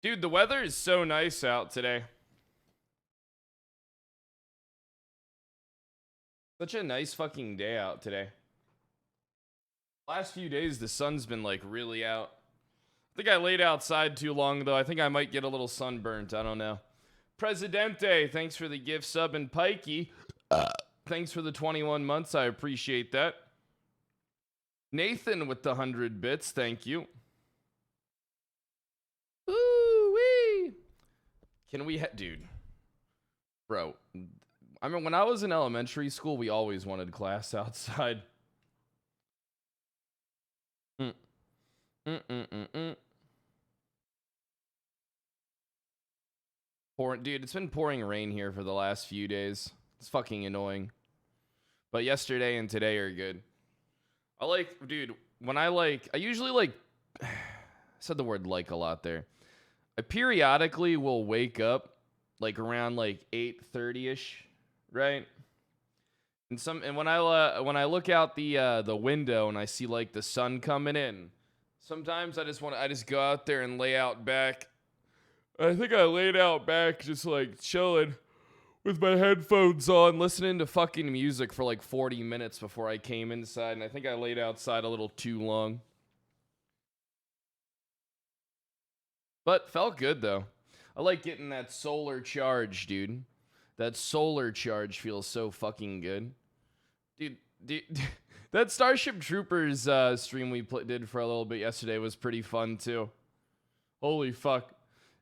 Dude, the weather is so nice out today. Such a nice fucking day out today. Last few days, the sun's been like really out. I think I laid outside too long, though. I think I might get a little sunburnt. I don't know. Presidente, thanks for the gift sub. And Pikey, thanks for the 21 months. I appreciate that. Nathan with the 100 bits. Thank you. Ooh-wee. Can we dude. Bro. I mean, when I was in elementary school, we always wanted class outside. Dude, it's been pouring rain here for the last few days. It's fucking annoying. But yesterday and today are good. Dude, I usually I said the word like a lot there. I periodically will wake up like around like 8:30ish, right? And when I look out the window and I see like the sun coming in, sometimes I just go out there and lay out back. I think I laid out back just like chilling with my headphones on, listening to fucking music for like 40 minutes before I came inside, and I think I laid outside a little too long. But felt good though. I like getting that solar charge, dude. That solar charge feels so fucking good. Dude, that Starship Troopers stream we did for a little bit yesterday was pretty fun too. Holy fuck.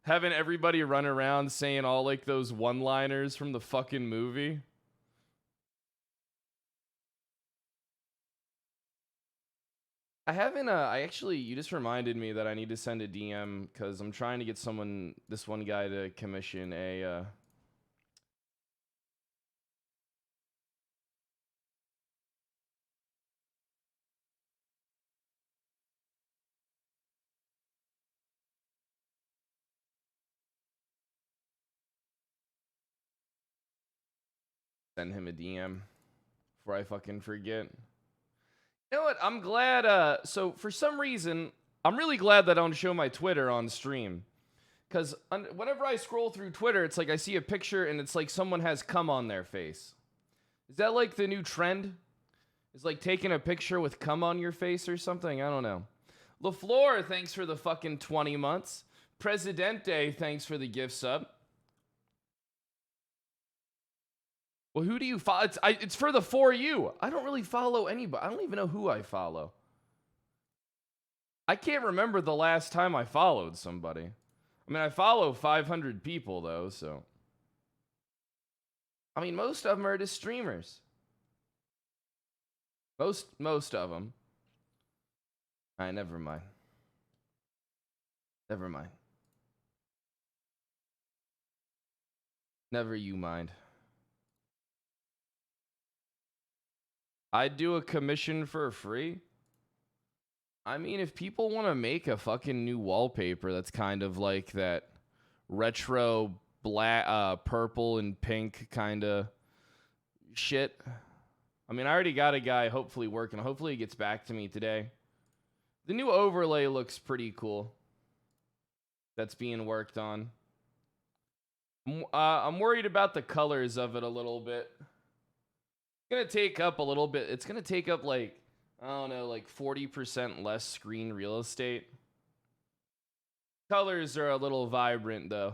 Having everybody run around saying all like those one-liners from the fucking movie. You just reminded me that I need to send a DM because I'm trying to get this one guy to commission a, send him a DM before I fucking forget. You know what? I'm glad. So for some reason, I'm really glad that I don't show my Twitter on stream. Because whenever I scroll through Twitter, it's like I see a picture and it's like someone has cum on their face. Is that like the new trend? Is like taking a picture with cum on your face or something? I don't know. LaFleur, thanks for the fucking 20 months. Presidente, thanks for the gift sub. Well, who do you follow? It's for the For You. I don't really follow anybody. I don't even know who I follow. I can't remember the last time I followed somebody. I mean, I follow 500 people, though, so. I mean, most of them are just streamers. Most of them. All right, never mind. Never mind. Never you mind. I'd do a commission for free. I mean, if people want to make a fucking new wallpaper that's kind of like that retro black, purple and pink kind of shit. I mean, I already got a guy hopefully working. Hopefully he gets back to me today. The new overlay looks pretty cool. That's being worked on. I'm worried about the colors of it a little bit. It's going to take up a little bit. It's going to take up like, I don't know, like 40% less screen real estate. Colors are a little vibrant though,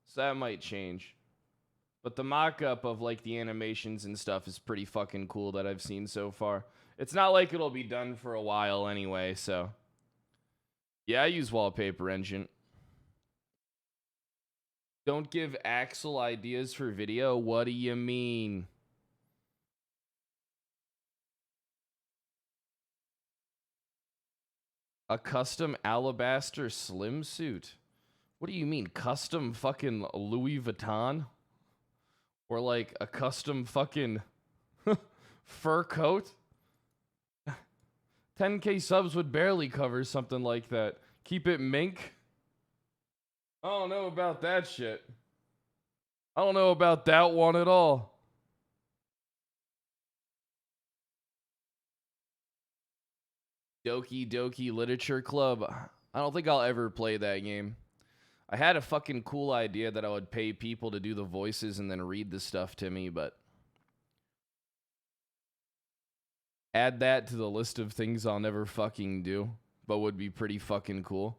so that might change. But the mock-up of like the animations and stuff is pretty fucking cool that I've seen so far. It's not like it'll be done for a while anyway, so. Yeah, I use Wallpaper Engine. Don't give Axel ideas for video? What do you mean? A custom alabaster slim suit? What do you mean? Custom fucking Louis Vuitton? Or like a custom fucking fur coat? 10k subs would barely cover something like that. Keep it mink? I don't know about that shit. I don't know about that one at all. Doki Doki Literature Club. I don't think I'll ever play that game. I had a fucking cool idea that I would pay people to do the voices and then read the stuff to me, but add that to the list of things I'll never fucking do, but would be pretty fucking cool.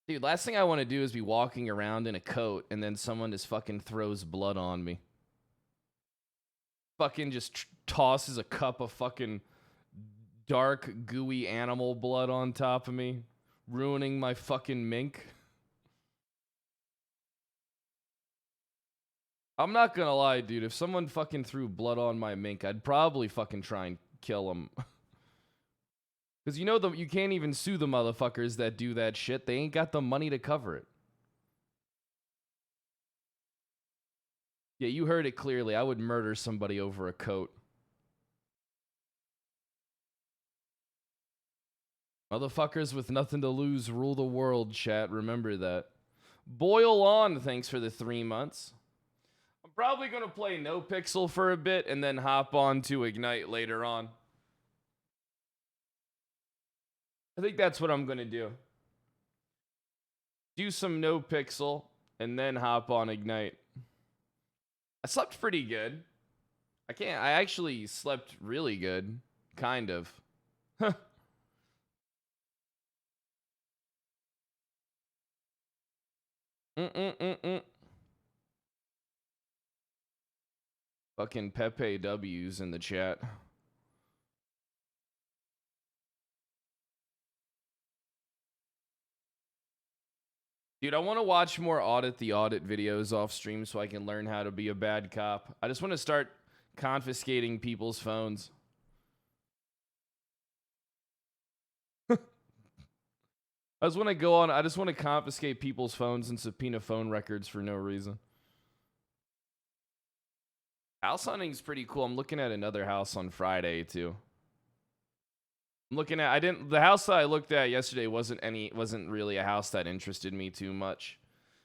Dude, last thing I want to do is be walking around in a coat and then someone just fucking throws blood on me. Fucking just tosses a cup of fucking dark, gooey animal blood on top of me, ruining my fucking mink. I'm not gonna lie, dude. If someone fucking threw blood on my mink, I'd probably fucking try and kill him. Because you know you can't even sue the motherfuckers that do that shit. They ain't got the money to cover it. Yeah, you heard it clearly. I would murder somebody over a coat. Motherfuckers with nothing to lose rule the world, chat. Remember that. Boil on, thanks for the 3 months. I'm probably going to play NoPixel for a bit and then hop on to Ignite later on. I think that's what I'm going to do. Do some NoPixel and then hop on Ignite. I slept pretty good. I actually slept really good. Kind of. Fucking Pepe W's in the chat. Dude, I want to watch more Audit the Audit videos off stream so I can learn how to be a bad cop. I just want to start confiscating people's phones. I just want to confiscate people's phones and subpoena phone records for no reason. House hunting's pretty cool. I'm looking at another house on Friday too. The house that I looked at yesterday wasn't really a house that interested me too much.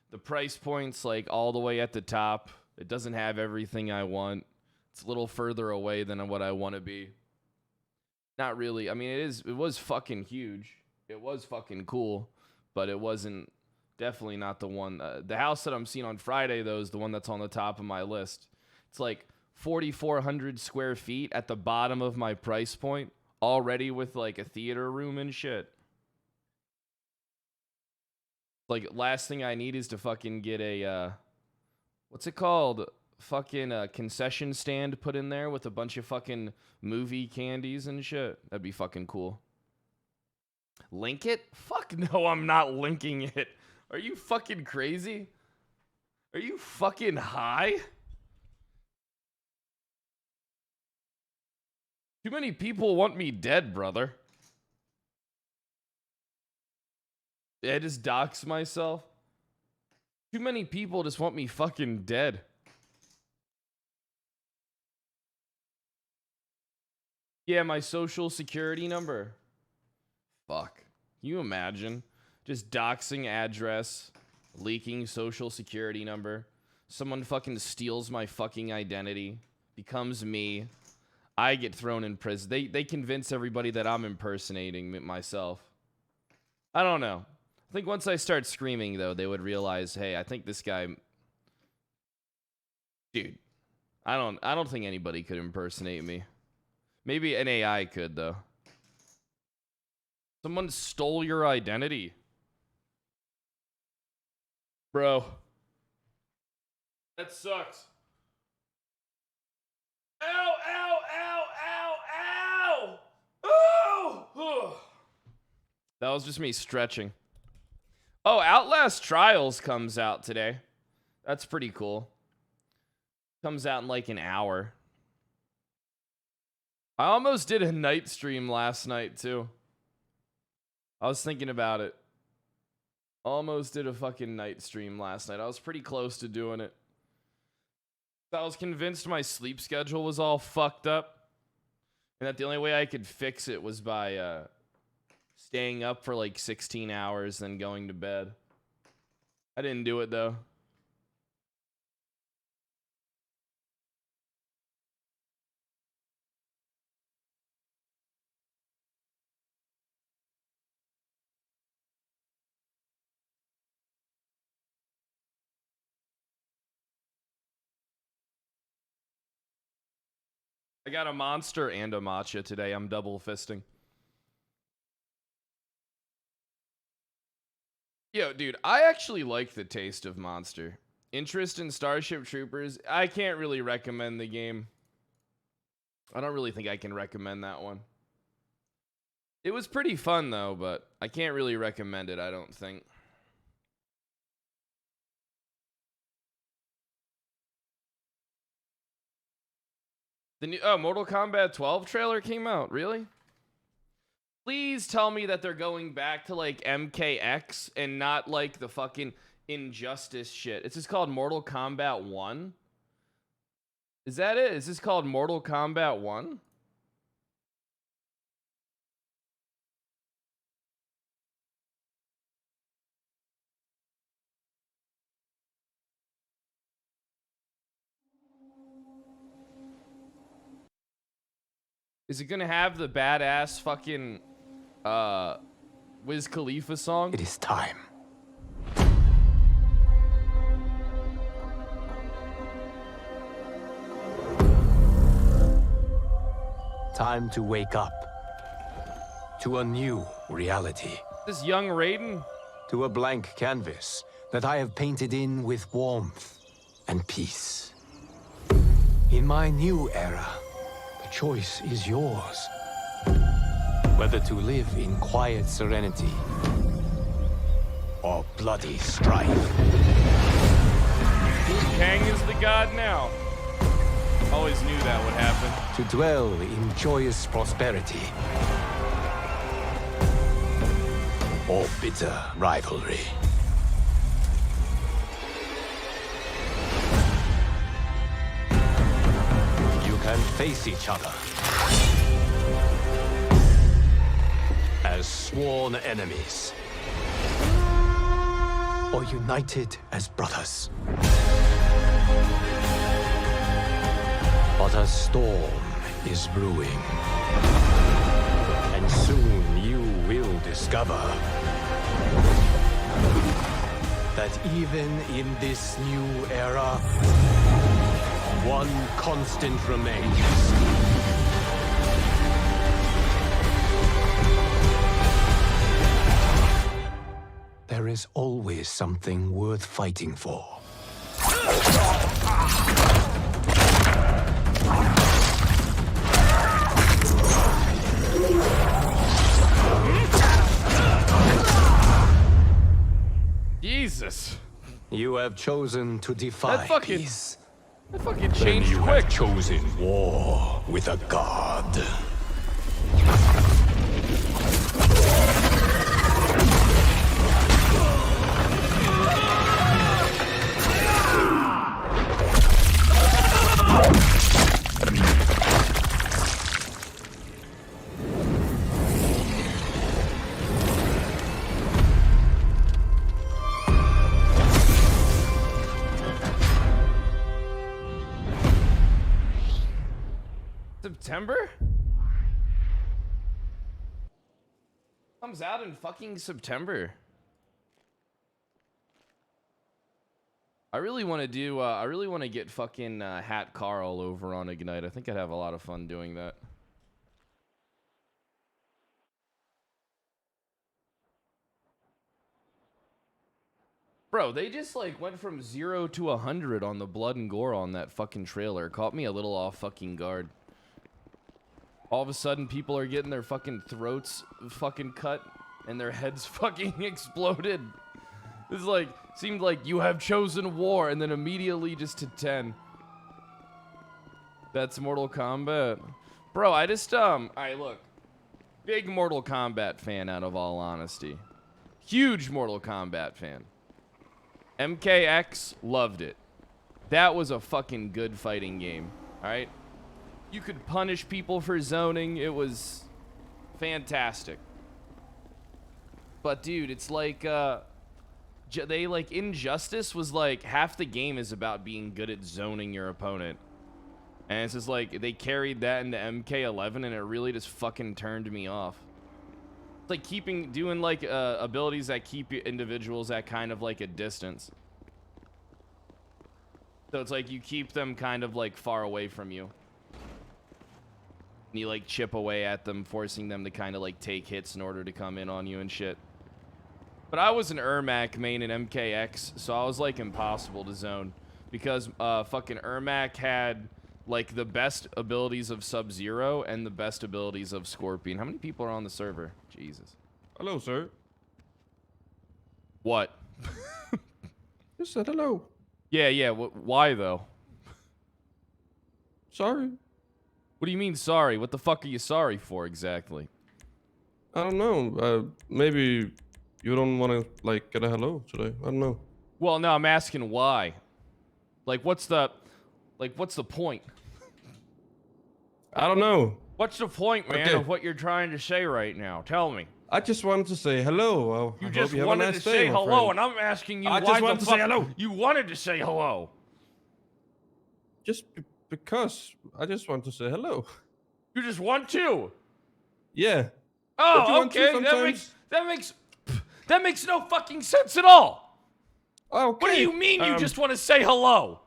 The price point's like all the way at the top. It doesn't have everything I want. It's a little further away than what I want to be. Not really. I mean, it was fucking huge. It was fucking cool, but it wasn't definitely not the one. The house that I'm seeing on Friday though is the one that's on the top of my list. It's like 4,400 square feet at the bottom of my price point. Already with like a theater room and shit. Like last thing I need is to fucking get a what's it called? Fucking concession stand put in there with a bunch of fucking movie candies and shit. That'd be fucking cool. Link it? Fuck no, I'm not linking it. Are you fucking crazy? Are you fucking high? Too many people want me dead, brother. I just dox myself. Too many people just want me fucking dead. Yeah, my social security number. Fuck. Can you imagine? Just doxing address, leaking social security number. Someone fucking steals my fucking identity, becomes me. I get thrown in prison. They convince everybody that I'm impersonating myself. I don't know. I think once I start screaming, though, they would realize, hey, I think this guy... Dude, I don't think anybody could impersonate me. Maybe an AI could, though. Someone stole your identity. Bro. That sucks. Ow, ow, ow, ow, ow! Oh! That was just me stretching. Oh, Outlast Trials comes out today. That's pretty cool. Comes out in like an hour. I almost did a night stream last night, too. I was thinking about it. Almost did a fucking night stream last night. I was pretty close to doing it. I was convinced my sleep schedule was all fucked up. And that the only way I could fix it was by staying up for like 16 hours, then going to bed. I didn't do it, though. I got a monster and a matcha today. I'm double fisting. Yo, dude, I actually like the taste of Monster. Interest in Starship Troopers, I can't really recommend the game. I don't really think I can recommend that one. It was pretty fun, though, but I can't really recommend it, I don't think. The new Mortal Kombat 12 trailer came out, really? Please tell me that they're going back to, like, MKX and not, like, the fucking Injustice shit. It's just called Mortal Kombat 1? Is that it? Is this called Mortal Kombat 1? Is it gonna have the badass fucking Wiz Khalifa song? It is time. Time to wake up to a new reality. This young Raiden? To a blank canvas that I have painted in with warmth and peace. In my new era, the choice is yours. Whether to live in quiet serenity or bloody strife. Kang is the god now. Always knew that would happen. To dwell in joyous prosperity or bitter rivalry. You can face each other as sworn enemies or united as brothers. But a storm is brewing. And soon you will discover that even in this new era, one constant remains. There is always something worth fighting for. Jesus. You have chosen to defy peace. That fucking changed then you quick. Have chosen war with a god. September? Comes out in fucking September. I really want to do, I really want to get fucking Hat Carl over on Ignite. I think I'd have a lot of fun doing that. Bro, they just like went from 0 to 100 on the blood and gore on that fucking trailer. Caught me a little off fucking guard. All of a sudden, people are getting their fucking throats fucking cut and their heads fucking exploded. This is like, seemed like you have chosen war and then immediately just to 10. That's Mortal Kombat. Bro, I just, alright, look. Big Mortal Kombat fan, out of all honesty. Huge Mortal Kombat fan. MKX, loved it. That was a fucking good fighting game, alright? You could punish people for zoning. It was fantastic. But dude, it's like they like Injustice was like half the game is about being good at zoning your opponent. And it's just like they carried that into MK11 and it really just fucking turned me off. It's like doing like abilities that keep individuals at kind of like a distance. So it's like you keep them kind of like far away from you. And you like chip away at them, forcing them to kind of like take hits in order to come in on you and shit. But I was an Ermac main in MKX, so I was like impossible to zone. Because fucking Ermac had like the best abilities of Sub-Zero and the best abilities of Scorpion. How many people are on the server? Jesus. Hello, sir. What? Just said hello. Yeah. Why though? Sorry. What do you mean sorry? What the fuck are you sorry for exactly? I don't know. Maybe you don't want to like get a hello today. I don't know. Well, no, I'm asking why. Like, what's the point? I don't know. What's the point, man, Okay. of what you're trying to say right now? Tell me. I just wanted to say hello. You I just hope you have a wanted nice to day, say my hello, friend. and I'm asking you I why just the wanted to fuck say hello. you wanted to say hello. Just because I just want to say hello. You just want to. Yeah. Don't you Oh, want to okay. sometimes? That makes no fucking sense at all. Okay. What do you mean you just want to say hello?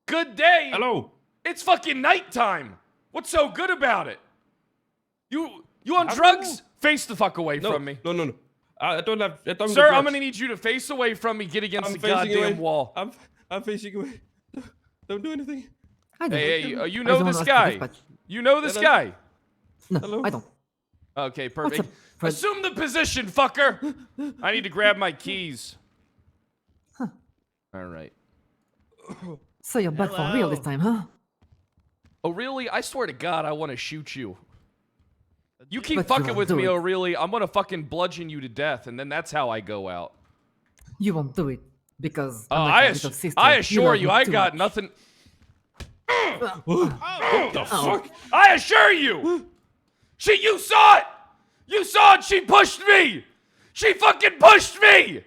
Good day. Hello. It's fucking nighttime. What's so good about it? You on I don't drugs? know. Face the fuck away No, from me. no. I don't have. I don't Sir, do I'm drugs. gonna need you to face away from me, get against I'm the facing goddamn away. wall. I'm facing away. Don't do anything. I don't. Hey, you I know don't this wanna ask for guy? dispatch. You know this Hello? guy? No, Hello? I don't. Okay, perfect. up, Fred? Assume the position, fucker. I need to grab my keys. Huh. All right. So you're back for real this time, huh? Oh, really? I swear to God, I want to shoot you. You keep But you fucking won't with do me, it. oh, really? I'm gonna fucking bludgeon you to death, and then that's how I go out. You won't do it because unlike I my little sister, assure love you, me I too got much. nothing. What the fuck? I assure you! You saw it! You saw it! She pushed me! She fucking pushed me!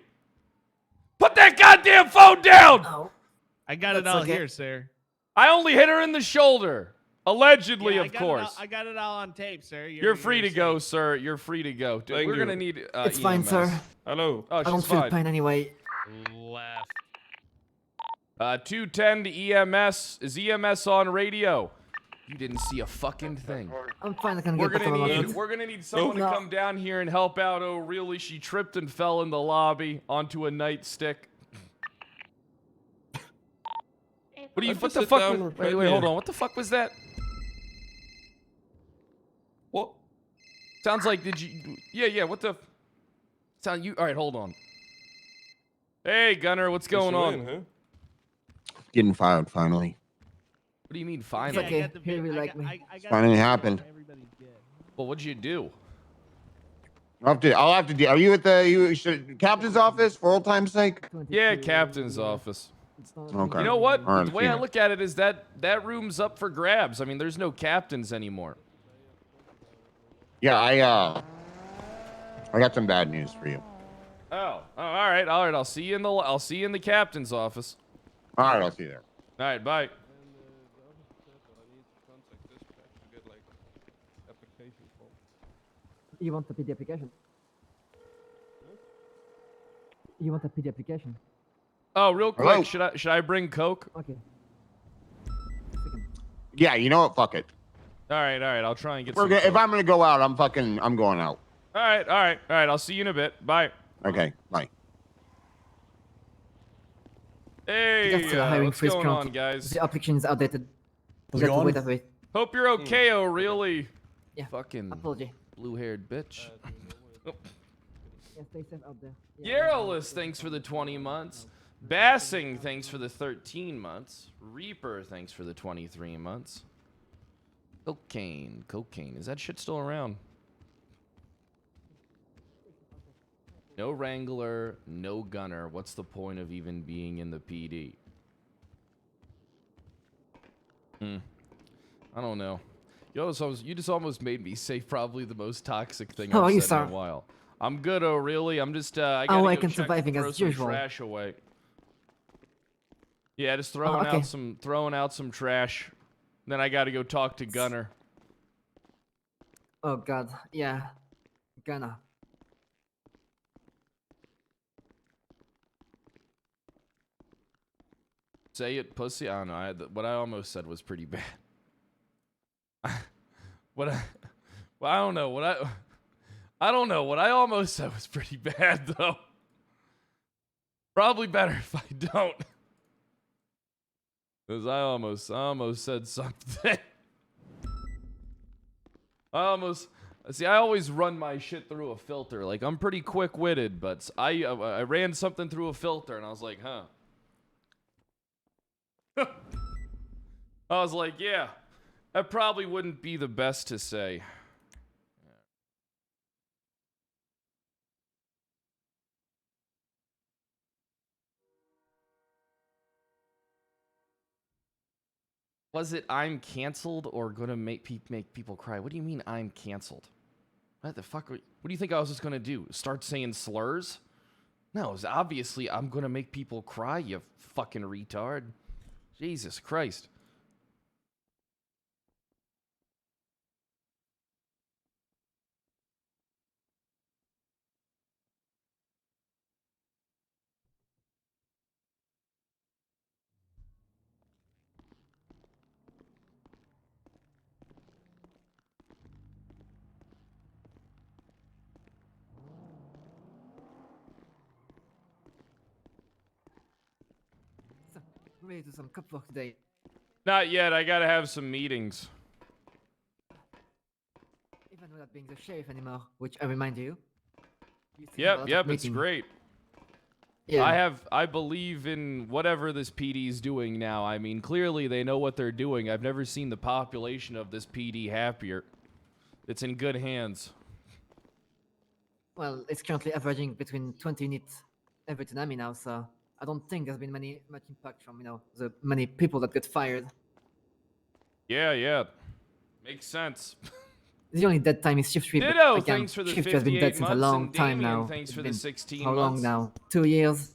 Put that goddamn phone down! Ow. I got it That's all okay. here, sir. I only hit her in the shoulder. Allegedly, Yeah, of course. I got it all on tape, sir. You're free to go, sir. You're free to go. Dude, Thank we're you. gonna need It's fine, EMS. sir. Hello. Oh, I don't she's feel fine. pain anyway. Left. 210 to EMS. Is EMS on radio? You didn't see a fucking thing. I'm fine. I can We're get back to my gonna feet. need someone to No. come down here and help out. Oh, really? She tripped and fell in the lobby onto a nightstick. What do you? Let's What just the sit fuck? down Was, and wait, repent, hold yeah. on. What the fuck was that? What? Sounds like did you? Yeah. What the? Sound you? All right, hold on. Hey, Gunner, what's going Yes, on? you win, huh? Getting fired finally. What do you mean It's finally? okay. He really like me. Finally happened. Well, what'd you do? I'll have to do. Are you at the captain's office for old time's sake? 22, Yeah, captain's office. it's not Okay. You know what? All right, The way I yeah. look at it is that room's up for grabs. I mean, there's no captains anymore. Yeah, I got some bad news for you. Oh, all right. I'll see you in the captain's office. All right, I'll see you there. All right, bye. And the officer said that I need to contact dispatch to get like application form. You want the PD application? You want the PD application? Oh, real quick, Hello? should I bring Coke? Okay. Second. Yeah, you know what? Fuck it. All right. I'll try and get We're some gonna, if Coke. I'm gonna go out, I'm going out. All right. I'll see you in a bit. Bye. Okay, bye. Hey, Just hiring what's freeze going on, count. guys? The application is outdated. How's You it have to going? wait a bit. Hope you're okay. Oh, really? Yeah. Fucking Apology. blue-haired bitch. Yeah, stay safe out there. Yarrowless, thanks for the 20 months. Bassing, thanks for the 13 months. Reaper, thanks for the 23 months. Cocaine. Is that shit still around? No Wrangler, no Gunner. What's the point of even being in the PD? I don't know. You just almost made me say probably the most toxic thing How I've are you, said in a sir? while. I'm good, oh really? I'm just I gotta Oh, go I can check, surviving throw as some usual. trash away. Yeah, just throwing okay. out some trash. Then I gotta go talk to Gunner. Oh god. Yeah. Gonna. Say it, pussy. I don't know. What I almost said was pretty bad. Well, I don't know. I don't know. What I almost said was pretty bad, though. Probably better if I don't. Because I almost said something. I always run my shit through a filter. Like, I'm pretty quick-witted, but I ran something through a filter, and I was like, huh. I was like, yeah, that probably wouldn't be the best to say. Was it I'm canceled or gonna make people cry? What do you mean I'm canceled? What the fuck? What do you think I was just gonna do? Start saying slurs? No, it's obviously I'm gonna make people cry, you fucking retard. Jesus Christ. So, we're ready to do some cup work today. Not yet, I gotta have some meetings. Even without being the sheriff anymore, which I remind you. You still have a lot Yep, of it's meeting. great. Yeah. I believe in whatever this PD's doing now. I mean, clearly they know what they're doing. I've never seen the population of this PD happier. It's in good hands. Well, it's currently averaging between 20 units every tsunami now, so I don't think there's been much impact from, the many people that get fired. Yeah. Makes sense. The only dead time is Shift 3. but Ditto, again, thanks for the Shift 3 has been 58 dead since a months, long and time Damien, now. thanks It's for the been 16 how long months. now? 2 years?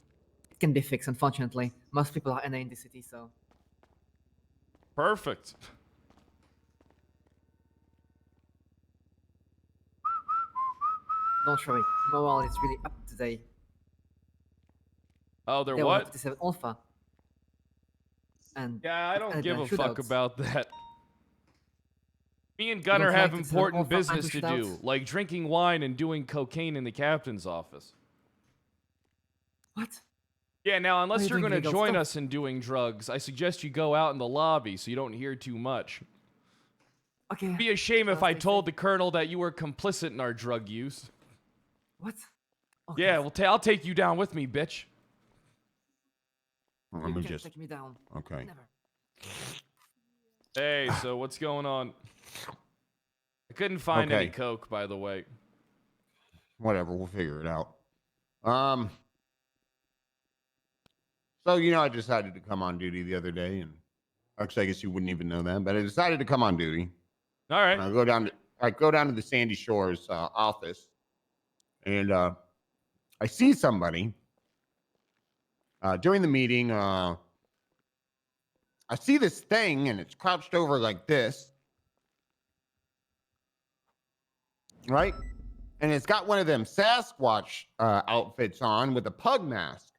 It can be fixed, unfortunately. Most people are NA in the city, so... Perfect. Don't worry, morale is really up today. Oh, they're They were what? 57 Alpha. And Yeah, I don't added give their a fuck shootouts. about that. Me and don't Gunner like have to set important off our business to do, shootouts? like drinking wine and doing cocaine in the captain's office. What? Yeah, now, are unless you you're doing going to illegal join stuff? us in doing drugs, I suggest you go out in the lobby so you don't hear too much. Okay. It'd be a shame if I stay told safe. the colonel that you were complicit in our drug use. What? Okay. Yeah, well, I'll take you down with me, bitch. Let you me can't just. take me down. Okay. Never. Hey, so what's going on? I couldn't find any Okay. coke, by the way. Whatever. We'll figure it out. So I decided to come on duty the other day, and actually, I guess you wouldn't even know that, but I decided to come on duty. All right. And I go down to the Sandy Shores office, and I see somebody during the meeting. I see this thing, and it's crouched over like this, right? And it's got one of them Sasquatch outfits on with a pug mask.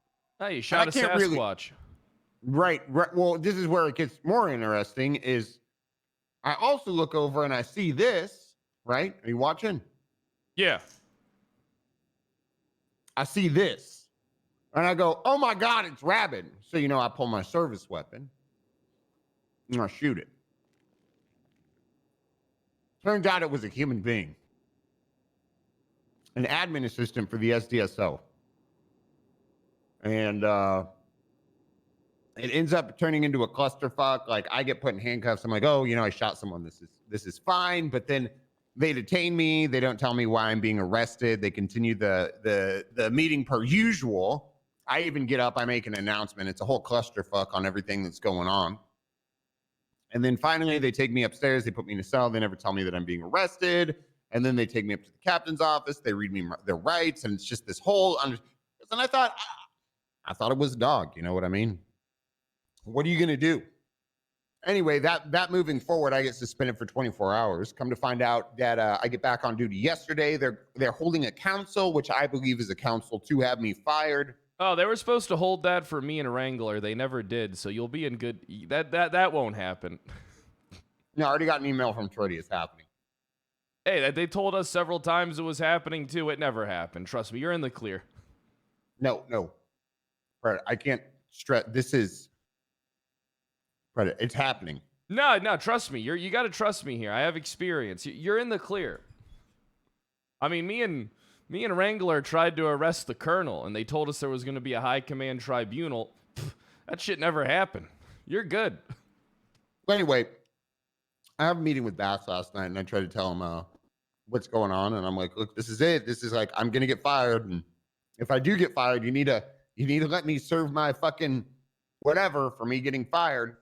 Oh, you shot a can't really- Sasquatch. Right. Well, this is where it gets more interesting. Is I also look over and I see this. Right? Are you watching? Yeah. I see this, and I go, "Oh my God, it's rabid!" So I pull my service weapon and I shoot it. Turns out it was a human being, an admin assistant for the SDSO, and it ends up turning into a clusterfuck. Like, I get put in handcuffs. I'm like, "Oh, I shot someone. This is fine." But then they detain me. They don't tell me why I'm being arrested. They continue the meeting per usual. I even get up. I make an announcement. It's a whole clusterfuck on everything that's going on. And then finally, they take me upstairs. They put me in a cell. They never tell me that I'm being arrested. And then they take me up to the captain's office. They read me their rights, and it's just this whole. And I thought it was a dog. You know what I mean? What are you gonna do? Anyway, that moving forward, I get suspended for 24 hours. Come to find out that I get back on duty yesterday. They're holding a council, which I believe is a council to have me fired. Oh, they were supposed to hold that for me and Wrangler. They never did, so you'll be in good. That won't happen. No, I already got an email from Troy. It's happening. Hey, they told us several times it was happening too. It never happened. Trust me, you're in the clear. No. Fred, I can't stress. This is. Fred, it's happening. No, trust me. You got to trust me here. I have experience. You're in the clear. I mean, me and Wrangler tried to arrest the colonel, and they told us there was going to be a high command tribunal. Pfft, that shit never happened. You're good. Well, anyway, I have a meeting with Bass last night, and I tried to tell him what's going on, and I'm like, look, this is it. This is like I'm gonna get fired, and if I do get fired, you need to let me serve my fucking whatever for me getting fired.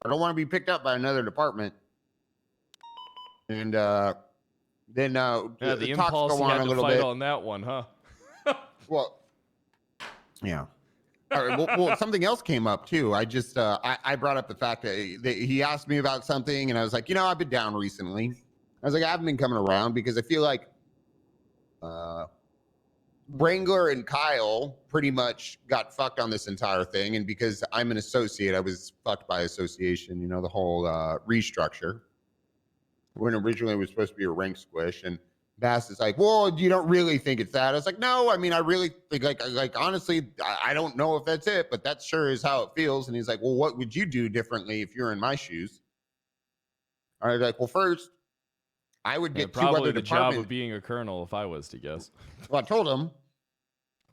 I don't want to be picked up by another department. And then Yeah, the talks impulse go on had a to little fight bit. on that one, huh? Well, yeah. All right, well, something else came up too. I just I brought up the fact that he asked me about something, and I was like, I've been down recently. I was like, I haven't been coming around because I feel like Wrangler and Kyle pretty much got fucked on this entire thing, and because I'm an associate, I was fucked by association. The whole restructure when originally it was supposed to be a rank squish, and Bass is like, well, you don't really think it's that? I was like, no, I mean, I really think, like honestly, I don't know if that's it, but that sure is how it feels. And he's like, well, what would you do differently if you're in my shoes? I was like, well, first, I would get two probably other the job department. of being a colonel, if I was to guess. Well, I told him,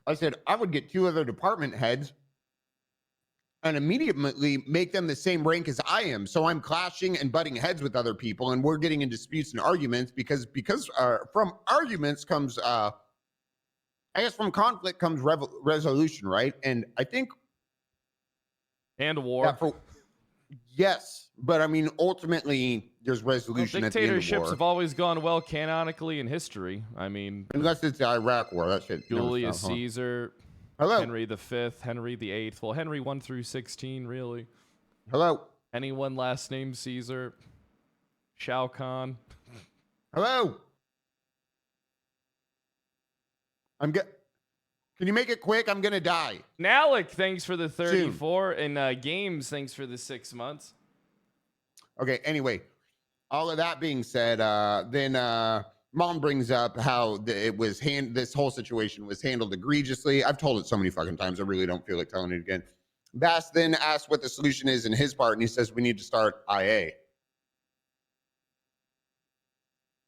I said, I would get two other department heads and immediately make them the same rank as I am. So I'm clashing and butting heads with other people, and we're getting in disputes and arguments because from arguments comes, I guess from conflict comes resolution, right? And I think And war. yes, but I mean, ultimately, there's resolution at the end of Dictatorships war. have always gone well canonically in history. I mean, Unless it's the Iraq war, that shit. never Julius stopped, huh? Caesar, Hello. Henry V, Henry VIII. Well, Henry 1 through 16, really. Hello. Anyone last name Caesar? Shao Kahn. Hello. Can you make it quick? I'm gonna die. Nalik, thanks for the 34. And Games, thanks for the 6 months. Okay, anyway, all of that being said, then Mom brings up how this whole situation was handled egregiously. I've told it so many fucking times, I really don't feel like telling it again. Bass then asks what the solution is in his part, and he says we need to start IA.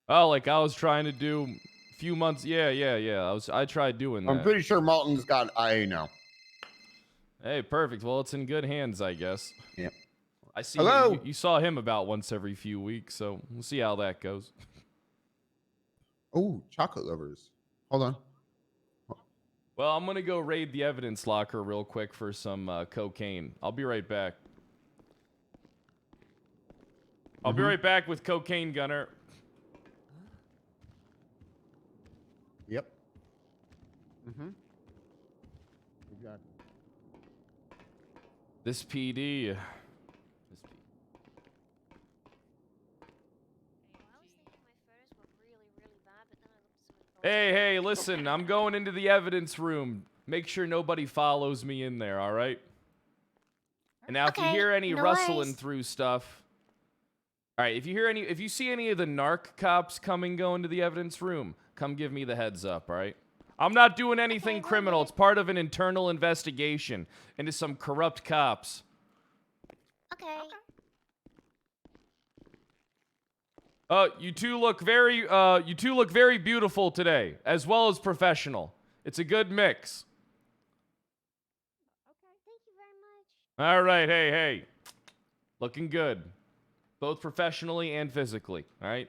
Oh, like I was trying to do a few months. Yeah. I tried doing that. I'm pretty sure Malton's got IA now. Hey, perfect. Well, it's in good hands, I guess. Yeah. I see. Hello? You saw him about once every few weeks, so we'll see how that goes. Oh, chocolate lovers. Hold on. Well, I'm gonna go raid the evidence locker real quick for some cocaine. I'll be right back. I'll be right back with Cocaine Gunner. Yep. Exactly. This PD. Hey, listen, I'm going into the evidence room. Make sure nobody follows me in there, all right? And now if you hear any rustling through stuff, all right, if you see any of the narc cops go into the evidence room, come give me the heads up, all right? I'm not doing anything criminal. It's part of an internal investigation into some corrupt cops. Okay. You two look very beautiful today, as well as professional. It's a good mix. Okay. Thank you very much. All right, hey. Looking good. Both professionally and physically, all right?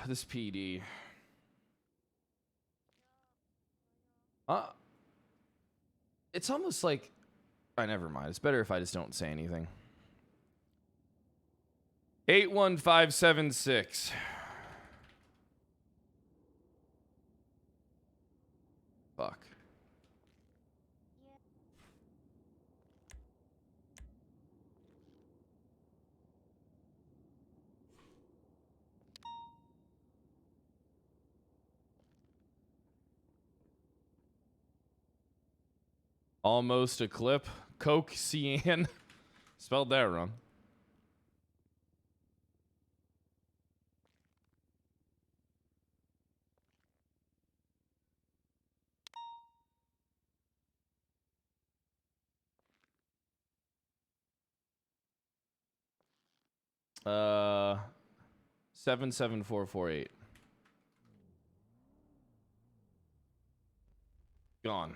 This PD. It's almost like never mind. It's better if I just don't say anything. 81576. Fuck. Almost a clip. Coke Cyan. Spelled that wrong. Uh 77448. Gone.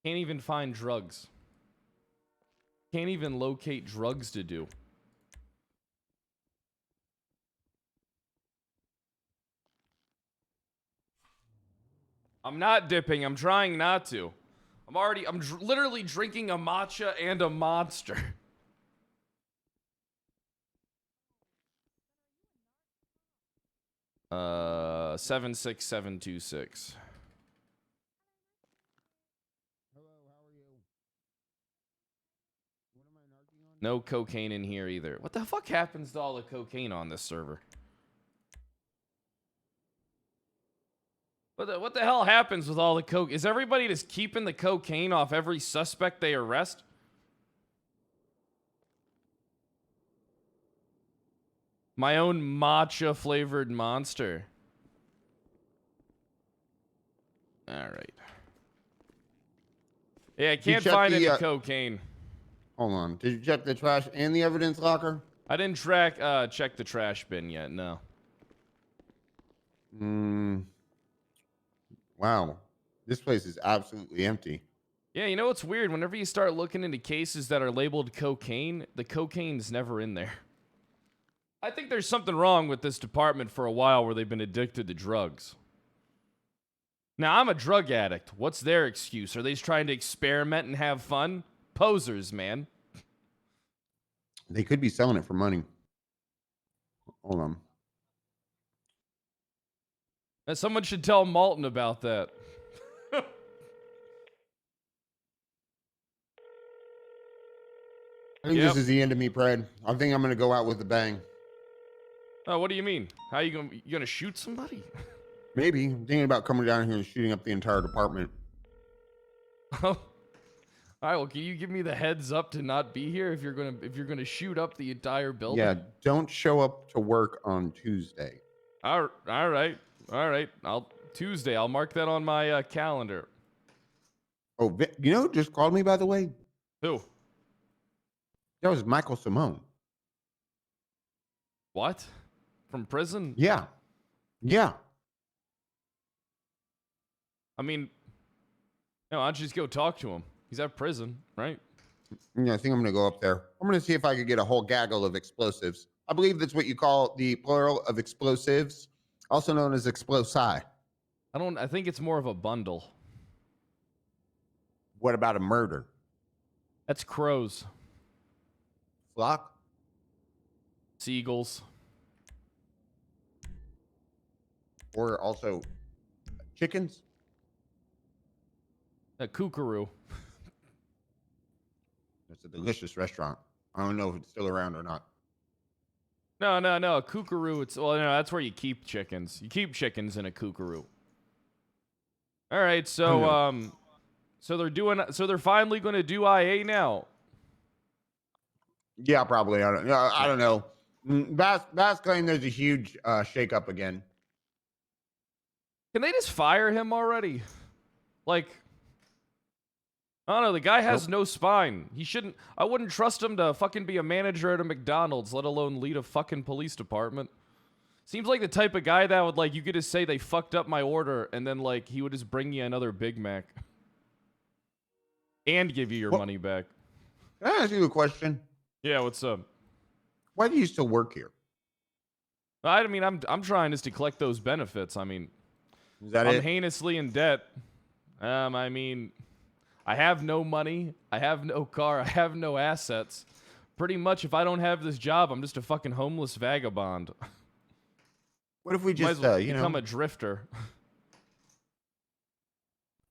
Can't even find drugs. Can't even locate drugs to do. I'm not dipping. I'm trying not to. I'm literally drinking a matcha and a monster. 76726. No cocaine in here either. What the fuck happens to all the cocaine on this server? What the hell happens with all the coke? Is everybody just keeping the cocaine off every suspect they arrest? My own matcha flavored monster. All right. Yeah, I can't find any cocaine. Hold on. Did you check the trash and the evidence locker? I didn't check the trash bin yet, no. Wow. This place is absolutely empty. Yeah, you know what's weird? Whenever you start looking into cases that are labeled cocaine, the cocaine's never in there. I think there's something wrong with this department for a while where they've been addicted to drugs. Now, I'm a drug addict. What's their excuse? Are they just trying to experiment and have fun? Posers, man. They could be selling it for money. Hold on. Someone should tell Malton about that. I think this is the end of me, Pred. I think I'm going to go out with a bang. Oh, what do you mean? How you gonna shoot somebody? Maybe. I'm thinking about coming down here and shooting up the entire department. Oh. All right, well, can you give me the heads up to not be here if you're gonna shoot up the entire building? Yeah, don't show up to work on Tuesday. All right. Tuesday. I'll mark that on my calendar. Oh, you know who just called me, by the way? Who? That was Michael Simone. What? From prison? Yeah. Yeah. I mean, no, why don't you just go talk to him? He's at prison, right? Yeah, I think I'm going to go up there. I'm going to see if I could get a whole gaggle of explosives. I believe that's what you call the plural of explosives, also known as explosi. I think it's more of a bundle. What about a murder? That's crows. Flock? Seagulls. Or also chickens? A kookaroo. It's a delicious restaurant. I don't know if it's still around or not. No. A kookaroo. That's where you keep chickens. You keep chickens in a kookaroo. All right, so they're finally going to do IA now. Yeah, probably. I don't know. Bass claimed there's a huge shakeup again. Can they just fire him already? Like, I don't know. The guy has no spine. He shouldn't. I wouldn't trust him to fucking be a manager at a McDonald's, let alone lead a fucking police department. Seems like the type of guy that would, like, you could just say they fucked up my order, and then, like, he would just bring you another Big Mac. And give you your money back. Can I ask you a question? Yeah, what's up? Why do you still work here? I mean, I'm trying just to collect those benefits. I mean, Is that I'm it? heinously in debt. I mean, I have no money. I have no car. I have no assets. Pretty much, if I don't have this job, I'm just a fucking homeless vagabond. What if we Might just, as well you become know, a drifter.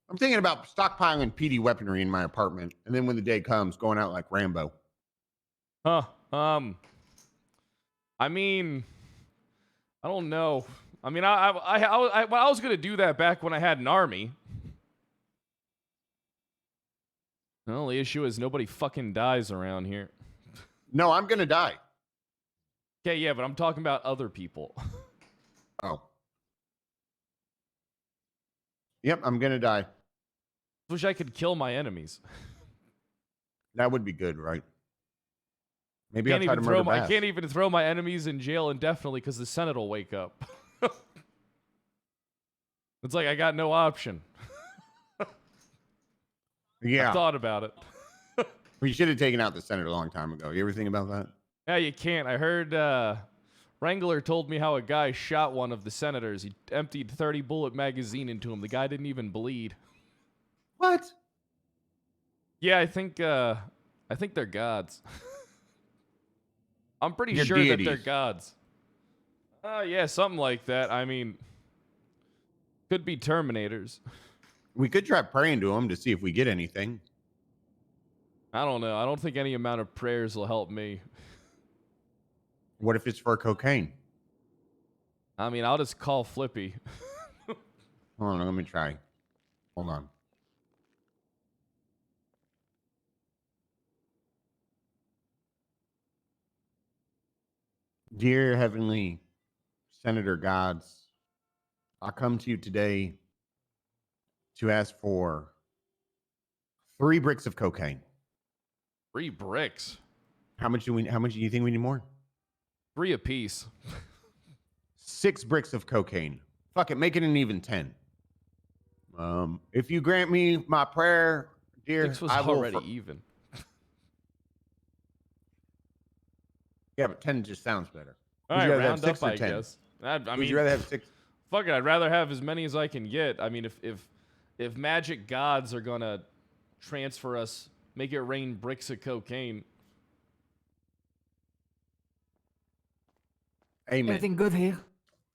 I'm thinking about stockpiling PD weaponry in my apartment, and then when the day comes, going out like Rambo. Huh. I mean, I don't know. I mean, I was gonna do that back when I had an army. The only issue is nobody fucking dies around here. No, I'm gonna die. Okay, yeah, but I'm talking about other people. Oh. Yep, I'm gonna die. Wish I could kill my enemies. That would be good, right? Maybe Can't I'll try to even murder throw I Bass. can't even throw my enemies in jail indefinitely because the Senate will wake up. It's like I got no option. I Yeah, thought about it. we should have taken out the Senate a long time ago. You ever think about that? Yeah, you can't. I heard Wrangler told me how a guy shot one of the senators. He emptied 30 bullet magazine into him. The guy didn't even bleed. What? Yeah, I think they're gods. I'm pretty They're sure that they're deities. gods. Yeah, something like that. I mean, could be Terminators. We could try praying to them to see if we get anything. I don't know. I don't think any amount of prayers will help me. What if it's for cocaine? I mean, I'll just call Flippy. Hold on, let me try. Hold on. Dear Heavenly Senator Gods, I come to you today to ask for 3 bricks of cocaine. 3 bricks. How much do you think we need more? 3 apiece. 6 bricks of cocaine. Fuck it, make it an even 10. If you grant me my prayer, dear, 6 was I will already even. Yeah, but 10 just sounds better. All Would right, you rather have round 6 up, or I 10? guess. I Would mean, you rather have 6? fuck it, I'd rather have as many as I can get. I mean, if magic gods are gonna transfer us, make it rain bricks of cocaine. Amen. Everything good here?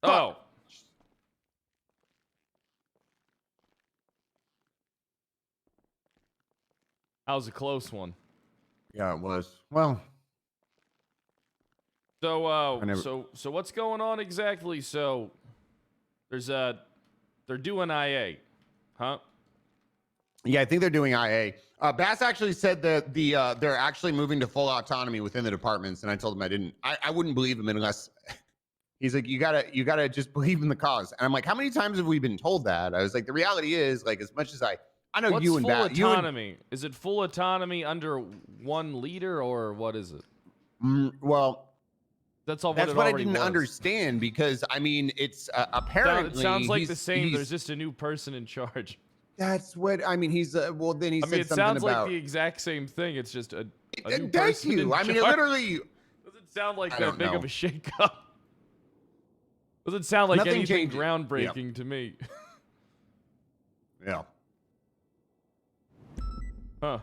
Oh, that was a close one. Yeah, it was. Well, So, I never- so what's going on exactly? So, there's they're doing IA, huh? yeah, I think they're doing IA. Bass actually said that they're actually moving to full autonomy within the departments, and I told him I wouldn't believe him unless he's like, you gotta just believe in the cause. And I'm like, how many times have we been told that? I was like, the reality is, like, as much as I know What's you and full Bass, autonomy? Is it full autonomy under one leader, or what is it? well, That's all. that's it what I already didn't was. understand, because I mean, it's It apparently sounds like the he's- same. he's- There's just a new person in charge. That's what I mean. He's well, then he I said mean, it something sounds about. like the exact same thing. It's just a new Thank person in you. I mean, it charge. literally. Doesn't sound like I that don't big know. of a shakeup. Doesn't sound like Nothing anything changes. groundbreaking to me. Yeah. Huh.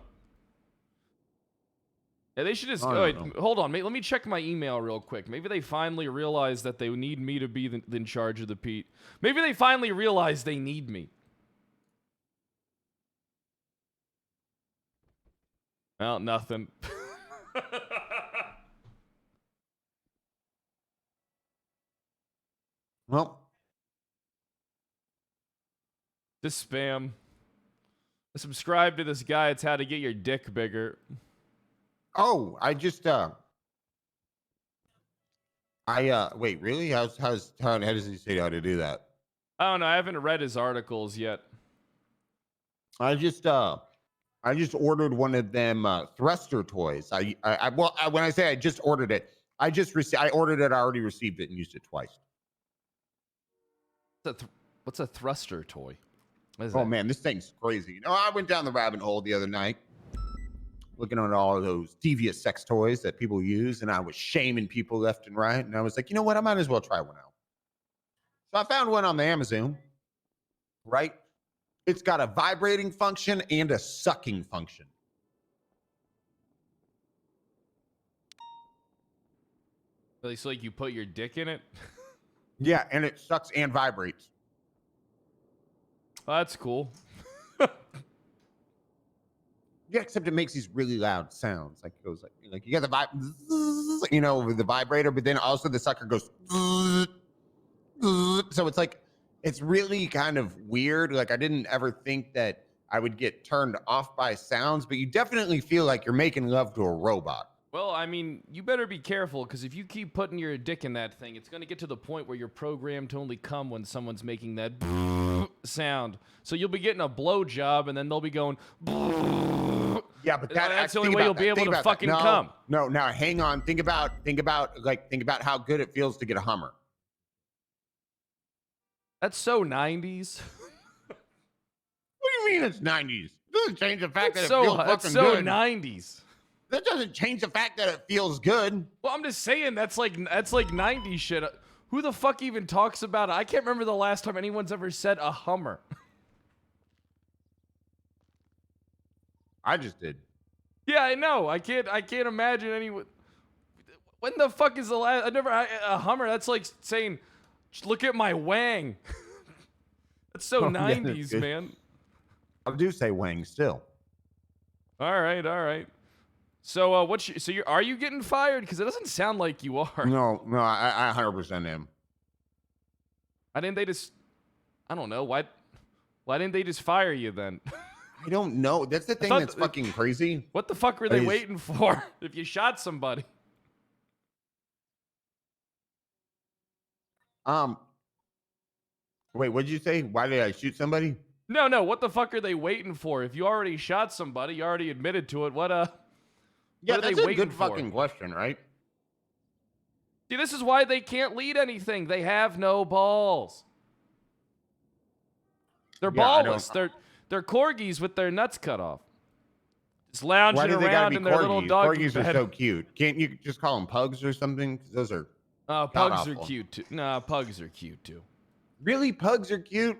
Yeah, they should just. I Oh, don't wait, know. hold on. Let me check my email real quick. Maybe they finally realize that they need me to be in charge of the Pete. Maybe they finally realize they need me. Well, nothing. Well, Just spam. Subscribe to this guy. It's how to get your dick bigger. oh, I just wait, really? How does he say how to do that? I don't know. I haven't read his articles yet. I just ordered one of them thruster toys. When I say I just ordered it, I ordered it, I already received it and used it twice. What's a thruster toy? What is Oh that? man, this thing's crazy. You know, I went down the rabbit hole the other night looking at all of those devious sex toys that people use, and I was shaming people left and right. And I was like, you know what? I might as well try one out. So I found one on the Amazon, right? It's got a vibrating function and a sucking function. So like you put your dick in it? Yeah, and it sucks and vibrates. Oh, that's cool. Yeah, except it makes these really loud sounds. Like it goes like you got the vibe, you know, with the vibrator, but then also the sucker goes. So it's like it's really kind of weird. Like I didn't ever think that I would get turned off by sounds, but you definitely feel like you're making love to a robot. Well, I mean, you better be careful, because if you keep putting your dick in that thing, it's going to get to the point where you're programmed to only come when someone's making that sound. So you'll be getting a blowjob, and then they'll be going. Yeah, but that's the only way you'll be able to fucking come. No, now hang on. Think about how good it feels to get a Hummer. That's so 90s. What do you mean it's 90s? It doesn't change the fact that it so, feels that's fucking so good. 90s. That doesn't change the fact that it feels good. Well, I'm just saying that's like 90s shit. Who the fuck even talks about it? I can't remember the last time anyone's ever said a Hummer. I just did. Yeah, I know. I can't imagine anyone. When the fuck is the last? A Hummer. That's like saying, "Look at my wang." That's so 90s, good. man. I do say wang still. All right. So, are you getting fired? Because it doesn't sound like you are. No, I 100% am. Why didn't they just? I don't know. Why didn't they just fire you then? I don't know. That's the thing thought that's fucking crazy. What the fuck were they Is- waiting for? If you shot somebody. Wait, what did you say? Why did I shoot somebody? No. What the fuck are they waiting for? If you already shot somebody, you already admitted to it. Yeah, what are that's they a waiting good for? fucking question, right? See, this is why they can't lead anything. They have no balls. They're Yeah, I ballless. They're corgis with their nuts cut off. Just Why lounging do they gotta around be in their little corgis? dog Corgis are bed. so cute. Can't you just call them pugs or something? 'Cause those are Pugs are awful. cute too. Nah, pugs are cute too. really pugs are cute.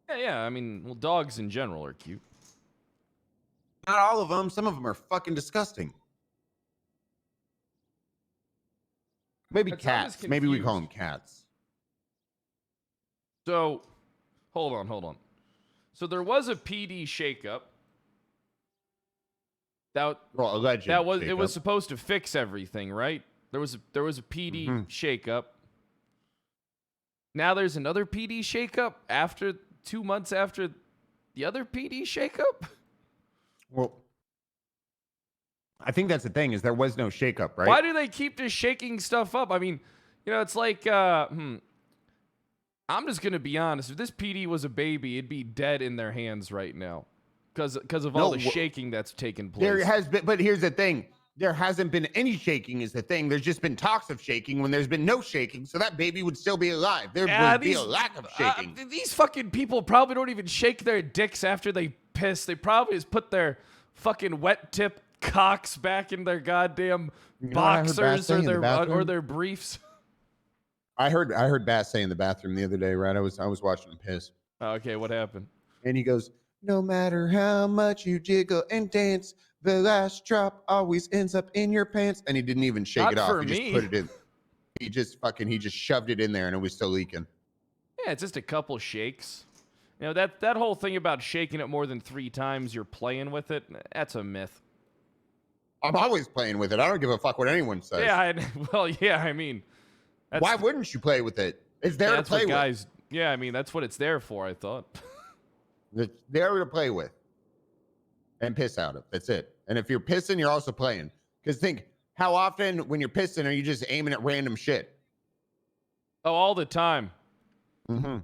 Yeah. I mean, well, dogs in general are cute. Not all of them. Some of them are fucking disgusting. Maybe That's- I'm just cats. Maybe we call them confused. cats. So, hold on. So there was a PD shakeup. Well, alleged. It was shakeup. supposed to fix everything, right? There was a PD shakeup. Now there's another PD shakeup after 2 months after the other PD shakeup. Well, I think that's the thing is there was no shakeup, right? Why do they keep just shaking stuff up? I mean, it's like I'm just gonna be honest. If this PD was a baby, it'd be dead in their hands right now, because of all the shaking that's taken place. There has been, but here's the thing: there hasn't been any shaking. Is the thing? There's just been talks of shaking when there's been no shaking, so that baby would still be alive. There would be a lack of shaking. These fucking people probably don't even shake their dicks after they piss. They probably just put their fucking wet tip cocks back in their goddamn what I heard Bass boxers say or in the their bathroom? briefs. I heard Bass say in the bathroom the other day, right? I was watching him piss, Okay, what happened? and he goes, "No matter how much you jiggle and dance, the last drop always ends up in your pants." And he didn't even shake Not it off. for He me. just put it in. He just shoved it in there, and it was still leaking. Yeah, it's just a couple shakes. That whole thing about shaking it more than 3 times, you're playing with it. That's a myth. I'm always playing with it. I don't give a fuck what anyone says. Yeah, I mean, Why wouldn't you play with it? It's there to that's play what with. guys. Yeah, I mean, that's what it's there for. I thought. It's there to play with and piss out of. That's it. And if you're pissing, you're also playing. Because think, how often when you're pissing are you just aiming at random shit? Oh, all the time. Mm-hmm.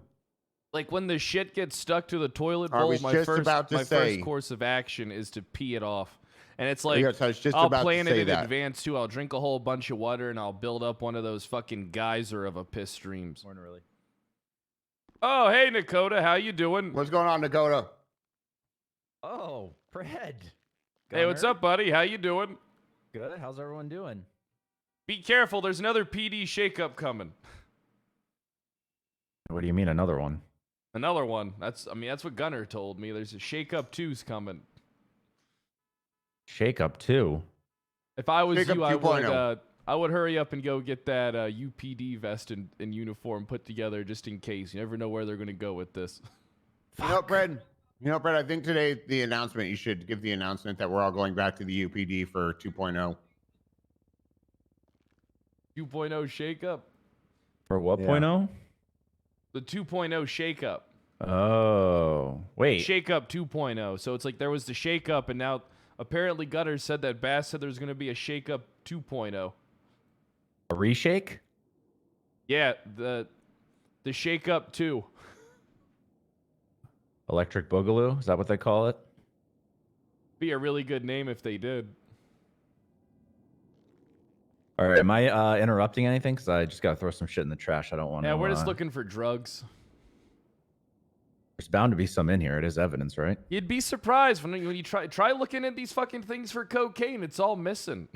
Like when the shit gets stuck to the toilet I bowl, was my just first about to say- first course of action is to pee it off. And it's like, Yes, I was just I'll about to plan it say in that. advance too. I'll drink a whole bunch of water and I'll build up one of those fucking geyser of a piss streams. Morning, really. Oh, hey, Nakota, how you doing? What's going on, Dakota? Oh, Fred. Hey, what's Gunner? up, buddy? How you doing? Good. How's everyone doing? Be careful. There's another PD shakeup coming. What do you mean, another one? Another one. That's what Gunner told me. There's a Shake Up 2's coming. Shake up too. If I was Shake Up you, I would hurry up and go get that UPD vest and uniform put together just in case. You never know where they're going to go with this. You know, Brad. You know, Brad. I think today the announcement. You should give the announcement that we're all going back to the UPD for 2.0. 2.0 Shake Up. For what Yeah. point oh? The 2.0 Shake Up. Oh, wait. Shake Up 2.0. So it's like there was the Shake Up, and now apparently Gutter said that Bass said there's going to be a Shake Up 2.0. A reshake? Yeah, the Shake Up 2. Electric Boogaloo? Is that what they call it? Be a really good name if they did. All right, am I interrupting anything? Because I just got to throw some shit in the trash. I don't want to. Yeah, we're just looking for drugs. There's bound to be some in here. It is evidence, right? You'd be surprised when you try looking at these fucking things for cocaine. It's all missing.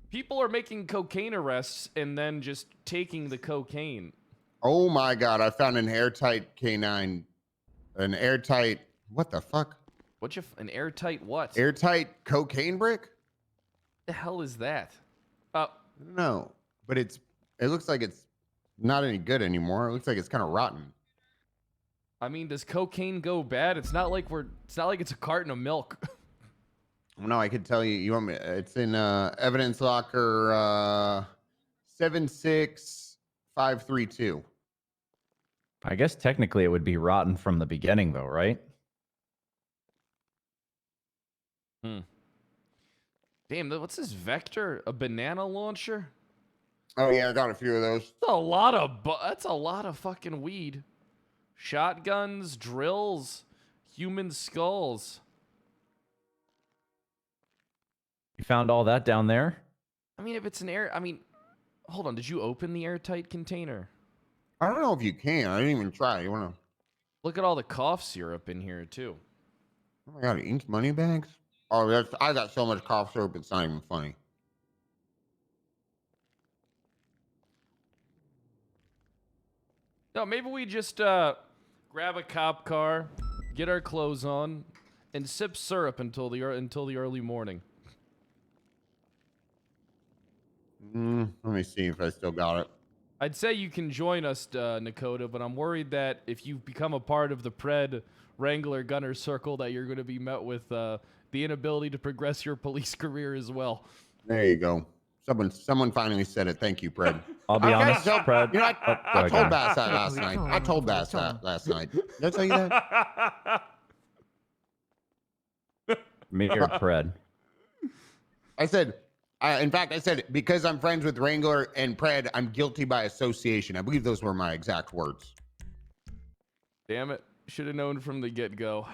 People are making cocaine arrests and then just taking the cocaine. Oh my God! I found an airtight canine. An airtight. What the fuck? An airtight what? Airtight cocaine brick? The hell is that? I don't know, but it looks like it's not any good anymore. It looks like it's kind of rotten. I mean, does cocaine go bad? It's not like it's a carton of milk. No, I could tell you. You want me? It's in evidence locker 76532. I guess technically it would be rotten from the beginning, though, right? Damn, what's this Vector? A banana launcher? Oh yeah, I got a few of those. That's a lot of fucking weed. Shotguns, drills, human skulls. You found all that down there? I mean, if it's hold on. Did you open the airtight container? I don't know if you can. I didn't even try. You wanna? Look at all the cough syrup in here too. Oh my God, ink money bags. Oh, I got so much cough syrup. It's not even funny. No, maybe we just grab a cop car, get our clothes on, and sip syrup until the early morning. Let me see if I still got it. I'd say you can join us, Nakota, but I'm worried that if you become a part of the Pred Wrangler Gunner Circle, that you're going to be met with the inability to progress your police career as well. There you go. Someone finally said it. Thank you, Fred. I'll be honest, Fred. You know, I told Bass that last Wait, night. hold I on, told wait, Bass hold that on. last night. Did I tell you that? Me or Pred? I said, in fact, I said, because I'm friends with Wrangler and Pred, I'm guilty by association. I believe those were my exact words. Damn it. Should have known from the get-go.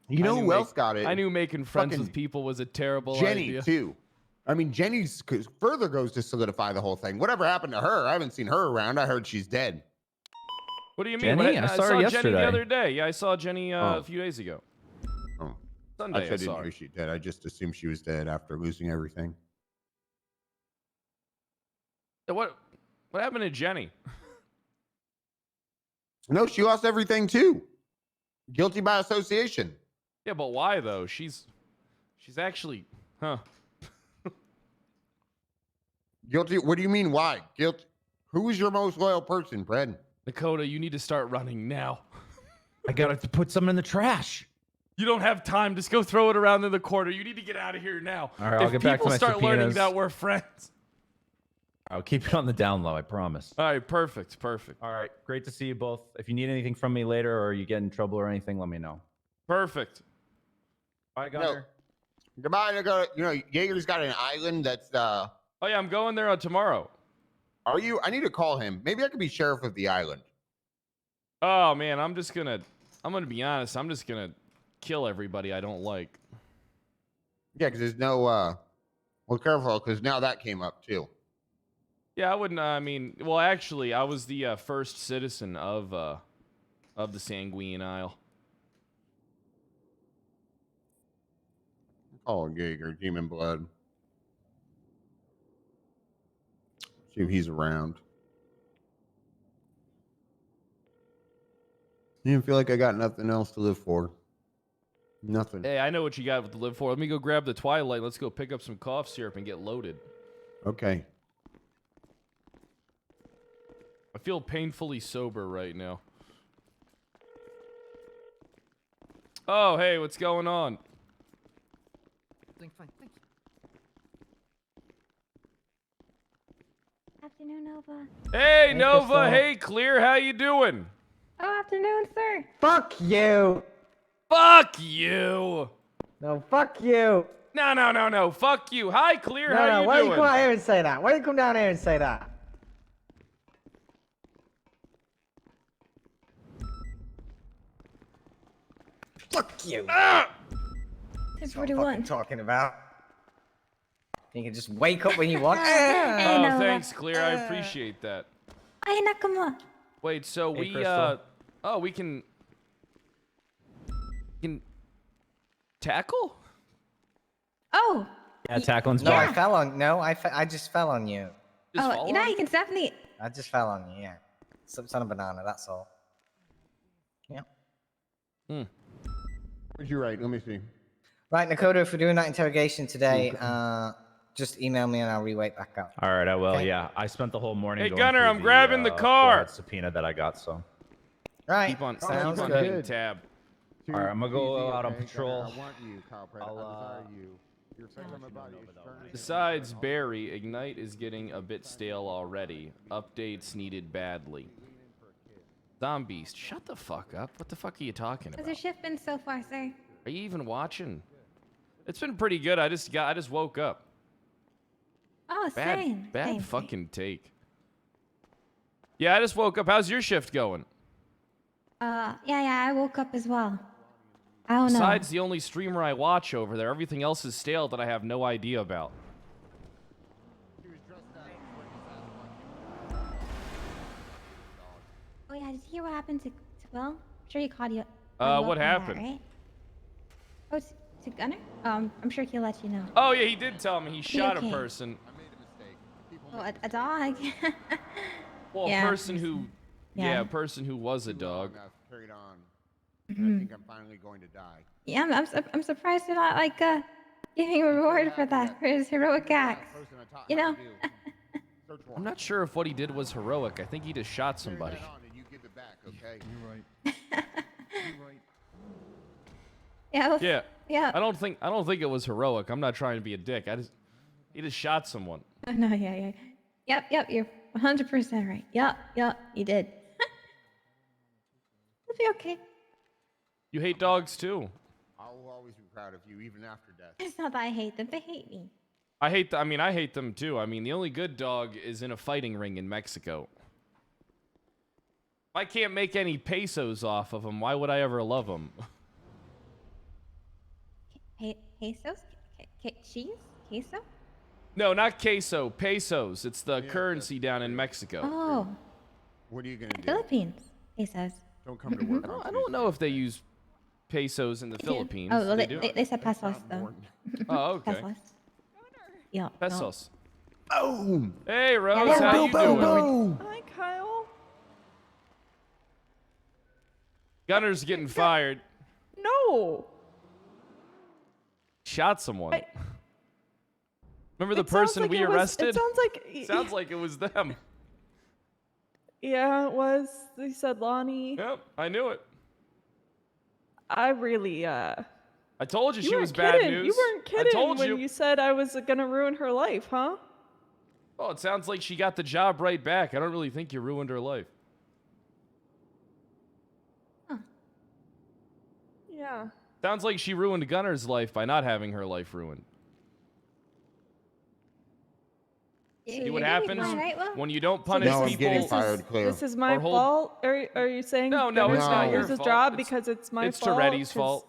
You know who else got it? I knew making friends Fucking with people was a terrible Jenny, idea. too. I mean, Jenny's further goes to solidify the whole thing. Whatever happened to her? I haven't seen her around. I heard she's dead. What do you mean? Jenny? I saw her Jenny yesterday. the other day. Yeah, I saw Jenny Oh. a few days ago. Oh. Sunday I Actually, I saw didn't her. know she dead. I just assumed she was dead after losing everything. What happened to Jenny? No, she lost everything too. Guilty by association. Yeah, but why though? She's actually, huh? Guilty? What do you mean? Why? Guilty? Who is your most loyal person, Fred? Dakota, you need to start running now. I got to put some in the trash. You don't have time. Just go throw it around in the corner. You need to get out of here now. All right, I'll if get back to people my start learning subpoenas. that we're friends. I'll keep it on the down low, I promise. All right, perfect. All right, great to see you both. If you need anything from me later or you get in trouble or anything, let me know. Perfect. Bye, Gunner. Goodbye. You know, Jaeger's got an island that's. Oh yeah, I'm going there on tomorrow. Are you? I need to call him. Maybe I could be sheriff of the island. Oh man, I'm gonna be honest. I'm just gonna kill everybody I don't like. Yeah, because there's no. Well, careful, because now that came up too. Yeah, I wouldn't. I mean, well, actually, I was the first citizen of the Sanguine Isle. Oh, Jaeger, Demon Blood. See if he's around. You feel like I got nothing else to live for. Nothing. Hey, I know what you got to live for. Let me go grab the Twilight. Let's go pick up some cough syrup and get loaded. Okay. I feel painfully sober right now. Oh, hey, what's going on? Doing fine, thank you. Afternoon, Nova. Hey, Nova. Crystal. Hey, Clear. How you doing? Oh, afternoon, sir. Fuck you! Fuck you. No, fuck you! No. Fuck you. Hi, Clear. No, How no, you why doing? you come out here and say that? Why you come down here and say that? Fuck you! Ah! That's what I'm fucking talking about. You can just wake up when you want. Hey, Oh, Nova. thanks, Clear. I appreciate that. Hey, Nakama. Wait, so Hey, we Crystal. we can tackle? Oh. Yeah, tackling No, I spot. fell on. No, I just fell on you. Just Oh, follow you know, on? you can definitely. I just fell on you. Yeah. Slipped on a banana. That's all. Yeah. Where'd you write? Let me see. Right, Nakoda, if we're doing that interrogation today, just email me and I'll reweight back up. All right, I will. Okay. Yeah, I spent the whole morning. Hey, going Gunner, through I'm grabbing the car. forehead subpoena that I got. So. Right. Keep on Sounds keep on good. hitting tab. All right, I'm gonna go Easy, out on okay, patrol. Gunner, I want you, Kyle Pratt. I'll, I desire you. You're I'll my let you body. know, Nova, though. Besides Barry, Ignite is getting a bit stale already. Updates needed badly. Zombies, shut the fuck up. What the fuck are you talking How's about? your shift been so far, sir? Are you even watching? It's been pretty good. I just woke up. Oh, Bad same. bad same, fucking take. Yeah, I just woke up. How's your shift going? Yeah, I woke up as well. I don't know. Besides the only streamer I watch over there, everything else is stale that I have no idea about. Oh yeah, did you hear what happened to Will? I'm sure he called you. What happened? Right? Oh, to Gunner? I'm sure he'll let you know. Oh yeah, he did tell me he shot a okay? person. Oh, a dog. Well, Yeah, a person who, yeah. a person who was a dog. I've carried on. Mm-hmm. I think I'm finally going to die. Yeah, I'm surprised you're not like giving a reward for that for his heroic acts. You know. I'm not sure if what he did was heroic. I think he just shot somebody. Yeah. Well, Yeah. Yeah. I don't think it was heroic. I'm not trying to be a dick. He just shot someone. No, yeah. Yep, you're 100% right. Yep, you did. It'll be okay. You hate dogs too. I will always be proud of you, even after death. It's not that I hate them, they hate me. I hate them too. I mean, the only good dog is in a fighting ring in Mexico. If I can't make any pesos off of them, why would I ever love them? Pesos? Cheese? Queso? No, not queso, pesos. It's the currency down in Mexico. Oh, What are you gonna do? Philippines. Pesos. Don't come to work. I don't know if they use pesos in the Philippines. Oh, well, do? they said pesos though. Oh, okay. Pesos. Yeah. no. Pesos. Boom! Hey, Rose, Yeah, how you doing? Boom! Hi, Kyle. Gunner's getting fired. No. Shot someone. Remember the It sounds person like we it was- arrested? It sounds like. Sounds like it was them. Yeah, it was. They said Lonnie. Yep, I knew it. I really. I told you You she weren't was bad kidding. news. You weren't I kidding told when you. you said I was gonna ruin her life, huh? Oh, it sounds like she got the job right back. I don't really think you ruined her life. Yeah. Sounds like she ruined Gunner's life by not having her life ruined. So See you're what gonna be happens fine, right, Will? when you don't punish No, I'm people. getting fired, Claire. This is my Or hold- fault. Are you saying No, that it's not your lose his fault. job It's- because it's my It's fault? Toretti's 'Cause fault.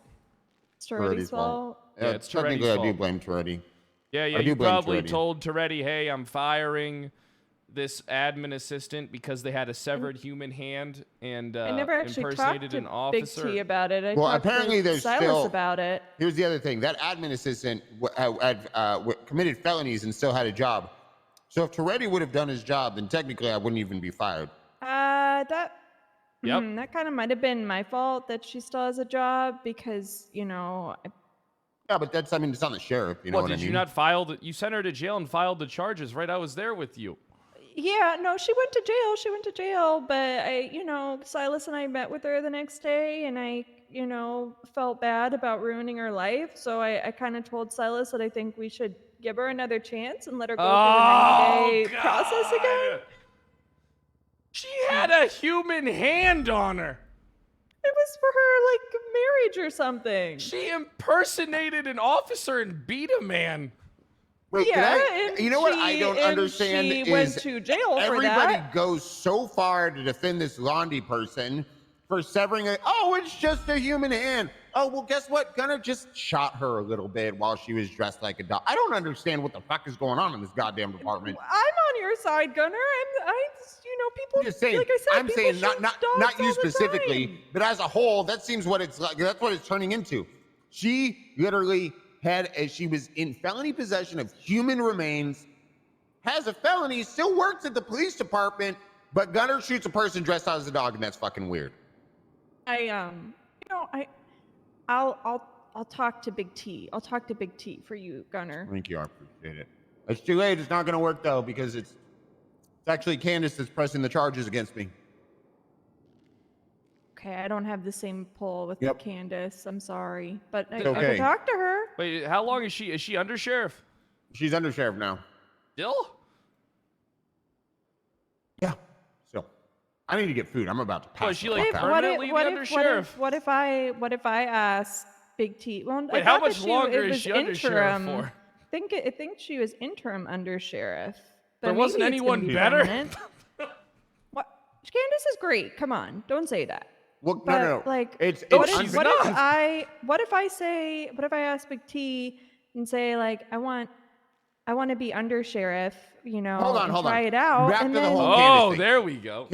It's Toretti's fault. Yeah, it's technically Toretti's I do fault. blame Toretti. Yeah, I you do blame probably Toretti. told Toretti, hey, I'm firing this admin assistant because they had a severed human hand and I never actually talked impersonated to an Big officer. T about it. I Well, talked apparently to there's Silas still- about it. Here's the other thing: that admin assistant committed felonies and still had a job. So if Toretti would have done his job, then technically I wouldn't even be fired. That Yep. That kind of might have been my fault that she still has a job because, you know, Yeah, but that's, I mean, it's on the sheriff. You know What, what I did mean? you not file the, you sent her to jail and filed the charges, right? I was there with you. yeah, no, she went to jail. She went to jail, but Silas and I met with her the next day and I, felt bad about ruining her life. So I kind of told Silas that I think we should give her another chance and let her go through the 90-day process again. She had a human hand on her. It was for her, like, marriage or something. She impersonated an officer and beat a man. Wait, and you know what I don't understand she is went to jail for everybody that. goes so far to defend this Londi person for severing it. Oh, it's just a human hand. Oh, well, guess what? Gunner just shot her a little bit while she was dressed like a dog. I don't understand what the fuck is going on in this goddamn department. I'm on your side, Gunner. People. I'm just saying. Like I said, I'm saying people not shoot dogs you all the specifically, time. but as a whole, that seems what it's like. That's what it's turning into. She literally she was in felony possession of human remains, has a felony, still works at the police department, but Gunner shoots a person dressed out as a dog, and that's fucking weird. I'll talk to Big T. I'll talk to Big T for you, Gunner. Thank you, I appreciate it. It's too late. It's not going to work though because it's actually Candace that's pressing the charges against me. Okay, I don't have the same pull with Yep. Candace. I'm sorry, but I okay. can talk to her. Wait, how long is she? Is she under sheriff? She's under sheriff now. Still? Yeah. So I need to get food. I'm about to pass. Was she the like fuck out. permanently under sheriff? What if I ask Big T? Well, I Wait, how thought much that longer it is was she under sheriff interim. for? I think she was interim under sheriff. But There wasn't maybe it's gonna anyone be better? permanent. What? Candace is great. Come on, don't say that. Well, But no. like, It's No, what she's if not. what if I ask Big T and say like I want to be under sheriff, Hold on, and try it out, Back and to the then whole Oh, Candace thing. there we go.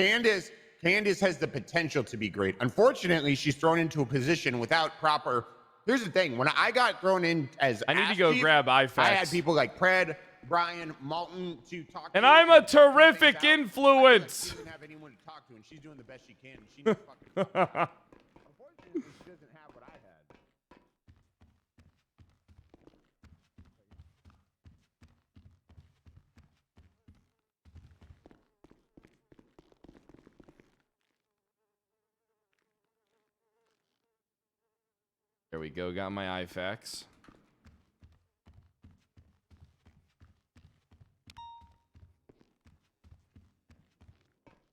Candace has the potential to be great. Unfortunately, she's thrown into a position without proper. Here's the thing: when I got thrown in as I need to ass go chief, grab IFAX. I had people like Pred, Brian, Malton to talk to. And I'm a and sort terrific things out. influence. She doesn't have anyone to talk to, and she's doing the best she can. She needs fucking. Unfortunately, she doesn't have what I had. There we go. Got my IFAX.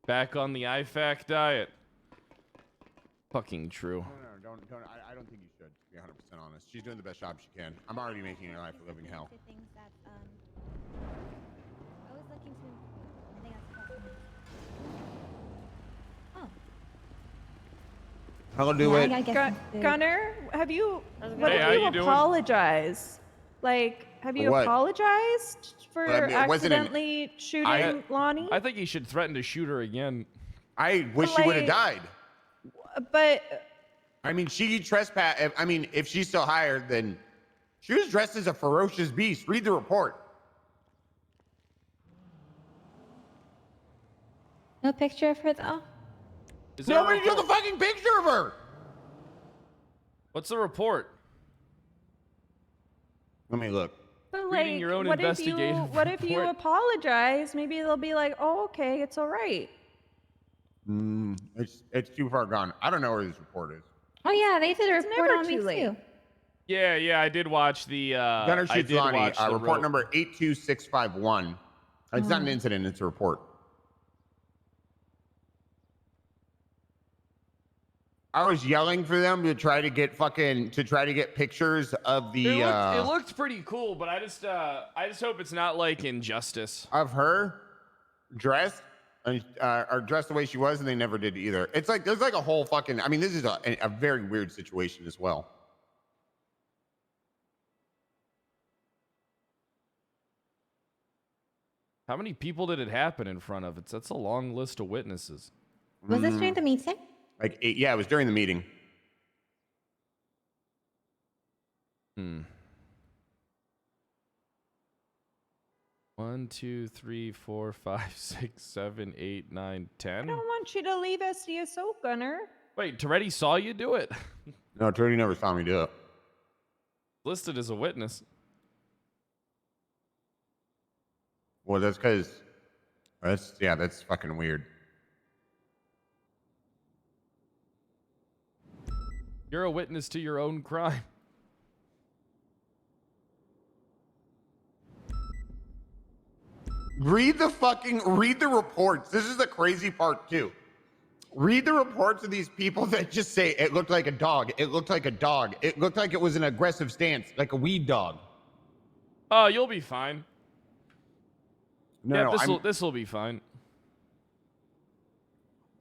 Back on the IFAC diet. Fucking true. No, don't. I don't think you should. To be 100% honest, she's doing the best job she can. I'm already making her life a living hell. The things that I was looking to. I think that's possible. Oh. I'll do Yeah, it. I guess that's good. Gunner, have you? What Hey, how if you you doing? apologize? Like, have you For what? apologized for Well, I mean, it wasn't an- accidentally shooting Lonnie? I think he should threaten to shoot her again. I wish she would have Like- died. But I mean, she trespassed. I mean, if she's still hired, then she was dressed as a ferocious beast. Read the report. No picture of her though. Is there a Nobody took a report? fucking picture of her. What's the report? Let me look. But Reading like, your own what if investigative you report. apologize? Maybe they'll be like, "Oh, okay, it's all right." It's too far gone. I don't know where this report is. Oh yeah, they did a It's report never on me too late. too. Yeah, I did watch the. Gunner I shoots did Lonnie. watch the Report ro- number 82651. It's not an incident. It's a report. I was yelling for them to try to get pictures of the It looked pretty cool, but I just hope it's not like Injustice. of her dressed or dressed the way she was, and they never did either. It's like there's like a whole fucking. I mean, this is a very weird situation as well. How many people did it happen in front of? That's a long list of witnesses. Was this during the meeting? Like 8, yeah, it was during the meeting. 1, 2, 3, 4, 5, 6, 7, 8, 9, I 10. don't want you to leave SDSO, Gunner. Wait, Toretti saw you do it? No, Tony never saw me do it. Listed as a witness. Well, that's because that's fucking weird. You're a witness to your own crime. Read the reports. This is the crazy part too. Read the reports of these people that just say it looked like a dog. It looked like a dog. It looked like it was an aggressive stance, like a weed dog. Oh, you'll be fine. No, this will be fine.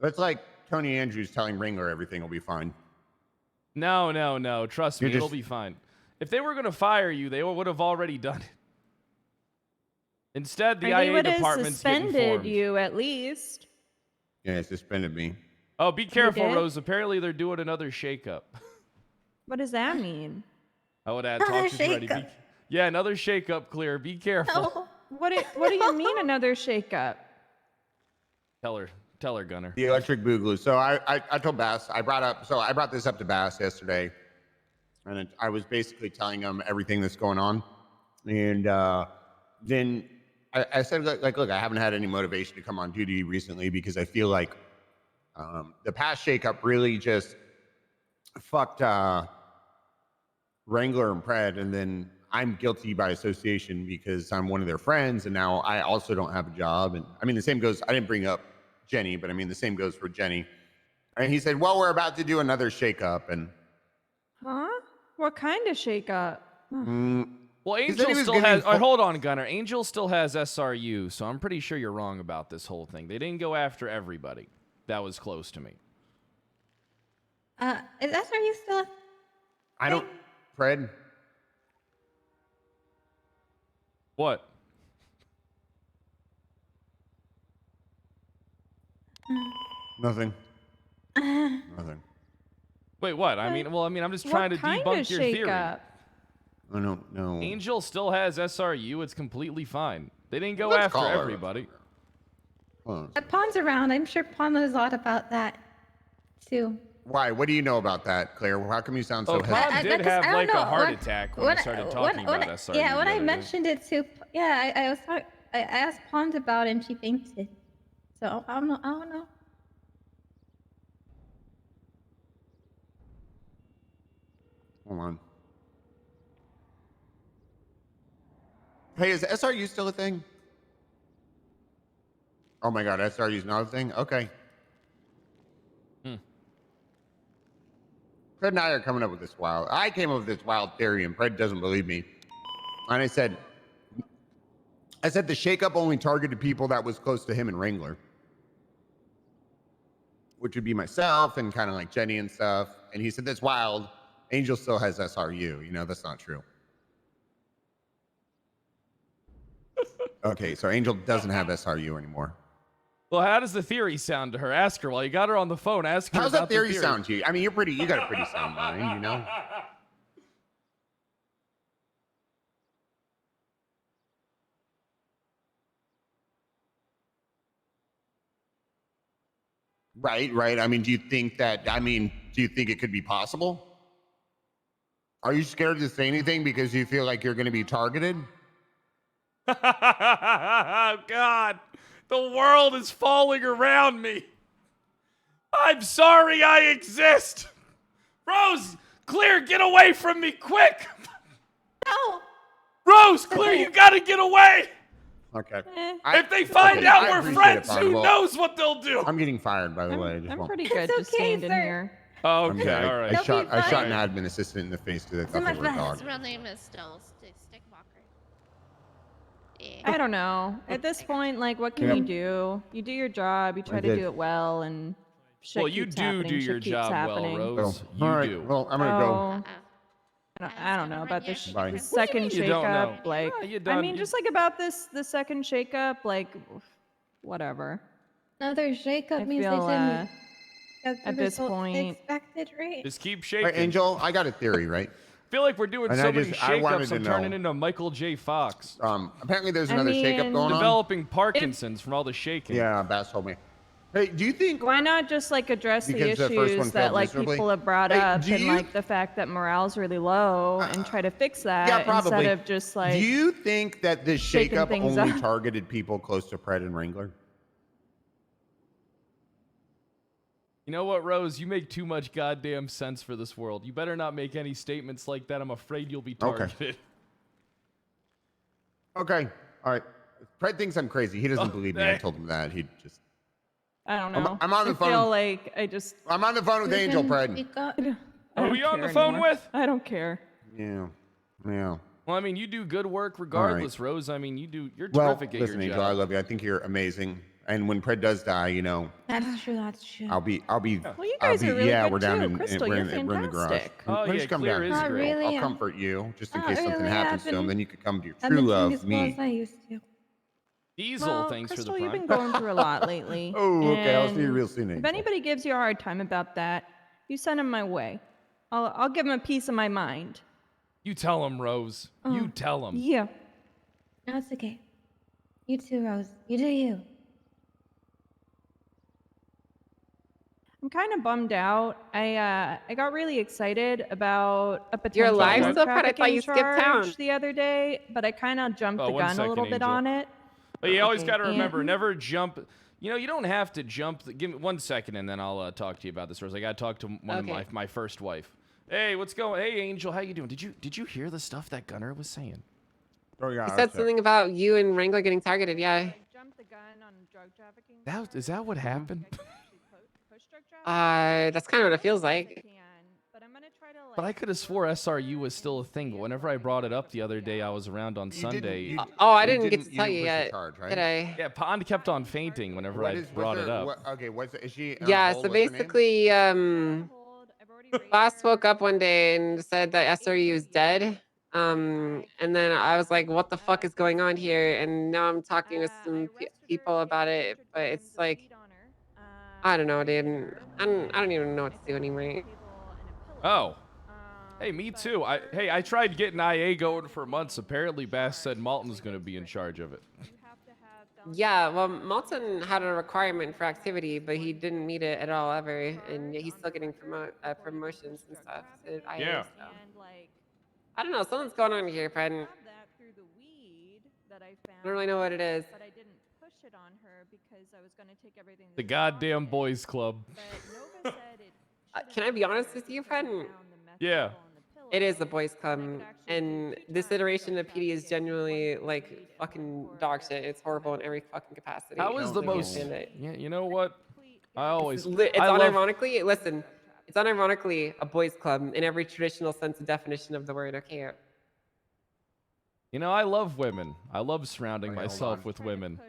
That's like Tony Andrews telling Ringler everything will be fine. No. Trust me, it'll be fine. If they were going to fire you, they would have already done it. Instead, the IA department's getting suspended formed. you at least. Yeah, it suspended me. Oh, be careful, did? Rose. Apparently, they're doing another shakeup. What does that mean? I would add Another talk to Freddy. shakeup. Yeah, another shakeup, Clear. Be careful. No. What do you mean another shakeup? Tell her, Gunner. The electric boogaloo. So I told Bass, I brought this up to Bass yesterday, and I was basically telling him everything that's going on, and then I said, like, look, I haven't had any motivation to come on duty recently because I feel like the past shakeup really just fucked Wrangler and Pred, and then I'm guilty by association because I'm one of their friends, and now I also don't have a job. And I mean, the same goes, I didn't bring up Jenny, but I mean, the same goes for Jenny. And he said, well, we're about to do another shakeup. And Huh? What kind of shakeup? Well, He said he Angel was still giving has. full- Hold on, Gunner. Angel still has SRU, so I'm pretty sure you're wrong about this whole thing. They didn't go after everybody that was close to me. Is SRU still? I don't, Pred, What? nothing. Nothing. Wait, what? I mean, I'm just trying to what kind debunk of your theory. shakeup? I don't know. Angel still has SRU. It's completely fine. They didn't go Let's after call her. everybody. Hold on. Pawn's around. I'm sure Pawn knows a lot about that, too. Why? What do you know about that, Claire? How come you sound so Oh, hesitant? Pond did because have I don't like a know, heart when- attack when I started talking about SRU. Yeah, when the I other day. mentioned it to, I asked Pond about it and she fainted. So I don't know. Hold on. Hey, is SRU still a thing? Oh my God, SRU's not a thing? Okay. Fred and I are coming up with this I came up with this wild theory, and Fred doesn't believe me. And I said the shakeup only targeted people that was close to him and Wrangler, which would be myself and kind of like Jenny and stuff. And he said, that's wild. Angel still has SRU. You know, that's not true. Okay, so Angel doesn't have SRU anymore. Well, how does the theory sound to her? Ask her while you got her on the phone. Ask her How's about that theory the theory sound to you? I mean, you got a pretty sound mind, you know? Right. I mean, do you think it could be possible? Are you scared to say anything because you feel like you're going to be targeted? Oh, God. The world is falling around me. I'm sorry I exist. Rose, Clear, get away from me, quick. No. Rose, Clear, you gotta get away. Okay. If they find okay, out I we're appreciate friends, it, who Barnable. knows what they'll do? I'm getting fired, by the way. I just I'm want- pretty good It's just okay, standing sir. here. Okay, I- all right. I shot You'll be an fine. admin assistant in the face because I Do thought my they were a best. dog. His real name is still Stickwalker. Yeah. I don't know. At this point, like, what can Yep. you do? You do your job. You try to did. do it well, and shit Well, you keeps do happening, do shit your keeps job happening. well, Rose. So, You all right. do. Well, I'm gonna go. Oh, I don't know about this, Bye. this second You don't shakeup. know. Like, Yeah, you I done- mean, you- just like about the second shakeup, like, whatever. Another shakeup I means they feel, didn't get the at this result they point- expected, right? Just keep All shaking. right, Angel, I got a theory, right? feel like we're doing And so I many just- I wanted shakeups. to I'm turning know. into Michael J. Fox. Apparently there's I another shakeup mean- going on. Developing Parkinson's from all the shaking. Yeah, Bass told me. Hey, do you think? Why not just like address the Because the first one issues that failed like miserably? people have brought Hey, up do and you- like the fact that morale's really low and try to fix that Yeah, probably. instead of just like do you think that this shaking shakeup things only up? targeted people close to Pred and Wrangler? You know what, Rose? You make too much goddamn sense for this world. You better not make any statements like that. I'm afraid you'll be Okay. targeted. Okay. All right. Pred thinks I'm crazy. He doesn't believe me. I hey. told him that. He just. I don't know. I'm on the I phone. feel like I just I'm on the phone with You Angel, can Pred. speak up. I Are don't we on the care phone anymore. with? I don't care. Yeah. Yeah. Well, I mean, you do good work regardless, Rose. I mean, you're Well, terrific at listen, your Angel, I job. love you. I think you're amazing. And when Pred does die, you know, That's true. That's true. I'll be. Well, you I'll guys be, are really yeah, good we're down too. in, Crystal, we're you're in the garage. fantastic. Oh, Why don't yeah, you come Clear down? is Not great. really. I'll comfort you just in Not case something really. happens I've to him. been- Then you could come to your I've true been doing love, as well me. as I used to. Diesel, Well, thanks Crystal, for the you've prime. been going through a lot lately. Oh, okay. I'll see you and real soon, If Angel. anybody gives you a hard time about that, you send him my way. I'll give him a piece of my mind. You tell him, Rose. You tell him. Yeah. No, it's okay. You too, Rose. You do you. I'm kind of bummed out. I got really excited about a You're potential alive drug still, Fred? I thought trafficking you skipped town. charge the other day, but I kind of jumped Oh, the 1 gun a second, little bit Angel. on it. But you always Okay. got to Yeah. remember, never jump. You know, you don't have to jump. Give me 1 second, and then I'll talk to you about this, Rose. I got to talk to one Okay. of my first wife. Hey, what's going? Hey, Angel, how you doing? Did you hear the stuff that Gunner was saying? Oh yeah. He that's said it. something about you and Wrangler getting targeted. Yeah. I jumped the gun on drug trafficking. Is that what happened? That's kind of what it feels like. But I could have swore SRU was still a thing. But whenever I brought it up the other day, I was around on You didn't- Sunday. you- Oh, I you didn't get to you tell didn't you push the yet. charge, right? Did I? Yeah, Pond kept on fainting whenever What I is- brought what's it her- up. what- okay, what's is she? on Yeah. hold? So What's her name? basically, Boss woke up one day and said that SRU is dead. And then I was like, "What the fuck is going on here?" And now I'm talking with some people about it, but it's like, I don't know, dude. I don't even know what to do anymore. Oh. Hey, me too. I tried getting IA going for months. Apparently, Bass said Malton's going to be in charge of it. Yeah, well, Malton had a requirement for activity, but he didn't meet it at all ever, and yet he's still getting promotions and stuff. To IA, Yeah. So. I don't know. Something's going on here, friend. I don't really know what it is. But I didn't push it on her because I was going to take everything. The goddamn boys club. Can I be honest with you, friend? Yeah. It is the boys' club, and this iteration of PD is genuinely like fucking dog shit. It's horrible in every fucking capacity. How is the I can't most? stand it. Yeah, you know what? I always. It's I love- unironically, listen, it's unironically a boys' club in every traditional sense and definition of the word. Okay. You know, I love women. I love surrounding Okay, hold myself on. with women.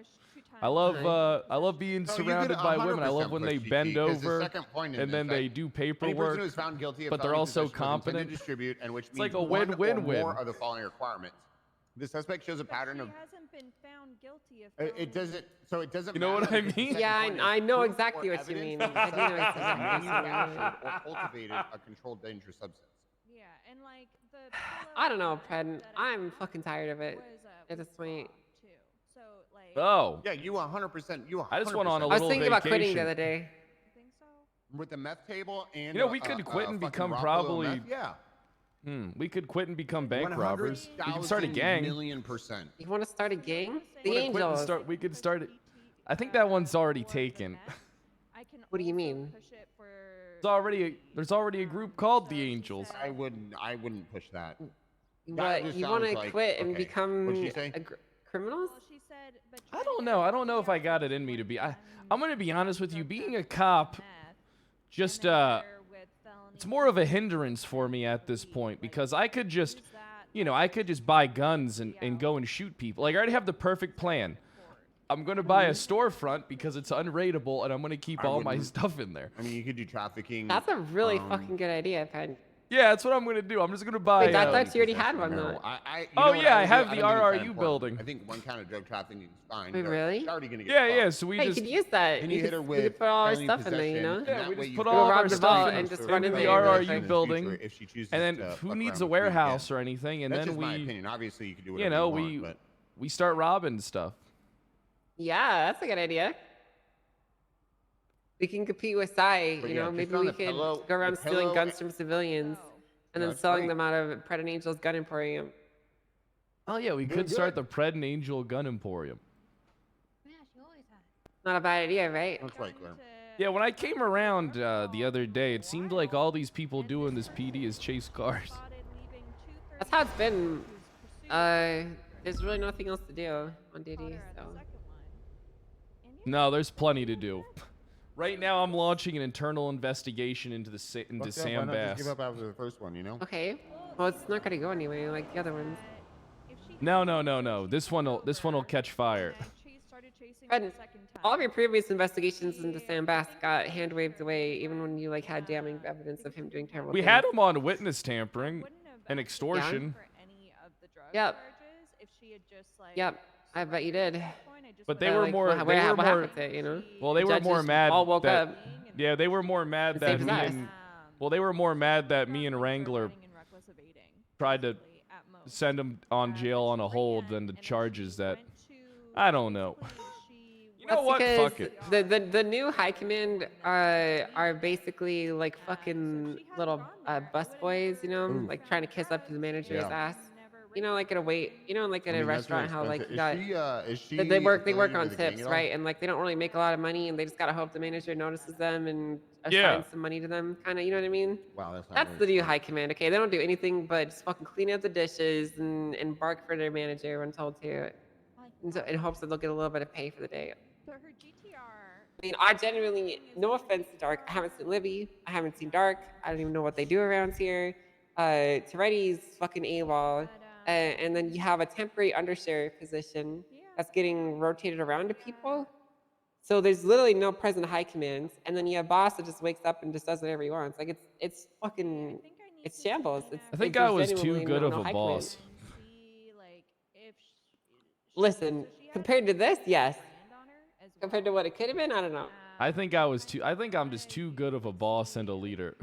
I love being No, you could surrounded by women. I 100% love when they push bend GT, 'cause the over second point in and this, then they like, do Any person paperwork. who is found guilty of but they're felony also possession with intent to competent. distribute, and which It's like means a one or win-win-win. more of the following requirements. The suspect shows a pattern of. hasn't been found guilty of It doesn't. So it doesn't. You know what matter I if the mean? second Yeah, point is I know proof exactly or what you evidence mean. that I do know the suspect exactly has what you mean. manufactured or cultivated a controlled dangerous substance. Yeah, and like the. I don't know, Pred. I'm fucking tired of it at this point. So like. Oh. Yeah, you 100%. You 100%. I just went on a I was little thinking about quitting vacation. the other day. with the meth table and. You know, we could quit and fucking become Rocco probably. meth, Yeah. We could quit and become bank robbers. We could start a 100,000 gang. million%. You want to start a gang? The Wanna quit and Angels. start- we could start it. I think that one's already taken. What do you mean? There's already a group called the Angels. I wouldn't push that. What, just you want to sounds like- quit and okay. become What'd she say? criminals? I don't know. I don't know if I got it in me to be. I'm gonna be honest with you. Being a cop, just it's more of a hindrance for me at this point because I could just, I could just buy guns and go and shoot people. Like I already have the perfect plan. I'm gonna buy a storefront because it's unraidable, and I'm gonna keep all my stuff in there. I mean, you could do trafficking. That's a really fucking good idea, Ped. Yeah, that's what I'm gonna do. I'm just gonna buy. Wait, I thought you already had one though. Oh, yeah, I have the RRU building. I think one count of drug trafficking is fine. Wait, She's really? already gonna get Yeah. fucked. So we Hey, you just could use that. Then you hit her we with could put all our felony stuff in there, you possession, know? and yeah, that we way just you put can all rob of our the stuff vault in, and just into run in the there really quick. RRU building, if she chooses and then to who fuck needs around a with weed again. warehouse or anything? And That's then just my we, opinion. Obviously, you can do you whatever know, you want, but we start robbing stuff. Yeah, that's a good idea. We can compete with Psy, But you yeah, know, just maybe on we the could pillow- go around the stealing pillow- guns from civilians and then that's selling great. them out of Pred and Angel's gun emporium. Oh yeah, we Doing could start good. the Pred and Angel Gun Emporium. Yeah, she always has. Not a bad idea, right? that's right, Claire. Yeah, when I came around the other day, it seemed like all these people doing this PD is chase cars. That's how it's been. There's really nothing else to do on duty, so. No, there's plenty to do. Right now, I'm launching an internal investigation into the Fuck into yeah, Sam why not just Bass. give up after the first one, you know? Okay. Well, it's not gonna go anyway like the other ones. No. This one'll catch fire. Fred, all of your previous investigations into Sam Bass got hand waved away, even when you like had damning evidence of him doing terrible We things. had him on witness tampering and extortion. Yep. Yep. I bet you did. But they were like, more. what They were happened more. to it, you know? Well, they The were more judges mad. all woke that, up. Yeah, they were more mad The that same me as us. and. Well, they were more mad that me and Wrangler tried to send him on jail on a hold than the charges that. I don't know. You know That's what? because Fuck it. the new high command are basically like fucking little bus boys, you know, like trying to kiss up to the manager's Yeah. ass. You know, like at a like at I a mean, that's really restaurant, how like expensive. you got Is she they work affiliated on with the gang tips, at all? right? And like they don't really make a lot of money, and they just gotta hope the manager notices them and assigns Yeah. some money to them, kind of. You know what I mean? Wow, that's not That's very the new smart. high command. Okay, they don't do anything but just fucking clean up the dishes and bark for their manager when told to, in hopes that they'll get a little bit of pay for the day. I mean, I genuinely, no offense to Dark, I haven't seen Libby, I haven't seen Dark, I don't even know what they do around here. Toretti's fucking AWOL, and then you have a temporary undersheriff position that's getting rotated around to people. So there's literally no present high commands, and then you have boss that just wakes up and just does whatever he wants. Like it's fucking, it's shambles. I think there's I was too genuinely good no of a high boss. command. Listen, compared to this, yes. Compared to what it could have been, I don't know. I think I'm just too good of a boss and a leader.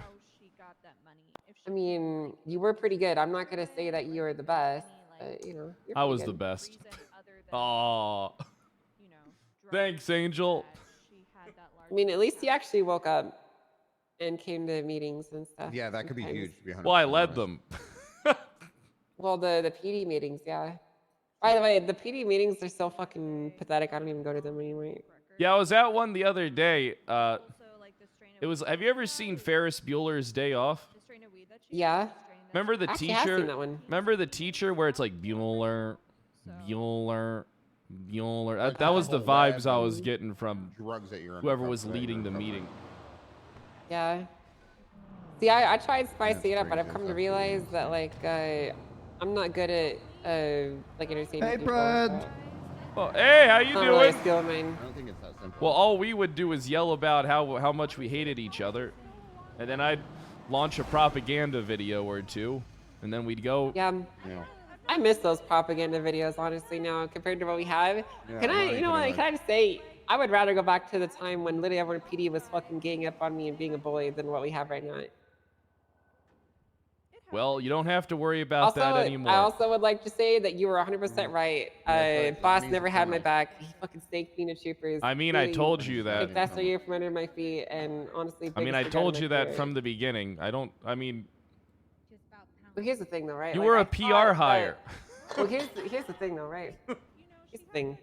I mean, you were pretty good. I'm not gonna say that you were the best, but you know, you're I pretty was the good. best. Aw. Thanks, Angel. I mean, at least you actually woke up and came to meetings and stuff. Yeah, that could be sometimes. huge. To be 100% Well, I led honest. them. Well, the PD meetings, yeah. By the way, the PD meetings are so fucking pathetic. I don't even go to them anymore. Yeah, I was at one the other day. It was. Have you ever seen Ferris Bueller's Day Off? Yeah. Remember the I actually have teacher? seen that one. Remember the teacher where it's like Bueller, Bueller, Bueller. Like That was the whole lab vibes I was and getting from drugs that you're whoever under was cover that leading you're the covering. meeting. Yeah. See, I tried spicing it up, but crazy. I've come to realize that like I'm not good at like entertaining Hey, people. Brad. so Oh, hey, how you not really a doing? skill of mine. I don't think it's that simple. Well, all we would do is yell about how much we hated each other, and then I'd launch a propaganda video or two, and then we'd go. Yeah. Yeah. I miss those propaganda videos, honestly, now compared to what we have. Yeah, Can I'm I, not you know even what, like- can I just say, I would rather go back to the time when literally everyone in PD was fucking ganging up on me and being a bully than what we have right now. Well, you don't have to worry about that anymore. I also would like to say that you were 100% right. right. Boss That means never it's had my coming. back. He fucking snaked me to troopers. I mean, I Really told you that. kicked that year from under my feet, and honestly, I mean, biggest I regret told of you my that career. from the beginning. I mean, But here's the thing, though, right? you Like, were I a PR thought hire. that- Well, here's the thing, though, right? Here's the thing.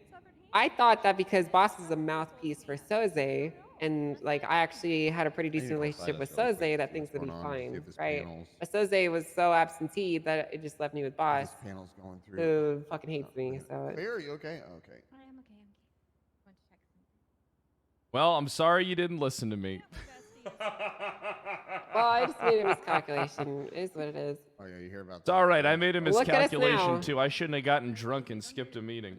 I thought that because Boss is a mouthpiece for Soze, and like I actually had a pretty decent relationship with Soze, that things would be fine, right? But Soze was so absentee that it just left me with Boss, This panel's going through. who fucking hates me. So Hey, are you okay? Okay. I am okay. I'm going to check something. Well, I'm sorry you didn't listen to me. well, I just made a miscalculation. It is what it is. Oh yeah, you hear about It's all right. I made a Look at us now. miscalculation too. I shouldn't have gotten drunk and skipped a meeting.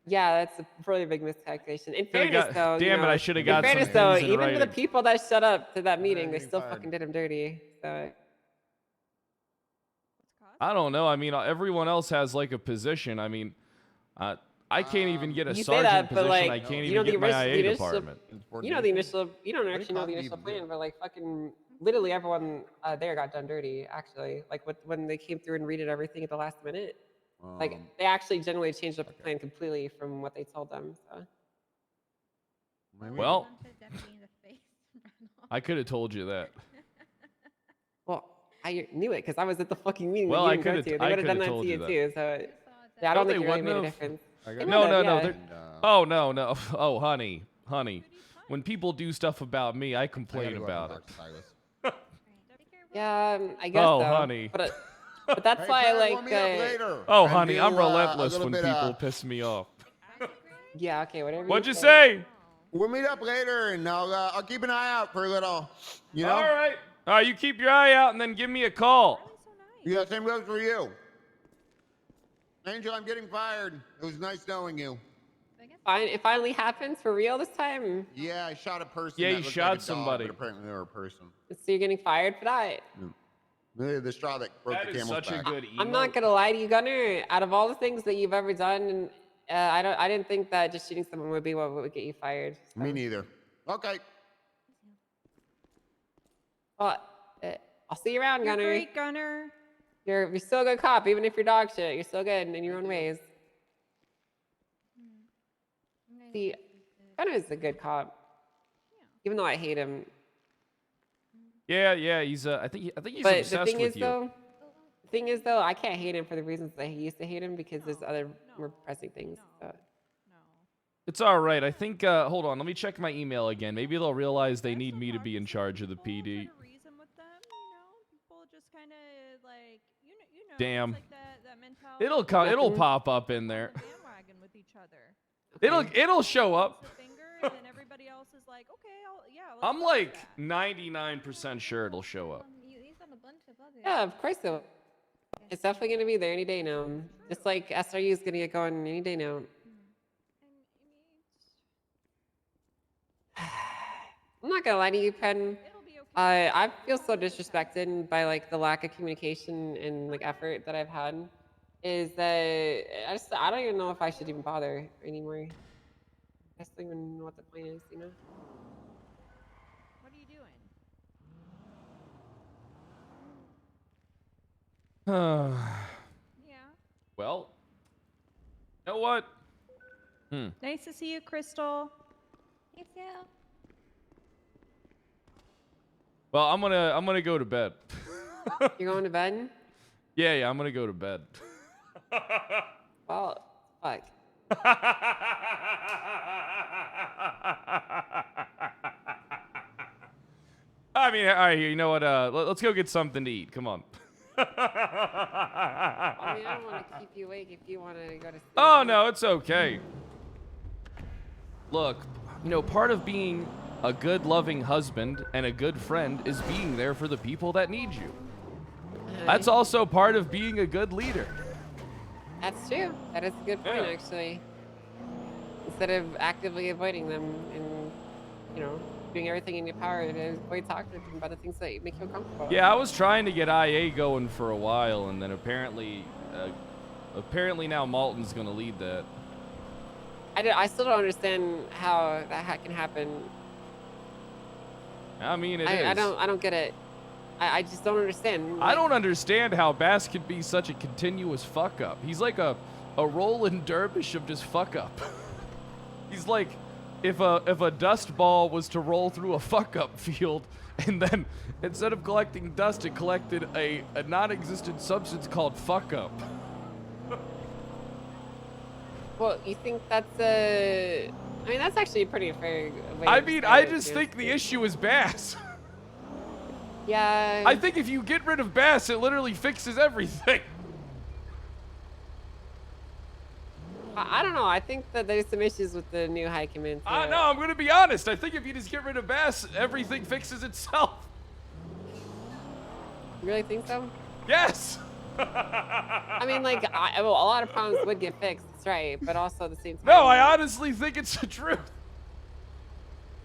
Yeah, that's a really big miscalculation. In Coulda fairness, got- though, damn you it, know, I shoulda in got some fairness, though, things in even the writing. people that shut up to that meeting, they getting still fired. fucking did him dirty. So I don't know. I mean, everyone else has like a position. I mean, I can't even get a You say sergeant that, but position. like, I can't you know, even get my the IA initial, department. you know the initial, you don't actually know the initial plan, but like fucking literally everyone there got done dirty. Actually, like when they came through and redid everything at the last minute, like they actually generally changed up the plan completely from what they told them. So. Well, I could have told you that. Well, I knew it because I was at the fucking meeting. Well, that I you didn't go could have. to. They I would have could done have that told to you you that. too. So yeah, I don't think it really made a difference. No. Oh no. Oh, honey. When people do stuff about me, I complain about it. Yeah, I guess Oh, so. honey. But that's why I like. Oh, honey, I'm relentless when people piss me off. Yeah. Okay. Whatever. What'd you say? We'll meet up later, and I'll keep an eye out for a little. You know. All right. You keep your eye out and then give me a call. Yeah, same goes for you. Angel, I'm getting fired. It was nice knowing you. Fine. It finally happens for real this time. Yeah, I shot a person. Yeah, that you looked shot like a dog, somebody. But apparently they were a person. So you're getting fired for that. The straw that broke That the is camel's such a back. good I'm not gonna lie to you, Gunner. Out of all the things that you've ever done, I didn't think that just shooting someone would be what would get you fired. So. Me neither. Okay. Well, I'll see you around, You're Gunner. great, Gunner. You're still a good cop, even if you're dog shit. You're still good in your own ways. See, Gunner's a good cop, even though I hate him. Yeah. He's. I think he's But obsessed the thing with is, you. though, I can't hate him for the reasons that he used to hate him because there's other more pressing things. So. It's all right. I think. Hold on. Let me check my email again. Maybe they'll realize they need me to be in charge of the PD. Damn. It'll pop up in there. It'll show up. I'm like 99% sure it'll show up. Yeah, of course it will. It's definitely going to be there any day now. Just like SRU is going to get going any day now. I'm not going to lie to you, Penn. I feel so disrespected by like the lack of communication and like effort that I've had. Is that I don't even know if I should even bother anymore. I just don't even know what the point is, you know? What are you doing? Yeah. Well, you know what? Nice to see you, Crystal. You too. Well, I'm gonna go to bed. You're going to bed? Yeah, I'm gonna go to bed. Well, fuck. I mean, all right, you know what? Let's go get something to eat. Come on. I mean, I don't want to keep you awake if you want to go to sleep. Oh no, it's okay. Look, part of being a good, loving husband and a good friend is being there for the people that need you. That's also part of being a good leader. That's true. That is a good point, actually. Instead of actively avoiding them and, doing everything in your power to avoid talking to them about the things that make you uncomfortable. Yeah, I was trying to get IA going for a while, and then apparently now Malton's gonna lead that. I still don't understand how that can happen. I mean, it is. I don't get it. I just don't understand. I don't understand how Bass could be such a continuous fuck up. He's like a Roland Dervish of just fuck up. He's like if a dust ball was to roll through a fuck up field, and then instead of collecting dust, it collected a non-existent substance called fuck up. Well, you think that's I mean, that's actually a pretty fair way. I mean, I just think the issue is Bass. Yeah. I think if you get rid of Bass, it literally fixes everything. I don't know. I think that there's some issues with the new high command. No, I'm gonna be honest. I think if you just get rid of Bass, everything fixes itself. You really think so? Yes. I mean, like, a lot of problems would get fixed. That's right. But also at the same time. No, I honestly think it's the truth.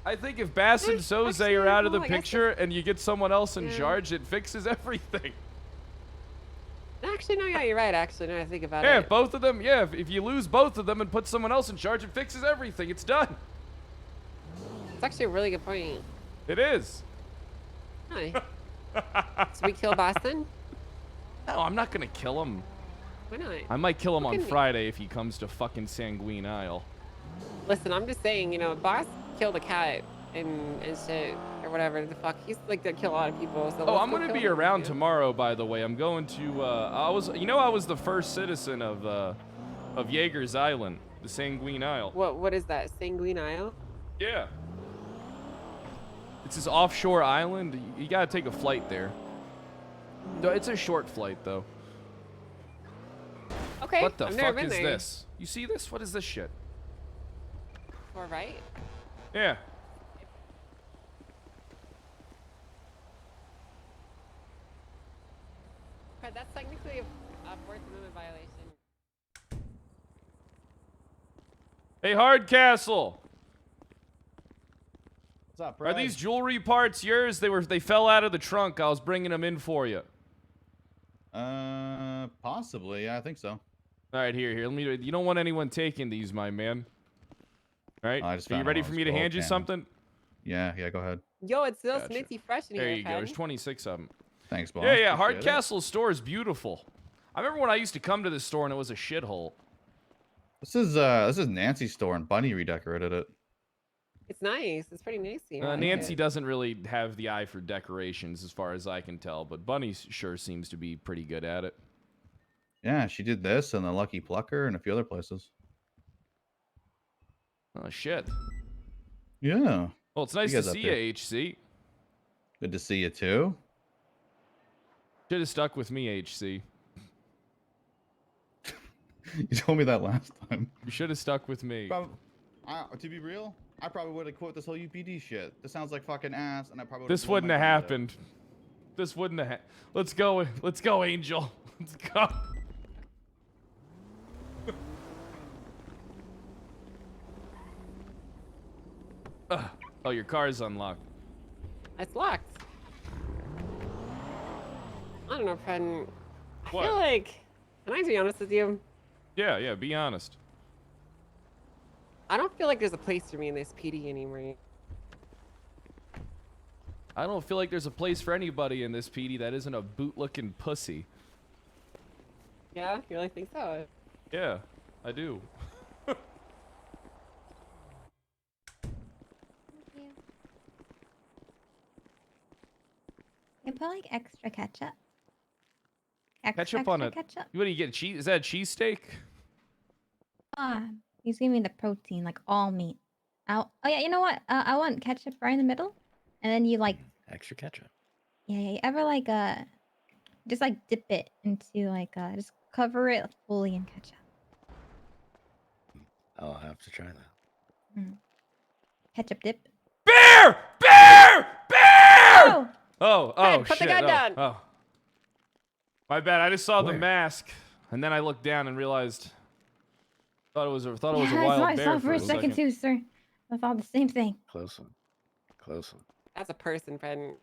I think if Bass and Soze are out of the picture and you get someone else in charge, it fixes everything. Actually, no, yeah, you're right. Actually, now I think about Yeah, it. both of them. Yeah, if you lose both of them and put someone else in charge, it fixes everything. It's done. It's actually a really good point. It is. Hi. So we kill Boston? No, I'm not gonna kill him. Why not? I might kill him Look on at me. Friday if he comes to fucking Sanguine Isle. Listen, I'm just saying, you know, Boss killed a cat and shit or whatever the fuck. He's like to kill a lot of people. So Oh, let's I'm go gonna kill be him, around dude. tomorrow. By the way, I'm going to. I was the first citizen of Jaeger's Island, the Sanguine Isle. What is that? Sanguine Isle? Yeah. It's this offshore island. You gotta take a flight there. No, it's a short flight though. Okay. What the I've never fuck been is there. this? You see this? What is this shit? All right. Yeah. But that's technically a Fourth Amendment violation. Hey, Hardcastle. What's up, Are these jewelry parts yours? They fell out of the trunk. I was bringing them in for you. Possibly. Yeah, I think so. All right, here. Let me. You don't want anyone taking these, my man. All right. I just Are you found ready one for on me to scroll hand you cam. something? Yeah, go ahead. Yo, it smells Gotcha. minty fresh in There here, you go. Fed. There's 26 of them. Thanks, boss. Yeah. Appreciate it. Hardcastle store is beautiful. I remember when I used to come to this store and it was a shithole. This is Nancy's store, and Bunny redecorated it. It's nice. It's pretty nice here. I like Nancy it. doesn't really have the eye for decorations, as far as I can tell, but Bunny sure seems to be pretty good at it. Yeah, she did this and the Lucky Plucker and a few other places. Oh shit. Yeah. Well, it's nice to guys up see there. you, HC. Good to see you too. Should have stuck with me, HC. You told me that last time. You should have stuck with me. To be real, I probably would have quit this whole UPD shit. This sounds like fucking ass, and I probably This wouldn't have happened. This wouldn't have. Let's go, Angel. Let's go. Oh, your car is unlocked. It's locked. I don't know, friend. I What? feel like, can I be honest with you? Yeah, be honest. I don't feel like there's a place for me in this PD anymore. I don't feel like there's a place for anybody in this PD that isn't a boot-looking pussy. Yeah, you really think so? Yeah, I do. You put like extra ketchup. Ketchup on it. Ketchup. What do you get? Cheese? Is that a cheesesteak? He's giving me the protein, like all meat. Oh yeah, you know what? I want ketchup right in the middle, and then you like Extra ketchup. yeah. You ever like just like dip it into like just cover it fully in ketchup. I'll have to try that. Ketchup dip. Bear! Oh, Fred, put shit. the gun down. Oh. My bad. I just saw the mask, and then I looked down and realized. Thought it was a wild I bear saw for a second second. too, sir. I thought the same thing. Close one. Close one. That's a person, friend.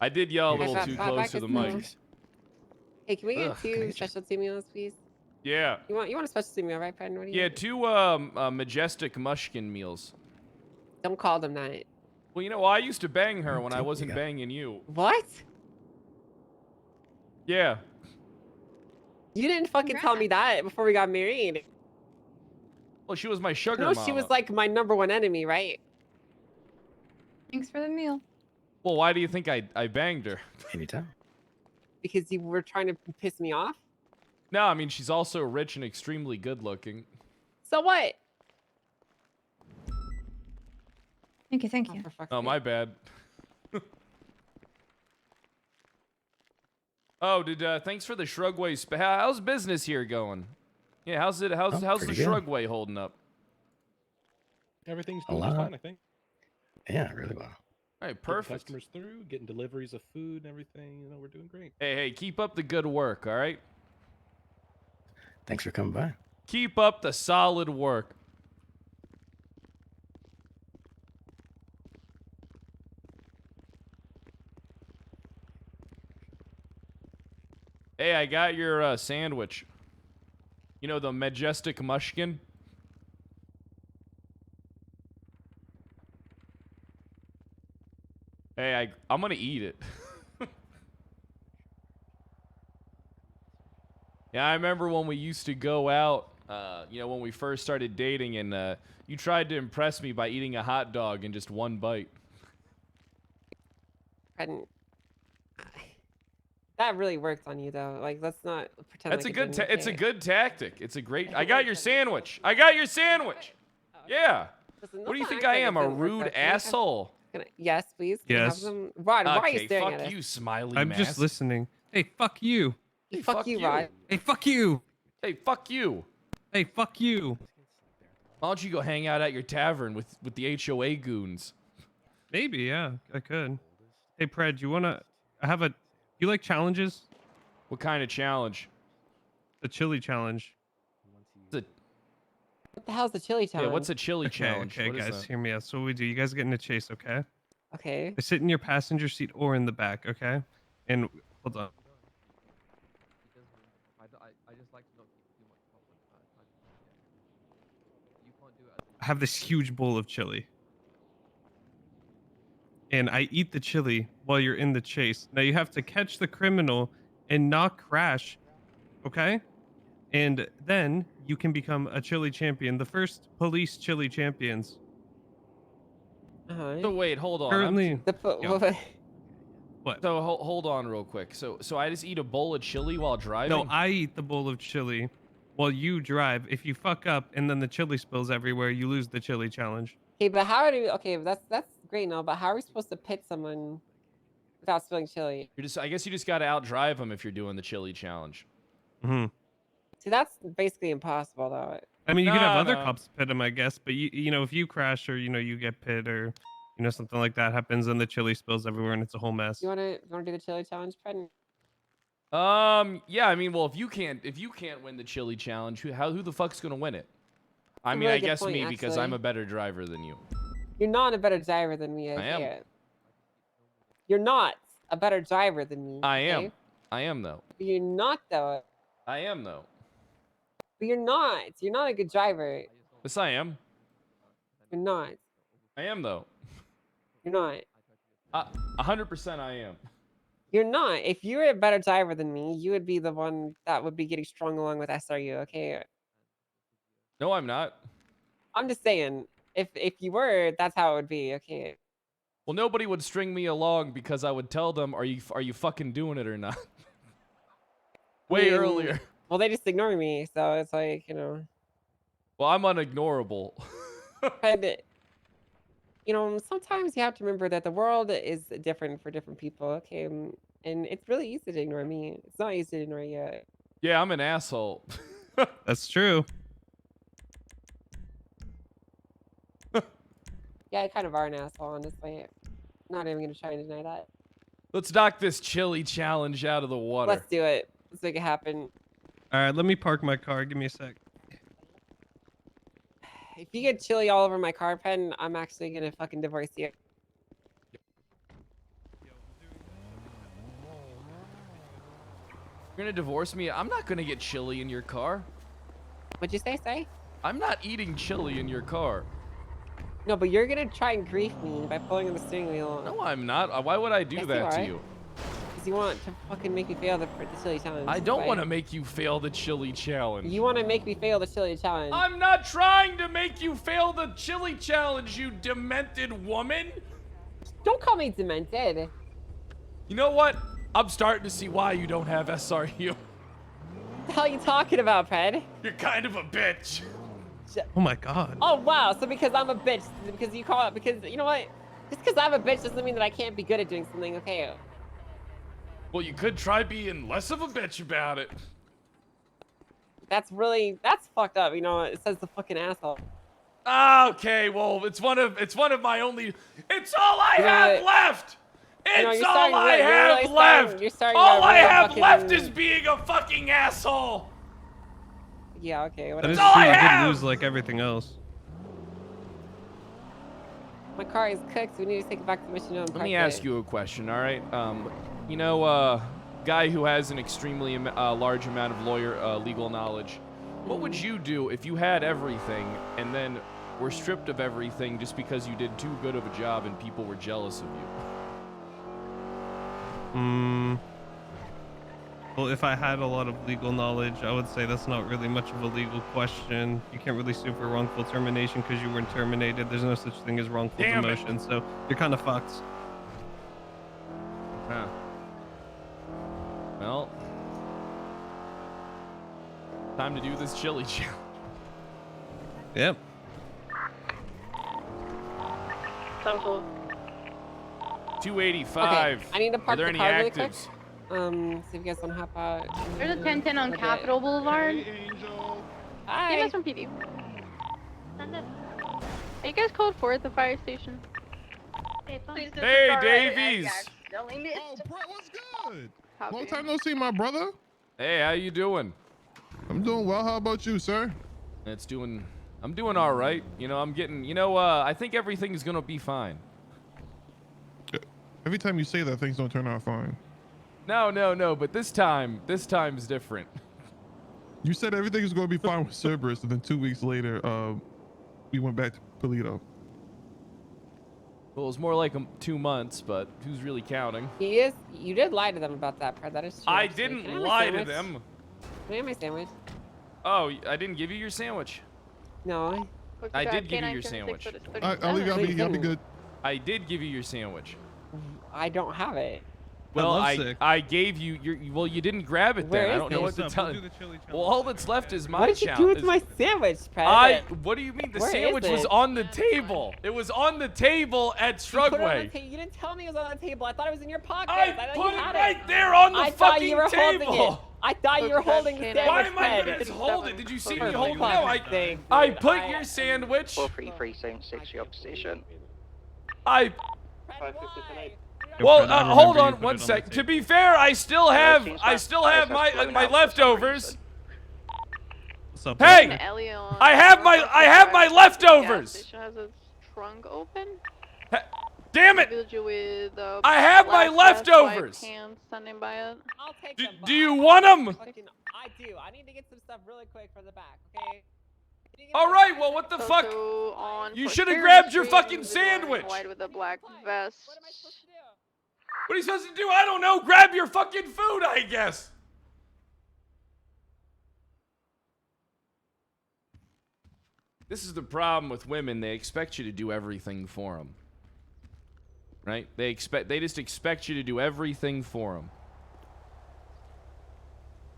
I did yell a Here's little that too fat close back to the is mic. nice. Hey, can we get Ugh, two can I specialty meals, please? Yeah. You want a specialty meal, right, friend? What do you? Yeah, two majestic mushkin meals. Don't call them that. Well, you know, I used to bang her when I wasn't banging you. What? Yeah. You didn't fucking tell me that before we got married. Well, she was my sugar No, mama. she was like my #1 enemy, right? Thanks for the meal. Well, why do you think I banged her? Anytime. Because you were trying to piss me off. No, I mean, she's also rich and extremely good looking. So what? Thank you. Oh, my bad. Oh, thanks for the Shrugway. How's business here going? Yeah, how's the pretty good. Shrugway holding up? Everything's A doing lot. fine, I think. Yeah, really well. All right, Getting perfect. customers through, getting deliveries of food and everything. You know, we're doing great. Hey, keep up the good work, all right? Thanks for coming by. Keep up the solid work. Hey, I got your sandwich. You know, the majestic mushkin? Hey, I'm gonna eat it. Yeah, I remember when we used to go out, you know, when we first started dating, and you tried to impress me by eating a hot dog in just one bite. And that really worked on you, though. Like, let's not pretend That's like a good. It's a okay? good tactic. It's a great. I got your sandwich. I got your sandwich. Yeah. Listen, What do you let's think not I act am? like A it didn't work rude out. Can I have- asshole. Yes, please. Can I have Yes. some? Rod, why are you Okay, staring fuck at you, us? smiley I'm mask. just listening. Hey, fuck you. Hey, fuck you, Rod. Hey, fuck you. Hey, fuck you. Hey, fuck you. Why don't you go hang out at your tavern with the HOA goons? Maybe, yeah, I could. Hey, Pred, you wanna? I have a. You like challenges? What kind of challenge? The chili challenge. What the hell's the chili challenge? Yeah, what's a chili challenge? Okay, What is guys, that? hear me out. So what we do, you guys get in a chase, okay? Okay. I sit in your passenger seat or in the back, okay? And hold on. I have this huge bowl of chili. And I eat the chili while you're in the chase. Now you have to catch the criminal and not crash, okay? And then you can become a chili champion, the first police chili champions. So wait, hold on. Currently, Yeah. What? So hold on real quick. So I just eat a bowl of chili while driving? No, I eat the bowl of chili while you drive. If you fuck up and then the chili spills everywhere, you lose the chili challenge. Okay, but how do we? Okay, that's great now. But how are we supposed to pit someone without spilling chili? I guess you just got to outdrive them if you're doing the chili challenge. Mm-hmm. See, that's basically impossible, though. I mean, you could have other no. cops pit him, I guess, but you know, if you crash or you get pit or something like that happens, and the chili spills everywhere and it's a whole mess. You wanna do the chili challenge, Fred? Yeah, I mean, well, if you can't win the chili challenge, who the fuck's gonna win it? I a mean, really I good guess point, me because actually. I'm a better driver than you. You're not a better driver than me. I am. Okay? You're not a better driver than me. I am. okay? I am though. But you're not though. I am though. But you're not. You're not a good driver. Yes, I am. You're not. I am though. You're not. 100% I am. You're not. If you were a better driver than me, you would be the one that would be getting strung along with SRU. Okay. No, I'm not. I'm just saying. If you were, that's how it would be. Okay. Well, nobody would string me along because I would tell them, "Are you fucking doing it or not?" Way earlier. Well, they just ignore me, so it's like Well, I'm unignorable. But sometimes you have to remember that the world is different for different people. Okay, and it's really easy to ignore me. It's not easy to ignore you. Yeah, I'm an asshole. That's true. Yeah, I kind of are an asshole, honestly. Not even gonna try and deny that. Let's knock this chili challenge out of the water. Let's do it. Let's make it happen. All right, let me park my car. Give me a sec. If you get chili all over my car pen, I'm actually gonna fucking divorce you. You're gonna divorce me? I'm not gonna get chili in your car. What'd you say? I'm not eating chili in your car. No, but you're gonna try and grief me by pulling on the steering wheel. No, I'm not. Why would I do Yes, that to are. you? Because you want to fucking make me fail the chili challenge. I don't Right? want to make you fail the chili challenge. You want to make me fail the chili challenge. I'm not trying to make you fail the chili challenge, you demented woman. Don't call me demented. You know what? I'm starting to see why you don't have SRU. What the hell are you talking about, Pred? You're kind of a bitch. Oh my god. Oh wow, so because I'm a bitch, because you call it, because you know what? Just because I'm a bitch doesn't mean that I can't be good at doing something, okay? Well, you could try being less of a bitch about it. That's fucked up, it says the fucking asshole. Okay, well, it's one of my only. It's all I have left. It's you're all starting I to- you're have really left. starting- you're starting All to I really have fucking- left is being a fucking asshole. Yeah, okay, That whatever. is all true. I You have. did lose like everything else. My car is cooked, so we need to take it back to the mission. Let me ask you a question, all right? guy who has an extremely large amount of legal knowledge. What would you do if you had everything and then were stripped of everything just because you did too good of a job and people were jealous of you? Well, if I had a lot of legal knowledge, I would say that's not really much of a legal question. You can't really sue for wrongful termination because you weren't terminated. There's no such thing as wrongful demotion, so you're kind of fucked. Huh. Well, time to do this chili challenge. Yep. Sounds cool. 285. Okay, I need to park Are there the any car really actives? quick. See if you guys want to hop out. There's a 1010 on Capitol Boulevard. Hi. You guys from PD. Send it. Are you guys called for at the fire station? Hey, Davies. Oh, bro, what's good? Copy. Long time no see, my brother. Hey, how you doing? I'm doing well. How about you, sir? I'm doing all right. You know, I'm getting, I think everything's gonna be fine. Every time you say that, things don't turn out fine. No, but this time's different. You said everything's going to be fine with Cerberus, and then 2 weeks later, we went back to Polito. Well, it was more like 2 months, but who's really counting? You did lie to them about that part. That is true. I actually. didn't Can I have my lie to sandwich? them. Can I have my sandwich? Oh, I didn't give you your sandwich. No. I did give you your sandwich. I'll leave. I'll be good. I did give you your sandwich. I don't have it. Well, I gave you your. Well, you didn't grab it then. I don't know what to tell you. Well, all that's left is my What did you do with my sandwich, Pat? What do you mean? The Where is sandwich was it? on the table. It was on the table at You put it on Strugway. the you didn't tell me it was on the table. I thought it was in your pocket. I thought put you it had right there on the I thought fucking you were holding it. table. I thought you were holding the sandwich. Why am I Ted. gonna hold it? Did you see me Perfect. hold it? No, Thing, I dude. put your sandwich. 43376, your position. I. 550 tonight. Well, hold on one sec. To be fair, I still have my leftovers. Hey, I have my leftovers. Has its trunk open. Damn it! With, I have my black vest, white leftovers. pants standing by it. I'll take them. Do you want them? I do. I need to get some stuff really quick for the back, okay? All right. Well, what the fuck? You should have grabbed your fucking sandwich. White with a black vest. What are you supposed to do? I don't know. Grab your fucking food, I guess. This is the problem with women. They expect you to do everything for them. Right? They just expect you to do everything for them.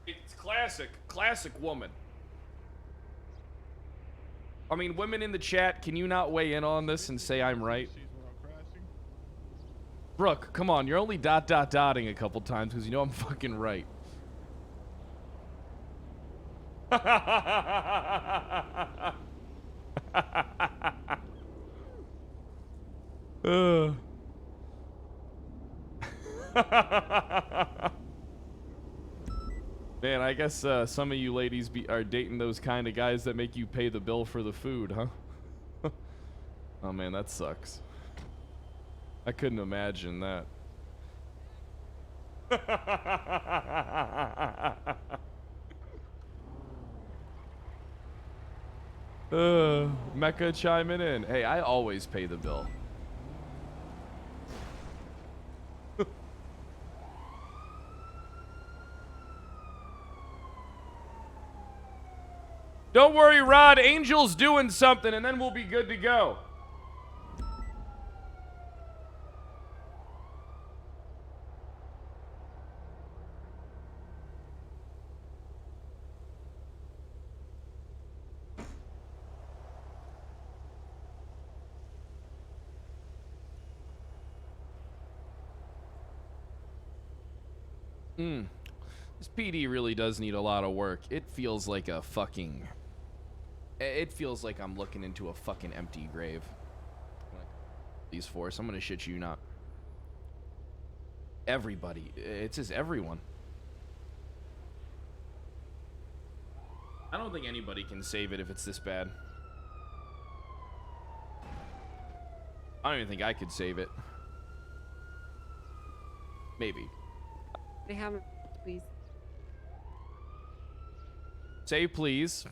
It's classic woman. I mean, women in the chat, can you not weigh in on this and say I'm right? Brooke, come on, you're only dotting a couple times because you know I'm fucking right. Man, I guess some of you ladies are dating those kind of guys that make you pay the bill for the food, huh? Oh man, that sucks. I couldn't imagine that. Mecca chiming in. Hey, I always pay the bill. Don't worry, Rod. Angel's doing something, and then we'll be good to go. This PD really does need a lot of work. It feels like a fucking... It feels like I'm looking into a fucking empty grave. These force, I'm gonna shit you not. Everybody. It says everyone. I don't think anybody can save it if it's this bad. I don't even think I could save it. Maybe. They have please. Say please.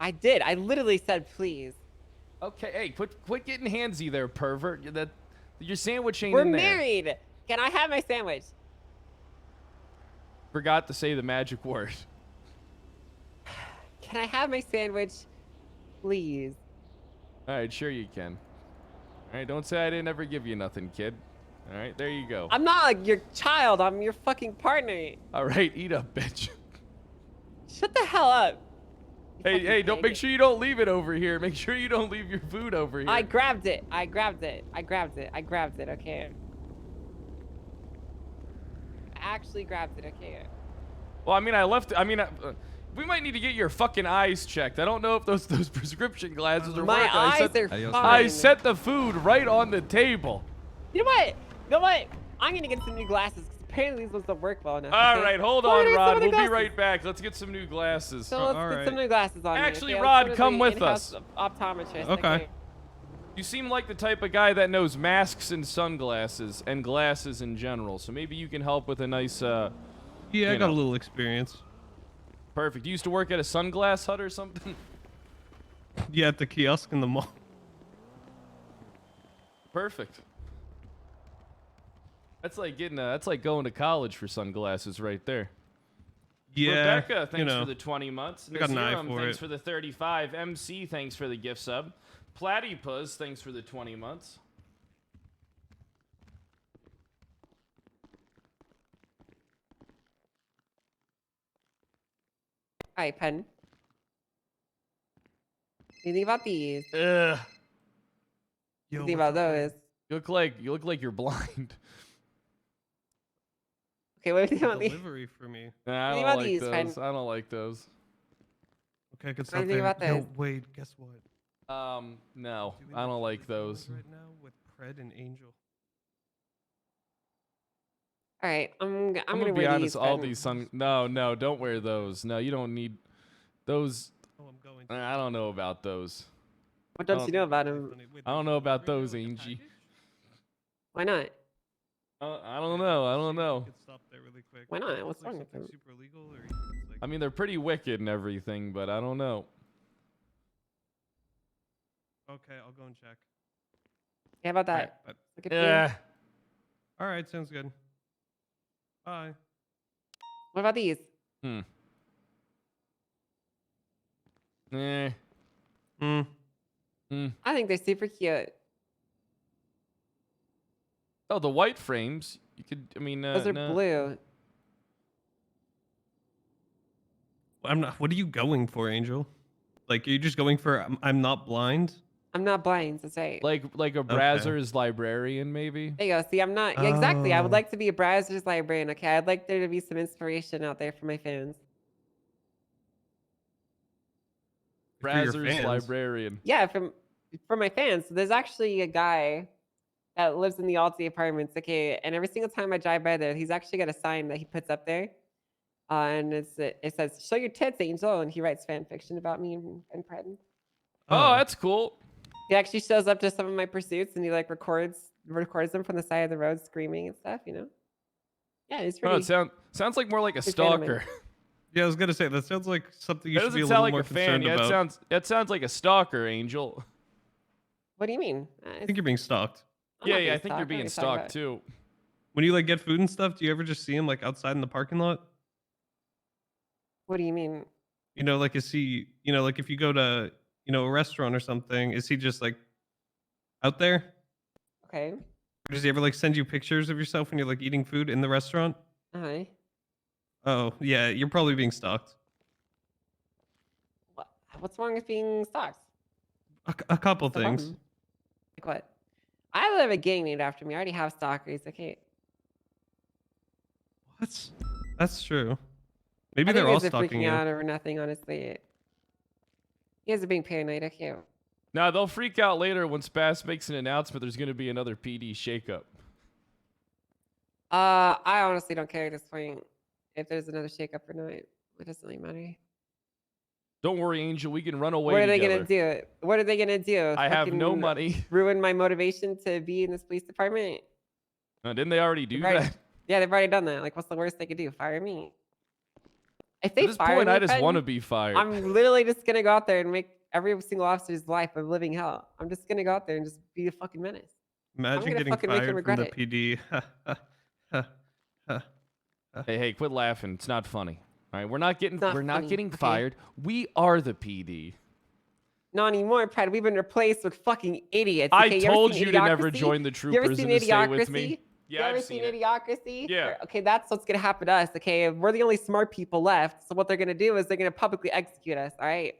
I did. I literally said please. Okay, hey, quit getting handsy there, pervert. Your sandwich ain't We're in there. married. Can I have my sandwich? Forgot to say the magic word. Can I have my sandwich, please? All right, sure you can. All right, don't say I didn't ever give you nothing, kid. All right, there you go. I'm not like your child. I'm your fucking partner. All right, eat up, bitch. Shut the hell up. Hey, don't make sure you don't leave it over here. Make sure you don't leave your food over here. I grabbed it. I grabbed it. I grabbed it. I grabbed it. Okay. I actually grabbed it. Okay. Well, I mean, we might need to get your fucking eyes checked. I don't know if those prescription glasses are My working. eyes are fine. I set the food right on the table. You know what? You know what? I'm gonna get some new glasses because apparently these ones don't work well enough. All okay? right, hold Why on, do I Rod. some of the We'll be glasses? right back. Let's get some new glasses. So let's get some new glasses on. Actually, me, okay? Rod, Let's come go to with the us. in-house Optometrist. Okay. You seem like the type of guy that knows masks and sunglasses and glasses in general. So maybe you can help with a nice. Yeah, I got a little experience. Perfect. You used to work at a sunglass hut or something? Yeah, at the kiosk in the mall. Perfect. That's like that's like going to college for sunglasses right there. Yeah, Rebecca, thanks you know, for the 20 months. I got an eye Nazirum, for thanks it. for the 35. MC, thanks for the gift sub. Platypus, thanks for the 20 months. All right, pen. What do you think about these? Ugh. What do you think about those? You look like you're blind. Okay, what do you think about these? Delivery for me. Nah, I What do you don't think about like these, those. friend? I don't like those. Okay, good What do stuff you think there. about Yo, this? wait, guess what? No, I don't like those. Right now with Pred and Angel. All right, I'm I'm gonna gonna be wear honest. these. All pen. these no, don't wear those. No, you don't need those. Oh, I'm going. I don't know about those. What don't you know about them? I don't know about those, Angie. Why not? I don't know. I don't know. Stop there really quick. Why not? It's What's like wrong with something them? super illegal, or you think it's like I mean, they're pretty wicked and everything, but I don't know. okay, I'll go and check. Yeah, how about that? Alright, Look at you. Yeah. all right, sounds good. Bye. What about these? Eh. I think they're super cute. Oh, the white frames. You could. I mean, Those are no. blue. I'm not. What are you going for, Angel? Like, are you just going for I'm not blind? I'm not blind, that's right. Like a Brazzers librarian, maybe. There you go. See, I'm not. Yeah, exactly. I would Oh. like to be a Brazzers librarian. Okay, I'd like there to be some inspiration out there for my fans. For your Brazzers fans. librarian. Yeah, for my fans. There's actually a guy that lives in the Alti apartments. Okay, and every single time I drive by there, he's actually got a sign that he puts up there, and it says "Show your tits, Angel," and he writes fan fiction about me and Pred. Oh, that's cool. He actually shows up to some of my pursuits, and he like records them from the side of the road, screaming and stuff. You know. Yeah, it's Oh, pretty. it sounds like more like a Big fan of mine. stalker. Yeah, I was gonna say that sounds like something you That should be a doesn't little sound like more a fan. concerned Yeah, about. that sounds like a stalker, Angel. What do you mean? I think you're being stalked. I'm Yeah, not yeah, being I think you're stalked. being What are you talking stalked too. When you like get food and stuff, do you ever just see him like outside in the parking lot? What do you mean? You know, like is he? You know, like if you go to a restaurant or something, is he just like out there? Okay. Or does he ever like send you pictures of yourself when you're like eating food in the restaurant? Hi. Oh yeah, you're probably being stalked. What's wrong with being stalked? A couple What's the things. problem? Like what? I live a gang named after me. I already have stalkers. Okay. What? That's true. Maybe I they're think all you guys are stalking freaking you. out over nothing, honestly. You guys are being paranoid. Okay. Now they'll freak out later when Spass makes an announcement. There's going to be another PD shakeup. I honestly don't care at this point if there's another shakeup or not. It doesn't really matter. Don't worry, Angel. We can run away. What are they together. gonna do? What are they gonna do? I have no Fucking money. Ruin my motivation to be in this police department? Didn't they already do They've already- that? Yeah, they've already done that. Like, what's the worst they could do? Fire me? If they At this fire point, me, I just Fred, want to be fired. I'm literally just gonna go out there and make every single officer's life a living hell. I'm just gonna go out there and just be a fucking menace. I'm Imagine gonna getting fucking make him fired from regret the it. PD. Hey, quit laughing. It's not funny. All right, we're not It's not getting funny, okay? fired. We are the PD. Not anymore, Pred. We've been replaced with fucking idiots. I Okay, told you to never Idiocracy? join the You ever troopers seen and to stay with Idiocracy? me. You Yeah, ever I've seen seen it. Idiocracy? Yeah. Okay, that's what's gonna happen to us. Okay, we're the only smart people left. So what they're gonna do is they're gonna publicly execute us. All right.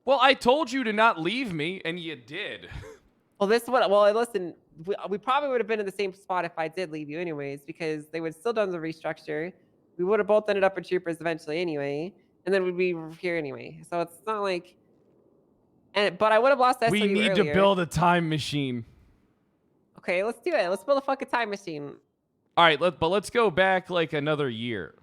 Well, I told you to not leave me, and you did. Well, this is what. Well, listen. We probably would have been in the same spot if I did leave you, anyways, because they would have still done the restructure. We would have both ended up in troopers eventually, anyway, and then we'd be here anyway. So it's not like. But I would have lost SOU We need to earlier. build a time machine. Okay, let's do it. Let's build a fucking time machine. All right, but let's go back like another year.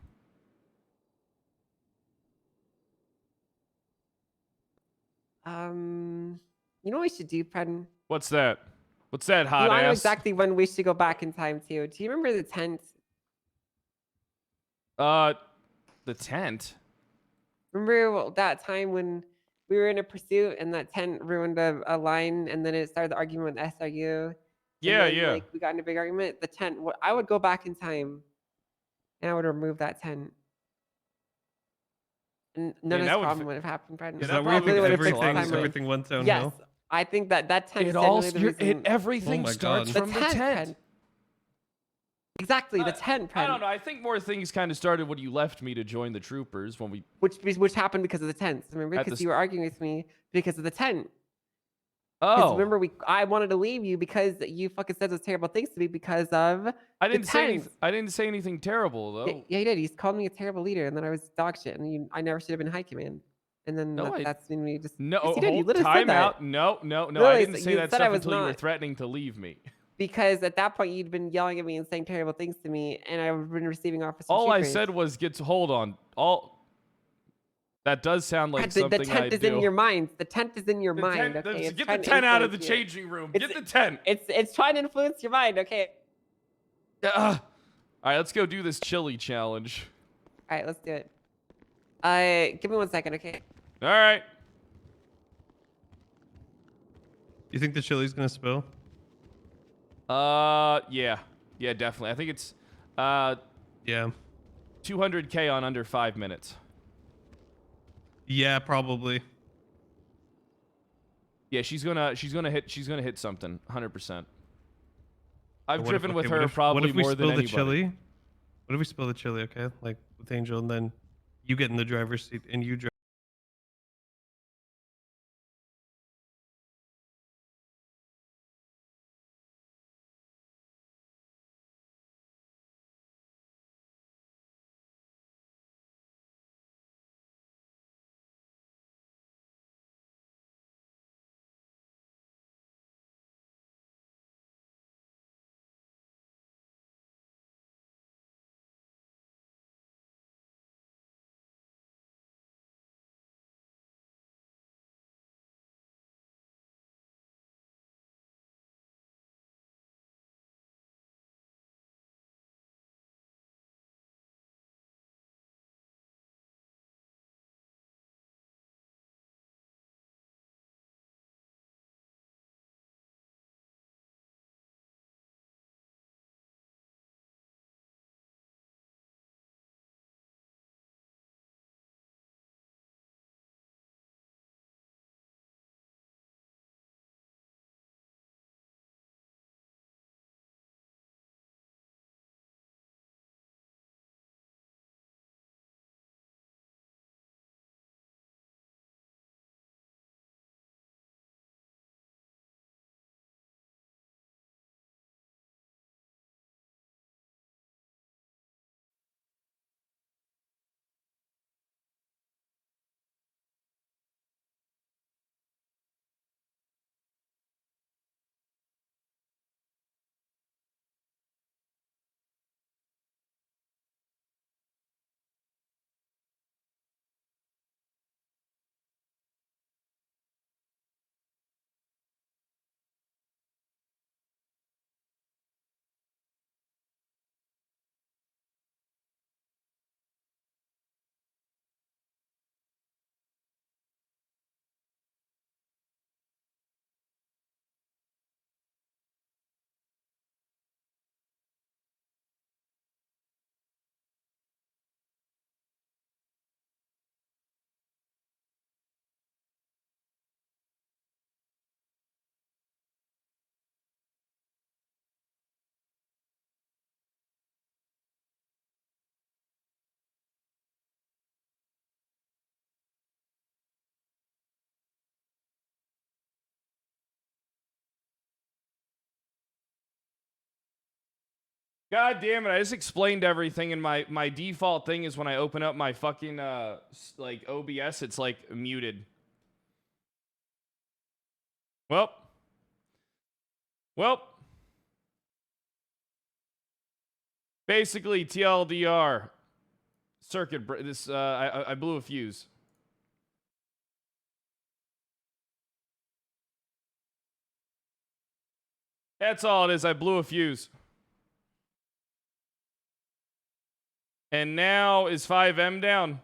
You know what we should do, Predin? What's that? What's that, hot I know ass? exactly when we should go back in time too. Do you remember the tent? The tent. Remember that time when we were in a pursuit and that tent ruined a line, and then it started the argument with SRU? Yeah, then, yeah. Like we got in a big argument. The tent. I would go back in time, and I would remove that tent. And none of this problem would have happened, Predin. Is that where you think would have fixed the everything timeline. went downhill? Yes, I think that tent. It is all genuinely the reason. everything Oh my starts God. from the tent. Pred. Exactly, the tent, I Pred. don't know. I think more things kind of started when you left me to join the troopers when we. Which happened because of the tents. Remember, At because the you were arguing with me because of the tent. Oh. Remember, I wanted to leave you because you fucking said those terrible things to me because of I didn't the say tent. anything. I didn't say anything terrible though. Yeah, you did. You called me a terrible leader, and then I was dog shit, and I never should have been high command. And then that's when we just No, yes, you did. You hold literally time said that. out. No. Literally, I didn't say you that said I stuff was until you were not. threatening to leave me. Because at that point you'd been yelling at me and saying terrible things to me, and I've been receiving offers. All I said was hold on. That does sound like something the tent I is do. in your mind. The tent is in your mind. Okay, Get the tent out of the changing room. Get the tent. It's trying to influence your mind. Okay. All right, let's go do this chili challenge. All right, let's do it. Give me 1 second, okay? All right. You think the chili's gonna spill? Yeah, definitely. I think it's yeah, 200K on under 5 minutes. Yeah, probably. Yeah, she's gonna hit something. 100%. I've What driven if, with okay, her what if, probably what if we more spill than the anybody. chili? What if we spill the chili? Okay, like with Angel, and then you get in the driver's seat and you drive. God damn it, I just explained everything, and my default thing is when I open up my fucking, like, OBS, it's, like, muted. Well. Basically, TLDR. I blew a fuse. That's all it is, I blew a fuse. And now is 5M down?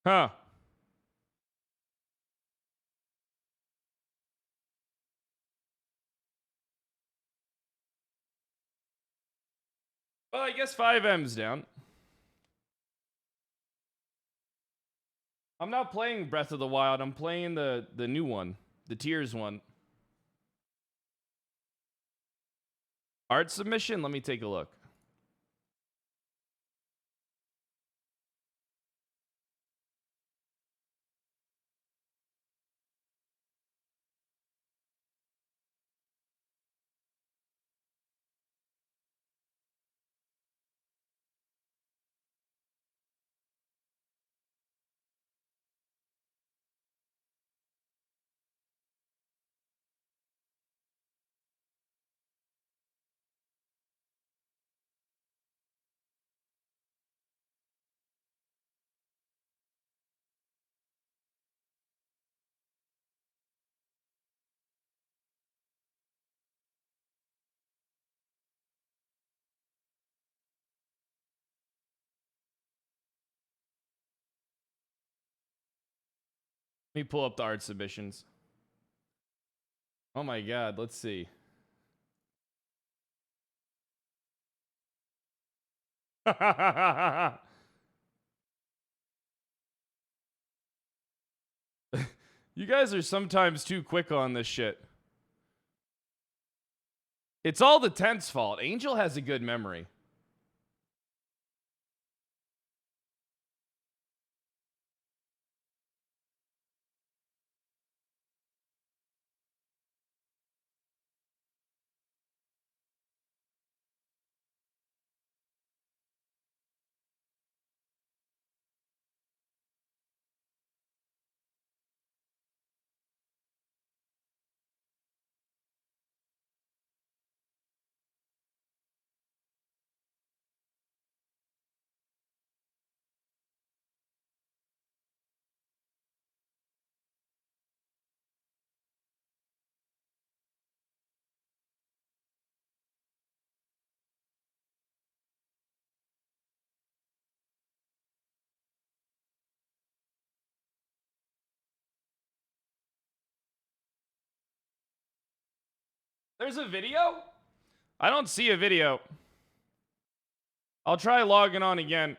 Huh. Well, I guess 5M's down. I'm not playing Breath of the Wild. I'm playing the new one. The Tears one. Art submission? Let me take a look. Let me pull up the art submissions. Oh my god, let's see. You guys are sometimes too quick on this shit. It's all the tent's fault. Angel has a good memory. There's a video? I don't see a video. I'll try logging on again.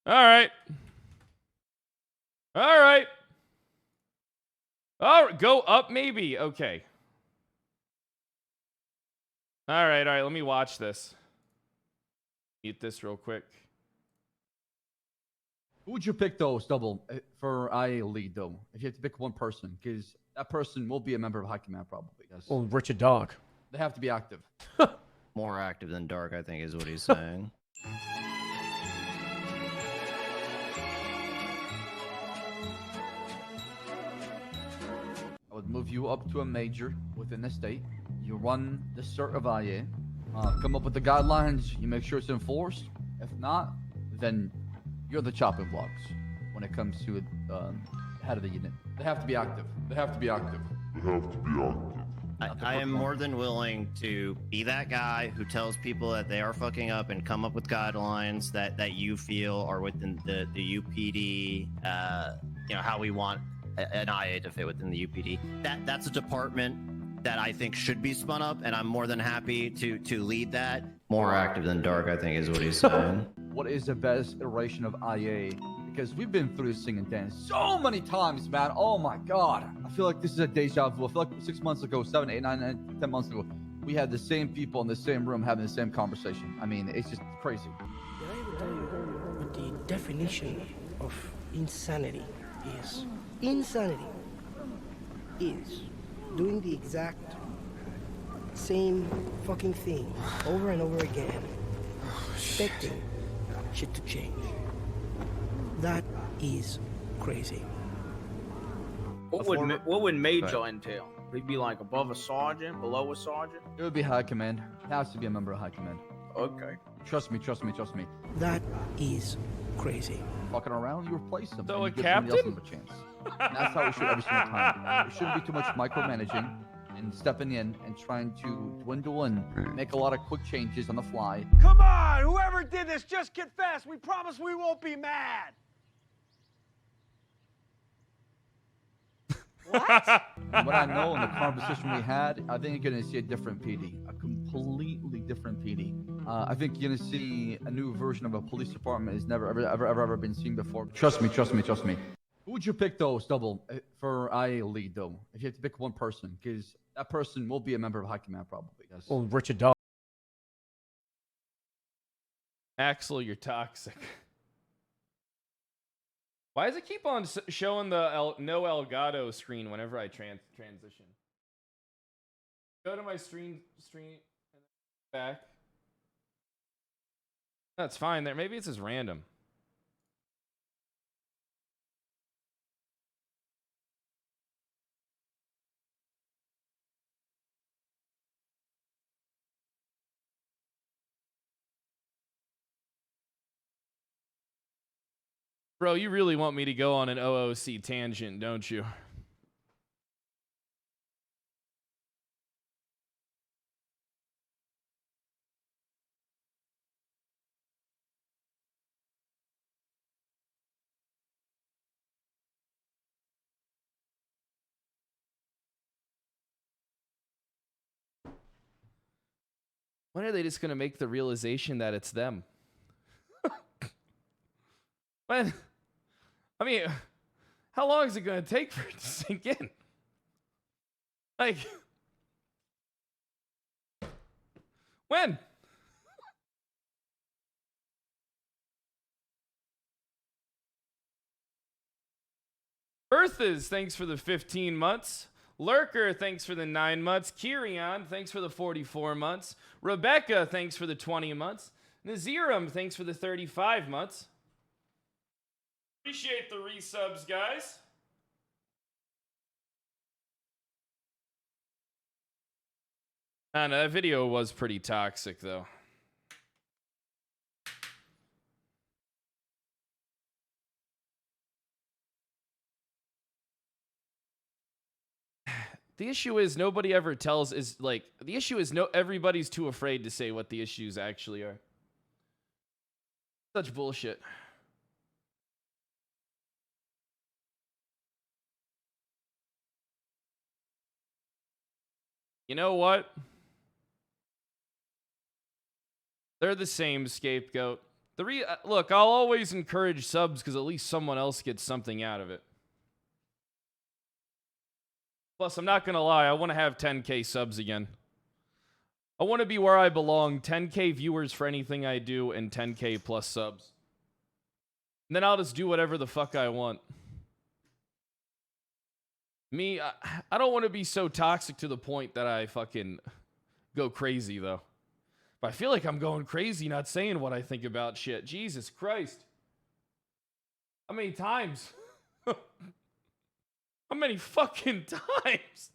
All right. Oh, go up maybe. Okay. All right. Let me watch this. Mute this real quick. Who would you pick though, Stubble, for IA lead though? If you have to pick one person, because that person will be a member of High Command probably. Yes. Well, Richard Dark. They have to be active. More active than Dark, I think, is what he's saying. I would move you up to a major within the state. You run the cert of IA. Come up with the guidelines. You make sure it's enforced. If not, then you're the chopping blocks when it comes to head of the unit. They have to be active. They have to be active. They have to be active. I am more than willing to be that guy who tells people that they are fucking up and come up with guidelines that you feel are within the UPD, how we want an IA to fit within the UPD. That's a department that I think should be spun up, and I'm more than happy to lead that. More active than Dark, I think, is what he's saying. What is the best iteration of IA? Because we've been through this thing and dance so many times, man. Oh my god. I feel like this is a deja vu. I feel like 6 months ago, 7, 8, 9, 10 months ago, we had the same people in the same room having the same conversation. I mean, it's just crazy. Did I ever tell you what the definition of insanity is? Insanity is doing the exact same fucking thing over and over again, expecting shit to change. That is crazy. What would major entail? Would he be like above a sergeant, below a sergeant? It would be high command. It has to be a member of high command. Okay. Trust me, trust me, trust me. That is crazy. Fucking around, you replace them. So and a you give somebody else captain? another chance. And that's how we should every single time. There shouldn't be too much micromanaging and stepping in and trying to dwindle and make a lot of quick changes on the fly. Come on, whoever did this, just confess. We promise we won't be mad. From what I know in the conversation we had, I think you're going to see a different PD, a completely different PD. I think you're going to see a new version of a police department that's never ever been seen before. Trust me, trust me, trust me. Who would you pick though, Stubble, for IA lead though? If you have to pick one person, because that person will be a member of high command probably. Yes. Well, Richard Dawes. Axel, you're toxic. Why does it keep on showing the no Elgato screen whenever I transition? Go to my stream and back. That's fine there. Maybe it's just random. Bro, you really want me to go on an OOC tangent, don't you? When are they just going to make the realization that it's them? When? I mean, how long is it going to take for it to sink in? Like, when? Earthas, thanks for the 15 months. Lurker, thanks for the 9 months. Kyrion, thanks for the 44 months. Rebecca, thanks for the 20 months. Nazirum, thanks for the 35 months. Appreciate the resubs, guys. I know, that video was pretty toxic, though. The issue is nobody ever tells the issue is everybody's too afraid to say what the issues actually are. Such bullshit. You know what? They're the same, Scapegoat. Look, I'll always encourage subs because at least someone else gets something out of it. Plus, I'm not going to lie, I want to have 10K subs again. I want to be where I belong, 10K viewers for anything I do and 10K plus subs. And then I'll just do whatever the fuck I want. Me, I don't want to be so toxic to the point that I fucking go crazy, though. But I feel like I'm going crazy not saying what I think about shit. Jesus Christ. How many times? How many fucking times?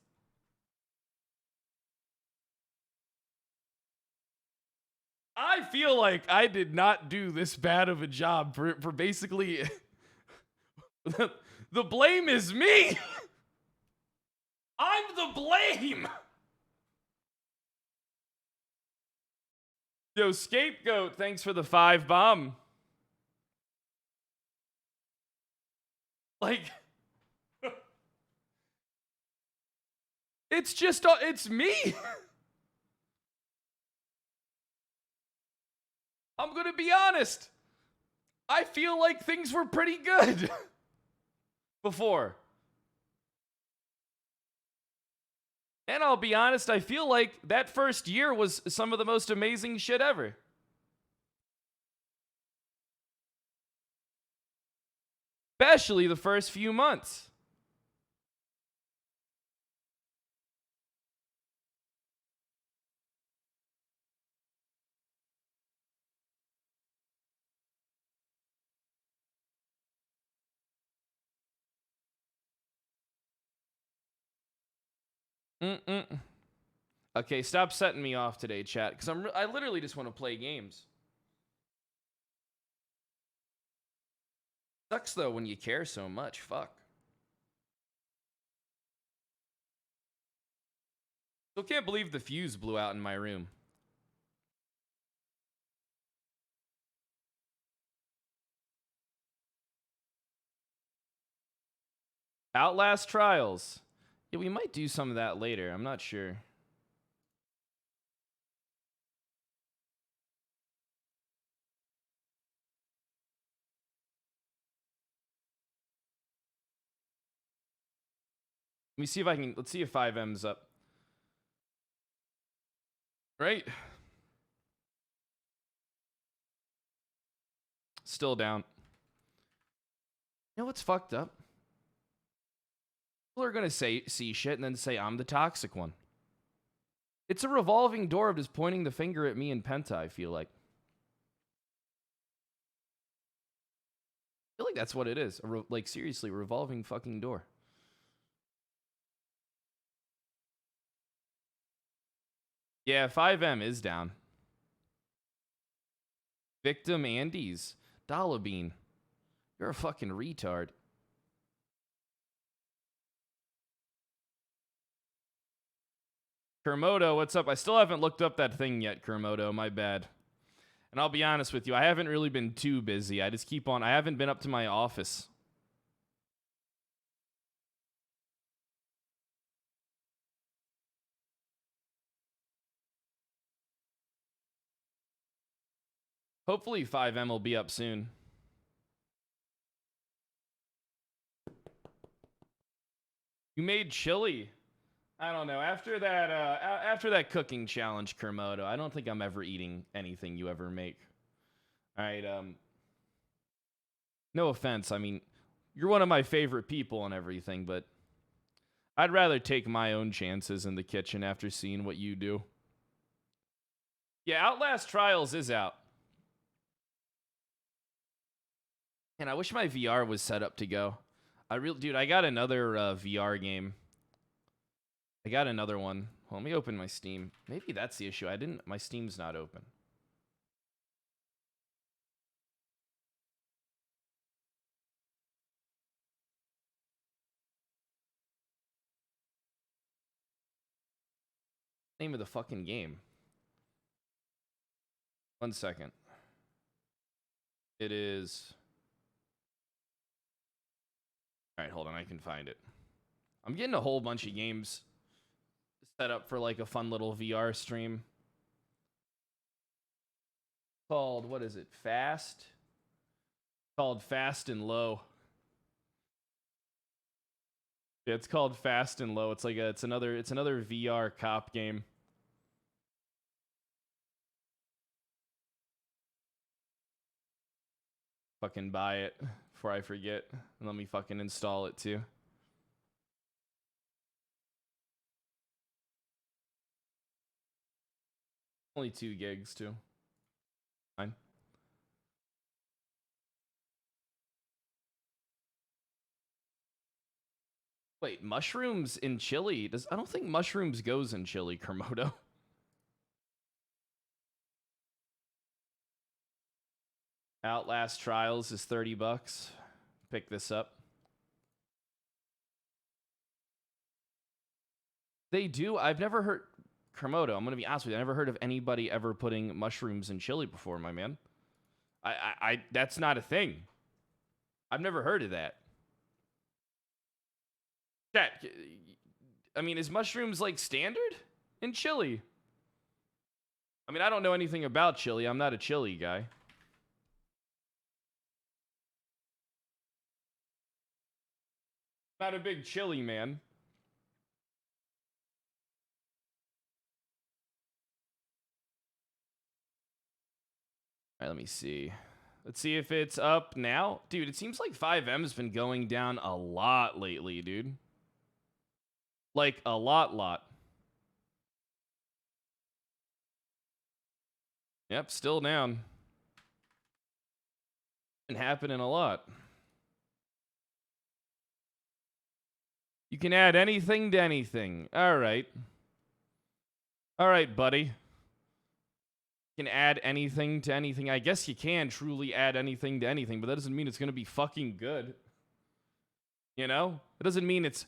I feel like I did not do this bad of a job for basically... The blame is me! I'm the blame! Yo, Scapegoat, thanks for the 5 bomb. Like... it's me! I'm gonna be honest. I feel like things were pretty good before. And I'll be honest, I feel like that first year was some of the most amazing shit ever. Especially the first few months. Okay, stop setting me off today, chat, because I literally just want to play games. Sucks though when you care so much. Fuck. Still can't believe the fuse blew out in my room. Outlast Trials. Yeah, we might do some of that later. I'm not sure. Let me see if I can. Let's see if 5M's up. Right? Still down. You know what's fucked up? People are gonna see shit and then say I'm the toxic one. It's a revolving door of just pointing the finger at me and Penta, I feel like. I feel like that's what it is. Like, seriously, revolving fucking door. Yeah, 5M is down. Victim Andes. Dollarbean. You're a fucking retard. Kermodo, what's up? I still haven't looked up that thing yet, Kermodo. My bad. And I'll be honest with you, I haven't really been too busy. I just keep on. I haven't been up to my office. Hopefully 5M will be up soon. You made chili. I don't know. After that cooking challenge, Kermodo, I don't think I'm ever eating anything you ever make. All right. No offense. I mean, you're one of my favorite people and everything, but I'd rather take my own chances in the kitchen after seeing what you do. Yeah, Outlast Trials is out. And I wish my VR was set up to go. Dude, I got another VR game. I got another one. Well, let me open my Steam. Maybe that's the issue. My Steam's not open. Name of the fucking game. 1 second. It is. All right, hold on. I can find it. I'm getting a whole bunch of games set up for like a fun little VR stream. Called, what is it? Fast? Called Fast and Low. Yeah, it's called Fast and Low. It's like it's another VR cop game. Fucking buy it before I forget. And let me fucking install it too. Only 2 gigs too. Fine. Wait, mushrooms in chili? I don't think mushrooms goes in chili, Kermodo. Outlast Trials is $30. Pick this up. They do. I've never heard, Kermodo, I'm gonna be honest with you. I never heard of anybody ever putting mushrooms in chili before, my man. I that's not a thing. I've never heard of that. Chat, I mean, is mushrooms like standard in chili? I mean, I don't know anything about chili. I'm not a chili guy. Not a big chili man. right, let me see. Let's see if it's up now. Dude, it seems like 5M's been going down a lot lately, dude. Like, a lot. Yep, still down. Been happening a lot. You can add anything to anything. All right. All right, buddy. You can add anything to anything. I guess you can truly add anything to anything, but that doesn't mean it's going to be fucking good. You know? That doesn't mean it's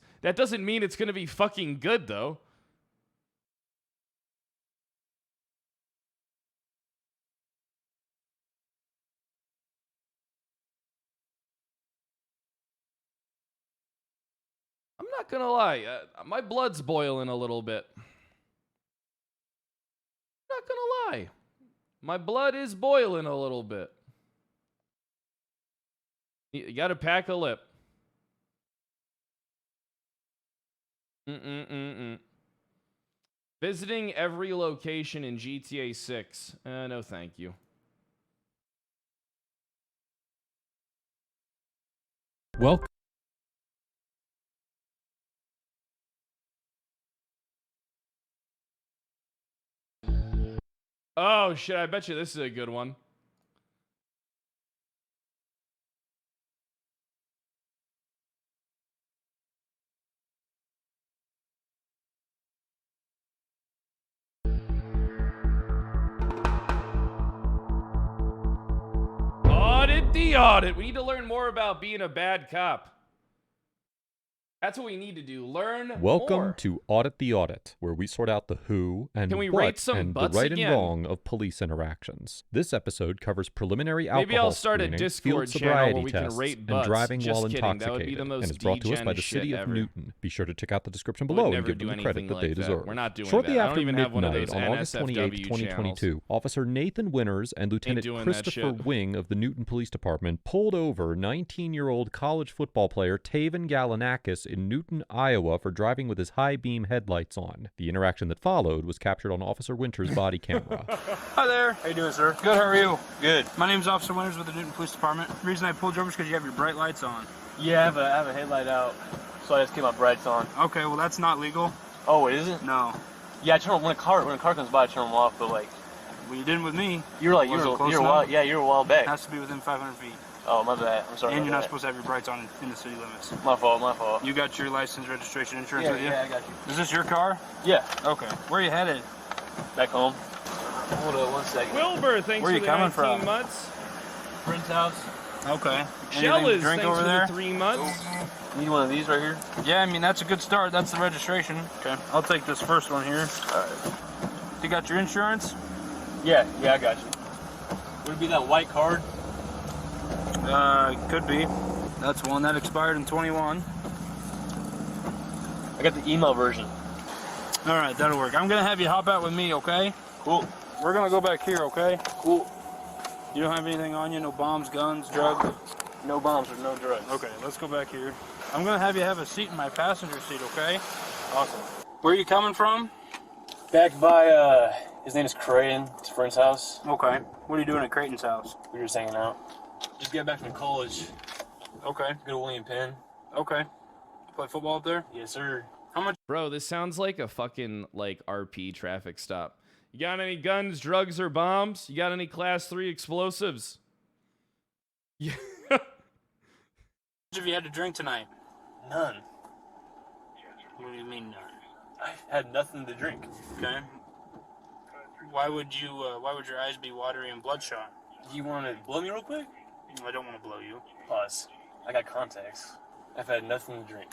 going to be fucking good, though. I'm not going to lie. My blood's boiling a little bit. I'm not going to lie. My blood is boiling a little bit. You got to pack a lip. Visiting every location in GTA 6. No, thank you. Welcome. Oh, shit, I bet you this is a good one. Audit the audit. We need to learn more about being a bad cop. That's what we need to do. Learn Welcome more. to Audit the Audit, where we sort out the who and Can we what rate some and the butts right again? and wrong of police interactions. This episode covers preliminary alcohol Maybe I'll start a screening, Discord field channel sobriety where we can tests, rate and butts. driving Just while kidding. intoxicated, That would be the most and is brought to us by degen the city shit of ever. Newton. Be sure to check out the description I would below and never give do them the credit anything that they like that. deserve. We're not doing Shortly that. I don't after even have one of midnight those on August 28, NSFW 2022, Officer Nathan Winters and Lieutenant doing that Christopher shit. Wing of the Newton Police Department pulled over 19-year-old college football player Taven Galanakis in Newton, Iowa for driving with his high beam headlights on. The interaction that followed was captured on Officer Winters' body camera. Hi there. How you doing, sir? Good. How are you? Good. My name's Officer Winters with the Newton Police Department. The reason I pulled you over is because you have your bright lights on. Yeah, I have a headlight out, so I just keep my brights on. Okay, well that's not legal. Oh, is it? No. Yeah, I turn when a car comes by, I turn them off. But like, Well, you didn't with me. you were close a enough? while, yeah, you were a while back. It has to be within 500 feet. Oh, my bad. I'm sorry. And about you're not that. supposed to have your brights on in the city limits. My fault. You got your license, registration, insurance Yeah, with you? yeah, I got you. Is this your car? Yeah. Okay. Where are you headed? Back home. Hold on 1 second. Wilbur, thanks Where for you the coming 19 from? months. Friend's house. Okay. Shell Anything to is drink thanks over for there? the 3 months. Need one of these right here? Yeah, I mean that's a good start. That's the registration. Okay. I'll take this first one here. You got your insurance? Yeah, I got you. Would it be that white card? Could be. That's one that expired in 21. I got the email version. All right, that'll work. I'm gonna have you hop out with me, okay? Cool. We're gonna go back here, okay? Cool. You don't have anything on you? No bombs, guns, drugs? No bombs or no drugs. Okay, let's go back here. I'm gonna have you have a seat in my passenger seat, okay? Awesome. Where are you coming from? Back by, his name is Creighton, his friend's house. Okay. What are you doing at Creighton's house? We were just hanging out. Just got back from college. Okay. Go to William Penn. Okay. Play football up there? Yes, sir. How much? Bro, this sounds like a fucking, like, RP traffic stop. You got any guns, drugs, or bombs? You got any class 3 explosives? Yeah. How much have you had to drink tonight? None. What do you mean none? I had nothing to drink. Okay. Why would your eyes be watery and bloodshot? You want to blow me real quick? I don't want to blow you. Pause. I got contacts. I've had nothing to drink.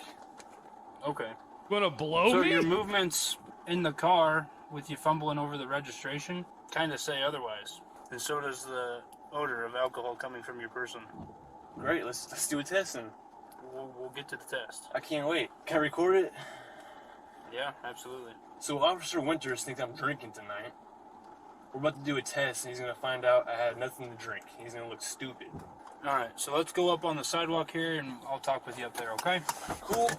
Okay. You wanna blow So me? your movements in the car with you fumbling over the registration kind of say otherwise. And so does the odor of alcohol coming from your person. Great, let's do a test and We'll get to the test. I can't wait. Can I record it? Yeah, absolutely. So Officer Winters thinks I'm drinking tonight. We're about to do a test and he's gonna find out I had nothing to drink. He's gonna look stupid. All right, so let's go up on the sidewalk here, and I'll talk with you up there, okay? Cool.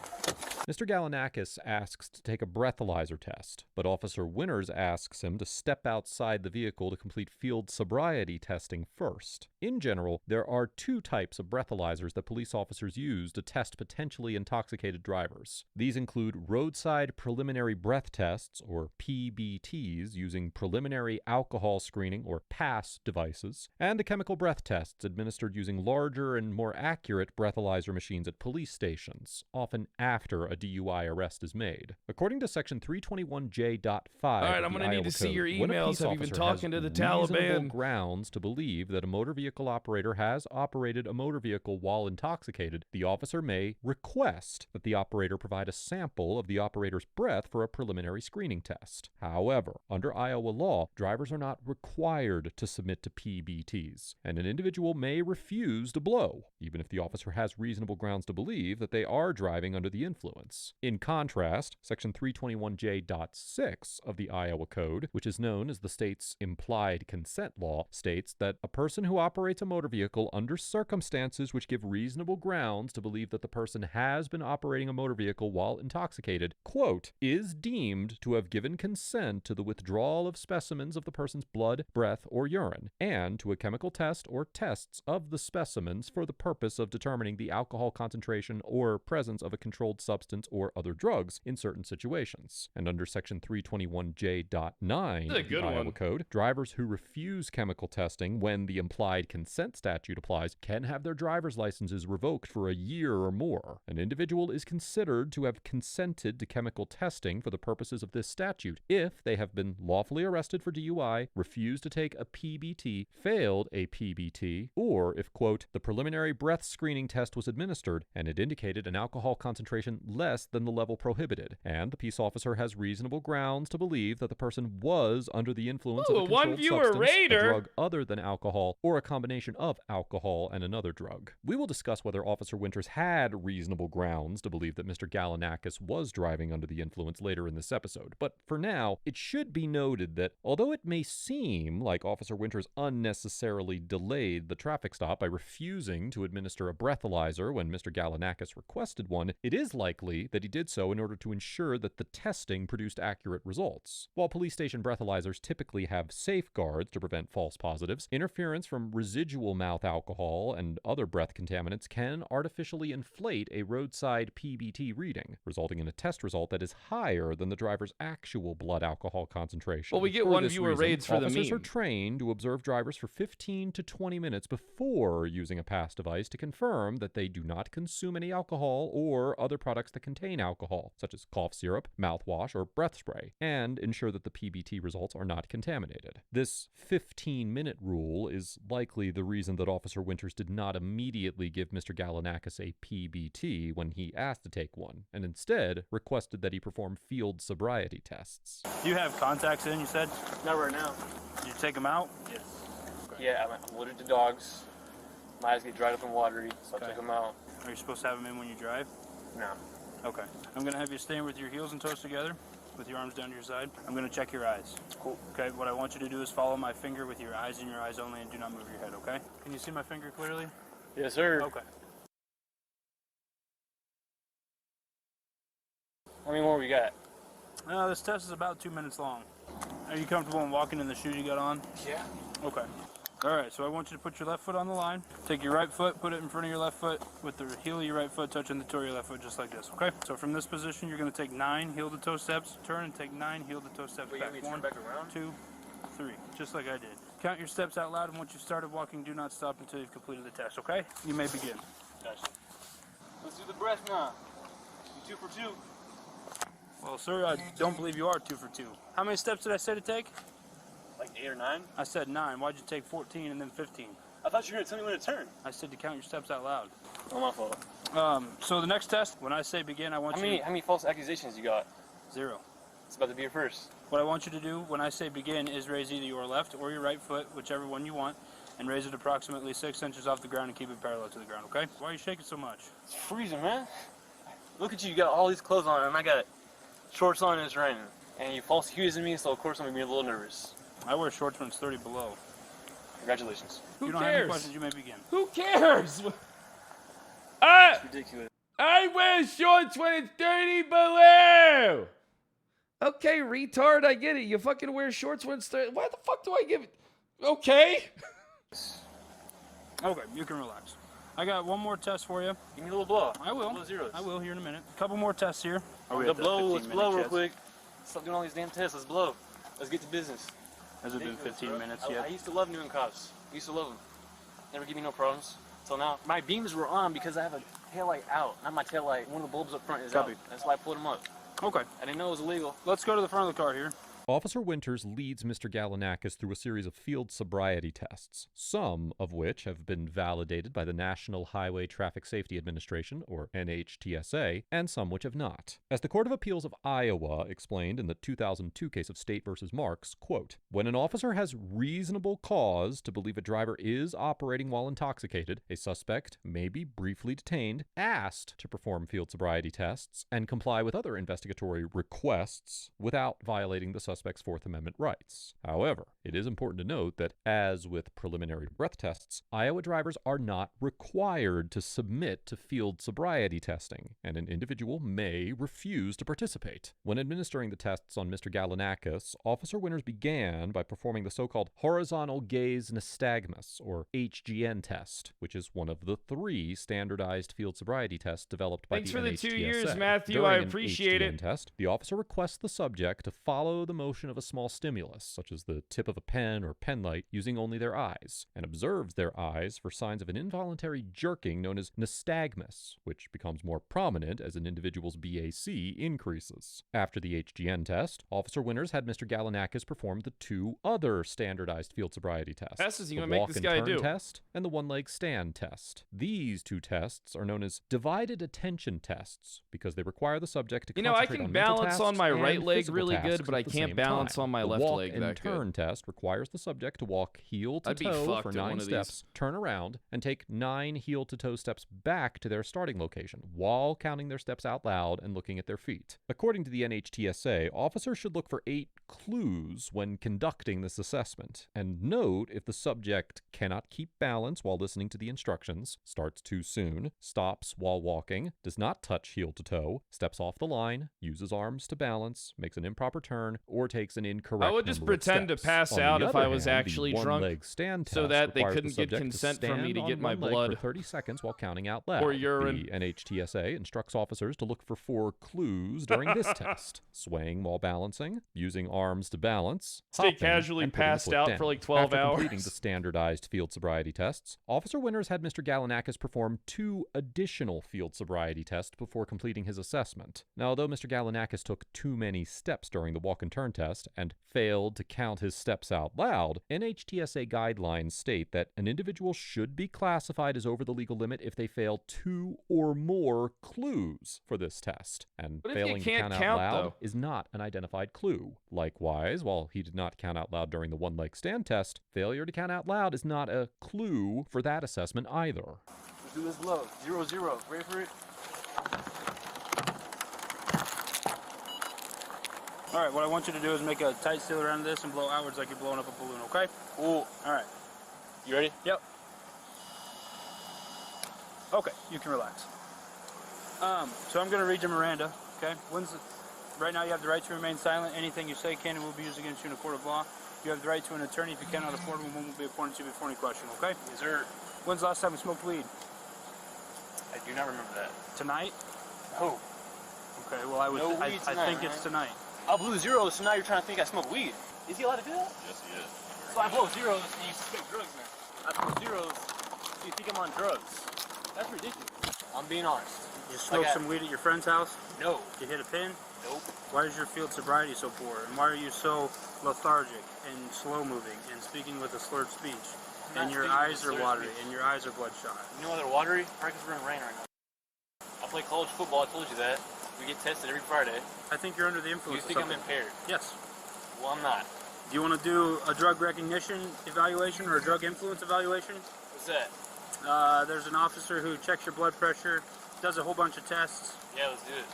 Mr. Galanakis asks to take a breathalyzer test, but Officer Winters asks him to step outside the vehicle to complete field sobriety testing first. In general, there are two types of breathalyzers that police officers use to test potentially intoxicated drivers. These include roadside preliminary breath tests, or PBTs, using preliminary alcohol screening, or PASS devices, and the chemical breath tests administered using larger and more accurate breathalyzer machines at police stations, often after a DUI arrest is made. According to Section 321J.5 All right, of I'm the gonna need Iowa to see Code, your when a emails. police Have you been officer talking to has the reasonable Taliban? grounds to believe that a motor vehicle operator has operated a motor vehicle while intoxicated, the officer may request that the operator provide a sample of the operator's breath for a preliminary screening test. However, under Iowa law, drivers are not required to submit to PBTs, and an individual may refuse to blow, even if the officer has reasonable grounds to believe that they are driving under the influence. In contrast, Section 321J.6 of the Iowa Code, which is known as the state's implied consent law, states that a person who operates a motor vehicle under circumstances which give reasonable grounds to believe that the person has been operating a motor vehicle while intoxicated, quote, is deemed to have given consent to the withdrawal of specimens of the person's blood, breath, or urine, and to a chemical test or tests of the specimens for the purpose of determining the alcohol concentration or presence of a controlled substance or other drugs in certain situations. And under Section 321J.9 of the Iowa Code, drivers who refuse chemical testing when the implied consent statute applies can have their driver's licenses revoked for a year or more. An individual is considered to have consented to chemical testing for the purposes of this statute if they have been lawfully arrested for DUI, refused to take a PBT, failed a PBT, or if, quote, the preliminary breath screening test was administered and it indicated an alcohol concentration less than the level prohibited, and the peace officer has reasonable grounds to believe that the person was under the influence of a controlled substance, a drug other than alcohol, or a combination of alcohol and another drug. We will discuss whether Officer Winters had reasonable grounds to believe that Mr. Galanakis was driving under the influence later in this episode, but for now, it should be noted that although it may seem like Officer Winters unnecessarily delayed the traffic stop by refusing to administer a breathalyzer when Mr. Galanakis requested one, it is likely that he did so in order to ensure that the testing produced accurate results. While police station breathalyzers typically have safeguards to prevent false positives, interference from residual mouth alcohol and other breath contaminants can artificially inflate a roadside PBT reading, resulting in a test result that is higher than the driver's actual blood alcohol concentration. Well, we get For one this viewer reason, raids for the officers are meme. trained to observe drivers for 15 to 20 minutes before using a PASS device to confirm that they do not consume any alcohol or other products that contain alcohol, such as cough syrup, mouthwash, or breath spray, and ensure that the PBT results are not contaminated. This 15-minute rule is likely the reason that Officer Winters did not immediately give Mr. Galanakis a PBT when he asked to take one, and instead requested that he perform field sobriety tests. You have contacts in, you said? Not right now. Did you take them out? Yes. Yeah, I'm allergic to dogs. My eyes get dried up and watery, so I took them out. Are you supposed to have them in when you drive? No. Okay. I'm going to have you stand with your heels and toes together, with your arms down to your side. I'm going to check your eyes. Cool. Okay, what I want you to do is follow my finger with your eyes and your eyes only, and do not move your head, okay? Can you see my finger clearly? Yes, sir. Okay. How many more we got? This test is about 2 minutes long. Are you comfortable in walking in the shoes you got on? Yeah. Okay. All right, so I want you to put your left foot on the line. Take your right foot, put it in front of your left foot, with the heel of your right foot touching the toe of your left foot, just like this, okay? So from this position, you're going to take 9 heel-to-toe steps, turn and take 9 heel-to-toe steps Wait, back. you want me to turn back around? 2, 3, just like I did. Count your steps out loud, and once you've started walking, do not stop until you've completed the test, okay? You may begin. Gotcha. Let's do the breath now. You 2 for 2. Well, sir, I don't believe you are 2 for 2. How many steps did I say to take? Like 8 or 9? I said 9. Why'd you take 14 and then 15? I thought you were going to tell me when to turn. I said to count your steps out loud. Oh, my fault. So the next test, when I say begin, I want How you... many false accusations you got? 0. It's about to be your first. What I want you to do when I say begin is raise either your left or your right foot, whichever one you want, and raise it approximately 6 inches off the ground and keep it parallel to the ground, okay? Why are you shaking so much? It's freezing, man. Look at you. You got all these clothes on, and I got shorts on and it's raining. And you false accusing me, so of course I'm going to be a little nervous. I wear shorts when it's 30 below. Congratulations. Who If you don't have any cares? questions, you may begin. Who cares? It's ridiculous. I wear shorts when it's 30 below. Okay, retard, I get it. You fucking wear shorts when it's 30. Why the fuck do I give it? Okay. Okay, you can relax. I got one more test for you. Give me a little blow. I will. Blow zeros. I will here in a minute. A couple more tests here. Let's blow real quick. Stop doing all these damn tests. Let's blow. Let's get to business. Has it been 15 minutes yet? I used to love new cops. I used to love them. Never give me no problems. Till now. My beams were on because I have a taillight out. Not my taillight. One of the bulbs up front is out. That's why I pulled them up. Okay. I didn't know it was illegal. Let's go to the front of the car here. Officer Winters leads Mr. Galanakis through a series of field sobriety tests, some of which have been validated by the National Highway Traffic Safety Administration, or NHTSA, and some which have not. As the Court of Appeals of Iowa explained in the 2002 case of State v. Marks, quote, when an officer has reasonable cause to believe a driver is operating while intoxicated, a suspect may be briefly detained, asked to perform field sobriety tests, and comply with other investigatory requests without violating the suspect's Fourth Amendment rights. However, it is important to note that, as with preliminary breath tests, Iowa drivers are not required to submit to field sobriety testing, and an individual may refuse to participate. When administering the tests on Mr. Galanakis, Officer Winters began by performing the so-called horizontal gaze nystagmus, or HGN test, which is one of the 3 standardized field sobriety tests developed by Thanks the for the NHTSA. 2 years, Matthew. During I an appreciate HGN it. test, the officer requests the subject to follow the motion of a small stimulus, such as the tip of a pen or pen light, using only their eyes, and observes their eyes for signs of an involuntary jerking known as nystagmus, which becomes more prominent as an individual's BAC increases. After the HGN test, Officer Winters had Mr. Galanakis perform the 2 other standardized field sobriety tests, Passes, you the gonna make walk this and guy turn do. test and the one-leg stand test. These 2 tests are known as divided attention tests because they require the subject to You know, I concentrate can on mental balance on tasks my and right leg physical really tasks good, but at I the can't same balance time. on my The left walk leg and that turn good. test requires the subject to walk heel to I'd be toe fucked for at 9 one of steps, these. turn around, and take 9 heel to toe steps back to their starting location while counting their steps out loud and looking at their feet. According to the NHTSA, officers should look for 8 clues when conducting this assessment, and note if the subject cannot keep balance while listening to the instructions, starts too soon, stops while walking, does not touch heel to toe, steps off the line, uses arms to balance, makes an improper turn, or takes an incorrect I would just number of pretend to steps. pass On the out if other I was hand, the actually drunk, one-leg stand so test that they requires the couldn't get subject to consent from me stand to on get my one leg blood for 30 seconds while counting out loud. or urine. The NHTSA instructs officers to look for 4 clues during this test: swaying while balancing, using arms to balance, Stay hopping, casually and putting the passed foot out down. for like 12 After completing hours. the standardized field sobriety tests, Officer Winters had Mr. Galanakis perform 2 additional field sobriety tests before completing his assessment. Now, although Mr. Galanakis took too many steps during the walk and turn test and failed to count his steps out loud, NHTSA guidelines state that an individual should be classified as over the legal limit if they fail 2 or more clues for this test. And What if you failing to can't count out count, loud though? is not an identified clue. Likewise, while he did not count out loud during the one-leg stand test, failure to count out loud is not a clue for that assessment either. Let's do this blow. 0-0. Ready for it? All right, what I want you to do is make a tight seal around this and blow outwards like you're blowing up a balloon, okay? Cool. All right. You ready? Yep. Okay, you can relax. So I'm gonna read you Miranda, okay? Right now you have the right to remain silent. Anything you say can and will be used against you in a court of law. You have the right to an attorney. If you cannot afford one, one will be appointed to you before any question, okay? Yes, sir. When's the last time you smoked weed? I do not remember that. Tonight? No. Okay, well I think it's tonight. I blew zeros, so now you're trying to think I smoke weed. Is he allowed to do that? Yes, he is. So I blow zeros and you suspect drugs now. I blow zeros so you think I'm on drugs. That's ridiculous. I'm being honest. You smoked some weed at your friend's house? No. You hit a pin? Nope. Why is your field sobriety so poor? And why are you so lethargic and slow moving and speaking with a slurred speech? And your eyes are watery and your eyes are bloodshot. You know why they're watery? Probably because we're in rain right now. I play college football, I told you that. We get tested every Friday. I think you're under the influence. You think I'm impaired? Yes. Well, I'm not. Do you want to do a drug recognition evaluation or a drug influence evaluation? What's that? There's an officer who checks your blood pressure, does a whole bunch of tests. Yeah, let's do it.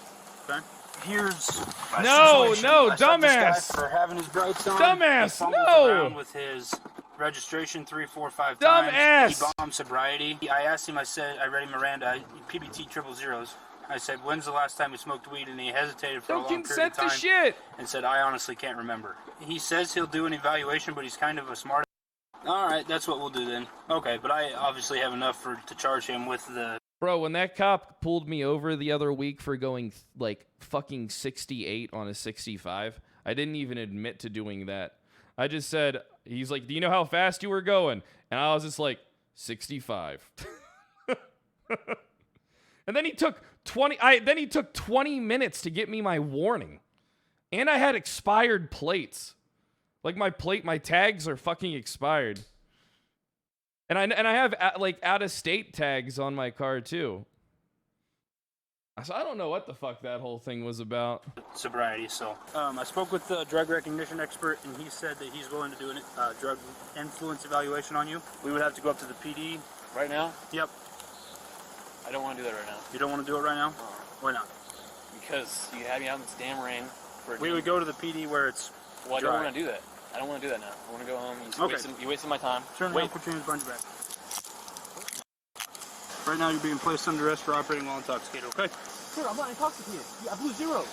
Okay. Here's No, situation. no, I shot this guy dumbass. for having his brights on. Dumbass, He fumbles no. around with his Registration 345 Dumb times. ass. He bombed sobriety. I asked him, I said, I read him Miranda, PBT 000s. I said, when's the last time you smoked weed? And he hesitated for a long period of time. Don't consent to shit. And said, I honestly can't remember. He says he'll do an evaluation, but he's kind of a smart. All right, that's what we'll do then. Okay, but I obviously have enough to charge him with the. Bro, when that cop pulled me over the other week for going like fucking 68 on a 65, I didn't even admit to doing that. I just said, he's like, do you know how fast you were going? And I was just like, 65. And then he took 20 minutes to get me my warning. And I had expired plates. Like my tags are fucking expired. And I have like out-of-state tags on my car too. So I don't know what the fuck that whole thing was about. Sobriety. So I spoke with the drug recognition expert, and he said that he's willing to do a drug influence evaluation on you. We would have to go up to the PD. Right now? Yep. I don't want to do that right now. You don't want to do it right now? Why not? Because you had me out in this damn rain. We would go to the PD where it's Well, I dry. don't want to do that. I don't want to do that now. I want to go home. You wasted my time. Turn around, put your hands behind your back. Right now, you're being placed under arrest for operating while intoxicated, okay? Sir, I'm not intoxicated. I blew zero.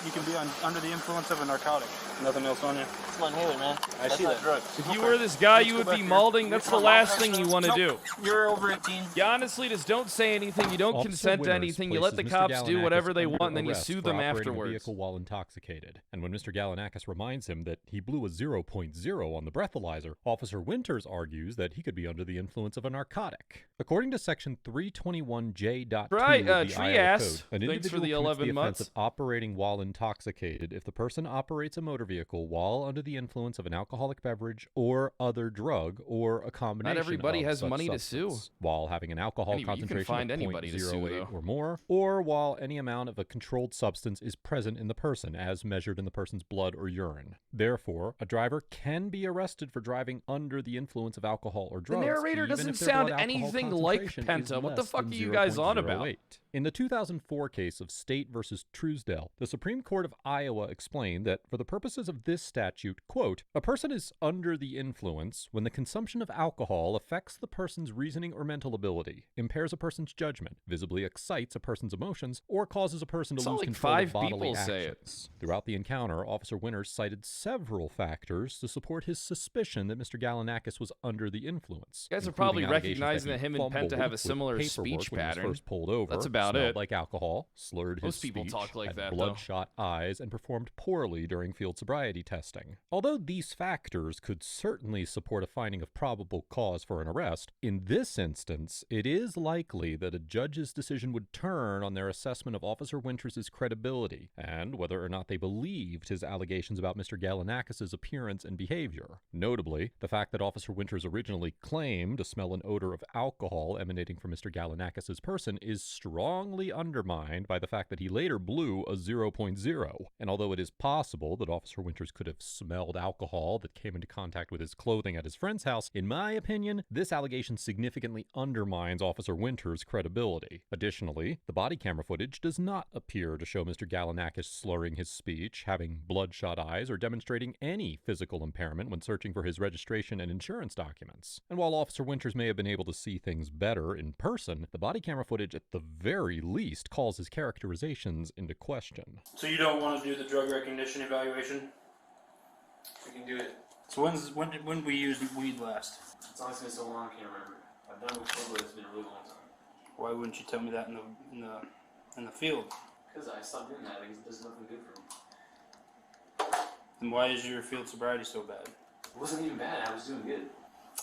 You can be under the influence of a narcotic. Nothing else on you? It's my inhaler, man. That's see not that. drugs. If you were this guy, you would be malding. That's the last thing you want to do. You're over 18. You honestly just don't say anything. You don't Officer consent to Winters anything. You let the places cops Mr. do whatever Gallinakis they under want, and then you arrest sue for them operating a afterwards. vehicle while intoxicated. And when Mr. Gallinakis reminds him that he blew a 0.0 on the breathalyzer, Officer Winters argues that he could be under the influence of a narcotic. According to Section 321J.2 Right, of the tree Iowa ass. Code, an Thanks for individual the commits 11 the offense months. of operating while intoxicated if the person operates a motor vehicle while under the influence of an alcoholic beverage or other drug or a combination Not everybody of has such money to sue. substance, while having an alcohol You can concentration find of anybody to sue, 0.08 though. or more, or while any amount of a controlled substance is present in the person as measured in the person's blood or urine. Therefore, a driver can be arrested for driving under the influence of alcohol or drugs. The narrator even doesn't if their sound blood alcohol anything like concentration is Penta. What the less fuck than are you guys on about? 0.08. In the 2004 case of State versus Truesdale, the Supreme Court of Iowa explained that for the purposes of this statute, quote, a person is under the influence when the consumption of alcohol affects the person's reasoning or mental ability, impairs a person's judgment, visibly excites a person's emotions, or causes a person to Saw lose like control 5 of bodily people say it. actions. Throughout the encounter, Officer Winters cited several factors to support his suspicion that Mr. Gallinakis was under the influence. You guys are including probably allegations recognizing that he him and Penta fumbled have a with similar paperwork speech when he was pattern. first pulled over, That's about smelled it. like alcohol, slurred Most his people speech, talk like had that, though. bloodshot eyes, and performed poorly during field sobriety testing. Although these factors could certainly support a finding of probable cause for an arrest, in this instance, it is likely that a judge's decision would turn on their assessment of Officer Winters' credibility and whether or not they believed his allegations about Mr. Gallinakis' appearance and behavior. Notably, the fact that Officer Winters originally claimed to smell an odor of alcohol emanating from Mr. Gallinakis' person is strongly undermined by the fact that he later blew a 0.0. And although it is possible that Officer Winters could have smelled alcohol that came into contact with his clothing at his friend's house, in my opinion, this allegation significantly undermines Officer Winters' credibility. Additionally, the body camera footage does not appear to show Mr. Gallinakis slurring his speech, having bloodshot eyes, or demonstrating any physical impairment when searching for his registration and insurance documents. And while Officer Winters may have been able to see things better in person, the body camera footage at the very least calls his characterizations into question. So you don't want to do the drug recognition evaluation? We can do it. So when we used weed last? It's honestly been so long, I can't remember. I've done it before, but it's been a really long time. Why wouldn't you tell me that in the field? Because I stopped doing that because it does nothing good for me. Then why is your field sobriety so bad? It wasn't even bad. I was doing good.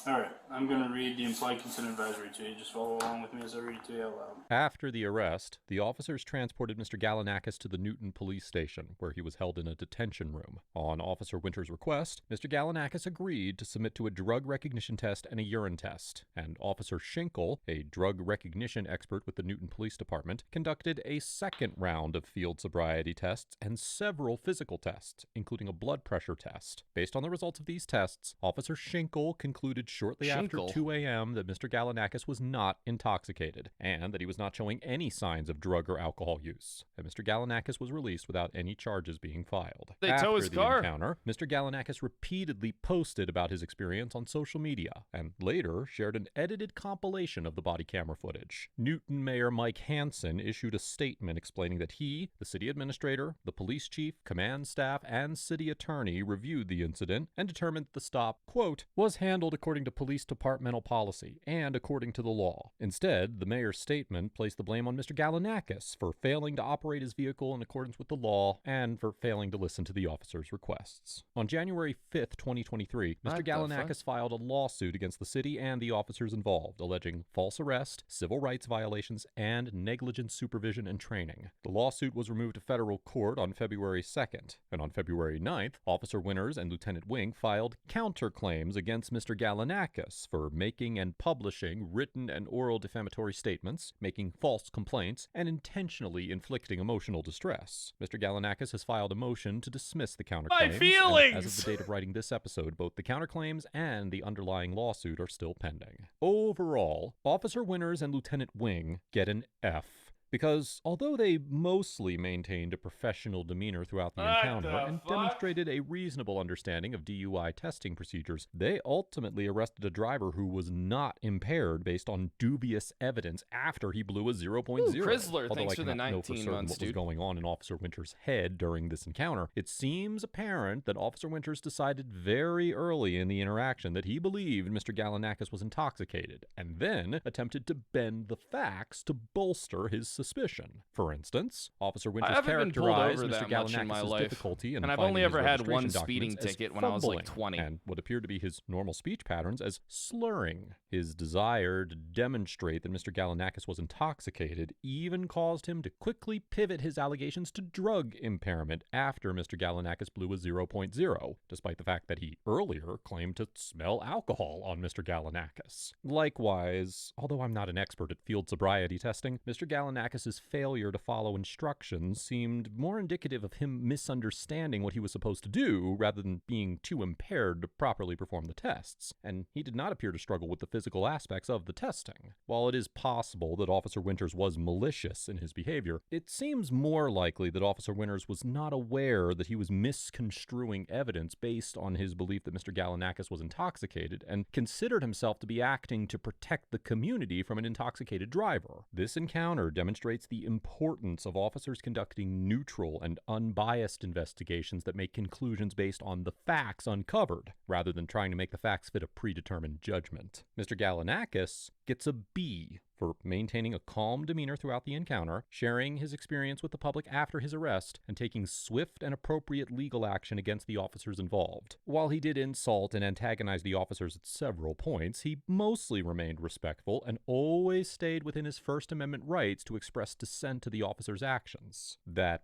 Alright, I'm going to read the implied consent advisory to you. Just follow along with me as I read it to you out loud. After the arrest, the officers transported Mr. Gallinakis to the Newton police station, where he was held in a detention room. On Officer Winters' request, Mr. Gallinakis agreed to submit to a drug recognition test and a urine test, and Officer Schinkel, a drug recognition expert with the Newton Police Department, conducted a second round of field sobriety tests and several physical tests, including a blood pressure test. Based on the results of these tests, Officer Schinkel concluded shortly after Shinkle. 2 a.m. that Mr. Galanakis was not intoxicated and that he was not showing any signs of drug or alcohol use. And Mr. Galanakis was released without any charges being filed. They tow After his the car. encounter, Mr. Galanakis repeatedly posted about his experience on social media and later shared an edited compilation of the body camera footage. Newton Mayor Mike Hansen issued a statement explaining that he, the city administrator, the police chief, command staff, and city attorney reviewed the incident and determined that the stop, quote, was handled according to police departmental policy and according to the law. Instead, the mayor's statement placed the blame on Mr. Galanakis for failing to operate his vehicle in accordance with the law and for failing to listen to the officer's requests. On January 5th, 2023, Mr. Galanakis filed a lawsuit against the city and the officers involved, alleging false arrest, civil rights violations, and negligent supervision and training. The lawsuit was removed to federal court on February 2nd, and on February 9th, Officer Winters and Lieutenant Wing filed counterclaims against Mr. Galanakis for making and publishing written and oral defamatory statements, making false complaints, and intentionally inflicting emotional distress. Mr. Galanakis has filed a motion to dismiss the counterclaims. My feelings! And as of the date of writing this episode, both the counterclaims and the underlying lawsuit are still pending. Overall, Officer Winters and Lieutenant Wing get an F. Because although they mostly maintained a professional demeanor throughout the encounter and demonstrated a reasonable understanding of DUI testing procedures, they ultimately arrested a driver who was not impaired based on dubious evidence after he blew a 0.0. Chrysler, Although thanks I for the cannot know for 19 certain months, what was dude. going on in Officer Winters' head during this encounter, it seems apparent that Officer Winters decided very early in the interaction that he believed Mr. Galanakis was intoxicated, and then attempted to bend the facts to bolster his suspicion. For instance, Officer Winters characterized Mr. Galanakis' difficulty in and I've finding only his ever had one registration speeding documents as ticket when I was like fumbling 20. and what appeared to be his normal speech patterns as slurring. His desire to demonstrate that Mr. Galanakis was intoxicated even caused him to quickly pivot his allegations to drug impairment after Mr. Galanakis blew a 0.0, despite the fact that he earlier claimed to smell alcohol on Mr. Galanakis. Likewise, although I'm not an expert at field sobriety testing, Mr. Galanakis' failure to follow instructions seemed more indicative of him misunderstanding what he was supposed to do rather than being too impaired to properly perform the tests, and he did not appear to struggle with the physical aspects of the testing. While it is possible that Officer Winters was malicious in his behavior, it seems more likely that Officer Winters was not aware that he was misconstruing evidence based on his belief that Mr. Galanakis was intoxicated and considered himself to be acting to protect the community from an intoxicated driver. This encounter demonstrates the importance of officers conducting neutral and unbiased investigations that make conclusions based on the facts uncovered, rather than trying to make the facts fit a predetermined judgment. Mr. Galanakis gets a B for maintaining a calm demeanor throughout the encounter, sharing his experience with the public after his arrest, and taking swift and appropriate legal action against the officers involved. While he did insult and antagonize the officers at several points, he mostly remained respectful and always stayed within his First Amendment rights to express dissent to the officers' actions. That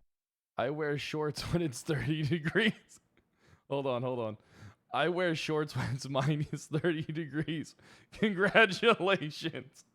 I wear shorts when it's 30 degrees. Hold on. I wear shorts when it's minus 30 degrees. Congratulations.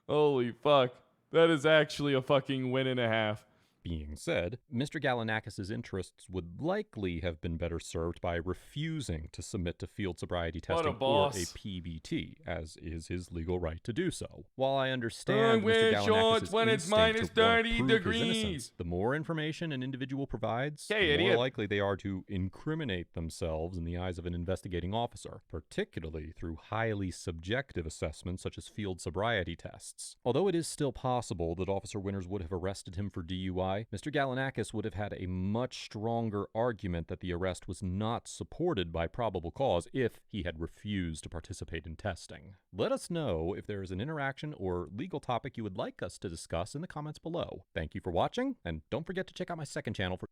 Holy fuck. That is actually a fucking win and a half. being said, Mr. Galanakis' interests would likely have been better served by refusing to submit to field sobriety testing or a PBT, as is his legal right to do so. While I understand Mr. Galanakis' instinct to want to prove his innocence, the more information an individual provides, the more likely they are to incriminate themselves in the eyes of an investigating officer, particularly through highly subjective assessments such as field sobriety tests. Although it is still possible that Officer Winters would have arrested him for DUI, Mr. Galanakis would have had a much stronger argument that the arrest was not supported by probable cause if he had refused to participate in testing. Let us know if there is an interaction or legal topic you would like us to discuss in the comments below. Thank you for watching, and don't forget to check out my second channel for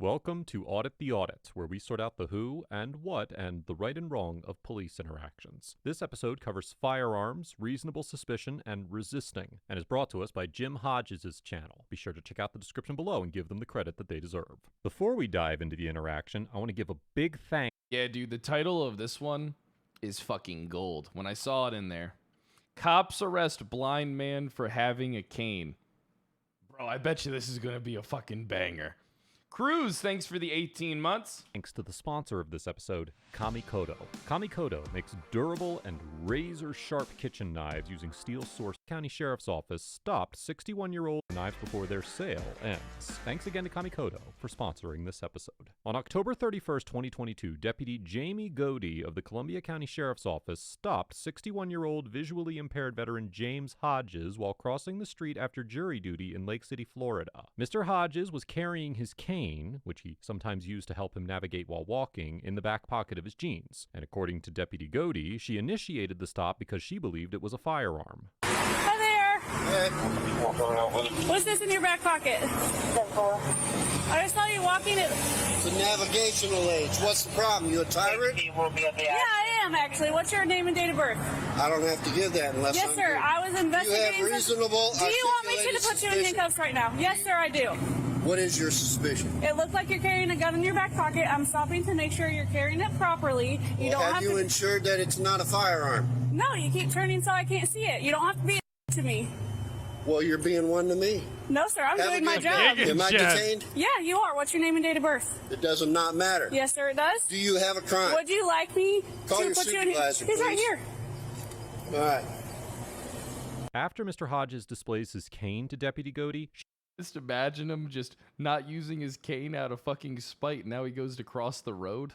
Welcome to Audit the Audit, where we sort out the who and what and the right and wrong of police interactions. This episode covers firearms, reasonable suspicion, and resisting, and is brought to us by Jim Hodges' channel. Be sure to check out the description below and give them the credit that they deserve. Before we dive into the interaction, I want to give a big thank. Yeah, dude, the title of this one is fucking gold when I saw it in there. Cops arrest blind man for having a cane. Bro, I bet you this is going to be a fucking banger. Cruz, thanks for the 18 months. Thanks to the sponsor of this episode, Kamikoto. Kamikoto makes durable and razor-sharp kitchen knives using steel source. County Sheriff's Office stopped 61-year-old knives before their sale ends. Thanks again to Kamikoto for sponsoring this episode. On October 31st, 2022, Deputy Jamie Godey of the Columbia County Sheriff's Office stopped 61-year-old visually impaired veteran James Hodges while crossing the street after jury duty in Lake City, Florida. Mr. Hodges was carrying his cane, which he sometimes used to help him navigate while walking, in the back pocket of his jeans. And according to Deputy Godey, she initiated the stop because she believed it was a firearm. Hi there. Hey. What's this in your back pocket? I just saw you walking it. It's a navigational aid. What's the problem? You a tyrant? Yeah, I am actually. What's your name and date of birth? I don't have to give that unless Yes, sir. I was investigating. You have reasonable. Do you want me to put you in handcuffs right now? Yes, sir, I do. What is your suspicion? It looks like you're carrying a gun in your back pocket. I'm stopping to make sure you're carrying it properly. You don't have you ensured that it's not a firearm? No, you keep turning so I can't see it. You don't have to be to me. Well, you're being one to me. No, sir. I'm doing my job. Am I detained? Yeah, you are. What's your name and date of birth? It does not matter. Yes, sir, it does. Do you have a crime? Would you like me Call to your put you in? supervisor, He's right please. here. All right. After Mr. Hodges displays his cane to Deputy Godey, Just imagine him just not using his cane out of fucking spite. Now he goes to cross the road.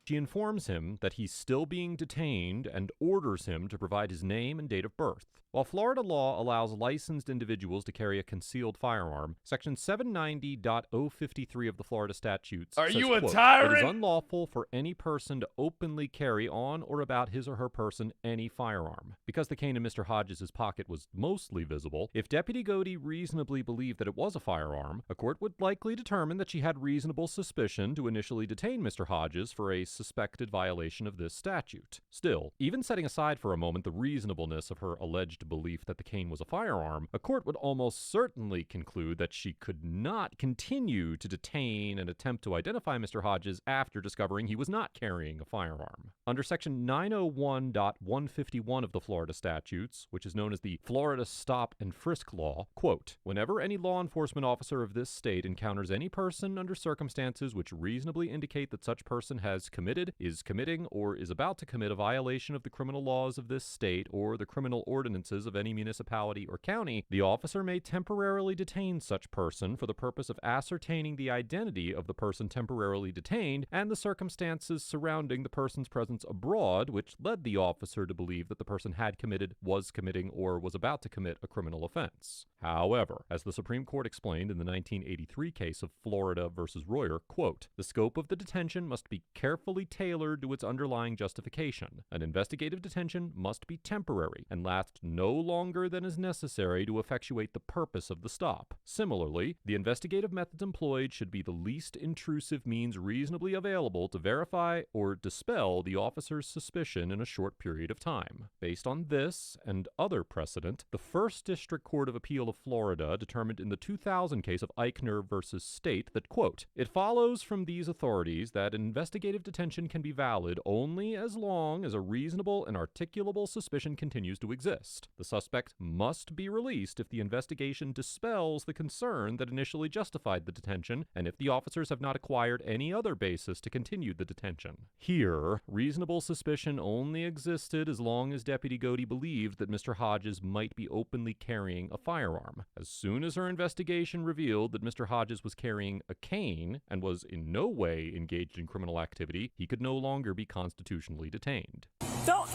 she informs him that he's still being detained and orders him to provide his name and date of birth. While Florida law allows licensed individuals to carry a concealed firearm, Section 790.053 of the Florida statutes Are says, you a quote, tyrant? It is unlawful for any person to openly carry on or about his or her person any firearm. Because the cane in Mr. Hodges' pocket was mostly visible, if Deputy Godey reasonably believed that it was a firearm, a court would likely determine that she had reasonable suspicion to initially detain Mr. Hodges for a suspected violation of this statute. Still, even setting aside for a moment the reasonableness of her alleged belief that the cane was a firearm, a court would almost certainly conclude that she could not continue to detain and attempt to identify Mr. Hodges after discovering he was not carrying a firearm. Under Section 901.151 of the Florida statutes, which is known as the Florida Stop and Frisk Law, quote, whenever any law enforcement officer of this state encounters any person under circumstances which reasonably indicate that such person has committed, is committing, or is about to commit a violation of the criminal laws of this state or the criminal ordinances of any municipality or county, the officer may temporarily detain such person for the purpose of ascertaining the identity of the person temporarily detained and the circumstances surrounding the person's presence abroad, which led the officer to believe that the person had committed, was committing, or was about to commit a criminal offense. However, as the Supreme Court explained in the 1983 case of Florida versus Royer, quote, the scope of the detention must be carefully tailored to its underlying justification. An investigative detention must be temporary and last no longer than is necessary to effectuate the purpose of the stop. Similarly, the investigative methods employed should be the least intrusive means reasonably available to verify or dispel the officer's suspicion in a short period of time. Based on this and other precedent, the First District Court of Appeal of Florida determined in the 2000 case of Eichner versus State that, quote, it follows from these authorities that investigative detention can be valid only as long as a reasonable and articulable suspicion continues to exist. The suspect must be released if the investigation dispels the concern that initially justified the detention and if the officers have not acquired any other basis to continue the detention. Here, reasonable suspicion only existed as long as Deputy Godey believed that Mr. Hodges might be openly carrying a firearm. As soon as her investigation revealed that Mr. Hodges was carrying a cane and was in no way engaged in criminal activity, he could no longer be constitutionally detained.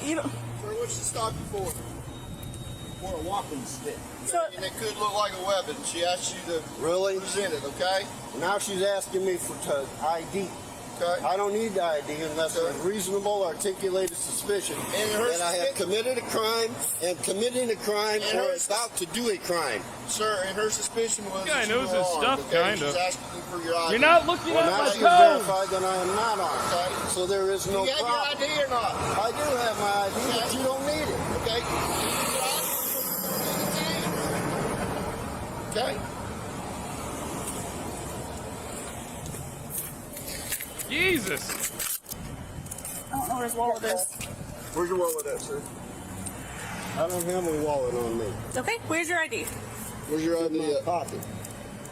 You don't. Sir, what's she stop you for? For a walking stick. So, and it could look like a weapon. She asked you to present it, okay? Now she's asking me for ID. Okay. I don't need the ID unless there's reasonable articulated suspicion that I have committed a crime and committing a crime or about to do a crime. Sir, and her suspicion was Guy knows his stuff, okay? kinda. She's asking you for your ID. You're not looking at my she's code. verified that I am not armed. Okay. So there is no problem. You have your ID or not? I do have my ID, but you don't need it. Okay. Okay. Jesus! I don't know where his wallet is. Where's your wallet at, sir? I don't have a wallet on me. Okay, where's your ID? Where's your ID? In my pocket.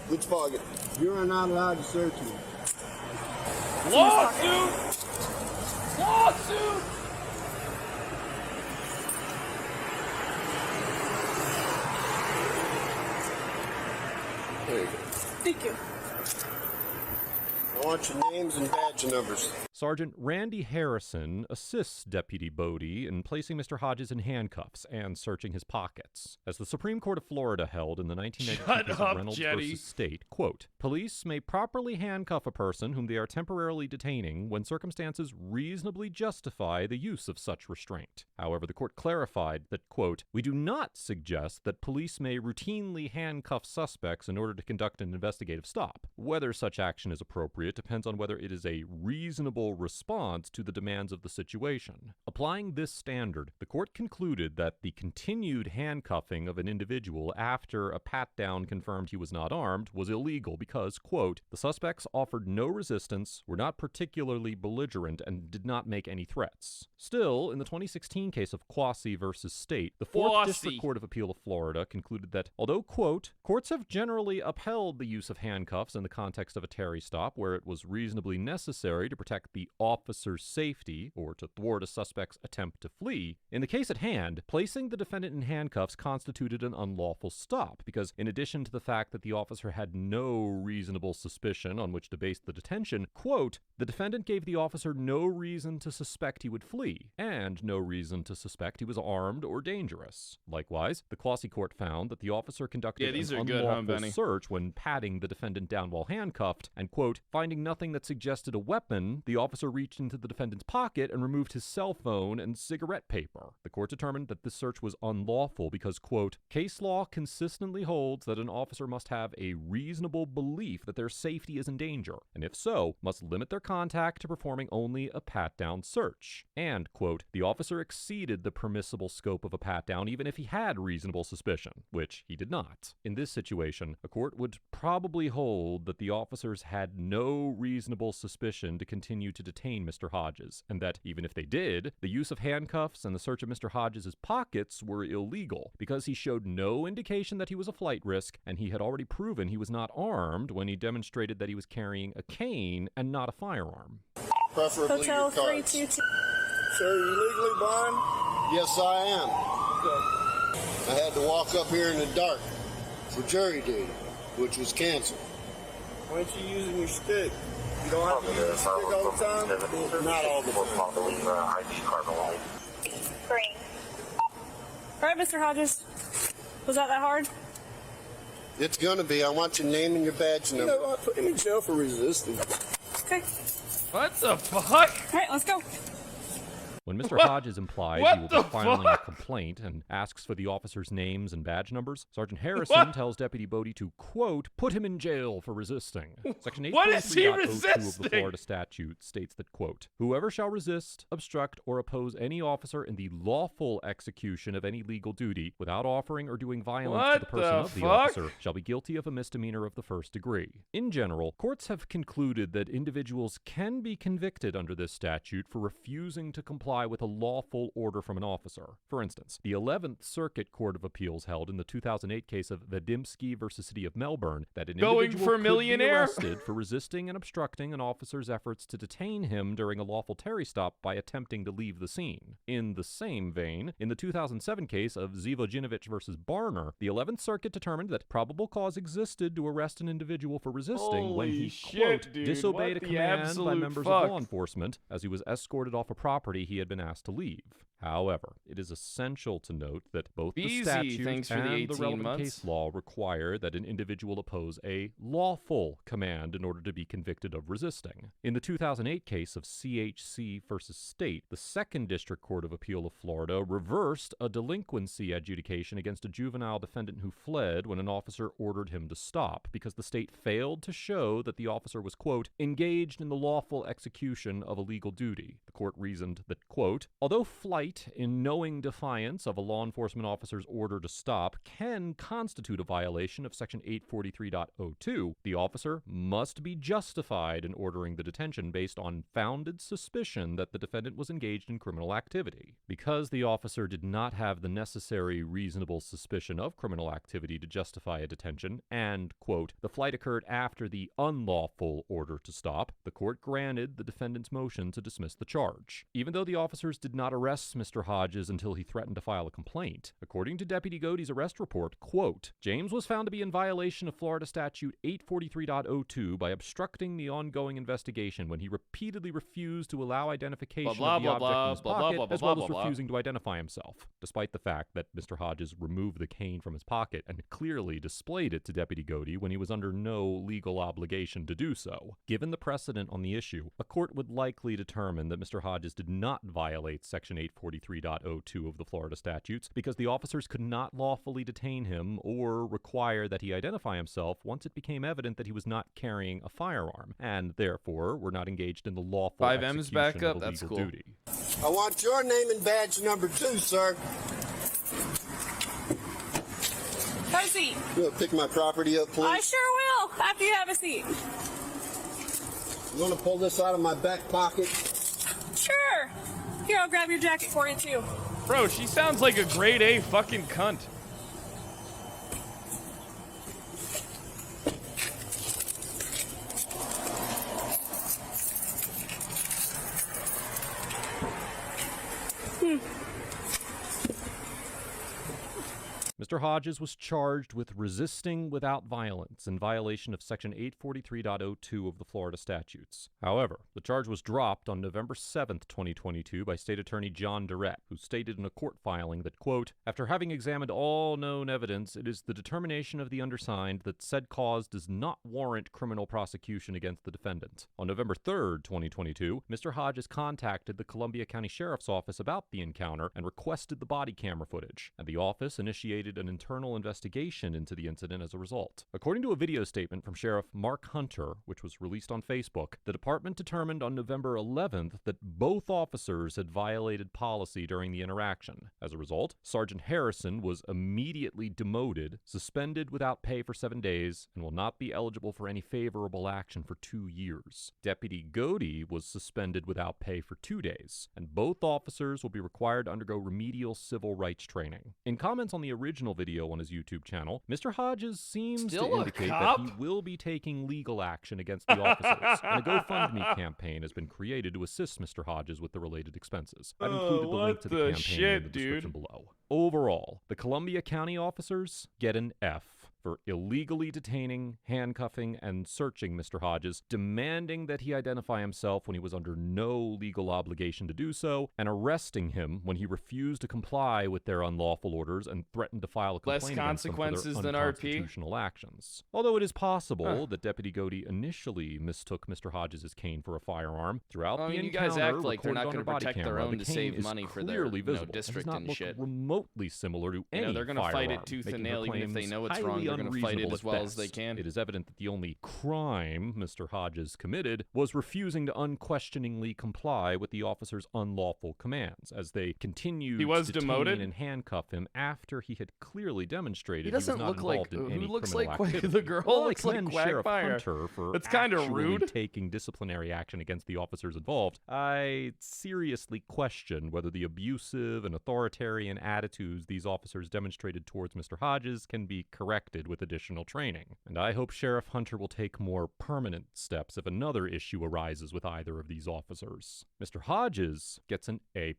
Which pocket? You are not allowed to search me. Lawsuit! Lawsuit! There you go. Thank you. I want your names and badge numbers. Sergeant Randy Harrison assists Deputy Bodie in placing Mr. Hodges in handcuffs and searching his pockets. As the Supreme Court of Florida held in the 1992 case of Reynolds versus State, quote, police may properly handcuff a person whom they are temporarily detaining when circumstances reasonably justify the use of such restraint. However, the court clarified that, quote, we do not suggest that police may routinely handcuff suspects in order to conduct an investigative stop. Whether such action is appropriate depends on whether it is a reasonable response to the demands of the situation. Applying this standard, the court concluded that the continued handcuffing of an individual after a pat-down confirmed he was not armed was illegal because, quote, the suspects offered no resistance, were not particularly belligerent, and did not make any threats. Still, in the 2016 case of Quasi versus State, the Fourth District Court of Appeal of Florida concluded that, although, quote, courts have generally upheld the use of handcuffs in the context of a Terry stop where it was reasonably necessary to protect the officer's safety or to thwart a suspect's attempt to flee, in the case at hand, placing the defendant in handcuffs constituted an unlawful stop because, in addition to the fact that the officer had no reasonable suspicion on which to base the detention, quote, the defendant gave the officer no reason to suspect he would flee and no reason to suspect he was armed or dangerous. Likewise, the Quasi Court found that the officer conducted an unlawful search when patting the defendant down while handcuffed and, quote, finding nothing that suggested a weapon, the officer reached into the defendant's pocket and removed his cell phone and cigarette paper. The court determined that this search was unlawful because, quote, case law consistently holds that an officer must have a reasonable belief that their safety is in danger, and if so, must limit their contact to performing only a pat-down search. And, quote, the officer exceeded the permissible scope of a pat-down even if he had reasonable suspicion, which he did not. In this situation, a court would probably hold that the officers had no reasonable suspicion to continue to detain Mr. Hodges, and that even if they did, the use of handcuffs and the search of Mr. Hodges' pockets were illegal because he showed no indication that he was a flight risk, and he had already proven he was not armed when he demonstrated that he was carrying a cane and not a firearm. Preferably Hotel your cards. 322. Sir, are you legally blind? Yes, I am. I had to walk up here in the dark for jury duty, which was canceled. Why aren't you using your stick? You don't have to use your stick all the time? Not all the time. Green. All right, Mr. Hodges. Was that hard? It's gonna be. I want your name and your badge number. You know what? Put him in jail for resisting. Okay. What the fuck? All right, let's go. When Mr. Hodges implies he will be filing a complaint and asks for the officers' names and badge numbers, Sergeant Harrison tells Deputy Bodie to, quote, put him in jail for resisting. Section 8.3.02 of the Florida statute states that, quote, whoever shall resist, obstruct, or oppose any officer in the lawful execution of any legal duty without offering or doing violence to the person of the officer shall be guilty of a misdemeanor of the first degree. In general, courts have concluded that individuals can be convicted under this statute for refusing to comply with a lawful order from an officer. For instance, the 11th Circuit Court of Appeals held in the 2008 case of Vadimski versus City of Melbourne that an individual could be arrested for resisting and obstructing an officer's efforts to detain him during a lawful Terry stop by attempting to leave the scene. In the same vein, in the 2007 case of Zivojinovic versus Barner, the 11th Circuit determined that probable cause existed to arrest an individual for resisting when he, quote, disobeyed a command by members of law enforcement as he was escorted off a property he had been asked to leave. However, it is essential to note that both the statute and the relevant case law require that an individual oppose a lawful command in order to be convicted of resisting. In the 2008 case of CHC versus State, the 2nd District Court of Appeal of Florida reversed a delinquency adjudication against a juvenile defendant who fled when an officer ordered him to stop because the state failed to show that the officer was, quote, engaged in the lawful execution of a legal duty. The court reasoned that, quote, although flight in knowing defiance of a law enforcement officer's order to stop can constitute a violation of Section 843.02, the officer must be justified in ordering the detention based on founded suspicion that the defendant was engaged in criminal activity. Because the officer did not have the necessary reasonable suspicion of criminal activity to justify a detention, and, quote, the flight occurred after the unlawful order to stop, the court granted the defendant's motion to dismiss the charge. Even though the officers did not arrest Mr. Hodges until he threatened to file a complaint, according to Deputy Godey's arrest report, quote, James was found to be in violation of Florida Statute 843.02 by obstructing the ongoing investigation when he repeatedly refused to allow identification of the object in his pocket, as well as refusing to identify himself, despite the fact that Mr. Hodges removed the cane from his pocket and clearly displayed it to Deputy Godey when he was under no legal obligation to do so. Given the precedent on the issue, a court would likely determine that Mr. Hodges did not violate Section 843.02 of the Florida statutes because the officers could not lawfully detain him or require that he identify himself once it became evident that he was not carrying a firearm, and therefore were not engaged in the lawful 5M's back execution up. of a That's legal cool. duty. I want your name and badge number 2, sir. Have a seat. You want to pick my property up, please? I sure will, after you have a seat. You want to pull this out of my back pocket? Sure. Here, I'll grab your jacket for you, too. Bro, she sounds like a grade A fucking cunt. Mr. Hodges was charged with resisting without violence in violation of Section 843.02 of the Florida statutes. However, the charge was dropped on November 7th, 2022 by State Attorney John Durrett, who stated in a court filing that, quote, after having examined all known evidence, it is the determination of the undersigned that said cause does not warrant criminal prosecution against the defendant. On November 3rd, 2022, Mr. Hodges contacted the Columbia County Sheriff's Office about the encounter and requested the body camera footage, and the office initiated an internal investigation into the incident as a result. According to a video statement from Sheriff Mark Hunter, which was released on Facebook, the department determined on November 11th that both officers had violated policy during the interaction. As a result, Sergeant Harrison was immediately demoted, suspended without pay for 7 days, and will not be eligible for any favorable action for 2 years. Deputy Godey was suspended without pay for 2 days, and both officers will be required to undergo remedial civil rights training. In comments on the original video on his YouTube channel, Mr. Hodges seems to indicate that he will be taking legal action against the officers, and a GoFundMe campaign has been created to assist Mr. Hodges with the related expenses. I've included the link to the campaign in the description below. Overall, the Columbia County officers get an F for illegally detaining, handcuffing, and searching Mr. Hodges, demanding that he identify himself when he was under no legal obligation to do so, and arresting him when he refused to comply with their unlawful orders and threatened to file a complaint against them for their unconstitutional actions. Although it is possible that Deputy Godey initially mistook Mr. Hodges' cane for a firearm, throughout the encounter, you guys act like they're not going to protect their own to save money for their district and shit. Remotely similar to any they're going to fight it tooth and nail, even if they know it's wrong. They're going to fight it as well as they can. It is evident that the only crime Mr. Hodges committed was refusing to unquestioningly comply with the officer's unlawful commands, as they continued to detain and handcuff him after he had clearly demonstrated he doesn't was not look like involved in any looks criminal like activity. the girl While looks I like commend Sheriff Quagmire. Hunter for That's kind of actually rude. taking disciplinary action against the officers involved, I seriously question whether the abusive and authoritarian attitudes these officers demonstrated towards Mr. Hodges can be corrected with additional training. And I hope Sheriff Hunter will take more permanent steps if another issue arises with either of these officers. Mr. Hodges gets an A+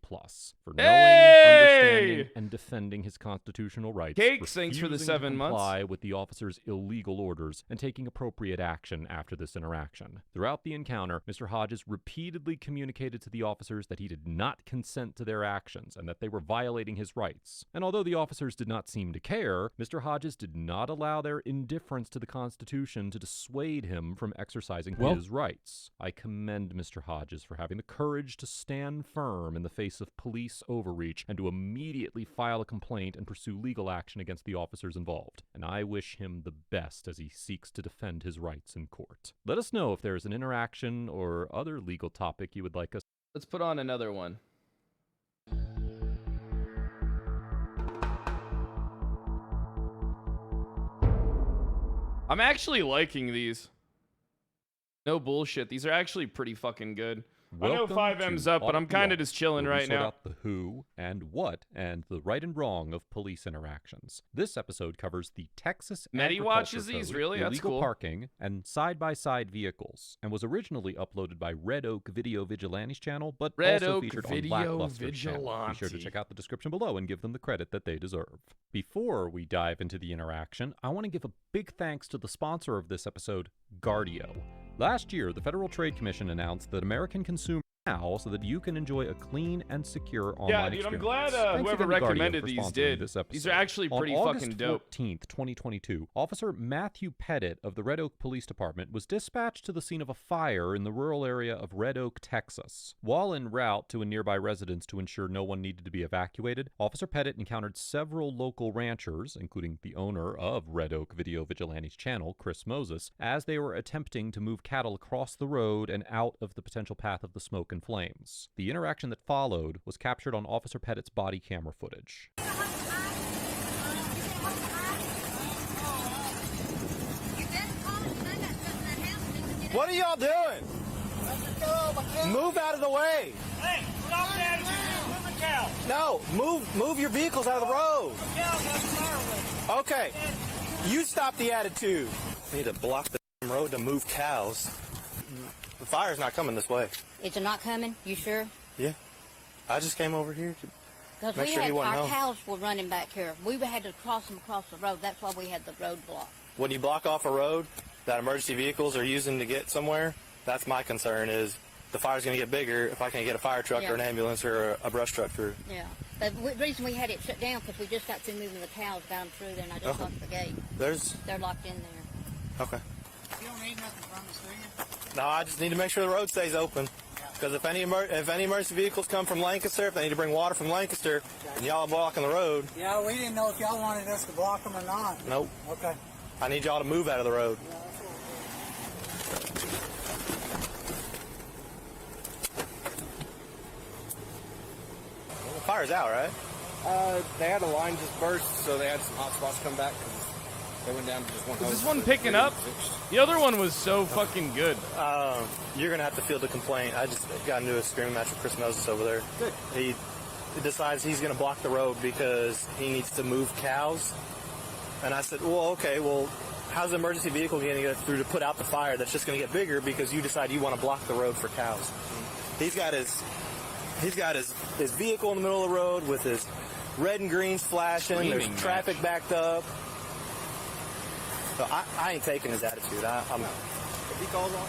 for knowing, understanding, and defending his constitutional rights. Cakes, thanks for the refusing 7 to months. comply with the officer's illegal orders, and taking appropriate action after this interaction. Throughout the encounter, Mr. Hodges repeatedly communicated to the officers that he did not consent to their actions and that they were violating his rights. And although the officers did not seem to care, Mr. Hodges did not allow their indifference to the Constitution to dissuade him from exercising his rights. I commend Mr. Hodges for having the courage to stand firm in the face of police overreach and to immediately file a complaint and pursue legal action against the officers involved. And I wish him the best as he seeks to defend his rights in court. Let us know if there is an interaction or other legal topic you would like us. Let's put on another one. I'm actually liking these. No bullshit. These are actually pretty fucking good. I know Welcome 5M's to up, but I'm Audit kind of Beyond, just chilling where we right sort now. out the who and what and the right and wrong of police interactions. This episode covers the Texas Medi Agriculture watches these, Code, really? That's illegal cool. parking, and side-by-side vehicles, and was originally uploaded by Red Oak Video Vigilantes channel, but Red also Oak featured Video on Lackluster's channel. Be sure to Vigilante. check out the description below and give them the credit that they deserve. Before we dive into the interaction, I want to give a big thanks to the sponsor of this episode, Guardio. Last year, the Federal Trade Commission announced that American consumers now so that you can enjoy a clean and secure online Yeah, dude, experience. I'm glad Thanks whoever again to Guardio recommended for these sponsoring did. this These are episode. actually pretty On fucking August dope. 14th, 2022, Officer Matthew Pettit of the Red Oak Police Department was dispatched to the scene of a fire in the rural area of Red Oak, Texas. While en route to a nearby residence to ensure no one needed to be evacuated, Officer Pettit encountered several local ranchers, including the owner of Red Oak Video Vigilantes channel, Chris Moses, as they were attempting to move cattle across the road and out of the potential path of the smoke and flames. The interaction that followed was captured on Officer Pettit's body camera footage. What are y'all doing? Move out of the way. Hey, stop that! Move the cow. No, move your vehicles out of the road. Okay, you stop the attitude. We need to block the road to move cows. The fire's not coming this way. Is it not coming? You sure? Yeah, I just came over here to Because make we sure had he wasn't our home. cows were running back here. We had to cross them across the road. That's why we had the road blocked. When you block off a road that emergency vehicles are using to get somewhere, that's my concern is the fire's going to get bigger if I can't get a fire truck or an ambulance or a brush truck through. Yeah. The reason we had it shut down because we just got through moving the cows, got them through there, and I just locked the gate. They're locked in there. Okay. You don't need nothing from us, do you? No, I just need to make sure the road stays open. Because if any emergency vehicles come from Lancaster, if they need to bring water from Lancaster, and y'all are blocking the road, Yeah, we didn't know if y'all wanted us to block them or not. nope. Okay. I need y'all to move out of the road. The fire's out, right? They had a line just burst, so they had some hot spots come back. They went down to just one. Is this one picking up? The other one was so fucking good. You're going to have to field a complaint. I just got into a screaming match with Chris Moses over there. Good. He decides he's going to block the road because he needs to move cows. And I said, well, okay, well, how's the emergency vehicle going to get through to put out the fire that's just going to get bigger because you decide you want to block the road for cows? He's got his vehicle in the middle of the road with his red and greens flashing. There's traffic backed up. So I ain't taking his attitude. I'm if he calls on.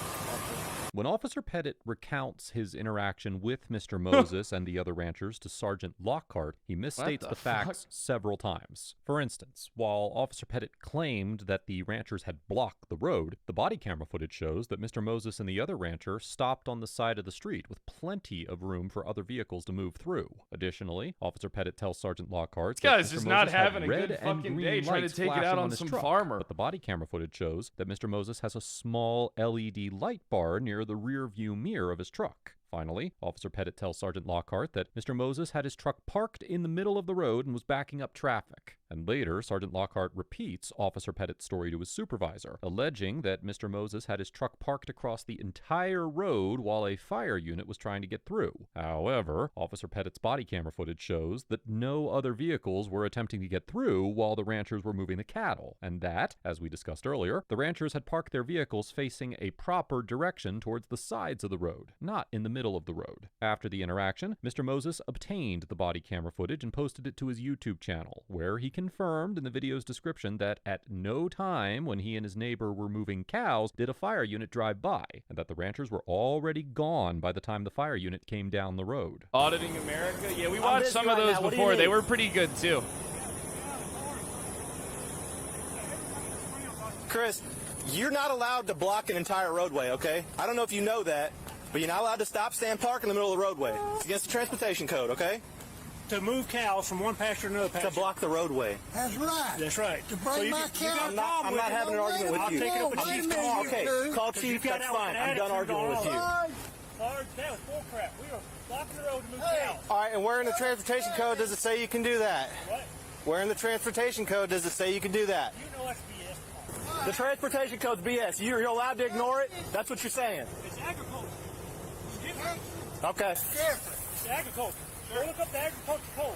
When Officer Pettit recounts his interaction with Mr. Moses and the other ranchers to Sergeant Lockhart, he misstates the facts several times. For instance, while Officer Pettit claimed that the ranchers had blocked the road, the body camera footage shows that Mr. Moses and the other rancher stopped on the side of the street with plenty of room for other vehicles to move through. Additionally, Officer Pettit tells Sergeant Lockhart This guy's that just Mr. not Moses had having a red good and fucking green day trying to lights take it flashing out on his some truck, farmer. But the body camera footage shows that Mr. Moses has a small LED light bar near the rear view mirror of his truck. Finally, Officer Pettit tells Sergeant Lockhart that Mr. Moses had his truck parked in the middle of the road and was backing up traffic. And later, Sergeant Lockhart repeats Officer Pettit's story to his supervisor, alleging that Mr. Moses had his truck parked across the entire road while a fire unit was trying to get through. However, Officer Pettit's body camera footage shows that no other vehicles were attempting to get through while the ranchers were moving the cattle, and that, as we discussed earlier, the ranchers had parked their vehicles facing a proper direction towards the sides of the road, not in the middle of the road. After the interaction, Mr. Moses obtained the body camera footage and posted it to his YouTube channel, where he confirmed in the video's description that at no time when he and his neighbor were moving cows did a fire unit drive by, and that the ranchers were already gone by the time the fire unit came down the road. Auditing America? Yeah, we watched some of those before. They were pretty good, too. Chris, you're not allowed to block an entire roadway, okay? I don't know if you know that, but you're not allowed to stop, stand, park in the middle of the roadway. It's against the transportation code, okay? To move cows from one pasture to another pasture. To block the roadway. That's right. That's right. To bring my cow. I'm not having an argument with you. I'll take it up with Chief tomorrow. Okay, call Chief, that's fine. I'm done arguing with you. Sarge, that was bull crap. We are blocking the road to move cows. All right, and where in the transportation code does it say you can do that? What? Where in the transportation code does it say you can do that? You know that's BS. The transportation code's BS. You're allowed to ignore it? That's what you're saying? It's agriculture. Okay. It's agriculture. Go look up the agriculture code.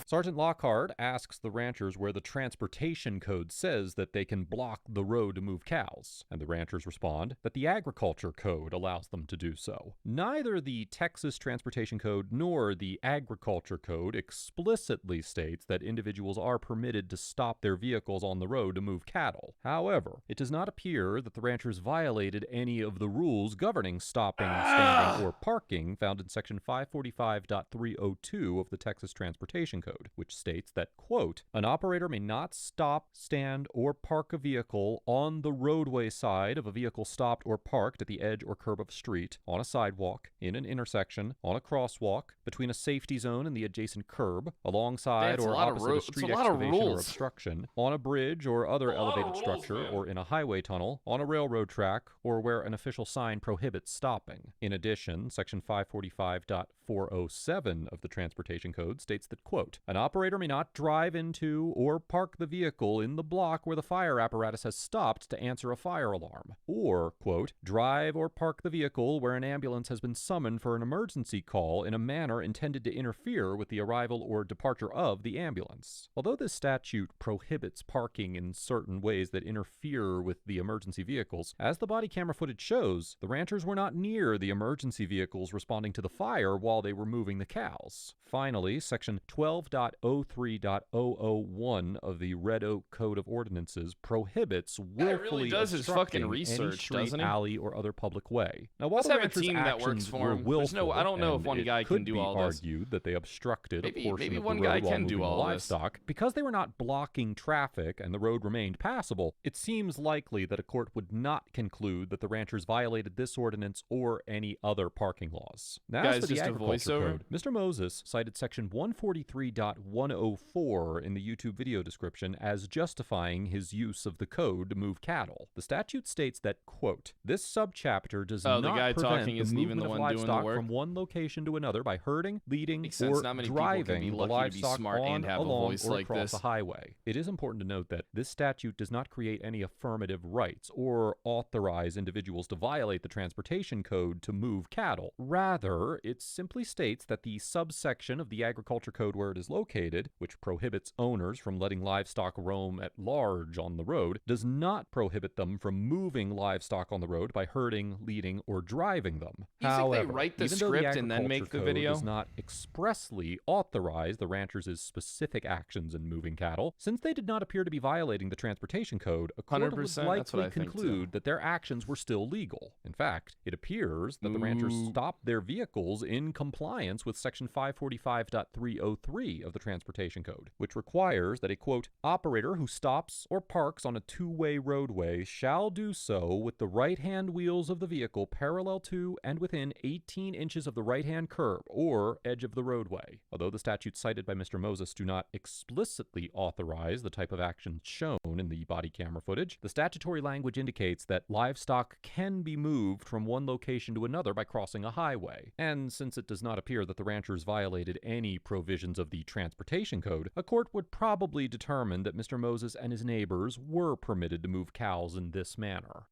Sergeant Lockhart asks the ranchers where the transportation code says that they can block the road to move cows, and the ranchers respond that the agriculture code allows them to do so. Neither the Texas Transportation Code nor the agriculture code explicitly states that individuals are permitted to stop their vehicles on the road to move cattle. However, it does not appear that the ranchers violated any of the rules governing stopping, standing, or parking found in Section 545.302 of the Texas Transportation Code, which states that, quote, an operator may not stop, stand, or park a vehicle on the roadway side of a vehicle stopped or parked at the edge or curb of a street, on a sidewalk, in an intersection, on a crosswalk, between a safety zone and the adjacent curb, alongside or opposite a street excavation or obstruction, on a bridge or other elevated structure, or in a highway tunnel, on a railroad track, or where an official sign prohibits stopping. In addition, Section 545.407 of the Transportation Code states that, quote, an operator may not drive into or park the vehicle in the block where the fire apparatus has stopped to answer a fire alarm, or, quote, drive or park the vehicle where an ambulance has been summoned for an emergency call in a manner intended to interfere with the arrival or departure of the ambulance. Although this statute prohibits parking in certain ways that interfere with the emergency vehicles, as the body camera footage shows, the ranchers were not near the emergency vehicles responding to the fire while they were moving the cows. Finally, Section 12.03.001 of the Red Oak Code of Ordinances prohibits willfully obstructing any street, alley, or other public way. Now, while the ranchers' actions were willful, I don't know if one guy can do all this. Argued that they obstructed a portion maybe of one the road guy while can moving do all livestock. Because they were not blocking traffic and the road remained passable, it seems likely that a court would not conclude that the ranchers violated this ordinance or any other parking laws. Now, as for the agriculture code, Mr. Moses cited Section 143.104 in the YouTube video description as justifying his use of the code to move cattle. The statute states that, quote, this subchapter does not prevent the movement of livestock from one location to another by herding, leading, or driving the livestock on, along, or across a highway. It is important to note that this statute does not create any affirmative rights or authorize individuals to violate the transportation code to move cattle. Rather, it simply states that the subsection of the agriculture code where it is located, which prohibits owners from letting livestock roam at large on the road, does not prohibit them from moving livestock on the road by herding, leading, or driving them. However, they write the even though script and then make the code video? does not expressly authorize the ranchers' specific actions in moving cattle, since they did not appear to be violating the transportation code, a court would 100%, likely conclude that their actions were still legal. In fact, it appears that the ranchers stopped their vehicles in compliance with Section 545.303 of the Transportation Code, which requires that a, quote, operator who stops or parks on a two-way roadway shall do so with the right-hand wheels of the vehicle parallel to and within 18 inches of the right-hand curb or edge of the roadway. Although the statutes cited by Mr. Moses do not explicitly authorize the type of action shown in the body camera footage, the statutory language indicates that livestock can be moved from one location to another by crossing a highway. And since it does not appear that the ranchers violated any provisions of the Transportation Code, a court would probably determine that Mr. Moses and his neighbors were permitted to move cows in this manner.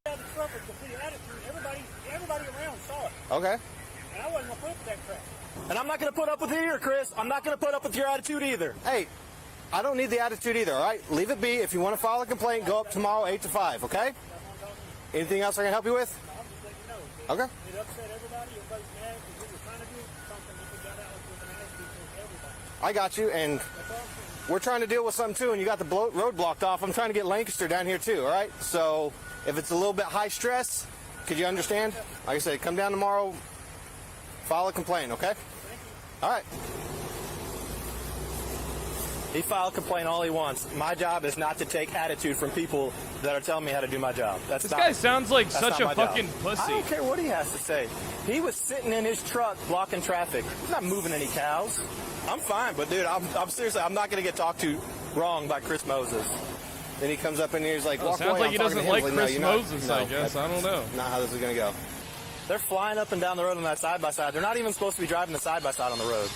Everybody around saw it. Okay. And I wasn't going to put up with that crap. And I'm not going to put up with it either, Chris. I'm not going to put up with your attitude either. Hey, I don't need the attitude either, all right? Leave it be. If you want to file a complaint, go up tomorrow 8 to 5, okay? Anything else I can help you with? Okay. It upset everybody. Everybody's mad because we were trying to do something that we got out with an attitude for everybody. I got you, and we're trying to deal with something too, and you got the road blocked off. I'm trying to get Lancaster down here too, all right? So if it's a little bit high stress, could you understand? Like I said, come down tomorrow, file a complaint, okay? All right. He filed a complaint all he wants. My job is not to take attitude from people that are telling me how to do my job. This guy sounds like such a fucking pussy. I don't care what he has to say. He was sitting in his truck blocking traffic. He's not moving any cows. I'm fine, but dude, I'm seriously, I'm not going to get talked to wrong by Chris Moses. Then he comes up in here, he's like, walk sounds away. like he doesn't like Chris Moses, I no, guess. I don't know. Not how this is going to go. They're flying up and down the road on that side-by-side. They're not even supposed to be driving the side-by-side on the road.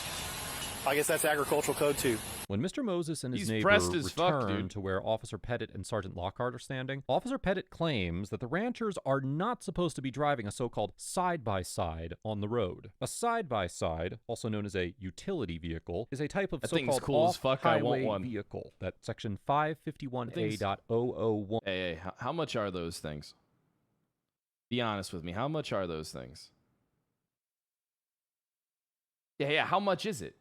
I guess that's agricultural code too. When Mr. Moses and his He's neighbor pressed as fuck, return dude. to where Officer Pettit and Sergeant Lockhart are standing, Officer Pettit claims that the ranchers are not supposed to be driving a so-called side-by-side on the road. A side-by-side, also known as a utility vehicle, is a type of That thing's so-called cool as fuck. I want off-highway one. vehicle that Section 551A.001. Hey, how much are those things? Be honest with me. How much are those things? Yeah, how much is it?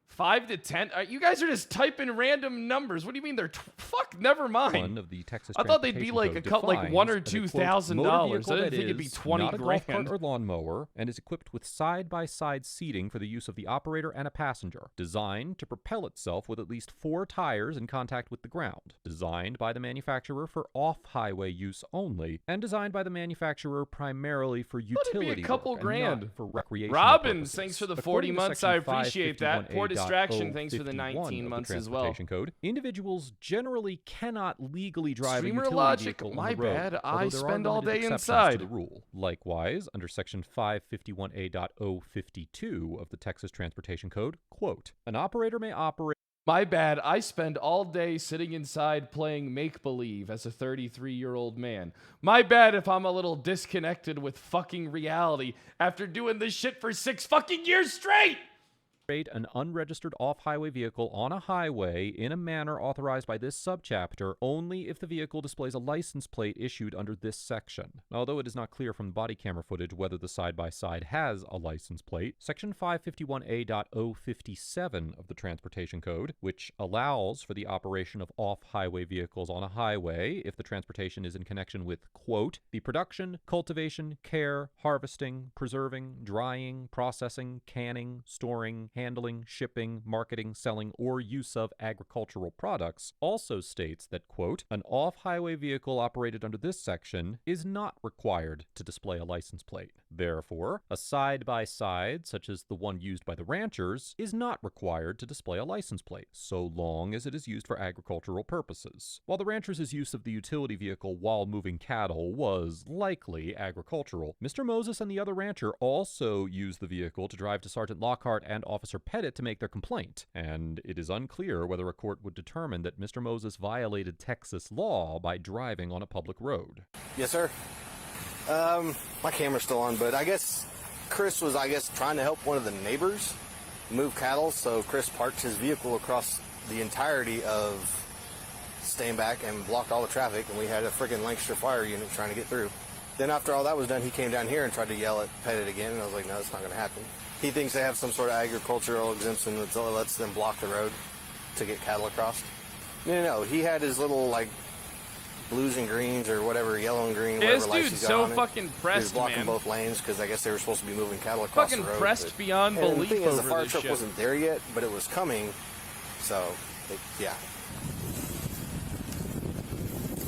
5 to 10? You guys are just typing random numbers. What do you mean they're fuck? Never mind. One of the Texas I thought they'd be like Transportation $1 or defines as a, quote, $2,000. motor I vehicle didn't that think it'd be is 20 not a golf grand. cart or lawnmower and is equipped with side-by-side seating for the use of the operator and a passenger. Designed to propel itself with at least 4 tires in contact with the ground. Designed by the manufacturer for off-highway use only, and designed by the manufacturer primarily for utility It'd be a couple work and grand. not for recreational Robbins, purposes. thanks for the 40 According to months. Section I appreciate that. Poor distraction, thanks for the 551A.051 19 of the months as well. Transportation Code, individuals generally cannot legally drive Streamer a utility logic, vehicle on my the road, bad. I although there are spend all limited day exceptions inside. to the rule. Likewise, under Section 551A.052 of the Texas Transportation Code, quote, an operator may operate. My bad. I spend all day sitting inside playing make-believe as a 33-year-old man. My bad if I'm a little disconnected with fucking reality after doing this shit for 6 fucking years straight! An unregistered off-highway vehicle on a highway in a manner authorized by this subchapter only if the vehicle displays a license plate issued under this section. Although it is not clear from the body camera footage whether the side-by-side has a license plate, Section 551A.057 of the Transportation Code, which allows for the operation of off-highway vehicles on a highway if the transportation is in connection with, quote, the production, cultivation, care, harvesting, preserving, drying, processing, canning, storing, handling, shipping, marketing, selling, or use of agricultural products, also states that, quote, an off-highway vehicle operated under this section is not required to display a license plate. Therefore, a side-by-side, such as the one used by the ranchers, is not required to display a license plate, so long as it is used for agricultural purposes. While the ranchers' use of the utility vehicle while moving cattle was likely agricultural, Mr. Moses and the other rancher also used the vehicle to drive to Sergeant Lockhart and Officer Pettit to make their complaint, and it is unclear whether a court would determine that Mr. Moses violated Texas law by driving on a public road. Yes, sir. My camera's still on, but I guess Chris was, trying to help one of the neighbors move cattle, so Chris parked his vehicle across the entirety of staying back and blocked all the traffic, and we had a freaking Lancaster fire unit trying to get through. Then after all that was done, he came down here and tried to yell at Pettit again, and I was like, no, that's not going to happen. He thinks they have some sort of agricultural exemption that lets them block the road to get cattle across. No, he had his little, like, blues and greens or whatever, yellow and green, whatever This lights dude's he's got so on it. fucking He was pressed, blocking man. both lanes because I guess they were supposed to be moving cattle across Fucking the road. pressed beyond and belief the thing is, the over fire this truck shit. wasn't there yet, but it was coming, so, yeah.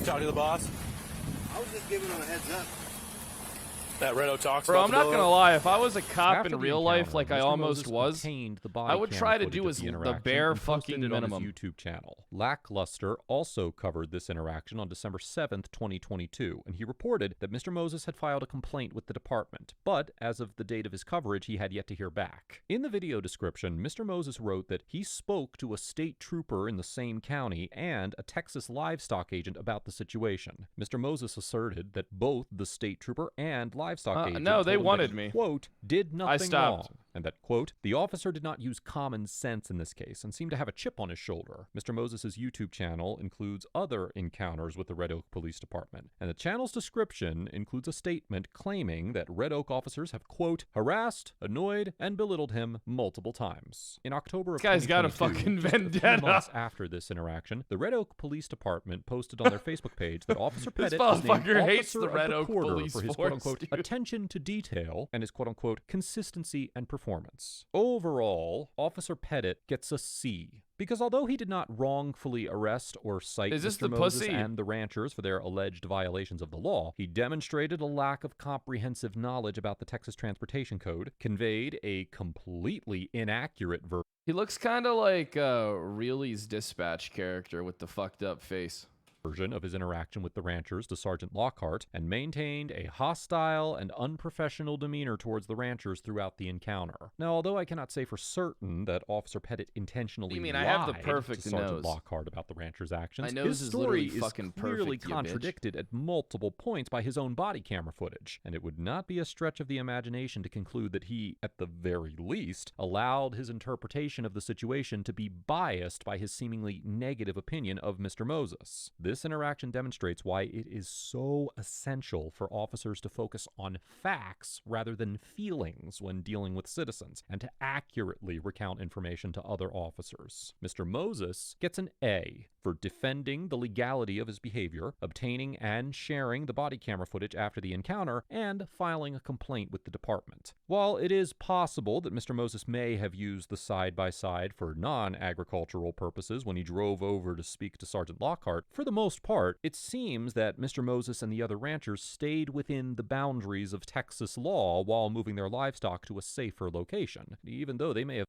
Talk to the boss. I was just giving him a heads up. That Red Oak talks Bro, about I'm the not blow gonna up. lie. If I was a cop After in the real life, encounter, like I Mr. almost Moses was, obtained the I would body try camera to do footage of the interaction bare and posted fucking it minimum. on his YouTube channel. Lackluster also covered this interaction on December 7th, 2022, and he reported that Mr. Moses had filed a complaint with the department, but as of the date of his coverage, he had yet to hear back. In the video description, Mr. Moses wrote that he spoke to a state trooper in the same county and a Texas livestock agent about the situation. Mr. Moses asserted that both the state trooper and livestock agent no, they told him that wanted he, me. quote, did nothing stopped. wrong, and that, quote, the officer did not use common sense in this case and seemed to have a chip on his shoulder. Mr. Moses' YouTube channel includes other encounters with the Red Oak Police Department, and the channel's description includes a statement claiming that Red Oak officers have, quote, harassed, annoyed, and belittled him multiple times. In October of This guy's got a 2022, fucking just a few vendetta. months after this interaction, the Red Oak Police Department posted on their Facebook page that Officer This Pettit was named motherfucker hates Officer the of Red the Oak Quarter Police for his Force, quote-unquote dude. attention to detail and his quote-unquote consistency and performance. Overall, Officer Pettit gets a C. Because although he did not wrongfully arrest or cite Is this Mr. the Moses pussy? and the ranchers for their alleged violations of the law, he demonstrated a lack of comprehensive knowledge about the Texas Transportation Code, conveyed a completely inaccurate version. He looks kind of like Reely's dispatch character with the fucked up face. version of his interaction with the ranchers to Sergeant Lockhart and maintained a hostile and unprofessional demeanor towards the ranchers throughout the encounter. Now, although I cannot say for certain that Officer Pettit intentionally lied I have the to perfect Sergeant nose. Lockhart about the ranchers' actions, My his nose is story literally fucking clearly perfect, you bitch. contradicted at multiple points by his own body camera footage, and it would not be a stretch of the imagination to conclude that he, at the very least, allowed his interpretation of the situation to be biased by his seemingly negative opinion of Mr. Moses. This interaction demonstrates why it is so essential for officers to focus on facts rather than feelings when dealing with citizens, and to accurately recount information to other officers. Mr. Moses gets an A for defending the legality of his behavior, obtaining and sharing the body camera footage after the encounter, and filing a complaint with the department. While it is possible that Mr. Moses may have used the side-by-side for non-agricultural purposes when he drove over to speak to Sergeant Lockhart, for the most part, it seems that Mr. Moses and the other ranchers stayed within the boundaries of Texas law while moving their livestock to a safer location, even though they may have...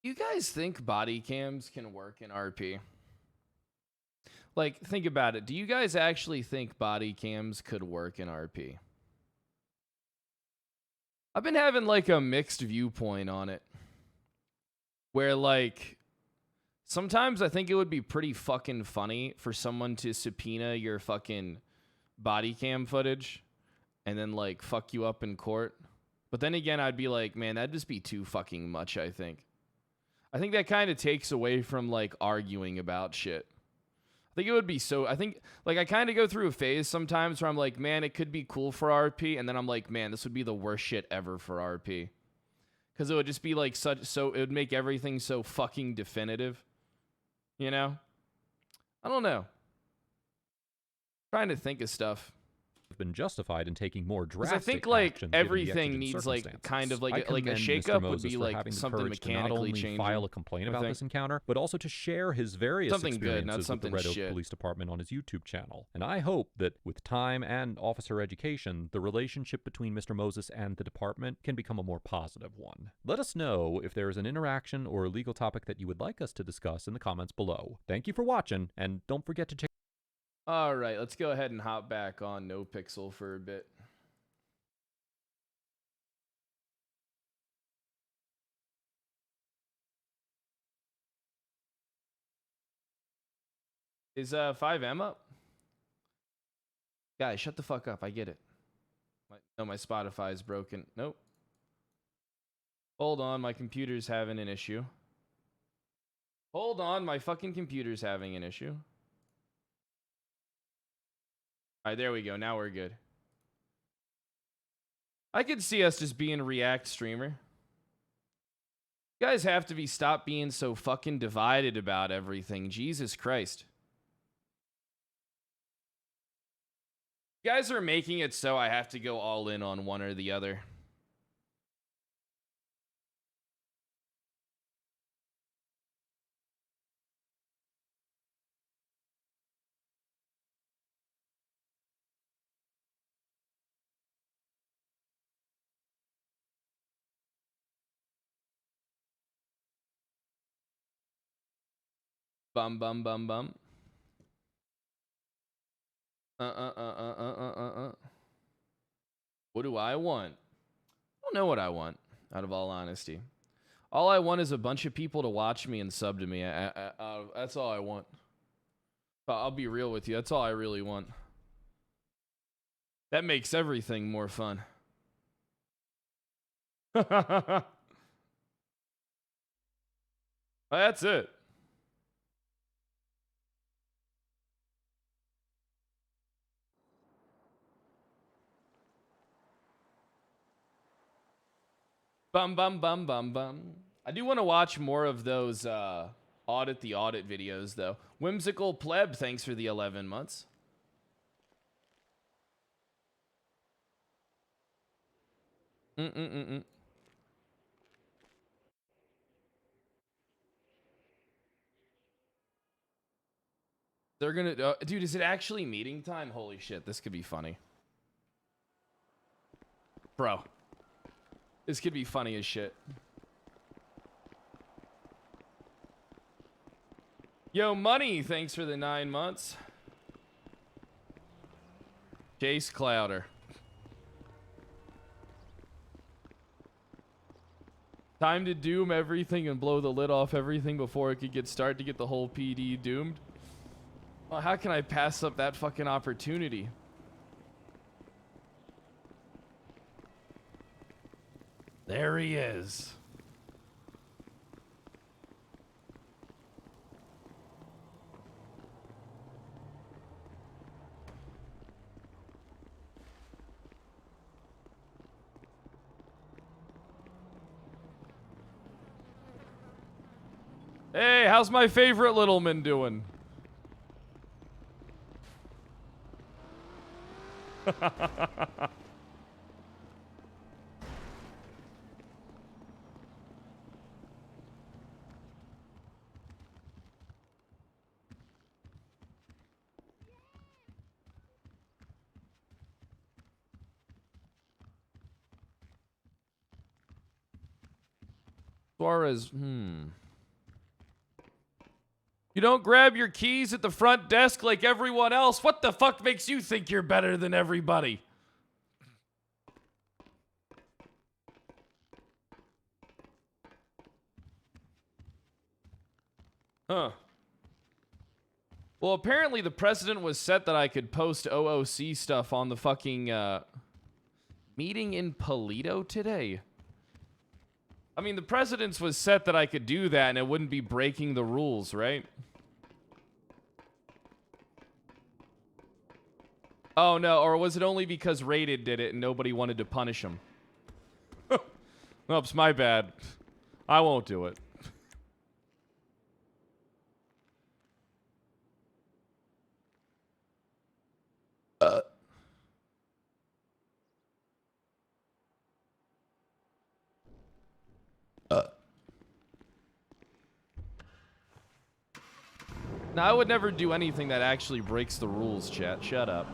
You guys think body cams can work in RP? Like, think about it. Do you guys actually think body cams could work in RP? I've been having, like, a mixed viewpoint on it. Where, like... Sometimes I think it would be pretty fucking funny for someone to subpoena your fucking body cam footage and then, like, fuck you up in court. But then again, I'd be like, man, that'd just be too fucking much, I think. I think that kind of takes away from, like, arguing about shit. I think it would be so... I think, like, I kind of go through a phase sometimes where I'm like, man, it could be cool for RP. And then I'm like, man, this would be the worst shit ever for RP. Because it would just be, like, it would make everything so fucking definitive. You know? I don't know. Trying to think of stuff. been justified in taking more drastic I think like action given the everything exigent needs like circumstances. kind of like I a commend shakeup Mr. would Moses be for like having the something courage to not mechanically only changing. file a complaint about this encounter, but also to share his various Something good, not experiences something with the Red Oak shit. Police Department on his YouTube channel. And I hope that with time and officer education, the relationship between Mr. Moses and the department can become a more positive one. Let us know if there is an interaction or a legal topic that you would like us to discuss in the comments below. Thank you for watching, and don't forget to check. All right, let's go ahead and hop back on NoPixel for a bit. Is 5M up? Guys, shut the fuck up. I get it. No, my Spotify is broken. Nope. Hold on, my computer's having an issue. Hold on, my fucking computer's having an issue. All right, there we go. Now we're good. I could see us just being React streamer. You guys have to stop being so fucking divided about everything. Jesus Christ. You guys are making it so I have to go all in on one or the other. Bum bum bum bum. What do I want? I don't know what I want, out of all honesty. All I want is a bunch of people to watch me and sub to me. That's all I want. I'll be real with you. That's all I really want. That makes everything more fun. That's it. Bum bum bum bum bum. I do want to watch more of those audit the audit videos though. Whimsical Pleb, thanks for the 11 months. They're gonna dude, is it actually meeting time? Holy shit, this could be funny. Bro. This could be funny as shit. Yo, Money, thanks for the 9 months. Chase Clouder. Time to doom everything and blow the lid off everything before it could get started to get the whole PD doomed. Well, how can I pass up that fucking opportunity? There he is. Hey, how's my favorite little man doing? Suarez, You don't grab your keys at the front desk like everyone else. What the fuck makes you think you're better than everybody? Huh. Well, apparently the precedent was set that I could post OOC stuff on the fucking meeting in Polito today. I mean, the precedence was set that I could do that and it wouldn't be breaking the rules, right? Oh, no. Or was it only because Rated did it and nobody wanted to punish him? Oops, my bad. I won't do it. Now, I would never do anything that actually breaks the rules, chat. Shut up.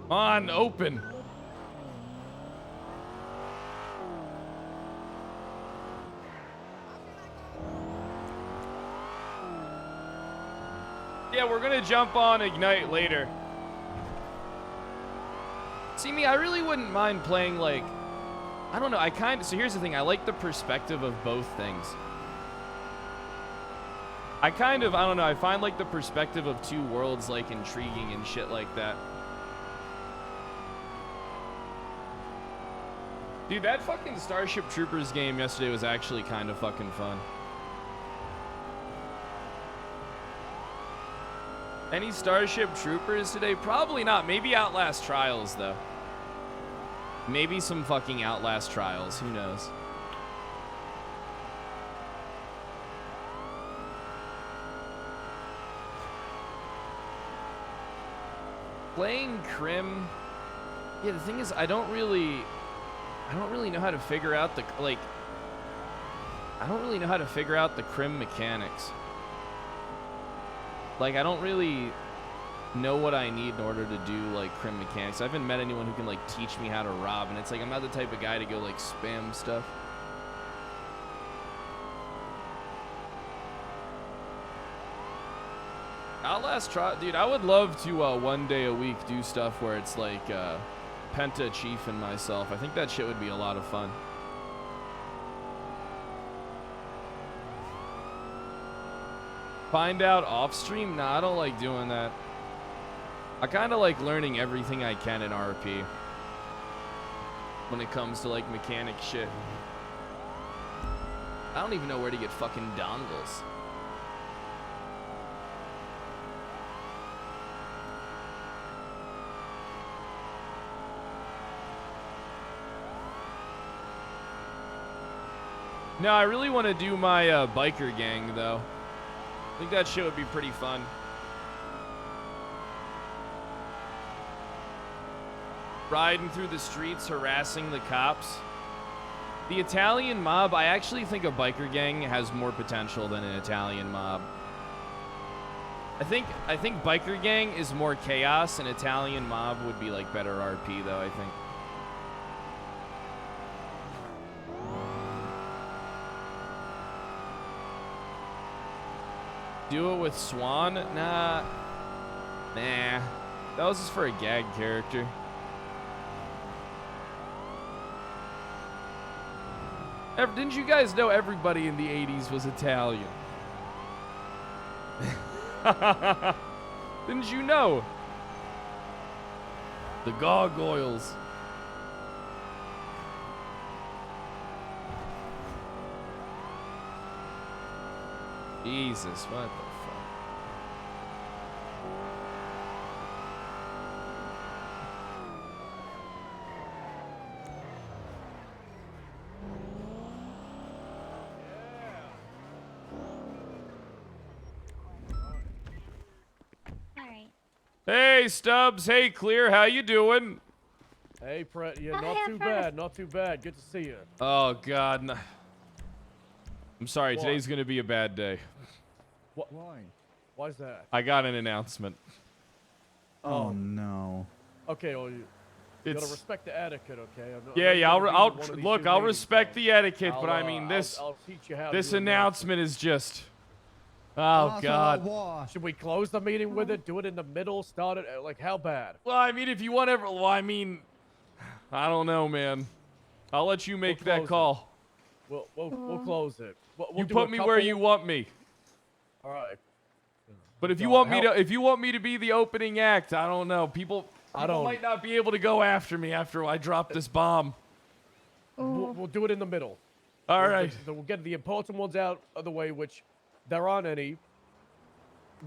On, open. Yeah, we're gonna jump on Ignite later. See me, I really wouldn't mind playing like, I don't know, so here's the thing, I like the perspective of both things. I don't know, I find like the perspective of two worlds like intriguing and shit like that. Dude, that fucking Starship Troopers game yesterday was actually kind of fucking fun. Any Starship Troopers today? Probably not. Maybe Outlast Trials, though. Maybe some fucking Outlast Trials. Who knows? Playing Crim. Yeah, the thing is, I don't really know how to figure out the, like, I don't really know how to figure out the Crim mechanics. Like, I don't really know what I need in order to do, like, Crim mechanics. I haven't met anyone who can, like, teach me how to rob, and it's like, I'm not the type of guy to go, like, spam stuff. Outlast Trial, dude, I would love to, one day a week do stuff where it's, like, Penta, Chief, and myself. I think that shit would be a lot of fun. Find out off stream? Nah, I don't like doing that. I kind of like learning everything I can in RP when it comes to like mechanic shit. I don't even know where to get fucking dongles. No, I really want to do my biker gang though. I think that shit would be pretty fun. Riding through the streets, harassing the cops. The Italian mob, I actually think a biker gang has more potential than an Italian mob. I think biker gang is more chaos, and Italian mob would be like better RP though, I think. Do it with Swan? Nah. That was just for a gag character. Didn't you guys know everybody in the 80s was Italian? Didn't you know? The gargoyles. Jesus, what the fuck? Hey, Stubbs. Hey, Clear. How you doing? Hey, Brett. Yeah, not too bad. Not too bad. Good to see you. Oh, God. No. I'm sorry. What? Today's going to be a bad day. What? Why? Why's that? I got an announcement. Oh, no. Okay, well, you gotta It's- respect the etiquette, okay? I'll respect the etiquette, but I mean, I'll teach you how to this do it now. announcement is just... Oh, God. Should we close the meeting with it? Do it in the middle? Start it? Like, how bad? Well, I mean, if you want ever... Well, I mean... I don't know, man. I'll let you make that call. We'll close it. We'll You do put a me where couple- you want me. All right. But if you want me to be the opening act, I don't know. People might not be able to go after me after I drop this bomb. We'll do it in the middle. All right. We'll get the important ones out of the way, which there aren't any.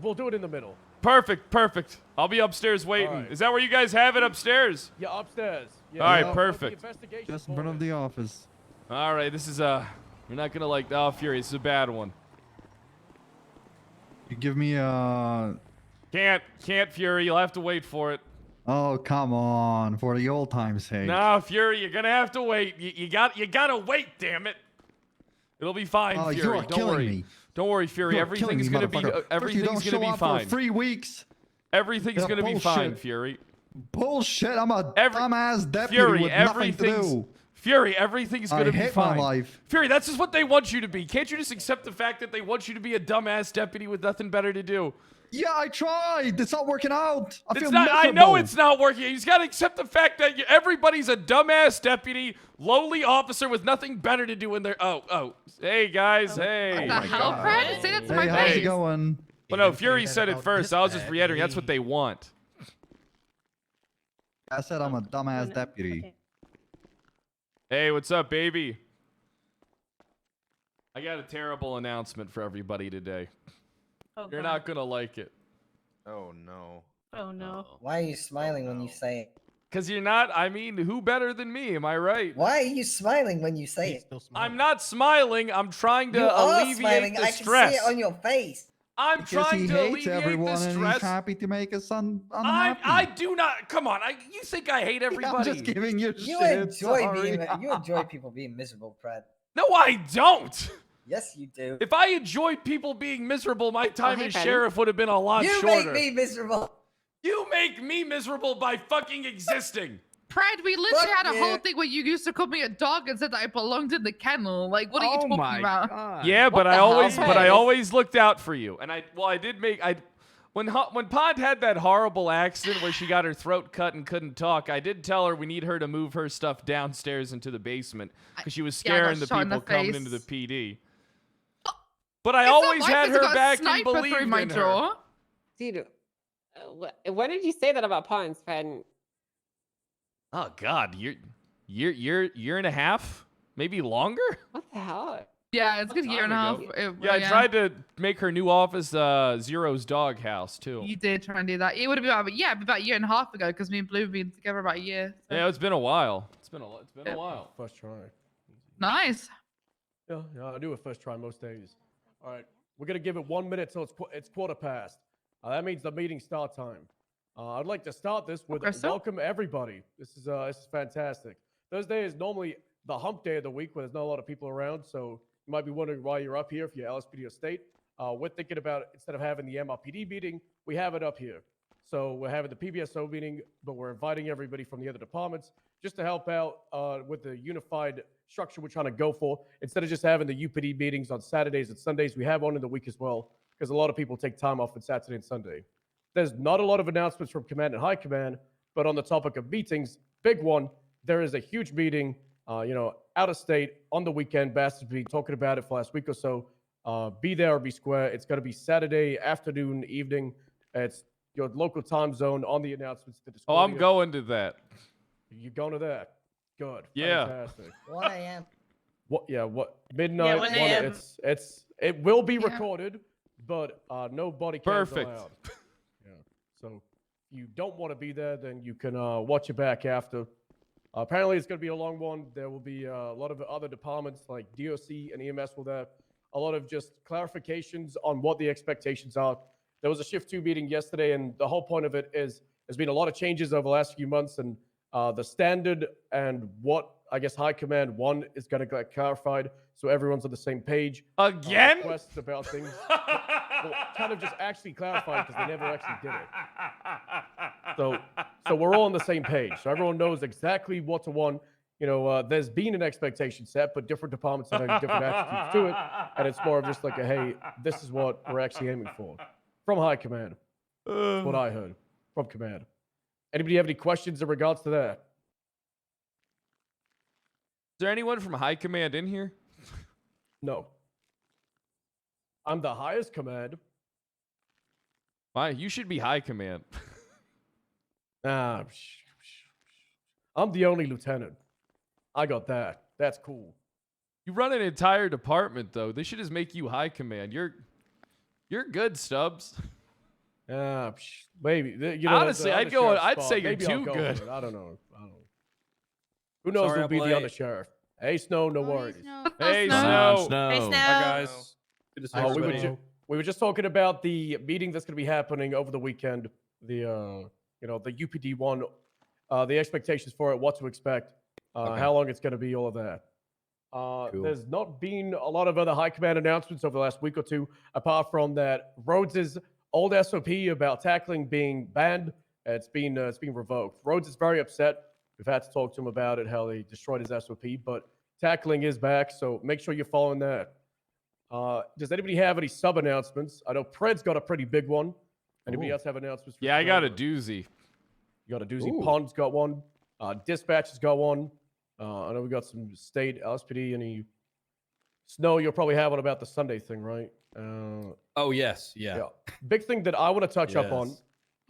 We'll do it in the middle. Perfect. I'll be upstairs waiting. right. Is that where you guys have it upstairs? Yeah, upstairs. Yeah, All right, perfect. Just in front of the office. All right, this is you're not gonna like the Fury. This is a bad one. You give me a... Can't Fury. You'll have to wait for it. Oh, come on, for the old time's sake. No, Fury, you're gonna have to wait. You gotta wait, damn it. It'll be fine, Oh, Fury. you are Don't killing worry. me. Don't worry, Fury. You are killing Everything's me, gonna be motherfucker. First you everything's don't gonna show be up fine. for 3 weeks. Everything's Yeah, gonna be bullshit. fine, Fury. Bullshit, I'm a dumbass deputy Fury, with nothing to do. Fury, everything's I gonna be hate my fine. life. Fury, that's just what they want you to be. Can't you just accept the fact that they want you to be a dumbass deputy with nothing better to do? Yeah, I tried. It's not working out. I feel I know miserable. it's not working. You just gotta accept the fact that everybody's a dumbass deputy, lowly officer with nothing better to do in their. Oh. Hey guys, hey. What the hell, Fred? Say that to my Hey, how's it face. going? Well, no, Fury said it first. I was just reiterating. That's what they want. I said I'm a dumbass deputy. Hey, what's up, baby? I got a terrible announcement for everybody today. Oh, You're God. not gonna like it. Oh no. Oh no. Why are you smiling when you say it? Cause you're not. I mean, who better than me? Am I right? Why are you smiling when you say it? I'm not smiling. I'm trying to You are alleviate smiling. the I stress. can see it on your face. I'm Because trying he to hates alleviate everyone the and stress. he's happy to make us unhappy. I do not. Come on. You think I hate everybody? I'm just giving you You shit. enjoy sorry. being. You enjoy people being miserable, Brad. No, I don't. Yes, you do. If I enjoyed people being miserable, my time hey, as Brad. sheriff would have been a lot You shorter. make me miserable. You make me miserable by fucking existing. Pride, we literally Fuck had a yeah. whole thing where you used to call me a dog and said that I belonged in the kennel. Like, what are you talking about? Yeah, but What the I hell? always looked out for you. And I did make when Pond had that horrible accident where she got her throat cut and couldn't talk, I did tell her we need her to move her stuff downstairs into the basement because she was Yeah, I got scaring the shot in the people coming face. into the PD. But I It's not always like had it's her got a back and sniper believed through my in her. drawer. Dude, when did you say that about Pons, Fred? Oh God, year and a half, maybe longer. What the hell? Yeah, it's a good year and a half. Yeah, I tried to make her new office Zero's doghouse too. You did try and do that. It would have been about a year and a half ago because me and Blue have been together about a year. So. Yeah, it's been a while. It's been a while. First try. Nice. Yeah, I do a first try most days. All right, we're gonna give it 1 minute till it's quarter past. That means the meeting start time. I'd like to start this with welcome everybody. This is fantastic. Thursday is normally the hump day of the week where there's not a lot of people around, so you might be wondering why you're up here if you're LSPD or state. We're thinking about instead of having the MRPD meeting, we have it up here. So we're having the PBSO meeting, but we're inviting everybody from the other departments just to help out with the unified structure we're trying to go for. Instead of just having the UPD meetings on Saturdays and Sundays, we have one in the week as well. because a lot of people take time off on Saturday and Sunday. There's not a lot of announcements from Command and High Command, but on the topic of meetings, big one, there is a huge meeting, out of state on the weekend. Bass has been talking about it for the last week or so. Be there or be square. It's going to be Saturday afternoon, evening. It's your local time zone on the announcements. Oh, I'm going to that. You going to that? Good. Yeah. Fantastic. 1 a.m. What? Yeah. What? Midnight. 1 a.m. It will be recorded, but nobody can Perfect. go out. Yeah. So if you don't want to be there, then you can watch it back after. Apparently, it's going to be a long one. There will be a lot of other departments like DOC and EMS will there. A lot of just clarifications on what the expectations are. There was a Shift 2 meeting yesterday, and the whole point of it is there's been a lot of changes over the last few months, and the standard and what I guess High Command 1 is going to get clarified so everyone's on the same page. Again? Requests about things. Well, kind of just actually clarified because they never actually did it. So we're all on the same page. So everyone knows exactly what to want. There's been an expectation set, but different departments have different attitudes to it. And it's more of just like hey, this is what we're actually aiming for. From High Command. That's what I heard from Command. Anybody have any questions in regards to that? Is there anyone from High Command in here? No. I'm the highest command. Why? You should be High Command. I'm the only lieutenant. I got that. That's cool. You run an entire department, though. They should just make you High Command. You're good, Stubbs. Maybe. Honestly, I'd sheriff's say spot. you're Maybe I'll too go good. for it. I don't know. Who knows Sorry, who'll be I'm the late. undersheriff? Hey, Snow, no worries. Hey, Snow. Snow. Hey, Snow. Hi, guys. Good to see everybody. We were just talking about the meeting that's going to be happening over the weekend. The UPD one, the expectations for it, what to expect, how long it's going to be, all of that. There's not been a lot of other high command announcements over the last week or two, apart from that Rhodes' old SOP about tackling being banned. It's been revoked. Rhodes is very upset. We've had to talk to him about it, how they destroyed his SOP, but tackling is back, so make sure you're following that. Does anybody have any sub announcements? I know Pred's got a pretty big one. Anybody else have announcements? Yeah, I got a doozy. You got a doozy. Pond's got one. Dispatch has got one. I know we got some state LSPD. Any Snow? You'll probably have one about the Sunday thing, right? Oh yes, yeah. Big thing that I want to touch up Yes.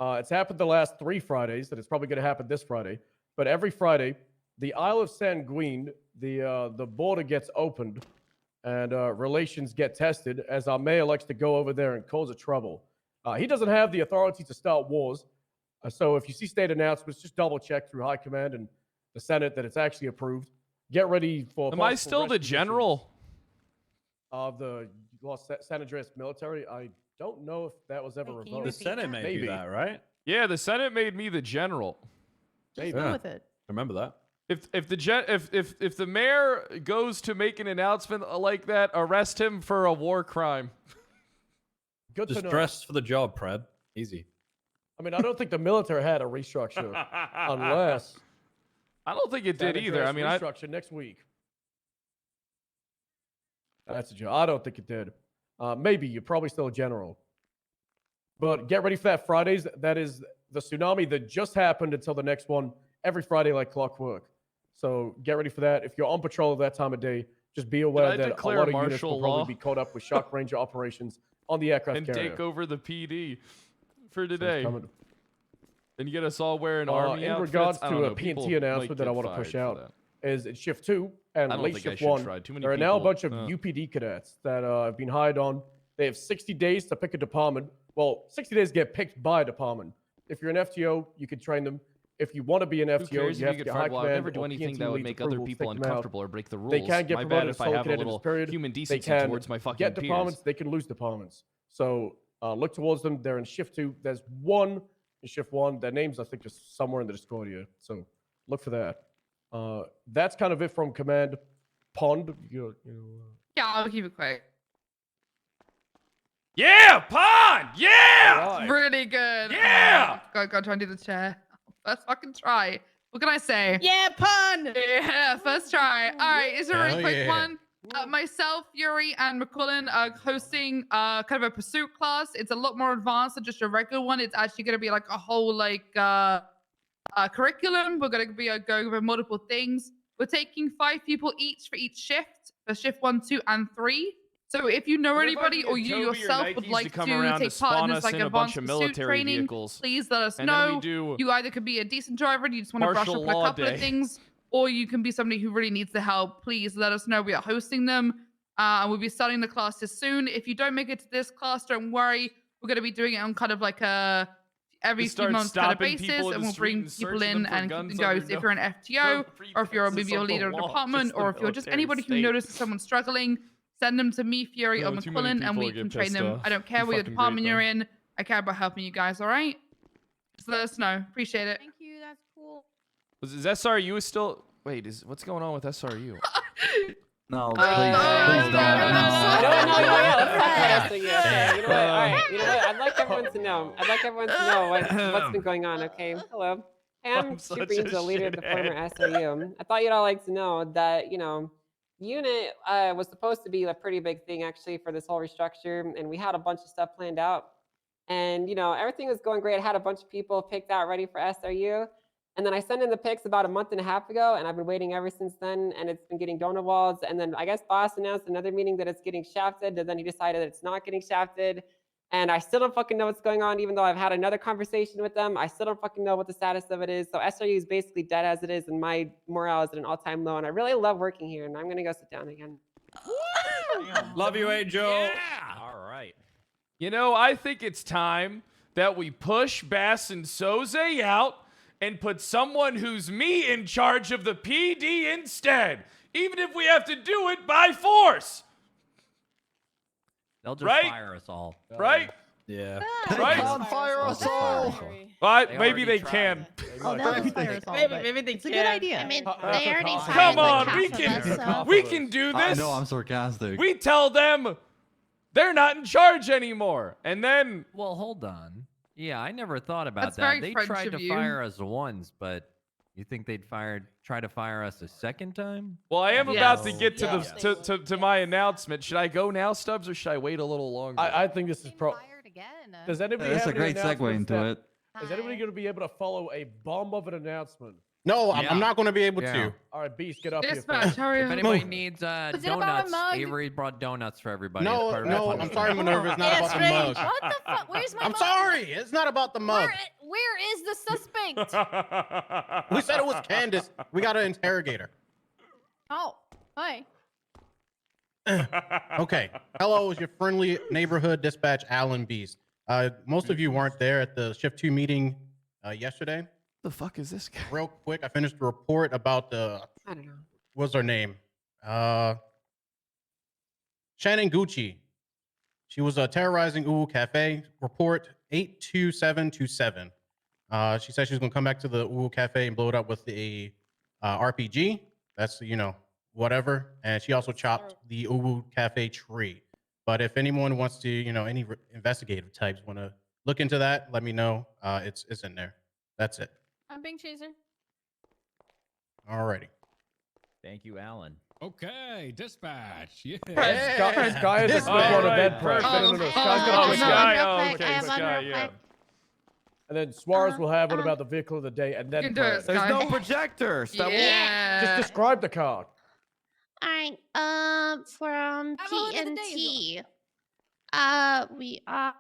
on. It's happened the last 3 Fridays, and it's probably going to happen this Friday. But every Friday, the Isle of Sanguine, the border gets opened, and relations get tested as our mayor likes to go over there and cause a trouble. He doesn't have the authority to start wars. So if you see state announcements, just double check through High Command and the Senate that it's actually approved. Get ready for. Am I still the general of the Los San Andreas military? I don't know if that was ever revoked. The Senate made you that, right? Yeah, the Senate made me the general. Maybe. Yeah. I remember that. If the mayor goes to make an announcement like that, arrest him for a war crime. Good Just to know. dress for the job, Pred. Easy. I mean, I don't think the military had a restructure unless. I don't think it did San either. I Andreas mean, restructure next week. That's a joke. I don't think it did. Maybe you're probably still a general. But get ready for that Fridays. That is the tsunami that just happened until the next one. Every Friday, like clockwork. So get ready for that. If you're on patrol at that time of day, just be aware I that a declare lot of units martial will probably law? be caught up with shock ranger operations on the aircraft and carrier. take over the PD for So it's today. coming. And you get us all wearing army In outfits? regards I don't to a know, P&T people announcement might that I get want to fired push for out that. is in Shift 2 and I don't late think I Shift should 1. try. Too many There are now a people- bunch of UPD cadets that have been hired on. They have 60 days to pick a department. Well, 60 days to get picked by a department. If you're an FTO, you can train them. If you want to be an Who FTO, cares you if have you to get get high fired? Well, I would command never do or anything P&T that would leads make other approval to people take them out. uncomfortable or break the rules. They can get My promoted bad as if I have a candidates little period. human They decency can towards my fucking get peers. departments. They can lose departments. So look towards them. They're in Shift 2. There's one in Shift 1. Their names, I think, just somewhere in the Discord here. So look for that. That's kind of it from Command. Pond. Yeah, I'll keep it quick. Yeah, Pond! Yeah! Really good. Yeah! Go try and do the chair. Let's fucking try. What can I say? Yeah, pun. Yeah, first try. All right, is it a really Hell quick yeah. one? Myself, Yuri, and McCullen are hosting kind of a pursuit class. It's a lot more advanced than just a regular one. It's actually going to be like a whole curriculum. We're going to be going over multiple things. We're taking 5 people each for each shift, for shift 1, 2, and 3. So if you know anybody or you yourself would like to take part in this like advanced pursuit training, please let us know. You either could be a decent driver and you just want to brush up on a couple of things, or you can be somebody who really needs the help. Please let us know. We are hosting them. And we'll be starting the classes soon. If you don't make it to this class, don't worry. We're going to be doing it on kind of like a every few months kind of basis, and we'll bring people in and keep them going. So if you're an FTO, or if you're maybe a leader of a department, or if you're just anybody who notices someone struggling, send them to me, Fury, or McQuillan, and we can train them. I don't care what your department you're in. I care about helping you guys, all right? Just let us know. Appreciate it. Thank you. That's cool. Is SRU still... Wait, what's going on with SRU? No, please, No, let's talk about SRU. Okay, you know what? All right, you know what? I'd like everyone to know what's been going on. Okay, hello. I'm Chupi's the leader of the former SRU. I thought you'd all like to know that unit was supposed to be a pretty big thing actually for this whole restructure, and we had a bunch of stuff planned out, and everything was going great. I had a bunch of people picked out ready for SRU. And then I sent in the pics about a month and a half ago, and I've been waiting ever since then, and it's been getting donut walls. And then I guess boss announced another meeting that it's getting shafted, and then he decided that it's not getting shafted. And I still don't fucking know what's going on, even though I've had another conversation with them. I still don't fucking know what the status of it is. So SRU is basically dead as it is, and my morale is at an all-time low. And I really love working here, and I'm gonna go sit down again. Love you, Angel. Yeah. All right. I think it's time that we push Bass and Soze out and put someone who's me in charge of the PD instead, even if we have to do it by force. They'll just right? fire us all. Right? Yeah. Right? Can't fire us all. Maybe they can. Maybe they can. It's a good idea. I mean, they already signed Come like on, half we of us, so. can do this. I know, I'm sarcastic. We tell them they're not in charge anymore, and then. Well, hold on. Yeah, I never thought about That's that. very They French tried of to you. fire us once, but you think they'd try to fire us a second time? Well, I am about to get to Yes. to my announcement. Should I go now, Stubbs, or should I wait a little longer? I think this is Does anybody That's have a great any segue into announcements it. Is anybody going to be able to follow a bomb of an announcement? No, I'm not going to be able Yeah. to. All right, Beast, get up Dispatch, here. hurry If up. anybody needs it about a donuts, mug? Avery brought donuts for everybody. No, as part of no, that I'm sorry, Minerva. It's not Yeah, about the strange. mug. What the fuck? Where's my I'm mug? sorry. It's not about the mug. Where is the suspect? We said it was Candace. We got to interrogate her. Oh, hi. Okay. Hello, is your friendly neighborhood dispatch, Alan Beast. Most of you weren't there at the Shift 2 meeting yesterday. The fuck is this guy? Real quick, I finished the report about I don't know. what's her name? Shannon Gucci. She was terrorizing Uwu Cafe. Report 82727. She said she was going to come back to the Uwu Cafe and blow it up with a RPG. That's, whatever. And she also chopped the Uwu Cafe tree. But if anyone wants to, any investigative types want to look into that, let me know. It's in there. That's it. I'm being chaser. Alrighty. Thank you, Alan. Okay, dispatch. Yeah. Sky has to slip on a bed press. No, Sky's got to Sky, yeah. And then Suarez will have one about the vehicle of the day, and then You can do it, press. Sky. There's no projector. Stop. Yeah. Just describe the car. All right. From TNT. We are.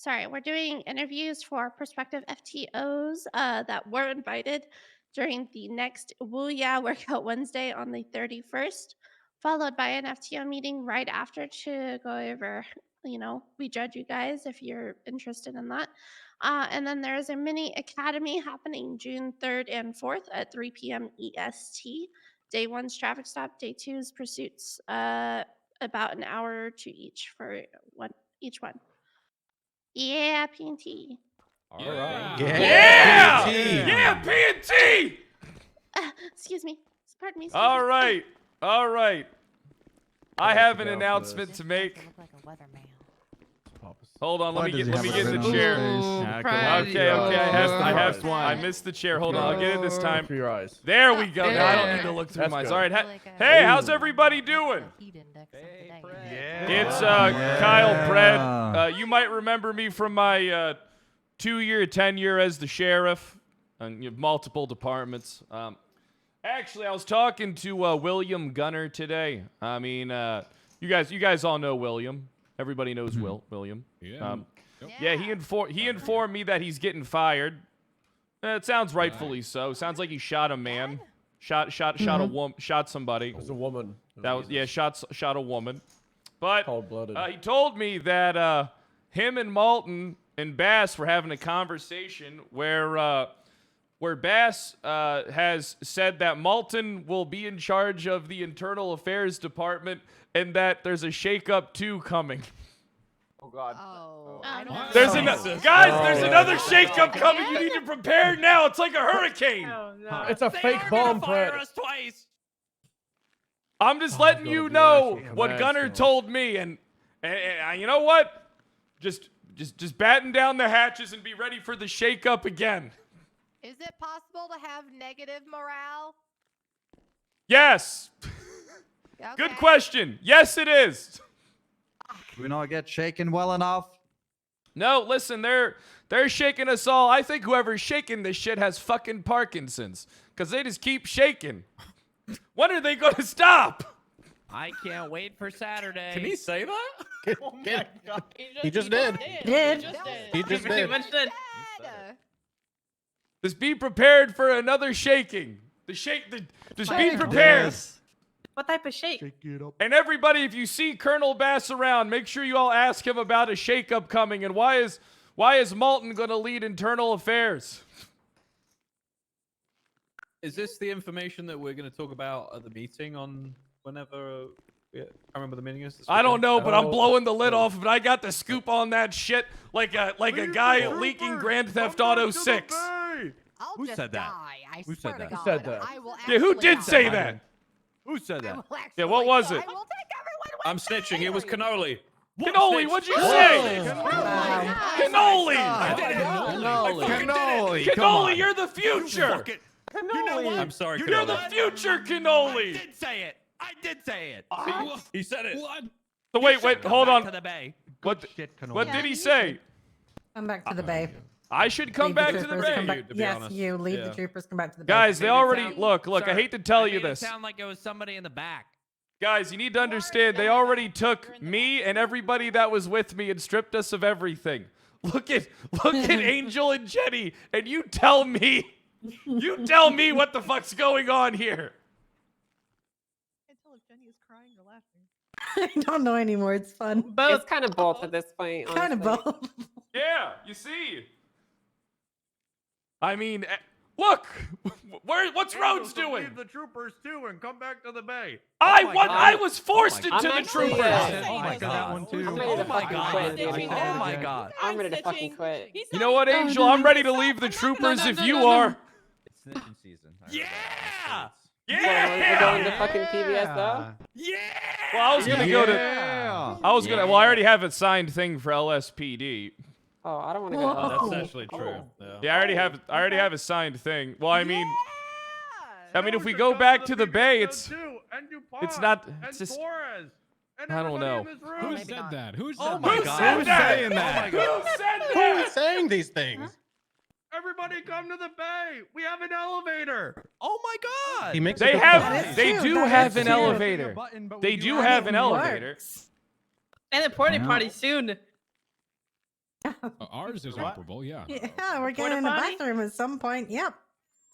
Sorry, we're doing interviews for prospective FTOs that were invited during the next Woo Yeah Workout Wednesday on the 31st, followed by an FTO meeting right after to go over, we judge you guys if you're interested in that. And then there is a mini academy happening June 3rd and 4th at 3 p.m. EST. Day 1's traffic stop, day 2's pursuits, about an hour or two each for each one. Yeah, PNT. All right. Yeah! Yeah! Yeah, PNT! Excuse me. Pardon me. All right. All right. I have an announcement to make. Hold on, Why let me does get he have a the grin on his chair. face? Okay, I have Fries. I missed the chair. Hold on, I'll get it this time. For your eyes. There we go. Now I don't need to look through That's my eyes. good. All right. Hey, how's everybody doing? It's Kyle Pred. You might remember me from my 2-year tenure as the sheriff, and you have multiple departments. Actually, I was talking to William Gunner today. I mean, you guys all know William. Everybody knows William. Yeah. Yeah, he informed me that he's getting fired. It sounds rightfully so. Sounds like he shot a man. Shot a woman. Shot somebody. It was a woman. That was shot a woman. But Cold-blooded. he told me that him and Malton and Bass were having a conversation where Bass has said that Malton will be in charge of the Internal Affairs Department and that there's a shakeup 2 coming. Oh God. There's another shakeup coming. You need to prepare now. It's like a hurricane. It's a fake bomb, Fred. I'm just letting you know what Gunner told me, and you know what? Just batten down the hatches and be ready for the shakeup again. Is it possible to have negative morale? Yes. Okay. Good question. Yes, it is. Do we not get shaken well enough? No, listen, they're shaking us all. I think whoever's shaking this shit has fucking Parkinson's, because they just keep shaking. When are they going to stop? I can't wait for Saturday. Can he say that? He just did. He just did. Just be prepared for another shaking. Just be prepared. What type of shake? And everybody, if you see Colonel Bass around, make sure you all ask him about a shakeup coming and why is Malton going to lead internal affairs? Is this the information that we're going to talk about at the meeting on whenever? I can't remember the meeting is. I don't know, but I'm blowing the lid off of it. I got the scoop on that shit like a guy leaking Grand Theft Auto 6. Who said that? Who said that? Who said that? Yeah, who did say that? Who said that? Yeah, what was it? I'm snitching. It was Cannoli. Cannoli, what'd you say? Cannoli! Cannoli, you're the future! I'm sorry, You're the future, Cannoli! I did say it. He said it. What? So wait, hold on. To the bay. What did he say? Come back to the bay. I should come Lead back the to the troopers, come bay. back- Yes, you lead the troopers. Come back to the bay. Guys, they already look. I Sir, hate to tell you made it this. sound like it was somebody in the back. Guys, you need to understand, they already took me and everybody that was with me and stripped us of everything. Look at Angel and Jenny, and you tell me what the fuck's going on here. I can't tell if Jenny is crying or laughing. I don't know anymore. It's fun. It's kind of both at this point. Kind of honestly. both. Yeah, you see. I mean, look, what's Rhodes doing? Leave the troopers too and come back to the bay. I was forced into the actually, troopers. Oh my god. I'm ready to fucking quit. Oh my god. I'm ready to fucking quit. You know what, Angel? I'm ready to leave the troopers if you are. It's snitching season. Yeah. We're going to fucking PBS though. Yeah. Well, I was gonna go to. Well, I already have a signed thing for LSPD. Oh, I don't want to go. That's actually true. Yeah, I already have a signed thing. Well, I mean, if we go back to the bay, it's not. It's just. I don't know. Who said that? Who said Oh that? my god. Who's saying that? Who said Who that? is saying these things? Everybody come to the bay. We have an elevator. Oh my god. He makes They it have. They true. do That have is an true. elevator. They do have an elevator. And a porta potty soon. Ours is operable, yeah. Yeah, we're getting in the potty? bathroom at some point. Yep.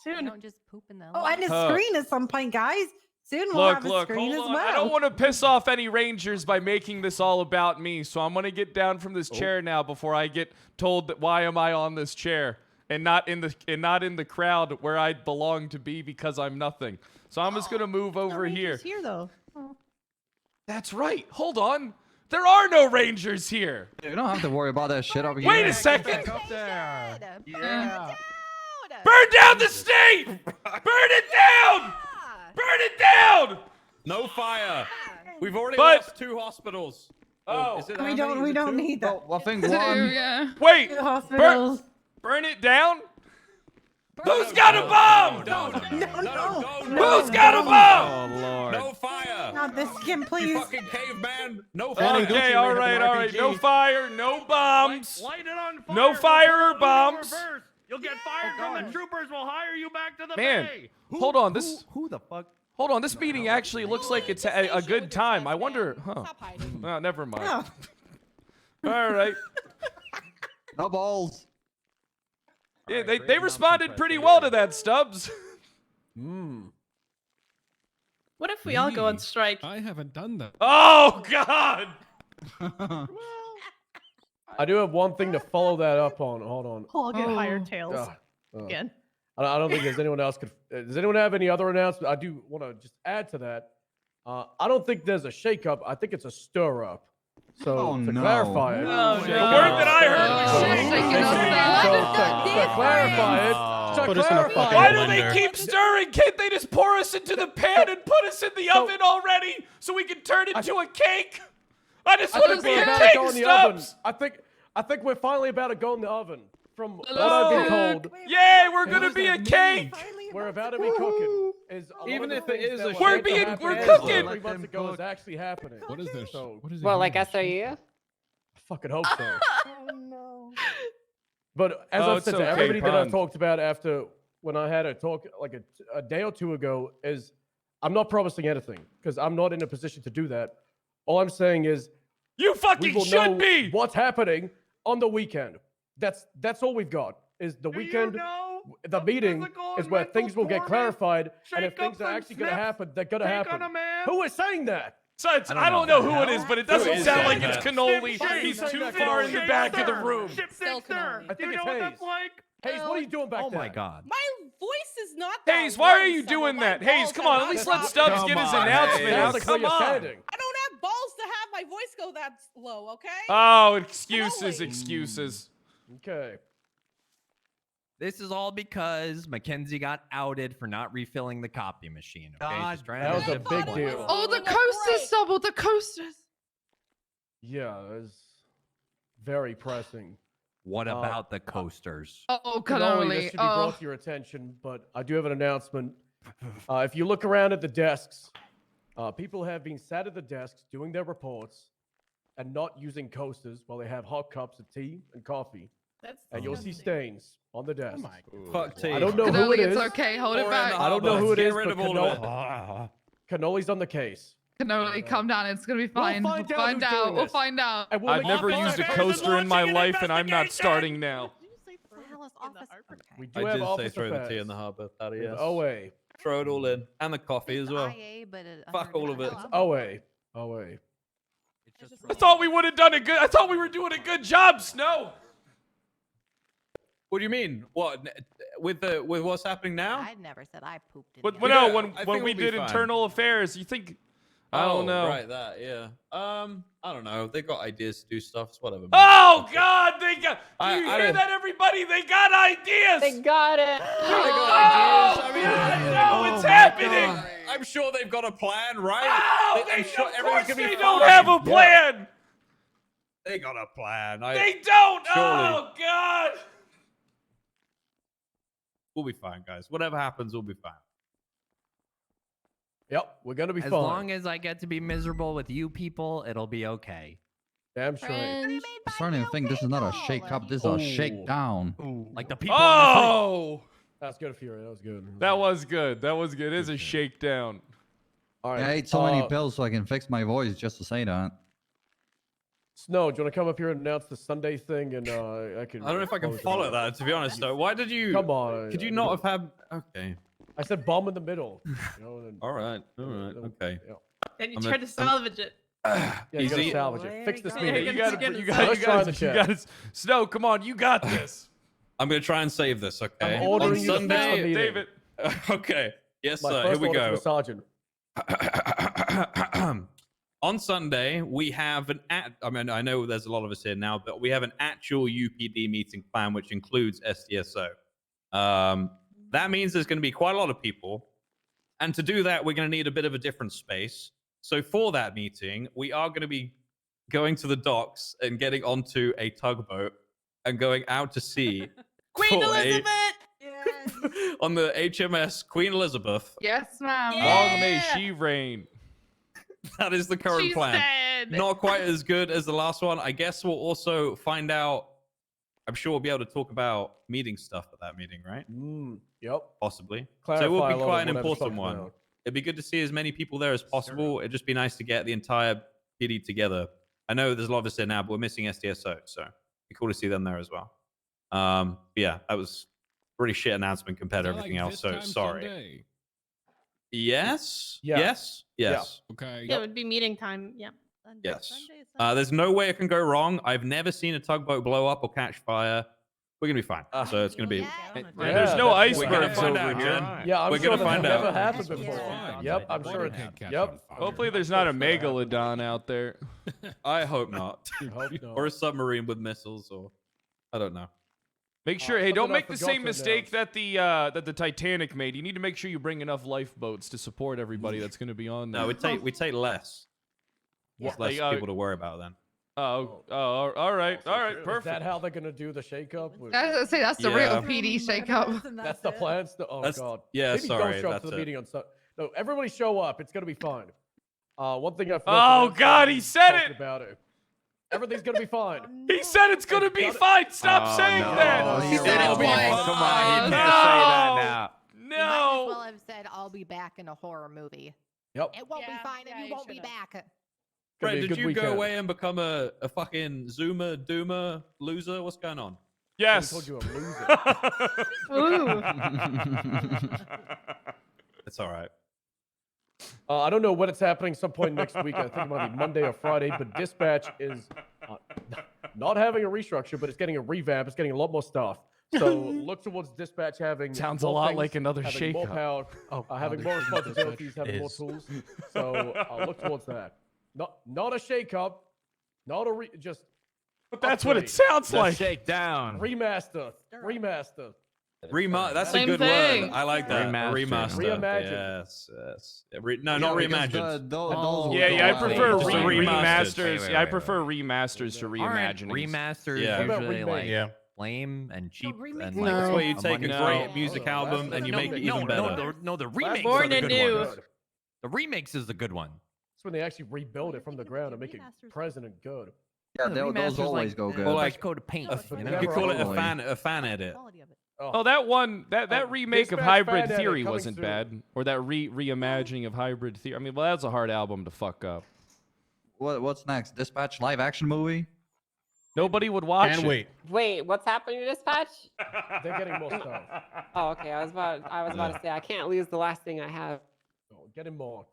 Soon. Don't just poop in the Oh, and a screen at some point, guys. Soon we'll Look, have a hold screen as on. well. I don't want to piss off any Rangers by making this all about me, so I'm gonna get down from this chair now before I get told that why am I on this chair and not in the crowd where I belong to be because I'm nothing. So I'm just gonna move over here. Here though. That's right. Hold on. There are no Rangers here. You don't have to worry about that shit up here. Wait a second. Up there. Yeah. Burn down the state. Burn it down. Burn it down. No fire. We've already But- lost 2 hospitals. Oh, Is it We how don't. many? We Is it don't two? need that. I think Two, one. yeah. wait. Two hospitals. Burn it down. Who's got a bomb? Who's got a bomb? Oh lord. No fire. Not this skin, You please. fucking caveman. No Shannon fire. Gucci may Okay, have all an right. No RPG. fire, no bombs. Light it on fire. No fire or We'll pull it in bombs. reverse. You'll get fired from the troopers. We'll hire you back to the Man, bay. hold on. This Who the fuck? hold on. This meeting actually looks like it's a good time. I wonder. Huh? Oh, never mind. Oh. All right. No balls. Yeah, they responded pretty well to that, Stubbs. What if we all go on strike? I haven't done that. Oh God. I do have one thing to follow that up on. Hold on. I'll get Oh. higher tails Uh, again. I don't think there's anyone else could. Does anyone have any other announcements? I do want to just add to that. I don't think there's a shakeup. I think it's a stir up. So to clarify it, Oh, The no. word that I heard. Oh, was shit, shaking us up. to clarify it, Put us in a fucking Why do they blender. keep stirring? Can't they just pour us into the pan and put us in the oven already so we can turn it into a cake? I just I want think to be we're a about to cake, go in the oven. Stubbs. I think we're finally about to go in the oven. From what Oh. I've been told, Yay, we're gonna be a cake. we're about to be cooking. Is a lot Even of if the it things is that a were We're meant to being- happen we're as cooking. 3 months ago is actually happening. What is this? So, What is it? Well, like SRU? I fucking hope so. Oh no. But as Oh, I've it's said to okay, everybody that I've Pond. talked about after when I had a talk like a day or two ago is I'm not promising anything because I'm not in a position to do that. All I'm saying is You we fucking will should know be. what's happening on the weekend. That's all we've got is the weekend. The meeting is where things will get clarified, and if things are actually going to happen, they're going to happen. Who is saying that? So I don't know who it is, but it doesn't is sound saying like it's that? cannoli. Ship He's shake. too Ship far in the shake. back of the room. Still cannoli. I think it's Hayes. Hayes, what are you doing back Oh there? my god. My voice is not that Hayes, why are low, you Summer. doing My that? Hayes, balls come are on, not at least that let Stubbs Come get his on, announcement Hayes. out. Sounds like where Come you're on. standing. I don't have balls to have my voice go that low, okay? Oh, excuses, Cannoli. excuses. Okay. This is all because Mackenzie got outed for not refilling the copy machine. Okay, God, she's trying that to was a shift big the deal. blame. Oh, the Doing a coasters, break. double the coasters. Yeah, it's very pressing. What about the coasters? Oh, Cannoli, cannoli. this should be Oh. brought to your attention, but I do have an announcement. If you look around at the desks, people have been sat at the desks doing their reports and not using coasters while they have hot cups of tea and coffee. That's And you'll see disgusting. stains on the desk. Fuck tea. I don't know who Cannoli, it it's is. okay. Hold it Pour in back. the I don't know who it Get is, rid but of all of it. Cannoli's on the case. Cannoli, calm down. It's gonna be fine. We'll We'll find out find who's out. doing We'll this. find out. And we'll I've make never sure used a that- coaster in my life, and I'm not starting now. We do I have did say office throw the tea affairs in the harbor. Patty, with yes. OA. Throw it all in. And the coffee as well. Fuck all of it. OA. OA. I thought we would have done a good. I thought we were doing a good job, Snow. What do you mean? What with what's happening now? I never said I pooped in But the no, Yeah, when I think when we we'll be did fine. internal affairs, you think? I don't know. Right, that yeah. I don't know. They got ideas to do stuff. It's whatever. man. Oh God, they got. Do I- you I hear don't- that, everybody? They got ideas. They got it. They got ideas. I mean, I know it's happening. I'm sure they've got a plan, right? Oh, I'm sure of everyone's course gonna be they don't fine. have a Yeah. plan. They got a plan. They don't. Surely. Oh God. We'll be fine, guys. Whatever happens, we'll be fine. Yep, we're gonna be As fine. long as I get to be miserable with you people, it'll be okay. Damn straight. I'm starting to think this is not a shake up, this is a shake down. Like the people. on the Oh, That's good, Fury. That was good. that was good. That was good. It is a shakedown. All right. I ate so many pills so I can fix my voice just to say that. Snow, do you want to come up here and announce the Sunday thing? And I can. I don't know if I can close it follow out. that. To be honest, though, why did you? Come on. Could you not have had? Okay. I said bomb in the middle. You know, and, All right. All right. Okay. yeah. And you I'm tried a- to salvage it. Yeah, you gotta Easy. salvage it. Fix this There you meeting. go. You got Get to. it You started. got. Let's try the You chat. got. Snow, come on. You got this. I'm gonna try and save this. Okay. I'm ordering On you to fix the Sunday, meeting. David. Okay. Yes, My sir. Here first we order to go. the sergeant. On Sunday, we have I mean, I know there's a lot of us here now, but we have an actual UPD meeting plan, which includes SDSO. That means there's going to be quite a lot of people. And to do that, we're going to need a bit of a different space. So for that meeting, we are going to be going to the docks and getting onto a tugboat and going out to sea Queen for Elizabeth! on the HMS Queen Elizabeth. Yes, ma'am. Long may she reign. That is the current She's plan. dead. Not quite as good as the last one. I guess we'll also find out. I'm sure we'll be able to talk about meeting stuff at that meeting, right? Yep. Possibly. Clarify So it will a be lot of quite an whatever's important talked one. about. It'd be good to see as many people there as possible. It'd just be nice to get the entire PD together. I know there's a lot of us there now, but we're missing SDSO, so it'd be cool to see them there as well. Yeah, that was a pretty shit announcement compared to everything else. So sorry. Yes. Yeah. Yes. Yes. Okay. Yeah, it would be meeting time. Yeah. Yes. There's no way it can go wrong. I've never seen a tugboat blow up or catch fire. We're gonna be fine. So it's gonna be. There's no icebergs over out, here. Jen. Yeah, I'm we're sure gonna that's find never out. happened before. Yep, I'm sure it's. Yep. Hopefully there's not a megalodon out there. I hope not. Hope not. Or a submarine with missiles, or I don't know. Make sure, hey, don't something I make the forgot same to mistake that the Titanic made. You need to make sure you bring enough lifeboats to support everybody that's going to be on there. No, we take less. There's less people to worry about then. All right, perfect. Is that how they're gonna do the shakeup? I was gonna say that's the real PD shakeup. That's the plan. Oh That's- god. yeah, Maybe sorry, don't show up to that's the it. meeting on Sunday. No, everybody show up. It's gonna be fine. One thing I forgot Oh, to mention God, he when said talking it! about it. Everything's gonna be fine. He said it's going to be fine. Stop saying that. He said it'll be fine. Come on, he No. can't say that now. You might as well No. have said, "I'll be back in a horror movie." Yep. It won't be fine, and you won't be back. Gonna Fred, be a did good you weekend. go away and become a fucking Zoomer, Doomer, loser? What's going on? Yes. I told you a loser. It's all right. I don't know when it's happening. Some point next week. I think it might be Monday or Friday. But Dispatch is not having a restructure, but it's getting a revamp. It's getting a lot more stuff. So look towards Dispatch having Sounds a more lot things, like another having more shakeup. power, having more responsibilities, having more is. tools. So look towards that. Not a shakeup, not a just. But that's what it upgrade. sounds The like. shakedown. Remaster. That's Same a good thing. word. I like that. Remaster. Remaster. Reimagine. Yes. Yeah, no, not reimagined. Yeah, I prefer Just a remastered. remasters. Yeah, I prefer remasters to Aren't reimaginings. remasters Yeah. What about usually remake? like Yeah. lame and cheap remake and is like No. That's where you a take a money great shot? music album and you No, make it no, even better. the remakes Born are the good anew. ones. The remakes is the good one. That's when they actually rebuild it from the ground and make it present and good. Yeah, those always go good. Or Or like like coat of paint. You You know? could call it Totally. a fan edit. Oh, that one, that remake of Dispatch Hybrid fan edit Theory coming wasn't soon. bad, or that reimagining of Hybrid Theory. I mean, well, that's a hard album to fuck up. What's next? Dispatch live action movie? Nobody would watch Can't it. wait. Wait, what's happening to Dispatch? They're getting more stuff. Oh, okay. I was about to say I can't lose the last thing I have. Oh, getting more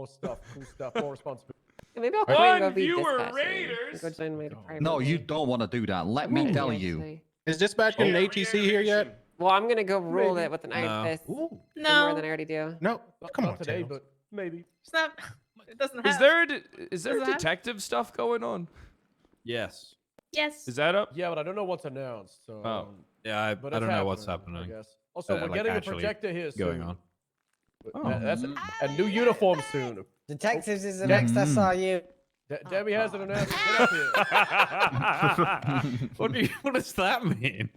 stuff, cool stuff, more responsibility. Maybe I'll One quit and go be viewer Dispatch. Raiders. Go join my private No, you group. don't want to do that. Let me Maybe, tell you. actually. Is Dispatch getting an ATC here yet? Well, I'm gonna go rule Maybe. it with an iron No. fist. Ooh. More No, than I already do. No. Come on, today, Tails. but maybe. it's not. It doesn't have. Is there Does that- detective stuff going on? Yes. Yes. Is that up? Yeah, but I don't know what's announced. So. Oh. Yeah, I But don't it's know what's I happening. guess. Also, we're like, getting a actually projector here going soon. on. That's a new uniform soon. Detectives is the Yeah. next SRU. Debbie has an announcement. Get up here. What does that mean?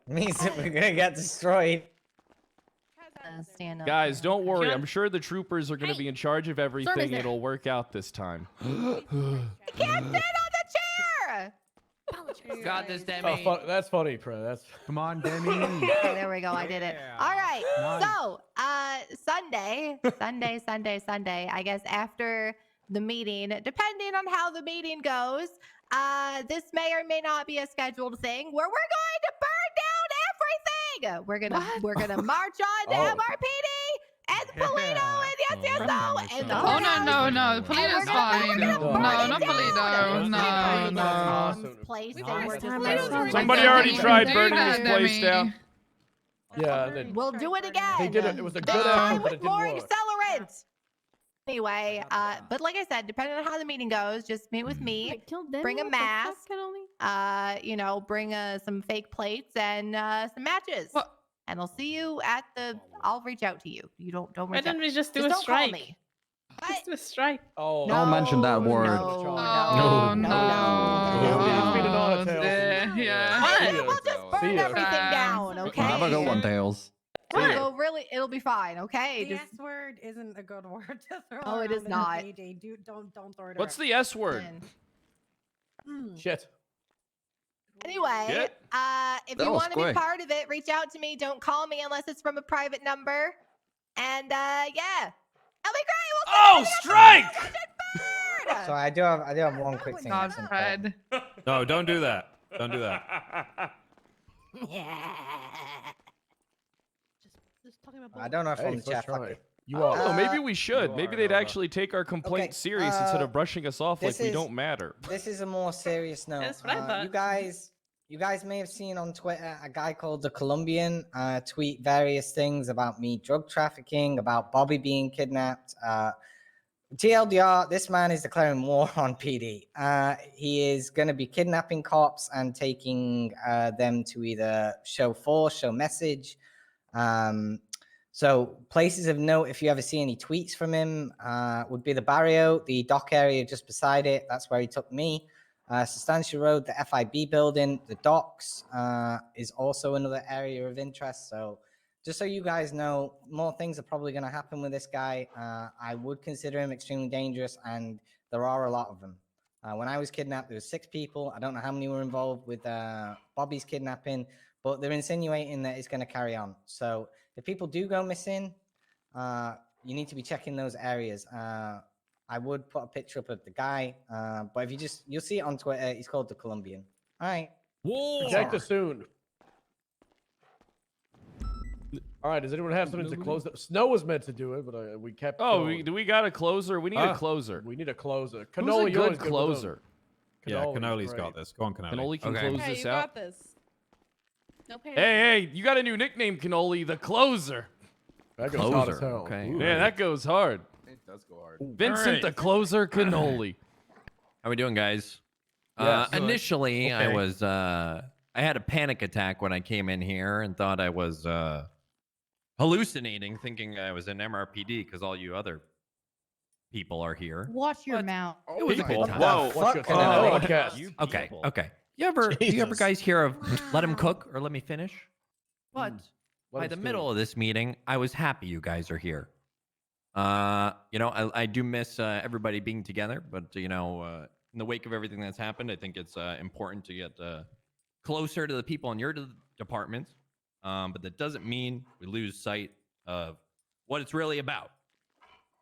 Means that we're gonna get destroyed. Stand up. Guys, don't worry. Sure. I'm sure the troopers are going to be in charge of everything. there. It'll work out this time. Can't sit on the chair. Got this, Oh, Demi. that's funny, Pre. That's Come on, Demi. Okay, there we go. I did it. All right. So, Sunday. I guess after the meeting, depending on how the meeting goes, this may or may not be a scheduled thing where we're going to burn down everything. We're gonna march on to Oh. MRPD and Polito and the SSO and the Oh courthouse. no, And Polito's we're fine. gonna No, burn it not down. Polito. No, That's no. awesome. Place We've and already we're just established gonna- already. Somebody Demi, already you tried do burning that, this place Demi. down. yeah. And then We'll do it again. they did it. It was a This good time effort, but with it more didn't work. accelerant. Anyway, but like I said, depending on how the meeting goes, just meet with me. Bring a mask. Bring some fake plates and some matches. What? And I'll see you at the. I'll reach out to you. You don't Why reach out. didn't we just do a don't call strike? me. Mr. Strike. Oh, Don't mention that word. Oh, It's been an honor, Tails. Yeah. What? See ya. We'll just burn See ya. everything down, okay? Have a good one, Tails. It'll be fine, okay? The S word isn't a good word to throw Oh, it around is in the not. PG. Don't throw it What's around. the S word? Shit. Anyway, Shit. if That you was want to be quick. part of it, reach out to me. Don't call me unless it's from a private number. And yeah, that'll be great. Oh, strike! So I do have one quick thing. God, that's important. Fred. No, don't do that. Don't do that. Just talking about I don't know if Hey, I'm the first chat. try. Fuck it. You Oh, are. maybe we should. you Maybe are, they'd Nova. actually take our complaint Okay, serious instead of brushing us off like this we is- don't matter. This is a more serious note. That's what I thought. You guys may have seen on Twitter a guy called the Colombian tweet various things about me drug trafficking, about Bobby being kidnapped. TLDR, this man is declaring war on PD. He is going to be kidnapping cops and taking them to either show force, show message. So places of note, if you ever see any tweets from him, would be the Barrio, the dock area just beside it. That's where he took me. Sustancia Road, the FIB building, the docks is also another area of interest. So just so you guys know, more things are probably going to happen with this guy. I would consider him extremely dangerous, and there are a lot of them. When I was kidnapped, there was 6 people. I don't know how many were involved with Bobby's kidnapping, but they're insinuating that it's going to carry on. So if people do go missing, you need to be checking those areas. I would put a picture up of the guy, but if you'll see it on Twitter. He's called the Colombian. All right. Protect us soon. All right. Does anyone have something to close? Snow was meant to do it, but we kept. Oh, going. do we got a closer? We need a closer. We need a closer. Who's Cannoli, a you're always good with closer? Yeah, Cannoli's Cannoli's great. got this. Go on, Cannoli. Cannoli can close Hey, this you out. got this. No pain. Hey, you got a new nickname, Cannoli, the closer. That goes hard as Closer, hell. okay. Ooh. Man, that goes hard. It does go hard. Vincent, Alright. the closer, Cannoli. How we doing, guys? Yes. Initially, I Okay. was I had a panic attack when I came in here and thought I was hallucinating, thinking I was in MRPD because all you other people are here. Watch your mouth. It was a good time. Whoa. What's your Fuck Cannoli. podcast? Okay, okay. Do you ever Jesus. guys hear of let him cook or let me finish? But Let by him the stew. middle of this meeting, I was happy you guys are here. I do miss everybody being together, but in the wake of everything that's happened, I think it's important to get closer to the people in your departments. But that doesn't mean we lose sight of what it's really about.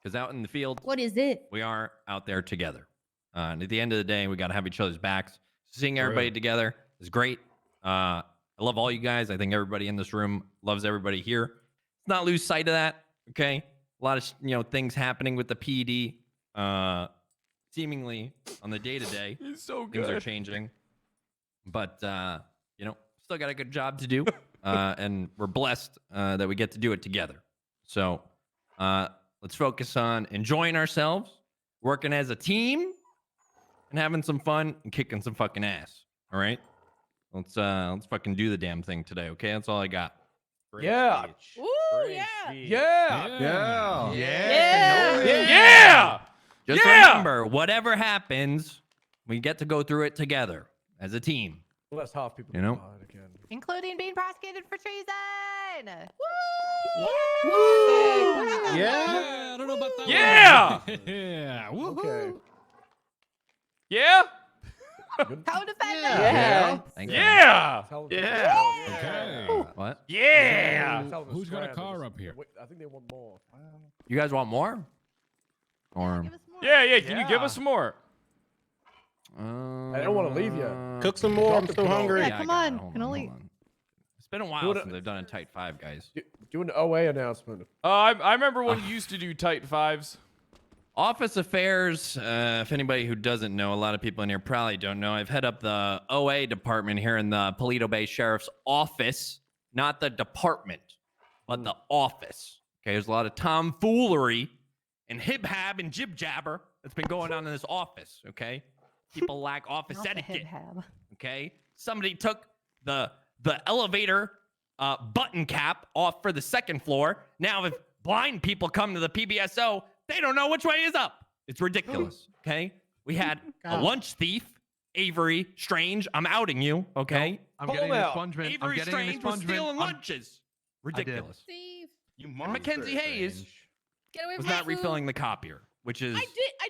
Because out in the field, What is it? we are out there together. And at the end of the day, we got to have each other's backs. Seeing everybody together is great. I love all you guys. I think everybody in this room loves everybody here. Let's not lose sight of that. Okay. A lot of things happening with the PD. Seemingly on the day to day, He's so things are good. changing. But still got a good job to do. And we're blessed that we get to do it together. So let's focus on enjoying ourselves, working as a team, and having some fun and kicking some fucking ass. All right? Let's fucking do the damn thing today, okay? That's all I got. Yeah. Ooh, yeah. Yeah. Yeah! Just Yeah! remember, whatever happens, we get to go through it together as a team. Well, that's half people. You know? died again. Including being prosecuted for treason. Yeah. I don't know about that. Yeah! Yeah. Okay. Yeah? Co-defendant. Yeah. Thank you. Yeah! Okay. What? Yeah! Who's got a car up here? Wait, I think they want more. You guys want more? Or Yeah, can you give us some more? I don't want to leave yet. Cook some more. I'm still hungry. Yeah, I come got it. on. Hold Can only. hold on. It's been a while Do it- since I've done a tight 5, guys. Do an OA announcement. I remember when you used to do tight fives. Office Affairs, if anybody who doesn't know, a lot of people in here probably don't know. I've head up the OA department here in the Paleto Bay Sheriff's Office, not the department, but the office. Okay, there's a lot of tomfoolery and hib-hab and jib-jabber that's been going on in this office, okay? People lack office Not the etiquette, hib-hab. okay? Somebody took the elevator button cap off for the second floor. Now if blind people come to the PBSO, they don't know which way is up. It's ridiculous. Okay, we had a lunch thief, Avery Strange. I'm outing you. Okay, I'm getting an expungement. I'm Avery getting an Strange was expungement. stealing lunches. Ridiculous. Steve, You And monster. Mackenzie Hayes get away was from my not food. refilling the copier, which is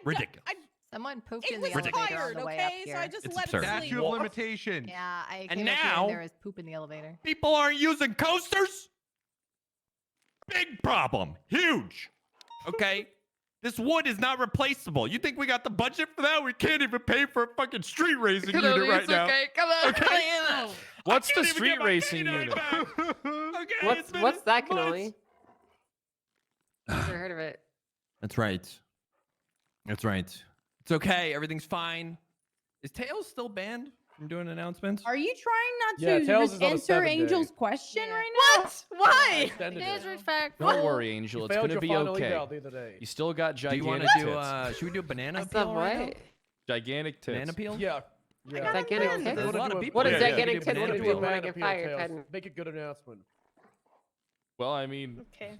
ridiculous. Someone pooped It in was the elevator on tired, the way okay? up So here. I just It's let absurd. it sleep. Statute of limitation. Yeah, I And came up here now- and there was poop in the elevator. People aren't using coasters. Big problem. Huge. Okay. This wood is not replaceable. You think we got the budget for that? We can't even pay for a fucking street racing Come unit on, right it's now. okay. Come on. Okay. What's I the can't even street get my racing canine unit? back. Okay, What's it's been what's that, months. Cannoli? Never heard of it. That's right. That's right. It's okay. Everything's fine. Is Tails still banned from doing announcements? Are you trying not Yeah, to Tails just is on a answer 7-day. Angel's question right now? What? Why? Extended it. Disrespectful. Don't worry, Angel. You It's failed gonna your be final okay. eval the other day. You still got Do you gigantic want to do? tits. Should we do a banana I said peel? right now? what? Gigantic tits. Banana peel? Yeah. Yeah. Gigantic There's tits? a lot of people. What does Yeah, yeah. gigantic Do tits banana have to peel. do when I Banana get peel, fired? Tails. Hadn't- Make a good announcement. Well, I mean, Okay.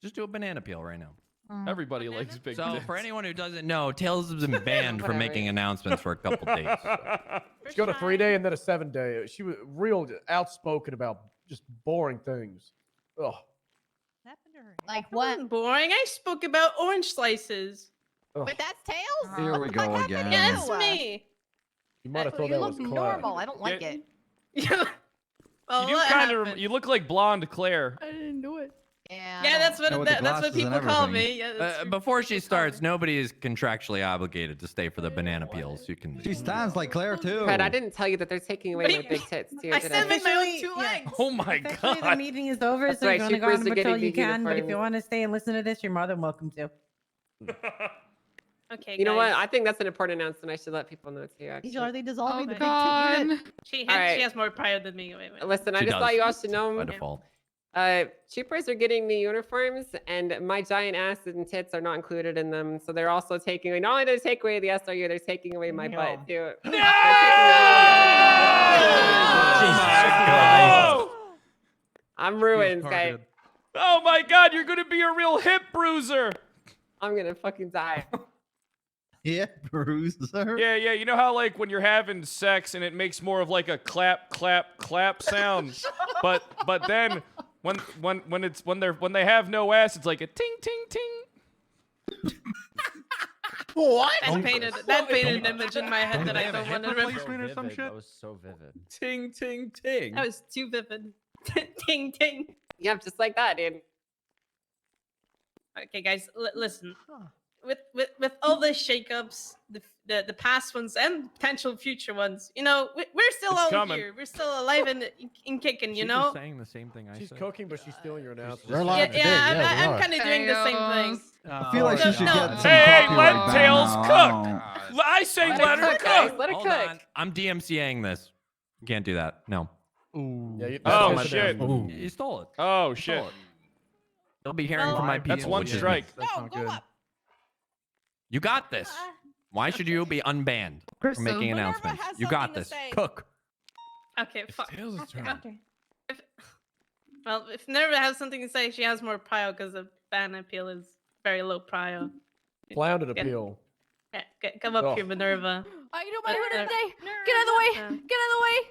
Just do a banana peel right now. everybody likes big So tits. for anyone who doesn't know, Tails has been banned from Whatever. making announcements for a couple days. She got a 3-day and then a 7-day. She was real outspoken about just boring things. Ugh. Like That wasn't boring. I spoke about orange slices. Ugh. Wait, that's Tails? Here we go again. Yeah, that's me. You might have thought You that was look Claire. normal. I don't like Yeah. it. Well, You do what kind of. happened? You look like blonde Claire. I didn't do it. Yeah. Yeah, that's what Yeah, with the that's what glasses and people call everything. me. Yeah, that's what Before she people call starts, me. nobody is contractually obligated to stay for the banana peels. You can. She stands like Claire too. Fred, I didn't tell you that they're taking away What do my you- big tits too. I did said with my own two Yeah. legs. Oh my Officially, the god. meeting is over, That's so right, if you want to go Troopers on are patrol, getting you big can. But if you uniforms. want to stay and listen to this, you're more than welcome to. Okay, You know what? guys. I think that's an important announcement. I should let people know too. Angel, Actually. are they dissolving the Oh, big tit unit? She Alright. has more pride than me. Wait. Listen, I She just thought does. you all should know. By default. Troopers are getting new uniforms, and my giant ass and tits are not included in them. So they're also taking away. Not only do they take away the SRU, they're taking away my butt too. They're taking Oh! I'm ruined, guys. Oh my god, you're gonna be a real hip bruiser. I'm gonna fucking die. Yeah, bruiser. Yeah, yeah. You know how like when you're having sex and it makes more of like a clap, clap, clap sound, but then when they have no ass, it's like a ting, ting, ting. What? That painted an image in my head that I don't want to remember. That was so vivid. Ting, ting, ting. That was too vivid. Ting, ting. Yep, just like that, dude. Okay, guys, listen. With all the shakeups, the past ones and potential future ones, you know, we're still It's all coming. here. We're still alive and kicking, you She's know. just saying the same thing I She's said. cooking, but she's stealing your announcement. We're alive today. Yeah, we I'm are. kind of doing the same thing. I feel like she should No. get some Hey, copyright let ban Tails now. cook. I say Let let it her cook, guys. cook. Let it Hold cook. on. I'm DMCAing this. You can't do that. No. Yeah, you, Oh, that's shit. announcement. You stole it. Oh shit. You'll be hearing Well, from my people. That's one which is me. strike. That's not good. You got this. Why should you be unbanned for making Minerva announcements? has You got something to this. say. Cook. Okay, fuck. Tails' turn. Well, if Minerva has something to say, she has more prio because the ban appeal is very low prio. Flounded Yeah. appeal. Yeah, come up Oh. here, Minerva. I know my order Uh, today. Get out of the way. Get out of the way.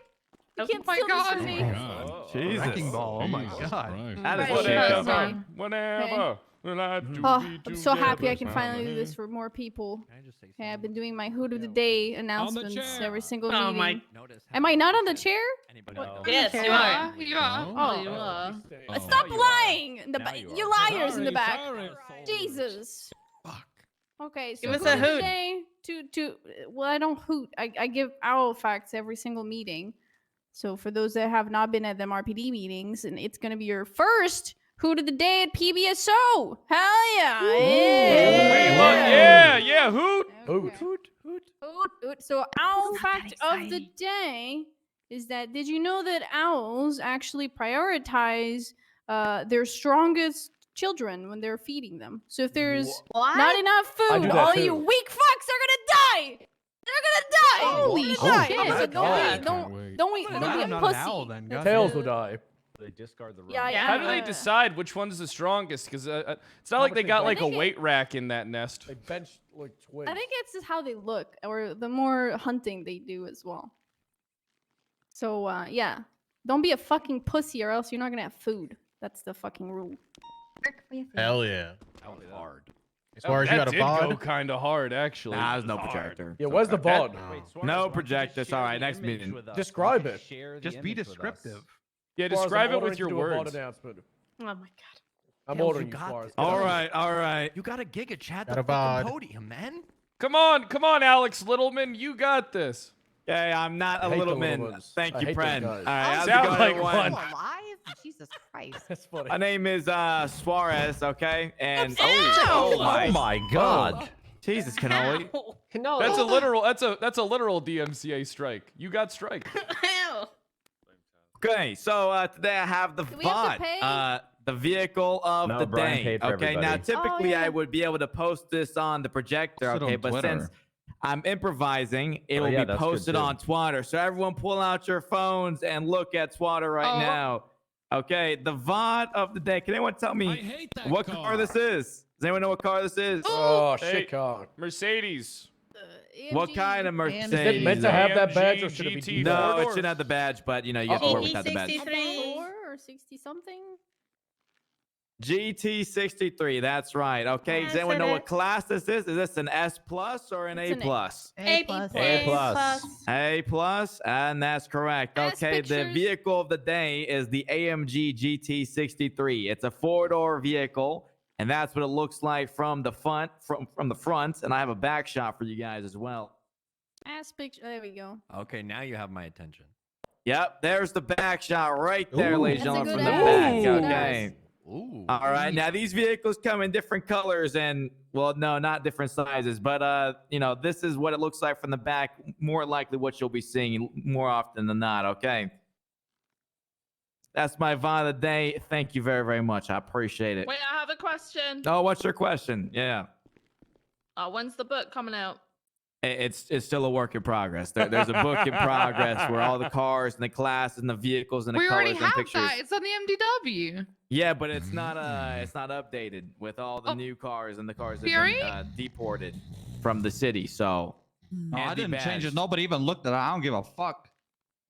You can't my steal this God. from Oh me. my god. Jesus. Wrecking ball. Oh my Jesus god. Christ. That is Right. Whatever. Sorry. Whenever. Will I do Oh, be I'm so happy I together can finally do this someday? for more people. Can I just say Okay, I've something? been doing my hoot of the day announcements chair. every single Oh meeting. my. Notice Am I not on the chair? Anybody What? know? Yes, you are. You are. Oh, you are. Oh. Stop you are. lying! In the Now back, you you are. liars in the back. Sorry. Jesus. Fuck. Okay, so Give us hoot a of the hoot. day well, I don't hoot. I give owl facts every single meeting. So for those that have not been at them RPD meetings, and it's gonna be your first hoot of the day at PBSO. Hell yeah! Wait, what? Yeah, hoot. Hoot. Hoot. So owl fact of the day is that did you know that owls actually prioritize their strongest children when they're feeding them? So if there's not enough I do food, that all too. you weak fucks are gonna die. They're gonna die. Holy Oh, shit! my So God. don't Wait. don't Well, be a I'm not pussy. an owl then. God Tails damn. will die. They discard the Yeah, How do they decide which one's the strongest? Because it's not like they got like a weight rack in that nest. They bench like twins. I think it's just how they look, or the more hunting they do as well. So yeah, don't be a fucking pussy, or else you're not gonna have food. That's the fucking rule. Hell yeah. That was hard. As far as you got a did go bod. kind of hard, actually. Nah, there's no projector. Yeah, where's the bod? No projector. All right, next meeting. Describe it. Just be descriptive. Yeah, Suarez, describe I'm it with ordering your you to do a bod words. announcement. Oh my god. I'm Tails, ordering you you, got Suarez. this. Get All on. right, all right. You got a giga chat Got the a bod. fucking podium, man. Come on, Alex Littleman, you got this. Okay, I'm not I a hate little the man. little ones. Thank I you, hate those friend. guys. All right, how's it Sound going, like everyone? one. Alive? Jesus Christ. That's funny. My name is Suarez, okay? And Ow! oh my god. Jesus, cannoli. Ow. No, That's a literal. That's a literal DMCA strike. You got strike. Ow. Okay, so today I have the Do we have to VOD, pay? the vehicle of No, the Brian day. paid for Okay, now everybody. typically yeah. I would be able to post this on the projector, Post it okay, on but Twitter. since I'm improvising, it Oh, will yeah, be that's good posted too. on Twitter. So everyone pull out your phones and look at Twitter right Oh. now. Okay, the VOD of the day. Can anyone tell I me hate that what car this is? Does anyone know what car this is? Oh, Hey. shit car. Mercedes. What kind of AMG. Mercedes? Is it meant to have that badge or AMG should it be GT? default? No, it Four shouldn't doors. have the badge, but you know, you have to Uh-oh. work without the badge. 63. 4 or 60 something? GT63, that's right. Okay, does Yes, anyone it know what is. class this is? Is this an S plus or an It's A an A. plus? A plus. A plus, and that's correct. Ass Okay, the pictures. vehicle of the day is the AMG GT63. It's a 4-door vehicle, and that's what it looks like from the front. From the front, and I have a back shot for you guys as well. Ass picture. There we go. Okay, now you have my attention. Yep, there's the back shot right there, Ooh. ladies and That's a gentlemen, from good the ass. back. That's a good Okay. ass. Ooh. All right. Now these vehicles come in different colors and well, no, not different sizes, but you know, this is what it looks like from the back. More likely what you'll be seeing more often than not. Okay. That's my VOD of the day. Thank you very, very much. I appreciate it. Wait, I have a question. Oh, what's your question? Yeah. When's the book coming out? It's still a work in progress. There's a book in progress where all the cars and the classes and the vehicles and the We colors already and have pictures. that. It's on the MDW. Yeah, but it's not updated with all the new cars and the cars that have been deported from the city. So No, I can't be didn't change it. badged. Nobody even looked at it. I don't give a fuck.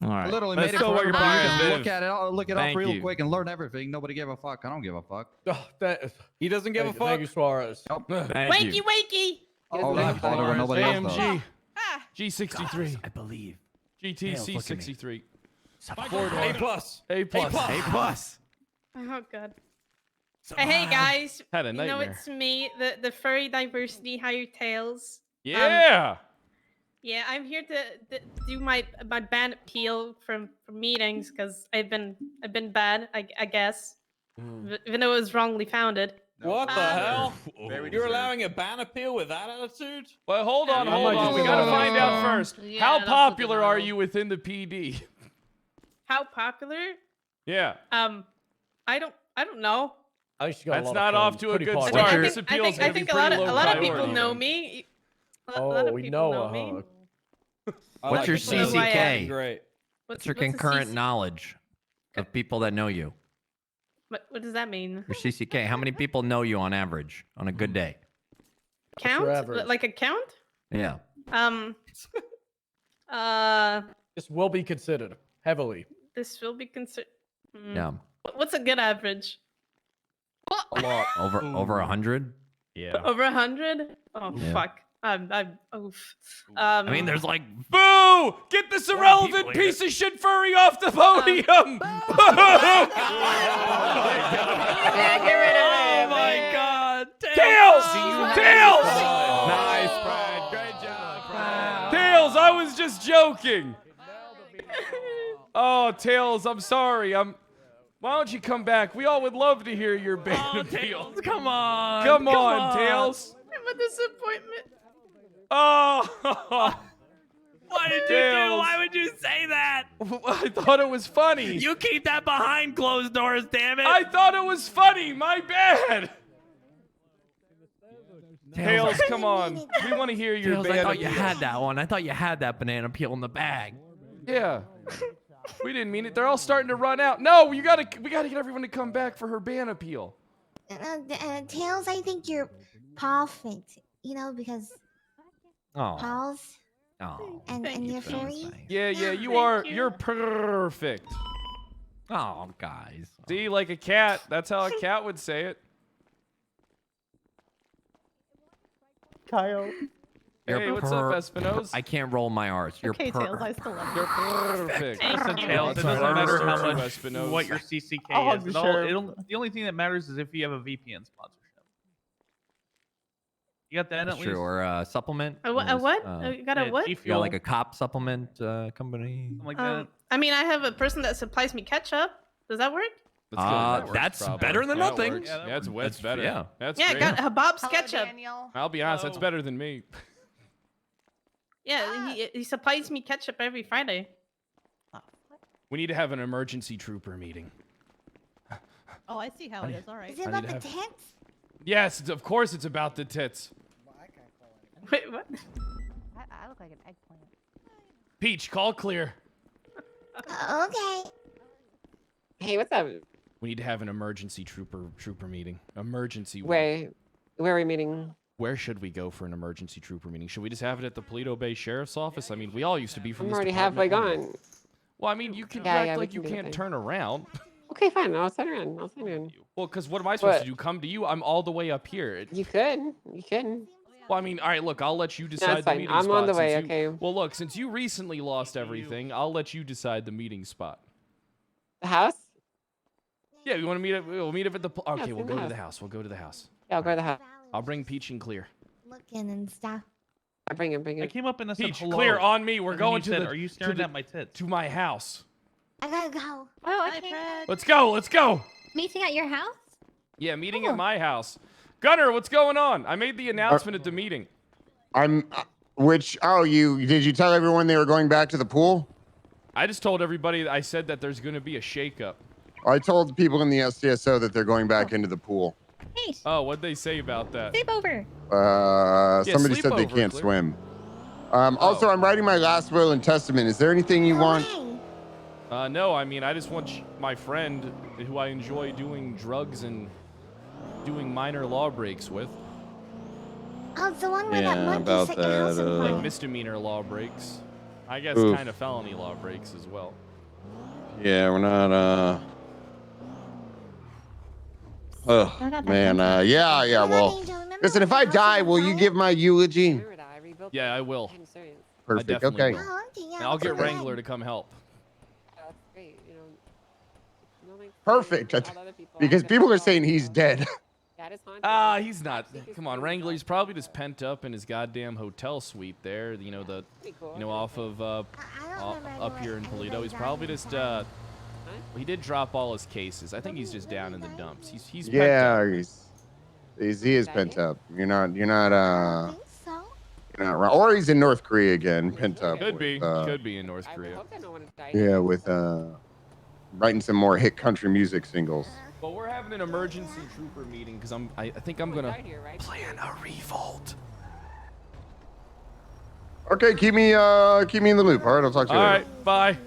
All I right. literally Let's made it still for work in everybody. progress, to Viv. look at it. I'll look it up Thank real you. quick and learn everything. Nobody gave a fuck. I don't give a fuck. Oh, He doesn't give a fuck. Thank you, Suarez. Thank Wakey, you. wakey. Oh, I thought it was nobody else. though. AMG Ah. G63. I believe. GTC 63. A plus. A plus. A plus. Oh god. Hey guys. Had a You know nightmare. it's me, the furry diversity higher tails. Yeah. Yeah, I'm here to do my bad appeal from meetings because I've been bad, I guess, even though it was wrongly founded. What the hell? Very You're deserved. allowing a ban appeal with that attitude? But hold on, I hold might on. just We go gotta to find out the- first. Yeah, How that's popular what I are know. you within the PD? How popular? Yeah. I don't know. I think she got a That's lot not of off friends. to a Pretty good popular. start. I This think, appeal's I gonna think be a lot pretty of low people priority. know me. A lot Oh, of we people know. know me. What's your people know who I am. CCK? Great. What's your what's a concurrent CC knowledge of people that know you? What does that mean? Your CCK. How many people know you on average on a good day? Count? average? Like a count? Yeah. This will be considered heavily. This will be considered. Yeah. What's a good average? A lot. Over 100. Yeah. Over 100? Oh Yeah. fuck. I'm oof. I mean, there's like Boo! Get this irrelevant people here. piece of shit furry off the podium! Yeah, get rid of it. Oh my God! Tails! Tails! Nice, Brad. Great job, Brad. Tails, I was just joking. Oh, Tails, I'm sorry. Why don't you come back? We all would love to hear your band appeal. Come on! Come on, Tails. I'm a disappointment. Oh. What did you Tails. do? Why would you say that? I thought it was funny. You keep that behind closed doors, damn it! I thought it was funny. My bad. Tails, come on. We want to hear your Tails, band I thought you appeal. had that one. I thought you had that banana peel in the bag. Yeah. We didn't mean it. They're all starting to run out. No, we gotta get everyone to come back for her ban appeal. Tails, I think you're perfect. You know, because Oh. Paul's Oh. and you're furry. Yeah, you are. You're perfect. Oh, guys. See, like a cat. That's how a cat would say it. Kyle. Hey, what's up, Espinosa? I can't roll my R's. You're Okay, Tails, I still love you. You're perfect. Listen, Tails, it That's doesn't right. matter how True, much Espinosa. what your CCK Oh, is. sure. The only thing that matters is if you have a VPN sponsorship. You got that at least? True, or supplement. A what? You got a what? You got like a cop supplement company. Something like that. I mean, I have a person that supplies me ketchup. Does that work? That's better than nothing. Yeah, that's better. Yeah. That's Yeah, I great. got Habab's ketchup. I'll be honest, that's better than me. Yeah, he supplies me ketchup every Friday. We need to have an emergency trooper meeting. Oh, I see how it is. All right. Is it about the tits? Yes, of course it's about the tits. Wait, what? I look like an eggplant. Peach, call clear. Okay. Hey, what's up? We need to have an emergency trooper meeting. Emergency one. Where are we meeting? Where should we go for an emergency trooper meeting? Should we just have it at the Paleto Bay Sheriff's Office? I mean, we all used to be from I'm this already halfway department. gone. Well, I mean, you can Yeah, act yeah, we like can you do the can't thing. turn around. Okay, fine. I'll send her in. Well, because what am I supposed What? to do? Come to you? I'm all the way up here. You could. You could. Well, I mean, all right, look, I'll let you decide it's the fine. meeting I'm spot. on the way, since you- okay. Well, look, since you recently lost everything, I'll let you decide the meeting spot. The house? Yeah, we want to meet up. We'll meet up at the. Okay, it's we'll in go the to the house. house. We'll go to the house. Yeah, I'll go to the house. I'll bring Peach and Clear. Looking and stuff. I bring him. I came up and I said Peach, hello. Clear on me. We're And then going you to said, the. Are you to staring the- at my tits? To my house. I gotta go. Oh, okay. Let's go. Let's go. Meeting at your house? Yeah, meeting at my house. Gunner, what's going on? I made the announcement at the meeting. Did you tell everyone they were going back to the pool? I just told everybody. I said that there's going to be a shakeup. I told people in the SDSO that they're going back into the pool. Hey, Oh, what'd they say about that? sleep over. Yeah, Somebody said they sleepover, can't Clear. swim. Also, I'm writing my last will and testament. Is there anything you want? No, I mean, I just want my friend, who I enjoy doing drugs and doing minor law breaks with, Oh, it's the one where Yeah, that monkey about set your house that, on like fire. misdemeanor law breaks. I guess Oof. kind of felony law breaks as well. Yeah, we're not. Oh man. Yeah. Well, listen. If I die, will you give my eulogy? Yeah, I will. Perfect. I definitely Okay. will. And I'll get Wrangler to come help. That's great. Perfect. Because people are saying he's dead. He's not. Come on, Wrangler. He's probably just pent up in his goddamn hotel suite there. You know, off of up here in Paleto. He's probably just. He did drop all his cases. I think he's just down in the dumps. He's pent Yeah, up. he is pent up. You're not wrong. Or he's in North Korea again, pent up. Could be. with, Could be in North Korea. Yeah, with writing some more hit country music singles. Well, we're having an emergency trooper meeting because I think I'm gonna plan a revolt. Okay, keep me in the loop. All right, I'll talk to you All later. right, bye.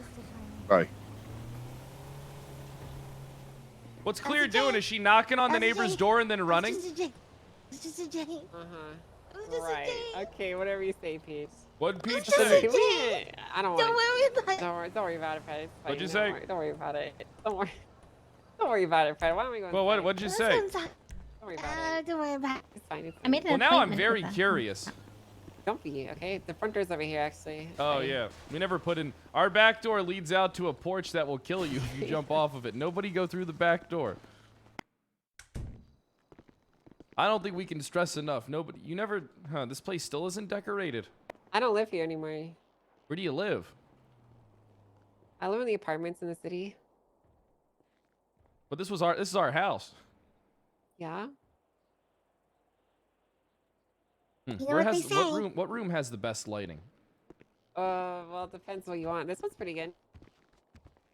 Bye. What's Clear doing? Is she knocking on the neighbor's door and then running? It's just a Jenny. Right. Okay, whatever you say, Peach. What'd Peach Can say? I don't Don't want worry about it. Don't worry about it, Fred. It's What'd you fine. say? Don't worry about it. Don't worry about it, Fred. Why don't we go Well, inside? what'd you say? Don't worry about it. Don't worry about it. It's fine. It's I made Well, an now I'm appointment very with her. curious. Don't be, okay? The front door's over here, actually. It's Oh fine. yeah, we never put in. Our back door leads out to a porch that will kill you if you jump off of it. Nobody go through the back door. I don't think we can stress enough. Nobody. You never. This place still isn't decorated. I don't live here anymore. Where do you live? I live in the apartments in the city. But this is our house. Yeah. You know Where what has they say. what room has the best lighting? Well, it depends what you want. This one's pretty good.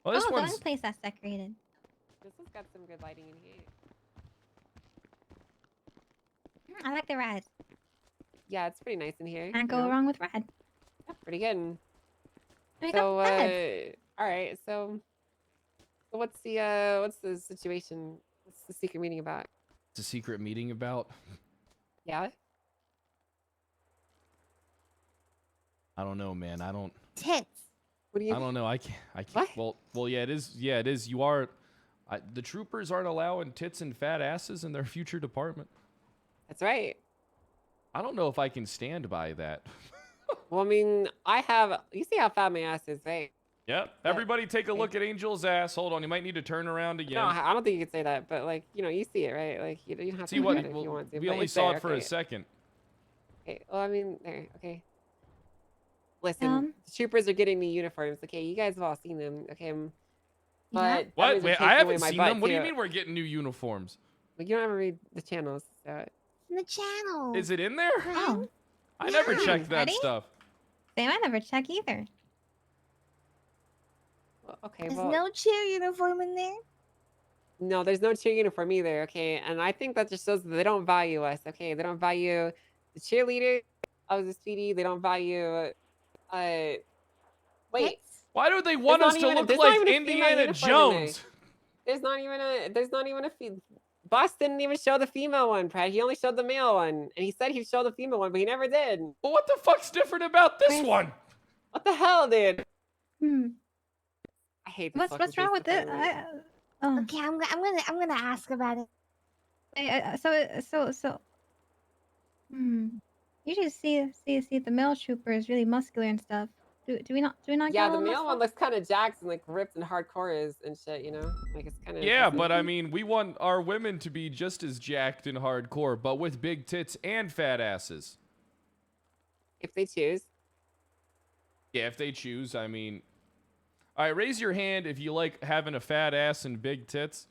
Well, this Oh, the one's. one place that's decorated. This one's got some good lighting in here. I like the red. Yeah, it's pretty nice in here. Can't you go know? wrong with red. Yeah, pretty good. We So, got red. All right. So what's the situation? What's the secret meeting about? It's a secret meeting about. Yeah. I don't know, man. I don't. Tits. What do you? I don't know. I can't. Well, yeah, it is. Yeah, it is. You are. The troopers aren't allowing tits and fat asses in their future department. That's right. I don't know if I can stand by that. Well, I mean, you see how fat my ass is, right? Yep. Everybody take a look at Angel's ass. Hold on. You might need to turn around again. No, I don't think you could say that, but like, you see it, right? Like, you don't have See to look what? at it if you want to. We but only it's saw there, it for a okay. second. Okay. Well, I mean, there. Okay. Listen, the troopers are getting new uniforms. Okay, you guys have all seen them. Okay. But that What? means they're Wait, I taking away haven't my seen butt, them. What do you too. mean we're getting new uniforms? Like, you don't ever read the channels, so. In the channel. Is it in there? Oh. I never Yeah. checked that Ready? stuff. Same, I never check either. Well, okay. There's well, no cheer uniform in there. No, there's no cheer uniform either. Okay, and I think that just shows that they don't value us. Okay, they don't value the cheerleader of the PD. They don't value. Wait. Why do they want us to look like Indiana Jones? There's not even a Boss didn't even show the female one, Brad. He only showed the male one, and he said he'd show the female one, but he never did. Well, what the fuck's different about this one? What the hell, dude? I hate this. What's wrong with it? Okay, I'm gonna ask about it. So. You should see the male trooper is really muscular and stuff. Do we not Yeah, get the all male muscle? one looks kind of jacked and like ripped and hardcore and shit. You know, like it's kind of. Yeah, but I mean, we want our women to be just as jacked and hardcore, but with big tits and fat asses. If they choose. Yeah, if they choose. I mean, all right, raise your hand if you like having a fat ass and big tits.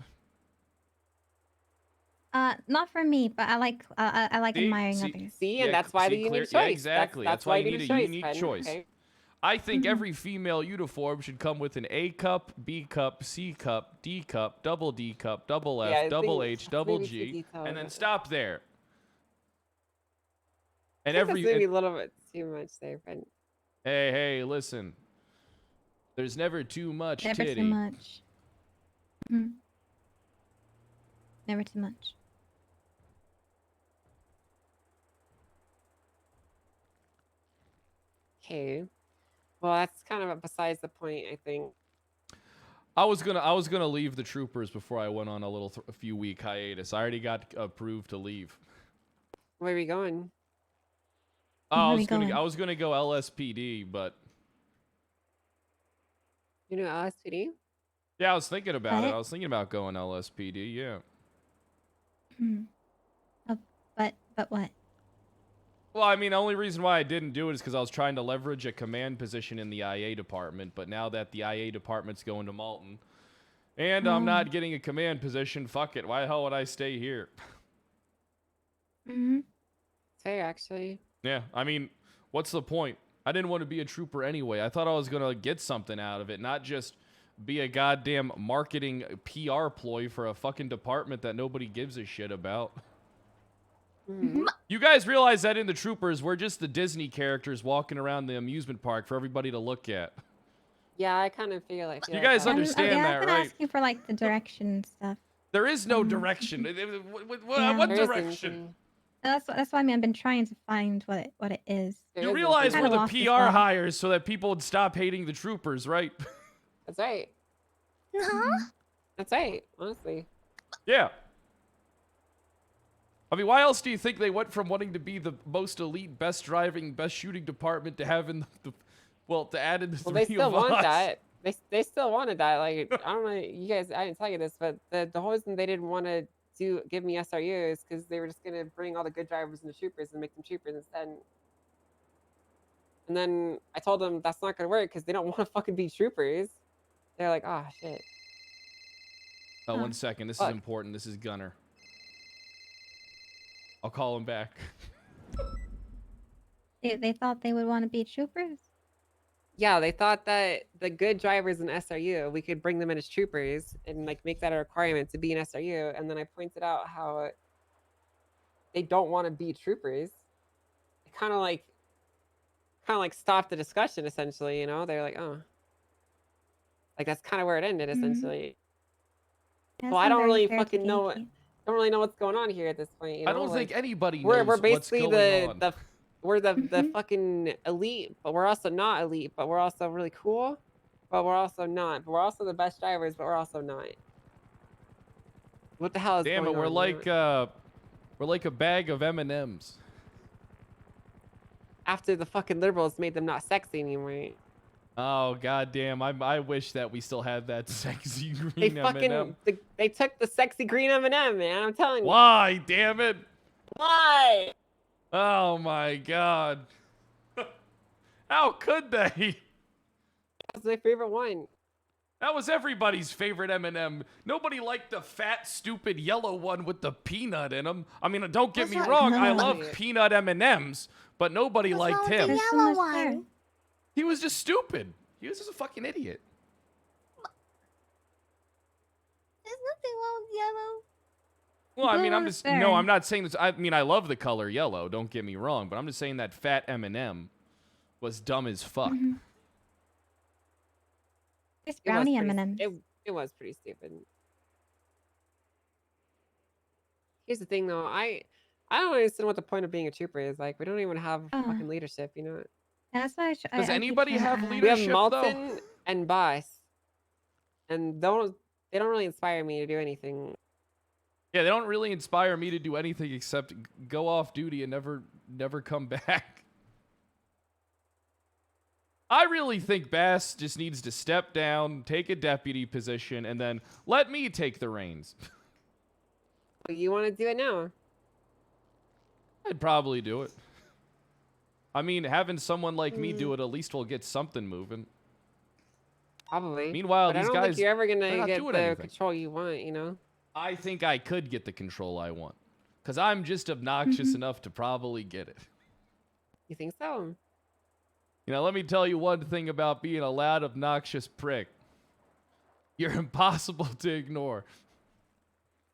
Not for me, but I like admiring others. See, and that's why the unique choice. Yeah, exactly. That's why you need a choice, unique Pen. choice. Okay. I think every female uniform should come with an A cup, B cup, C cup, D cup, double D cup, double F, Yeah, I double think H, it's double maybe too G, detailed, and then but- stop there. And I think that's maybe and- a little bit too much there, but hey, listen. There's never too much Never titty. too much. Never too much. okay. Well, that's kind of besides the point, I think. I was gonna leave the troopers before I went on a few week hiatus. I already got approved to leave. Where are we going? Oh, Where I are was we gonna going? I was gonna go LSPD, but You know LSPD? yeah, I was thinking about it. What? I was thinking about going LSPD. Yeah. Oh, but what? Well, I mean, the only reason why I didn't do it is because I was trying to leverage a command position in the IA department. But now that the IA department's going to Malton, and I'm not getting a command position, fuck it. Why the hell would I stay here? Fair, actually. Yeah, I mean, what's the point? I didn't want to be a trooper anyway. I thought I was gonna get something out of it, not just be a goddamn marketing PR ploy for a fucking department that nobody gives a shit about. You guys realize that in the troopers, we're just the Disney characters walking around the amusement park for everybody to look at. Yeah, I kind of feel like You guys understand yeah, that, I've been right? asking for like the direction and stuff. There is no direction. Yeah. What There isn't direction? That's why I mean I've been trying to find what it is. You realize Kinda we're the lost as PR well. hires so that people would stop hating the troopers, right? That's right. That's right, honestly. Yeah. I mean, why else do you think they went from wanting to be the most elite, best driving, best shooting department to having to add in the Well, three they still of want us? that. They still wanted that. Like, I don't know, you guys, I didn't tell you this, but the whole reason they didn't want to give me SRU is because they were just gonna bring all the good drivers and the troopers and make them troopers instead. And then I told them that's not gonna work because they don't want to fucking be troopers. They're like, oh shit. Oh, 1 second. This is important. This is Gunner. I'll call him back. They thought they would want to be troopers. Yeah, they thought that the good drivers in SRU, we could bring them in as troopers and like make that a requirement to be in SRU. And then I pointed out how they don't want to be troopers. It kind of like stopped the discussion essentially, you know? They're like, oh. Like that's kind of where it ended essentially. That's So I not don't very really fair to fucking know. gatekeep. Don't really know what's going on here at this point. You know? I don't think Like, anybody we're knows what's basically going on. we're the fucking elite, but we're also not elite, but we're also really cool, but we're also not. But we're also the best drivers, but we're also not. What the hell is Damn going it, on? we're like a bag of M&Ms. After the fucking liberals made them not sexy anymore. Oh goddamn! I wish that we still had that sexy green They M&M. fucking they took the sexy green M&M, man. I'm telling you. Why? Damn it! Why? Oh my god! How could they? That's my favorite one. That was everybody's favorite M&M. Nobody liked the fat, stupid yellow one with the peanut in them. I mean, don't get me wrong. I love peanut M&Ms, but nobody liked him. The yellow one. He was just stupid. He was just a fucking idiot. There's nothing wrong with yellow. Well, I mean, I'm Blue just is no, fair. I'm not saying this. I mean, I love the color yellow. Don't get me wrong, but I'm just saying that fat M&M was dumb as fuck. There's brownie pretty- M&Ms. It was pretty stupid. Here's the thing, though. I don't understand what the point of being a trooper is. Like, we don't even have fucking leadership, you know? That's why Does anybody have We have leadership though? Malton and Boss, and they don't really inspire me to do anything. Yeah, they don't really inspire me to do anything except go off duty and never come back. I really think Bass just needs to step down, take a deputy position, and then let me take the reins. But you want to do it now? I'd probably do it. I mean, having someone like me do it, at least will get something moving. Probably. Meanwhile, but I these don't guys, think you're ever they're gonna not get doing the anything. control you want, you know? I think I could get the control I want. Because I'm just obnoxious enough to probably get it. You think so? You know, let me tell you one thing about being a loud, obnoxious prick. You're impossible to ignore.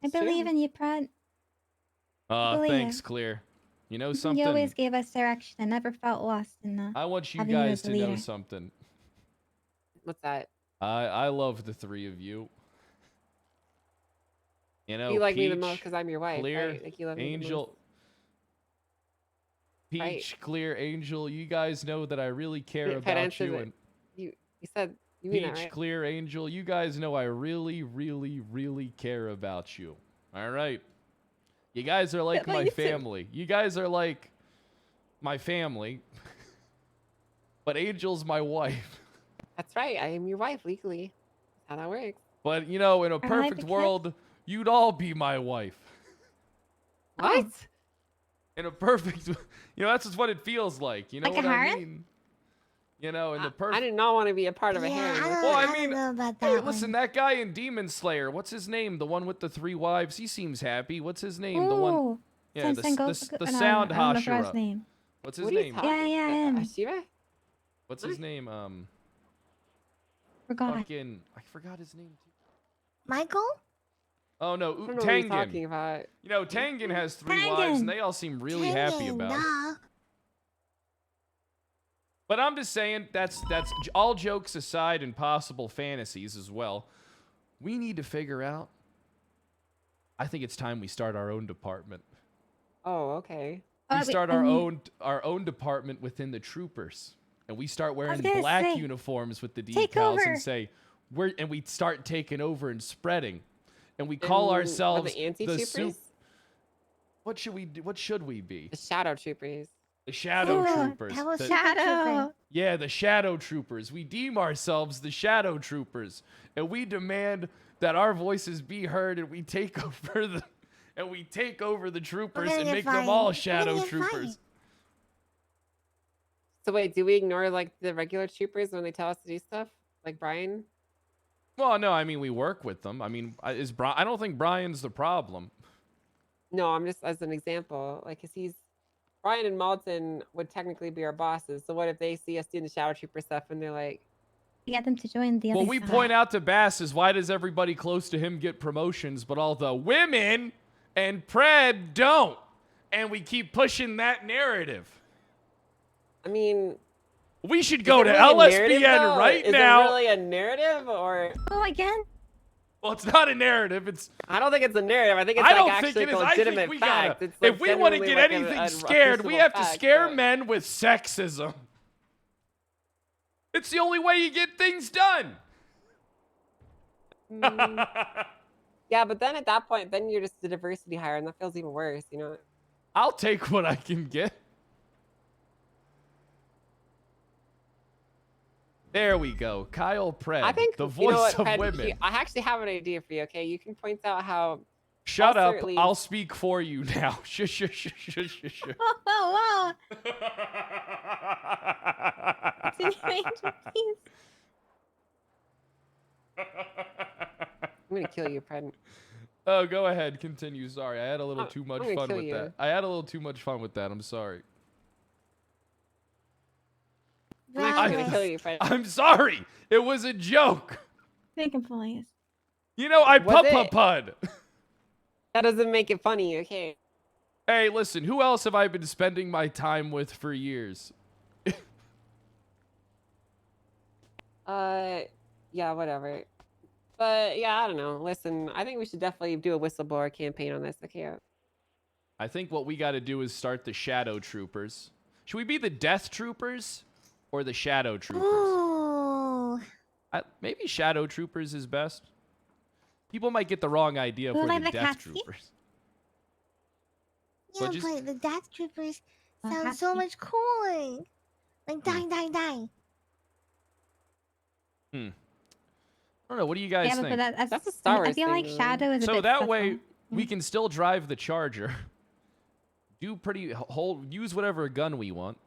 I believe in you, Brent. Believe Thanks, it. Clear. You know something? You always gave us direction. I never felt lost in I want you having you guys as a to know leader. something. What's that? I love the three of you. You know, You like me the Peach, most because I'm your wife, Clear, right? Like you love me the Angel. most. Peach, Right. Clear, Angel, you guys know that I really care Wait, Pet about answers you. it. And You said you mean Peach, that, right? Clear, Angel, you guys know I really, really, really care about you. All right? You guys are like about my you too. family. You guys are like my family. But Angel's my wife. That's right. I am your wife legally. That's how that works. But, you know, in a like perfect the world, you'd all be my wife. What? In a perfect, you know, that's just what it feels like. You know Like a what I harem? mean? You know, in the I perfect. did not want to be a part of a harem. Well, I mean, know about hey, that listen, that guy in Demon Slayer, what's his name? The one with the 3 wives. He seems happy. What's his name? The one. Ooh, Yeah, the no, sound I don't know for his Hashira. name. What's his What are you name? talking- Yeah, him. Ashira? What's his name? Forgot. Fucking, I forgot his name too. Michael? Oh no, I don't know what you're Tengen. talking about. You know, Tengen has 3 wives, and they all seem really happy about it. But I'm just saying, that's all jokes aside and possible fantasies as well. We need to figure out. I think it's time we start our own department. Oh, okay. We start our own department within the troopers, and we start wearing gonna black say, uniforms with the take decals over. and say we start taking over and spreading, and we call And ourselves the anti-troopers? soup. What should we do? What should we be? The shadow troopers. The shadow troopers. That was The- Shadow. Yeah, the shadow troopers. We deem ourselves the shadow troopers, and we demand that our voices be heard, and we take over the troopers gonna and get make them fired. all We're gonna shadow get troopers. fired. So wait, do we ignore like the regular troopers when they tell us to do stuff? Like Brian? Well, no, I mean we work with them. I mean, I don't think Brian's the problem. No, I'm just as an example. Like, cause Brian and Malton would technically be our bosses. So what if they see us doing the shadow trooper stuff and they're like, Get them to join the other What we side. point out to Bass is why does everybody close to him get promotions, but all the women and Pred don't? And we keep pushing that narrative. I mean, We should Is go it to really a narrative, LSBN though? right Is now. it really a narrative or? Oh, again? Well, it's not a narrative. It's. I don't think it's a narrative. I think it's I like don't actually think it is. a I legitimate think we gotta. fact. It's like If we want to genuinely get like anything a scared, we reasonable have to fact, scare but- men with sexism. It's the only way you get things done. Yeah, but then at that point, then you're just a diversity hire, and that feels even worse, you know? I'll take what I can get. There we go. Kyle Pred, I think the you voice know what, of Fred, women. I actually have an idea for you, okay? You can point out how... Shut up. certainly- I'll speak for you now. Shush, shush, shush, shush, shush, shush. Oh, wow. Continue, Angel, please. I'm gonna kill you, Fred. Oh, go ahead. Continue. Sorry. I had a little I'm- too much I'm gonna fun kill with you. that. I had a little too much fun with that. I'm sorry. I'm actually gonna kill you, Fred. I'm sorry. It was a joke. Take him, please. You know, I Was it? pud. That doesn't make it funny, okay? Hey, listen. Who else have I been spending my time with for years? Yeah, whatever. But yeah, I don't know. Listen, I think we should definitely do a whistleblower campaign on this, okay? I think what we got to do is start the Shadow Troopers. Should we be the Death Troopers or the Shadow Troopers? Ooh. Maybe Shadow Troopers is best. People might get the wrong idea if Who we're like the the Death Catsy? Troopers. Yeah, But just- but the Death Troopers sound Happy. so much cooler. Like, die, die, die. I don't know. What do you guys Yeah, think? but that's That's a Star I Wars feel thing, like really. Shadow is a So bit that subtle. way we can still drive the Charger, use whatever gun we want,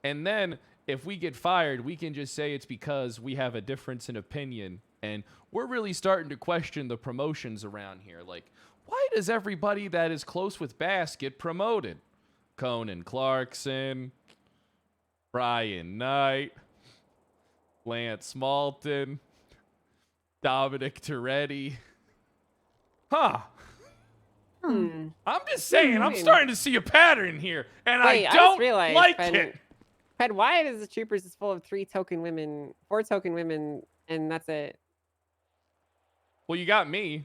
and then if we get fired, we can just say it's because we have a difference in opinion, and we're really starting to question the promotions around here. Like, why does everybody that is close with Bass get promoted? Conan Clarkson, Brian Knight, Lance Malton, Dominic Toretti. Huh. I'm just saying, I'm starting to see a pattern here, and Wait, I just don't realized, like Fred, it. Fred, why is the Troopers is full of 4 token women, and that's it? Well, you got me.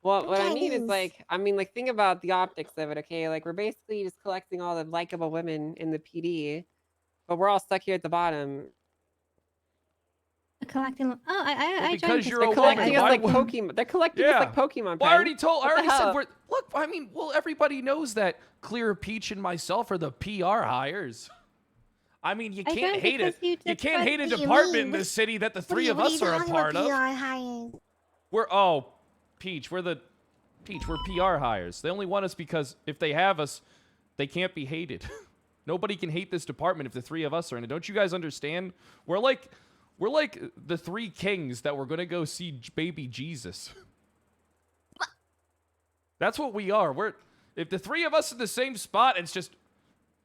Well, what I mean is Guys. like, like think about the optics of it, okay? Like we're basically just collecting all the likable women in the PD, but we're all stuck here at the bottom. Collecting. Oh, I because joined you're this a They're woman, collecting us why like would- Pokemon. They're collecting us like Pokemon. Well, I already told. I What the already said hell? we're. Look, I mean, well, everybody knows that Clear Peach and myself are the PR hires. I mean, you I can't joined hate it. because you You did can't hate a what you department mean. in this city that the What three are of you us are a talking part about of. PR hires? We're Peach. We're PR hires. They only want us because if they have us, they can't be hated. Nobody can hate this department if the three of us are in it. Don't you guys understand? We're like the 3 kings that we're gonna go see baby Jesus. That's what we are. If the 3 of us in the same spot, it's just.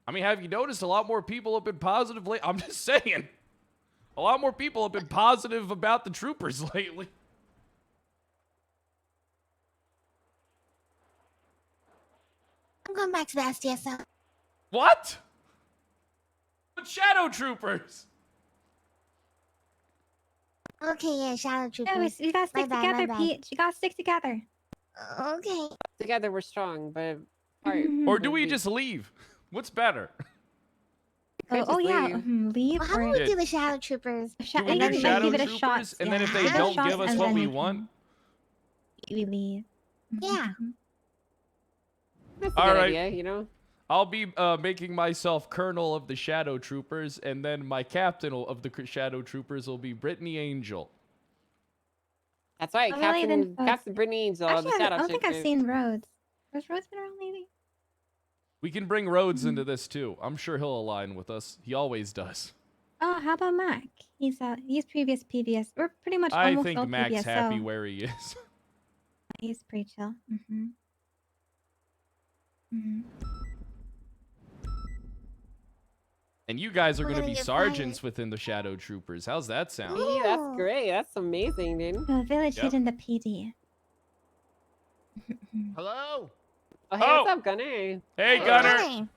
I mean, have you noticed a lot more people have been positive lately? I'm just saying. A lot more people have been positive about the troopers lately. I'm going back to the SDSO. What? But Shadow Troopers. Okay, yeah, Shadow Troopers. Yeah, we gotta My stick bad, together, my bad. Peach. You gotta stick together. Okay. Together we're strong, but apart. Or do we just leave? What's better? Oh yeah, leave. Well, how or about we do the Shadow Troopers? Do we do Shadow Troopers, and then if they don't give us what we want, we leave. Yeah. That's a all good right. idea, you know? I'll be making myself Colonel of the Shadow Troopers, and then my Captain of the Shadow Troopers will be Brittany Angel. That's right, Oh, really? Then Captain Brittany Angel of the Actually, Shadow I don't think I've Troopers. seen Rhodes. Has Rhodes been around lately? We can bring Rhodes into this too. I'm sure he'll align with us. He always does. Oh, how about Mac? He's previous PBS. We're pretty much I almost think all Mac's PBS, happy so where he is. he's pretty chill. And you guys are We're going to gonna be get sergeants within the Shadow Troopers. How's that sound? Yeah, that's great. That's amazing, dude. The village Yep. hid in the PD. Hello? Oh, hey, what's up, Gunner? Hey, Gunner.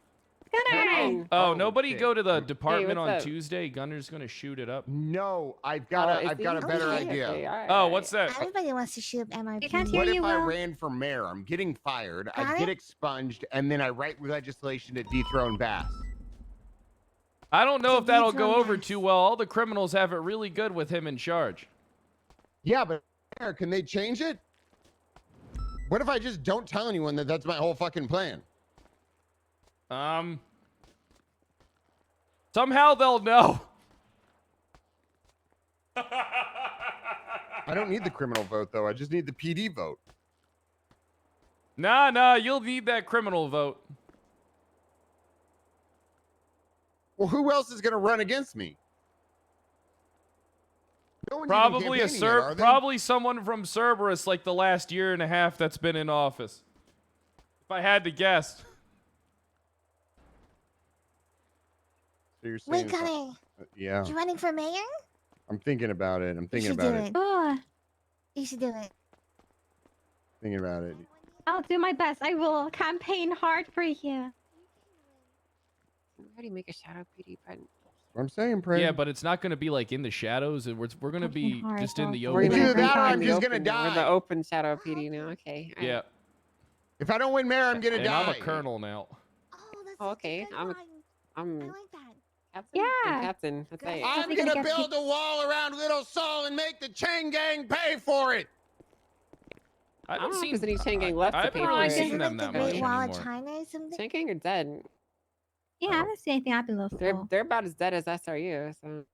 Gunner. Oh, nobody shit. go to the department what's on up? Tuesday. Gunner's gonna shoot it up. No, I've got is a he? better Okay, idea. okay, all Oh, right. what's that? Everybody wants to shoot MIP. We can't hear What if you I well. ran for mayor? I'm getting fired. I Got get it? expunged, and then I write legislation to dethrone Bass. I don't know To if that'll go dethrone over Bass. too well. All the criminals have it really good with him in charge. Yeah, but mayor, can they change it? What if I just don't tell anyone that that's my whole fucking plan? Somehow they'll know. I don't need the criminal vote though. I just need the PD vote. Nah, you'll need that criminal vote. Well, who else is gonna run against me? No one's even Probably campaigning yet, are they? probably someone from Cerberus like the last year and a half that's been in office. If I had to guess. So you're saying Wait, Gunner. yeah, You running for mayor? I'm thinking about it. I'm You thinking should do about it. it. Oh, You should do it. Thinking about it. I'll do my best. I will campaign hard for you. How do you make a shadow PD button? What I'm saying, Pray. Yeah, but it's not going to be like in the shadows. We're going to be hard, just in the though. We're open. gonna Either that or find I'm the just gonna open- die. We're the open shadow PD now. Okay. all right. Yeah. If I don't win mayor, I'm gonna And die. I'm a colonel now. Oh, that's Oh, okay. Good I'm one. I I'm like that. captain. I'm Yeah. captain. That's right. I'm we can gonna get build a wall around Little Seoul and make the chain gang pay for it. I I don't haven't know if seen there's any chain gang left I to haven't pay really for seen it. them that the much Great Wall of anymore. China or something? Chain gang are dead. Yeah, I haven't seen anything happen though. They're about as dead as SRU. So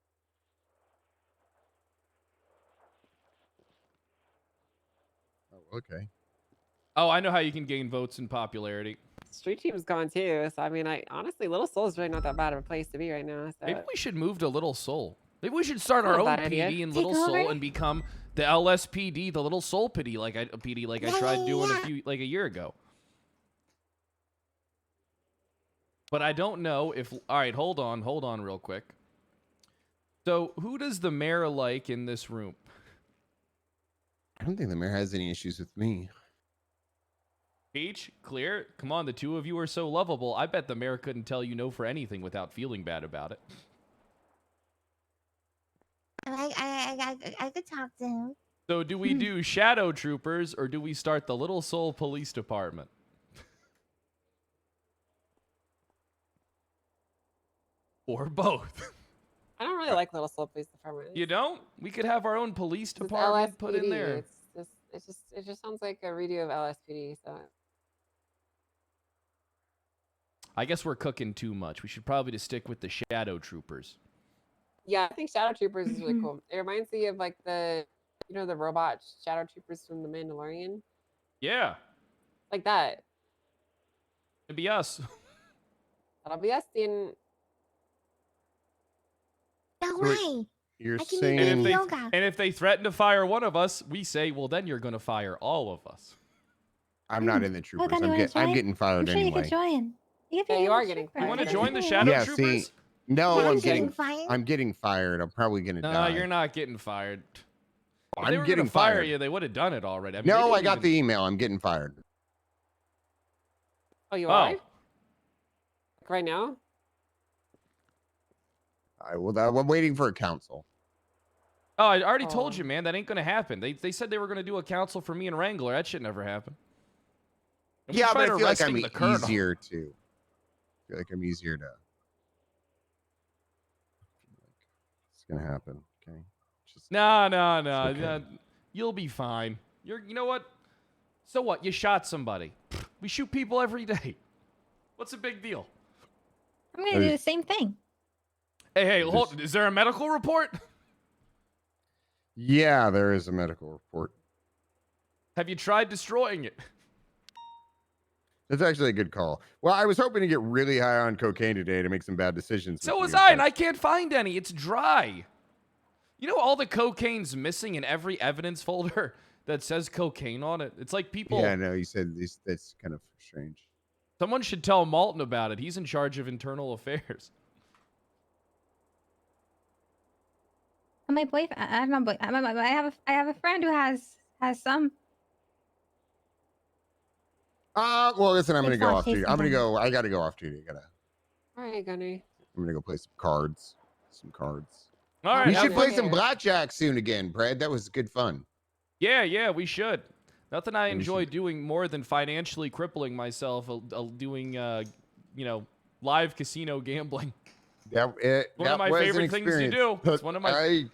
Oh, okay. Oh, I know how you can gain votes and popularity. street team's gone too. So I mean, I honestly, Little Seoul's really not that bad of a place to be right now. So Maybe we should move to Little Seoul. Maybe we should start Not our a own bad idea. PD in Take Little Seoul over? and become the LSPD, the Little Seoul PD, like I tried doing a year ago. But I don't know if. All right, hold on, real quick. So, who does the mayor like in this room? I don't think the mayor has any issues with me. Peach, Clear, come on, the two of you are so lovable. I bet the mayor couldn't tell you no for anything without feeling bad about it. I could talk to him. So, do we do Shadow Troopers or do we start the Little Seoul Police Department? Or both? I don't really like Little Seoul Police Department. You don't? We could have our own police It's department put in LSPD. there. It just sounds like a redo of LSPD. So I guess we're cooking too much. We should probably just stick with the Shadow Troopers. yeah, I think Shadow Troopers is really cool. It reminds me of like the the robot Shadow Troopers from The Mandalorian, Yeah, like that. it'd be us. That'll be us in. No So way. You're I can saying And if they yoga. and if they threaten to fire one of us, we say, well, then you're going to fire all of us. I'm not in the troopers. Gunny, wanna I'm join? getting fired I'm sure you anyway. could join. Yeah, you are getting You want to fired. join the Shadow Yeah, Troopers? see, no, Yeah, I'm I'm getting getting fired. I'm getting fired. I'm probably gonna No, die. you're not getting fired. If they I'm were getting gonna fire fired. you, they would have done it already. I mean, No, they I got didn't the email. I'm getting fired. Oh, you even- are Oh, like right now. I'm waiting for a council. oh, I already Oh. told you, man. That ain't gonna happen. They said they were gonna do a council for me and Wrangler. That shit never happened. And we Yeah, tried but I feel like arresting I'm the colonel. easier to. I feel like I'm easier to. It's gonna happen. Okay. Just No, It's okay. you'll be fine. You know what? So what? You shot somebody. We shoot people every day. What's the big deal? I'm gonna do the same thing. Hey, hold. Is there a medical report? Yeah, there is a medical report. Have you tried destroying it? That's actually a good call. Well, I was hoping to get really high on cocaine today to make some bad decisions. So with was you, I, and but- I can't find any. It's dry. You know all the cocaine's missing in every evidence folder that says cocaine on it? It's like people... Yeah, no, you said this. That's kind of strange. Someone should tell Malton about it. He's in charge of internal affairs. My boyfriend. I have my boy. I have a friend who has some. Well, listen, I'm gonna It's go not off duty. tasting I'm gonna good. go. I gotta go off duty. All right, Gunner. I'm gonna go play some cards. All right, We have should fun. play some blackjack soon again, Brad. That was good fun. Yeah, we should. Nothing I Yeah, we enjoy doing more than financially crippling myself doing, live casino gambling. That One of my was an favorite things to experience. do. But It's one of my.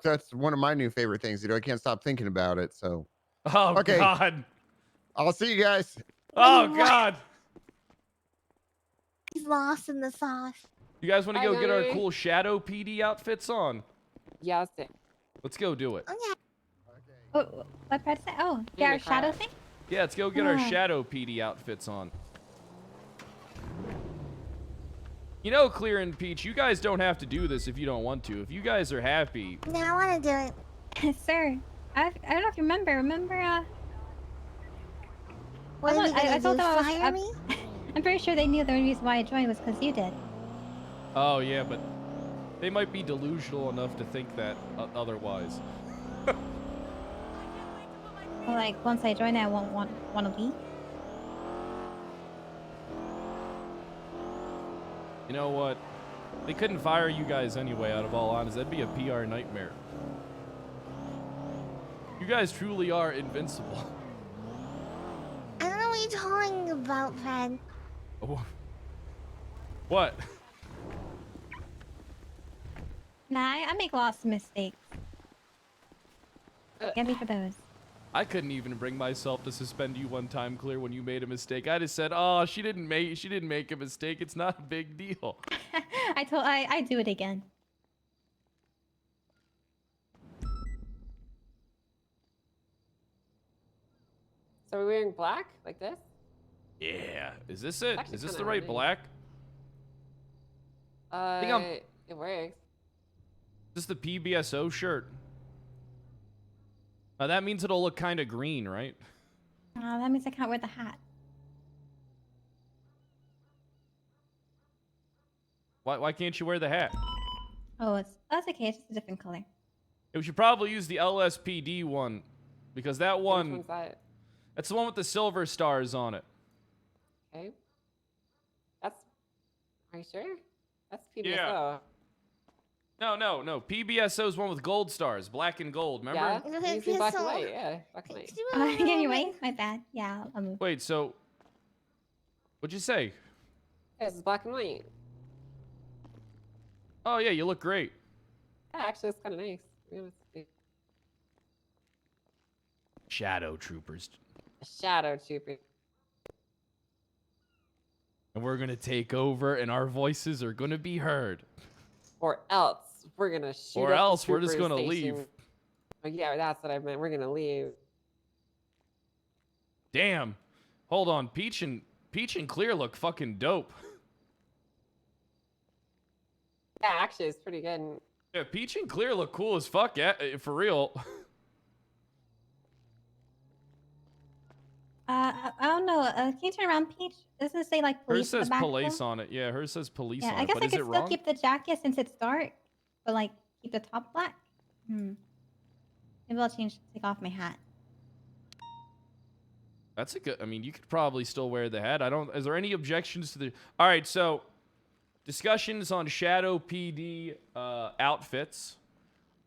that's one of my new favorite things to do. I can't stop thinking about it. So. Oh Okay. God. I'll see you guys. Oh God. He's lost in the sauce. You guys want to Bye, go get our Gunner. cool Shadow PD outfits on? Yes. Let's go do it. Oh, what Brad say? Oh, In our the car. shadow thing? Yeah, let's go get our Ah. Shadow PD outfits on. You know, Clear and Peach, you guys don't have to do this if you don't want to. If you guys are happy. No, I want to do it. Sir, I don't know if you remember. What are you gonna I do, told them I was. fire me? I'm pretty sure they knew the only reason why I joined was because you did. Oh, yeah, but they might be delusional enough to think that otherwise. Well, like, once I join, I won't want to leave. You know what? They couldn't fire you guys anyway, out of all honesty. That'd be a PR nightmare. You guys truly are invincible. I don't know what you're talking about, Fred. Oh. What? Nah, I make lots of mistakes. Get me for those. I couldn't even bring myself to suspend you one time, Clear, when you made a mistake. I just said, "Oh, she didn't make a mistake. It's not a big deal." I do it again. So are we wearing black like this? Yeah. Is this it? Actually Is this the kinda right nice. black? think I'm- It works. Is this the PBSO shirt? That means it'll look kind of green, right? That means I can't wear the hat. Why can't you wear the hat? Oh, that's okay. It's just a different color. We should probably use the LSPD one, because that Which one, one's that? that's the one with the silver stars on it. Okay. Are you sure? That's PBSO. Yeah. No. PBSO is one with gold stars, black and gold. Remember? Yeah. Usually black and white. Yeah. Black and white. Get your way. My bad. Yeah, I'll move. Wait. So, what'd you say? Yeah, it's black and white. Oh yeah, you look great. Yeah, actually, it's kind of nice. Shadow troopers. Shadow trooper. And we're gonna take over, and our voices are gonna be heard. Or else we're gonna shoot. Or up the else we're just trooper gonna station. leave. Oh, yeah, that's what I meant. We're gonna leave. Damn. Hold on, Peach and Clear look fucking dope. Yeah, actually, it's pretty good. Yeah, Peach and Clear look cool as fuck. Yeah, for real. I don't know. Can you turn around, Peach? Doesn't it say like police? Hers at the says back, police though? on it. Yeah, hers says police Yeah, on I it. guess But I is could it still wrong? keep the jacket since it's dark, but like keep the top black. Maybe I'll take off my hat. That's a good. I mean, you could probably still wear the hat. Is there any objections to the? All right, so discussions on Shadow PD outfits.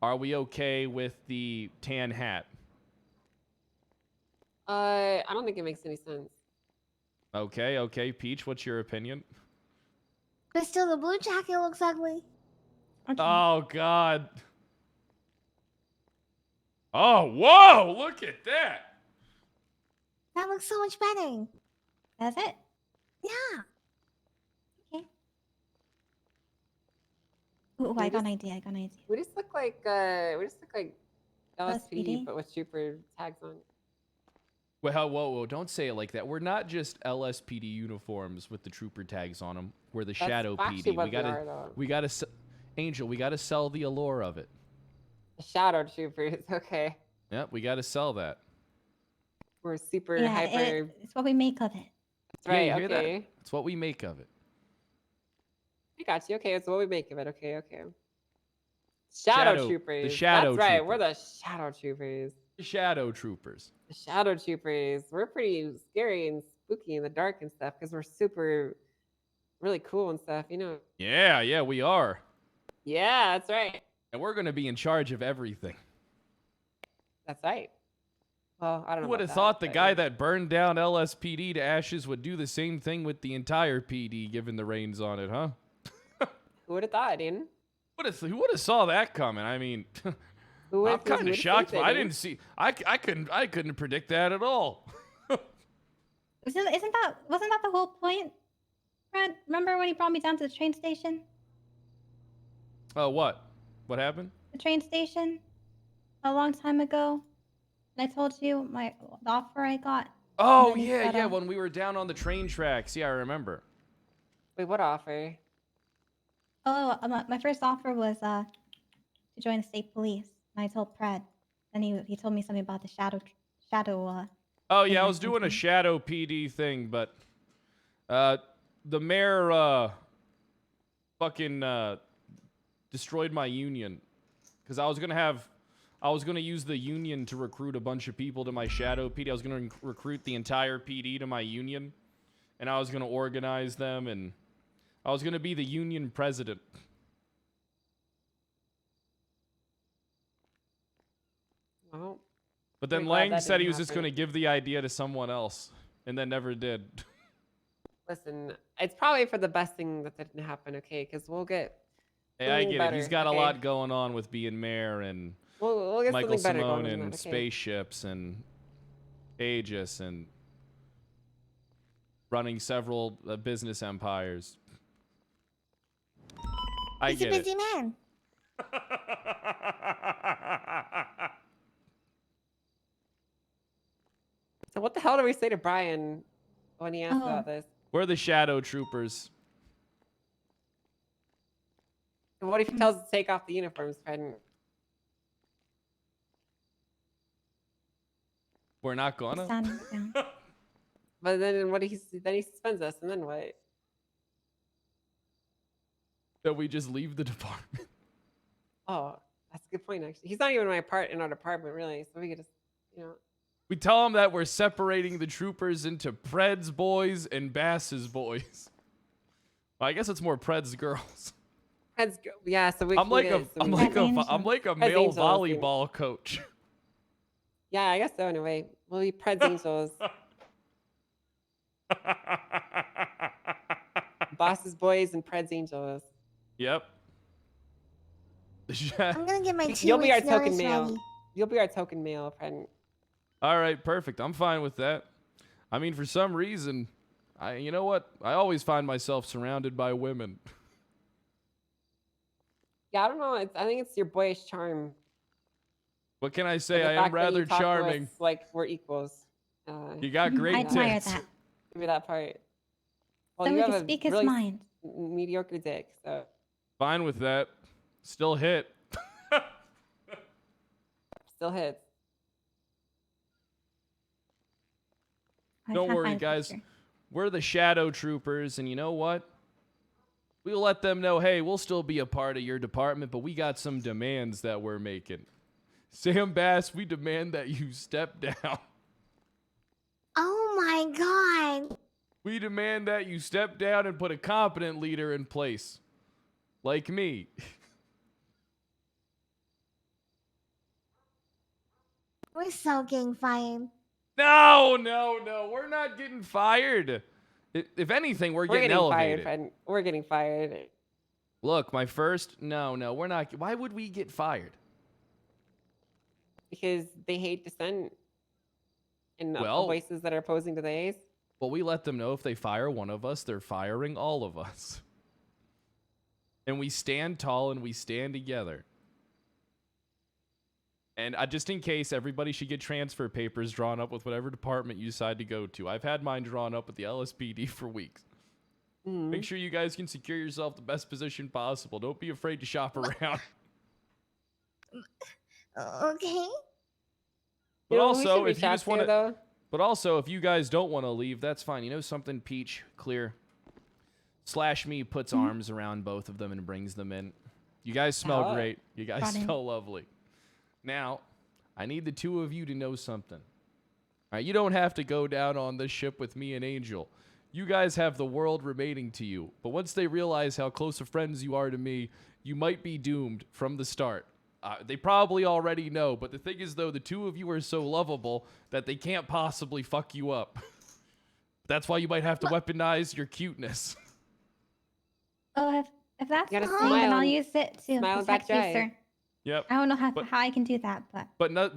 Are we okay with the tan hat? I don't think it makes any sense. Okay, Peach, what's your opinion? But still, the blue jacket looks ugly. Oh God. Oh, whoa! Look at that. That looks so much better. Does it? Yeah. Okay. Ooh, I got an idea. We just look like LSPD, LSPD? but with trooper tags on. Well, whoa! Don't say it like that. We're not just LSPD uniforms with the trooper tags on them. We're the That's Shadow actually PD. what we are, though. We gotta, Angel. We gotta sell the allure of it. Shadow troopers. Okay. Yep, we gotta sell that. We're super Yeah, hyper. it's what we make of it. That's right. Yeah, you hear that? Okay. It's what we make of it. I got you. Okay, it's what we make of it. Okay. Shadow troopers. The Shadow That's right. troopers. We're the shadow troopers. The Shadow troopers. The shadow troopers. We're pretty scary and spooky in the dark and stuff because we're super really cool and stuff, you know. Yeah, we are. Yeah, that's right. And we're going to be in charge of everything. That's right. Well, I don't know. Who would have thought the guy that burned down LSPD to ashes would do the same thing with the entire PD, given the reins on it, huh? Who would have thought, dude? Who would have saw that coming? I mean, I'm kind of shocked. I didn't see. I couldn't predict that at all. Wasn't that the whole point, Fred? Remember when he brought me down to the train station? Oh, what? What happened? The train station a long time ago. And I told you the offer I got. Oh, And then he yeah, said, yeah, when we were down on the train tracks. Yeah, I remember. Wait, what offer? My first offer was to join the state police. And I told Fred. Then he told me something about the shadow. Oh, yeah, I was doing a shadow PD thing, but the mayor fucking destroyed my union. Because I was going to use the union to recruit a bunch of people to my shadow PD. I was going to recruit the entire PD to my union. And I was going to organize them, and I was going to be the union president. Well, but then Lang said he was just going to give the idea to someone else, and then never did. Listen, it's probably for the best thing that didn't happen, okay? Because we'll get. Hey, I get better, it. He's got okay? a lot going on with being mayor and We'll get Michael something better going Simone than and that, okay? spaceships and Aegis and running several business empires. I He's get a it. busy man. So what the hell do we say to Brian when he asks about this? We're the shadow troopers. And what if he tells us to take off the uniforms, Fred? We're not gonna. But then what? Then he suspends us, and then what? That we just leave the department. Oh, that's a good point. Actually, he's not even in our department, really. So we could just, We tell him that we're separating the troopers into Pred's boys and Bass's boys. Well, I guess it's more Pred's girls. Yeah, so we. I'm like a male Angels, volleyball coach. Yeah, I guess so. In a way, we'll be Pred's angels. Boss's boys and Pred's angels. Yep. I'm gonna get my 2 You'll be our weeks token notice male. ready. You'll be our token male, Pred. All right, perfect. I'm fine with that. I mean, for some reason, you know what? I always find myself surrounded by women. Yeah, I don't know. I think it's your boyish charm. What can I say? The I am fact that you rather talk to us charming. like we're equals. You got great I admire tits. that. Give me that part. Well, Somebody you can have a speak his really mind. mediocre dick, so Fine with that. Still hit. still hits. Don't worry, guys. We're the shadow troopers, and you know what? We'll let them know, hey, we'll still be a part of your department, but we got some demands that we're making. Sam Bass, we demand that you step down. Oh my god. We demand that you step down and put a competent leader in place. Like me. We're so getting fired. No, we're not getting fired. If anything, we're getting elevated. Fired, Fred. We're getting fired. Look, my first, no, we're not. Why would we get fired? Because they hate dissent in Well- voices that are opposing to the A's. Well, we let them know if they fire one of us, they're firing all of us. And we stand tall and we stand together. And just in case, everybody should get transfer papers drawn up with whatever department you decide to go to. I've had mine drawn up with the LSPD for weeks. Make sure you guys can secure yourself the best position possible. Don't be afraid to shop around. Okay. But You know, we also, should if reach you out just to, want to, though. but also if you guys don't want to leave, that's fine. You know something, Peach, Clear, Slash Me puts arms around both of them and brings them in. You guys smell Oh. great. You guys Got him. smell lovely. Now, I need the two of you to know something. All right, you don't have to go down on this ship with me and Angel. You guys have the world remaining to you. But once they realize how close of friends you are to me, you might be doomed from the start. They probably already know, but the thing is, though, the two of you are so lovable that they can't possibly fuck you up. That's why you might have to weaponize your cuteness. Oh, if that's the gotta thing, then smile I'll and- use it to smile and back protect you, dry. sir. Yep. I don't know how I can do that, but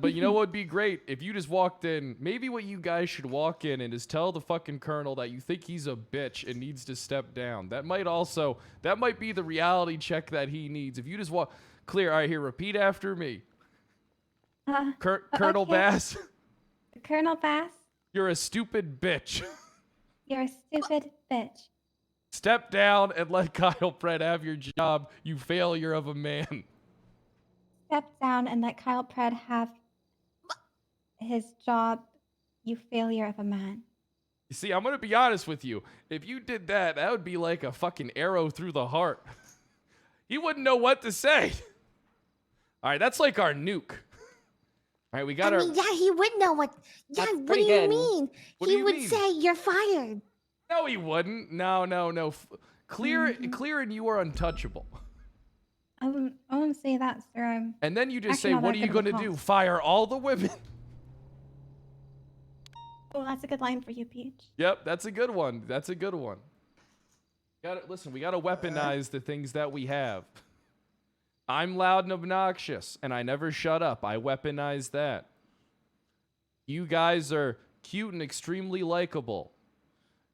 But you know what would be great? If you just walked in, maybe what you guys should walk in and just tell the fucking colonel that you think he's a bitch and needs to step down. That might be the reality check that he needs. If you just walk clear, all right, here, repeat after me. Colonel okay. Bass, Colonel Bass, you're a stupid bitch. you're a stupid bitch. Step down and let Kyle Pratt have your job, you failure of a man. Step down and let Kyle Pratt have his job, you failure of a man. You see, I'm going to be honest with you. If you did that, that would be like a fucking arrow through the heart. He wouldn't know what to say. All right, that's like our nuke. All right, we got I our... mean, yeah, he would know what. Yeah, That's what do pretty you good. mean? What do He you would mean? say you're fired. No, he wouldn't. No. Clear and you are untouchable. I wouldn't say that, sir. And then you just Actually say, not what that are you good of a going to do? boss. Fire all the women? Oh, that's a good line for you, Peach. Yep, that's a good one. That's a good one. Listen, we got to weaponize the things that we have. I'm loud and obnoxious, and I never shut up. I weaponize that. You guys are cute and extremely likable.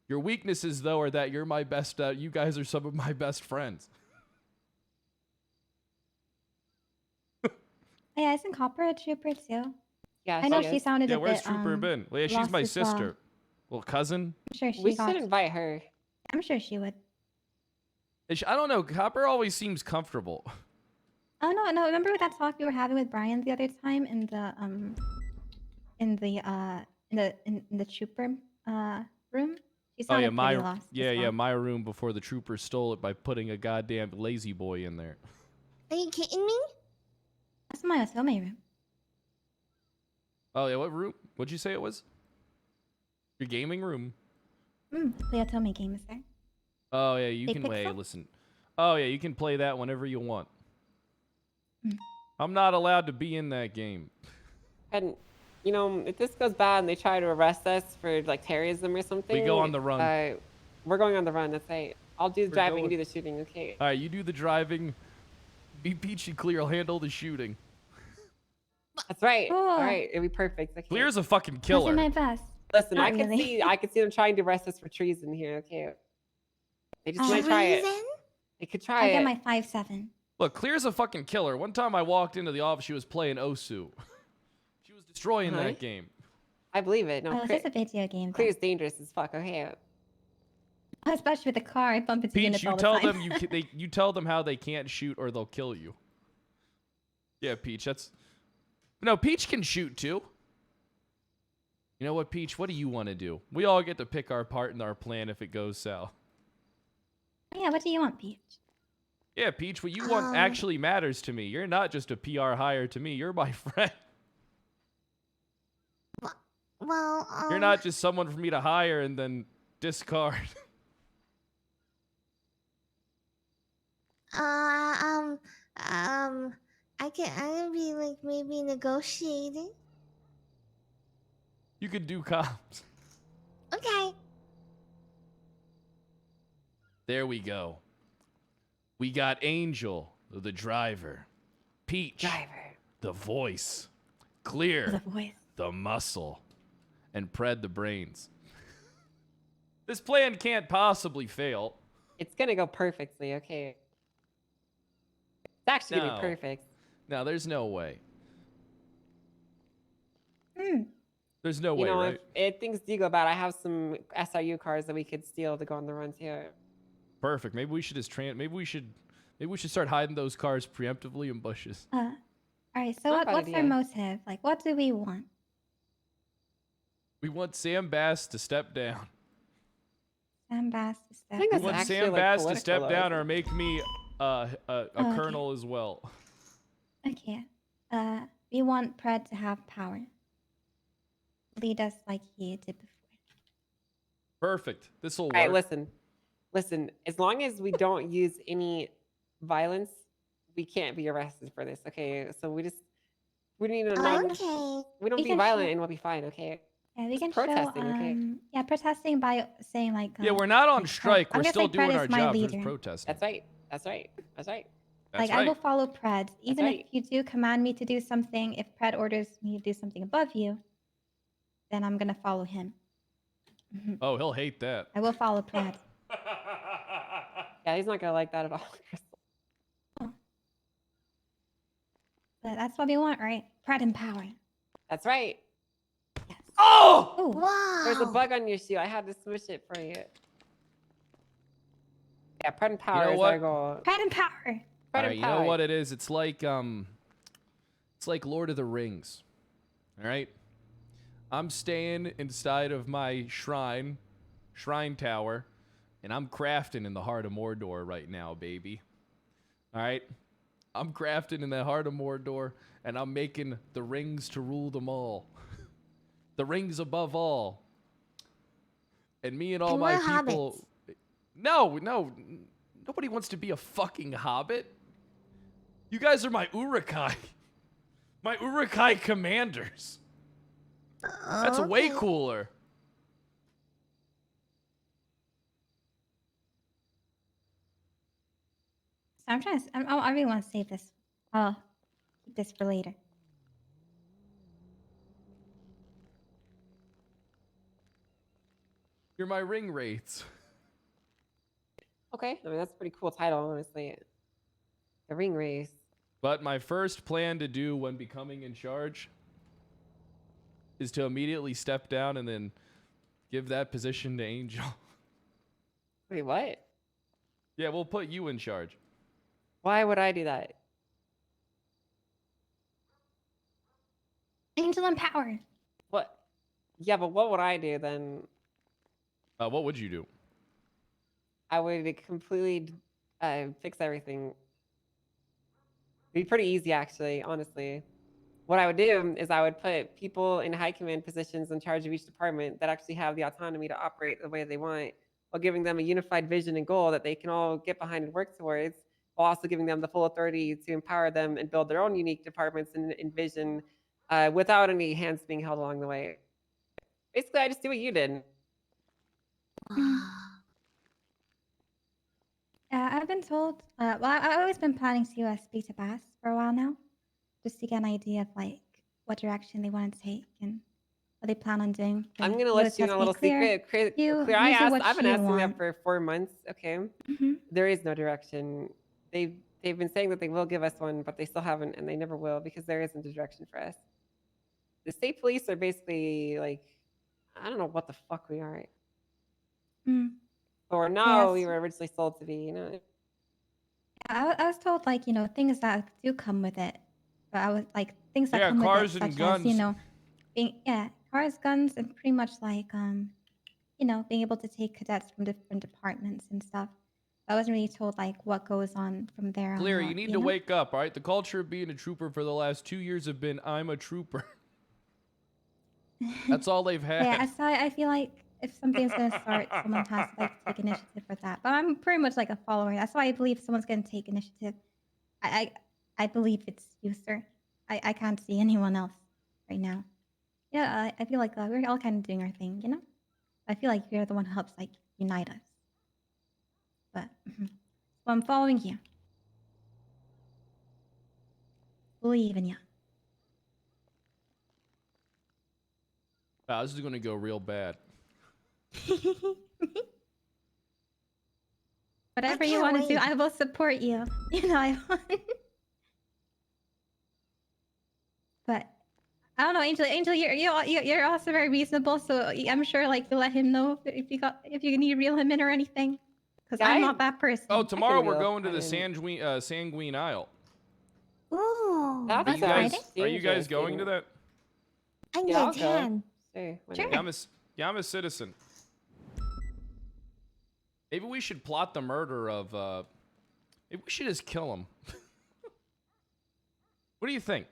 Your weaknesses, though, are that you're my best. You guys are some of my best friends. Yeah, isn't Copper a trooper too? Yeah, I know she she is. sounded Yeah, a where's bit. Trooper been? Well, yeah, she's lost my as well. sister. Well, cousin. I'm sure she We got. should invite her. I'm sure she would. I don't know. Copper always seems comfortable. Oh no! Remember that talk we were having with Brian the other time in the trooper room? She Oh sounded yeah, pretty lost. as yeah, well. my room before the troopers stole it by putting a goddamn lazy boy in there. Are you kidding me? That's my Otome room. Oh yeah, what room? What'd you say it was? Your gaming room. The Otome game is there. Oh yeah, you Big can pixel? listen. Oh yeah, you can play that whenever you want. Mm. I'm not allowed to be in that game. And you know, if this goes bad and they try to arrest us for like terrorism or something, We go on the run. We're going on the run. That's right. I'll do the We're driving going- and do the shooting. Okay. All right, you do the driving. Be Peachy Clear. I'll handle the shooting. That's right. Cool. All right. It'll be perfect. Okay. Clear's a fucking I'll do killer. my best. Listen, Not I can really. I can see them trying to arrest us for treason here. Okay. They just Oh. might try it. Treason? They could try I get it. my 5-7. Look, Clear's a fucking killer. One time I walked into the office, she was playing Osu. She was destroying Uh-huh. that game. I believe it. No, Oh, it's Clear, just a video game. though. Clear's dangerous as fuck. Okay. Especially with the car, I bump into Peach, units you all the tell time. them you tell them how they can't shoot or they'll kill you. Yeah, Peach, that's... No, Peach can shoot too. You know what, Peach? What do you want to do? We all get to pick our part in our plan if it goes south. Yeah, what do you want, Peach? Yeah, Peach, what you want actually matters to me. You're not just a PR hire to me. You're my friend. Well, You're not just someone for me to hire and then discard. I can be like maybe negotiating. You could do comms. Okay. There we go. We got Angel, the driver. Peach, the voice. Clear, The voice. the muscle. And Pred, the brains. This plan can't possibly fail. It's gonna go perfectly. Okay. It's actually gonna No. be perfect. No, there's no way. Hmm. There's no You way, know, right? if things do go bad, I have some SRU cars that we could steal to go on the run too. Perfect. Maybe we should just maybe we should start hiding those cars preemptively in bushes. All right. So Not a bad what's our idea. motive? Like, what do we want? We want Sam Bass to step down. Sam Bass to step. think We that's want actually, Sam like, Bass to political, step though, down isn't or make me a okay. colonel as well. Okay. We want Pred to have power. Lead us like he did before. Perfect. This will work. All right, listen. As long as we don't use any violence, we can't be arrested for this. Okay, so we need to not. Okay. We don't We be can violent show- and we'll be fine. Okay. Yeah, we Just can protesting. show. Okay. Yeah, protesting by saying like. Yeah, we're not on like, strike. I'm We're gonna still say Pred doing is our my job. We're leader. just protesting. That's right. That's right. That's right. That's Like I will right. follow Pred, even right. if you do command me to do something. If Pred orders me to do something above you, then I'm gonna follow him. Mhm. Oh, he'll hate that. I will follow Pred. Yeah, he's not gonna like that at all. But that's what we want, right? Pred and power. That's right. Oh! Ooh. Wow. There's a bug on your shoe. I had to smush it for you. Yeah, Pred and Power is what? our goal. Pred and power. Pred All and right, you know Power. what it is? It's like Lord of the Rings. All right? I'm staying inside of my shrine tower, and I'm crafting in the heart of Mordor right now, baby. All right? I'm crafting in the heart of Mordor, and I'm making the rings to rule them all. The rings above all. And me and all And my we're people... No, nobody wants to be a fucking hobbit. You guys are my Urukai. My Urukai commanders. That's way cooler. So I'm trying to. I really want to save this. I'll keep this for later. You're my ring wraiths. Okay, I mean that's a pretty cool title, honestly. The Ring Race. But my first plan to do when becoming in charge is to immediately step down and then give that position to Angel. Wait, what? Yeah, we'll put you in charge. Why would I do that? Angel and power. What? Yeah, but what would I do then? What would you do? I would completely fix everything. It'd be pretty easy, actually, honestly. What I would do is I would put people in high command positions in charge of each department that actually have the autonomy to operate the way they want, while giving them a unified vision and goal that they can all get behind and work towards, while also giving them the full authority to empower them and build their own unique departments and vision without any hands being held along the way. Basically, I just do what you did. I've been told. Well, I've always been planning to speak to Bass for a while now, just to get an idea of like what direction they want to take and what they plan on doing. I'm gonna let you in a little secret. Clear, I've been asking that for 4 months. Okay, There is no direction. They've been saying that they will give us one, but they still haven't, and they never will because there isn't a direction for us. The state police are basically like, I don't know what the fuck we are. Or no, we were originally sold to be. You know. I was told like things that do come with it, but I was like things that come cars with it, and such guns. as being cars, guns, and pretty much like being able to take cadets from different departments and stuff. I wasn't really told like what goes on from there. Clear, on out, you need you to know? wake up, all right? The culture of being a trooper for the last 2 years have been, I'm a trooper. That's all they've had. Yeah, so I feel like if something's gonna start, someone has to like take initiative for that. But I'm pretty much like a follower. That's why I believe someone's gonna take initiative. I believe it's you, sir. I can't see anyone else right now. Yeah, I feel like we're all kind of doing our thing, you know. I feel like you're the one who helps like unite us. But so I'm following you. Believe in you. Wow, this is going to go real bad. Whatever you want to do, I will support you. You know, I want. But I don't know, Angel, you're also very reasonable. So I'm sure like you'll let him know if you need to reel him in or anything. Because I'm not that person. Oh, tomorrow we're going to the Sanguine Isle. Ooh. Are you guys going to that? I'm Yeah, I'll the go. 10. Sure. I'm a citizen. Maybe we should plot the murder of. Maybe we should just kill him. What do you think?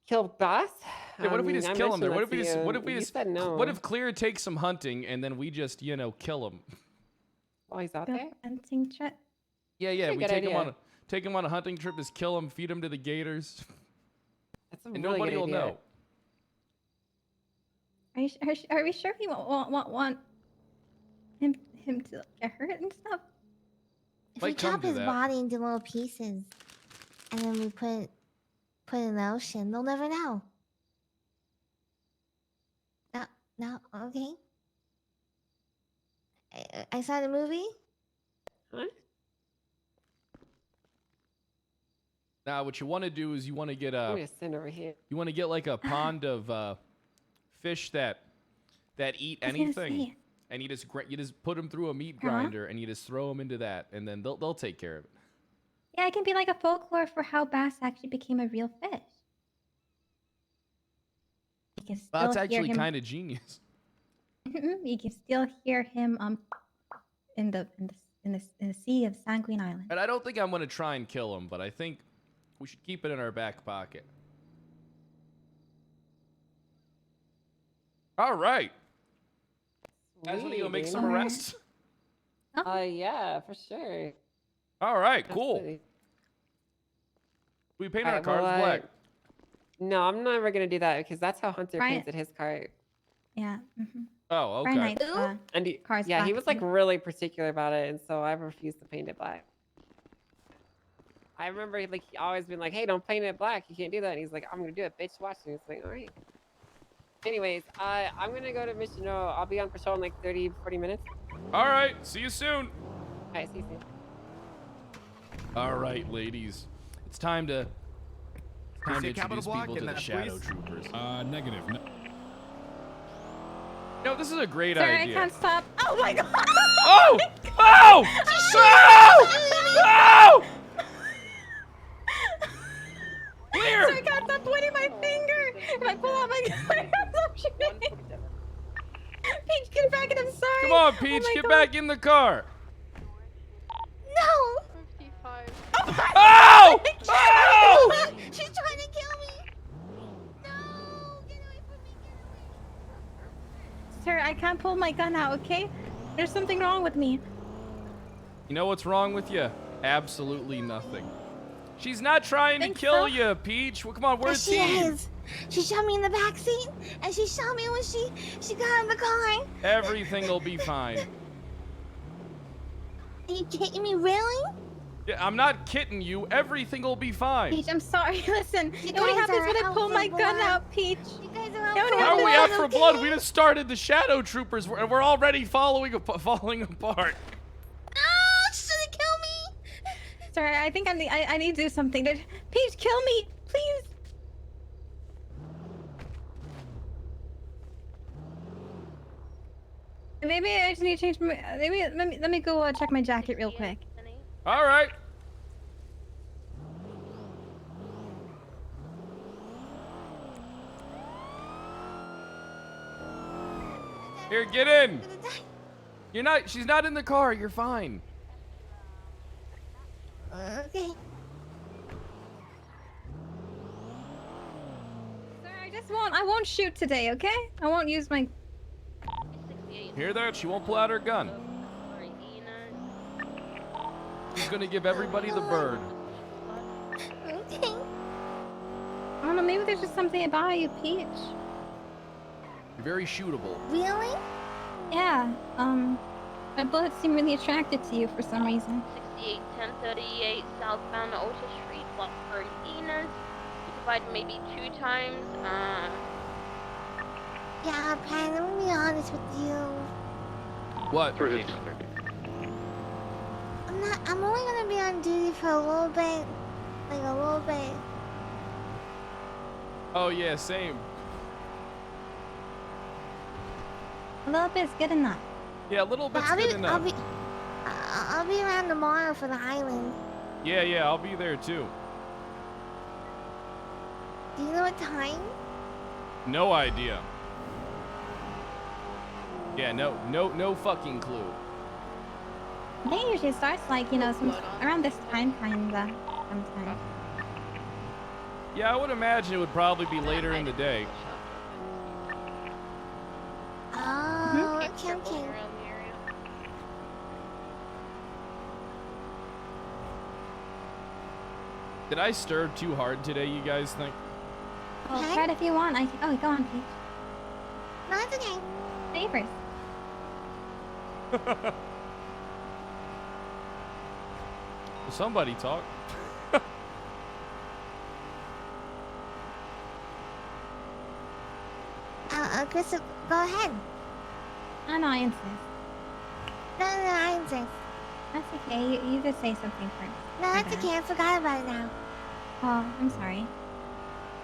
Kill Bass? Yeah, what if we just kill him there? What if we just? What if we You just? said no. What if Clear takes some hunting and then we just, kill him? Oh, he's out Go there? hunting trip. Yeah, yeah. a We good take him idea. on a hunting trip, just kill him, feed him to the gators, That's a and really nobody good will idea. know. Are we sure he want him to get hurt and stuff? If we Might come chop to his that. body into little pieces, and then we put it in the ocean, they'll never know. No, okay. I saw the movie. Huh? Now, what you want to do is you want to get I'm gonna send over here. you want to get like a pond of fish that eat I was gonna anything, say. and you just put them through a meat Uh-huh. grinder, and you just throw them into that, and then they'll take care of it. Yeah, it can be like a folklore for how bass actually became a real fish. You can still That's hear actually him. kind of genius. You can still hear him in the sea of Sanguine Island. And I don't think I'm gonna try and kill him, but I think we should keep it in our back pocket. All right. Guys, want to go Sweet, make dude. some arrests? Yeah, for sure. All right, cool. Absolutely. We paint All our right, cars well, black. No, I'm never gonna do that because that's how Hunter Brian- painted his car. Yeah. Mm-hmm. Oh, Brian okay. likes, And cars yeah, he black was like too. really particular about it, and so I refused to paint it black. I remember like he always been like, "Hey, don't paint it black. You can't do that." And he's like, "I'm gonna do it, bitch. Watch me." It's like, all right. Anyways, I'm gonna go to Mission Row. I'll be on patrol in like 30, 40 minutes. All right, see you soon. All right, see you soon. All right, ladies. It's time to introduce people to the Shadow Troopers. Negative. No. No, this is a great Sorry, idea. I can't stop. Oh my god! Oh! Oh! Oh! Clear! Sorry, I can't stop pointing my finger. If I pull out my gun, I can't stop shooting. Peach, get back in. I'm sorry. Come on, Oh Peach, my get God. back in the car. No! 55. Oh! Oh! She's trying to kill me. No! Get away from me! Sir, I can't pull my gun out, okay? There's something wrong with me. You know what's wrong with you? Absolutely nothing. She's not trying to Think kill so? you, Peach. Well, come on, we're a Yes, she team. is. She shot me in the backseat, and she shot me when she got in the car. Everything will be fine. Are you kidding me? Really? Yeah, I'm not kidding you. Everything will be fine. Peach, I'm sorry. Listen, You it only guys happens are when I out pull for my gun blood. out, Peach. You guys are How out do for How are we blood, out for blood? okay? We just started the Shadow Troopers. We're already falling apart. No! She's trying to kill me. Sorry, I think I need to do something. Peach, kill me, please. Maybe I just need to change my. Maybe let me go check my jacket real quick. All right. Here, get in. You're not. She's not in the car. You're fine. Okay. Sir, I won't shoot today, okay? I won't use my. Hear that? She won't pull out her gun. She's gonna give everybody the bird. Okay. I don't know. Maybe there's just something about you, Peach. You're very shootable. Really? Yeah. My bullets seem really attracted to you for some reason. 68 1038 southbound Ocean Street, block 30 Enos. You provide maybe 2 times. Yeah, Brian, I'm gonna be honest with you. What? I'm only gonna be on duty for a little bit. Like a little bit. Oh yeah, same. A little bit's good enough. Yeah, a little But bit's good enough. I'll be around tomorrow for the island. Yeah, I'll be there too. Do you know what time? No idea. Yeah, no fucking clue. I think it usually starts like, some around this time kinda sometimes. Yeah, I would imagine it would probably be later in the day. Oh, okay, okay. Did I stir too hard today, you guys think? Oh, try it if you want. Oh, go on, Peach. No, it's okay. Favors. Somebody talk. Crystal, go ahead. No, I insist. No, I insist. That's okay. You just say something first. No, My that's bad. okay. I forgot about it now. Oh, I'm sorry.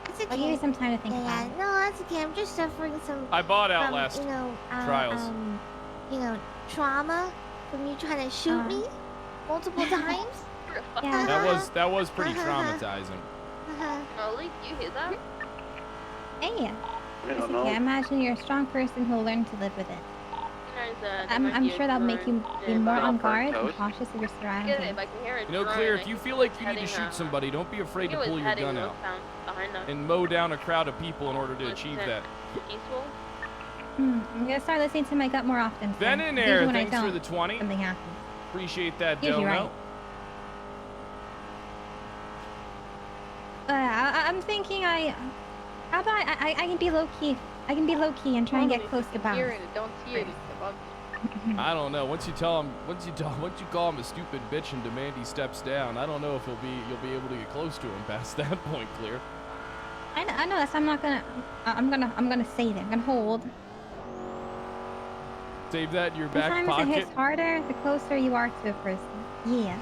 It's okay. I'll give you some time to think about Yeah, it. no, that's okay. I'm just suffering some. I bought Outlast from, trials. Trauma from you trying to shoot me multiple times. Yeah. That was pretty traumatizing. Molly, you hear that? Hey. I It's don't okay. know. I imagine you're a strong person who'll learn to live with it. There's a, I'm sure that'll make you be more on guard and cautious of your Get it, surroundings. if I can hear it. You know, Clear, if you feel like you need to shoot somebody, don't be afraid to pull your gun out and mow down a crowd of people in order to achieve that. Peaceful. I'm gonna start listening to my gut more often. Ben so in usually there, when I thanks for don't, the 20. Something happens. Appreciate that, Usually Dono. right. I'm thinking how about I can be low key. I can be low key and try and get close to Hear bounce. it, don't see it. I don't know. Once you call him a stupid bitch and demand he steps down, I don't know if you'll be able to get close to him past that point, Clear. I know that's. I'm gonna save it. I'm gonna hold. Save that in your back Sometimes pocket. it hits harder the closer you are to a person. Yeah.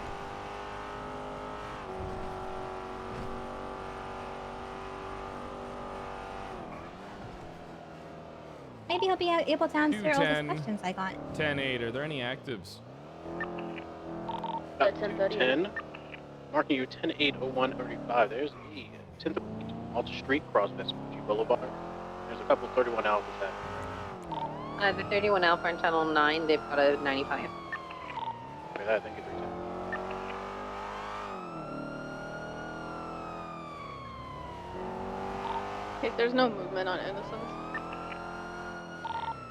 Maybe he'll be able to answer all the 210. questions I got. 10-8. Are there any actives? 10:30. Marking you 10-8-01-35. There's a 10th of Alta Street, cross Vespucci Boulevard. There's a couple 31 Alphas there. The 31 Alpha and Channel 9, they've got a 95. Copy that, thank you, 310. Okay, there's no movement on Innocence.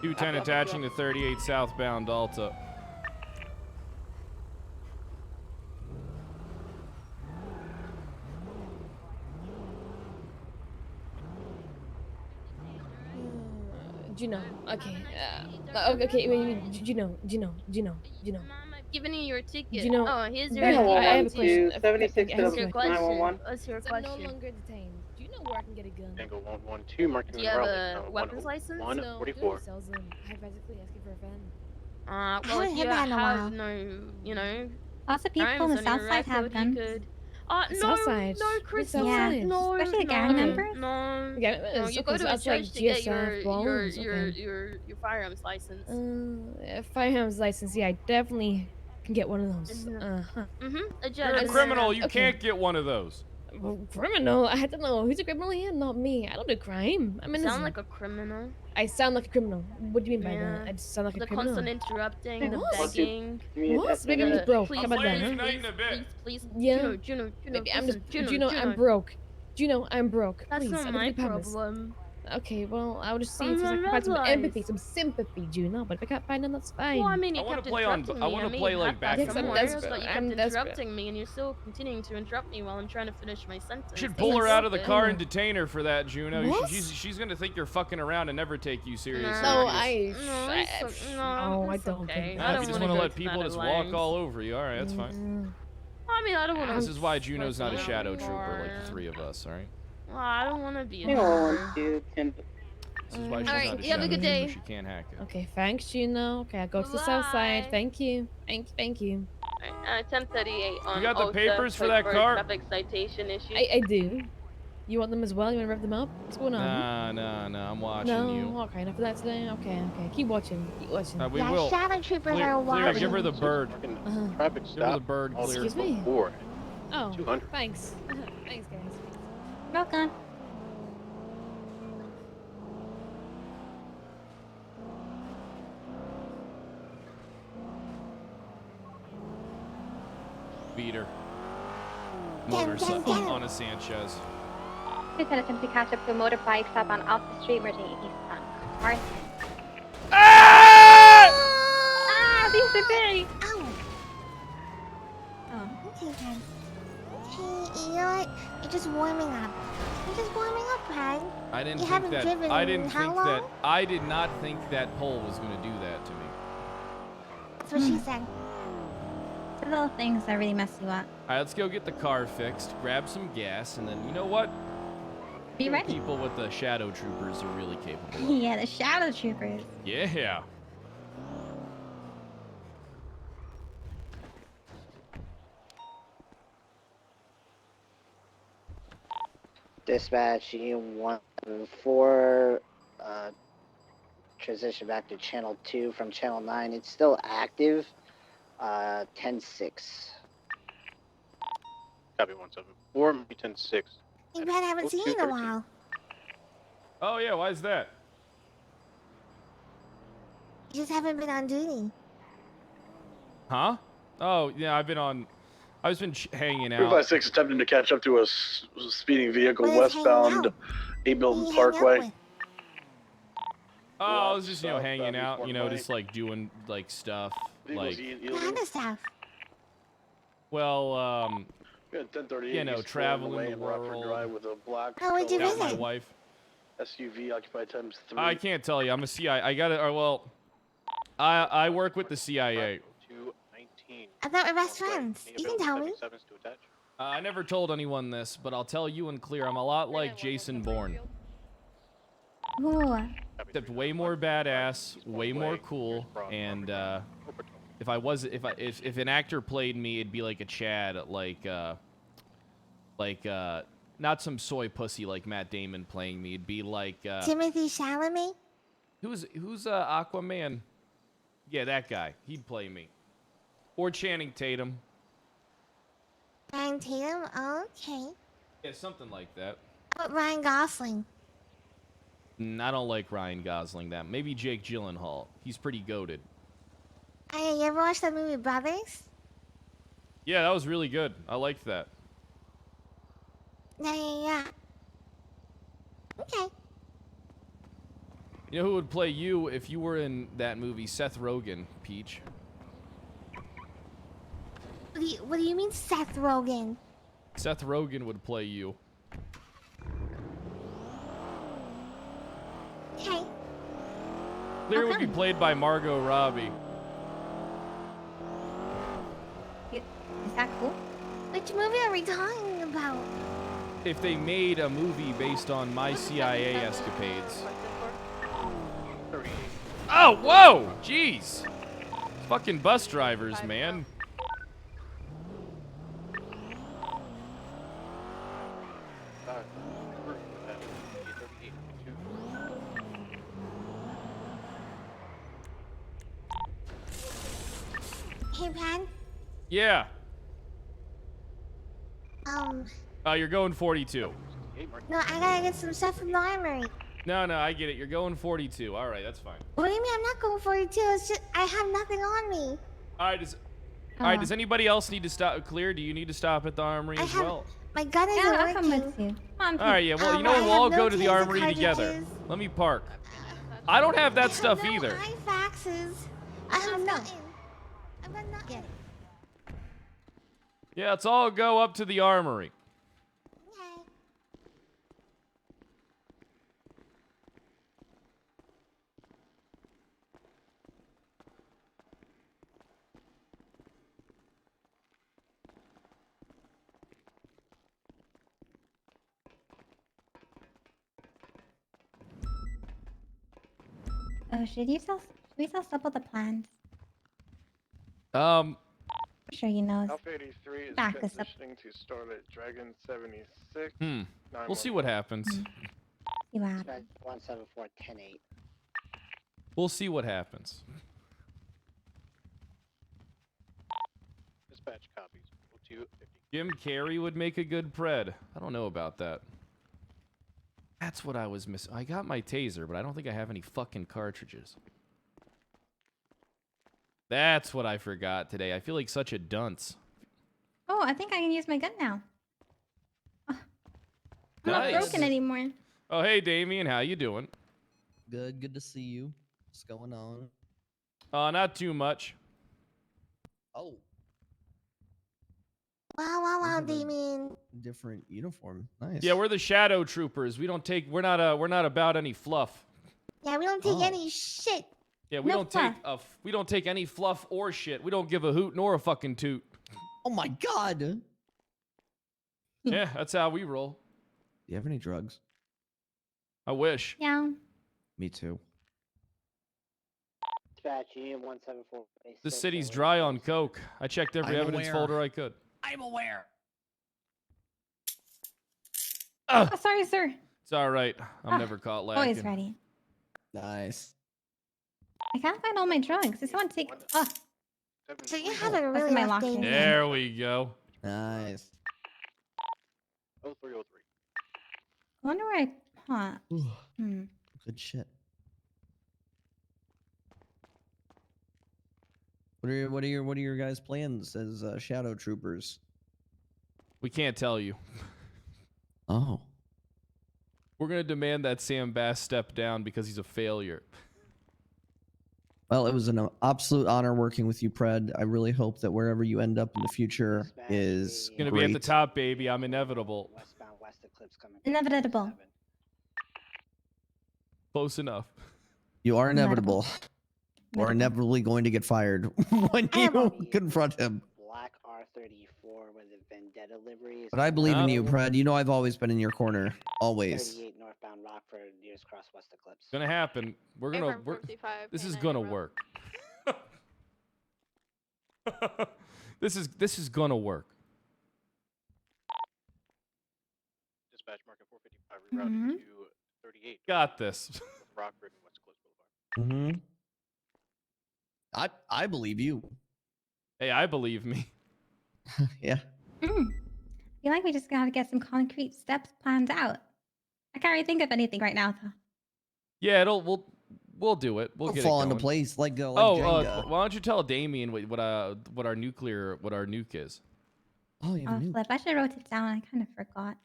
210 attaching to 38 southbound Alta. Juno. Okay. Okay. Wait. Juno. Giving you your ticket. You know- oh, here's your I have a ticket. question. 76 What's your question? 911. What's your I'm no question? longer detained. Do you know where I can get a gun? Tango 112, marking Do the you have Harley, a weapons license? No, 144. dude sells them. Hypothetically asking for a gun. Well, haven't if you heard that in a have while. no, you know, Lots of people in crimes the on South your Side have record, guns. you could. The No, South Side. no, The Chris, South Yeah, Side. no, especially the no, gang members. No, Yeah, no, you go to a that's like church to get GSR bones, okay. your firearms license. Firearms license. Yeah, I definitely can get one of those. A You're judge. a criminal. You Okay. can't get one of those. Well, criminal? I don't know. Who's a criminal here? Not me. I don't do crime. I'm innocent. Sound like a criminal. I sound like a criminal. What do you mean by Yeah. that? I just sound like The a criminal. constant interrupting, the What? begging. What? Maybe I'm just broke. Please, How about that? please, Huh? please, Yeah. Juno, Maybe I'm listen, just. Juno, I'm broke. Juno, I'm broke. That's Please, not I my beg your promise. problem. Okay, well, I'll just see I'm if I can not find some lies. empathy, some sympathy, Juno. But if I can't find none, that's fine. Well, I mean, you I wanna kept play on- interrupting I me. wanna mean, play, you like, had back that and somewhere forth. else, but you kept I'm desperate. interrupting me, and you're still continuing to interrupt me while I'm trying to finish my sentence. You should That's pull her out of the stupid. car and detain her for that, Juno. You What? she's gonna think you're fucking around and never take you seriously. No, No, it's I it's don't. okay. Nah, I if don't you just want to let people just walk all over you, all right, that's fine. Mm-hmm. I mean, I don't want to. This is why Juno's not a shadow trooper like the three of us, all right? Well, I don't want to be a Tango trooper. 112, This is why she's Alright, not a you have a shadow good day. trooper. She can't hack it. Okay, thanks, Juno. Okay, I'll go to the south side. Thank you. Thank you. 1038 on You got the Alta, papers for that a car? Traffic citation issue. I do. You want them as well? You want to rev them up? What's going on? Nah, I'm watching No, you. okay, enough of that today. Okay. Keep watching. Keep watching. We Yeah, will. shadow troopers Clear, are Clear, watching. give her the bird. Traffic Give her the stop. bird, Clear. Excuse me? 4. Oh, 200. thanks. Thanks, guys. Welcome. Beat her. Get him, Motorcycle get him. on a Sanchez. 210 attempt to catch up to a motorbike stop on Alpha Street merging eastbound. North. Ah, these are big. Ow. Oh. Okay then. Okay, you know what? You're just warming up. You're just warming up, Pen. I didn't You think haven't that. driven I in didn't how think long? that. I did not think that pole was gonna do that to me. That's what she said. The little things that really mess you up. All right, let's go get the car fixed, grab some gas, and then you know what? Be Even ready. People with the shadow troopers are really capable. Of. Yeah, the shadow troopers. Yeah. Dispatch E114, transition back to channel 2 from channel 9. It's still active. 10-6. Copy 174, maybe 10-6. You bet I haven't seen you in a 0213. while. Oh yeah, why is that? You just haven't been on duty. Huh? Oh yeah, I've been hanging out. 356 attempting to catch up to a speeding vehicle What is hanging westbound out? 8 Who Building you hanging out Parkway. with? Oh, I was just hanging out, just like doing like stuff, like What kind of stuff? well, Yeah, 1038 traveling the world. Drive with a black Oh, where'd you Without my visit? wife. SUV occupied times 3. I can't tell you. I'm a CIA. I got it. Well, I work with the CIA. 219. I thought we were best friends. You can tell me. 77s to attach. I never told anyone this, but I'll tell you and clear. I'm a lot like Jason Bourne, Ooh. except way more badass, way more cool, and if an actor played me, it'd be like a Chad, like not some soy pussy like Matt Damon playing me. It'd be like Timothy Chalamet? who's Aquaman? Yeah, that guy. He'd play me, or Channing Tatum. Ryan Tatum? Okay. Yeah, something like that. How about Ryan Gosling? I don't like Ryan Gosling that. Maybe Jake Gyllenhaal. He's pretty goated. Hey, you ever watched that movie Brothers? Yeah, that was really good. I liked that. Yeah. Okay. You know who would play you if you were in that movie? Seth Rogen, Peach. What do you mean Seth Rogen? Seth Rogen would play you. Okay. Clear would be played by Margot Robbie. Is that cool? Which movie are we talking about? If they made a movie based on my CIA escapades. Oh, whoa! Jeez! Fucking bus drivers, man. Hey, Pan. Yeah. You're going 42. No, I gotta get some stuff from the armory. No, I get it. You're going 42. All right, that's fine. What do you mean I'm not going 42? It's just, I have nothing on me. All right, does anybody else need to stop? Clear, do you need to stop at the armory as well? My gun isn't Yeah, I'll working. come with you. Come on, All right, yeah, well, you know what? We'll all go to the armory together. Let me park. I don't have that stuff either. Faxes. I have nothing. I've got nothing. Yeah, let's all go up to the armory. Oh, should we still double the plans? Um, I'm sure you know. Alpha 83 is Back us up. transitioning to Starlight Dragon 76. We'll see what happens. See what happens. Dispatch 174, 10-8. We'll see what happens. Dispatch copies. 250. Jim Carrey would make a good pred. I don't know about that. That's what I was missing. I got my taser, but I don't think I have any fucking cartridges. That's what I forgot today. I feel like such a dunce. Oh, I think I can use my gun now. I'm not Nice. broken anymore. Oh, hey, Damien, how you doing? Good to see you. What's going on? Not too much. Oh, Wow, Those are the- Damien. different uniform. Nice. Yeah, we're the Shadow Troopers. We don't take. We're not about any fluff. Yeah, we don't take Oh. any shit. Yeah, we No don't take we don't take any fluff or shit. We don't give a hoot nor a fucking toot. Oh my god. Do Yeah, that's how we roll. you have any drugs? I wish. Yeah. Me too. Dispatch Union 174. This city's dry on coke. I checked every I'm evidence aware. folder I could. I'm aware. Oh, sorry, sir. It's all right. I'm Ah, never caught lacking. Always ready. Nice. I can't find all my drugs. Did someone take? Oh, So you have a that's really in my rough locker. day. There we go. Nice. 0303. I wonder where I pot. Ooh, Hmm. good shit. What are your guys' plans as shadow troopers? We can't tell you. Oh. We're gonna demand that Sam Bass step down because he's a failure. Well, it was an absolute honor working with you, Pred. I really hope that wherever you end up in the future is Gonna great. be at the top, baby. I'm inevitable. Westbound West Eclipse coming. Inevitable. Close enough. You are inevitable. Or inevitably going to get fired when you confront him. Black R34 with a Vendetta livery. But I believe in you, Pred. You know I've always been in your corner. Always. 38 northbound Rockford, nearest cross West Eclipse. Gonna happen. We're gonna. Airport We're, 45, this is K9 gonna route. work. This is gonna work. Dispatch market 455 rerouted Mhm. to 38. Got this. Rockford and West Eclipse Boulevard. Mm-hmm. I believe you. Hey, I believe me. Yeah. I feel like we just gotta get some concrete steps planned out. I can't really think of anything right now, though. Yeah, we'll do it. We'll It'll get fall it into going. place like Jenga. Jenga. Why don't you tell Damien what our nuke is? Oh, you have a Oh, nuke. flip. I should have wrote it down. I kind of forgot.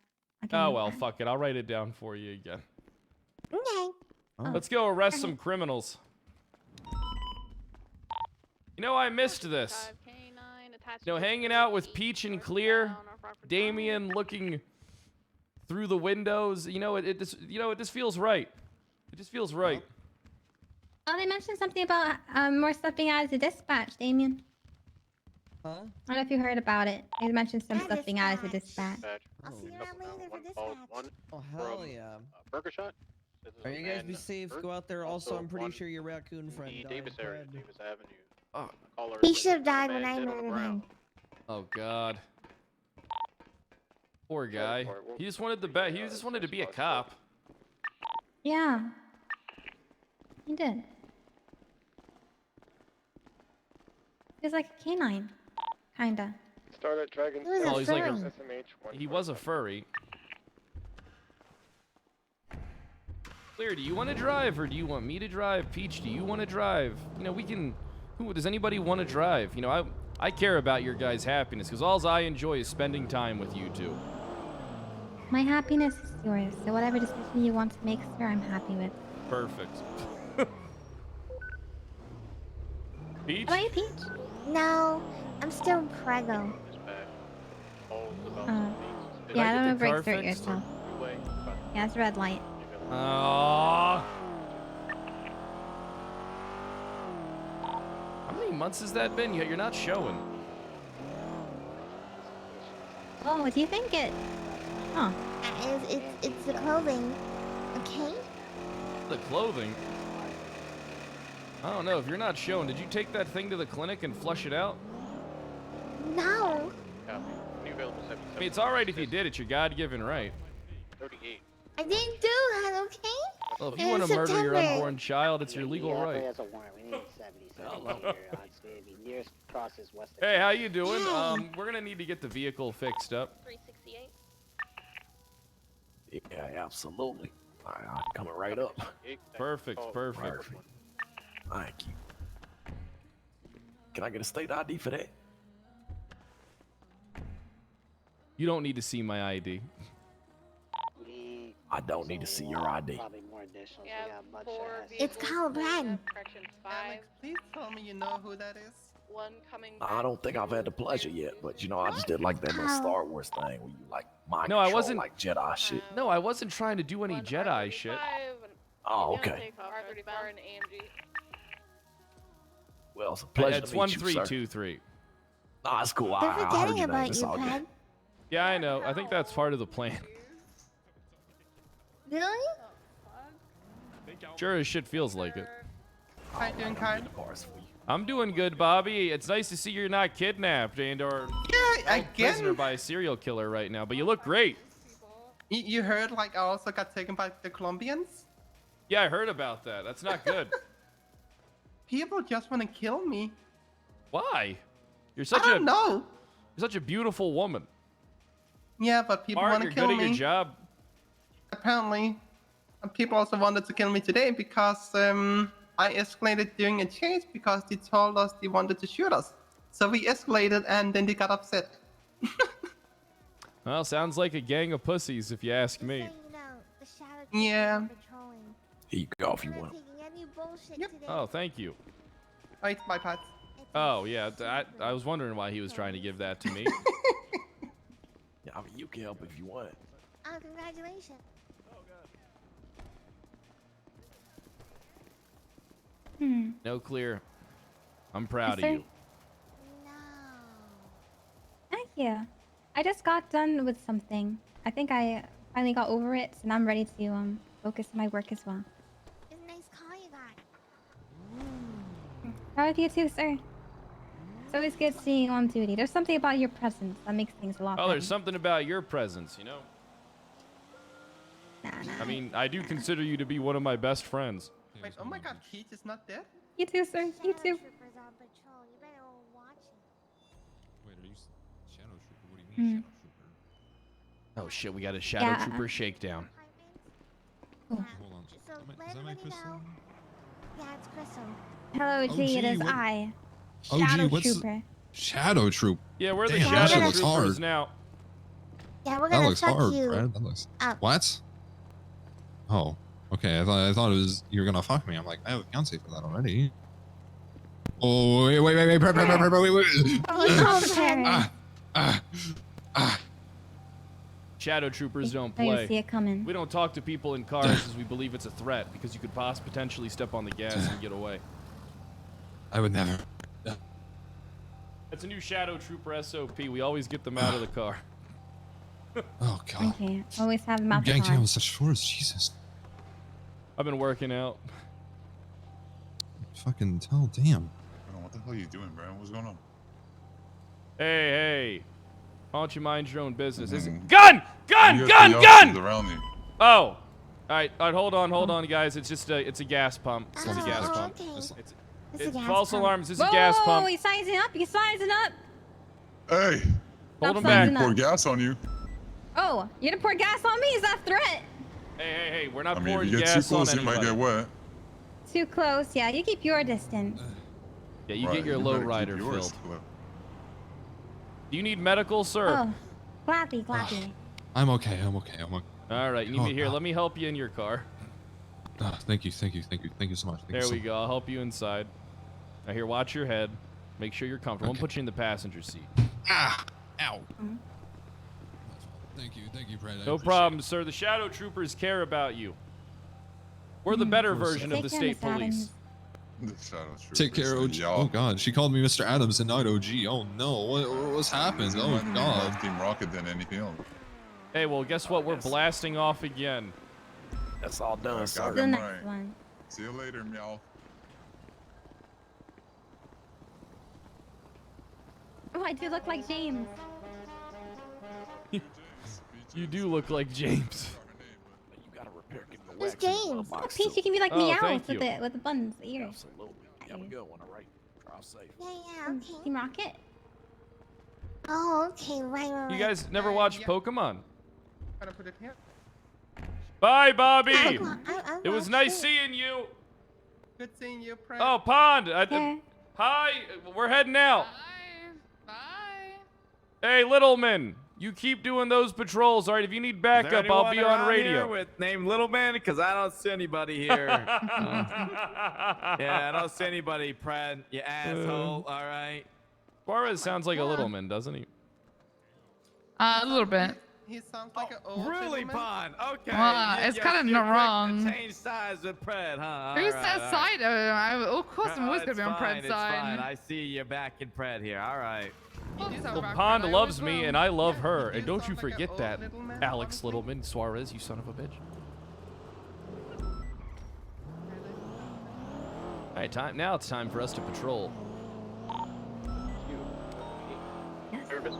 Oh well, fuck it. I'll write it down for you again. Okay. Oh. Let's go arrest some criminals. You know, I missed this. You know, hanging out with Peach and Clear, Damien looking through the windows. You know, it just feels right. It just feels right. Oh, they mentioned something about more stuff being added to dispatch, Damien. Huh? I don't know if you heard about it. They mentioned some stuff being added to dispatch. I'll see you around later for dispatch. Oh, hell yeah. Burger Shot. This is Are a you guys man be safe? hurt. Go out there. Also, I'm pretty one sure your raccoon friend the died. Davis area, Pred. Davis Avenue. Oh. Caller He said should have there's a died man when I dead on the murdered ground. him. Oh God. Poor guy. He just wanted he just wanted to be a cop. Yeah. He did. He was like a canine. Kinda. Start at Dragon He was a Oh, he's like furry. SMH He was a furry. Clear, do you want to drive or do you want me to drive? Peach, do you want to drive? You know, we can. Does anybody want to drive? You know, I care about your guys' happiness because all I enjoy is spending time with you two. My happiness is yours, so whatever decision you want to make, sir, I'm happy with. Perfect. Peach? How about you, Peach? No, I'm still prego. Yeah, I don't know get the car breaks hurt fixed? yourself. Yeah, it's red light. Aww. How many months has that been? You're not showing. Oh, do you think it? Huh. It's the clothing. Okay. The clothing. I don't know. If you're not showing, did you take that thing to the clinic and flush it out? No. I mean, it's all right if you did. It's your God-given right. 38. I didn't do that, okay? Well, if you In want to murder your September. unborn child, it's your legal Yeah, right. that's a warrant. We need 70. So maybe nearest cross is West. Hey, how you doing? We're gonna need to get the vehicle fixed up. 368. Yeah, absolutely. I'm coming right up. Perfect, perfect. Thank you. Can I get a state ID for that? You don't need to see my ID. I don't need to see your ID. Probably more additionals. Yeah, We got much 4 ass. It's vehicles called pulling Brad. left, correction 5. Please tell me you know who that is. 1 coming I back don't think I've had the pleasure yet, but you know, I just did like that little How? Star Wars thing where you like mind No, I control, wasn't- like Jedi shit. No, I wasn't trying to do any One Jedi shit. R35, Oh, okay. R34 and AMG. Well, it's a pleasure It's to meet you, sir. 1323. Nah, it's cool. They're I heard forgetting your name. about It's you, all good. Pred. Yeah, I know. I think that's part of the plan. Really? Sure as shit feels like it. How you doing, Kyle? I'm doing good, Bobby. It's nice to see you're not kidnapped and or held prisoner again. by a serial killer right now. But you look great. You heard like I also got taken by the Colombians? Yeah, I heard about that. That's not good. People just want to kill me. Why? You're I such don't know. You're such a beautiful woman. Yeah, but people Art, want to you're kill good me. at your job. Apparently. And people also wanted to kill me today because I escalated during a chase because they told us they wanted to shoot us. So we escalated and then they got upset. Well, sounds like a gang of pussies if you ask me. Yeah. Here you go if you want. Oh, thank you. Oh, it's my part. Oh, yeah. I was wondering why he was trying to give that to me. Yeah, I mean, you can help if you want. Oh, congratulations. No clear. I'm proud Yes, of sir. you. Thank you. I just got done with something. I think I finally got over it, and I'm ready to focus on my work as well. It's a nice car you got. Proud of you too, sir. It's always good seeing you on duty. There's something about your presence that makes things a lot Oh, better. there's something about your presence, you know? Nah. I mean, I do consider you to be one of my best friends. Wait, oh my god, Keith is not dead? You too, sir. You too. Troopers on patrol. You better watch it. Wait, are you Shadow Trooper? What do you mean, Shadow Trooper? Oh shit, we got a Shadow Yeah. Trooper shakedown. Hold on. So Is let that my everybody crystal? know. Yeah, it's Crystal. Hello, G. Oh, it gee, is what- I, Oh, Shadow gee, what's Trooper. Shadow Troop? Yeah, we're the Damn, that Shadow shit looks Troopers hard. now. Yeah, we're That gonna looks fuck hard, you Brad. That looks. up. What? Oh, okay. I thought it was you were gonna fuck me. I'm like, I have a fiance for that already. Oh wait, wait. Brad, wait. Oh, Terrence. Shadow Troopers don't I didn't play. see it coming. We don't talk to people in cars as we believe it's a threat because you could potentially step on the gas and get away. I would never. It's a new Shadow Trooper SOP. We always get them out of the car. Oh god. Okay, always have them out the Gang car. tail with such force, Jesus. I've been working out. Fucking tell, damn. What the hell are you doing, bro? What's going on? Hey. Why don't you mind your own business? Is Mhm. it gun? You have the officers around me. Oh. All right, hold on, guys. It's just it's a gas pump. It's a gas pump. Okay. It's It's a gas false pump. alarms. This is Whoa, a gas pump. he's sizing up. He's sizing up. Hey, Hold him Stop back. sizing up. pour gas on you. Oh, you gonna pour gas on me? Is that a threat? Hey, we're not I mean, if pouring you get too gas on close, you might anybody. get wet. Too close. Yeah, you keep your distance. Yeah, you Right, get your you low better keep rider yours filled. clear. Do you need medical, sir? Oh, gladly. I'm okay. I'm okay. All right, you need Oh, me here. God. Let me help you in your car. Thank you so much. Thank There you so we go. I'll help you inside. Now here, watch your head. Make sure you're comfortable. I'm Okay. gonna put you in the passenger seat. Ow. Thank you, Brad. I No appreciate problem, sir. The Shadow Troopers care about you. We're the better version of the state police. The Shadow Troopers. it. Take care, OG. Y'all. Oh God, she called me Mr. Adams and not OG. Oh no, what's happened? Oh God. Team Rocket than anything else. Hey, well, guess what? We're blasting off again. That's all done, Got sir. The him next right. one. See you later, meow. Oh, I do look like James. You do look like James. You gotta repair getting the Who's wax in the glove James? Oh, box, Peach, too. you can be like Oh, Meowth thank with you. the buns, the ears. Absolutely. You have a good one, all right? Drive safe. Yeah, okay. Team Rocket. Oh, okay, right. You guys never watched yeah. Pokemon? Gotta put it here. Bye, Bobby. I It was watched nice it. seeing you. Good seeing you, Pred. Oh, Pond. Yeah. Hi. We're heading out. Bye. Hey, Littleman. You keep doing those patrols, all right? If you need backup, I'll be on radio. With named Little Man, because I don't see anybody here. Yeah, I don't see anybody, Pred. You asshole. All right. Suarez sounds like a little man, doesn't he? A little bit. He sounds like an old Really, gentleman. Pond? Okay. Well, it's kind of not wrong. Change sides with Pred, huh? Who All says right, all right. side? Of course, I'm always gonna be on It's fine, Pred's it's fine. side. I see you're back in Pred here. All right. Well, Pond loves me, and I love her. And don't you forget that, Alex Littleman. Suarez, you son of a bitch. All right, now it's time for us to patrol. Service.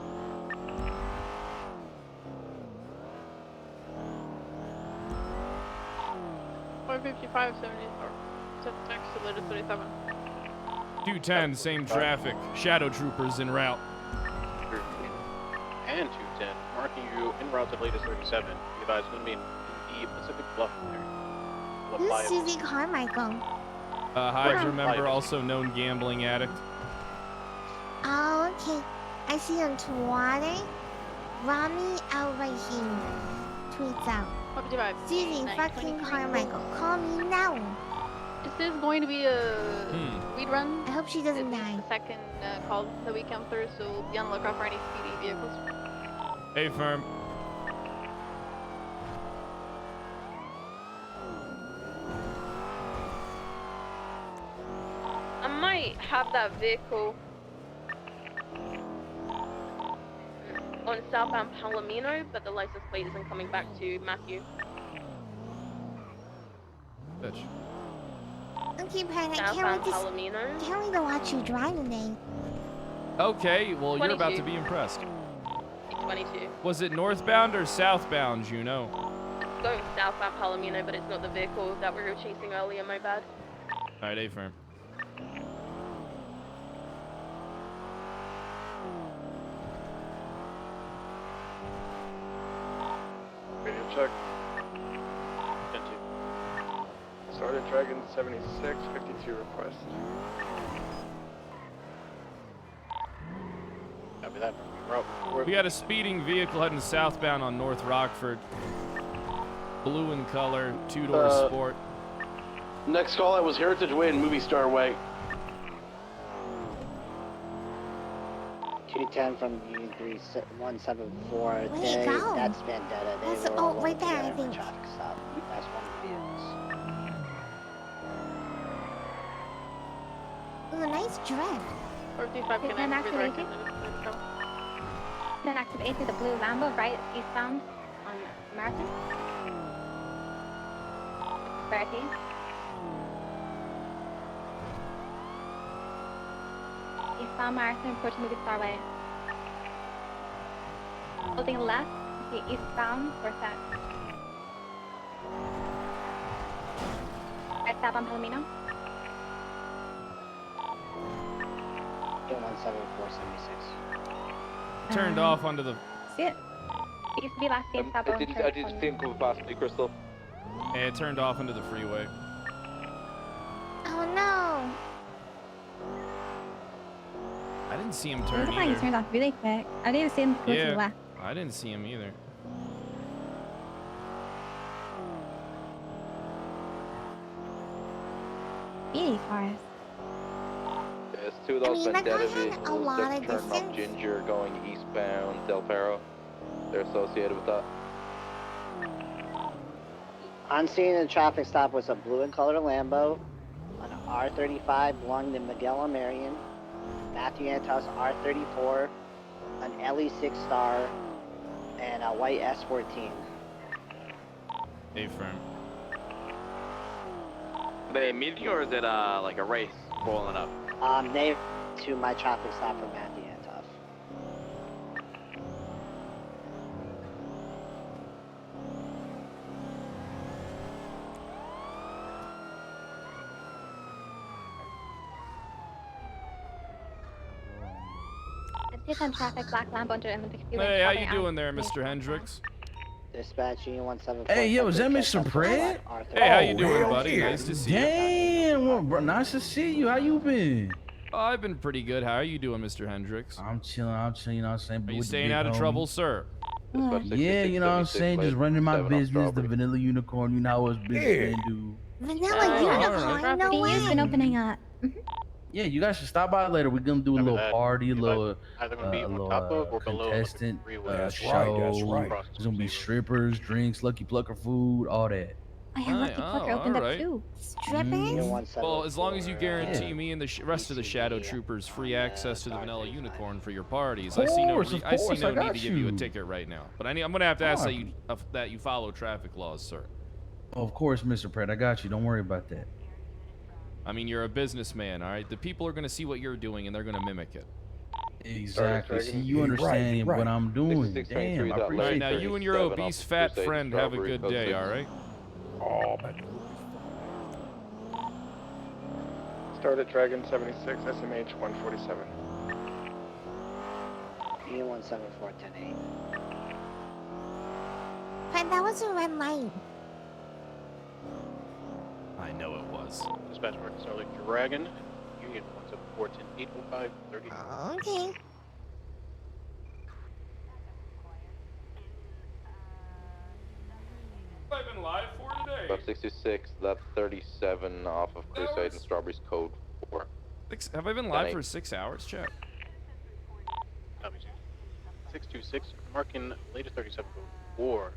Text to later 37. 210, same traffic. Shadow troopers en route. And 210, marking you en route to latest 37. You guys going to be in the Pacific Bluff area. Who's Susie Carmichael? Hives, remember, also known gambling addict. Oh, okay. I see on Twitter. Rami out right here. Tweets out. Susie fucking Carmichael, call me now. This is going to be a speed run. I hope she doesn't die. The second call that we come through, so be on the lookout for any speeding vehicles. Hey, firm. I might have that vehicle on southbound Palomino, but the license plate isn't coming back to Matthew. Bitch. Okay, Brad, I Southbound can't wait to watch you drive today. Okay, well, you're about 22. to be impressed. 22. Was it northbound or southbound, Juno? It's going southbound Palomino, but it's not the vehicle that we were chasing earlier, my bad. All right, A-firm. Radio check. 10-2. Started Dragon 76, 52 request. Copy that. We got a speeding vehicle heading southbound on North Rockford. Blue in color, two-door sport. Next call, I was Heritage Way and Movie Star Way. 210 from U3174. Where'd it go? That's Vendetta. They That's- were oh, all right there, I together in a think. traffic stop. That's one of the vehicles. Ooh, a nice drift. 45 Is can that I activated? redirect it? Then activate to the blue Lambo, right eastbound on Marathon. 30. Eastbound Marathon, approach Movie Star Way. Holding left, the eastbound for set. Right stop on Palomino. 17476. Turned off onto the... See it? It used to be last seen stop on I didn't think of possibly Crystal. Yeah, it turned off into the freeway. Oh no. I didn't see him It turn looked like he either. turned off really quick. I didn't see him go to the Yeah, left. I didn't see him either. Speedy cars. There's two of I those mean, that guy Vendetta had a vehicles lot that of turn up distance. Ginger going eastbound Del Perro. They're associated with that. On scene, the traffic stop was a blue and color Lambo, an R35 belonging to Miguel Marion, Matthew Antos R34, an LE6 Star, and a white S14. A-firm. They meeting or is it like a race rolling up? They to my traffic stop for Matthew Antos. It's on traffic, black lamp under Olympic Speedway. Hey, how stopping you doing out. there, Mr. Hendricks? Dispatch Union 174. Hey, yo, is that Mr. Pred? Hey, how you doing, buddy? Nice to see you. Damn, well, bro, nice to see you. How you been? Oh, I've been pretty good. How are you doing, Mr. Hendricks? I'm chilling, you know what I'm saying? Are you with the staying big out of homie. trouble, sir? Yeah, you know what I'm saying? Just running my business, the vanilla unicorn, you know how us businessmen do. Vanilla unicorn? No Bee's way. been opening up. Yeah, you guys should stop by later. We're gonna do a little party, a little, Either gonna be on top of or below like a contestant freeway. That's show. right, that's right. There's gonna be strippers, drinks, lucky plucker food, all that. I have Lucky Plucker opened up too. Strippers? Well, as long as you guarantee Yeah. me and the rest of the Shadow Troopers free access to the Vanilla Unicorn for your parties, Of I see no, course, I of see course, no I need got to give you a you. ticket right now. But I'm gonna have to ask Alright. that you follow traffic laws, sir. Of course, Mr. Pratt, I got you. Don't worry about that. I mean, you're a businessman, all right? The people are gonna see what you're doing and they're gonna mimic it. Exactly. See, you understand what I'm doing. Damn, I All right, appreciate now that. you and your obese fat friend have a good day, all right? Oh, man. Started Dragon 76, SMH 147. Union 174-10-8. Fred, that was a red light. I know it was. Dispatch mark Starlight Dragon. Union 174-10-805 30. Okay. I've been live for today. About 66, left 37 off of Crusade and Strawberry's code 4. Have I been live for 6 hours, chat? 626, marking latest 37 4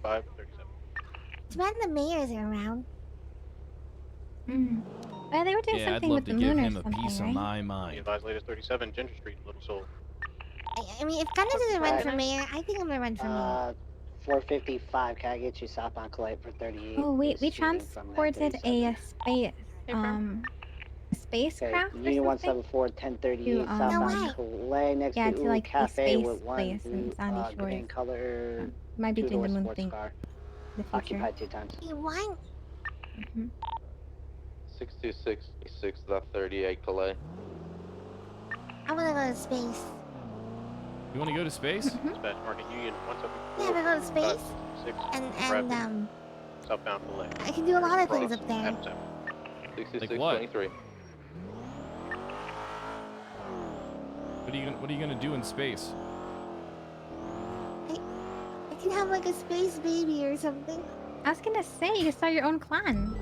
05 37. It's bad the mayor's around. They were doing Yeah, I'd something love with to the give moon or him a something, piece of right? my Be mind. advised latest 37, Ginger Street, Little Soul. I mean, if Gunner doesn't run for mayor, I think I'm gonna run for mayor. 455. Can I get you southbound Colette for 38? Oh, we Shooting from that transported 37. spacecraft or Union something. 174-1038 To, southbound Colette next yeah, to to Ooh like a Cafe space with one place in Sandy Shores. green color Might be doing two-door the moon sports thing. car. The future. Occupied 2 times. You want? 6266, left 38, Calais. I wanna go to space. You want to go to space? Dispatch marking Union Yeah, I wanna go to 174 space. 6 And southbound Belay. I can do a lot of things up there. 6623. What are you gonna do in space? I can have like a space baby or something. I was gonna say you can start your own clan.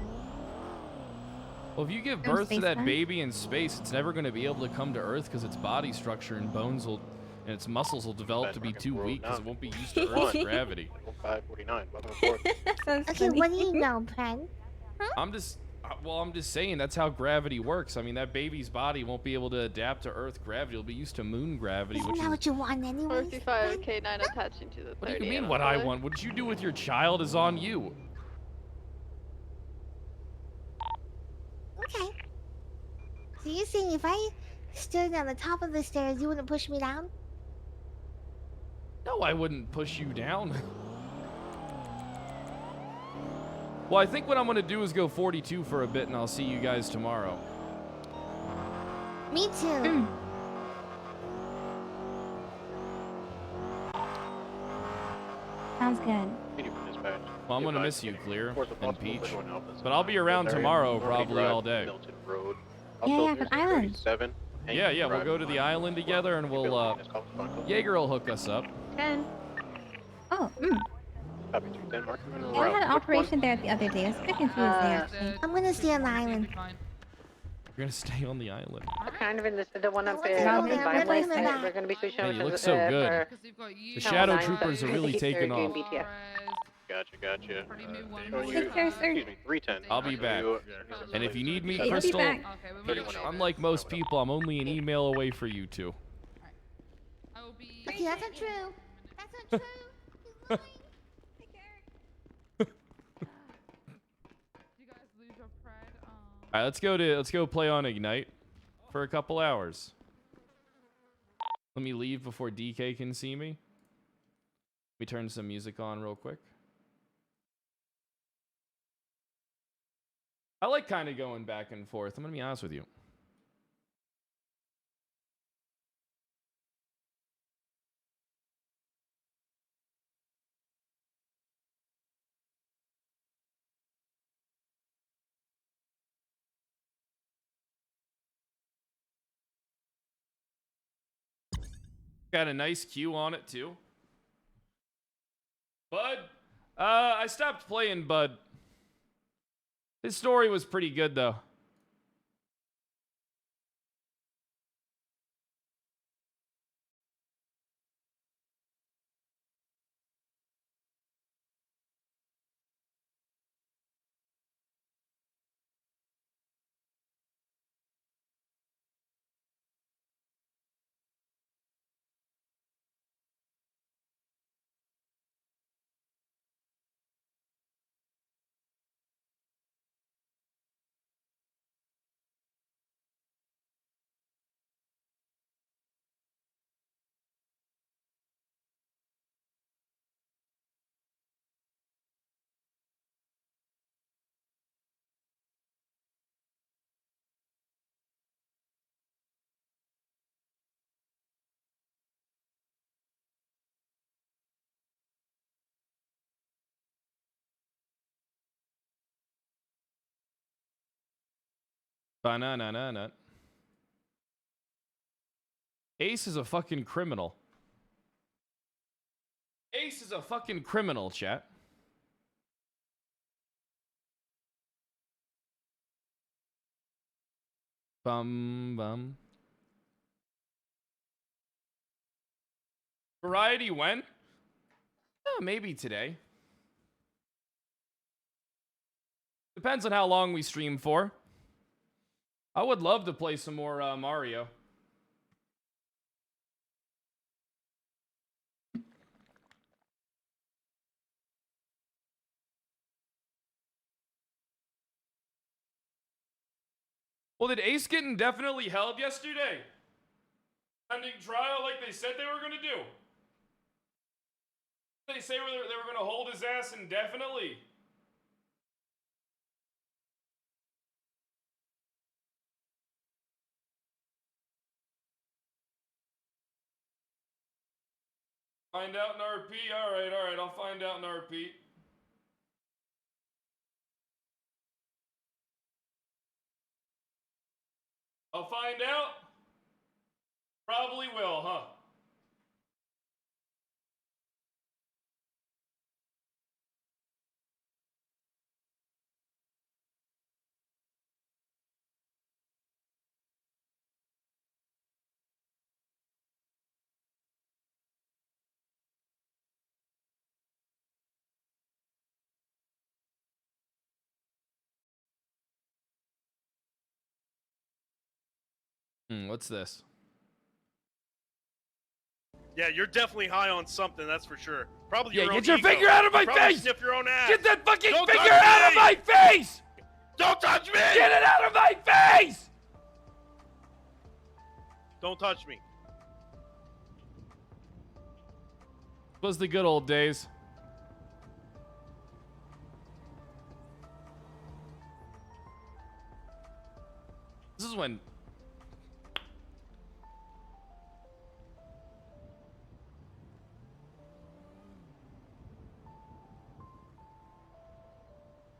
Well, if you give From birth to space that time? baby in space, it's never gonna be able to come to Earth because its body structure and bones will, and its muscles will develop to be too weak because it won't be used to Earth's gravity. 549, welcome aboard. Okay, what do you know, Pren? I'm just saying that's how gravity works. I mean, that baby's body won't be able to adapt to Earth gravity. It'll be used to moon gravity, Isn't which that is. what you want anyways? 45 K9 attaching to the 30. What do you mean what I want? What you do with your child is on you. Okay. So you're saying if I stood on the top of the stairs, you wouldn't push me down? No, I wouldn't push you down. Well, I think what I'm gonna do is go 42 for a bit, and I'll see you guys tomorrow. Me too. Sounds good. Well, I'm gonna miss you, Clear Course of and possible Peach, Bitcoin Alphas. but I'll be around Area, tomorrow, Normandy probably Drive, all day. Milton Road. Yeah, for the island. 37, Yeah, we'll go to the island together, and we'll Jaeger will hook us up. 10. Oh, Copy 210, mark him in Yeah, I had route. an operation there the other day. I was a bit confused there. Actually. I'm gonna stay on the island. You're gonna stay on the island. Kind of in the one up Up in Vineland. Vineland. We're going to be switching Hey, over you to look so good. for The Shadow Troopers are really taking off. BTF. Gotcha. Take care, sir. Excuse me, 310. I'll be back. And if you need me, Hey, you'll be Crystal, back. unlike most people, I'm only an email away for you two. Okay, that's not true. That's not true. All right, let's go play on Ignite for a couple hours. Let me leave before DK can see me. Let me turn some music on real quick. I like kind of going back and forth. I'm gonna be honest with you. Got a nice queue on it too. Bud, I stopped playing Bud. His story was pretty good though. Banana. Ace is a fucking criminal. Ace is a fucking criminal, chat. Bum. Variety when? Oh, maybe today. Depends on how long we stream for. I would love to play some more Mario. Well, did Ace get indefinitely held yesterday? Pending trial like they said they were going to do. They say they were going to hold his ass indefinitely. Find out in RP? Alright, I'll find out in RP. I'll find out. Probably will, huh? What's this? Yeah, you're definitely high on something, that's for sure. Probably Yeah, your own get your ego. finger out of my You probably face! Sniff your own ass. Get that fucking Don't finger touch out of me! my face! Don't touch me! Get it out of my face! Don't touch me. Was the good old days. This is when...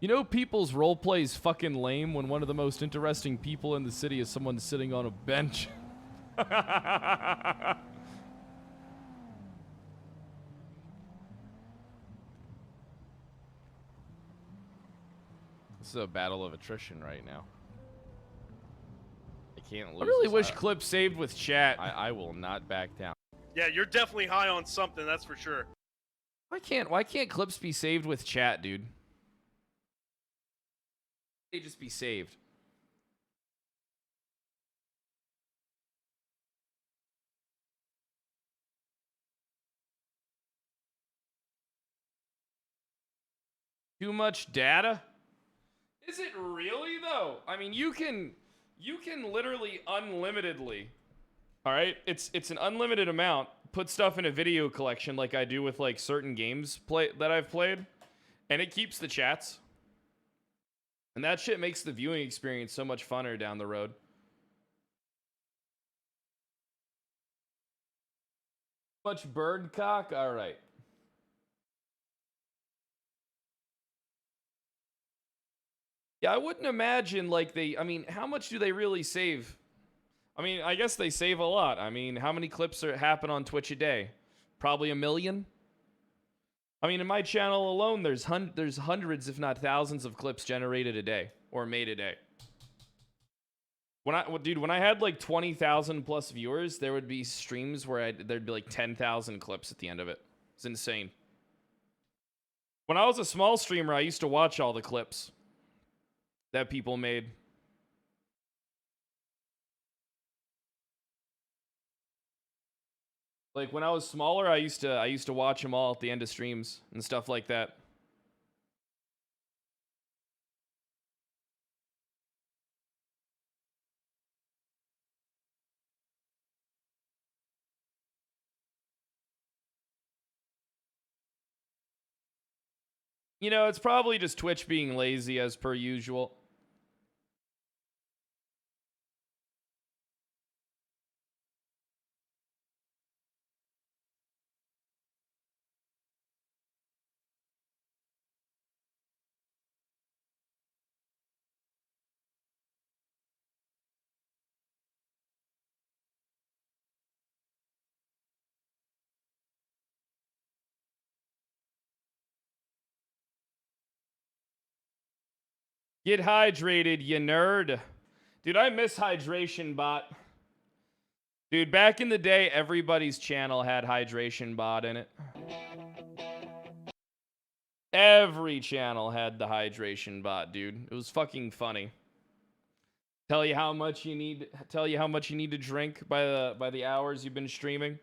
You know, people's roleplay is fucking lame when one of the most interesting people in the city is someone sitting on a bench. This is a battle of attrition right now. I can't lose. I really wish clips saved with chat. I will not back down. Yeah, you're definitely high on something, that's for sure. Why can't clips be saved with chat, dude? They just be saved. Too much data? Is it really though? I mean, you can literally unlimitedly. All right? It's an unlimited amount. Put stuff in a video collection like I do with like certain games that I've played, and it keeps the chats. And that shit makes the viewing experience so much funner down the road. Much bird cock? All right. Yeah, I wouldn't imagine like I mean, how much do they really save? I mean, I guess they save a lot. I mean, how many clips happen on Twitch a day? Probably 1 million. I mean, in my channel alone, there's hundreds, if not thousands, of clips generated a day or made a day. When I had like 20,000 plus viewers, there would be streams where there'd be like 10,000 clips at the end of it. It's insane. When I was a small streamer, I used to watch all the clips that people made. Like when I was smaller, I used to watch them all at the end of streams and stuff like that. You know, it's probably just Twitch being lazy as per usual. Get hydrated, you nerd. Dude, I miss Hydration Bot. Dude, back in the day, everybody's channel had Hydration Bot in it. Every channel had the Hydration Bot, dude. It was fucking funny. Tell you how much you need to drink by the hours you've been streaming.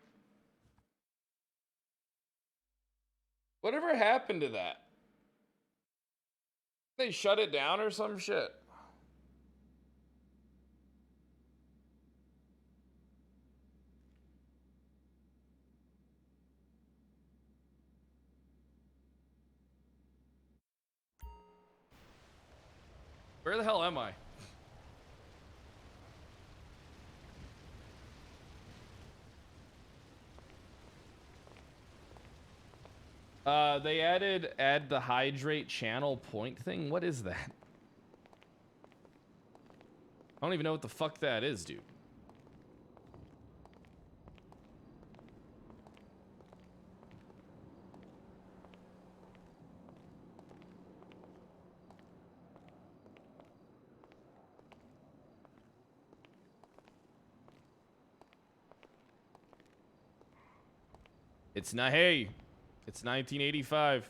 Whatever happened to that? They shut it down or some shit. Where the hell am I? They add the hydrate channel point thing. What is that? I don't even know what the fuck that is, dude. It's not, hey, it's 1985.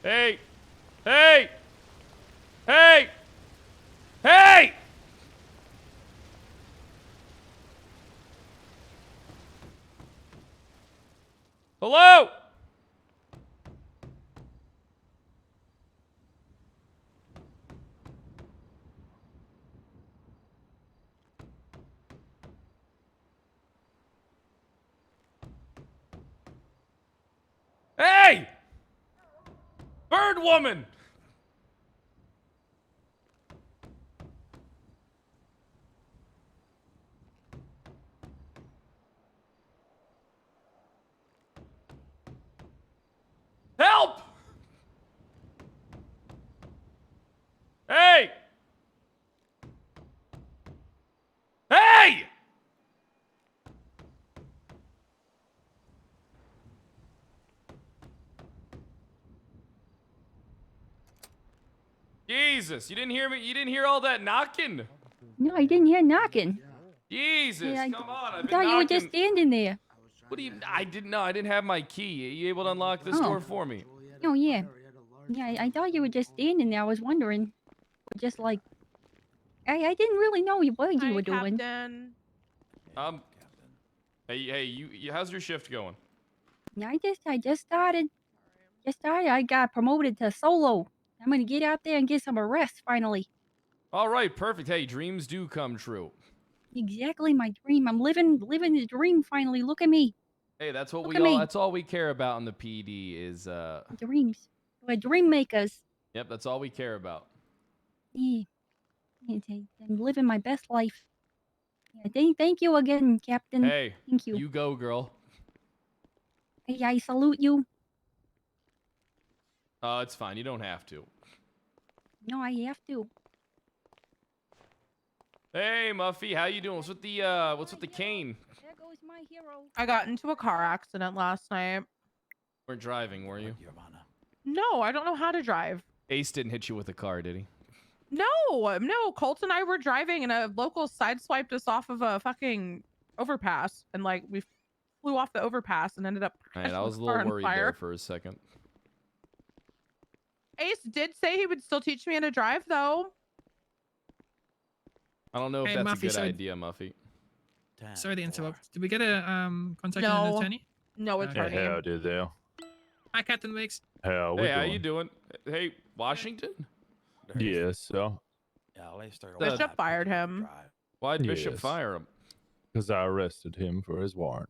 Hey! Hey! Hey! Hey! Hello? Hey! Bird woman! Help! Hey! Hey! Jesus, you didn't hear me? You didn't hear all that knocking? No, I didn't hear knocking. Jesus, Yeah, come on. I I've been thought you were just knocking. standing there. What do you... I didn't know. I didn't have my key. Are you able to unlock this door for me? Oh, yeah. Yeah, I thought you were just standing there. I was wondering. Just like... I didn't really know what you were doing. Hey, how's your shift going? Yeah, I just started. I got promoted to solo. I'm gonna get out there and get some rest finally. All right, perfect. Hey, dreams do come true. Exactly my dream. I'm living the dream finally. Look at me. Hey, that's what Look we at all. me. That's all we care about in the PD is. Dreams. We're dream makers. Yep, that's all we care about. Yeah. I'm living my best life. Yeah, thank you again, Captain. Hey, Thank you. you go, girl. Hey, I salute you. It's fine. You don't have to. No, I have to. Hey, Muffy, how you doing? What's with the cane? There goes my hero. I got into a car accident last night. We're driving, were you? No, I don't know how to drive. Ace didn't hit you with a car, did he? No. Colt and I were driving and a local sideswiped us off of a fucking overpass. And like we flew off the overpass and ended up All right, I catching was a the car little on worried fire. there for a second. Ace did say he would still teach me how to drive though. I don't know if Hey, that's Muffy, a good sorry. idea, Muffy. Sorry to interrupt. Did we get a contact with No. an attorney? No attorney. Howdy there. Hi, Captain Wicks. How we Hey, how doing? you doing? Hey, Washington? Yes, sir. Bishop fired him. Why'd Bishop Yes. fire him? Because I arrested him for his warrant.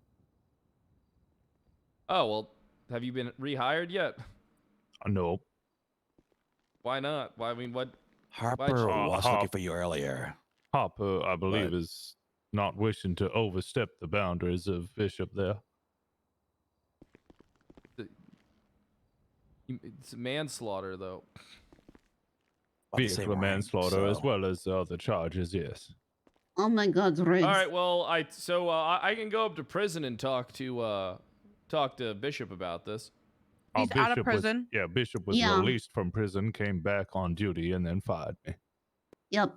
Oh, well, have you been rehired yet? Nope. Why not? Why, I mean, what? Harper why'd you- was looking for you earlier. Harper, I believe, is not wishing to overstep the boundaries of Bishop there. It's manslaughter, though. Vehicular manslaughter as well as other charges, yes. Oh my God, Riggs. All right, well, I can go up to prison and talk to Bishop about this. He's out of prison. Bishop was released from prison, came back on duty, and then fired me. Yep.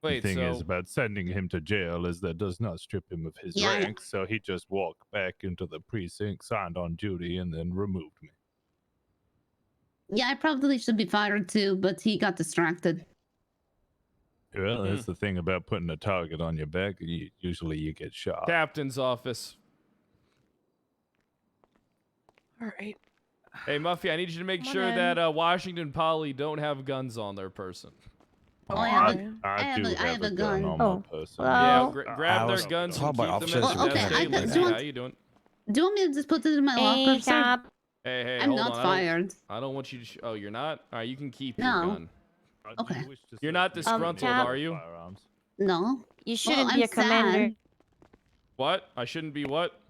Wait, the thing is so- about sending him to jail is that does not strip him of his Yeah. rank, so he just walked back into the precinct, signed on duty, and then removed me. Yeah, I probably should be fired too, but he got distracted. Well, that's the thing about putting a target on your back. Usually you get shot. Captain's office. All right. Hey, Muffy, I need you to make Come on sure in. that Washington Poly don't have guns on their person. Oh, I have a gun. on my person. Yeah, grab their guns and keep them officers at who the can't desk. do Hey, that. how you doing? Do you want me to just put it in my locker, sir? Hey, I'm hold not on. fired. I don't want you to. Oh, you're not? All right, you can keep No. your gun. Okay. You're not disgruntled, Cap- are you? No. You shouldn't Well, be a I'm commander. sad. What? I shouldn't be what?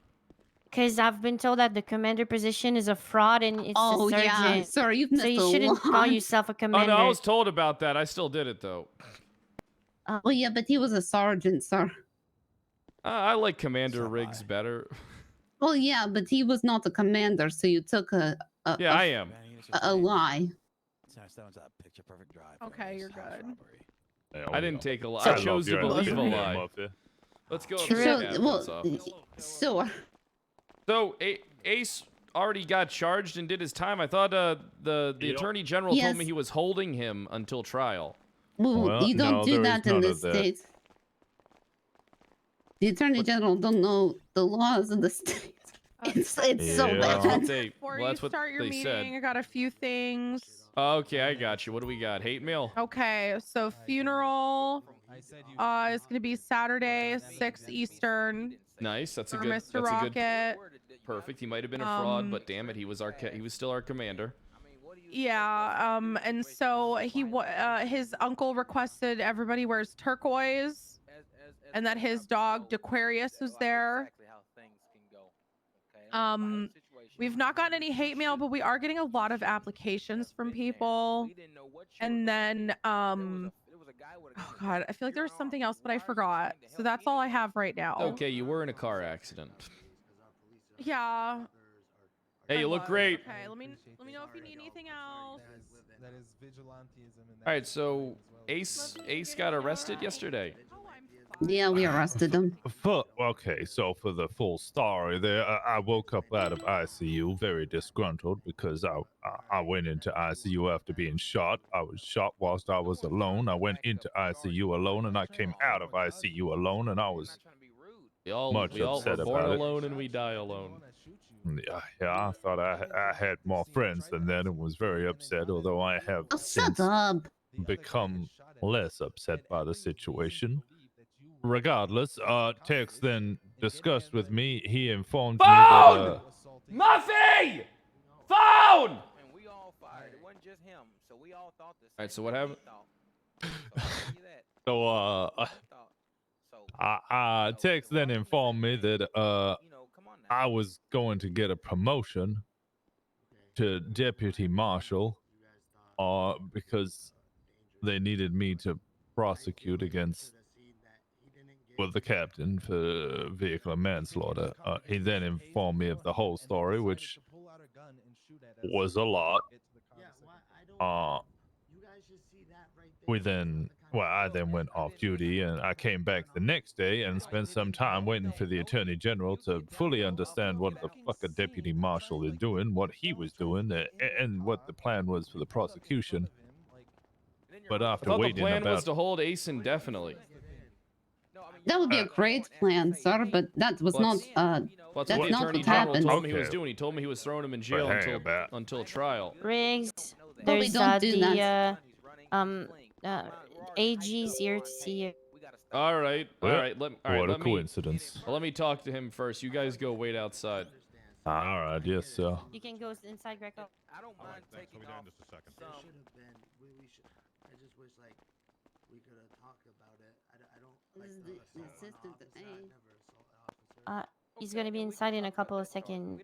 Because I've been told that the commander position is a fraud and it's Oh, a sergeant. yeah. Sorry, you've So missed you a shouldn't call lot. yourself a Oh commander. no, I was told about that. I still did it though. Well, yeah, but he was a sergeant, sir. I like Commander Riggs better. Well, yeah, but he was not a commander, so you took Yeah, I am. a lie. Okay, you're good. I didn't take a lie. So- I chose to I love believe a your lie. Muffy. Let's go. So, to the captain's well, office. so So Ace already got charged and did his time. I thought the attorney general told Yes. me he was holding him until trial. well, you don't no, do there that is in none this of that. state. The attorney general don't know the laws of the state. It's so Yeah. That's bad. what they. Before Well, that's you what start your they meeting, said. I got a few things. Okay, I got you. What do we got? Hate mail. Okay, so funeral is gonna be Saturday, 6 Eastern. Nice. That's a For good. Mr. That's a Rocket. good. Perfect. He might have been a fraud, Um, but damn it, he was still our commander. Yeah, and so his uncle requested everybody wears turquoise, and that his dog Aquarius was there. We've not gotten any hate mail, but we are getting a lot of applications from people. And then oh god, I feel like there was something else, but I forgot. So that's all I have right now. Okay, you were in a car accident. Yeah. Hey, you look great. Okay, let me know if you need anything else. That is vigilantism. All right, so Ace got arrested yesterday. Yeah, we arrested him. Okay, so for the full story there, I woke up out of ICU very disgruntled because I went into ICU after being shot. I was shot whilst I was alone. I went into ICU alone and I came out of ICU alone and I was We all much were upset born about it. alone and we die alone. Yeah, I thought I had more friends than that and was very upset, although I have Oh, shut since up. become less upset by the situation. Regardless, Tex then discussed with me, he informed me that Muffy! Phone! Alright, so what happened? so Tex then informed me that I was going to get a promotion to deputy marshal because they needed me to prosecute against the captain for vehicular manslaughter. He then informed me of the whole story, which was a lot. I then went off duty, and I came back the next day and spent some time waiting for the attorney general to fully understand what the fuck a deputy marshal is doing, what he was doing, and what the plan was for the prosecution. But I after thought the waiting plan was about to hold Ace indefinitely. That would be a great plan, sir, but that was not That's that's what the not attorney what general happened. told me he was doing. He told me he was throwing him in jail But hey, until trial. Riggs, But we there's don't do the AG's here to see you. All right. What a coincidence. Let me talk to him first. You guys go wait outside. All right, yes, sir. You can go inside, Greco. I don't mind taking off Just a second. some. Should have been. We should. I just wish like we could have talked about it. I don't like the assistant. He's gonna be inside in a couple of seconds.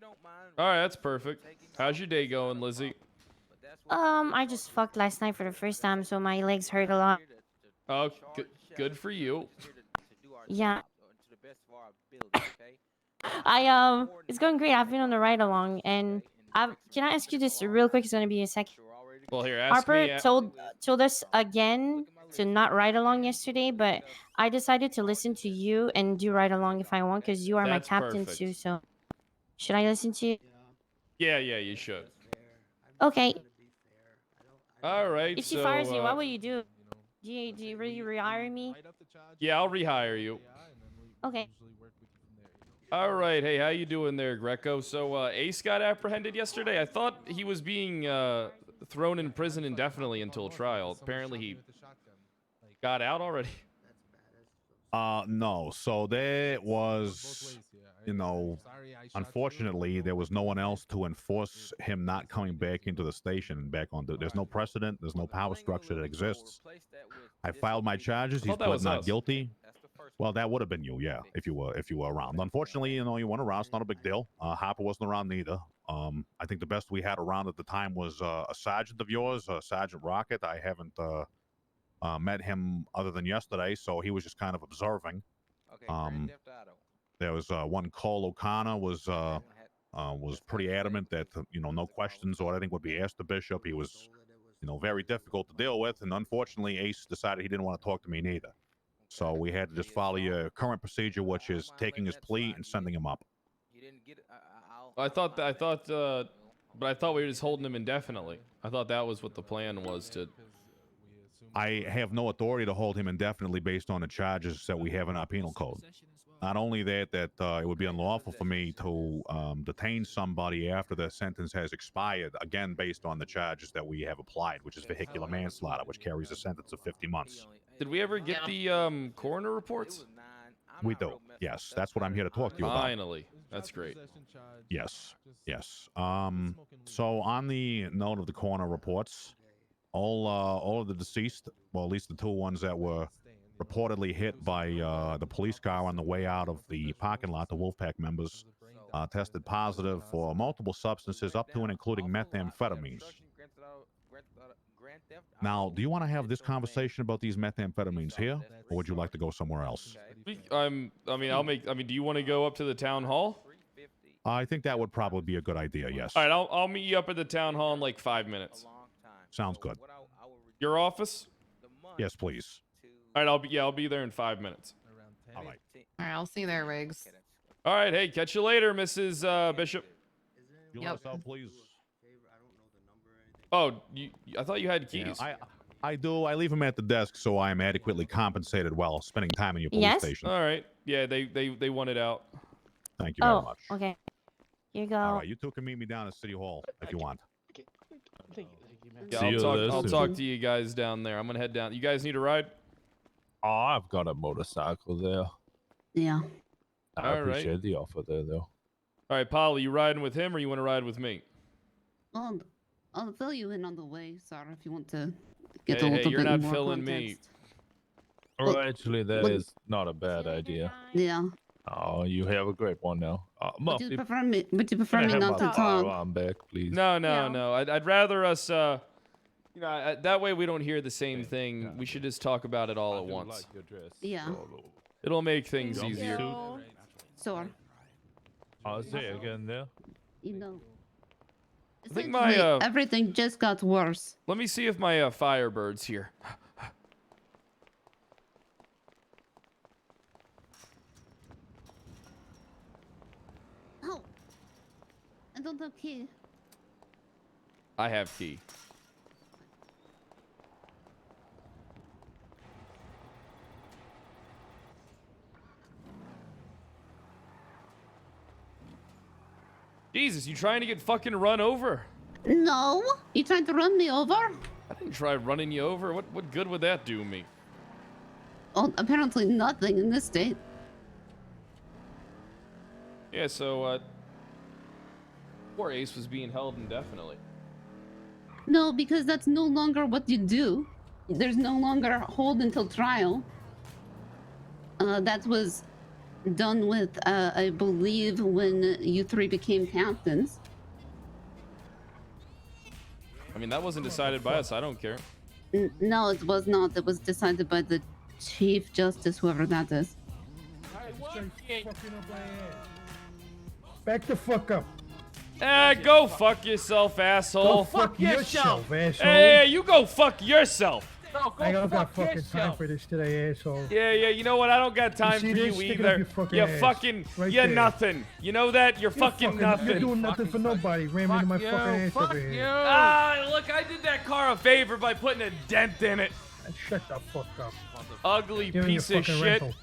All right, that's perfect. How's your day going, Lizzie? I just fucked last night for the first time, so my legs hurt a lot. Oh, good for you. Yeah. It's going great. I've been on the ride along, and can I ask you this real quick? It's gonna be a second. Well, here, ask Harper me. told us again to not ride along yesterday, but I decided to listen to you and do ride along if I want, because you are my That's captain perfect. too. So, should I listen to you? Yeah, you should. Okay. All right. If she so, fires you, what will you do? Do you really rehire me? Yeah, I'll rehire you. Okay. All right. Hey, how you doing there, Greco? So, Ace got apprehended yesterday. I thought he was being thrown in prison indefinitely until trial. Apparently, he got out already. No. So there was, unfortunately, there was no one else to enforce him not coming back into the station and back on. There's no precedent. There's no power structure that exists. I filed my charges. He's pled not guilty. Well, that would have been you, yeah, if you were around. Unfortunately, you weren't around. It's not a big deal. Harper wasn't around neither. I think the best we had around at the time was a sergeant of yours, Sergeant Rocket. I haven't met him other than yesterday, so he was just kind of observing. There was one Cole O'Connor was pretty adamant that no questions or anything would be asked the bishop. He was very difficult to deal with, and unfortunately, Ace decided he didn't want to talk to me neither. So we had to just follow your current procedure, which is taking his plea and sending him up. I thought we were just holding him indefinitely. I thought that was what the plan was to. I have no authority to hold him indefinitely based on the charges that we have in our penal code. Not only that it would be unlawful for me to detain somebody after their sentence has expired, again based on the charges that we have applied, which is vehicular manslaughter, which carries a sentence of 50 months. Did we ever get the coroner reports? We do. Yes, that's what I'm here to talk to you about. Finally, that's great. Yes. So on the note of the coroner reports, all of the deceased, well, at least the two ones that were reportedly hit by the police car on the way out of the parking lot, the Wolfpack members, tested positive for multiple substances up to and including methamphetamines. Now, do you want to have this conversation about these methamphetamines here, or would you like to go somewhere else? Do you want to go up to the town hall? I think that would probably be a good idea, yes. All right, I'll meet you up at the town hall in like 5 minutes. Sounds good. Your office? Yes, please. All right, I'll be there in 5 minutes. All right. All right, I'll see you there, Riggs. All right, hey, catch you later, Mrs. Bishop. You let us out, please. Oh, I thought you had keys. Yeah, I do. I leave them at the desk, so I am adequately compensated while spending time in your police station. All right. Yeah, they want it out. Thank you very much. Okay. Here you go. All right, you two can meet me down at City Hall if you want. Yeah, I'll talk to you guys down there. I'm gonna head down. You guys need a ride? Oh, I've got a motorcycle there. Yeah. I All right. appreciate the offer there, though. All right, Polly, you riding with him or you want to ride with me? Well, I'll fill you in on the way, Sarah, if you want to get a Hey, little you're bit not more filling context. me. Well, actually, that is not a bad idea. Yeah. Oh, you have a great one now. Would you prefer me not to Can talk? I'm back, please. No. I'd rather us, that way we don't hear the same thing. We should just talk about it all at once. Yeah. It'll make things easier. Sure. I'll say again there. You know. I think my everything just got worse. Let me see if my Firebird's here. Oh, I don't have key. I have key. Jesus, you trying to get fucking run over? No, you trying to run me over? I didn't try running you over. What good would that do me? Oh, apparently nothing in this state. Yeah, so poor Ace was being held indefinitely. No, because that's no longer what you do. There's no longer hold until trial. That was done with, I believe, when you three became captains. I mean, that wasn't decided by us. I don't care. No, it was not. It was decided by the Chief Justice, whoever that is. Back the fuck up. Go fuck yourself, asshole. Go fuck yourself, asshole. Hey, you go fuck yourself. I don't got fucking time for this today, asshole. Yeah, you know what? I don't got time for see this? you Stick it up either. your fucking You're ass. fucking, Right you're there. nothing. You know that? You're fucking nothing. You're doing nothing for nobody. Ram into my fucking ass over here. Look, I did that car a favor by putting a dent in it. Shut the fuck up. Ugly Give me your piece of fucking shit. rental.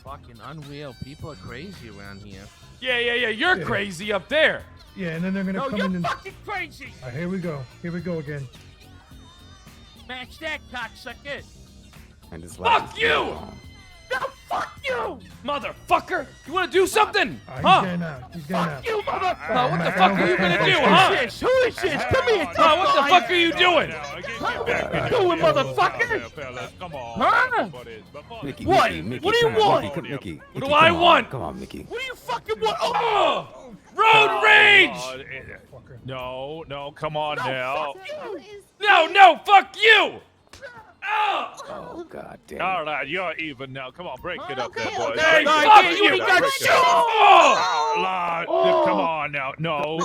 Fucking unreal. People are crazy around here. Yeah. You're crazy up there. Yeah, and then they're gonna No, come you're in and. fucking crazy. Here we go. Here we go again. Match that, cocksucker. And his Fuck you! No, fuck you! Motherfucker! You wanna do something? He's Huh? getting out. He's getting out. You motherfucker! What the fuck are you gonna do, huh? Who is this? Who is this? Come here, Huh? What the fuck are you doing? What are you doing, motherfucker? Come on. Huh? Mickey, What? Mickey, Mickey, What do you come on, want? Mickey, Mickey, What do Mickey, I come on. want? Come on, Mickey. What do you fucking want? Oh! Road rage! No, come on now. No, fuck you! Oh! Oh, god damn. All right, you're even now. Come on, break it up there, boys. Hey, Break it fuck up. you! Yeah, Got break it shit! up. Oh! Oh, come on now. No.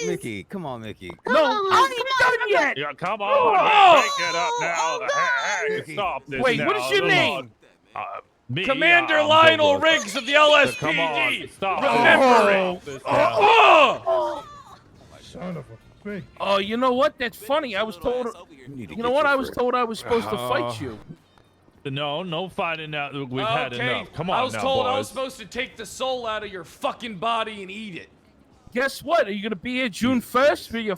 Mickey, come on, Mickey. No, I ain't done yet. Yeah, come on. Oh! Break it up now. Hey, stop this Wait, now. what is your Come name? on. Me, Commander I'm Lionel Douglas. Riggs of the Come on, LSPD! stop. Remember it! Oh! Son of a bitch. Oh, you know what? That's funny. I was told. You know what? I was told I was supposed to fight you. No fighting now. We've had Okay, enough. Come on I was now, told boys. I was supposed to take the soul out of your fucking body and eat it. Guess what? Are you gonna be here June 1st for your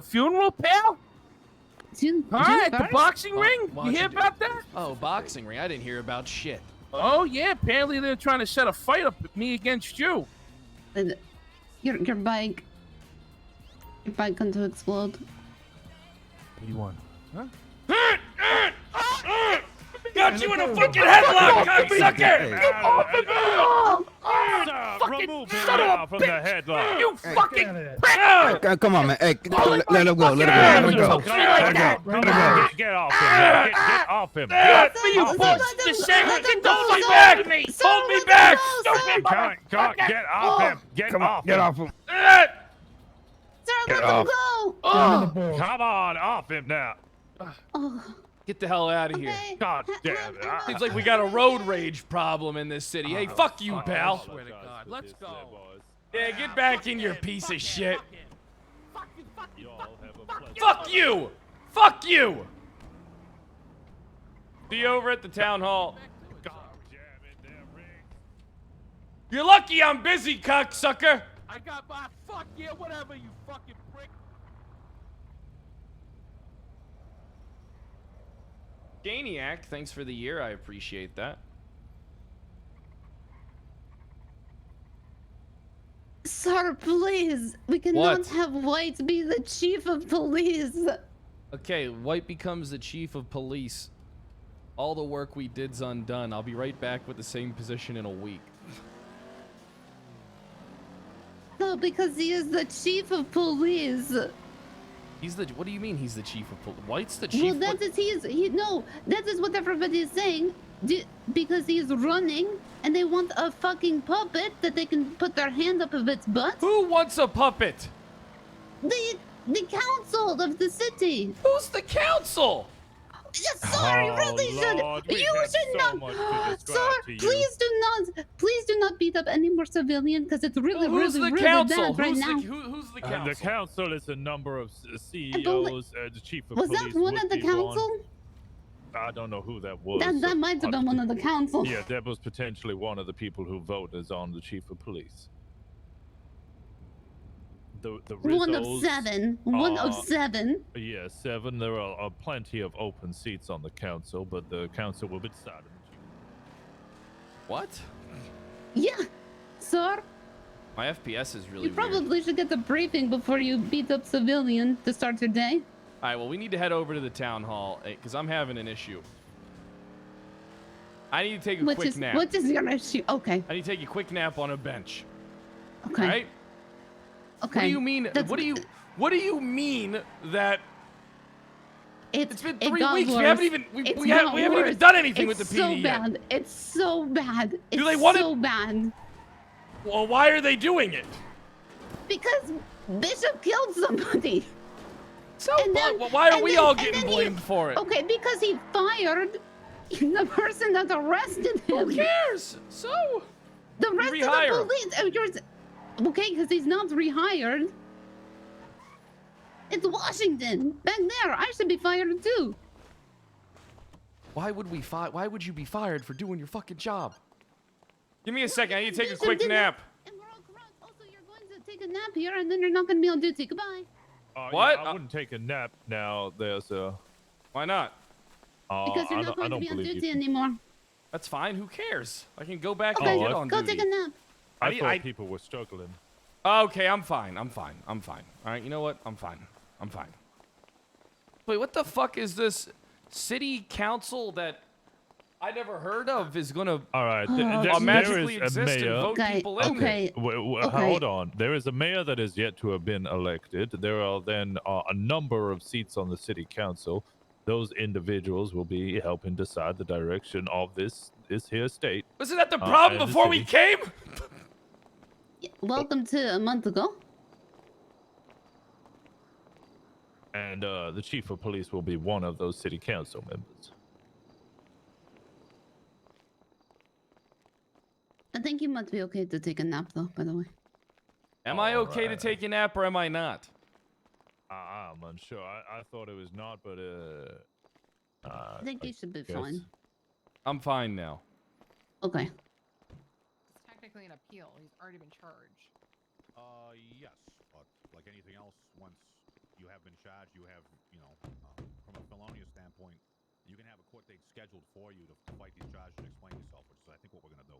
funeral, pal? All right, the boxing ring. You hear about that? Oh, boxing ring. I didn't hear about shit. Oh yeah. Apparently they're trying to set a fight up with me against you. Your bike. Your bike going to explode. What do you want? Huh? Got you in a fucking headlock, cocksucker! Remove him now from the headlock. You fucking Hey, come on, man. Hey, let him go. Let him go. Get off him. Get off him. you bullshit! Just say get the Hold me fuck back! off me! Hold me back! Come on, get off him. Get off him. Get off him. Sarah, let him go! Come on, off him now. Oh, Get the hell out of here. okay. God damn it. Seems like we got a road rage problem in this city. Hey, fuck you, pal. Swear to God. Let's go. Yeah, get back in your piece of shit. Fuck you! Fuck you! See you over at the town hall. You're lucky I'm busy, cocksucker. I got my fuck yeah, whatever, you fucking prick. Ganiac, thanks for the year. I appreciate that. Sir, please. We cannot have White be the chief of police. Okay, White becomes the chief of police. All the work we did's undone. I'll be right back with the same position in a week. No, because he is the chief of police. He's the. What do you mean he's the chief of police? White's the chief. Well, that is that is what everybody is saying. Because he's running, and they want a fucking puppet that they can put their hand up of its butt. Who wants a puppet? The council of the city. Who's the council? Sorry, really should. You should not. Sir, please do not beat up any more civilian because it's really, Who's really, the really council? bad right Who's now. Who's the council? The council is a number of CEOs. The chief of Was police that one of the would be one. council? I don't know who that was. That might have been one of the council. Yeah, that was potentially one of the people who voted on the chief of police. The One of Rizzos seven. One of are- 7. Yeah, 7. There are plenty of open seats on the council, but the council will be decided. What? Yeah, sir. My FPS is really You weird. probably should get the briefing before you beat up civilian to start your day. All right, well, we need to head over to the town hall because I'm having an issue. I need to take a quick nap. What is your issue? Okay. I need to take a quick nap on a bench. Okay. All right? Okay. What do you mean? What do you mean that it's been 3 weeks? We haven't even we haven't even done anything with the PD yet. It's so bad. It's Do they want so it? bad. Well, why are they doing it? Because Bishop killed somebody. So why are we all getting blamed for it? Okay, because he fired the person that arrested him. Who cares? So the rest of rehire the police. Okay, because he's not rehired. It's Washington back there. I should be fired too. Why would we Why would you be fired for doing your fucking job? Give me a second. I need to take a Bishop quick did nap. And we're all corrupt. Also, you're going to take a nap here, and then you're not going to be on duty. Goodbye. What? Yeah, I wouldn't take a nap now. There's a. Why not? Because you're not going to be on duty anymore. That's fine. Who cares? I can go back Okay, and get on go duty. take a nap. I thought people were struggling. Okay, I'm fine. I'm fine. I'm fine. All right, you know what? I'm fine. I'm fine. Wait, what the fuck is this city council that I never heard of is gonna All right, magically there is a exist and mayor. vote people in? Okay. Hold on. There is a mayor that is yet to have been elected. There are then a number of seats on the city council. Those individuals will be helping decide the direction of this here state. Wasn't that the problem and the before we city. came? Welcome to a month ago. And the chief of police will be one of those city council members. I think you might be okay to take a nap, though, by the way. Am I okay to take a nap or am I not? I'm unsure. I thought it was not, but I think you should be fine. I'm fine now. Okay. It's technically an appeal. He's already been charged. Yes, but like anything else, once you have been charged, you have, from a felonious standpoint, you can have a court date scheduled for you to fight these charges and explain yourself, which is, I think, what we're gonna do.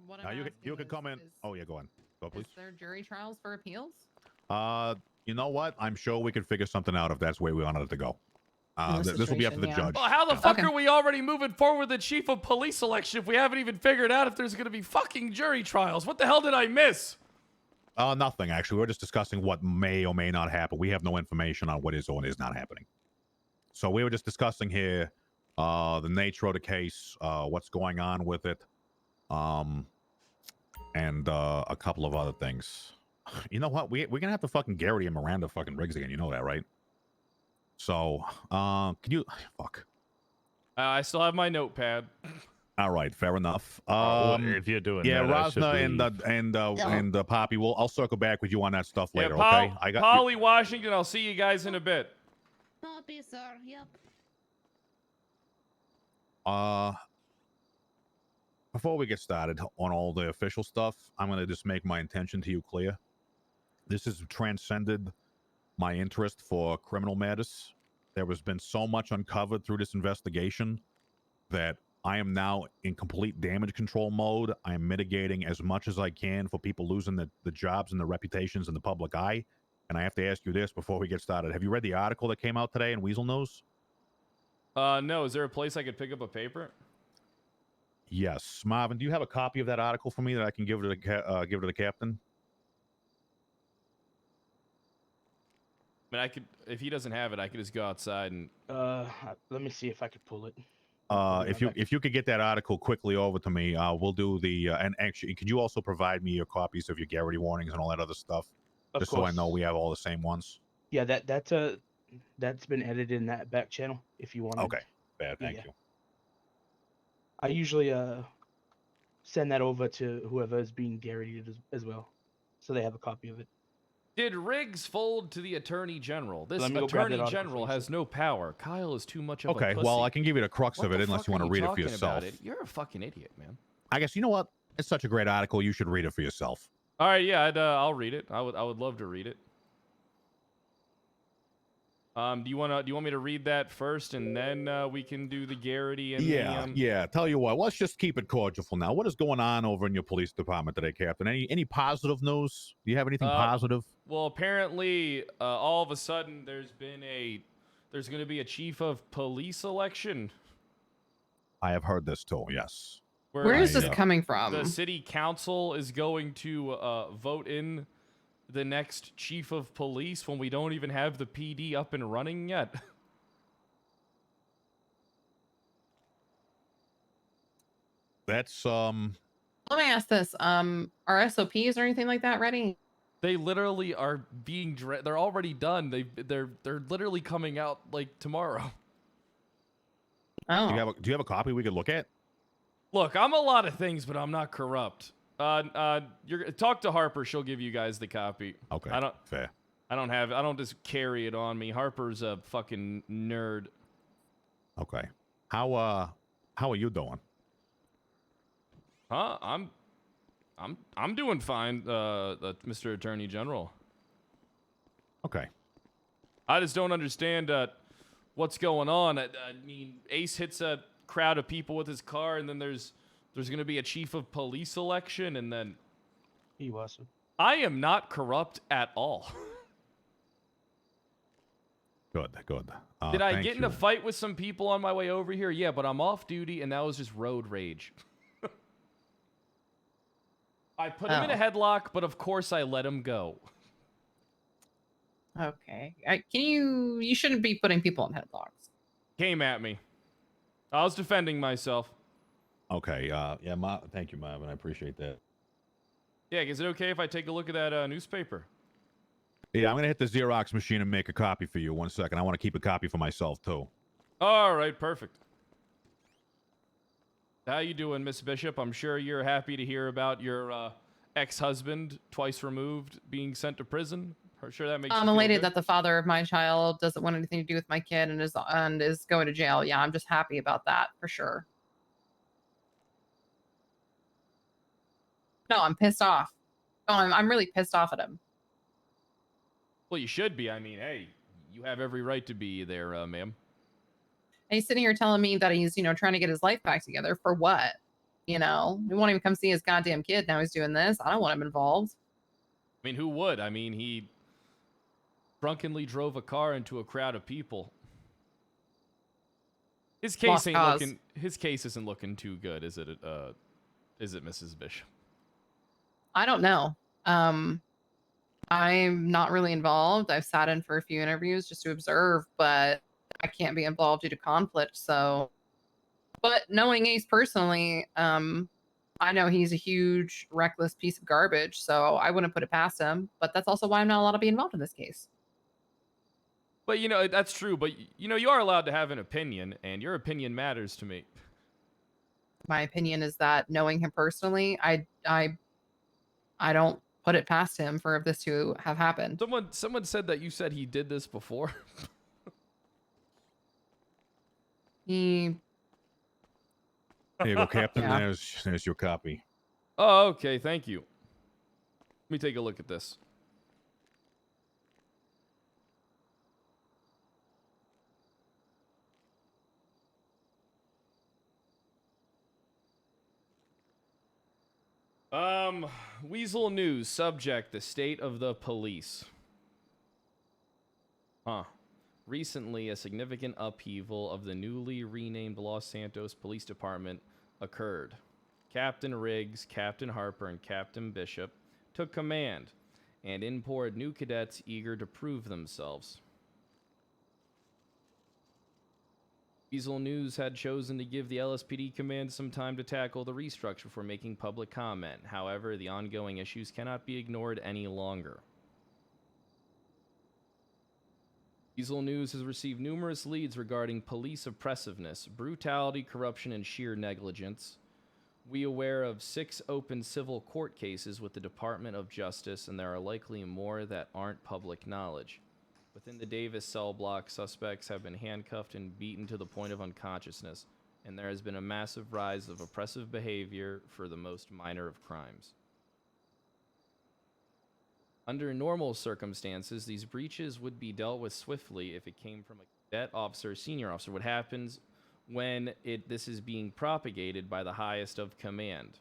What Now I'm you can come in. Oh yeah, go on. Go please. Is there jury trials for appeals? You know what? I'm sure we could figure something out if that's where we wanted it to go. This will be up to the judge. Well, how the fuck are we already moving forward with the chief of police election if we haven't even figured out if there's gonna be fucking jury trials? What the hell did I miss? Nothing actually. We're just discussing what may or may not happen. We have no information on what is or is not happening. So we were just discussing here the nature of the case, what's going on with it, and a couple of other things. You know what? We're gonna have to fucking Garrity and Miranda fucking Riggs again. You know that, right? So, can you fuck? I still have my notepad. All right, fair enough. If you're doing yeah, that, I should Rosna and Poppy, I'll circle back with you on that stuff later. Yeah, Okay? I got Polly Washington. I'll see you guys in a bit. Copy, sir. Yep. Before we get started on all the official stuff, I'm gonna just make my intention to you clear. This has transcended my interest for criminal matters. There has been so much uncovered through this investigation that I am now in complete damage control mode. I am mitigating as much as I can for people losing the jobs and the reputations in the public eye. And I have to ask you this before we get started. Have you read the article that came out today in Weasel News? No. Is there a place I could pick up a paper? Yes. Marvin, do you have a copy of that article for me that I can give to the captain? I mean, I could, if he doesn't have it, I could just go outside and. Let me see if I could pull it. If you could get that article quickly over to me, we'll do the and actually, could you also provide me your copies of your Garrity warnings and all that other stuff, Of just so I course. know we have all the same ones. Yeah, that's been edited in that back channel. If you want. Okay. Fair. Thank you. I usually send that over to whoever is being Garrityed as well, so they have a copy of it. Did Riggs fold to the Attorney General? This Let me go grab that Attorney article General for you, has no power. Kyle is too much of a Okay, pussy. well, I can give you the crux What of it the unless fuck you want are to read it for talking yourself. about it? You're a fucking idiot, man. I guess you know what? It's such a great article. You should read it for yourself. All right, yeah, I'll read it. I would love to read it. Do you want me to read that first, and then we can do the Garrity and Yeah. Tell you what, let's just keep it cordial for now. What is going on over in your police department today, Captain? Any positive news? Do you have anything positive? Well, apparently, all of a sudden, there's going to be a chief of police election. I have heard this too. Yes. Where is this coming from? The city council is going to vote in the next chief of police when we don't even have the PD up and running yet. That's Let me ask this: are SOPs or anything like that ready? They literally are being they're already done. They're literally coming out like tomorrow. Oh. Do you have a copy we could look at? Look, I'm a lot of things, but I'm not corrupt. Talk to Harper. She'll give you guys the copy. Okay. Fair. I don't just carry it on me. Harper's a fucking nerd. Okay. How are you doing? Huh? I'm doing fine, Mr. Attorney General. Okay. I just don't understand what's going on. I mean, Ace hits a crowd of people with his car, and then there's going to be a chief of police election, and then he wasn't. I am not corrupt at all. Good. Did I get in a fight with some people on my way over here? Yeah, but I'm off duty, and that was just road rage. I put him in a headlock, but of course I let him go. Okay. You shouldn't be putting people in headlocks. Came at me. I was defending myself. Okay. Thank you, Marvin. I appreciate that. Yeah, is it okay if I take a look at that newspaper? Yeah, I'm gonna hit the Xerox machine and make a copy for you. 1 second. I want to keep a copy for myself too. All right, perfect. How you doing, Miss Bishop? I'm sure you're happy to hear about your ex-husband, twice removed, being sent to prison. I'm sure that makes you I'm feel elated good. that the father of my child doesn't want anything to do with my kid and is going to jail. Yeah, I'm just happy about that for sure. No, I'm pissed off. No, I'm really pissed off at him. Well, you should be. I mean, hey, you have every right to be there, ma'am. And he's sitting here telling me that he's, trying to get his life back together. For what? He won't even come see his goddamn kid. Now he's doing this. I don't want him involved. I mean, who would? I mean, he drunkenly drove a car into a crowd of people. His case His case isn't looking too good, is it? Is it, Mrs. Bishop? I don't know. I'm not really involved. I've sat in for a few interviews just to observe, but I can't be involved due to conflict. So, but knowing Ace personally, I know he's a huge, reckless piece of garbage. So I wouldn't put it past him. But that's also why I'm not allowed to be involved in this case. But that's true. But you are allowed to have an opinion, and your opinion matters to me. My opinion is that knowing him personally, I don't put it past him for this to have happened. Someone said that you said he did this before. He. There you go, Captain. Yeah. There's your copy. Oh, okay. Thank you. Let me take a look at this. Weasel News. Subject: the state of the police. Recently, a significant upheaval of the newly renamed Los Santos Police Department occurred. Captain Riggs, Captain Harper, and Captain Bishop took command and in poured new cadets eager to prove themselves. Weasel News had chosen to give the LSPD command some time to tackle the restructure before making public comment. However, the ongoing issues cannot be ignored any longer. Weasel News has received numerous leads regarding police oppressiveness, brutality, corruption, and sheer negligence. We are aware of 6 open civil court cases with the Department of Justice, and there are likely more that aren't public knowledge. Within the Davis cell block, suspects have been handcuffed and beaten to the point of unconsciousness, and there has been a massive rise of oppressive behavior for the most minor of crimes. Under normal circumstances, these breaches would be dealt with swiftly if it came from a cadet officer or senior officer. What happens when this is being propagated by the highest of command?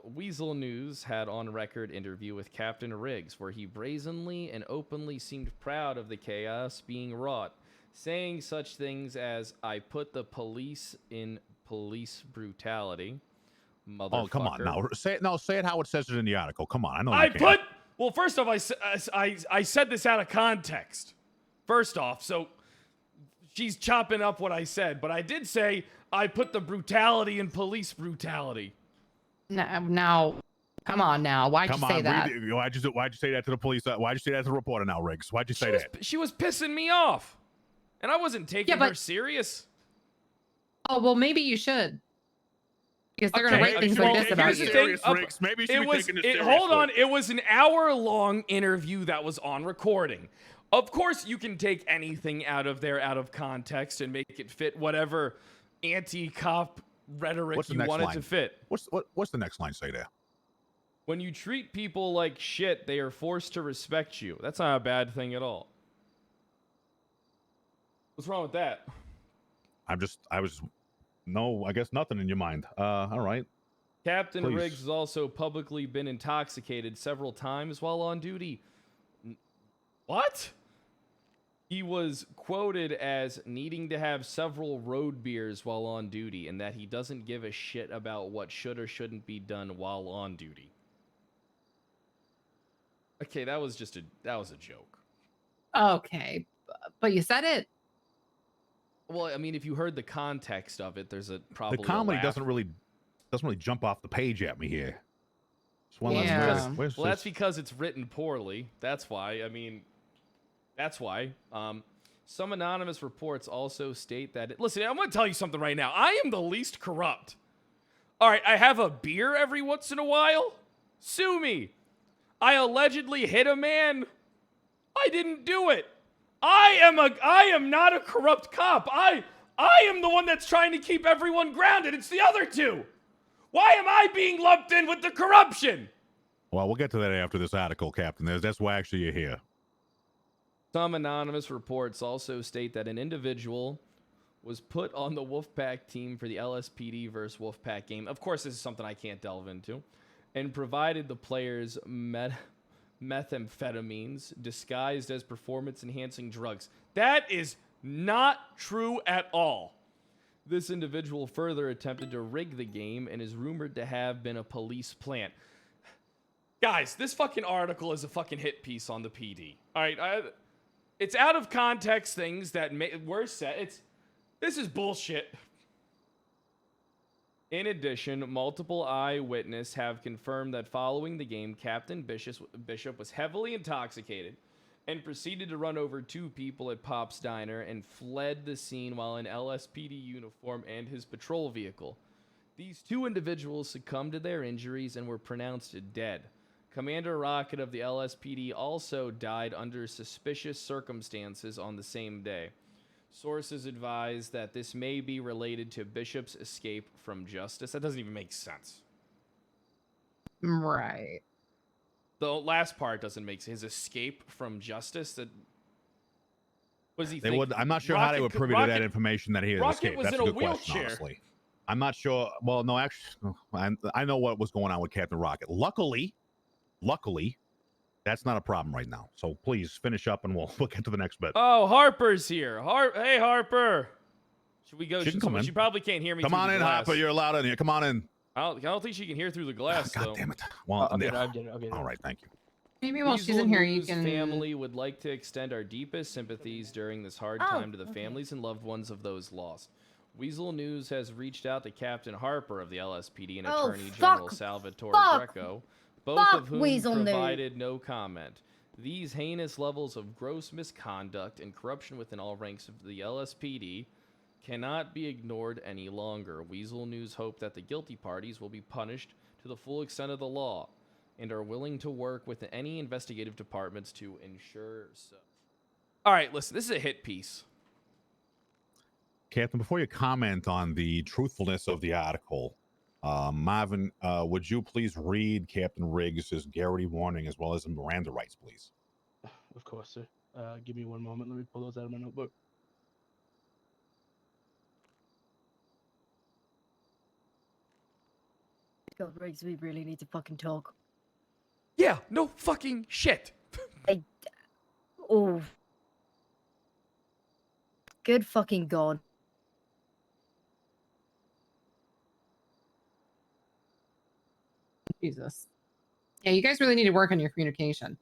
Weasel News had on record interview with Captain Riggs, where he brazenly and openly seemed proud of the chaos being wrought, saying such things as, "I put the police in police brutality." Oh, come on now. Say it how it says it in the article. Come on, I know you I can. put. Well, first off, I said this out of context. First off, so she's chopping up what I said, but I did say I put the brutality in police brutality. Now, come on now. Why'd you say that? Why'd you say that to the police? Why'd you say that to the reporter now, Riggs? Why'd you say that? She was pissing me off, and I wasn't taking her serious. Oh well, maybe you should. Because they're going to write things like this about you. Maybe you should be taking this seriously. Hold on. It was an hour-long interview that was on recording. Of course, you can take anything out of there out of context and make it fit whatever anti-cop rhetoric you want it to fit. What's the next line say there? When you treat people like shit, they are forced to respect you. That's not a bad thing at all. What's wrong with that? No, I guess nothing in your mind. All right. Captain Please. Riggs has also publicly been intoxicated several times while on duty. What? He was quoted as needing to have several road beers while on duty, and that he doesn't give a shit about what should or shouldn't be done while on duty. Okay, that was a joke. Okay, but you said it. Well, I mean, if you heard the context of it, there's probably the comedy a laugh. doesn't really jump off the page at me here. That's because it's written poorly. That's why. I mean, that's why. Some anonymous reports also state that. Listen, I'm going to tell you something right now. I am the least corrupt. All right, I have a beer every once in a while. Sue me. I allegedly hit a man. I didn't do it. I am not a corrupt cop. I am the one that's trying to keep everyone grounded. It's the other two. Why am I being lumped in with the corruption? Well, we'll get to that after this article, Captain. That's why actually you're here. Some anonymous reports also state that an individual was put on the Wolfpack team for the LSPD versus Wolfpack game. Of course, this is something I can't delve into. And provided the players methamphetamines disguised as performance-enhancing drugs. That is not true at all. This individual further attempted to rig the game and is rumored to have been a police plant. Guys, this fucking article is a fucking hit piece on the PD. All right, it's out of context things that were said. This is bullshit. In addition, multiple eyewitnesses have confirmed that following the game, Captain Bishop was heavily intoxicated and proceeded to run over 2 people at Pop's Diner and fled the scene while in LSPD uniform and his patrol vehicle. These 2 individuals succumbed to their injuries and were pronounced dead. Commander Rocket of the LSPD also died under suspicious circumstances on the same day. Sources advise that this may be related to Bishop's escape from justice. That doesn't even make sense. Right. The last part doesn't make sense. His escape from justice. That was he? I'm not sure how they were privy to that information that he had escaped. Was That's in a a good wheelchair. question, honestly. I'm not sure. Well, no, actually, I know what was going on with Captain Rocket. Luckily, that's not a problem right now. So please finish up, and we'll get to the next bit. Oh, Harper's here. Hey, Harper. Should we go? She can come in. She probably can't hear me. Come through on the in, glass. Harper. You're allowed in here. Come on in. I don't think she can hear through the glass. God though. damn it. Well, I'll get it. All right, thank you. Maybe while she's Weasel in here, you News can. family would like to extend our deepest sympathies during this hard time to the families and loved ones of those lost. Weasel News has reached out to Captain Harper of the LSPD and Attorney General Salvatore Greco, both of whom provided no comment. These heinous levels of gross misconduct and corruption within all ranks of the LSPD cannot be ignored any longer. Weasel News hope that the guilty parties will be punished to the full extent of the law and are willing to work with any investigative departments to ensure so. All right, listen, this is a hit piece. Captain, before you comment on the truthfulness of the article, Marvin, would you please read Captain Riggs' Garrity warning as well as the Miranda rights, please? Of course, sir. Give me one moment. Let me pull those out of my notebook. God, Riggs, we really need to fucking talk. Yeah, no fucking shit. Oh. Good fucking God. Jesus. Yeah, you guys really need to work on your communication.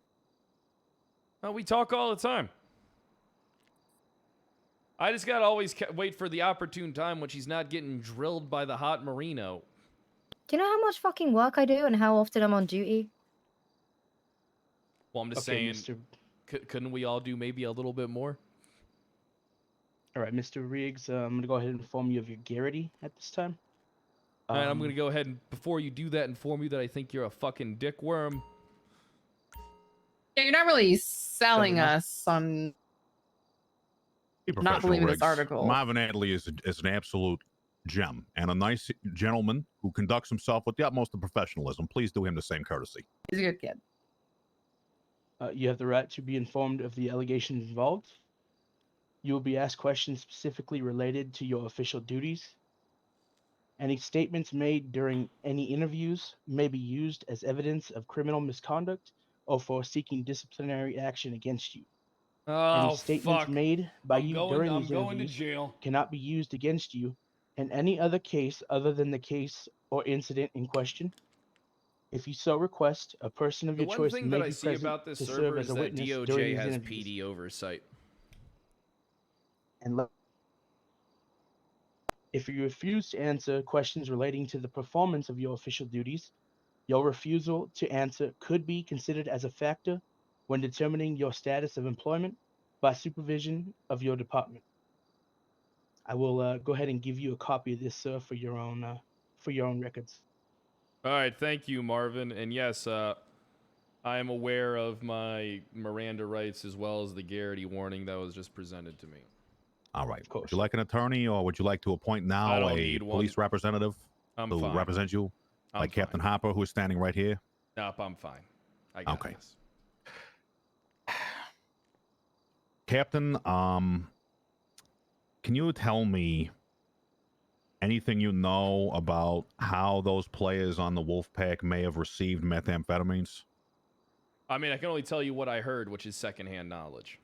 Well, we talk all the time. I just gotta always wait for the opportune time when she's not getting drilled by the hot Marino. Do you know how much fucking work I do and how often I'm on duty? Well, I'm just saying, couldn't we all do maybe a little bit more? All right, Mr. Riggs, I'm going to go ahead and inform you of your Garrity at this time. And I'm going to go ahead and, before you do that, inform you that I think you're a fucking dickworm. Yeah, you're not really selling us on not believing this article. Marvin Adley is an absolute gem and a nice gentleman who conducts himself with the utmost of professionalism. Please do him the same courtesy. He's a good kid. You have the right to be informed of the allegations involved. You will be asked questions specifically related to your official duties. Any statements made during any interviews may be used as evidence of criminal misconduct or for seeking disciplinary action against you. Any statements made by you during these interviews cannot be used against you in any other case other than the case or incident in question. If you so request, a person of your choice may be present to serve as a witness. The one thing that I see about this server is that DOJ has PD oversight. And if you refuse to answer questions relating to the performance of your official duties, your refusal to answer could be considered as a factor when determining your status of employment by supervision of your department. I will go ahead and give you a copy of this, sir, for your own records. All right, thank you, Marvin. And yes, I am aware of my Miranda rights as well as the Garrity warning that was just presented to me. All right. Would you like an attorney, or would you like to appoint now a police representative to represent you, like Captain Harper, who is standing right here? Nope, I'm fine. I got this. Captain, can you tell me anything you know about how those players on the Wolfpack may have received methamphetamines? I mean, I can only tell you what I heard, which is secondhand knowledge.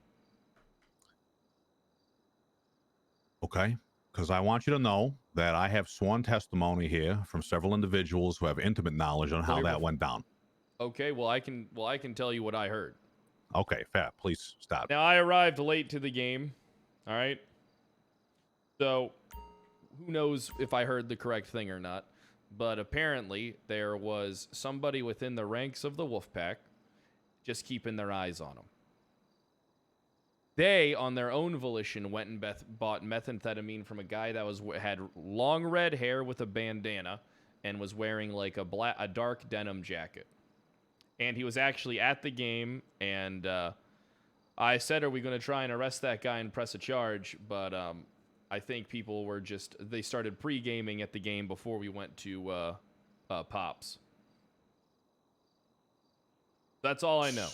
Okay, because I want you to know that I have sworn testimony here from several individuals who have intimate knowledge on how that went down. Okay, well I can tell you what I heard. Okay, fair. Please stop. Now I arrived late to the game. All right. So who knows if I heard the correct thing or not, but apparently there was somebody within the ranks of the Wolfpack just keeping their eyes on them. They, on their own volition, went and bought methamphetamine from a guy that had long red hair with a bandana and was wearing like a dark denim jacket. And he was actually at the game, and I said, are we going to try and arrest that guy and press a charge? But I think people were they started pre-gaming at the game before we went to Pops. That's all I know.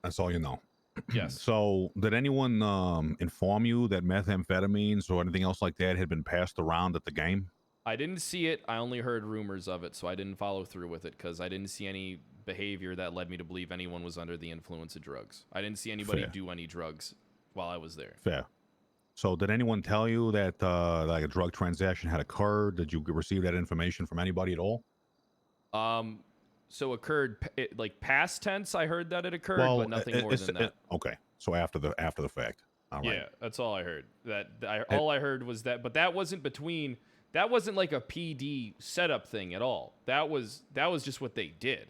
That's all you know. Yes. So did anyone inform you that methamphetamines or anything else like that had been passed around at the game? I didn't see it. I only heard rumors of it, so I didn't follow through with it because I didn't see any behavior that led me to believe anyone was under the influence of drugs. I didn't see anybody Fair. do any drugs while I was there. Fair. So did anyone tell you that like a drug transaction had occurred? Did you receive that information from anybody at all? So occurred like past tense. I heard that it occurred, Well, but nothing more than that. Okay. So after the fact. All right. Yeah, that's all I heard. All I heard was that, but that wasn't like a PD setup thing at all. That was just what they did.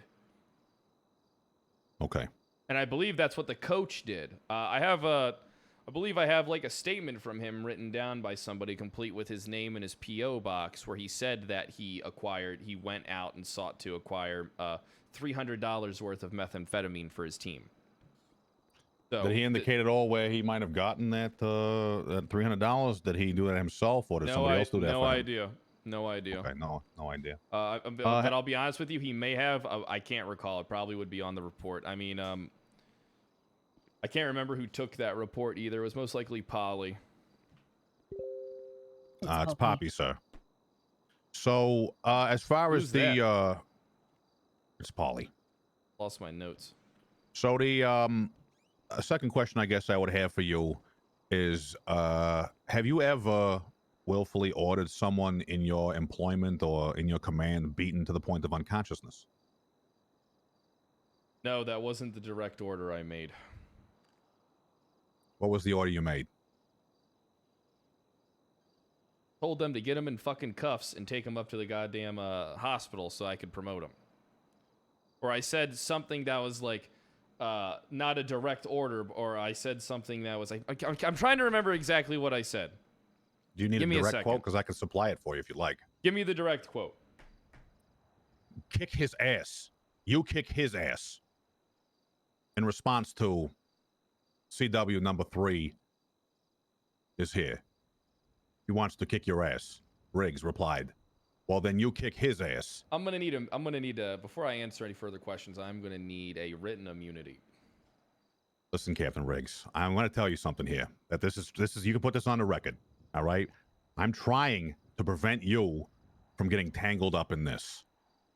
Okay. And I believe that's what the coach did. I believe I have like a statement from him written down by somebody, complete with his name and his PO box, where he said that he went out and sought to acquire $300 worth of methamphetamine for his team. So did he indicate at all where he might have gotten that $300? Did he do that himself, or did somebody else do that? No for him? idea. No idea. Okay, no idea. But I'll be honest with you, he may have. I can't recall. It probably would be on the report. I mean, I can't remember who took that report either. It was most likely Polly. It's Poppy, sir. So, as far Who's as the, it's Polly. Lost my notes. So a second question I guess I would have for you is, have you ever willfully ordered someone in your employment or in your command beaten to the point of unconsciousness? No, that wasn't the direct order I made. What was the order you made? Told them to get him in fucking cuffs and take him up to the goddamn hospital so I could promote him. Or I said something that was like, not a direct order, or I said something that was like, I'm trying to remember exactly what I said. Do you need Give a me direct quote? Because I can supply it for you if you like. Give me the direct quote. Kick his ass. You kick his ass. In response to CW number 3 is here. He wants to kick your ass. Riggs replied. Well, then you kick his ass. I'm gonna need a before I answer any further questions, I'm gonna need a written immunity. Listen, Captain Riggs, I'm going to tell you something here. That this is you can put this on the record. All right? I'm trying to prevent you from getting tangled up in this.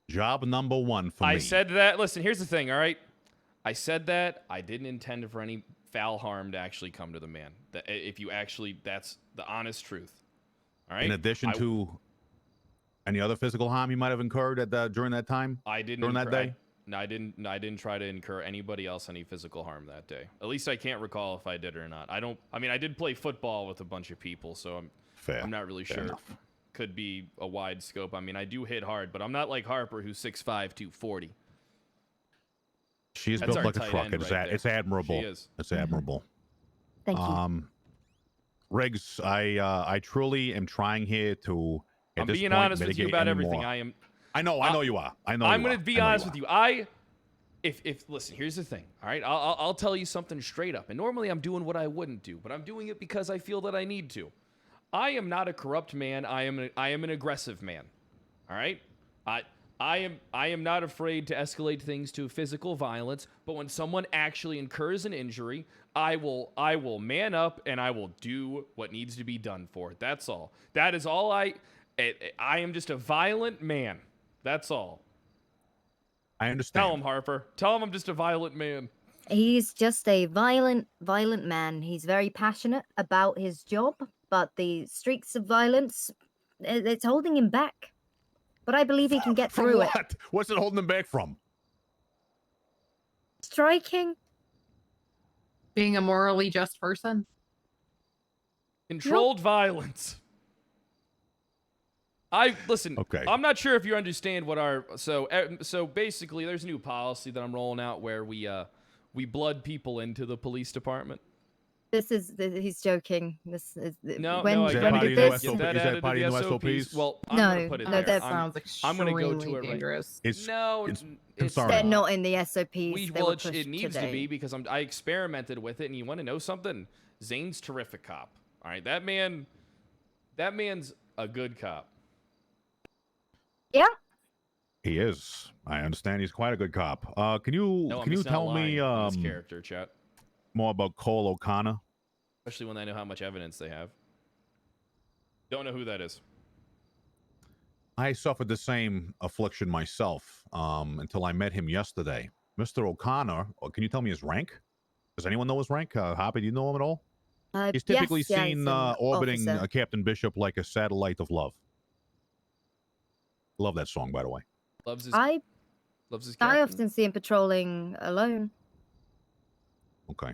Job number 1 for me. I said that. Listen, here's the thing, all right? I said that I didn't intend for any foul harm to actually come to the man. That if you actually, that's the honest truth. All right? In addition to any other physical harm you might have incurred during that time? I didn't during that day? No, I didn't try to incur anybody else any physical harm that day. At least I can't recall if I did or not. I mean, I did play football with a bunch of people, so I'm not really sure. Enough. Could be a wide scope. I mean, I do hit hard, but I'm not like Harper, who's 6'5", 240. She's That's built our like a tight truck. end It's, right there. it's admirable. She is. It's admirable. Thank you. Riggs, I truly am trying here to. I'm being honest with you about everything. I know you are. I know. I'm going to be honest with you. If listen, here's the thing. All right, I'll tell you something straight up. And normally I'm doing what I wouldn't do, but I'm doing it because I feel that I need to. I am not a corrupt man. I am an aggressive man. All right? I am not afraid to escalate things to physical violence, but when someone actually incurs an injury, I will man up and I will do what needs to be done for it. That's all. That is all I am just a violent man. That's all. I understand. Tell him, Harper. Tell him I'm just a violent man. He's just a violent man. He's very passionate about his job, but the streaks of violence, it's holding him back. But I believe he can get From through what? it. What's it holding him back from? Striking. Being a morally just person. Controlled violence. Listen. Okay. I'm not sure if you understand what so basically there's a new policy that I'm rolling out where we blood people into the police department. He's joking. This is No, when no, Is I that gotta part of get the that- get that is that added part to of the the SOPs? Well, I'm No, gonna put it no, there. that sounds I'm gonna go to extremely it right. dangerous. It's it's concerning. they're not in the SOPs. It needs to be because I experimented with it, and you want to know something? Zane's terrific cop. All right, that man's a good cop. Yeah. He is. I understand he's quite a good cop. Can you No, I'm can you just not tell me lying on his character, chat? more about Cole O'Connor? Especially when I know how much evidence they have. Don't know who that is. I suffered the same affliction myself until I met him yesterday. Mr. O'Connor, can you tell me his rank? Does anyone know his rank? Hoppy, do you know him at all? He's typically yes, yeah, seen he's an orbiting officer. Captain Bishop like a satellite of love. Love that song, by the way. Loves his I captain. often see him patrolling alone. Okay.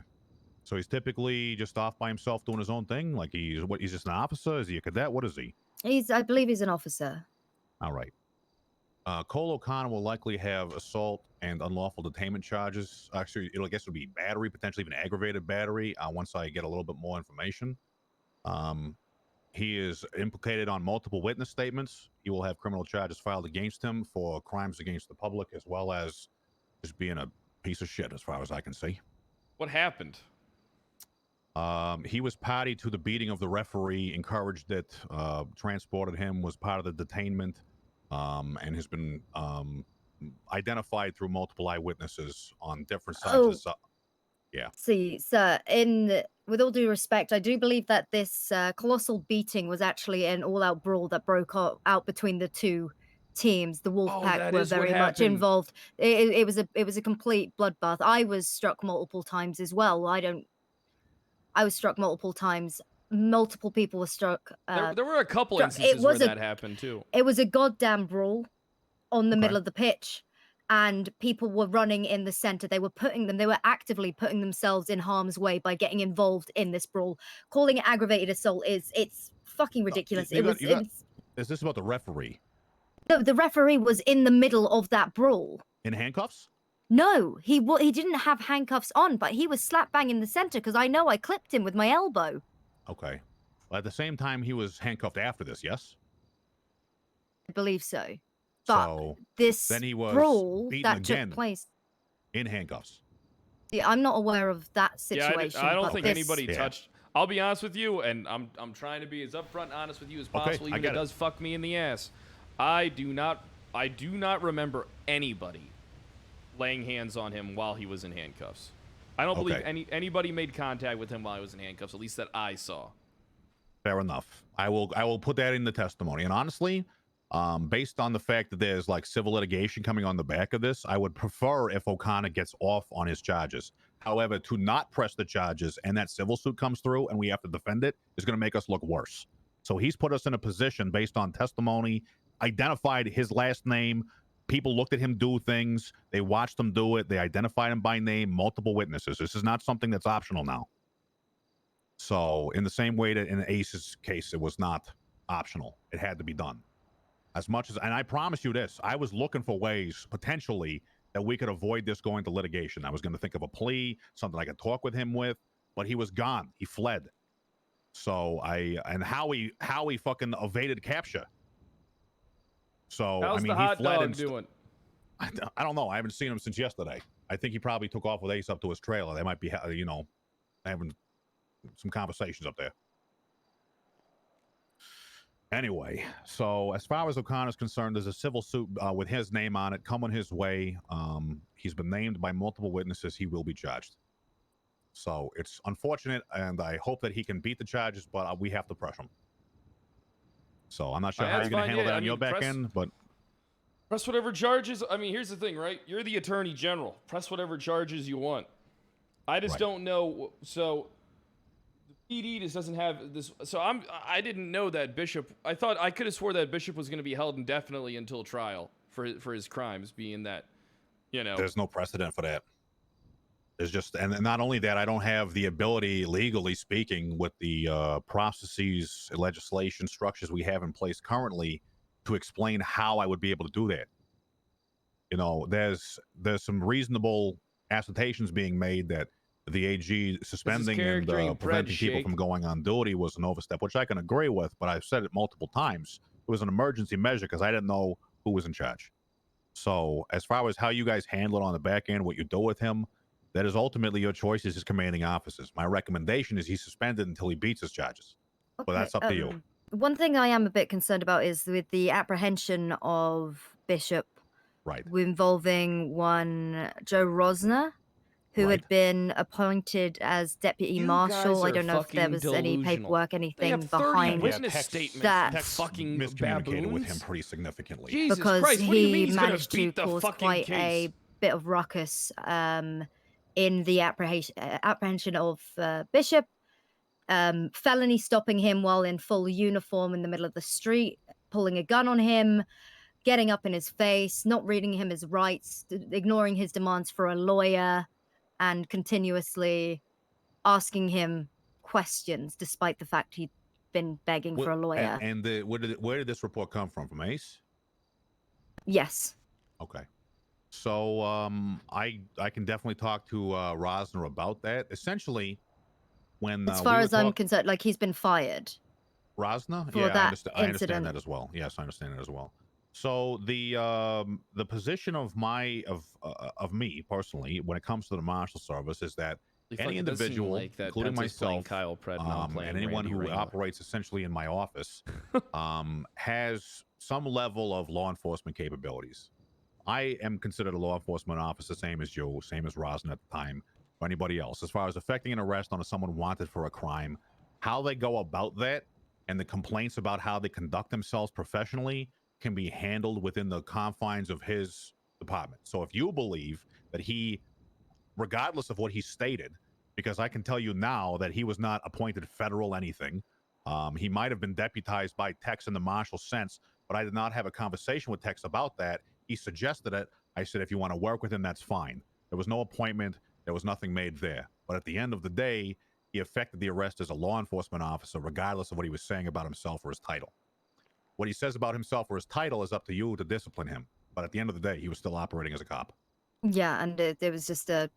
So he's typically just off by himself doing his own thing? Like he's just an officer? Is he a cadet? What is he? I believe he's an officer. All right. Cole O'Connor will likely have assault and unlawful detainment charges. Actually, I guess it would be battery, potentially even aggravated battery, once I get a little bit more information. He is implicated on multiple witness statements. He will have criminal charges filed against him for crimes against the public, as well as just being a piece of shit, as far as I can see. What happened? He was party to the beating of the referee, encouraged it, transported him, was part of the detainment, and has been identified through multiple eyewitnesses on different sides of the yeah. See, sir, with all due respect, I do believe that this colossal beating was actually an all-out brawl that broke out between the two teams. The Wolfpack were very much involved. It was a complete bloodbath. I was struck multiple times as well. I was struck multiple times. Multiple people were struck. There were a couple instances where that happened too. It was a goddamn brawl on the middle of the pitch. And people were running in the center. They were actively putting themselves in harm's way by getting involved in this brawl. Calling it aggravated assault it's fucking ridiculous. Is this about the referee? No, the referee was in the middle of that brawl. In handcuffs? No, he didn't have handcuffs on, but he was slap bang in the center because I know I clipped him with my elbow. Okay. Well, at the same time, he was handcuffed after this, yes? I believe so. But then he was brawl that took place in handcuffs. Yeah, I'm not aware of that situation. Yeah, I don't think anybody touched. I'll be honest with you, and I'm trying to be as upfront and honest with you as possible. Even if it does fuck me in the ass. I do not remember anybody laying hands on him while he was in handcuffs. I don't believe anybody made contact with him while he was in handcuffs, at least that I saw. Fair enough. I will put that in the testimony. And honestly, based on the fact that there's like civil litigation coming on the back of this, I would prefer if O'Connor gets off on his charges. However, to not press the charges and that civil suit comes through and we have to defend it is going to make us look worse. So he's put us in a position based on testimony, identified his last name. People looked at him do things. They watched him do it. They identified him by name, multiple witnesses. This is not something that's optional now. So in the same way that in Ace's case, it was not optional. It had to be done. As much as, and I promise you this, I was looking for ways potentially that we could avoid this going to litigation. I was going to think of a plea, something I could talk with him with, but he was gone. He fled. So Howie fucking evaded capture. So how's I mean, the hot he fled dog doing? I don't know. I haven't seen him since yesterday. I think he probably took off with Ace up to his trailer. They might be, having some conversations up there. Anyway, so as far as O'Connor's concerned, there's a civil suit with his name on it coming his way. He's been named by multiple witnesses. He will be charged. So it's unfortunate, and I hope that he can beat the charges, but we have to press him. So I'm not sure how you're going to handle that on your back end, but... Press whatever charges. I mean, here's the thing, right? You're the attorney general. Press whatever charges you want. I just don't know. So... PD just doesn't have this, so I didn't know that Bishop. I could have swore that Bishop was going to be held indefinitely until trial for his crimes, being that, there's no precedent for that. There's just, and not only that, I don't have the ability, legally speaking, with the processes, legislation, structures we have in place currently, to explain how I would be able to do that. There's some reasonable assertions being made that the AG suspending and preventing people from going on duty was an overstep, which I can agree with, but I've said it multiple times. It was an emergency measure because I didn't know who was in charge. So as far as how you guys handle it on the back end, what you do with him, that is ultimately your choice as his commanding officers. My recommendation is he's suspended until he beats his charges. But that's up to you. One thing I am a bit concerned about is with the apprehension of Bishop, right, involving one Joe Rosner, who Right. had been appointed as deputy You marshal. guys I are don't know if there fucking was any delusional. paperwork, They anything have 30 behind witness Tex- statements. that. Tex Fucking miscommunicated with him baboons. pretty significantly. Jesus Because Christ! What do you mean he he's gonna managed to beat the cause fucking quite case? a bit of ruckus in the apprehension of Bishop, felony stopping him while in full uniform in the middle of the street, pulling a gun on him, getting up in his face, not reading him his rights, ignoring his demands for a lawyer, and continuously asking him questions despite the fact he'd been begging for a lawyer. And where did this report come from? From Ace? Yes. Okay. So I can definitely talk to Rosner about that. Essentially, when As far as I'm concerned, like he's been fired. Rosner? For Yeah, that I understand incident. that as well. Yes, I understand that as well. So the position of me personally, when it comes to the marshal service, is that any It does seem individual, like that including Pence is playing myself, Kyle Pred, not playing and anyone Randy who Rayner. operates essentially in my office, has some level of law enforcement capabilities. I am considered a law enforcement officer, same as you, same as Rosner at the time, or anybody else. As far as effecting an arrest on someone wanted for a crime, how they go about that, and the complaints about how they conduct themselves professionally can be handled within the confines of his department. So if you believe that he, regardless of what he stated, because I can tell you now that he was not appointed federal anything. He might have been deputized by Tex in the marshal sense, but I did not have a conversation with Tex about that. He suggested it. I said, if you want to work with him, that's fine. There was no appointment. There was nothing made there. But at the end of the day, he effected the arrest as a law enforcement officer, regardless of what he was saying about himself or his title. What he says about himself or his title is up to you to discipline him. But at the end of the day, he was still operating as a cop. Yeah, and it was just a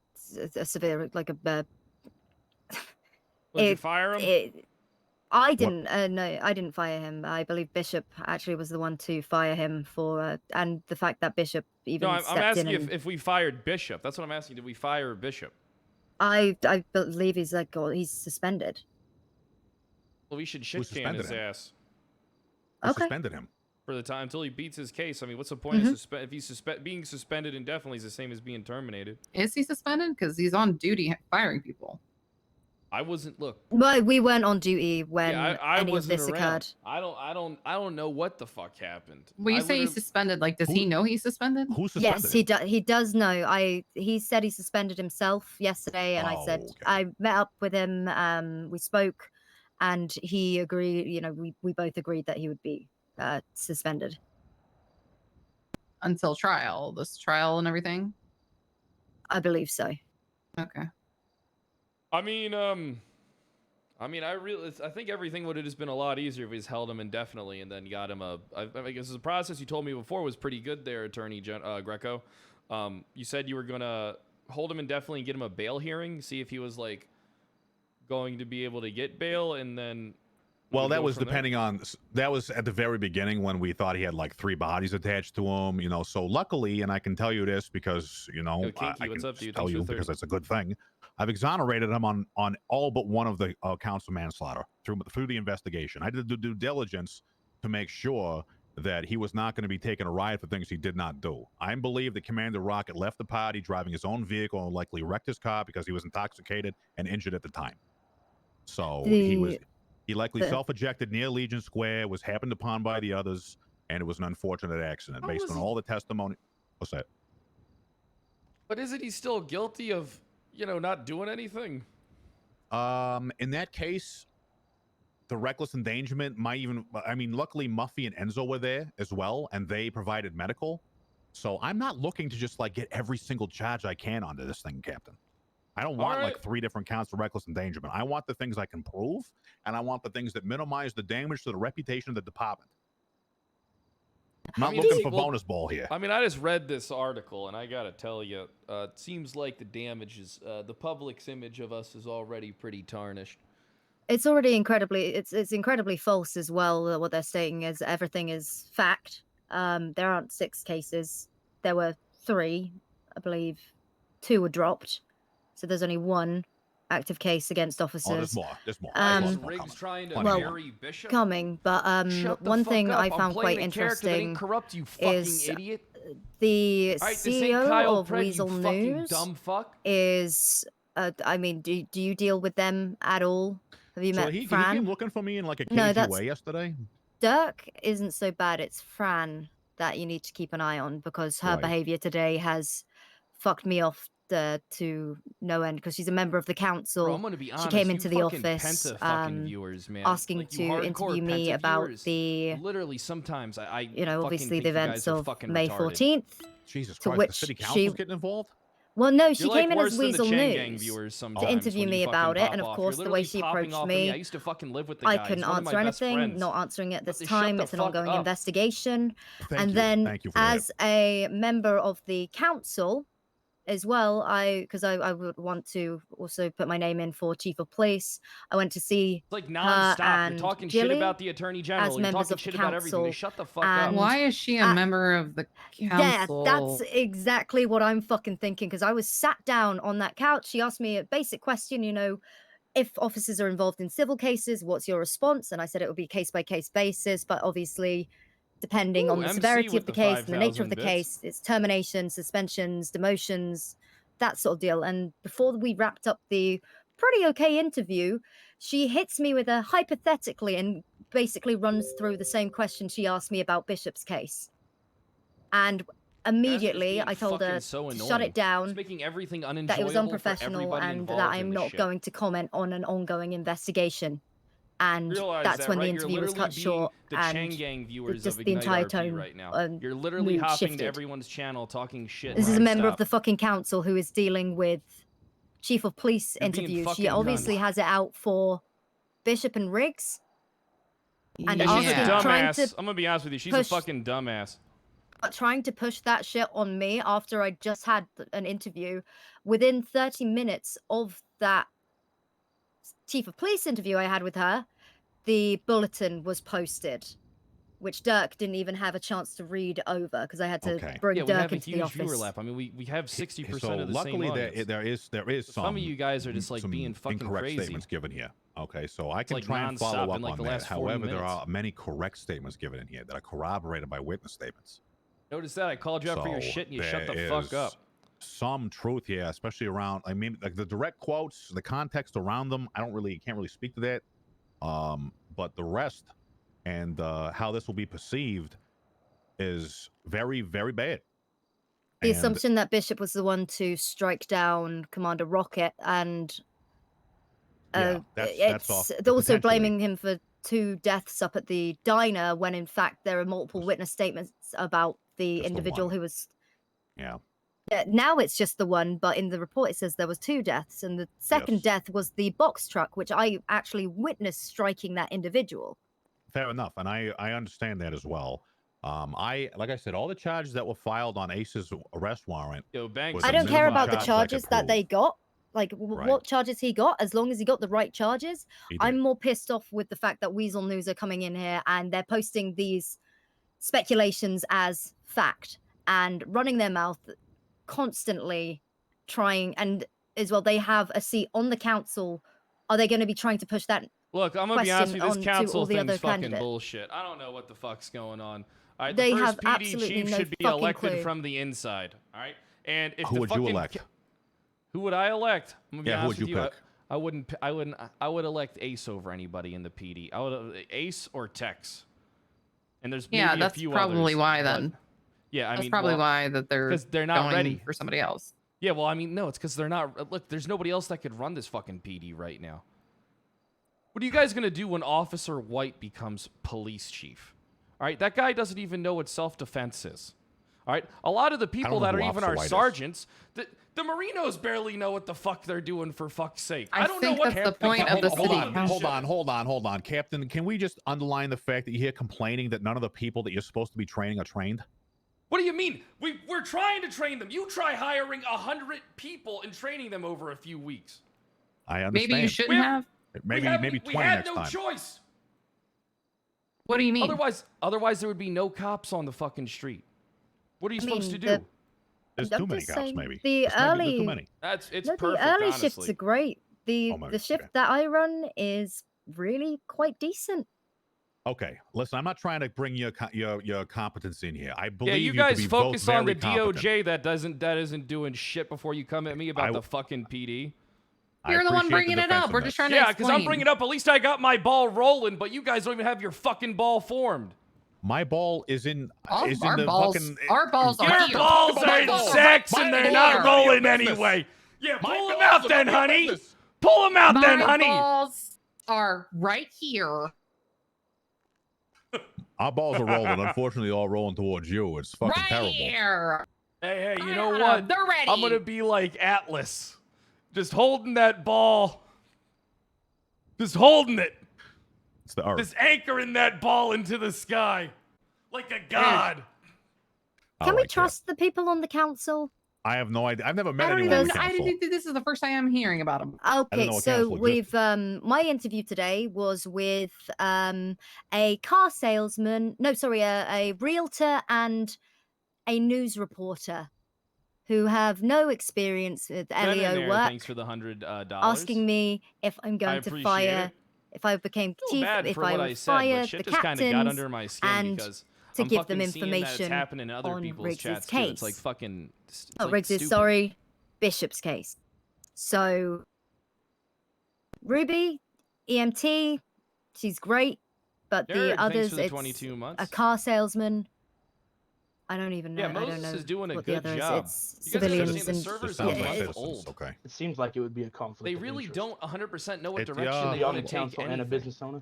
severe, like a. Did you fire him? I didn't. No, I didn't fire him. I believe Bishop actually was the one to fire him for, and the fact that Bishop even No, I'm stepped asking in. if we fired Bishop. That's what I'm asking. Did we fire Bishop? I believe he's he's suspended. Well, we should shit can his ass. Who suspended him? For the time until he beats his case. I mean, what's the point of if he's being suspended indefinitely is the same as being terminated? Is he suspended? Because he's on duty firing people. I wasn't. Look. Well, we weren't on duty when I any of this around. occurred. I don't know what the fuck happened. When you say he's suspended, like, does he know he's suspended? Who's suspended? Yes, he does know. He said he suspended himself yesterday, and I said I met up with him. We spoke, and he agreed. You know, we both agreed that he would be suspended until trial. This trial and everything. I believe so. Okay. I mean, I think everything would have just been a lot easier if we just held him indefinitely and then got him I guess the process you told me before was pretty good there, Attorney Greco. You said you were gonna hold him indefinitely and get him a bail hearing, see if he was like going to be able to get bail, and then. Well, that was depending on, that was at the very beginning when we thought he had like 3 bodies attached to him, you know. So luckily, and I can tell you this because, you know, I can tell you because that's a good thing. I've exonerated him on all but one of the counts of manslaughter through the investigation. I did the due diligence to make sure that he was not going to be taking a ride for things he did not do. I believe that Commander Rocket left the party driving his own vehicle and likely wrecked his car because he was intoxicated and injured at the time. So he likely self-ejected near Legion Square, was happened upon by the others, and it was an unfortunate accident based on all the testimony. What's that? But isn't he still guilty of, you know, not doing anything? In that case, the reckless endangerment might even, I mean, luckily Muffy and Enzo were there as well, and they provided medical. So I'm not looking to just like get every single charge I can onto this thing, Captain. I don't want like 3 different counts of reckless endangerment. I want the things I can prove, and I want the things that minimize the damage to the reputation of the department. I'm not looking for bonus ball here. I mean, I just read this article, and I gotta tell you, it seems like the damage is, the public's image of us is already pretty tarnished. It's already it's incredibly false as well. What they're stating is everything is fact. There aren't 6 cases. There were 3, I believe. 2 were dropped. So there's only 1 active case against officers. Oh, there's more. There's more. Riggs trying to well, marry Bishop? coming, but Shut the one fuck thing up. I I'm found playing quite a character that ain't interesting corrupt, you fucking is idiot. the All right, this ain't CEO Kyle of Craig, Weasel you fucking News dumb fuck. is. I mean, do you deal with them at all? Have you So met he Fran? came looking for me in like a No, cagey that's way yesterday. Dirk isn't so bad. It's Fran that you need to keep an eye on because her Right. behavior today has fucked me off to no end because she's a member of the council. Bro, I'm gonna be honest, she came you into the fucking office Penta fucking viewers, man. asking Like, you to hardcore interview me Penta about viewers, the literally sometimes I you know, fucking obviously think the you guys events are of fucking May retarded. 14th. Jesus to Christ, which the city she council's getting involved? well, no, she You're came like in worse as than the Weasel Chang Gang News viewers to sometimes interview when you me fucking about it, pop and of off. course You're the way literally she popping approached off of me, I used to fucking live with the I guy. couldn't He's one of answer my best anything. friends. Not answering at But this they shut time. the It's an fuck ongoing up. investigation. Thank And you. then, Thank you for that. as a member of the council, as well, because I would want to also put my name in for chief of police. I went to see It's like her nonstop. You're and talking shit Jilly about the attorney general. as You're members talking of the shit about everything. They council. shut the fuck up. And Why is she a member of the council? yeah, that's exactly what I'm fucking thinking. Because I was sat down on that couch. She asked me a basic question, you know, if officers are involved in civil cases, what's your response? And I said it would be case by case basis, but obviously, depending on the MC severity with of the the case and the nature of 5,000 the bits. case, it's termination, suspensions, demotions, that sort of deal. And before we wrapped up the pretty okay interview, she hits me with a hypothetically and basically runs through the same question she asked me about Bishop's case. And immediately I told her so to annoying. shut it down, It's making everything that unenjoyable it was for unprofessional, everybody and that involved in I'm this not shit. going to comment on an ongoing investigation. And Realize that's that, when right? the You're interview was literally cut being short, the and Chang Gang viewers just of the entire IgniteRP tone right now. You're literally mood hopping shifted. to everyone's channel talking shit. This is a member of nonstop. the fucking council who is dealing with chief of police You're being interviews. She fucking obviously nuts. has it out for Bishop and Riggs. And Yeah, she's a asking, trying dumbass. to I'm gonna be honest with you. She's push- a fucking dumbass. trying to push that shit on me after I just had an interview. Within 30 minutes of that chief of police interview I had with her, the bulletin was posted, which Dirk didn't even have a chance to read over because I had to bring Yeah, we Dirk have a into the huge office. viewer lap. I mean, we have 60% So of the luckily same audience. there is Some of you guys are just like some being fucking incorrect crazy. statements given here. Okay, so I can like try and nonstop follow in, up like, on the that. last 40 However, there minutes. are many correct statements given in here that are corroborated by witness statements. Notice that I called you out for your So shit and you shut the there fuck is up. Some truth here, especially around. I mean, like the direct quotes, the context around them. I can't really speak to that. But the rest and how this will be perceived is very, very bad. The And- assumption that Bishop was the one to strike down Commander Rocket, and Yeah, that's it's off- they're also potentially. blaming him for 2 deaths up at the diner, when in fact there are multiple witness statements about the Just the individual one. who was. Yeah. Now it's just the one, but in the report it says there was 2 deaths, and the second death was the box truck, which I actually witnessed striking that individual. Fair enough, and I understand that as well. Like I said, all the charges that were filed on Ace's arrest warrant. Yo, Banks, was I the don't care minimum about the charges I could charges that they prove. got, like Right. what charges he got, as long as he got the right charges. He did. I'm more pissed off with the fact that Weasel News are coming in here and they're posting these speculations as fact and running their mouth constantly, trying, and as well they have a seat on the council. Are they going to be trying to push that? Look, I'm gonna be honest with you. This question onto council all the thing's other fucking candidates? bullshit. I don't know what the fuck's going on. All right, They the first have PD absolutely chief no should be fucking elected clue. from the inside. All right, and if Who the would you fucking elect? Who would I elect? I'm gonna be Yeah, who honest would you with pick? I wouldn't. I would elect Ace over anybody in the PD. I would Ace or Tex. And there's Yeah, maybe that's a few probably others, why but- then. Yeah, I That's mean, probably well, why that they're because they're not going ready for somebody else. Yeah, well, I mean, no, it's because they're not. Look, there's nobody else that could run this fucking PD right now. What are you guys gonna do when Officer White becomes police chief? All right, that guy doesn't even know what self-defense is. All right, a lot of the people know that who are even Officer our White is. sergeants, the Marinos barely know what the fuck they're doing, for fuck's sake. I don't know think what that's the point of the Hold city on, council. hold on, Captain. Can we just underline the fact that you're here complaining that none of the people that you're supposed to be training are trained? What do you mean? We're trying to train them. You try hiring 100 people and training them over a few weeks. I understand. Maybe you shouldn't have. Maybe we 20 had next no time. choice. What do you mean? Otherwise there would be no cops on the fucking street. What are you I supposed to mean, do? There's I'm too many just cops, saying, maybe. The Just maybe early, too many. It's no, perfect, the early honestly. shifts are great, The Oh my- the shift okay. that I run is really quite decent. Okay, listen, I'm not trying to bring your competency in here. I believe Yeah, you to guys be focus both on the very competent. DOJ that isn't doing shit before you come at me about the fucking PD. I You're the one appreciate bringing it up. We're just trying to Yeah, explain. because I'm bringing it up. At least I got my ball rolling, but you guys don't even have your fucking ball formed. My ball is in. Our is in the balls- fucking. our balls are Your here. balls My are in balls are sex right and they're here. not None of your rolling business. anyway. Yeah, My pull them balls out are then, none of your honey. business. Pull them out then, My honey. balls are right here. Our balls are rolling. Unfortunately, all rolling towards you. It's fucking Right terrible. here. Hey, you know Yeah, what? they're ready. I'm gonna be like Atlas, just holding that ball, just holding it, It's the Earth. just anchoring that ball into the sky, like a god. Can we trust the people on the council? I have no idea. I've never I met don't anyone even. in the I council. didn't. This is the first time I'm hearing about them. Okay, know what so council we've my interview today was with a car salesman. No, sorry, a realtor and a news reporter who have no experience with Been in LEO there, work. Thanks for the $100. Asking me if I'm I going to appreciate fire, it. if I became Feel chief, bad if for I what would I said, but fire shit the just kind of got captains, under my skin and because to I'm give them fucking seeing that it's information happening in other on people's Riggs's chats case. too. It's like fucking. It's Not like Riggs's, stupid. sorry, Bishop's case. So Ruby, EMT, she's great, but Jared, the thanks others, for the it's 22 months. a car salesman. I don't even know. Yeah, I don't Moses know is doing a what the good other job. is. It's You guys are civilians saying the and servers sounds are like months citizens, old. okay. It seems like it would be a conflict. They of really interest. don't 100% know what It's the, direction To they be on want the to take council and a anything. business owner.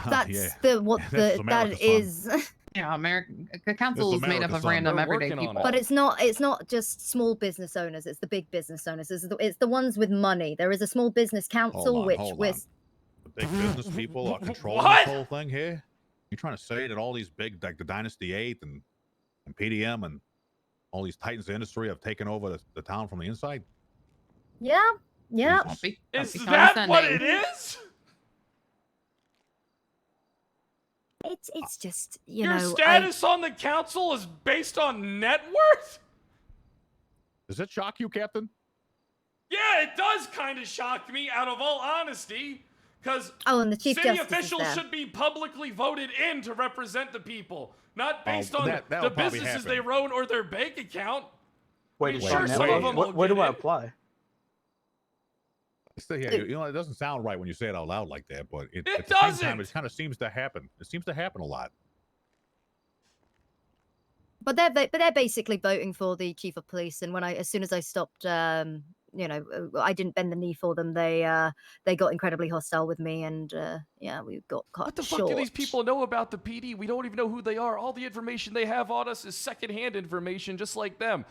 That's yeah. the what This is the America's that is. Yeah, the council This is is made up America's of son. random They're everyday working on people. it. But it's not just small business owners. It's the big business owners. It's the ones with money. There is a small business council which hold we're on. The big business people are controlling What? this whole thing here. You trying to say that all these big, like the Dynasty 8 and PDM and all these titans of industry have taken over the town from the inside? yeah. Jesus. Is that what it is? It's just you Your know status on the council is based on net worth? Does it shock you, Captain? Yeah, it does kind of shock me, out of all honesty, because and the Chief city Justice is officials there. should be publicly voted in to represent the people, not based on that'll the probably businesses happen. they run or their bank account. Wait, Sure, wait, some wait, of them will where get do I in. apply? Still, yeah, you know, it doesn't sound right when you say it out loud like that, but It at the same time, doesn't. it kind of seems to happen. It seems to happen a lot. But they're basically voting for the chief of police. And as soon as I stopped, you know, I didn't bend the knee for them. They got incredibly hostile with me, and yeah, we got cut What the short. fuck do these people know about the PD? We don't even know who they are. All the information they have on us is secondhand information, just like them.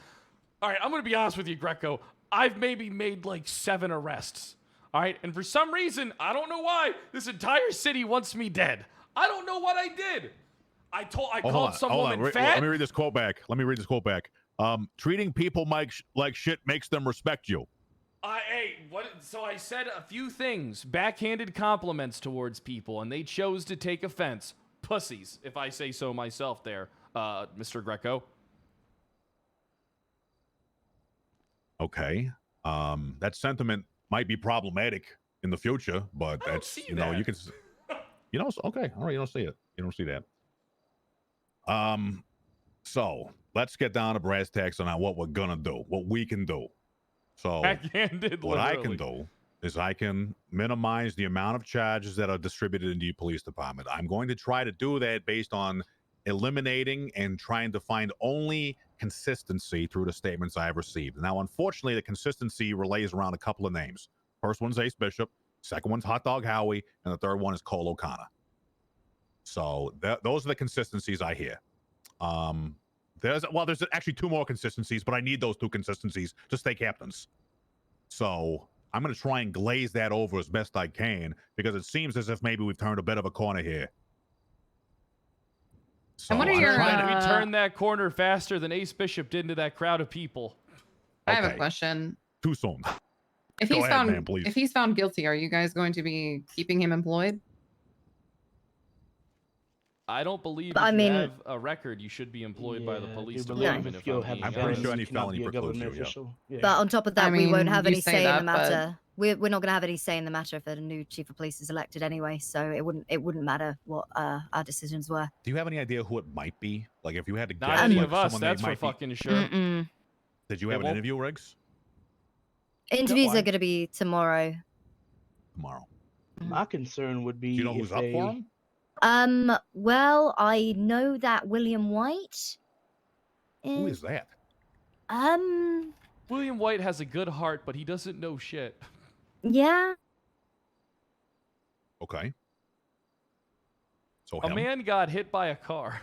All right, I'm going to be honest with you, Greco. I've maybe made like 7 arrests. All right, and for some reason, I don't know why, this entire city wants me dead. I don't know what I did. I called some woman fat. Let me read this quote back. Treating people like shit makes them respect you. So I said a few things, backhanded compliments towards people, and they chose to take offense. Pussies, if I say so myself there, Mr. Greco. Okay. That sentiment might be problematic in the future, but that's, you know, you can, you know, okay. All right. You don't see it. You don't see that. So let's get down to brass tacks on what we're going to do, what we can do. So Backhanded, what I literally. can do is I can minimize the amount of charges that are distributed into your police department. I'm going to try to do that based on eliminating and trying to find only consistency through the statements I have received. Now, unfortunately, the consistency relays around a couple of names. First one's Ace Bishop, second one's Hot Dog Howie, and the third one is Cole O'Connor. So those are the consistencies I hear. There's actually 2 more consistencies, but I need those 2 consistencies to stay captains. So I'm going to try and glaze that over as best I can, because it seems as if maybe we've turned a bit of a corner here. So And what are your? We turned that corner faster than Ace Bishop did into that crowd of people. I have a question. Too soon. If Go he's ahead, found, man, please. if he's found guilty, are you guys going to be keeping him employed? I don't believe But if I you mean- have a record, you should be employed by the police do department. believe If if you I'm have being I'm a pretty honest. sure gun, any you cannot felony be a precludes government you, yeah. official. Yeah. But on top of that, I we won't mean, have you any say say in that, the but- matter. we're not going to have any say in the matter if a new chief of police is elected anyway. So it wouldn't matter what our decisions were. Do you have any idea who it might be? Like, if you had to guess, Not any like, of us. someone That's they for might be- fucking sure. Did you have an interview, Riggs? Interviews why? are going to be tomorrow. Tomorrow. My concern would be. Do you know who's up for him? Well, I know that William White. Who is that? William White has a good heart, but he doesn't know shit. Yeah. Okay. So A man got hit by a car.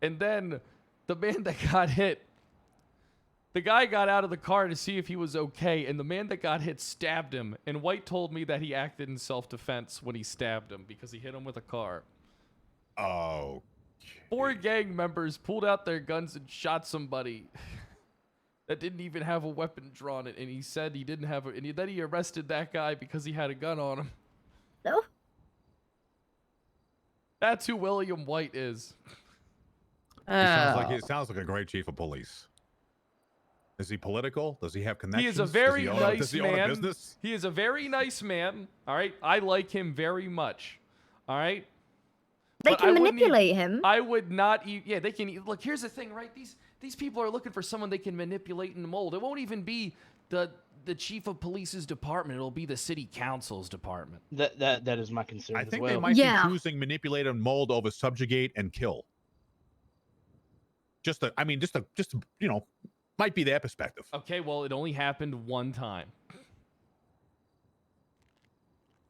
And then the man that got hit, the guy got out of the car to see if he was okay, and the man that got hit stabbed him. And White told me that he acted in self-defense when he stabbed him because he hit him with a car. Oh. 4 gang members pulled out their guns and shot somebody that didn't even have a weapon drawn, and he said he didn't have and then he arrested that guy because he had a gun on him. No. That's who William White is. It sounds like a great chief of police. Is he political? Does he have connections? He is a very does nice he own a man. business? He is a very nice man. All right, I like him very much. All right. They But can I wouldn't manipulate him. I would not. Yeah, they can. Look, here's the thing, right? These people are looking for someone they can manipulate and mold. It won't even be the chief of police's department. It'll be the city council's department. That is my concern. I as think well. they might be choosing manipulate and mold over subjugate and kill. Just might be their perspective. Okay, well, it only happened one time.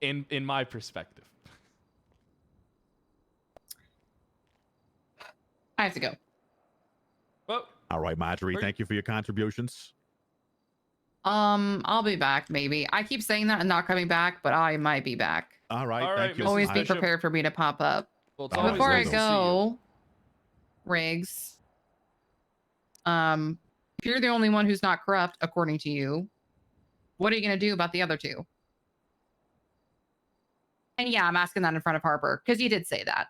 In my perspective. I have to go. Well, all right, Marjorie. Thank you for your contributions. I'll be back maybe. I keep saying that and not coming back, but I might be back. All right, thank you. Always be prepared for me to pop up. Well, Before I go, Riggs, if you're the only one who's not corrupt, according to you, what are you going to do about the other 2? And yeah, I'm asking that in front of Harper, because you did say that.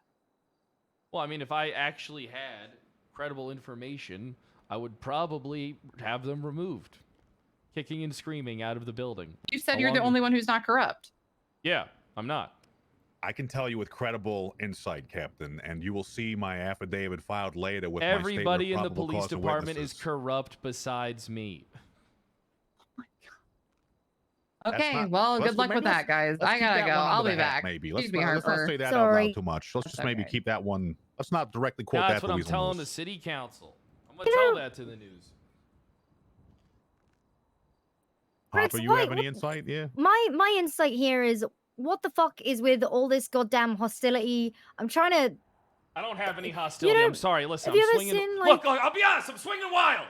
Well, I mean, if I actually had credible information, I would probably have them removed. Kicking and screaming out of the building. You said you're the only one who's not corrupt. Yeah, I'm not. I can tell you with credible insight, Captain, and you will see my affidavit filed later with everybody my in the probable police cause and department witnesses. is corrupt besides me. Okay, well, good luck with that, guys. I gotta go. I'll be back. Maybe Excuse let's me, not Harper. say that out loud too much. Let's just maybe okay. keep that one. Let's not directly quote That's that. what I'm Louise telling Lewis. the city council. I'm gonna tell that to the news. Harper, you have any insight? Yeah. My insight here is what the fuck is with all this goddamn hostility? I'm trying to. I don't have any hostility. I'm sorry. Listen, have you I'm ever swinging. seen, like- Look, I'll be honest. I'm swinging wild.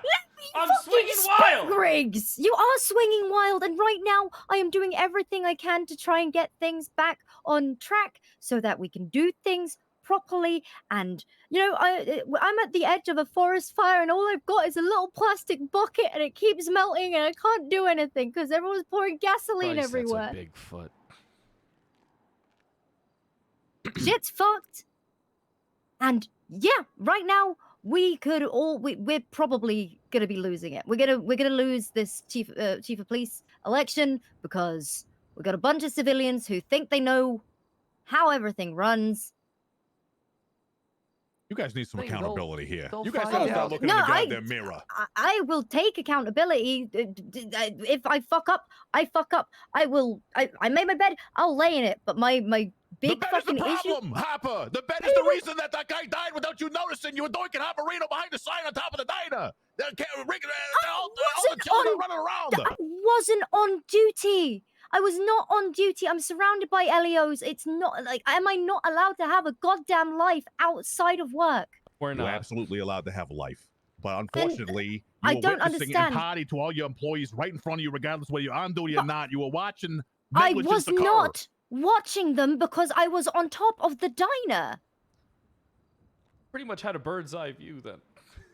I'm Fucking swinging wild. speak, Riggs. You are swinging wild, and right now I am doing everything I can to try and get things back on track so that we can do things properly. And I'm at the edge of a forest fire, and all I've got is a little plastic bucket, and it keeps melting, and I can't do anything because everyone's pouring gasoline Christ, everywhere. That's a Bigfoot. Shit's fucked. And yeah, right now we're probably gonna be losing it. We're gonna lose this chief of police election because we got a bunch of civilians who think they know how everything runs. You guys need some accountability here. they'll You guys find gotta out. start looking in the goddamn mirror. I will take accountability. If I fuck up, I fuck up. I made my bed. I'll lay in it. But my big The bed is the fucking issue. problem, Harper. The bed is the reason that guy died without you noticing. You were doinking Harperino behind the sign on top of the diner. All the children are running around. I wasn't on duty. I was not on duty. I'm surrounded by LEOs. It's not like, am I not allowed to have a goddamn life outside of work? We're You're not. absolutely allowed to have a life. But unfortunately, I you were don't witnessing understand. and party to all your employees right in front of you, regardless whether you're on duty or not. You were watching I negligence was occur. not watching them because I was on top of the diner. Pretty much had a bird's eye view then.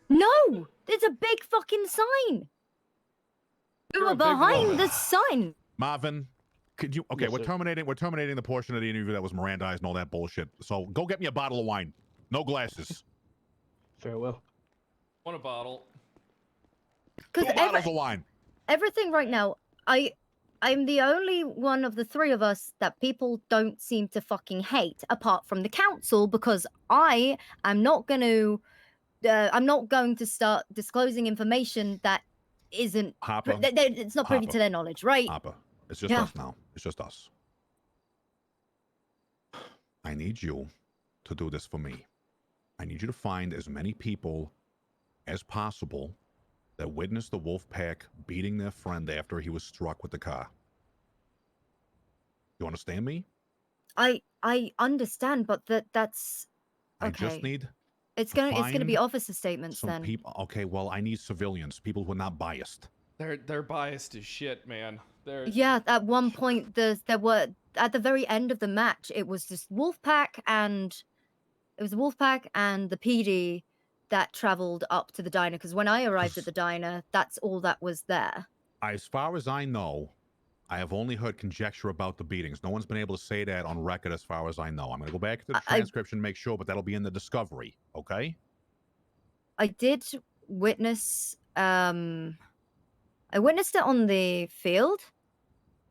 No, there's a big fucking sign. We You're were a big behind woman. the sign. Marvin, could you? Okay, Yes, we're sir. terminating the portion of the interview that was Mirandized and all that bullshit. So go get me a bottle of wine. No glasses. Farewell. Want a bottle? Because Two bottles of wine. everything right now, I I'm the only one of the three of us that people don't seem to fucking hate, apart from the council, because I am not going to. I'm not going to start disclosing information that isn't. Hopper, It's not privy Hopper, to their knowledge, right? Hopper, it's just us now. It's just us. I need you to do this for me. I need you to find as many people as possible that witnessed the wolf pack beating their friend after he was struck with the car. You understand me? I understand, but that's okay. I just need. It's gonna be officer statements some then. People. Okay, well, I need civilians, people who are not biased. They're biased as shit, man. Yeah, at one point there were at the very end of the match, it was just Wolfpack and the PD that traveled up to the diner, because when I arrived at the diner, that's all that was there. As far as I know, I have only heard conjecture about the beatings. No one's been able to say that on record as far as I know. I'm going to go back to the transcription, make sure, but that'll be in the discovery, okay? I did witness, I witnessed it on the field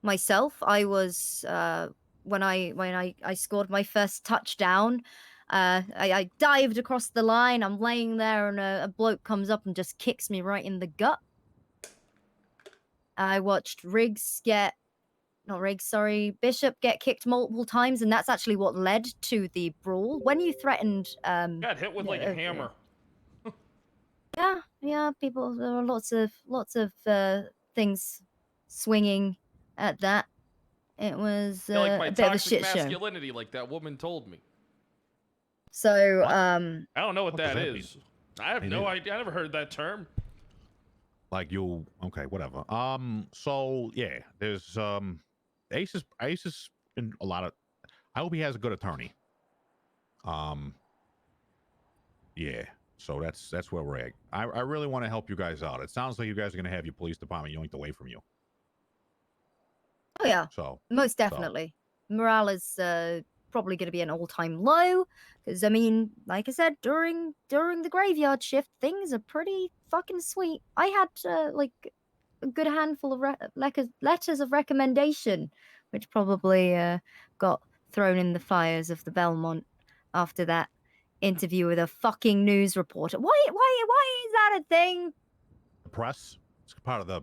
myself. I was, when I scored my first touchdown, I dived across the line. I'm laying there and a bloke comes up and just kicks me right in the gut. I watched Bishop get kicked multiple times, and that's actually what led to the brawl. When you threatened, got hit with like a hammer. Yeah, people. There were lots of things swinging at that. It was like my a bit of a shit show. masculinity, like that woman told me. So, what? I don't know what that does that is. I have no idea. I never heard that term. Like you, okay, whatever. So yeah, there's Ace is in a lot of. I hope he has a good attorney. Yeah. So that's where we're at. I really want to help you guys out. It sounds like you guys are gonna have your police department yoinked away from you. Oh yeah. So most definitely, morale is probably going to be an all-time low, because I mean, like I said, during the graveyard shift, things are pretty fucking sweet. I had like a good handful of letters of recommendation, which probably got thrown in the fires of the Belmont after that interview with a fucking news reporter. Why is that a thing? The press, it's part of the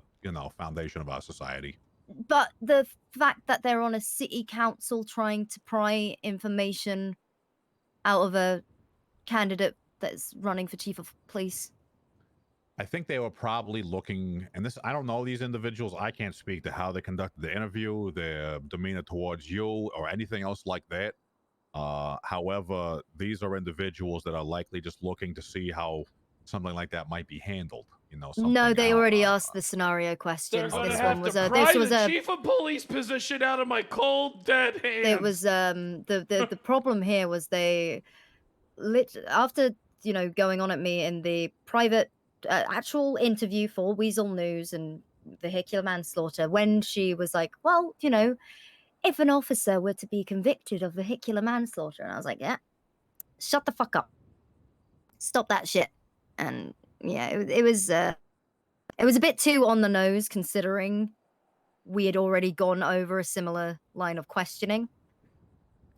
foundation of our society. But the fact that they're on a city council trying to pry information out of a candidate that's running for chief of police. I think they were probably looking, and this, I don't know these individuals. I can't speak to how they conducted the interview, their demeanor towards you, or anything else like that. However, these are individuals that are likely just looking to see how something like that might be handled. No, they already asked the scenario questions. This one was a chief of police position out of my cold dead hands. It was the problem here was they after going on at me in the private actual interview for Weasel News and vehicular manslaughter, when she was like, well, if an officer were to be convicted of vehicular manslaughter, and I was like, yeah, shut the fuck up, stop that shit. And yeah, it was a bit too on the nose, considering we had already gone over a similar line of questioning,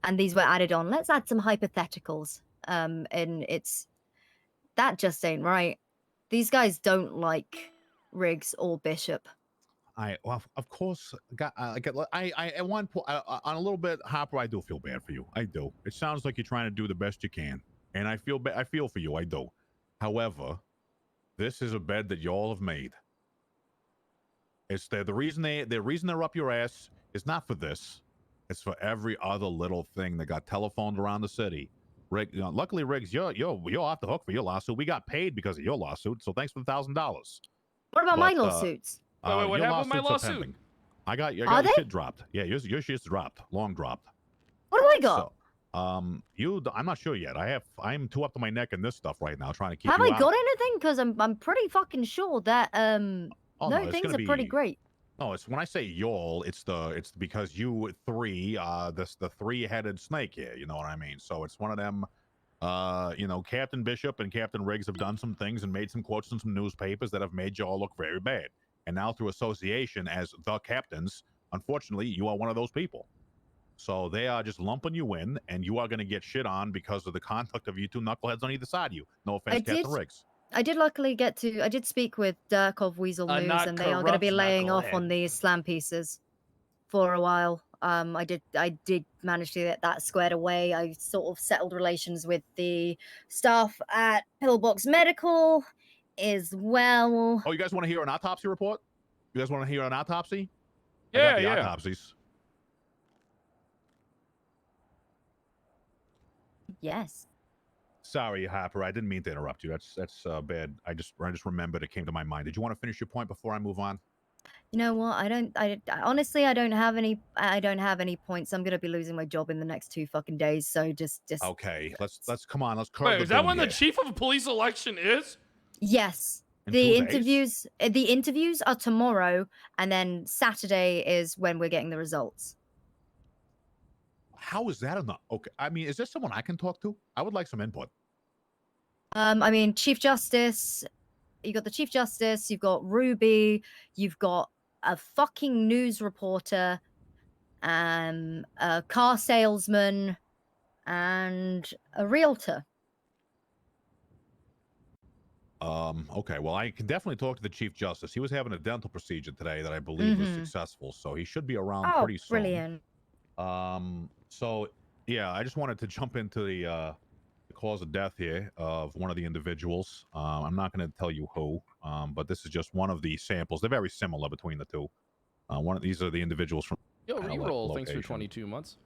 and these were added on. Let's add some hypotheticals, and that just ain't right. These guys don't like Riggs or Bishop. Well, of course, I want on a little bit, Hopper. I do feel bad for you. I do. It sounds like you're trying to do the best you can, and I feel for you. I do. However, this is a bed that y'all have made. It's the reason they're up your ass is not for this. It's for every other little thing that got telephoned around the city. Rick, luckily, Riggs, you're off the hook for your lawsuit. We got paid because of your lawsuit, so thanks for the $1,000. What about my lawsuits? Wait, what happened with my lawsuit? I got your shit dropped. Yeah, your shit's dropped. Long dropped. What do I got? So, I'm not sure yet. I'm too up to my neck in this stuff right now, trying to keep. Have you I out. got anything? Because I'm pretty fucking sure that things are pretty great. No, it's when I say y'all, it's because you three, the three-headed snake here. You know what I mean? So it's one of them. Captain Bishop and Captain Riggs have done some things and made some quotes in some newspapers that have made y'all look very bad. And now through association as the captains, Unfortunately, you are one of those people. So they are just lumping you in, and you are going to get shit on because of the conduct of you two knuckleheads on either side of you. No offense, Captain Riggs. I did luckily I did speak with Dirk of Weasel News, and they are going to be laying off on these slam pieces for a while. I did manage to get that squared away. I sort of settled relations with the staff at Pillbox Medical as well. Oh, you guys want to hear an autopsy report? You guys want to hear an autopsy? Yeah, I got the autopsies. Yes. Sorry, Harper. I didn't mean to interrupt you. That's bad. I just remembered. It came to my mind. Did you want to finish your point before I move on? You know what? Honestly, I don't have any points. I'm gonna be losing my job in the next 2 fucking days. So just. Okay. Let's come on. Let's curb Wait, the is that tone when the here. chief of police election is? Yes. In The 2 days? interviews are tomorrow, and then Saturday is when we're getting the results. How is that enough? Okay. I mean, is there someone I can talk to? I would like some input. I mean, Chief Justice. You got the Chief Justice. You've got Ruby. You've got a fucking news reporter, a car salesman, and a realtor. Okay, well, I can definitely talk to the Chief Justice. He was having a dental procedure today that I believe was successful, so he should be around pretty soon. Brilliant. So yeah, I just wanted to jump into the cause of death here of one of the individuals. I'm not going to tell you who, but this is just one of the samples. They're very similar between the two. These are the individuals from. Yo, reroll. Thanks for location. 22 months.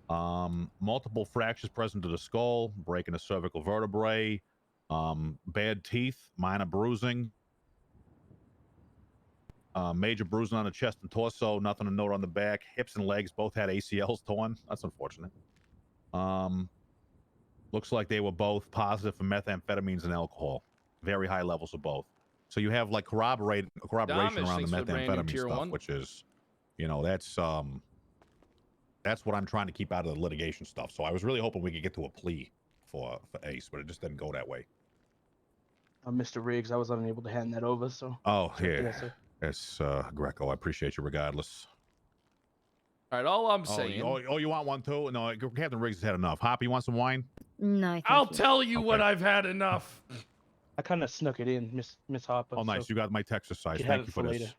Multiple fractures present to the skull, breaking a cervical vertebrae, bad teeth, minor bruising, major bruising on the chest and torso, nothing to note on the back. Hips and legs both had ACLs torn. That's unfortunate. Looks like they were both positive for methamphetamines and alcohol. Very high levels of both. So you have like corroboration around the methamphetamine stuff, 1. which is, you know, that's what I'm trying to keep out of the litigation stuff. So I was really hoping we could get to a plea for Ace, but it just didn't go that way. Mr. Riggs, I was unable to hand that over, so. Oh, yeah. Yes, sir. It's Greco. I appreciate you regardless. All right, all I'm saying. Oh, you want one too? No, Captain Riggs has had enough. Hop, you want some wine? No, I'll tell you when I've had enough. I kind of snuck it in, Miss Harper. Oh, nice. So you got my Texas size. you Thank have you it for for this. later.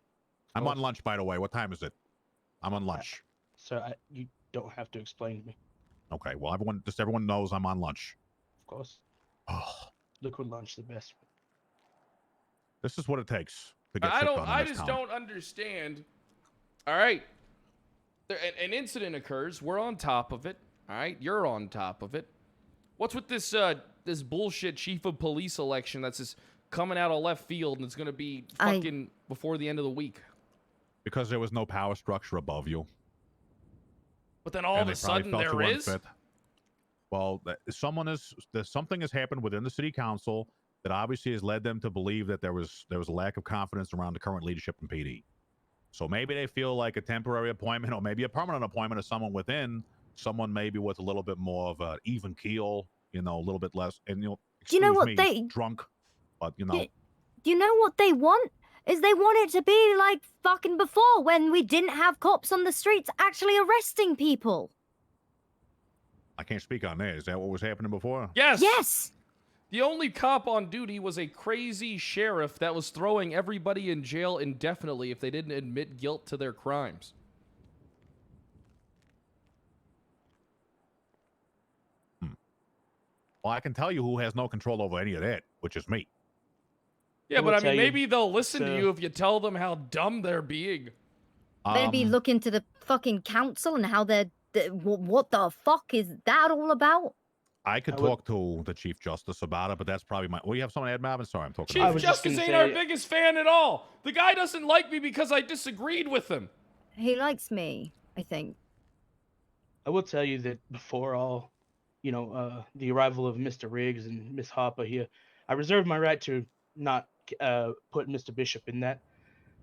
I'm on lunch, by the way. What time is it? I'm on lunch. Sir, you don't have to explain to me. Okay, well, everyone knows I'm on lunch. Of course. Oh, Liquid lunch, the best. this is what it takes to get I shit done in I this just town. don't understand. All right. An incident occurs. We're on top of it. All right. You're on top of it. What's with this this bullshit chief of police election that's just coming out of left field and it's going to be fucking before the end of the week? Because there was no power structure above you. But then all of a sudden there is? Well, something has happened within the city council that obviously has led them to believe that there was a lack of confidence around the current leadership in PD. So maybe they feel like a temporary appointment or maybe a permanent appointment of someone within, someone maybe with a little bit more of an even keel, you know, a little bit less, and do you know what they drunk, but you know. Do you know what they want? Is they want it to be like fucking before when we didn't have cops on the streets actually arresting people. I can't speak on that. Is that what was happening before? Yes. Yes. The only cop on duty was a crazy sheriff that was throwing everybody in jail indefinitely if they didn't admit guilt to their crimes. Well, I can tell you who has no control over any of that, which is me. Yeah, but I mean, maybe they'll listen to you if you tell them how dumb they're being. Maybe look into the fucking council and how they're. What the fuck is that all about? I could talk to the Chief Justice about it, but that's probably my. Well, you have someone to add, Marvin? Sorry, I'm talking. Chief Justice ain't our biggest fan at all. The guy doesn't like me because I disagreed with him. He likes me, I think. I will tell you that before all, you know, the arrival of Mr. Riggs and Miss Harper here, I reserved my right to not put Mr. Bishop in that.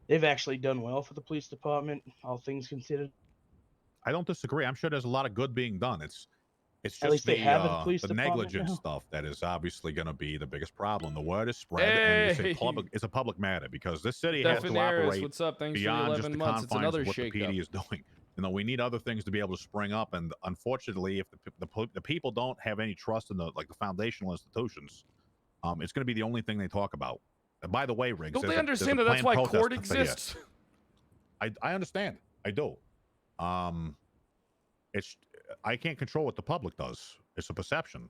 They've actually done well for the police department, all things considered. I don't disagree. I'm sure there's a lot of good being done. It's just At least they have a police the department negligence now. stuff that is obviously going to be the biggest problem. The word is spread, and Hey. it's a public matter because this city has to operate What's up? Thanks beyond for just 11 the months. It's confines another of what the shake-up. PD is doing. we need other things to be able to spring up. And unfortunately, if the people don't have any trust in the foundational institutions, it's going to be the only thing they talk about. And by the way, Riggs, Don't they understand that that's why court exists? I understand. I do. I can't control what the public does. It's a perception,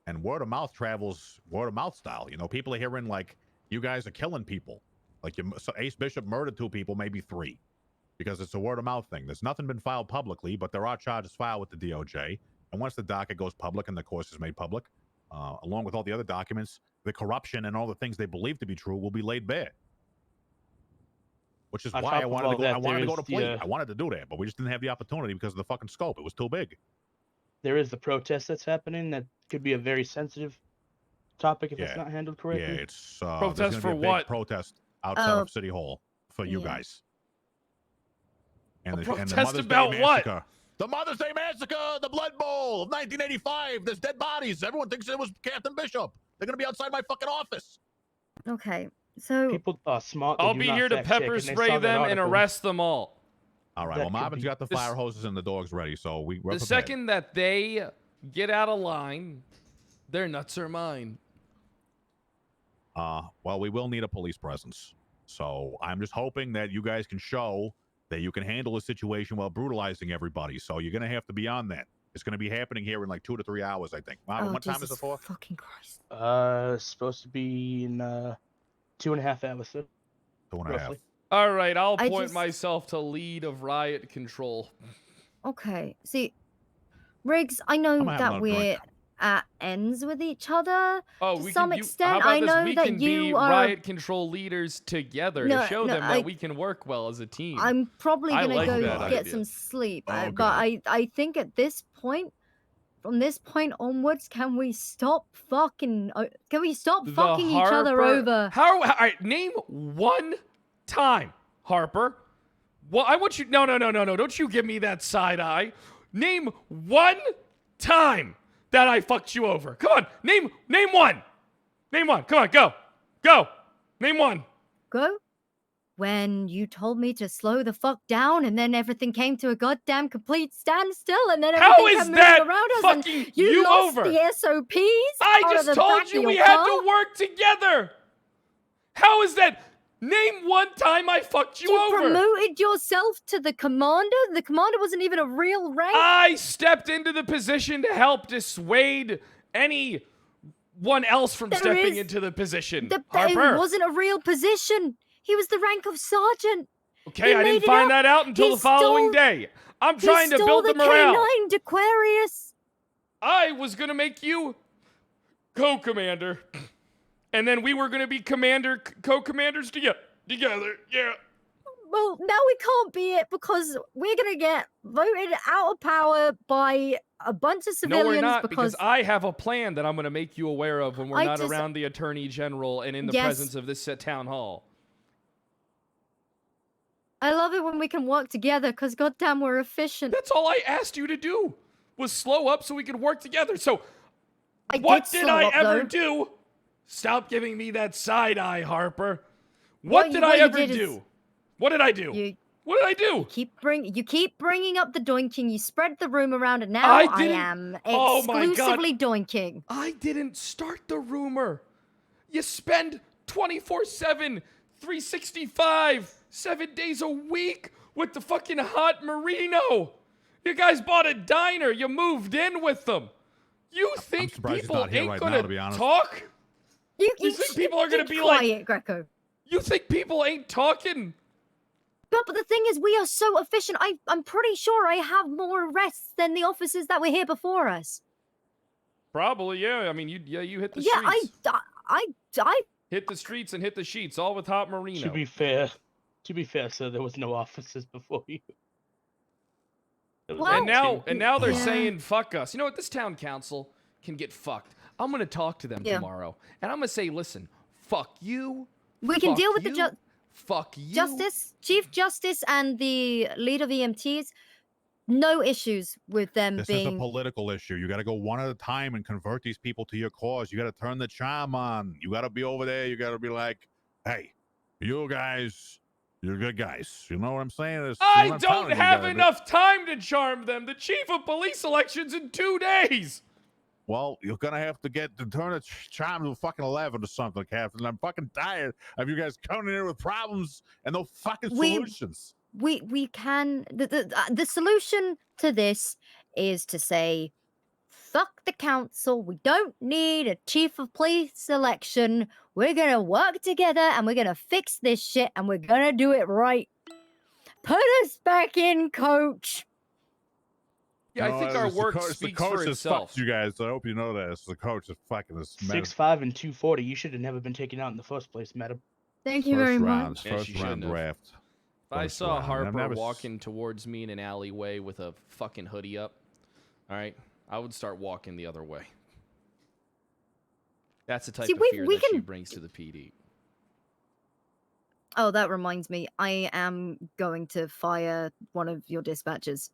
and word of mouth travels word of mouth style. People are hearing like you guys are killing people. Like Ace Bishop murdered 2 people, maybe 3. Because it's a word of mouth thing. There's nothing been filed publicly, but there are charges filed with the DOJ. And once the docket goes public and the course is made public, along with all the other documents, the corruption and all the things they believe to be true will be laid bare. Which is why I wanted to go. I wanted to go to plea. I wanted to do that, but we just didn't have the opportunity because of the fucking scope. It was too big. There is the protest that's happening. That could be a very sensitive topic if it's not handled correctly. Yeah, it's protest for what? Protest outside of City Hall for you guys. And the protest Mother's about Day what? Massacre. The Mother's Day Massacre, the Blood Bowl of 1985. There's dead bodies. Everyone thinks it was Captain Bishop. They're gonna be outside my fucking office. Okay, so people are smart. I'll be here to pepper spray them and arrest them all. All right. Well, Marvin's got the fire hoses and the dogs ready, so we're prepared. The second that they get out of line, their nuts are mine. Well, we will need a police presence. So I'm just hoping that you guys can show that you can handle a situation while brutalizing everybody. So you're going to have to be on that. It's going to be happening here in like 2 to 3 hours, I think. Marvin, what time is it for? Fucking Christ. It's supposed to be in 2.5 hours. So 2.5. All right, I'll point myself to lead of riot control. Okay, see, Riggs, I know that we're at ends with each other to some extent. I know that you are riot control leaders together to show them that we can work well as a team. I'm probably gonna go get some sleep, but I think at this point, from this point onwards, can we stop fucking? Can we stop fucking each other over? All right, name one time, Harper. Well, I want you. No. Don't you give me that side eye. Name one time that I fucked you over. Come on, name one. Name one. Come on, go. Name one. Go. When you told me to slow the fuck down, and then everything came to a goddamn complete standstill, and then everything kept moving around us, and you lost over? the SOPs. I just told you we had to work together. How is that? Name one time I fucked you over. You promoted yourself to the commander? The commander wasn't even a real rank. I stepped into the position to help dissuade anyone else from stepping into the position. Harper. It wasn't a real position. He was the rank of sergeant. Okay, I didn't find that out until the following day. I'm trying to build the morale. K9 Aquarius. I was going to make you co-commander. And then we were going to be co-commanders together. Yeah. Well, now we can't be it because we're going to get voted out of power by a bunch of civilians. No, we're not, because I have a plan that I'm going to make you aware of when we're not around the Attorney General and in the presence of this town hall. I love it when we can work together because goddamn we're efficient. That's all I asked you to do was slow up so we could work together. So what did I ever do? Stop giving me that side eye, Harper. What did I ever do? What did I do? What did I do? You keep bringing up the doinking. You spread the rumor around, and now I am exclusively doinking. I didn't start the rumor. You spend 24/7, 365, 7 days a week with the fucking hot Merino. You guys bought a diner. You moved in with them. You think people ain't gonna talk? You think people are going to be like, Greco? You think people ain't talking? But the thing is, we are so efficient. I'm pretty sure I have more arrests than the officers that were here before us. Probably, yeah. I mean, you hit the streets. I hit the streets and hit the sheets, all with hot Merino. To be fair, sir, there was no officers before you. And now they're saying, fuck us. You know what? This town council can get fucked. I'm going to talk to them tomorrow. And I'm going to say, listen, fuck you. We can deal with the fuck you. Chief Justice and the lead of EMTs. No issues with them This being... is a political issue. You got to go one at a time and convert these people to your cause. You got to turn the charm on. You got to be over there. You got to be like, hey, you guys You're good guys. You know what I'm saying? I don't have enough time to charm them. The chief of police election's in 2 days. Well, you're gonna have to turn the charm to fucking 11 or something, Captain. I'm fucking tired of you guys coming in here with problems and no fucking solutions. We can the solution to this is to say, fuck the council. We don't need a chief of police election. We're gonna work together and we're gonna fix this shit and we're gonna do it right. Put us back in, coach. Yeah, I think our work speaks for itself. You guys, I hope you know that. It's the coach is fucking this. 6'5" and 240. You should have never been taken out in the first place, madam. Thank you very much. First round draft. If I saw round. Harper walking towards me in an alleyway with a fucking hoodie up, all right, I would start walking the other way. That's the type of fear that she brings to the PD. Oh, that reminds me. I am going to fire one of your dispatchers.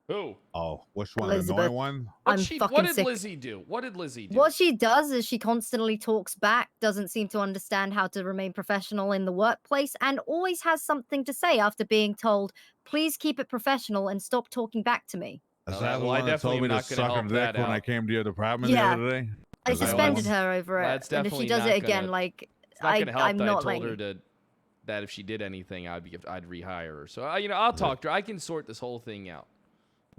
Who? Oh, which one? Elizabeth. The annoying one? What did Lizzie do? What did Lizzie do? What she does is she constantly talks back, doesn't seem to understand how to remain professional in the workplace, and always has something to say after being told, please keep it professional and stop talking back to me. Is that the one that told me to suck her dick when I came to your department the other day? I suspended her over it. That's And if she definitely does not it again, gonna- like, It's not gonna help I'm that not I told letting her that if she did anything, I'd rehire her. So I'll talk to her. I can sort this whole thing out.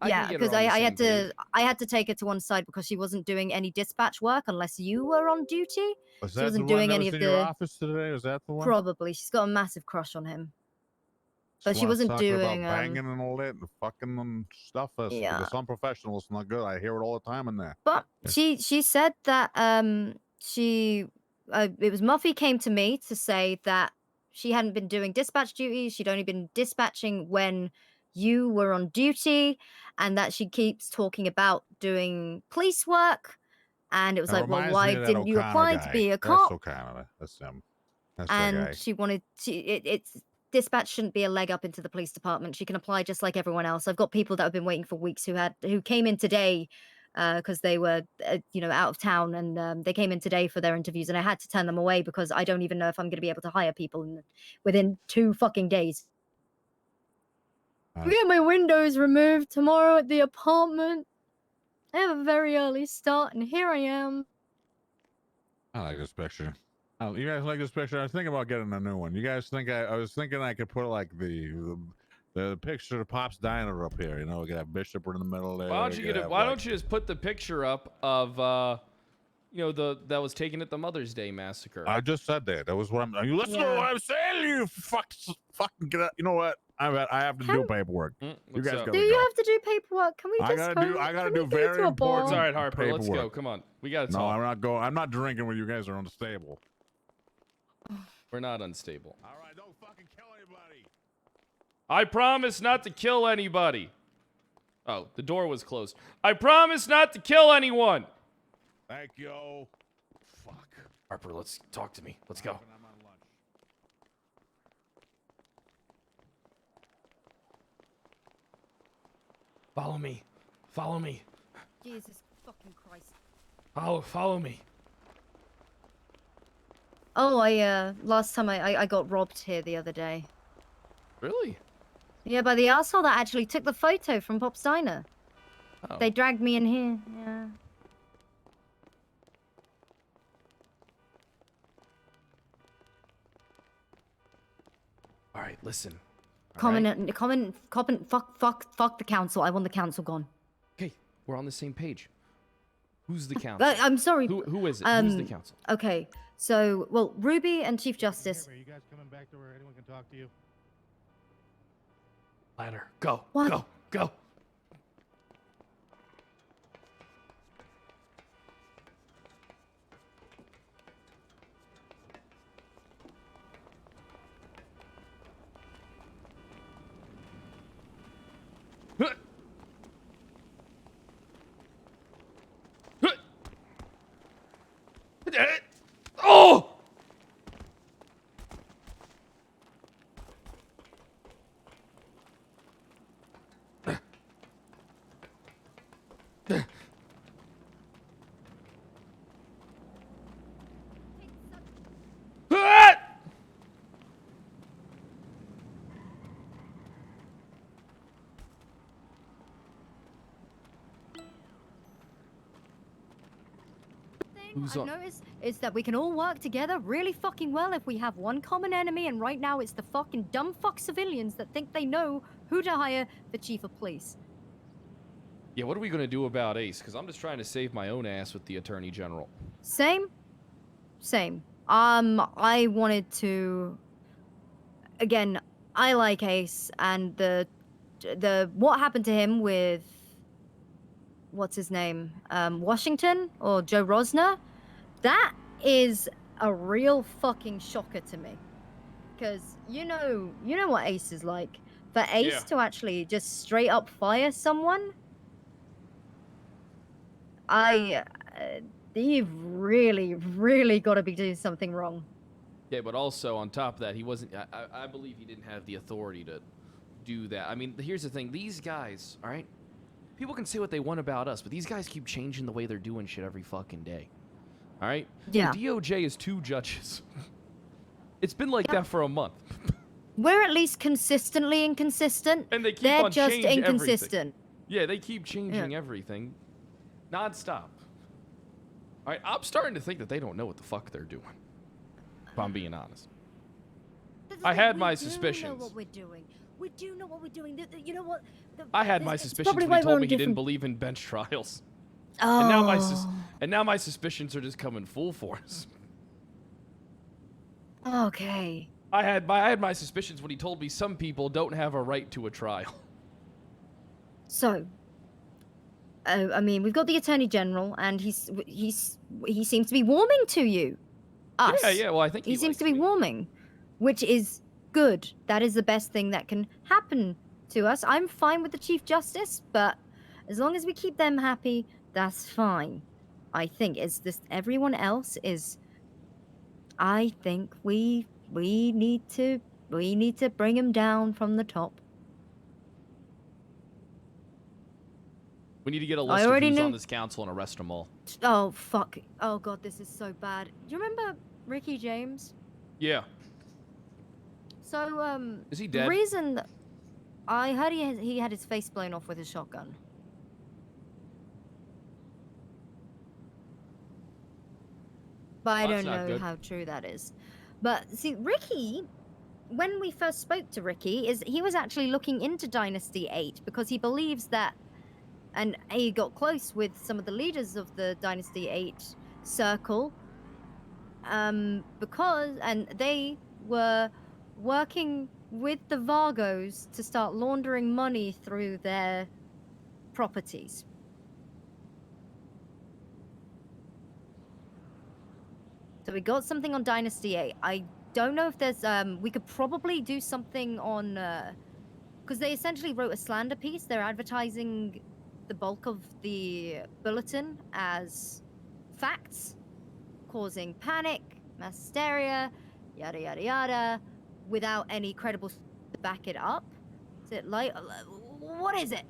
Yeah, because I had to take her to one side because she wasn't doing any dispatch work unless you were on duty. Was She that wasn't the one doing that any was of in your the office today? Was that the one? probably. She's got a massive crush on him. But Just she wanna wasn't talk doing about banging and all that and fucking and stuff. Yeah. It's unprofessional. It's not good. I hear it all the time in there. But she said that it was Muffy came to me to say that she hadn't been doing dispatch duties. She'd only been dispatching when you were on duty, and that she keeps talking about doing police work. And it was like, well, why didn't you apply to be a cop? That's O'Connor. That's him. That's that guy. And she wanted it's dispatch shouldn't be a leg up into the police department. She can apply just like everyone else. I've got people that have been waiting for weeks who came in today because they were out of town, and they came in today for their interviews, and I had to turn them away because I don't even know if I'm going to be able to hire people within 2 fucking days. We get my windows removed tomorrow at the apartment. I have a very early start, and here I am. I like this picture. Oh, you guys like this picture? I was thinking about getting a new one. You guys think I was thinking I could put like the picture of Pop's Diner up here. You know, we got that Bishop in the middle there. Why don't you just put the picture up of that was taken at the Mother's Day massacre? I just said that. That was what I'm. You listen to what I'm saying? You fucking get out. You know what? I have to do paperwork. You guys gotta Do go. you have to do paperwork? Can we I just gotta do very important. It's all right, Harper. Let's go. paperwork. Come on. We gotta No, talk. I'm not going. I'm not drinking when you guys are unstable. We're not unstable. All right, don't fucking kill anybody. I promise not to kill anybody. Oh, the door was closed. I promise not to kill anyone. Thank you. Fuck. Harper, let's talk to me. Let's go. I'm on lunch. Follow me. Follow me. Jesus fucking Christ. Follow me. Oh, last time I got robbed here the other day. Really? Yeah, by the asshole that actually took the photo from Pop's Diner. Oh. They dragged me in here. Yeah. All right, listen. Fuck the council. I want the council gone. Okay, we're on the same page. Who's the council? I'm sorry. Who is it? Who's the council? Okay, so, well, Ruby and Chief Justice. Are you guys coming back to where anyone can talk to you? Ladder, go. What? Go. Oh! thing I've noticed is that we can all work together really fucking well if we have one common enemy, and right now it's the fucking dumb fuck civilians that think they know who to hire the chief of police. Yeah, what are we gonna do about Ace? Because I'm just trying to save my own ass with the Attorney General. Same. I wanted to. Again, I like Ace, and the what happened to him with what's his name, Washington or Joe Rosner, that is a real fucking shocker to me. Because you know what Ace is like. For Ace to actually just straight up fire someone, you've really got to be doing something wrong. Yeah, but also on top of that, he wasn't. I believe he didn't have the authority to do that. I mean, here's the thing: these guys, all right. People can say what they want about us, but these guys keep changing the way they're doing shit every fucking day. All right? Yeah. The DOJ is 2 judges. It's been like that for a month. We're at least consistently inconsistent. And they keep They're on just changing inconsistent. everything. Yeah, they keep changing everything. Non-stop. All right, I'm starting to think that they don't know what the fuck they're doing. If I'm being honest. I had my suspicions. We do know what we're doing. We do know what we're doing. You know what? I had my suspicions when he told me he didn't believe in bench trials. Oh. And now my suspicions are just coming full force. Okay. I had my suspicions when he told me some people don't have a right to a trial. So, I mean, we've got the Attorney General, and he seems to be warming to you. Us. Yeah. Well, I think he seems to be warming, which is good. That is the best thing that can happen to us. I'm fine with the Chief Justice, but as long as we keep them happy, that's fine. I think it's this. Everyone else is. I think we need to bring him down from the top. We need to get a list of who's on this council and arrest them all. Oh fuck! Oh god, this is so bad. Do you remember Ricky James? Yeah. So is he dead? The reason that I heard he had his face blown off with his shotgun. But I don't know how true that is. But see, Ricky, when we first spoke to Ricky, he was actually looking into Dynasty 8 because he believes that, and he got close with some of the leaders of the Dynasty 8 circle, and they were working with the Vargos to start laundering money through their properties. So we got something on Dynasty 8. I don't know if there's, we could probably do something on, because they essentially wrote a slander piece. They're advertising the bulk of the bulletin as facts, causing panic, mass hysteria, yada, yada, yada, without any credible to back it up. Is it like, what is it?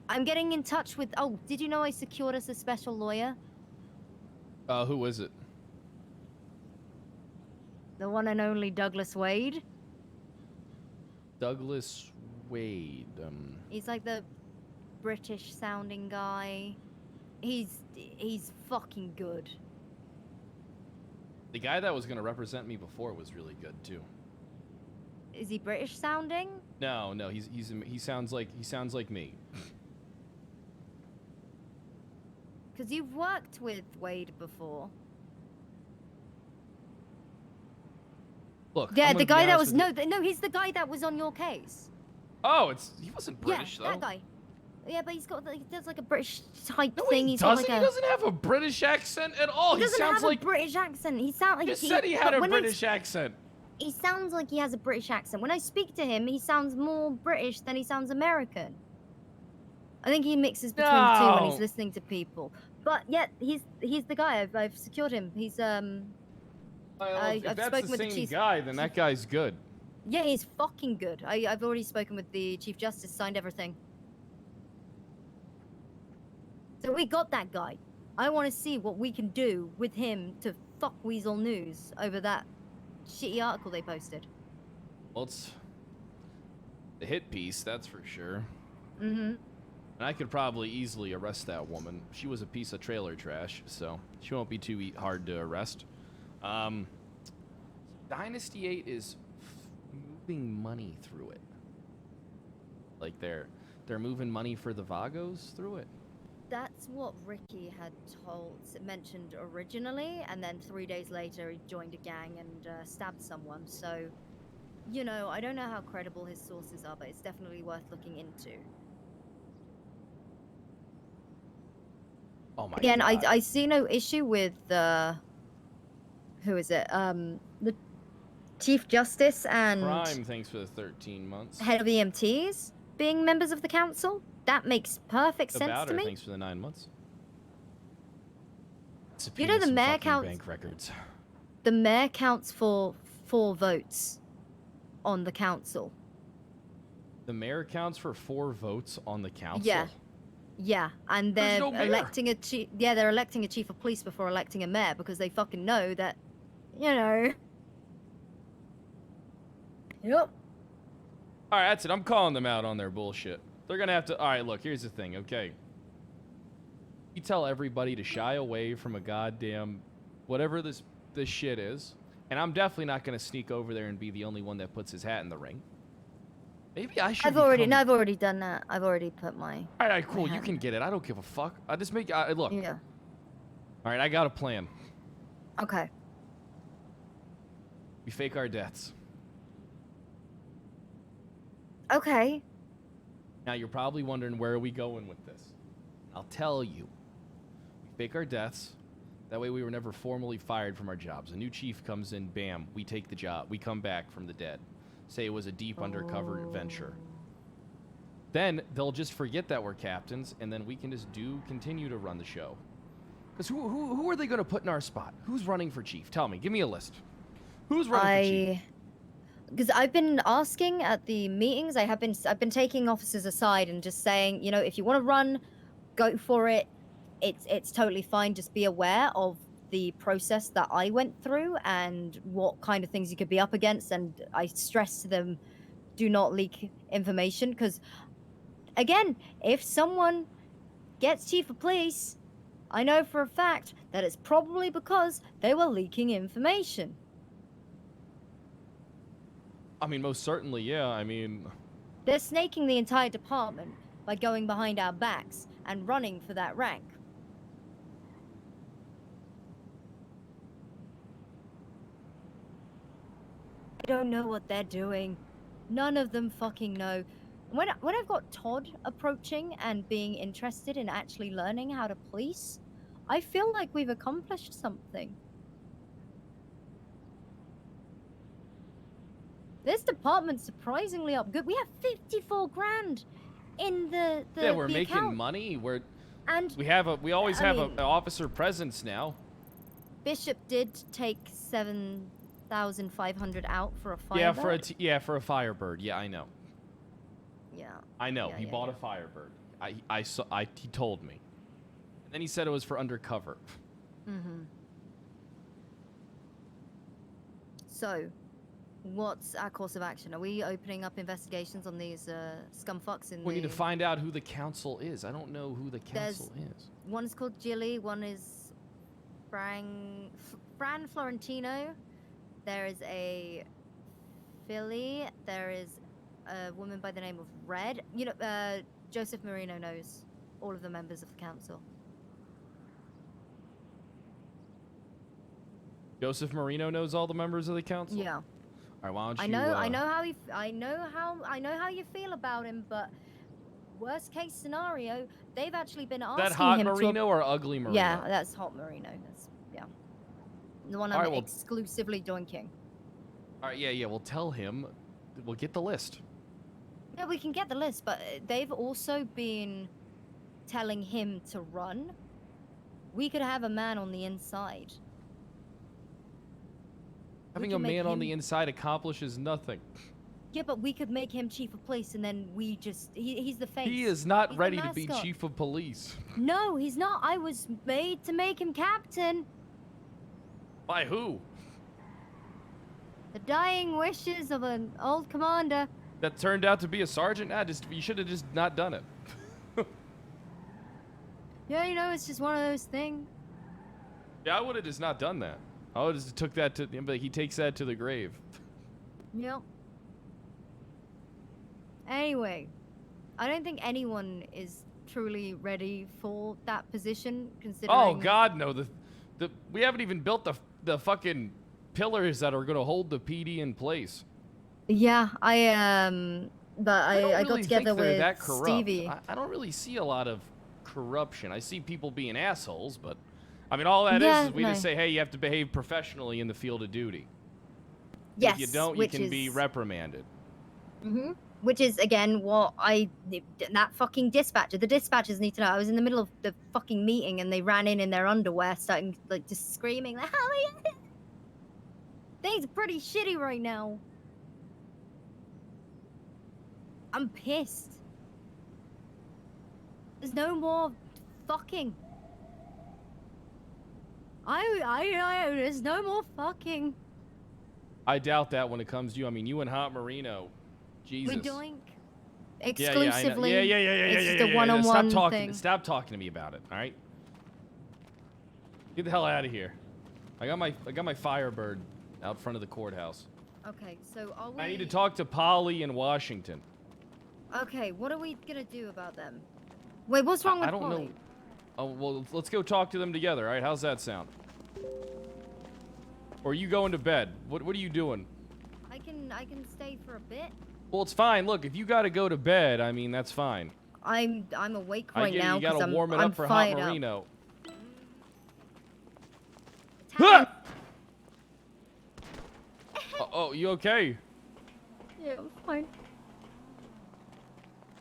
I'm getting in touch with, oh, did you know I secured us a special lawyer? Who is it? The one and only Douglas Wade. Douglas Wade. He's like the British-sounding guy. He's fucking good. The guy that was gonna represent me before was really good too. Is he British-sounding? No, he sounds like me. Because you've worked with Wade before. Look. Yeah, the guy that was no, he's the guy that was on your case. Oh, he wasn't British though. Yeah, that guy. Yeah, but he does like a British type no, thing. He doesn't have a British accent at all. He doesn't have a British accent. He sounds like he said he had a British accent. He sounds like he has a British accent. When I speak to him, he sounds more British than he sounds American. I think he mixes between the two when he's listening to people. But yeah, he's the guy. I've secured him. He's If that's the same guy, then that guy's good. Yeah, he's fucking good. I've already spoken with the Chief Justice, signed everything. So we got that guy. I want to see what we can do with him to fuck Weasel News over that shitty article they posted. Well, it's a hit piece, that's for sure. Mm-hmm. And I could probably easily arrest that woman. She was a piece of trailer trash, so she won't be too hard to arrest. Dynasty 8 is moving money through it. Like they're moving money for the Vagos through it. That's what Ricky had mentioned originally, and then 3 days later he joined a gang and stabbed someone. So, you know, I don't know how credible his sources are, but it's definitely worth looking into. Oh my Again, God. I see no issue with who is it? The Chief Justice and Prime, thanks for the 13 months. head of EMTs being members of the council. That makes perfect sense to me. Thanks for the 9 months. You know, the mayor counts. Bank records. The mayor counts for 4 votes on the council. The mayor counts for 4 votes on the council. Yeah, and There's they're no mayor. electing a chief. Yeah, they're electing a chief of police before electing a mayor because they fucking know that, you know. Yep. All right, that's it. I'm calling them out on their bullshit. They're gonna have to. All right, look. Here's the thing. Okay. You tell everybody to shy away from a goddamn whatever this shit is, and I'm definitely not gonna sneak over there and be the only one that puts his hat in the ring. Maybe I should. I've already done that. I've already put my. All right, cool. You can get it. I don't give a fuck. I just make. Look. Yeah. All right, I got a plan. Okay. We fake our deaths. Okay. Now you're probably wondering where are we going with this. I'll tell you. We fake our deaths. That way we were never formally fired from our jobs. A new chief comes in, bam, we take the job. We come back from the dead. Say it was a deep undercover venture. Then they'll just forget that we're captains, and then we can just continue to run the show. Because who are they going to put in our spot? Who's running for chief? Tell me. Give me a list. Who's running for chief? Because I've been asking at the meetings, I've been taking officers aside and just saying, you know, if you want to run, go for it. It's totally fine. Just be aware of the process that I went through and what kind of things you could be up against. And I stress to them, do not leak information. Because, again, if someone gets chief of police, I know for a fact that it's probably because they were leaking information. I mean, most certainly, yeah. I mean... They're snaking the entire department by going behind our backs and running for that rank. They don't know what they're doing. None of them fucking know. When I've got Todd approaching and being interested in actually learning how to police, I feel like we've accomplished something. This department's surprisingly up good. We have 54 grand in the yeah, we're the making account. money. And we always have an officer presence now. Bishop did take 7,500 out for a Firebird. Yeah, for a Firebird. Yeah, I know. Yeah. I know. Yeah, He bought a Firebird. He told me. And then he said it was for undercover. Mm-hmm. So, what's our course of action? Are we opening up investigations on these scumfucks in We need to find out who the council is. I don't know who the council is. One's called Jilly, one is Fran Florentino. There is a Philly. There is a woman by the name of Red. You know, Joseph Marino knows all of the members of the council. Joseph Marino knows all the members of the council? Yeah. All right, why don't you... I know how you feel about him, but worst case scenario, they've actually been asking him that hot Marino or ugly Marino? Yeah, that's hot Marino. That's the one I'm exclusively doinking. All right, yeah, we'll tell him. We'll get the list. Yeah, we can get the list, but they've also been telling him to run. We could have a man on the inside. Having a man on the inside accomplishes nothing. Yeah, but we could make him chief of police, and then we just... He's the face. He is not ready to be chief of police. No, he's not. I was made to make him captain. By who? The dying wishes of an old commander. That turned out to be a sergeant? You should have just not done it. Yeah, you know, it's just one of those things. Yeah, I would have just not done that. I would have just took that to, but he takes that to the grave. Yep. Anyway, I don't think anyone is truly ready for that position, considering... Oh God, no! We haven't even built the fucking pillars that are gonna hold the PD in place. Yeah, I got really together think they're with that corrupt. Stevie. I don't really see a lot of corruption. I see people being assholes, but I mean, all that is we just say, hey, you have to behave professionally in the field of duty. Yes, if you don't, you can be reprimanded. Which is, again, what that fucking dispatcher, the dispatchers need to know. I was in the middle of the fucking meeting and they ran in their underwear, starting, like, just screaming, like, oh, things are pretty shitty right now. I'm pissed. There's no more fucking. There's no more fucking. I doubt that when it comes to you. I mean, you and Hot Marino, Jesus. We're doing exclusively. Yeah. It's just a one-on-one thing. Stop talking to me about it. All right. Get the hell out of here. I got my Firebird out front of the courthouse. Okay, so are we... I need to talk to Polly in Washington. Okay, what are we gonna do about them? Wait, what's wrong with Polly? I don't know. Oh, well, let's go talk to them together, all right? How's that sound? Or are you going to bed? What are you doing? I can stay for a bit. Well, it's fine. Look, if you got to go to bed, I mean, that's fine. I'm awake right now you because got to warm it up for Hot Marino. Oh, you okay? Yeah, I'm fine.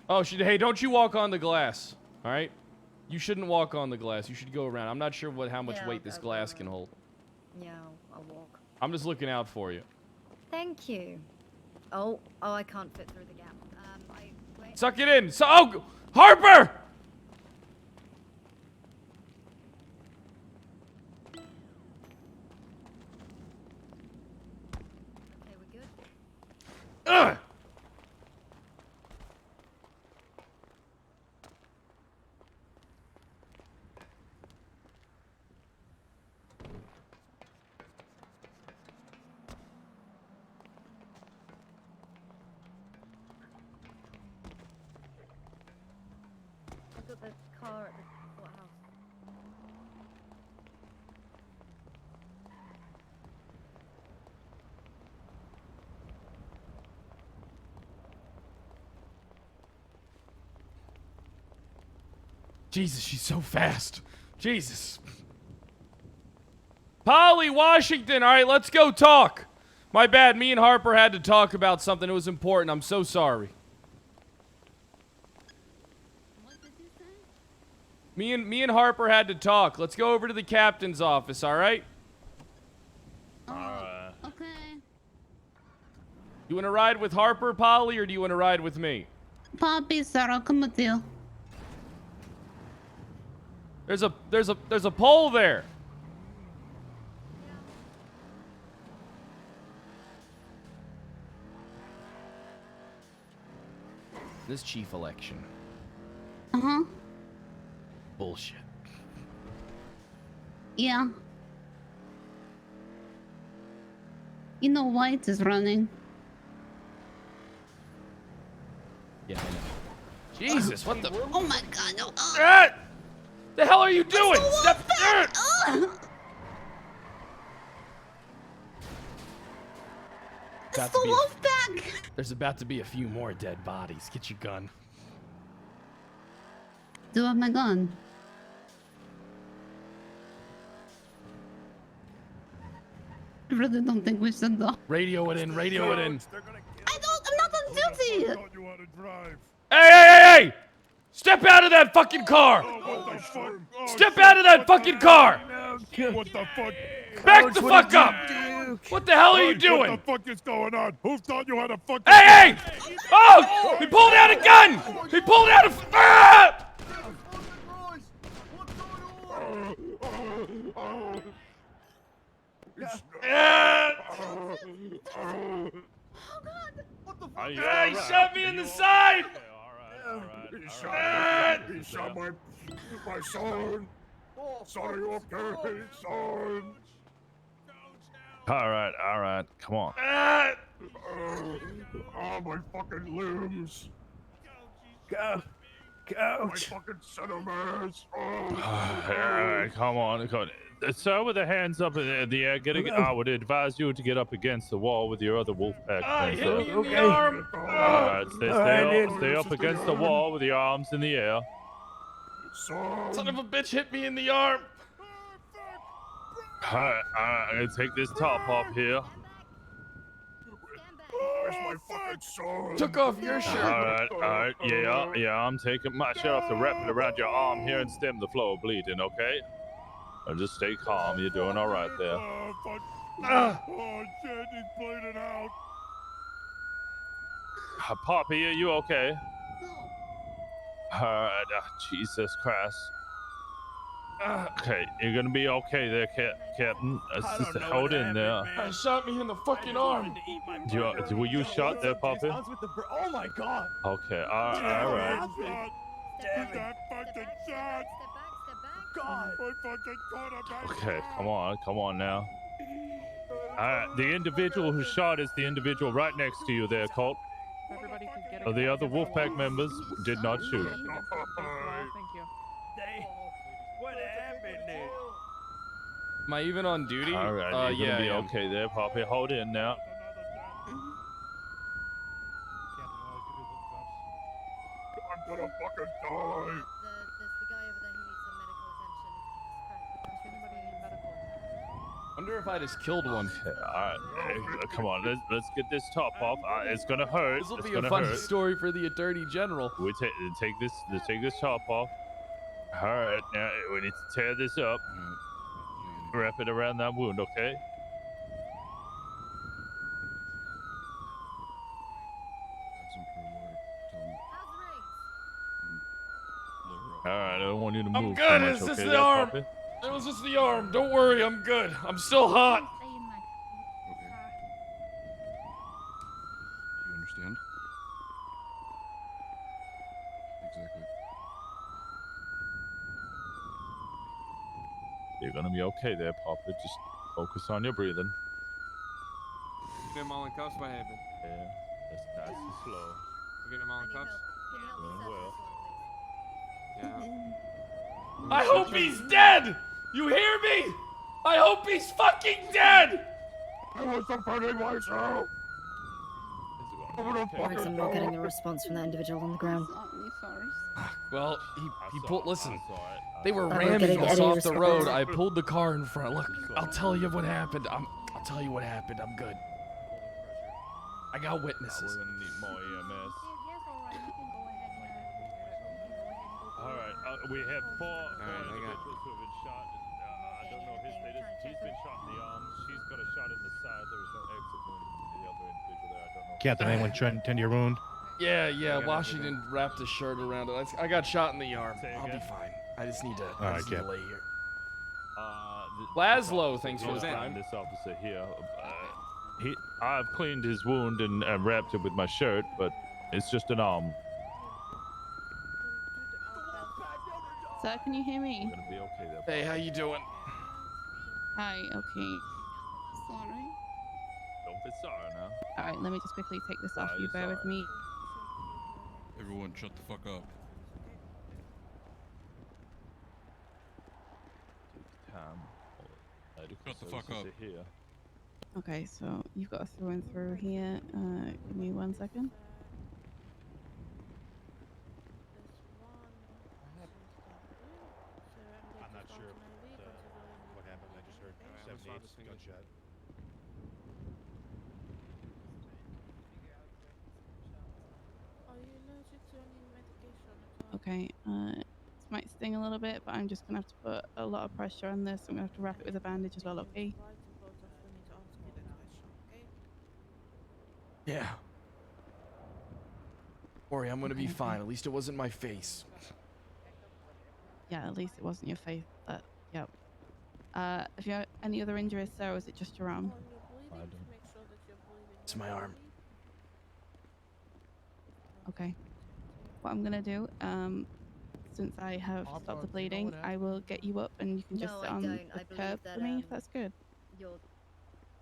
Oh, hey, don't you walk on the glass, all right? You shouldn't walk on the glass. You should go around. I'm not sure how much weight this glass can hold. Yeah, I'll walk. I'm just looking out for you. Thank you. Oh, I can't fit through the gap. Wait. Suck it in. Harper! Okay, we're good. Ugh! I've got the car at the courthouse. Jesus, she's so fast. Jesus. Polly, Washington. All right, let's go talk. My bad. Me and Harper had to talk about something. It was important. I'm so sorry. What did you say? Me and Harper had to talk. Let's go over to the captain's office, all right? Okay. You want to ride with Harper, Polly, or do you want to ride with me? Poppy, sir, I'll come with you. There's a pole there. This chief election. Uh-huh. Bullshit. Yeah. You know White is running. Yeah, I know. Jesus, what the? Oh my god, no. The hell are you doing? Step back! It's the wolf pack! There's about to be a few more dead bodies. Get your gun. Do I have my gun? I really don't think we should though. Radio it in, radio it in. I'm not on duty! Hey! Step out of that fucking car! Step out of that fucking car! What the fuck? Back the fuck up! What the hell are you doing? What the fuck is going on? Who taught you how to fucking... Hey! Oh! He pulled out a gun! He pulled out a... Ah! Oh god! He shot me in the side! He shot my son. Son, are you okay, son? All right, come on. Oh, my fucking limbs. Go. My fucking sentiments. All right, come on. Sir, with the hands up in the air, I would advise you to get up against the wall with your other wolf pack. He hit me in the arm. All right, stay up against the wall with your arms in the air. Son of a bitch hit me in the arm. All right, I'm gonna take this top off here. Where's my fucking son? Took off your shirt. All right, yeah. I'm taking my shirt off to wrap it around your arm here and stem the flow of bleeding, okay? Now just stay calm. You're doing all right there. Oh, shit, he's bleeding out. Poppy, are you okay? All right, Jesus Christ. Okay, you're gonna be okay there, Captain. Just hold in there. Shot me in the fucking arm. Were you shot there, Poppy? Oh my god. Okay, all right. Damn that fucking shot. God. I fucking caught him. Okay, come on now. The individual who shot is the individual right next to you there, Colt. Everybody could get The other Wolfpack members did not shoot. Thank you. What happened there? Am I even on duty? All right, you're yeah, gonna be I am. okay there, Poppy. Hold in now. I'm gonna fucking die. There's the guy over there who needs some medical attention. Wonder if I just killed one. Okay, all right, hey, come on, let's get this top off. It's gonna hurt. This will It's be a gonna funny hurt. story for the Attorney General. We take this top off. All right, now we need to tear this up. Wrap it around that wound, okay? All right, I don't want you to move. I'm good. Too much, It's just okay the there, arm. Poppy? It was just the arm. Don't worry, I'm good. I'm still hot. You understand? Exactly. You're gonna be okay there, Poppy. Just focus on your breathing. Get them all in cuffs. What happened? Yeah, that's nice and slow. We get them all in cuffs. Doing well. Yeah. I hope he's dead. You hear me? I hope he's fucking dead. I was defending myself. Rex, I'm not getting a response from that individual on the ground. Well, he pulled. Listen, they were I'm not ramming getting us any off the road. response. I pulled the car in front. Look, I'll tell you what happened. I'll tell you what happened. I'm good. I got witnesses. We're gonna need more EMS. All right, we have four individuals who have been shot. I don't know his status. He's been shot in the arm. She's got a shot in the side. There was no exit wound in the other individual there. I don't know. Captain, anyone trying to tend to your wound? Yeah. Washington wrapped his shirt around it. I got shot in the arm. I'll be fine. I just need to, All right, lay here. Laszlo, thanks for the time. This officer here, I've cleaned his wound and wrapped it with my shirt, but it's just an arm. Sir, can you hear me? We're gonna be okay there. Hey, how you doing? Hi, okay. Sorry. Don't be sorry now. Alright, let me just quickly take this off Why are you. you Bear with sorry? me. Everyone, shut the fuck up. Shut the fuck up. Here. Okay, so you've got a through and through here. Give me 1 second. I'm not sure what happened. I just heard 78 gunshot. Okay, this might sting a little bit, but I'm just gonna have to put a lot of pressure on this. I'm gonna have to wrap it with a bandage as well, okay? Yeah. Don't worry, I'm gonna be fine. At least it wasn't my face. Yeah, at least it wasn't your face. But yep. Have you had any other injuries, sir, or is it just your arm? It's my arm. Okay. what I'm gonna do, since I have stopped the bleeding, I will get you up and you can just No, sit I on don't. the I believe curb that for me, if that's good. your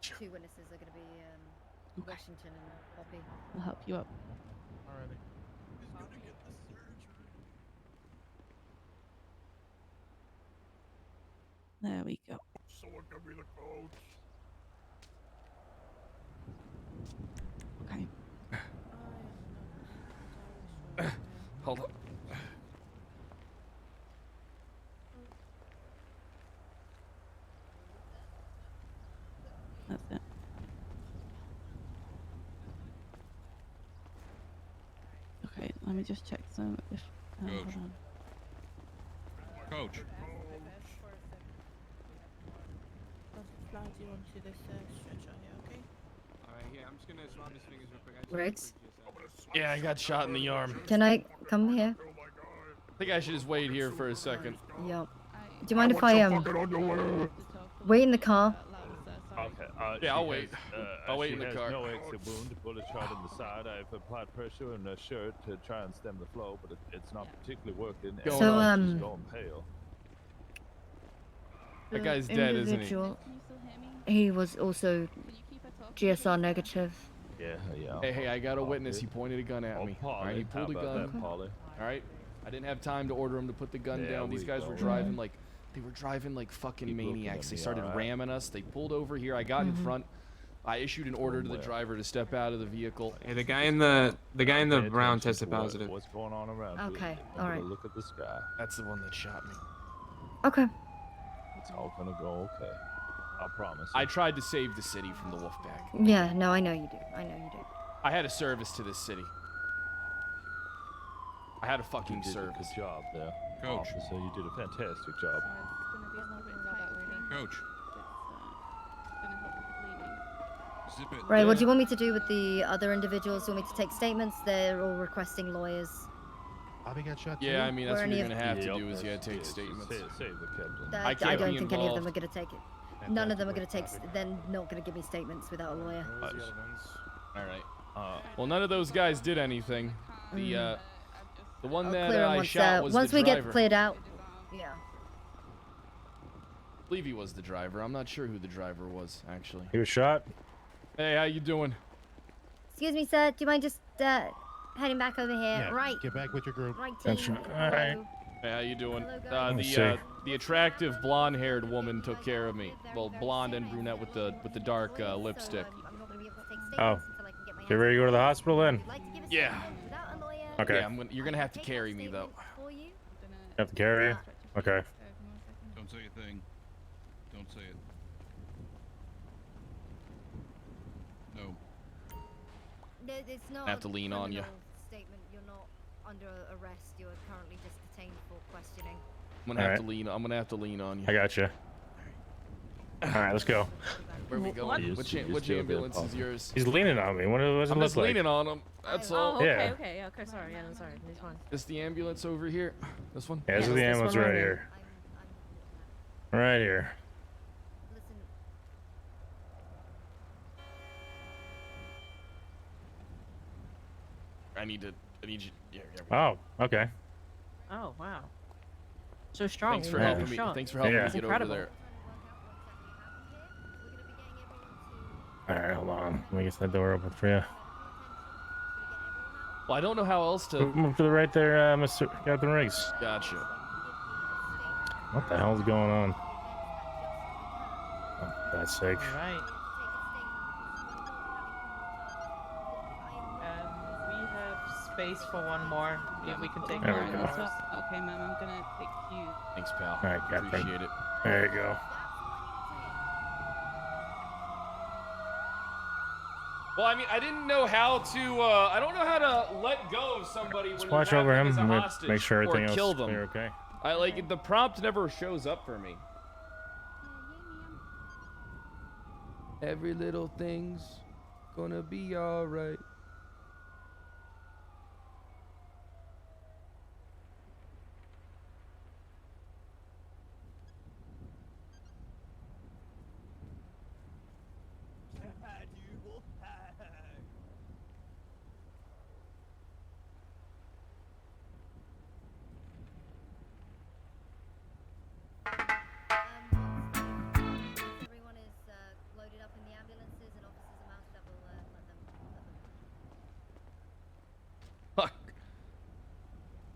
two witnesses are going to be Washington and Poppy. I'll help you up. Alrighty. There we go. Someone give me the codes. Okay. Hold on. That's it. Okay, let me just check some. If hold on. Coach. Slide you onto this stretcher here, okay? Alright, here, I'm just gonna swab his fingers real quick. Riggs? Yeah, I got shot in the arm. Can I come here? I think I should just wait here for a second. Yep. Do you mind if I wait in the car? Okay. Yeah, I'll wait. I'll wait in the car. No exit wound, bullet shot in the side. I've applied pressure in the shirt to try and stem the flow, but it's not particularly working. So, she's going pale. That guy's dead, isn't he? Individual, he was also GSR negative. Yeah. Hey, I got a witness. He pointed a gun at me. Alright, he pulled a gun. Alright. I didn't have time to order him to put the gun down. These guys were driving like fucking maniacs. They started ramming us. They pulled over here. I got in front. I issued an order to the driver to step out of the vehicle. Hey, the guy in the brown tested positive. What's going on around? Okay, all right. Look at the sky. That's the one that shot me. Okay. It's all gonna go okay. I promise. I tried to save the city from the Wolfpack. Yeah, no, I know you do. I know you do. I had a service to this city. I had a fucking You did service. a good job there, Coach. officer. You did a fantastic job. Coach. Zip it. Right, what do you want me to do with the other individuals? Do you want me to take statements? They're all requesting lawyers. Bobby got shot Yeah, too? I mean, that's Or what any you're of- gonna have to do is you gotta take statements. Save the captain. I I can't don't be think any of them are involved. going to take it. None of them are going to take. They're not going to give me statements without a lawyer. Alright. Well, none of those guys did anything. The one I'll that clear 'em I once, shot was once the we driver. get cleared out. Yeah. I believe he was the driver. I'm not sure who the driver was, actually. He was shot. Hey, how you doing? Excuse me, sir. Do you mind just heading back over here? Yeah, Right. get back with your group. Right. That's team. right. Hello. Hey, how you doing? Hello, guys. The attractive blonde-haired woman took care of me. Well, blonde and brunette with the dark lipstick. Oh. You ready to go to the hospital then? Yeah. Okay. Yeah, you're gonna have to carry me though. You have to carry you? Okay. Don't say a thing. Don't say it. No. It's not I have to lean on you. Statement. You're not under arrest. You're currently just detained for questioning. I'm gonna have to lean. I'm gonna have to lean on you. I got you. All right, let's go. Where are we going? Which ambulance is yours? He's leaning on me. What does it I'm look just like? leaning on him. That's all. Yeah. Okay, sorry, yeah, I'm sorry. This one. Is the ambulance over here? This one? Yeah, this is the ambulance right here. Right here. I need you. Yeah. Oh, okay. Oh, wow. So strong. Thanks for you're helping me. strong. Thanks for helping me That's get incredible. over there. All right, hold on. Let me get that door open for you. Well, I don't know how else to. Move to the right there, Mr. Captain Riggs. Gotcha. What the hell's going on? Oh, that's sick. Right. We have space for one more. Yeah, we can take There one we go. more. Okay, ma'am, I'm gonna take you. Thanks, pal. All right, Captain. Appreciate it. There you go. Well, I mean, I didn't know how to. I don't know how to let go of somebody when Let's you watch have over them him as a and hostage make sure everything or else kill is them. clear, okay? I like the prompt never shows up for me. Every little thing's gonna be alright.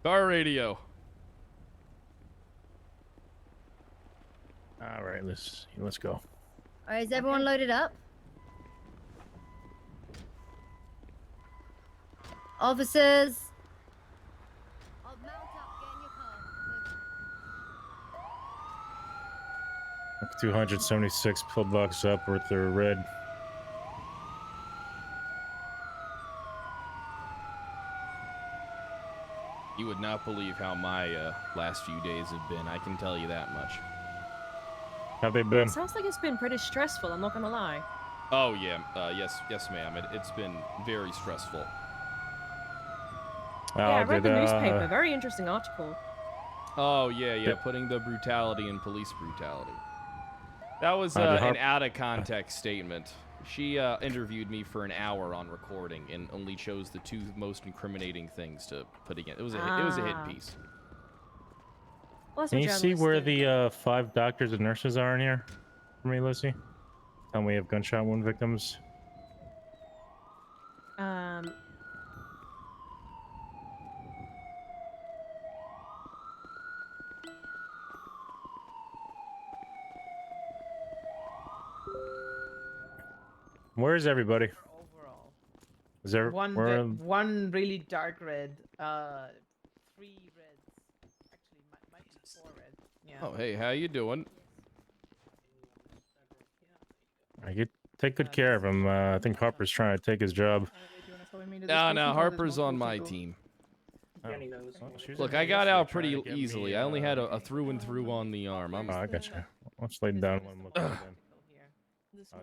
Car radio. All right, let's go. All right, is everyone loaded up? Officers. 276 pull box up with the red. You would not believe how my last few days have been. I can tell you that much. How they been? Sounds like it's been pretty stressful. I'm not gonna lie. Oh yeah, yes, ma'am. It's been very stressful. Yeah, I read the newspaper. Very interesting article. Oh yeah, putting the brutality in police brutality. That was an out of context statement. She interviewed me for an hour on recording and only chose the 2 most incriminating things to put again. It was a hit piece. Well, Can you see where the 5 doctors and nurses are in here for me, Lucy? Tell me we have gunshot wound victims. Where is everybody? Overall. Is there one really dark red, 3 reds. Actually, might be 4 reds. Yeah. Oh hey, how you doing? You take good care of him. I think Harper's trying to take his job. No, Harper's on my team. Look, I got out pretty easily. I only had a through and through on the arm. I got you. Let's lay down one look at them.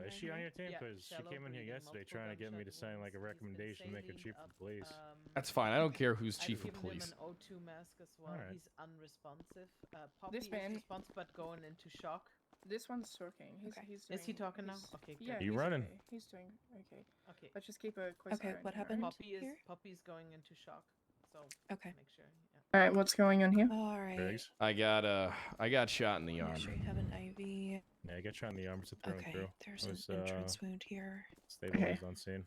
Is she on your team? Because she came in here yesterday trying to get me to sign like a recommendation to make her chief of police. That's fine. I don't care who's chief of police. Him an O2 mask as well. Alright. He's unresponsive. Poppy This man- is responsive but going into shock. This one's talking. He's Is he talking now? Okay. Yeah, You he's running? okay. He's doing okay. Okay. Let's just keep a close eye on what him, happened? alright? Poppy's going into shock. So Okay. make sure. Yeah. All right, what's going on here? All right. I got shot in the arm. Make sure you have an IV. Yeah, I got shot in the arm. It's a through and Okay, through. there's I was, an entrance wound here. stabilized on scene.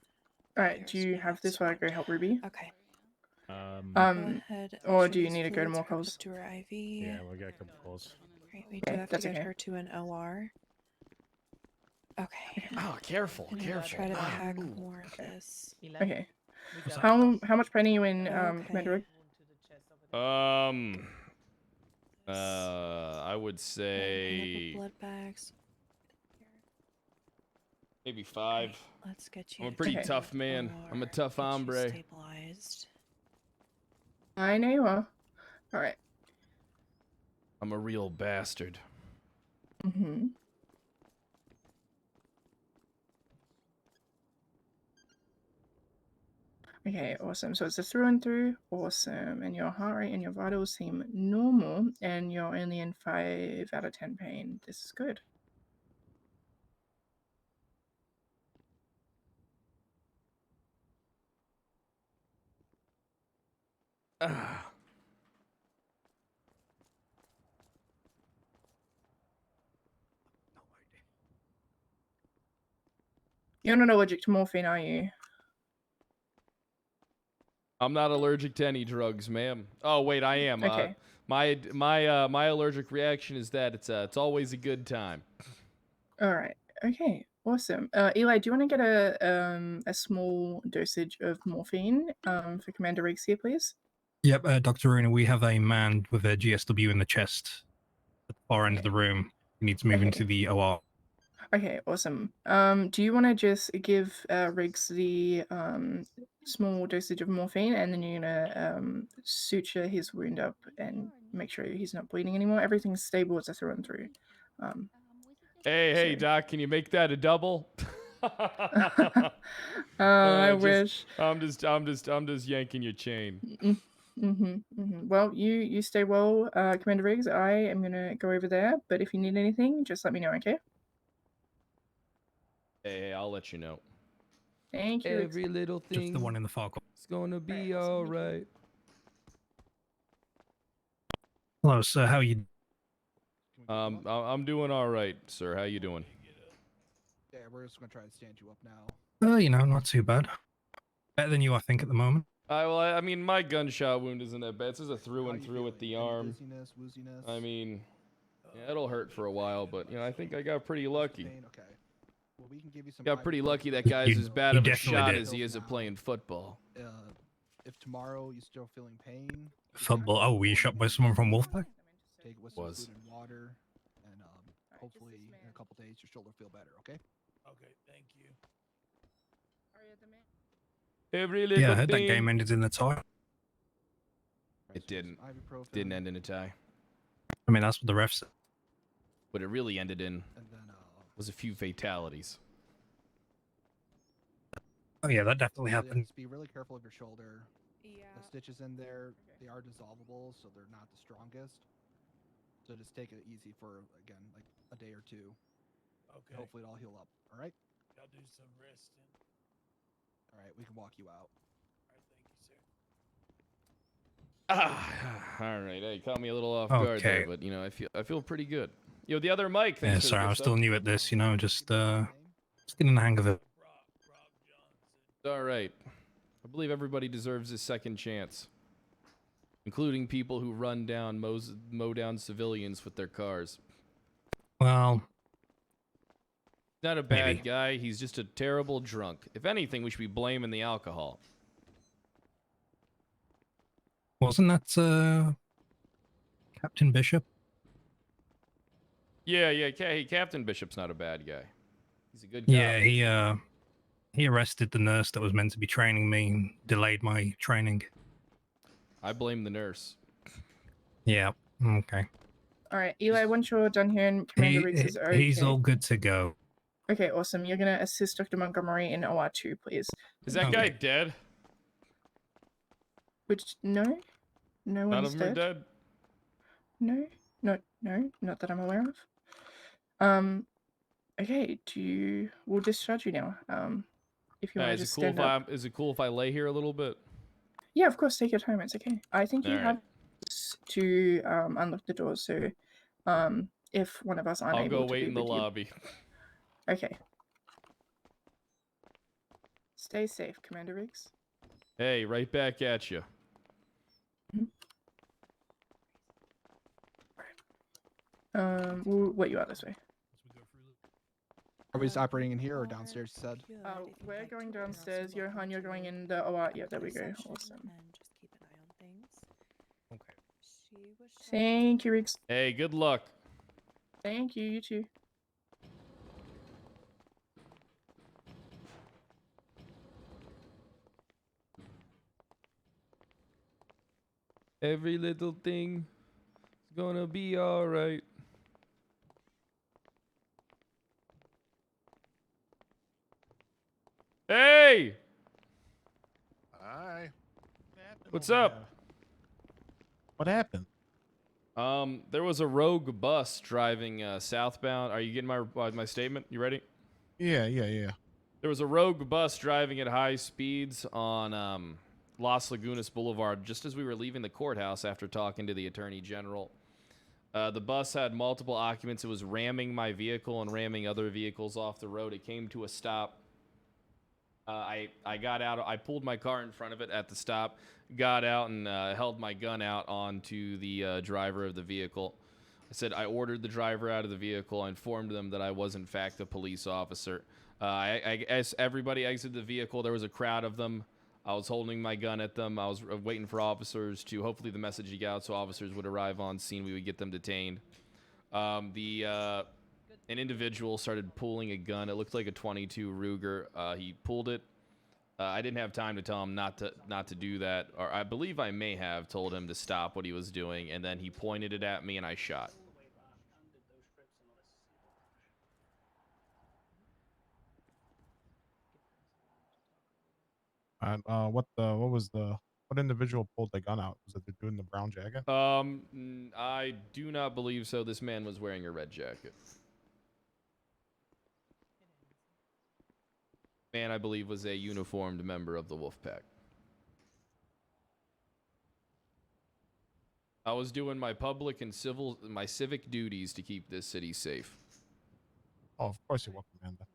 All right, do you have this while I go help Ruby? Okay. Go Um, ahead. or Make do sure you these need to go to fluids more are hooked calls? up to her IV. Yeah, we got a couple calls. Great. We do Okay, have to that's get okay. her to an OR. Okay. Oh, careful, I'm gonna careful. try to Ah. pack more of this. Okay. How much pain are you in, Okay. Commander Rick? I would say Blood bags. maybe 5. Let's get you. I'm a pretty to tough man. I'm a tough get you hombre. Stabilized. I know you are. All right. I'm a real bastard. Mm-hmm. Okay, awesome. So it's a through and through. Awesome. And your heart rate and your vitals seem normal, and you're only in 5 out of 10 pain. This is good. Ah. You're not allergic to morphine, are you? I'm not allergic to any drugs, ma'am. Oh wait, I am. Okay. My allergic reaction is that it's always a good time. All right. Okay. Awesome. Eli, do you want to get a small dosage of morphine for Commander Riggs here, please? Yep, Dr. Runa, we have a man with a GSW in the chest at the far end of the room. He needs to move into the OR. Okay, awesome. Do you want to just give Riggs the small dosage of morphine, and then you're gonna suture his wound up and make sure he's not bleeding anymore? Everything's stable. It's a through and through. Hey, Doc, can you make that a double? I wish. I'm just yanking your chain. Well, you stay well, Commander Riggs. I am gonna go over there, but if you need anything, just let me know, okay? Hey, I'll let you know. Thank you. Every little thing. Just the one in the far corner. It's gonna be all right. Hello, sir. How are you? I'm doing all right, sir. How you doing? Yeah, we're just gonna try to stand you up now. You know, not too bad. Better than you, I think, at the moment. Well, I mean, my gunshot wound isn't that bad. It's just a through and through with the arm. Dizziness, wooziness? I mean, yeah, it'll hurt for a while, but I think I got pretty lucky. Okay. Well, we can give you some Got pretty lucky that guy's as bad you of a definitely shot did. as he is at playing football. If tomorrow you're still feeling pain, Football. Oh, were you shot by someone from Wolfpack? take it with some food and water, and hopefully in a couple days your shoulder feel better. Okay. Okay, thank you. Every little Yeah, I heard that thing. game ended in a tie. It didn't. Didn't end in a tie. I mean, that's what the ref said. What it really ended in was a few fatalities. Oh yeah, that definitely happened. Just be really careful of your shoulder. Yeah. The stitches in there, they are dissolvable, so they're not the strongest. So just take it easy for, again, like a day or two. Okay. Hopefully it'll all heal up. All right? I'll do some resting. All right, we can walk you out. All right. Hey, caught me a little off guard there, Okay. but I feel pretty good. The other mic. Yeah, sorry, I was still new at this, just getting the hang of it. All right. I believe everybody deserves a second chance, including people who run down, mow down civilians with their cars. Well, Not a bad maybe. guy. He's just a terrible drunk. If anything, we should be blaming the alcohol. Wasn't that Captain Bishop? Yeah. Hey, Captain Bishop's not a bad guy. He's a good guy. Yeah, he arrested the nurse that was meant to be training me and delayed my training. I blame the nurse. Yeah. Okay. All right, Eli. Once you're done here and Commander Riggs is okay. He's all good to go. Okay, awesome. You're gonna assist Dr. Montgomery in OR2, please. Is that guy dead? Which no None one's of them are dead. dead. No, not that I'm aware of. Okay. We'll discharge you now. If you want to Is it just cool stand up. is it cool if I lay here a little bit? Yeah, of course. Take your time. It's okay. I think you All right. have to unlock the doors. So, if one of us aren't I'll able go to wait be in the with you- lobby. Okay. Stay safe, Commander Riggs. Hey, right back at you. We'll wait you out this way. Are we just operating in here or downstairs, you said? We're going downstairs. Johan, you're going in the OR. Yeah, there we go. Awesome. Thank you, Riggs. Hey, good luck. Thank you. You too. Every little thing is gonna be all right. Hey! Hi. What's up? What happened? There was a rogue bus driving southbound. Are you getting my statement? You ready? Yeah. There was a rogue bus driving at high speeds on Las Lagunas Boulevard just as we were leaving the courthouse after talking to the Attorney General. The bus had multiple occupants. It was ramming my vehicle and ramming other vehicles off the road. It came to a stop. I got out. I pulled my car in front of it at the stop, got out, and held my gun out onto the driver of the vehicle. I said I ordered the driver out of the vehicle. I informed them that I was, in fact, a police officer. As everybody exited the vehicle, there was a crowd of them. I was holding my gun at them. I was waiting for officers to hopefully the message would get out so officers would arrive on scene. We would get them detained. An individual started pulling a gun. It looked like a .22 Ruger. He pulled it. I didn't have time to tell him not to do that, or I believe I may have told him to stop what he was doing, and then he pointed it at me and I shot. And what individual pulled the gun out? Was it the dude in the brown jacket? I do not believe so. This man was wearing a red jacket. Man, I believe, was a uniformed member of the Wolfpack. I was doing my public and civic duties to keep this city safe. Oh, of course you will, Commander.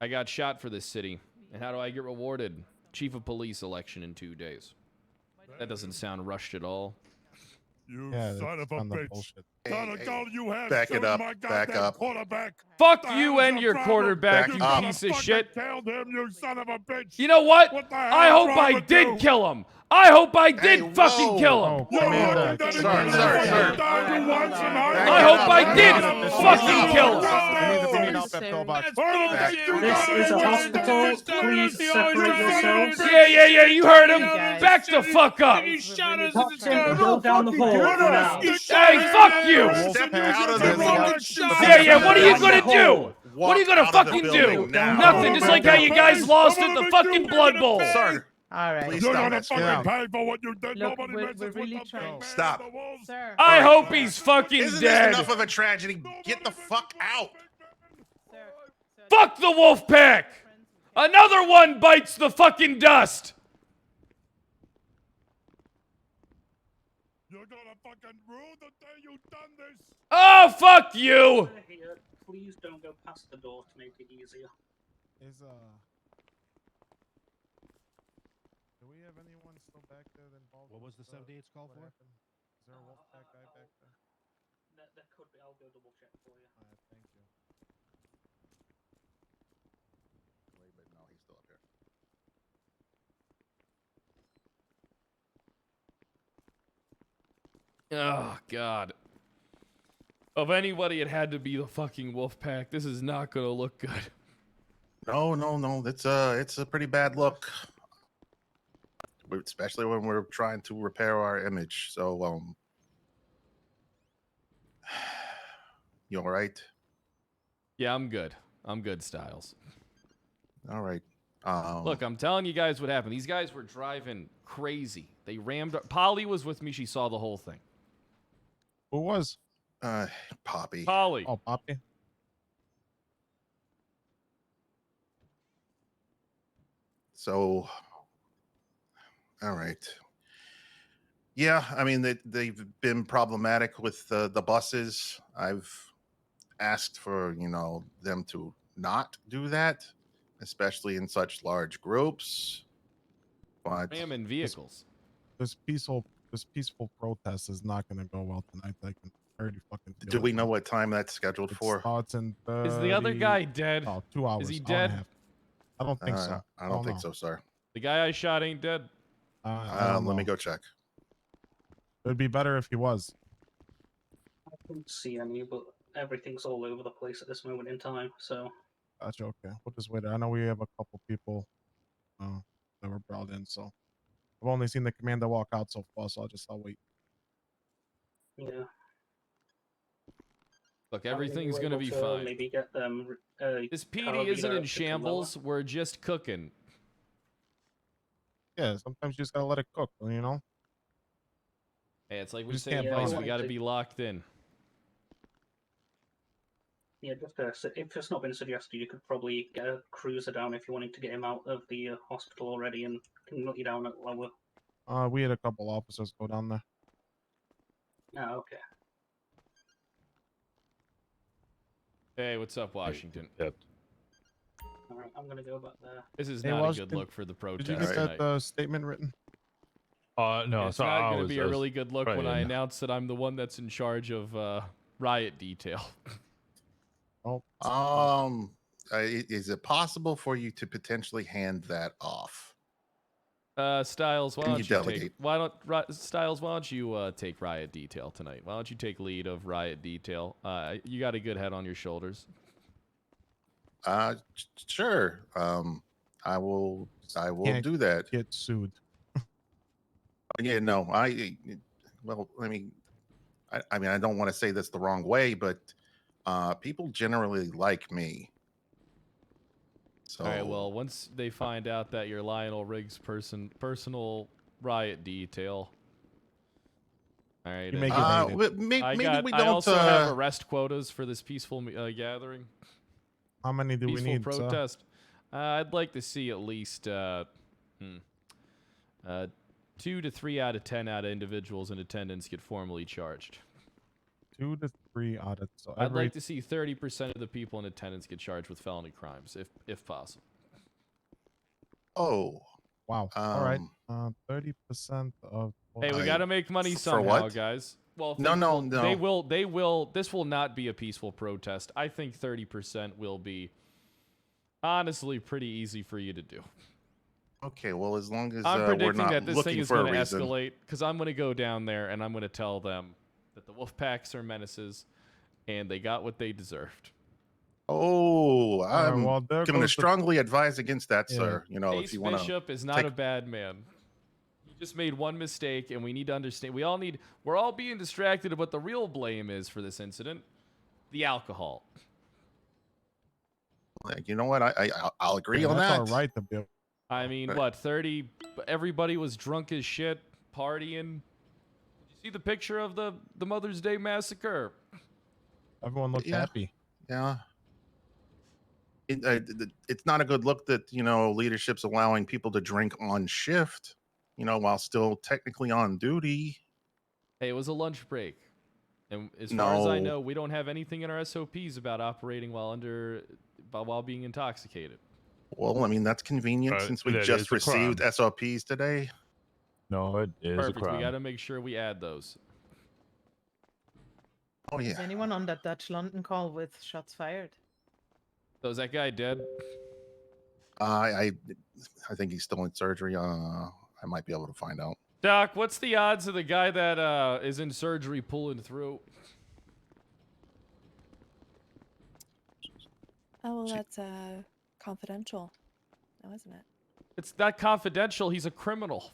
I got shot for this city, and how do I get rewarded? chief of police election in 2 days. That doesn't sound rushed at all. You Yeah, son of a bitch. bullshit. Not all you have Back it shooting up, my back goddamn up. quarterback. Fuck The hell you is and your problem? quarterback, Back you up. piece of Fucking shit. killed him, you son of a bitch. You know what? What the I hell's hope wrong I with did you? kill him. I hope I did Hey, fucking whoa. kill him. Oh, You're Commander. lucky that he Sir, didn't sir, fucking sir. die you once and I Back I it hope up. I Back did it up. fucking kill him. We need help after about. This is a hospital. Please separate yourselves. Yeah, you heard him. Guys. Back the fuck up. Go down the hall for now. Hey, fuck you. Step out of the Yeah, what are you gonna do? What are you gonna Walk out of the fucking do? building now. Nothing, just like how you guys lost at the fucking Blood Bowl. Sir, All right. please You're stop gonna that. fucking pay for what you did. Look, Nobody we're messes with really the trying. big man Stop. on the walls. Sir. I hope he's fucking Isn't dead. this enough of a tragedy? Get the fuck out. Fuck the wolf pack. Another one bites the fucking dust. You're gonna fucking rue the day you done this. Oh, fuck you. Please don't go past the door to make it easier. Is do we have anyone still back there involved? What was the 78's call for? Is there a Wolfpack guy back there? There could be. I'll go double check for you. Alright, thank you. Wait, but no, he's still up here. Oh, God. Of anybody, it had to be the fucking wolf pack. This is not gonna look good. No. It's a pretty bad look. Especially when we're trying to repair our image. So, you all right? Yeah, I'm good. I'm good, Styles. All right. Look, I'm telling you guys what happened. These guys were driving crazy. They rammed. Polly was with me. She saw the whole thing. Who was? Poppy. Polly. Oh, Poppy. So, all right. Yeah, I mean they've been problematic with the buses. I've asked for them to not do that, especially in such large groups. But Ramming vehicles. This peaceful protest is not going to go well tonight. I can already fucking feel do it. we know what time that's scheduled for? Starts in Is the other guy dead? Oh, 2 hours. Is he hour and a dead? half. I don't think so. I don't think so, sir. The guy I shot ain't dead. Let me go check. It'd be better if he was. I don't see any, but everything's all over the place at this moment in time. So. Gotcha. Okay, we'll just wait. I know we have a couple people that were brought in, so I've only seen the commander walk out so far, so I'll wait. Yeah. Look, everything's gonna be fine. Maybe get them. This PD isn't in shambles. We're just cooking. Yeah, sometimes you just gotta let it cook, you know. Hey, it's like we just say can't in blame Vice, it. we gotta be locked in. Yeah, just if it's not been suggested, you could probably get a cruiser down if you're wanting to get him out of the hospital already, and can knock you down at lower. We had a couple officers go down there. Oh, okay. Hey, what's up, Washington? Yep. All right, I'm gonna go back there. This is Hey, not a good Washington, look for the Did you protest get that tonight. statement written? No, It's so not I going to was be a just really good look when I praying. announce that I'm the one that's in charge of riot detail. Is it possible for you to potentially hand that off? Styles, why Can don't you you delegate? take Styles? Why don't you take riot detail tonight? Why don't you take lead of riot detail? You got a good head on your shoulders. Sure. I will Can't do that. Get sued. Yeah, no, well, I mean, I don't want to say this the wrong way, but people generally like me. So, All right. Well, once they find out that you're Lionel Riggs' personal riot detail. All right. You make it hated. maybe we I don't. also have arrest quotas for this peaceful gathering. How many do we Peaceful need? protest. I'd like to see at least 2 to 3 out of 10 out of individuals in attendance get formally charged. 2 to 3 out of. So I'd like to see 30% of the people in attendance get charged with felony crimes, if possible. Oh. Wow. All right. 30% of. Hey, we got to make money for somehow, what? guys. Well, No, no, no. They will. This will not be a peaceful protest. I think 30% will be honestly pretty easy for you to do. Okay, well, as long as I'm we're predicting not that this thing looking is for a going to reason. escalate because I'm going to go down there and I'm going to tell them that the wolf packs are menaces and they got what they deserved. Oh, I'm well, there going to goes the- strongly advise against that, Yeah. sir. You know, Ace if you want to. Bishop is not a bad man. He just made one mistake, and we need to understand. We're all being distracted of what the real blame is for this incident: the alcohol. You know what? I'll agree on that's that. all right. The bill. I mean, what, 30? Everybody was drunk as shit, partying. Did you see the picture of the Mother's Day massacre? Everyone looked happy. Yeah. It's not a good look that, you know, leadership's allowing people to drink on shift, you know, while still technically on duty. Hey, it was a lunch break. And as far as I No. know, we don't have anything in our SOPs about operating while being intoxicated. Well, I mean, that's convenient since we that just is a received crime. SOPs today. No, it is Perfect. a crime. We got to make sure we add those. Oh, Is yeah. anyone on that Dutch London call with shots fired? So is that guy dead? I think he's still in surgery. I might be able to find out. Doc, what's the odds of the guy that is in surgery pulling through? Oh, well, that's confidential, now, isn't it? It's not confidential. He's a criminal.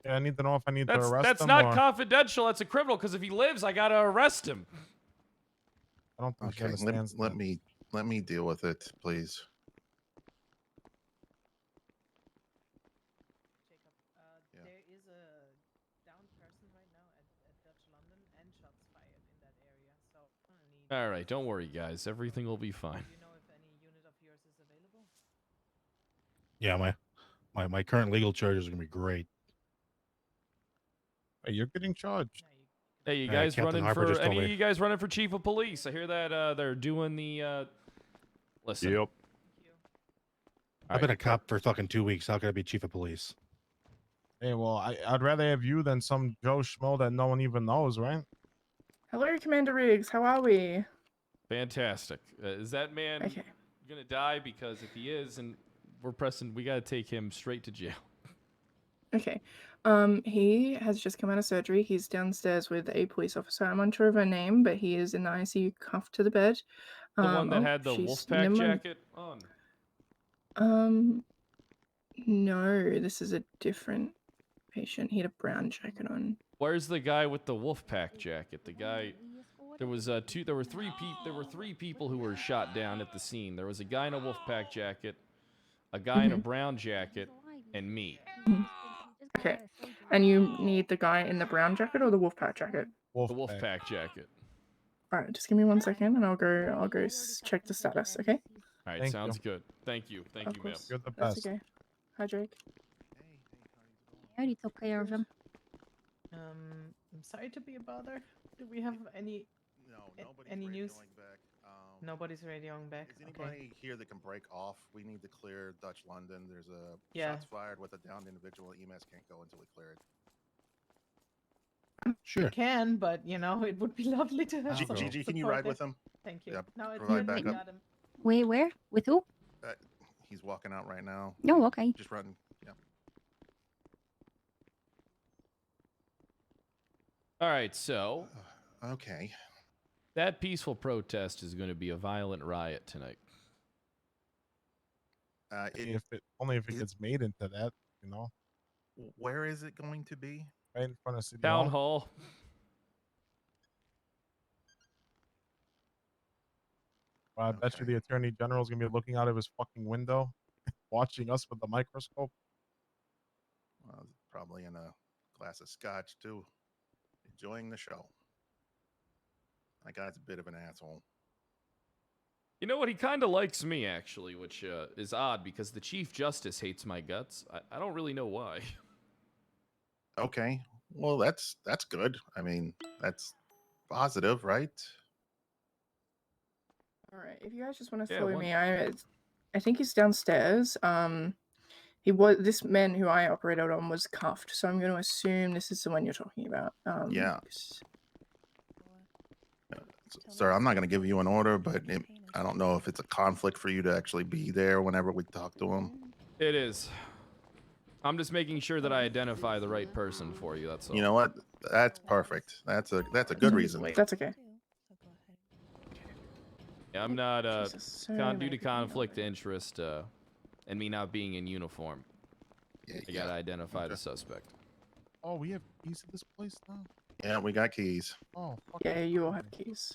Yeah, I need to know if I need to arrest him. That's not or... confidential. That's a criminal. Because if he lives, I gotta arrest him. I don't think he Okay, understands let me deal with it, please. There is a downed person right now at Dutch London and shots fired in that area. So All right, don't worry, guys. Everything will be fine. do you know if any unit of yours is available? Yeah, my current legal charges are gonna be great. Hey, you're getting charged. Hey, you Yeah, guys Captain running Harper for just told any of me. you guys running for chief of police? I hear that they're doing the. Listen. Yep. I've been a cop for fucking 2 weeks. How could I be chief of police? Hey, well, I'd rather have you than some Joe Schmo that no one even knows, right? Hello, Commander Riggs. How are we? Fantastic. Is that man gonna die? Because if he is, and we gotta take him straight to jail. Okay. He has just come out of surgery. He's downstairs with a police officer. I'm unsure of her name, but he is in the ICU cuffed to the bed. The one that oh, had the she's Wolfpack jacket on. No, this is a different patient. He had a brown jacket on. Where's the guy with the Wolfpack jacket? The guy. There was There were three people who were shot down at the scene. There was a guy in a Wolfpack jacket, a guy in a brown jacket, and me. Okay. And you need the guy in the brown jacket or the Wolfpack jacket? The Wolfpack jacket. All right, just give me 1 second, and I'll go check the status. Okay. All right, sounds good. Thank you, ma'am. You're the best. That's okay. Hi, Drake. I already took care of him. I'm sorry to be a bother. Do we have any any news? Nobody's radioing back. Is anybody here that can break off? We need to clear Dutch London. There's a shots fired with a downed individual. EMS can't go until we clear it. We can, but you know, it would be lovely to have some Gigi, can you support ride with there. him? Thank you. Yeah, No, it's provide good. We backup. got him. Wait, where? With who? He's walking out right now. No, okay. Just run. Yeah. All right, so. Okay. That peaceful protest is going to be a violent riot tonight. Only if it gets made into that, you know. Where is it going to be? Right in front of City Town Hall. Well, I bet you the Attorney General is gonna be looking out of his fucking window, watching us with the microscope. Well, probably in a glass of scotch too, enjoying the show. That guy's a bit of an asshole. You know what? He kind of likes me, actually, which is odd because the Chief Justice hates my guts. I don't really know why. Okay. Well, that's good. I mean, that's positive, right? All right. If you guys just want to Yeah, follow one- me, I think he's downstairs. This man who I operated on was cuffed, so I'm going to assume this is the one you're talking about. Yeah. Sir, I'm not going to give you an order, but I don't know if it's a conflict for you to actually be there whenever we talk to him. It is. I'm just making sure that I identify the right person for you. That's all. You know what? That's perfect. That's a good reason. That's okay. Yeah, I'm not Jesus, so due many to people conflict of interest and me not being in uniform. I gotta identify the suspect. Oh, we have keys to this place now? Yeah, we got keys. Oh, fuck. Yeah, you all have keys.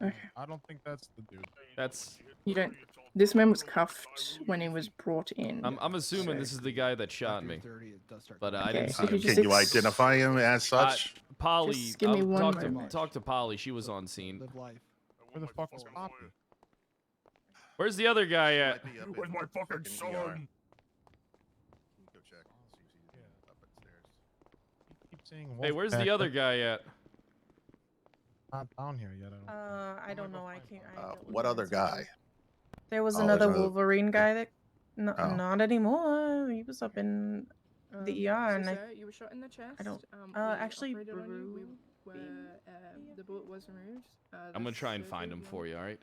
Okay. I don't think that's the dude. That's... You don't... This man was cuffed when he was brought in. I'm assuming this is the guy that shot me. But I Okay, didn't so see him. Can you identify him as such? Polly, Just give me one moment. talk to Polly. She was on scene. Where the fuck is Poppy? Where's the other guy at? Where's my fucking son? Hey, where's the other guy at? Not down here yet. I don't know. I can't. What other guy? There was Oh, another there's another- Wolverine guy that. Oh. Not anymore. He was up in the ER, and sir, you were shot in the chest. I don't. We actually, operated on you. We were, the bullet was removed. I'm gonna try and find him for you, alright?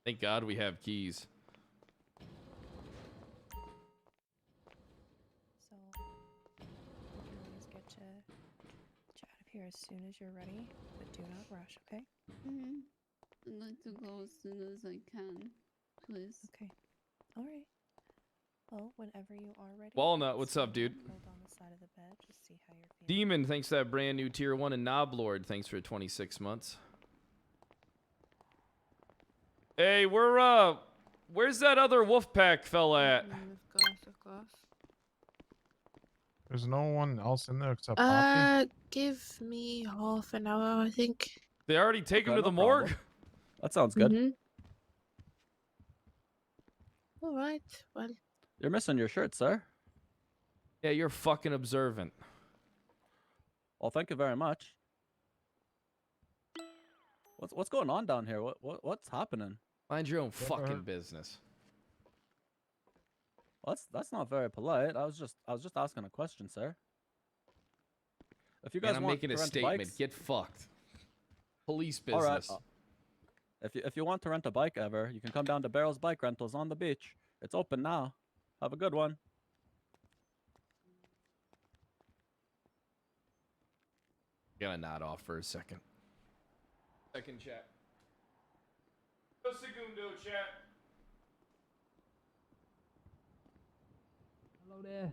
Thank God we have keys. So you can always get to out of here as soon as you're ready, but do not rush, okay? I'd like to go as soon as I can, please. Okay. All right. Well, whenever you are ready. Walnut, what's up, dude? Hold on the side of the bed, just see how you're feeling. Demon, thanks for that brand new tier 1, and Knoblord, thanks for 26 months. Hey, where's that other Wolfpack fella at? Of course. There's no one else in there except Poppy. Give me half an hour, I think. They already take him to the morgue? That sounds good. All right. Well. You're missing your shirt, sir. Yeah, you're fucking observant. Well, thank you very much. What's going on down here? What's happening? Mind your own fucking business. Well, that's not very polite. I was just asking a question, sir. If you guys I'm want making to a rent statement. bikes, Get fucked. Police all right. business. If you want to rent a bike ever, you can come down to Barrel's Bike Rentals on the beach. It's open now. Have a good one. Gonna nod off for a second. Second chat. Dos segundo chat. Hello there.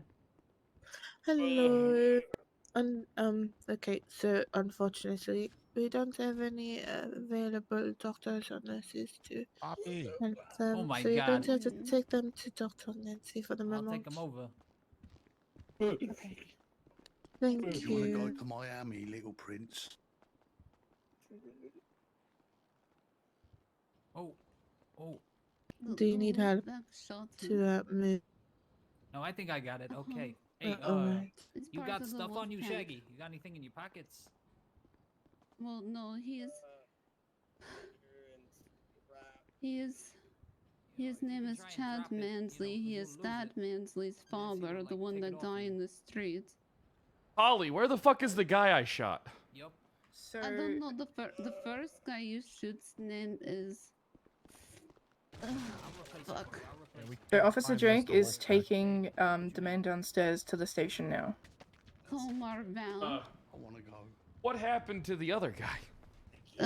Hello. Okay, so unfortunately, we don't have any available doctors or nurses to help them. Oh my so you're going to have God. to take them to Dr. Nancy for the I'll moment. take them over. Okay. Thank Where do you want to go you. to Miami, little prince? Oh. Do you need help to move? No, I think I got it. Okay. Hey, alright. you got stuff on you, Shaggy? You got anything in your pockets? Well, no, his name is Chad Mansley. He is Dad Mansley's father, the one that died in the street. Polly, where the fuck is the guy I shot? Yep. So I don't know. The first guy you shoot's name is. Fuck. So Officer Jake is taking the man downstairs to the station now. Comar Val. I want to go. What happened to the other guy?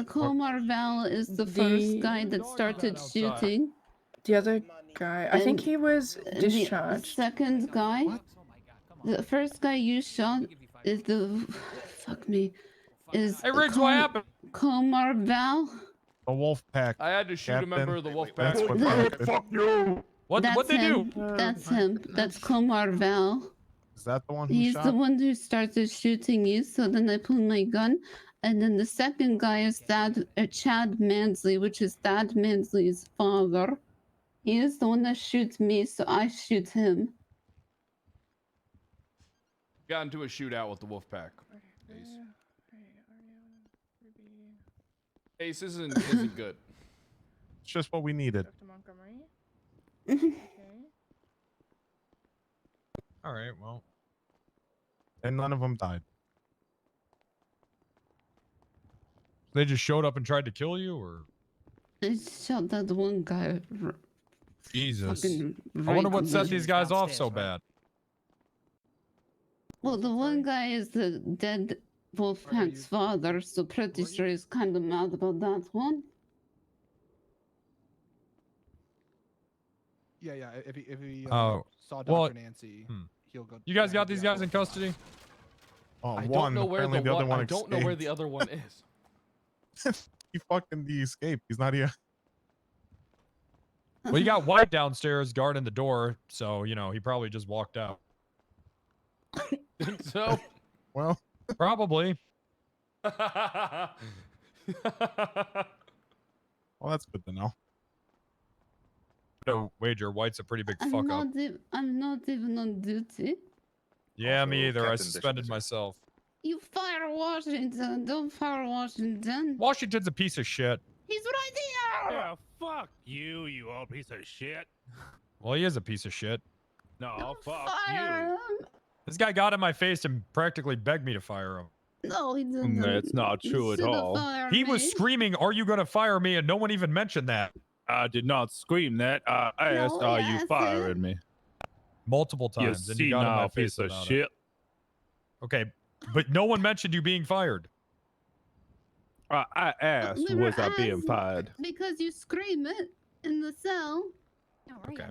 Comar Val is the first guy that started shooting. The other guy, I think he was The discharged. second guy, the first guy you shot is the fuck me, is Hey, Riggs, what happened? Comar Val. The wolf pack. I had to shoot a member of the wolf pack. That's what happened. Fuck you. What they do? That's him. That's Comar Val. Is that the one who He's shot? the one who started shooting you. So then I pulled my gun, and then the second guy is Chad Mansley, which is Dad Mansley's father. He is the one that shoots me, so I shoot him. Got into a shootout with the wolf pack. Ace isn't good. just what we needed. Dr. Montgomery. Mhm. Okay. All right, well, And none of them died. they just showed up and tried to kill you, or I shot that one guy. Jesus? Fucking I wonder right what in set the- these guys off so bad. Well, the one guy is the dead Wolfpack's father, so pretty sure he's kind of mad about that one. Yeah. If he Oh, saw well, Dr. Nancy, he'll go. You guys yeah, got he'd be these out guys in with the father. custody? Oh, I one. don't know where Apparently the other one I don't know where the escaped. other one is. He fucking escaped. He's not here. Well, you got White downstairs guarding the door, so you know he probably just walked out. Think so? Well, probably. Well, that's good to know. No wager, White's a pretty big fuck up. I'm not even on duty. Yeah, me either. I Captain Bishop suspended is here. myself. You fire Washington. Don't fire Washington. Washington's a piece of shit. He's right here. Yeah, fuck you, you old piece of shit. Well, he is a piece of shit. No, fuck Fire you. him. This guy got in my face and practically begged me to fire him. No, he didn't. That's not You true at shoulda all. fired He was me. screaming, "Are you gonna fire me?" And no one even mentioned that. I did not scream that. I asked, No, are yes, you firing me? Multiple You times, and you got in my senile face piece of about shit. it. Okay, but no one mentioned you being fired. I asked, We were was I being asked fired? because you scream it in the cell. Okay.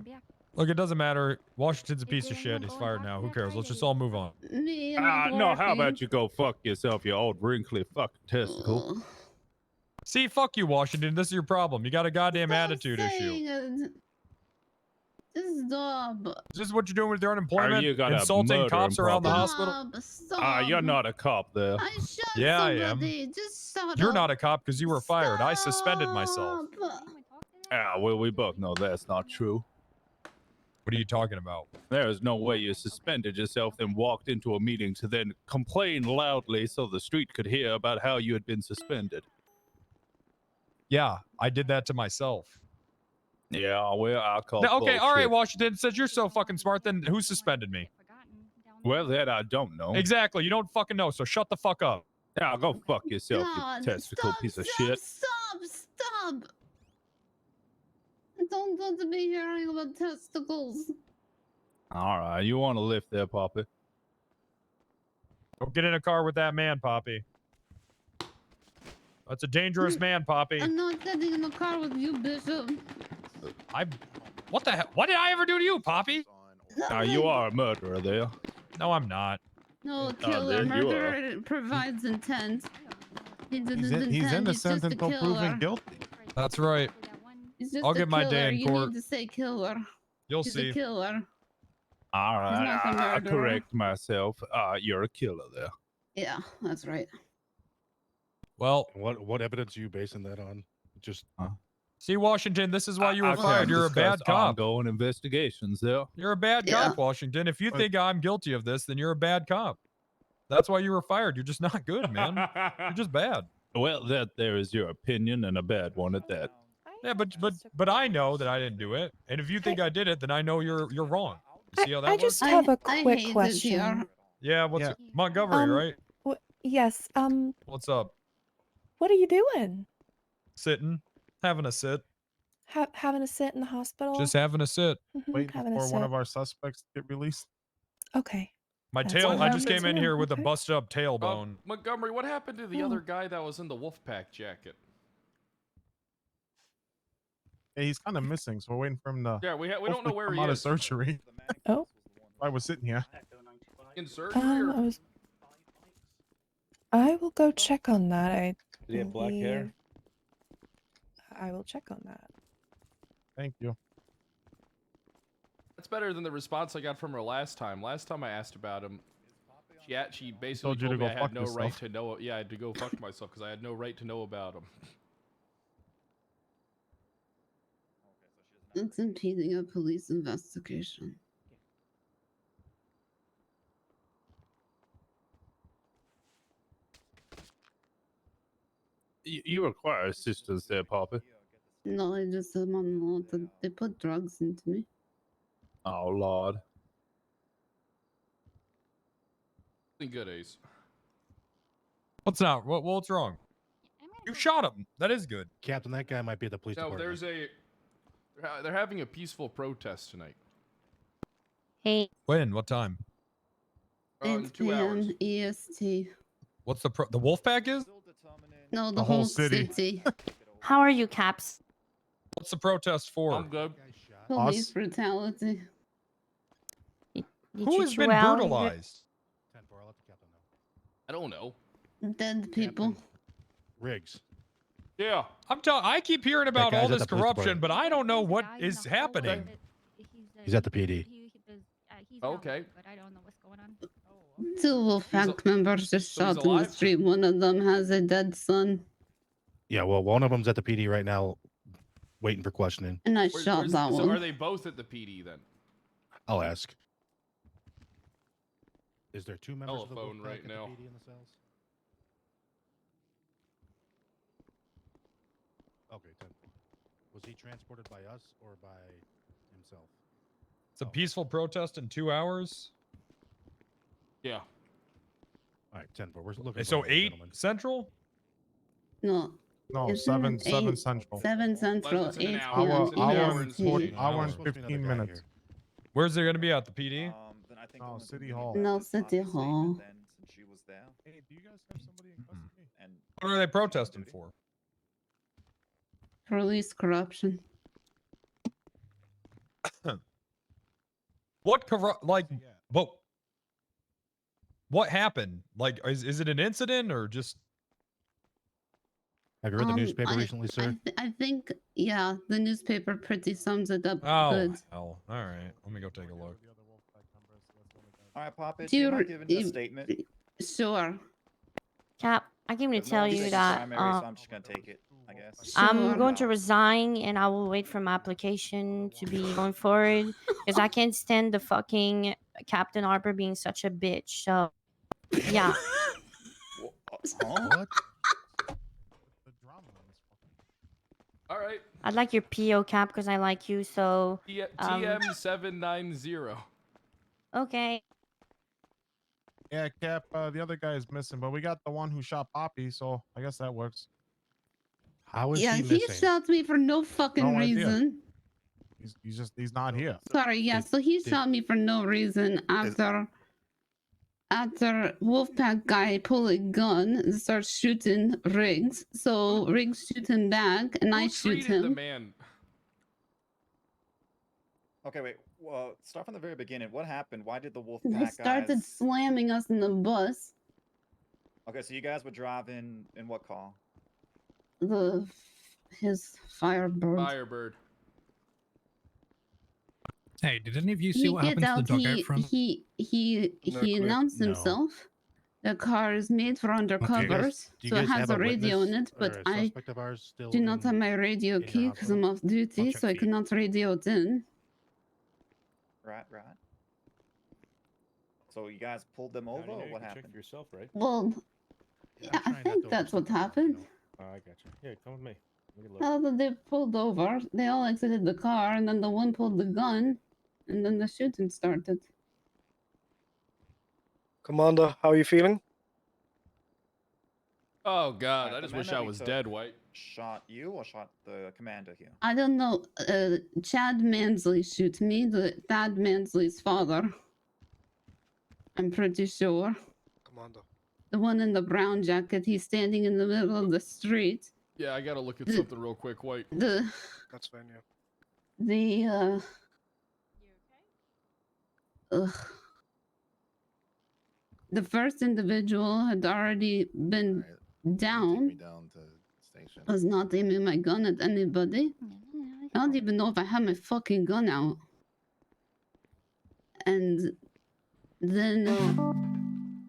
Look, it doesn't matter. Washington's a piece of shit. He's fired now. Who cares? Let's just all move on. Me, I'm not No, how working. about you go fuck yourself, you old wrinkly fucking testicle? Ugh. See, fuck you, Washington. This is your problem. You got a goddamn attitude issue. Saying it. Just stop. Is this what you're doing with your Are unemployment? you got a Insulting murdering cops around the problem? hospital? Stop. You're not a cop there. I shot Yeah, I am. somebody. Just shut You're up. not a cop because you were fired. I suspended myself. Well, we both know that's not true. What are you talking about? There is no way you suspended yourself, then walked into a meeting to then complain loudly so the street could hear about how you had been suspended. Yeah, I did that to myself. Yeah, well, I'll call Now, okay, all right, bullshit. Washington. Since you're so fucking smart, then who suspended me? Well, that I don't know. Exactly. You don't fucking know, so shut the fuck up. Yeah, go fuck yourself, God, you testicle stop, piece of stop, shit. Stop! I don't want to be hearing about testicles. All right, you want to lift there, Poppy? Don't get in a car with that man, Poppy. That's a dangerous man, Poppy. I'm not getting in the car with you, Bishop. What the hell? What did I ever do to you, Poppy? You are a murderer there. No, I'm not. No, killer. there you Murderer provides intent. He didn't He's intend. innocent He's just a until proven killer. guilty. That's right. He's just I'll a get my killer. day in You court. need to say killer. You'll He's see. a killer. All right, not a I murderer. correct myself. You're a killer there. Yeah, that's right. Well, what evidence are you basing that on? Just see, Washington, this is why you I were can't fired. You're a bad discuss cop. Ongoing investigations there. You're a bad cop, Washington. If you think I'm guilty of this, then you're a bad cop. That's why you were fired. You're just not good, man. You're just bad. Well, that there is your opinion, and a bad one at that. Yeah, but I know that I didn't do it. And if you think I did it, then I know you're wrong. You see how that I works? just have a I quick hate it question. here. Yeah, Montgomery, right? Yes. What's up? What are you doing? Sitting, having a sit, Having a sit in the hospital? just having a sit. wait having a for one sit. of our suspects to get released. Okay. My That's tail. what I just happens came in here, here with a okay. busted up tailbone. Montgomery, what happened to the other guy that was in the Wolfpack jacket? Hey, he's kind of missing, so we're waiting for him to. Yeah, we don't know where come he out is. of surgery. Oh. I was sitting here. In surgery? Or? I will go check on that. Did he have black hair? I will check on that. Thank you. That's better than the response I got from her last time. Last time I asked about him, she basically told you told to me go I had fuck no right yourself. to know. Yeah, I had to go fuck myself because I had no right to know about him. It's impeding a police investigation. You require assistance there, Poppy. No, I just am on load. They put drugs into me. Oh Lord. Good, Ace. What's not? What's wrong? You shot him. That is good. Captain, that guy might be at the police No, department. they're having a peaceful protest tonight. Hey. When? What time? In 8 2 hours. p.m. EST. What's the wolf pack is? No, The whole city. How are you, Caps? What's the protest for? I'm good. Police brutality. Who has been brutalized? I don't know. Dead people. Riggs. Yeah. I keep hearing about guy's all at this the police corruption, department. but I don't know what is happening. He's at the PD. Okay. But I don't know what's going on. 2 Wolfpack members just so he's shot in the alive? street. One of them has a dead son. Yeah, well, one of them's at the PD right now, waiting for questioning. And I Where's shot that so one. are they both at the PD then? I'll ask. Is there 2 members of the Telephone Wolfpack right at the now. PD in the cells? Okay, 10. Was he transported by us or by himself? It's a peaceful protest in 2 hours. Yeah. All right, 10-4. We're looking. So for him, 8 gentlemen. Central. No. No, Isn't 7 8 Central. 7 Central. It's in an 8 hour. p.m. It's in an hour and EST. 40 Hour and Supposed to be another 15 guy minutes. here. Where's it going to be at the PD? No, City Hall. No, City Hall. Hey, do you guys have somebody in custody? What are they protesting for? Police corruption. What what happened? Like, is it an incident or just? Have you read the newspaper I- recently, sir? I think, yeah, the newspaper pretty sums it up Oh good. hell! All right, let me go take a look. All right, Pop it. Do Do you you mind re- giving a statement? Cap, Sure. I came to There's no tell one you taking that primary, so I'm just gonna take it, I guess. I'm going to resign and I will wait for my application to be going forward because I can't stand the fucking Captain Harper being such a bitch. So, yeah. What? All right. I'd like your PO, Cap, because I like you. So, TM790. okay. Yeah, Cap, the other guy is missing, but we got the one who shot Poppy, so I guess that works. How is Yeah, he he missing? shot me for no fucking No idea. reason. He's not here. Sorry, yeah, so he shot me for no reason after Wolfpack guy pull a gun and start shooting Riggs. So Riggs shoot him back and I shoot Treated the him. man. Okay, wait. Well, start from the very beginning. What happened? Why did the wolf They pack started guys... slamming us in the bus. Okay, so you guys were driving in what car? His Firebird. Firebird. Hey, did any of you see He what get happened out. to the dugout He front? he announced No. himself. The car is made for undercovers, do you so it guys has have a a radio in witness it. But or a I suspect of ours still do not have my radio in your key because I'm off duty, check so I for you. cannot radio it in. Right. So you guys pulled them over, or what happened? Check yourself, right? Well, yeah, I think that's what happened. Oh, I got you. Yeah, come with me. Let me look. Well, they pulled over. They all exited the car, and then the one pulled the gun, and then the shooting started. Commander, how are you feeling? Oh God, Alright, I the just man wish that I we was took dead, White. Shot you or shot the commander here? I don't know. Chad Mansley shoot me. Thad Mansley's father. I'm pretty sure. Commander. The one in the brown jacket. He's standing in the middle of the street. Yeah, I gotta look at something real quick, White. That's fine, yeah. The first individual had already been down. Was not aiming my gun at anybody. I don't even know if I had my fucking gun out. And then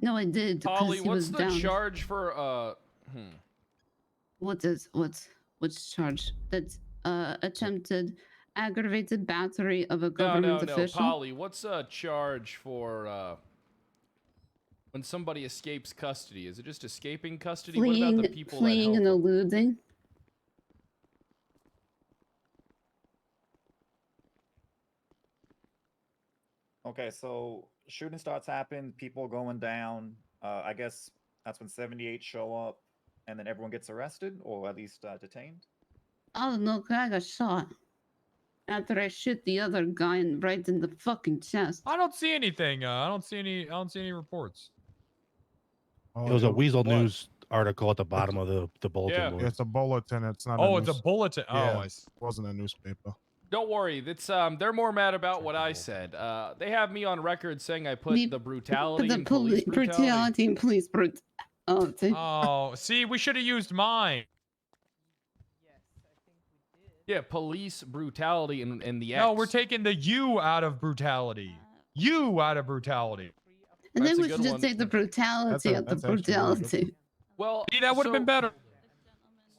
no, I did because Ollie, he what's was the down. charge for What's charge? That's attempted aggravated battery of a No, government no, official. Polly, what's a charge for when somebody escapes custody? Is it just escaping custody? What about the people Fleeing that and help? eluding. Okay, so shooting starts happening, people going down. I guess that's when 78 show up, and then everyone gets arrested, or at least detained. Oh no, I got shot. After I shoot the other guy right in the fucking chest. I don't see anything. I don't see any reports. It was a Weasel what? News article at the bottom of the bulletin Yeah. board. It's a bulletin. It's not. Oh, it's a bulletin. Yeah. Oh, I see. It wasn't a newspaper. Don't worry. It's they're more mad about what I said. They have me on record saying I put the brutality The and police brutality. and police brutality. Oh, see, we should have used mine. Yeah, police brutality and the X. No, we're taking the U out of brutality. U out of brutality. And then That's a we good should just one. take the brutality of the that's actually really good. brutality. Well, See, that would have been better.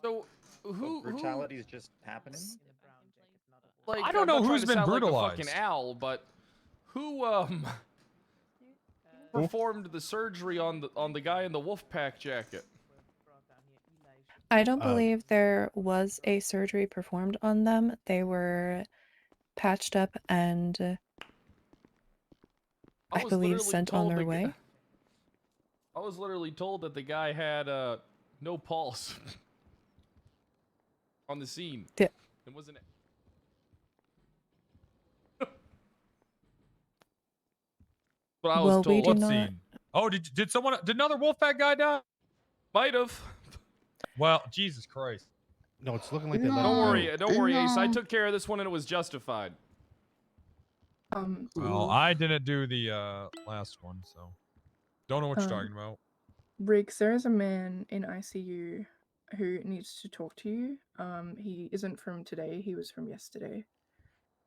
So who brutality is just happening? Like, I don't I'm know not trying who's to been sound brutalized. Like a fucking owl, but who performed the surgery on the guy in the wolf pack jacket? I don't believe there was a surgery performed on them. They were patched up and I was believe literally sent on told their the way. I was literally told that the guy had no pulse on the scene. Yeah. It wasn't. But I was Well, we told. do What not. scene? Oh, did another Wolfpack guy die? Might have. Well, Jesus Christ. No, it's looking like they No. let Don't him worry, go. don't worry, Ace. I No. took care of this one and it was justified. Well, I didn't do the last one, so don't know what you're talking about. Riggs, there is a man in ICU who needs to talk to you. He isn't from today, he was from yesterday.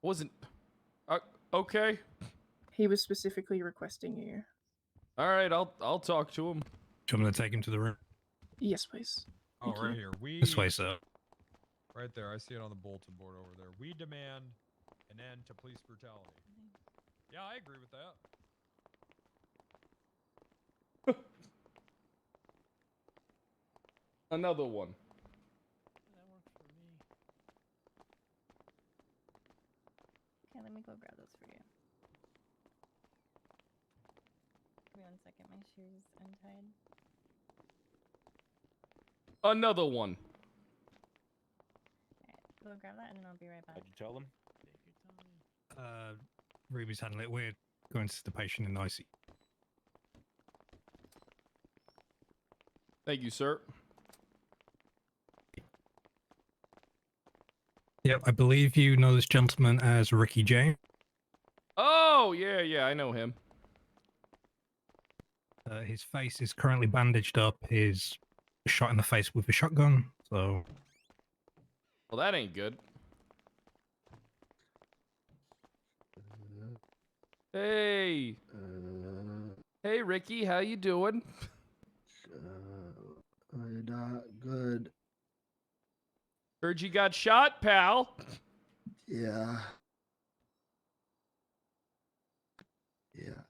Wasn't. Okay. He was specifically requesting you. All right, I'll talk to him. Do you want me to take him to the room? Yes, please. Oh, Thank right you. here. This way, sir. Right there. I see it on the bulletin board over there. We demand an end to police brutality. Yeah, I agree with that. Another one. Okay, let me go grab those for you. Give me 1 second. My shoe's untied. Another one. Go grab that and then I'll be right back. Did you tell them? Ruby's handling it. We're going to see the patient in the ICU. Thank you, sir. Yep, I believe you know this gentleman as Ricky James. Oh, yeah, I know him. His face is currently bandaged up. He's shot in the face with a shotgun. So, Well, that ain't good. Hey. Hey, Ricky, how you doing? Not good. Heard you got shot, pal. Yeah. Yeah.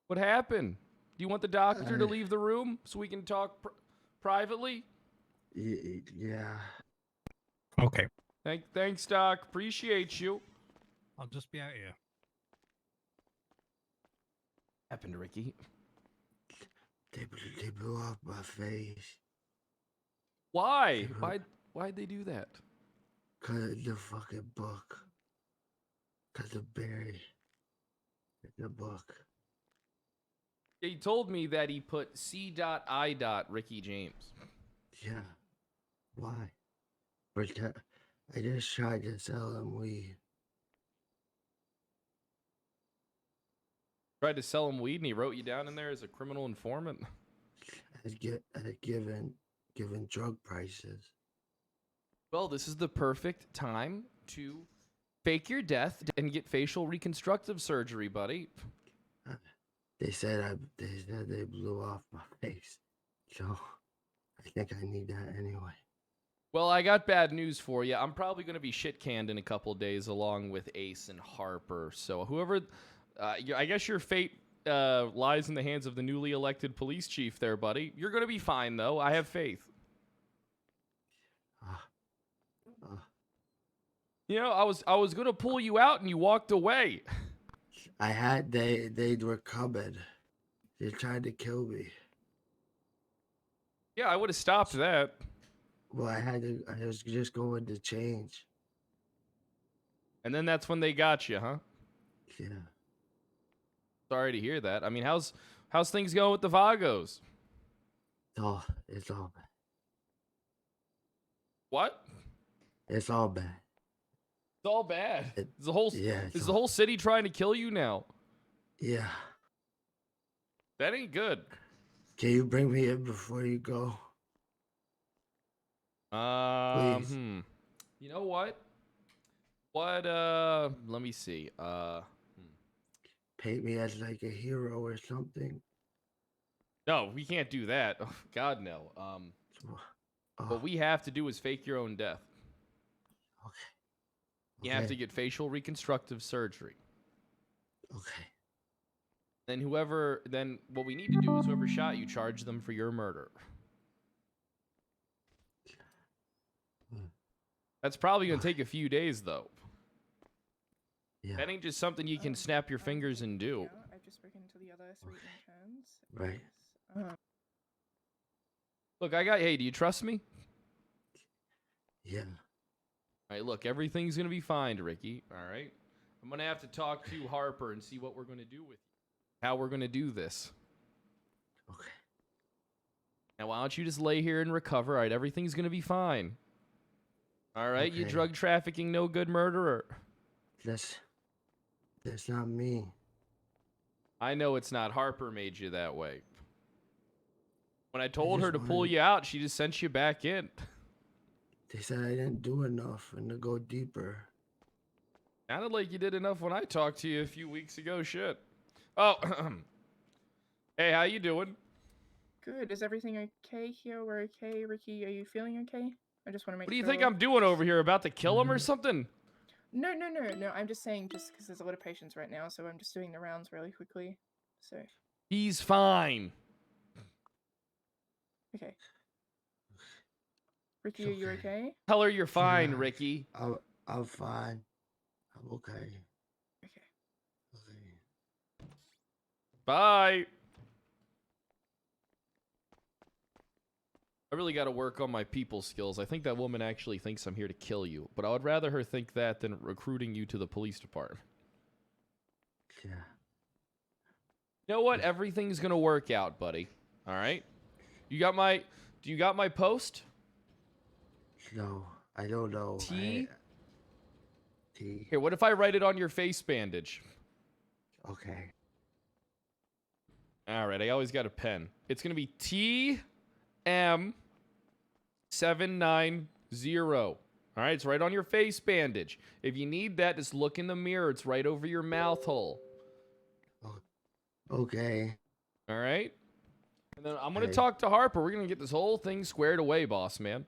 What happened? Do you want the doctor to leave the room so we can talk privately? Yeah. okay. Thanks, Doc. Appreciate you. I'll just be out here. Happened, Ricky? They blew off my face. Why? Why'd they do that? Cause of the fucking book. Cause of Barry. In the book. He told me that he put C.I. Ricky James. Yeah. Why? I just tried to sell him weed. Tried to sell him weed and he wrote you down in there as a criminal informant. At given drug prices. Well, this is the perfect time to fake your death and get facial reconstructive surgery, buddy. They said they blew off my face. So I think I need that anyway. Well, I got bad news for you. I'm probably going to be shit canned in a couple days along with Ace and Harper. So whoever, I guess your fate lies in the hands of the newly elected police chief there, buddy. You're going to be fine, though. I have faith. You know, I was going to pull you out and you walked away. They were coming. They tried to kill me. Yeah, I would have stopped that. Well, I was just going to change. And then that's when they got you, huh? Yeah. Sorry to hear that. I mean, how's things going with the Vagos? It's all bad. What? It's all bad. It's all bad. Is the it's whole city trying to kill you now? Yeah. That ain't good. Can you bring me in before you go? Please. You know what? Let me see. Paint me as like a hero or something. No, we can't do that. Oh, God, no. What we have to do is fake your own death. Okay. You have to get facial reconstructive surgery. Okay. Then what we need to do is whoever shot you, charge them for your murder. That's probably going to take a few days, though. Yeah. That ain't just something you can snap your fingers and do. I've just spoken to the other 3 interns. Right. Look, hey, do you trust me? Yeah. All right, look, everything's going to be fine, Ricky. All right? I'm going to have to talk to Harper and see what we're going to do with you. How we're going to do this. Okay. Now, why don't you just lay here and recover? All right, everything's going to be fine. All right, you Okay. drug trafficking, no good murderer. That's not me. I know it's not. Harper made you that way. When I told just her to pull wanted- you out, she just sent you back in. They said I didn't do enough and to go deeper. Sounded like you did enough when I talked to you a few weeks ago. Shit. Oh, hey, how you doing? Good. Is everything okay here? We're okay. Ricky, are you feeling okay? I just want to make What do you sure. think I'm doing over here? About to kill him or something? No. I'm just saying, just because there's a lot of patients right now, so I'm just doing the rounds really quickly. So. He's fine. Okay. Ricky, are you okay? Tell her you're fine, Yeah. Ricky. I'm fine. I'm okay. Okay. Bye. I really got to work on my people skills. I think that woman actually thinks I'm here to kill you, but I would rather her think that than recruiting you to the police department. Yeah. You know what? Everything's going to work out, buddy. All right? Do you got my post? No, I don't know. T? T. Here, what if I write it on your face bandage? Okay. All right, I always got a pen. It's going to be TM790. All right, it's right on your face bandage. If you need that, just look in the mirror. It's right over your mouth hole. Okay. All right? And then I'm going to Okay. talk to Harper. We're going to get this whole thing squared away, boss man.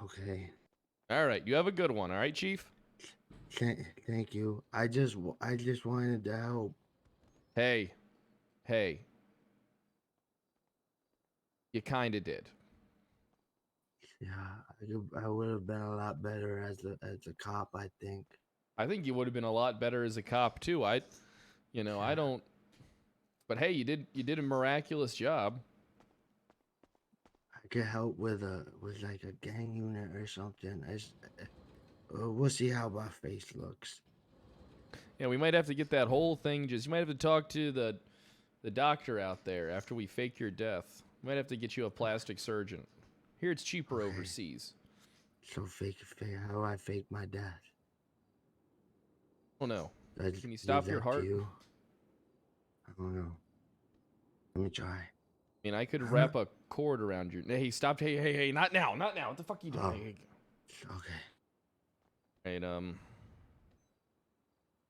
Okay. All right, you have a good one. All right, Chief? Thank you. I just wanted to help. Hey. You kind of did. Yeah, I would have been a lot better as a cop, I think. I think you would have been a lot better as a cop too. I don't. But hey, you did a miraculous job. I could help with like a gang unit or something. We'll see how my face looks. Yeah, we might have to get that whole thing. You might have to talk to the doctor out there after we fake your death. We might have to get you a plastic surgeon. Here it's cheaper overseas. So fake. How do I fake my death? Oh no. I Can you stop leave your that to heart? you? I don't know. Let me try. I mean, I could wrap a cord around your. Hey, stop! Hey! Not now! What the fuck are you doing? Oh. Hey. Okay. Right.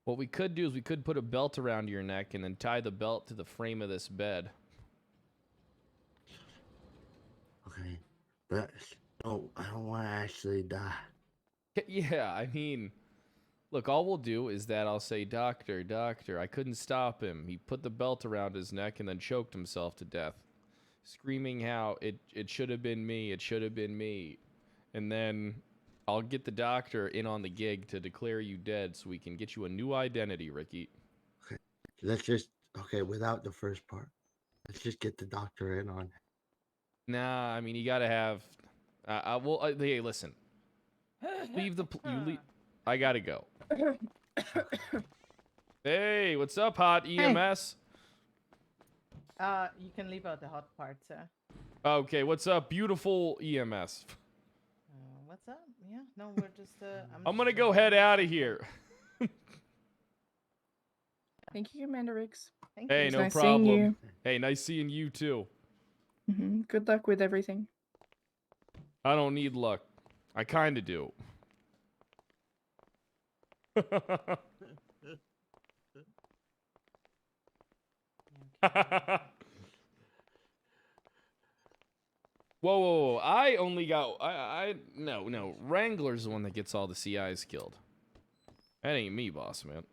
What we could do is we could put a belt around your neck and then tie the belt to the frame of this bed. Okay. But no, I don't want to actually die. Yeah, I mean, look, all we'll do is that I'll say, Doctor, I couldn't stop him. He put the belt around his neck and then choked himself to death, screaming how it should have been me, it should have been me. And then I'll get the doctor in on the gig to declare you dead so we can get you a new identity, Ricky. Let's just okay without the first part. Let's just get the doctor in on it. Nah, I mean you gotta have. Hey, listen. Leave the. You leave. I gotta go. Hey, what's up, hot EMS? You can leave out the hot part, sir. Okay, what's up, beautiful EMS? What's up? Yeah, no, we're just. I'm gonna go head out of here. Thank you, Commander Riggs. Thank Hey, you. no Nice seeing problem. you. Hey, nice seeing you too. Good luck with everything. I don't need luck. I kind of do. Whoa. I only got... No. Wrangler's the one that gets all the CIs killed. That ain't me, boss, man.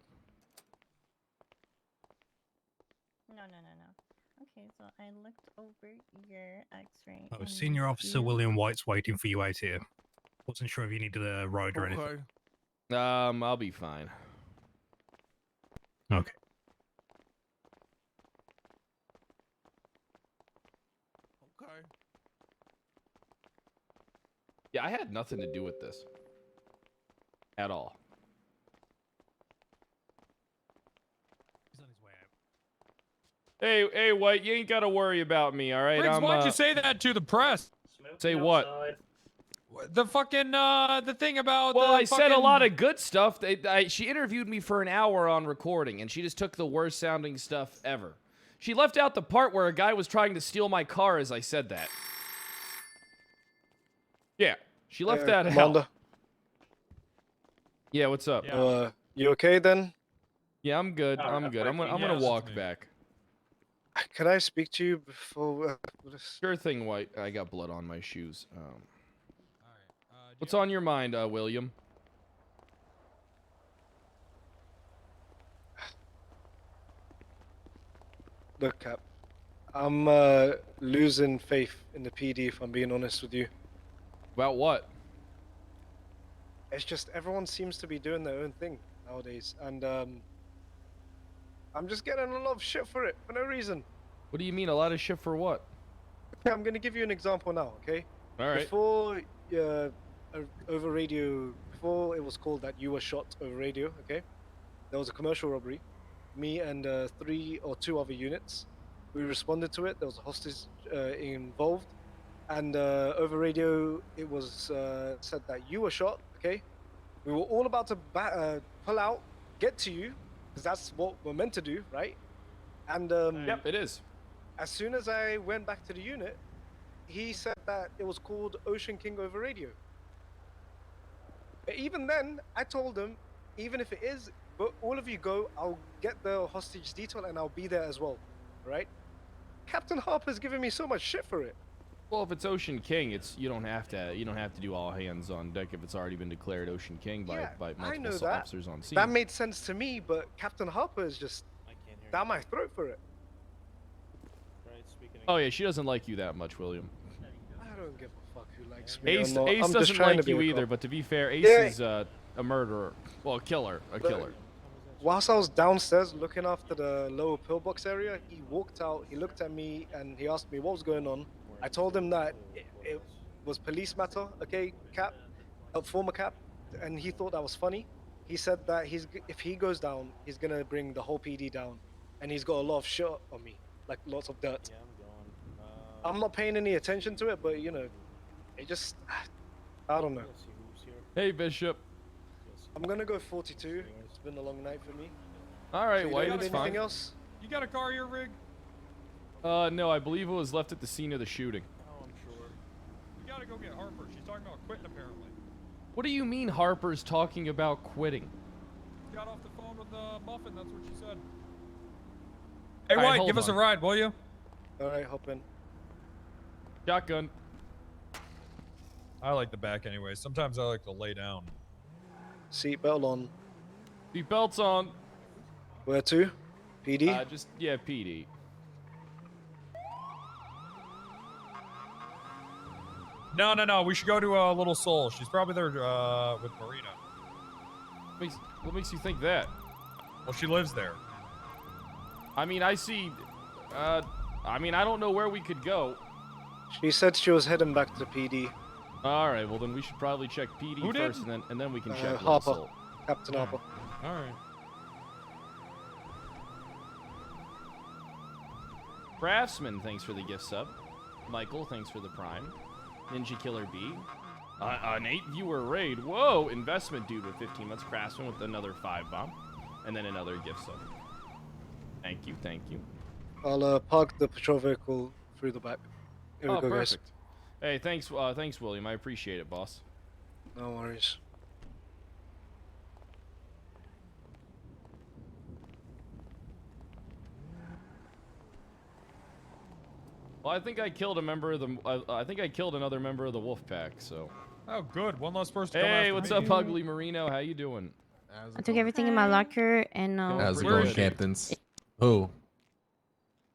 No. Okay, so I looked over your X-ray. Oh, and Senior Officer you- William White's waiting for you out here. Wasn't sure if you needed a ride or anything. I'll be fine. Okay. Okay. Yeah, I had nothing to do with this. At all. Hey, White, you ain't gotta worry about me, all right? Riggs, why'd you say that to the press? Say what? The fucking the thing about. Well, the I said a fucking- lot of good stuff. She interviewed me for an hour on recording, and she just took the worst sounding stuff ever. She left out the part where a guy was trying to steal my car as I said that. Yeah, she left that Commander. out. Yeah, what's up? You okay then? Yeah, I'm good. I'm good. I'm gonna walk back. Can I speak to you before? Sure thing, White. I got blood on my shoes. What's on your mind, William? Look, Cap. I'm losing faith in the PD, if I'm being honest with you. About what? It's just everyone seems to be doing their own thing nowadays, and I'm just getting a lot of shit for it for no reason. What do you mean, a lot of shit for what? Okay, I'm gonna give you an example now, okay? All right. Before over radio, before it was called that you were shot over radio, okay? There was a commercial robbery. Me and 3 or 2 other units, we responded to it. There was a hostage involved, and over radio it was said that you were shot, okay? We were all about to pull out, get to you, because that's what we're meant to do, right? And yep, it is. as soon as I went back to the unit, he said that it was called Ocean King over radio. But even then, I told him, even if it is, but all of you go, I'll get the hostage detail and I'll be there as well, right? Captain Harper's giving me so much shit for it. Well, if it's Ocean King, you don't have to do all hands on deck if it's already been declared Ocean King by I know multiple that. officers on scene. That made sense to me, but Captain Harper is just down my throat for it. Oh yeah, she doesn't like you that much, William. I don't give a fuck who likes me. Ace, or not. Ace I'm just doesn't trying like to be you a either, cop. but to be fair, Ace Yeah. is a murderer. Well, a killer. Whilst I was downstairs looking after the lower pillbox area, he walked out, he looked at me, and he asked me what was going on. I told him that it was police matter, okay, Cap, former Cap, and he thought that was funny. He said that if he goes down, he's gonna bring the whole PD down, and he's got a lot of shit on me, like lots of dirt. I'm not paying any attention to it, but you know, it just, I don't know. Hey, Bishop. I'm gonna go 42. It's been a long night for me. All right, So you White, don't it's need anything fine. else? You got a car here, Rig? No, I believe it was left at the scene of the shooting. Oh, I'm sure. You gotta go get Harper. She's talking about quitting, apparently. What do you mean Harper's talking about quitting? Got off the phone with Muffin, that's what she said. Hey, All right, White, hold give us a on. ride, will you? Alright, hop in. Shotgun. I like the back anyway. Sometimes I like to lay down. Seatbelt on. Seatbelts on. Where to? PD? Yeah, PD. No. We should go to Little Soul. She's probably there with Marina. What makes you think that? Well, she lives there. I mean, I see. I mean, I don't know where we could go. She said she was heading back to PD. All right, well then we should probably check PD Who first, did? and then we can check Harper. Little Soul. Captain Harper. All right. Craftsman, thanks for the gift sub. Michael, thanks for the prime. Ninja Killer B. An 8-viewer raid. Whoa! Investment dude with 15 months. Craftsman with another 5 bomb. And then another gift sub. Thank you, thank you. I'll park the patrol vehicle through the back. Here we go, guys. Perfect. Hey, thanks, thanks, William. I appreciate it, boss. No worries. Well, I think I killed a member of the. I think I killed another member of the wolf pack. So. Oh, good. One less person. to come Hey, after what's me. up, Ugly Marino? How you doing? I took everything in my locker and How's it Where going, is she? Captains? Who?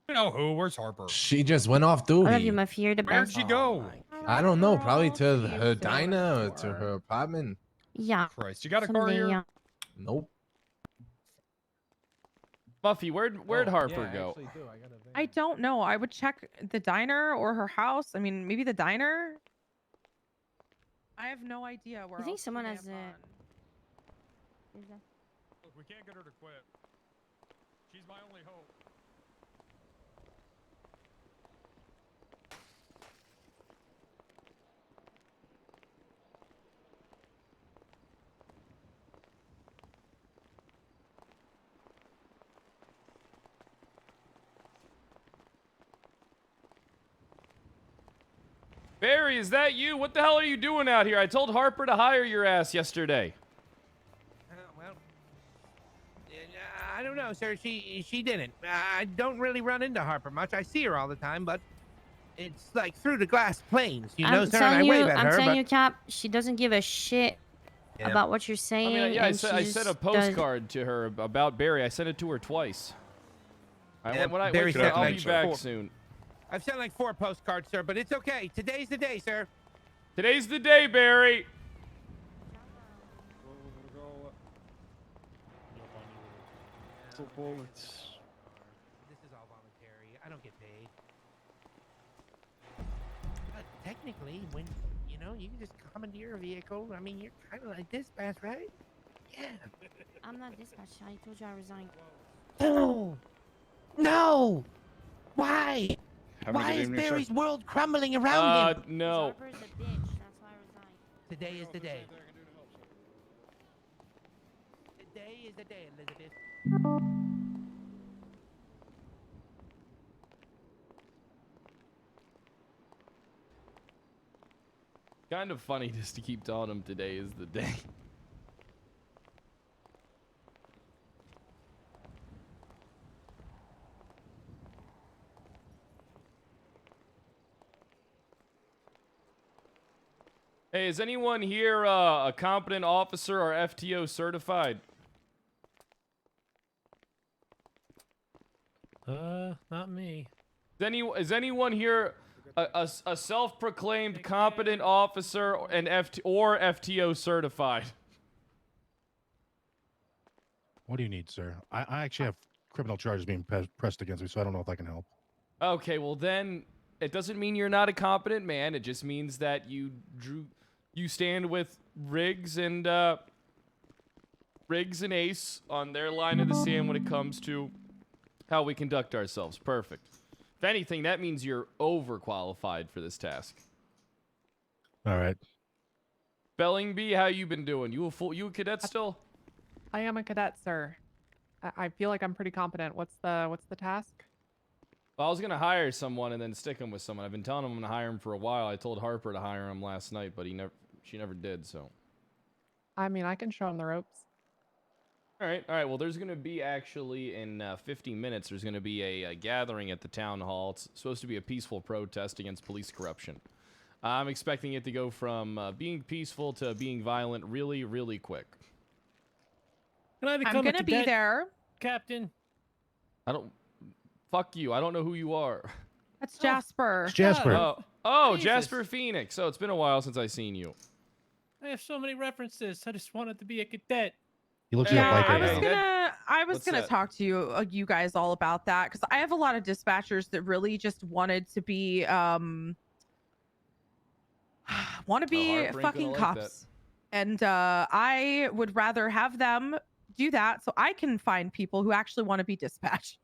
You know who? Where's Harper? She just went off I love you, duty. my fear the Where'd best. she go? I don't know. Probably to her diner or to her apartment. Yeah. Christ, you got a car someday, here? yeah. Nope. Buffy, where'd Harper go? I don't know. I would check the diner or her house. I mean, maybe the diner. I have no idea where. I think else she someone may has have a. gone. Look, we can't get her to quit. She's my only hope. Barry, is that you? What the hell are you doing out here? I told Harper to hire your ass yesterday. Well, I don't know, sir. She didn't. I don't really run into Harper much. I see her all the time, but it's like through the glass planes, you know, sir. And I wave at I'm her, telling but you, Cap, she doesn't give a shit Yeah. about what you're saying. I mean, yeah, I and sent she a just postcard to her about Barry. I sent it to her twice. Yeah, When I Barry sent I'll like be back 4. soon. I've sent like 4 postcards, sir, but it's okay. Today's the day, sir. Today's the day, Barry. Bullets. This is all voluntary. I don't get paid. But technically, when you know, you can just commandeer a vehicle. I mean, you're kind of like dispatch, right? Yeah. I'm not dispatched. I told you I resigned. No. No. Why? Have a Why good is evening, sir. Barry's world crumbling around him? No. Harper's a bitch. That's why I resigned. Today is the day. Today is the day, Elizabeth. Kind of funny just to keep telling him today is the day. Hey, is anyone here a competent officer or FTO certified? Not me. Is anyone here a self-proclaimed competent officer and FTO certified? What do you need, sir? I actually have criminal charges being pressed against me, so I don't know if I can help. Okay, well then, it doesn't mean you're not a competent man. It just means that you stand with Riggs and Ace on their line of the sand when it comes to how we conduct ourselves. Perfect. If anything, that means you're overqualified for this task. All right. Bellingby, how you been doing? You a cadet still? I am a cadet, sir. I feel like I'm pretty competent. What's the task? Well, I was gonna hire someone and then stick him with someone. I've been telling him I'm gonna hire him for a while. I told Harper to hire him last night, but she never did. So. I mean, I can show him the ropes. All right. Well, there's going to be actually in 15 minutes, there's going to be a gathering at the town hall. It's supposed to be a peaceful protest against police corruption. I'm expecting it to go from being peaceful to being violent really, really quick. Can I I'm become a gonna be cadet, there. Captain? Fuck you. I don't know who you are. That's Jasper. It's Jasper. Oh, Jesus. Jasper Phoenix. Oh, it's been a while since I've seen you. I have so many references. I just wanted to be a cadet. He looks Yeah, like I it was now. gonna, What's gonna that? talk to you guys all about that because I have a lot of dispatchers that really just wanted to be, want to be Harper ain't gonna fucking like that. cops, and I would rather have them do that so I can find people who actually want to be dispatched.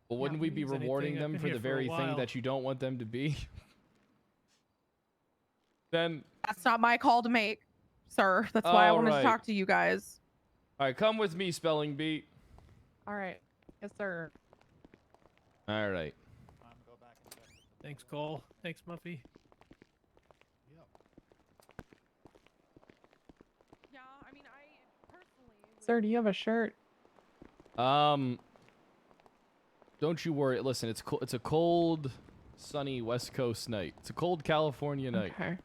Well, wouldn't we be means anything, rewarding I've them been for here the for a very thing while. that you don't want them to be? Then, That's not my call to make, sir. That's why I All wanted right. to talk to you guys. all right, come with me, spelling bee. All right. Yes, sir. All right. Thanks, Cole. Thanks, Muffy. Yeah, I mean, I personally. Sir, do you have a shirt? Don't you worry. Listen, it's a cold, sunny West Coast night. It's a cold California night. Okay.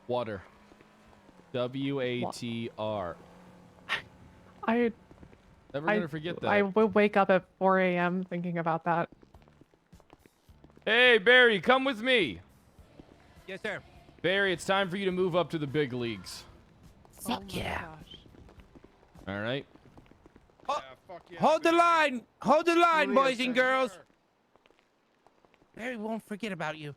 Water. WATR. I Never gonna forget that. I would wake up at 4 a.m. thinking about that. Hey, Barry, come with me. Yes, sir. Barry, it's time for you to move up to the big leagues. Fuck yeah. All right. Hold the line. Hold the line, boys and girls. Barry won't forget about you.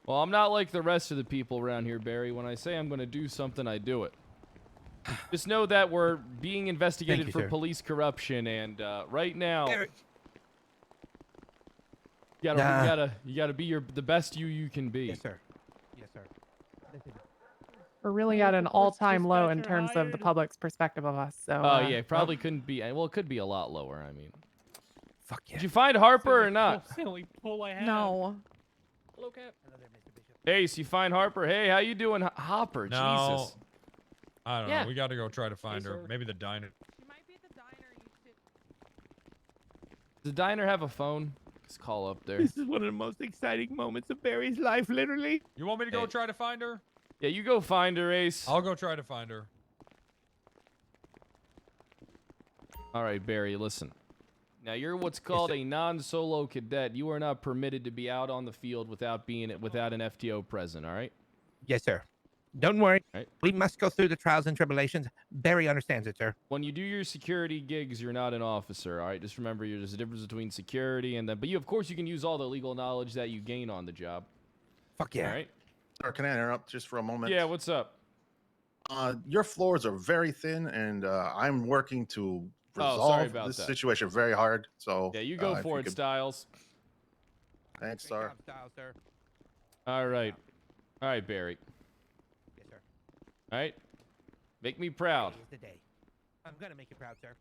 Well, I'm not like the rest of the people around here, Barry. When I say I'm going to do something, I do it. Just know that we're being investigated you, for sir. police corruption, and right now, Barry. you gotta be the best you can be. Yes, sir. Yes, sir. We're really at an all-time low in terms of the public's perspective of us. So. Oh yeah, probably couldn't be. Well, it could be a lot lower. I mean, fuck yeah. Did you find Harper or not? That's the only pull I have. No. Hello, Cap. Ace, you find Harper? Hey, how you doing, Hopper? No. Jesus. I don't Yeah. know. We got to go try to find her. sir. Maybe the diner. Does the diner have a phone? Let's call up there. This is one of the most exciting moments of Barry's life, literally. You want me to go Hey. try to find her? Yeah, you go find her, Ace. I'll go try to find her. All right, Barry, listen. Now, you're what's called a non-solo cadet. You are not permitted to be out on the field without an FTO present, all right? Yes, sir. Don't worry. Right. We must go through the trials and tribulations. Barry understands it, sir. When you do your security gigs, you're not an officer, all right? Just remember, there's a difference between security and then... But of course, you can use all the legal knowledge that you gain on the job. Fuck yeah. All right? Sir, can I interrupt just for a moment? Yeah, what's up? Your floors are very thin, and I'm working to Oh, sorry resolve about this that. situation very hard. So Yeah, you go if for it, could- Styles. Thanks, sir. Style, sir. All right. All right, Barry. Yes, sir. All right? Make me proud. Today's the day. I'm gonna make you proud, sir.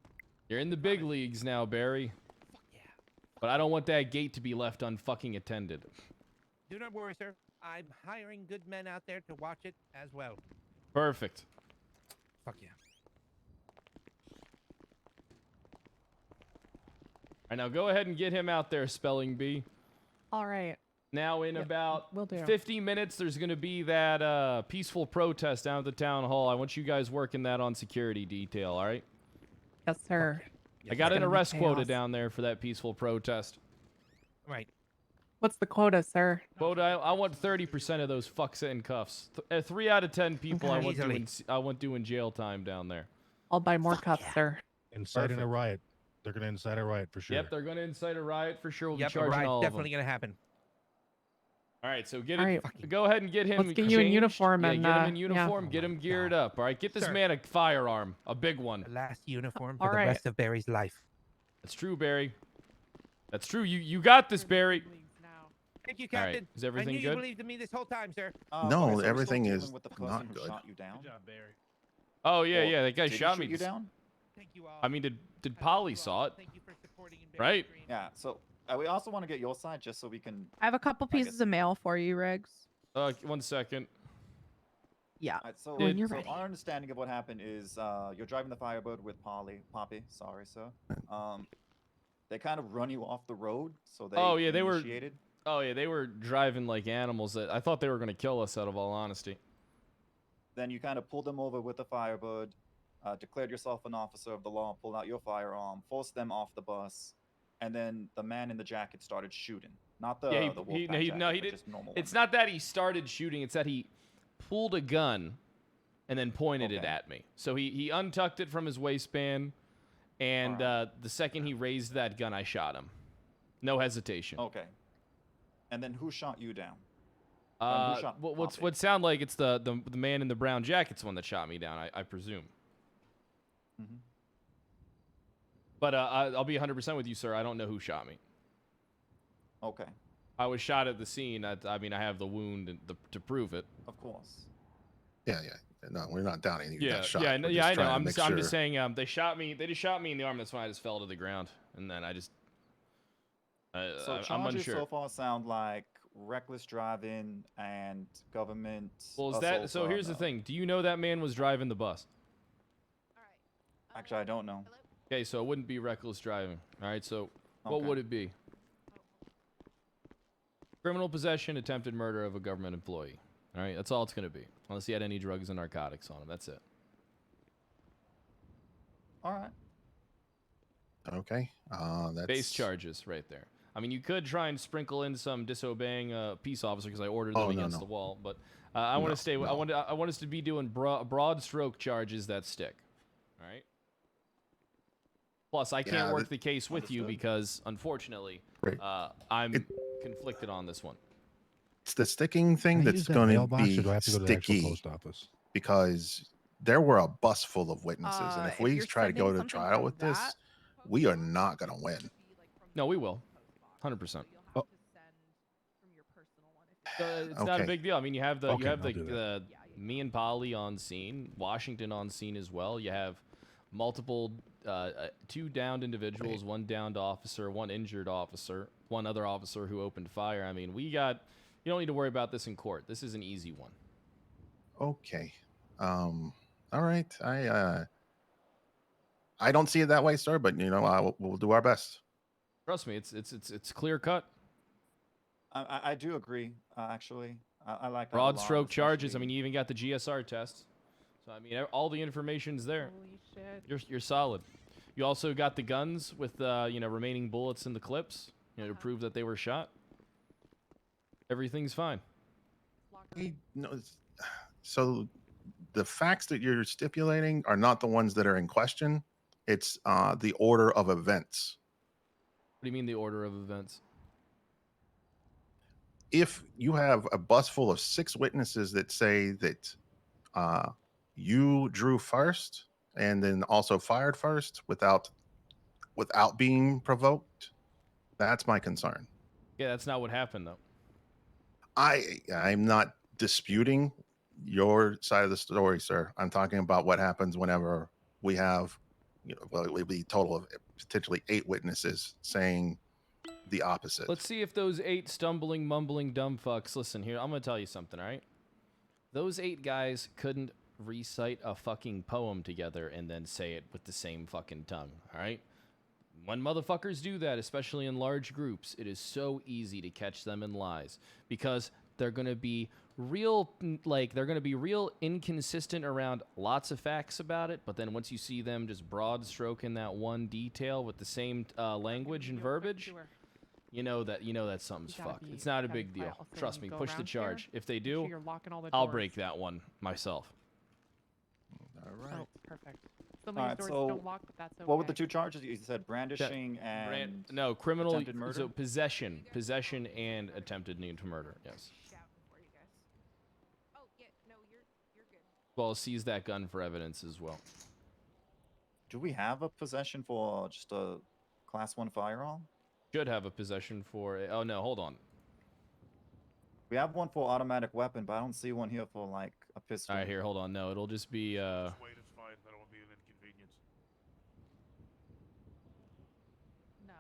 You're in the big leagues now, Barry. Fuck yeah. But I don't want that gate to be left unfucking attended. Do not worry, sir. I'm hiring good men out there to watch it as well. Perfect. Fuck yeah. All right, now go ahead and get him out there, Spelling Bee. All right. Now, in about will do. 50 minutes, there's going to be that peaceful protest down at the town hall. I want you guys working that on security detail, all right? Yes, sir. I got It's an gonna be arrest quota chaos. down there for that peaceful protest. Right. What's the quota, sir? Quota, I want 30% of those fucks in cuffs. 3 out of 10 people Okay. I want doing jail time down there. I'll buy more cups, sir. Inciting a Perfect. riot. They're gonna incite a riot for sure. Yep, they're going to incite a riot for sure. We'll Yep, be charging right. all of them. Definitely gonna happen. All right, so get All it. right. Go ahead and get him. Let's get you in changed. uniform Yeah, and, get him in yeah. uniform. Get him geared up. All right, get this Sir. man a firearm, a big one. The last uniform All for the right. rest of Barry's life. That's true, Barry. That's true. You got this, Barry. Thank you, All right, Captain. is everything I knew good? you believed in me this whole time, sir. No, okay, so we're still everything dealing is with the person not who good. shot you down. Good job, Barry. Oh yeah, Well, yeah. That guy did he shot shoot me. you down? Thank you all. I mean, did Polly saw it? Thank you for supporting in Barry's Right? dream. Yeah. So we also want to get your side just so we can. I have a couple I pieces guess- of mail for you, Riggs. 1 second. Yeah. Alright, so, When you're so ready. our understanding of what happened is you're driving the Firebird with Poppy. Sorry, sir. They kind of run you off the road, so they. Oh yeah, they were. initiated. Oh yeah, they were driving like animals. That I thought they were gonna kill us. Out of all honesty. Then you kind of pulled them over with the Firebird, declared yourself an officer of the law, pulled out your firearm, forced them off the bus, and then the man in the jacket started shooting. Not the Yeah, the he, Wolfpack no, he jacket, but did. just normal It's one. not that he started shooting. It's that he pulled a gun and then pointed it Okay. at me. So he untucked it from his waistband, and the second he raised that gun, I shot him. No hesitation. Okay. And then who shot you down? Who shot What sound like it's the man in the brown jacket's the one that shot me down, I presume. Mhm. But I'll be 100% with you, sir. I don't know who shot me. Okay. I was shot at the scene. I mean, I have the wound to prove it. Of course. Yeah. No, we're not doubting you Yeah, got shot. yeah, We're yeah. just I know. trying to I'm make just sure- saying. They shot me. They just shot me in the arm. That's why I just fell to the ground, and then I just. So I'm charges unsure. so far sound like reckless driving and government. Well, is that assault so? on, Here's the thing. Do you know that man was driving the bus? Actually, I don't know. Okay, so it wouldn't be reckless driving. All right, so what Okay. would it be? Criminal possession, attempted murder of a government employee. All right, that's all it's going to be. Unless he had any drugs and narcotics on him. That's it. All right. Okay. That's Base charges right there. I mean, you could try and sprinkle in some disobeying a peace officer because I ordered them Oh, no, against no. the wall. But I want to stay. I want us to be doing broad stroke charges that stick. All right. Plus, I can't work the case with you because, unfortunately, I'm conflicted on this one. It's the sticking thing Can I that's use that going to mailbox, or be do I have to go to the actual sticky post office? because there were a bus full of witnesses, and if we you're try to go sending to something trial from with this, that we are not going to win. No, we will. 100%. It's not a Okay. big deal. I mean, you have the Okay, I'll do the me and Polly on scene, Washington on scene as well. You have multiple 2 downed individuals, 1 downed officer, 1 injured officer, 1 other officer who opened fire. I mean, you don't need to worry about this in court. This is an easy one. Okay. All right. I don't see it that way, sir, but we'll do our best. Trust me, it's clear cut. I do agree. Actually, I like that a Broad lot, stroke charges. I especially- mean, you even got the GSR test. So I mean, all the information's there. Holy shit. You're solid. You also got the guns with remaining bullets in the clips, to prove that they were shot. Everything's fine. So the facts that you're stipulating are not the ones that are in question. It's the order of events. What do you mean the order of events? If you have a bus full of 6 witnesses that say that you drew first and then also fired first without being provoked, that's my concern. Yeah, that's not what happened though. I'm not disputing your side of the story, sir. I'm talking about what happens whenever we have, well, it would be a total of potentially 8 witnesses saying the opposite. Let's see if those 8 stumbling, mumbling, dumb fucks. Listen here, I'm gonna tell you something, all right? Those 8 guys couldn't recite a fucking poem together and then say it with the same fucking tongue, all right? When motherfuckers do that, especially in large groups, it is so easy to catch them in lies because they're gonna be real inconsistent around lots of facts about it, but then once you see them just broad stroking that one detail with the same language and verbiage, you know that something's fucked. It's not a big deal. Trust me. Push the charge. If they do, I'll break that one myself. All right. Oh, perfect. Some All of right, these doors so don't lock, but that's okay. what were the 2 charges? You said brandishing and No, criminal. attempted murder? So possession and attempted murder. Yes. Well, seize that gun for evidence as well. Do we have a possession for just a class 1 firearm? Should have a possession for. Oh no, hold on. We have one for automatic weapon, but I don't see one here for like a pistol. All right, here, hold on. No, it'll just be. Just wait, it's fine. That won't be an inconvenience. No.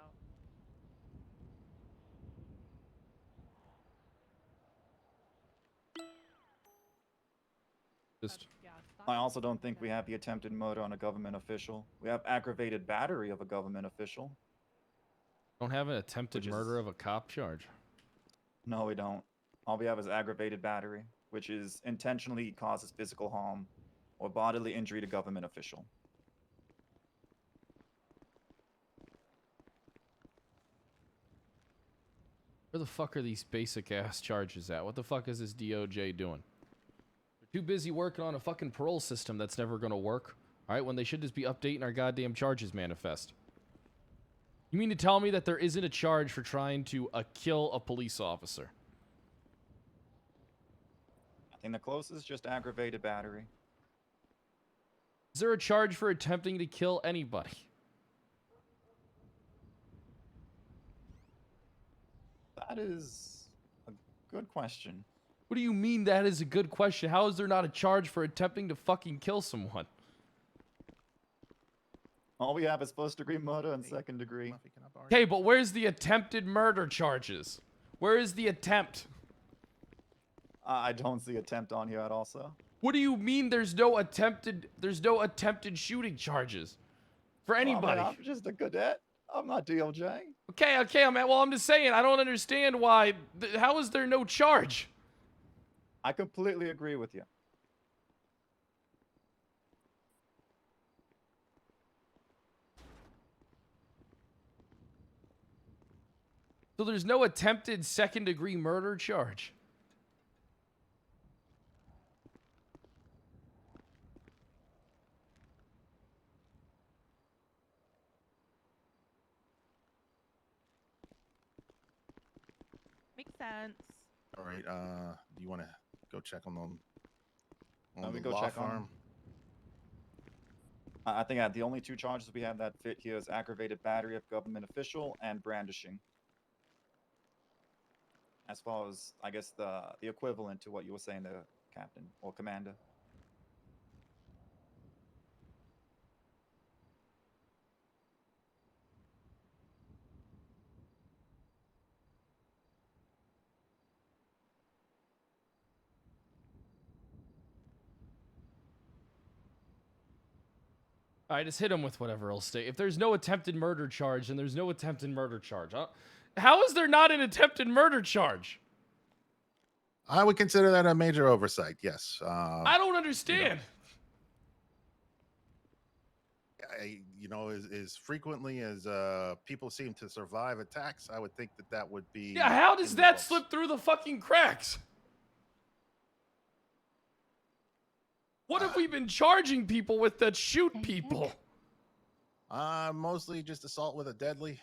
Just. I also don't think we have the attempted murder on a government official. We have aggravated battery of a government official. Don't have an attempted Which is- murder of a cop charge. No, we don't. All we have is aggravated battery, which is intentionally causes physical harm or bodily injury to government official. Where the fuck are these basic ass charges at? What the fuck is this DOJ doing? They're too busy working on a fucking parole system that's never gonna work. Alright, when they should just be updating our goddamn charges manifest. You mean to tell me that there isn't a charge for trying to kill a police officer? I think the closest is just aggravated battery. Is there a charge for attempting to kill anybody? That is a good question. What do you mean that is a good question? How is there not a charge for attempting to fucking kill someone? All we have is first degree murder and second degree. Okay, but where's the attempted murder charges? Where is the attempt? I don't see attempt on here at all, sir. What do you mean there's no attempted shooting charges for anybody? I'm just a cadet. I'm not DOJ. Okay, I'm just saying I don't understand why how is there no charge? I completely agree with you. So there's no attempted second-degree murder charge. Makes sense. All right. Do you want to go check on them? Let me go check on them. I think the only two charges we have that fit here is aggravated battery of government official and brandishing. As far as, I guess, the equivalent to what you were saying there, Captain or Commander. All right, just hit him with whatever else state. If there's no attempted murder charge, then there's no attempted murder charge. How is there not an attempted murder charge? I would consider that a major oversight. Yes. I don't understand. As frequently as people seem to survive attacks, I would think that would be. Yeah, how does that slip through the fucking cracks? What have we been charging people with that shoot people? Mostly just assault with a deadly.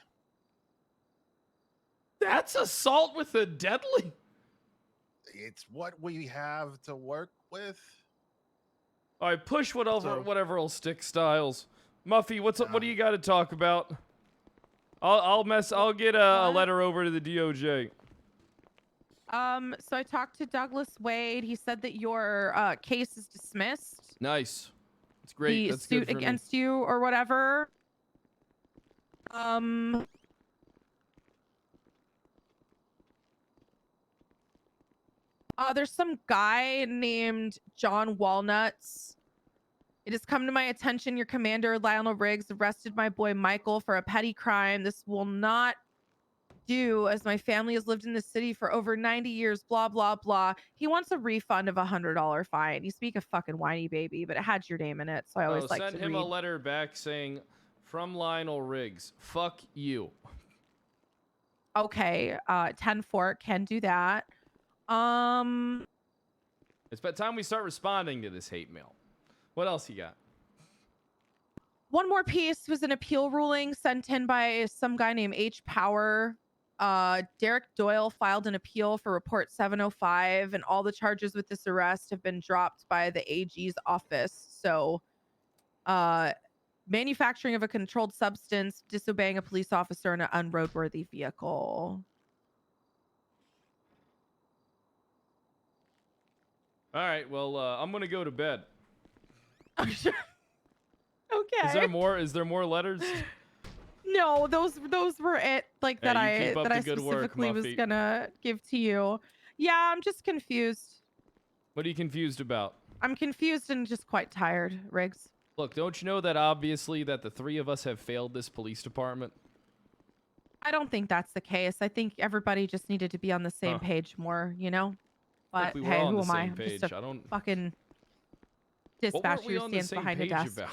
That's assault with a deadly? It's what we have to work with. All right, push whatever will stick, Styles. Muffy, what's up? What do you got to talk about? I'll get a letter over to the DOJ. So I talked to Douglas Wade. He said that your case is dismissed. Nice. That's great. The That's suit good for against you or whatever. There's some guy named John Walnuts. It has come to my attention your commander, Lionel Riggs, arrested my boy Michael for a petty crime. This will not do, as my family has lived in the city for over 90 years, blah, blah, blah. He wants a refund of $100 fine. You speak a fucking whiny baby, but it had your name in it, so I always like to send him read. a letter back saying, from Lionel Riggs, fuck you. Okay, 10-4 can do that. It's about time we start responding to this hate mail. What else you got? One more piece was an appeal ruling sent in by some guy named H. Power. Derek Doyle filed an appeal for report 705, and all the charges with this arrest have been dropped by the AG's office. So, manufacturing of a controlled substance, disobeying a police officer in an unroadworthy vehicle. All right, well, I'm gonna go to bed. Okay. Is there more letters? No, those were it. Like Yeah, that you keep up I the good work, specifically was Muffy. gonna give to you. Yeah, I'm just confused. What are you confused about? I'm confused and just quite tired, Riggs. Look, don't you know that obviously that the three of us have failed this police department? I don't think that's the case. I think everybody just needed to be on the same page more, you know? But we were hey, all on who the am I? same I'm page. just a I don't. fucking What weren't dispatcher we who on the stands same behind a page desk. about?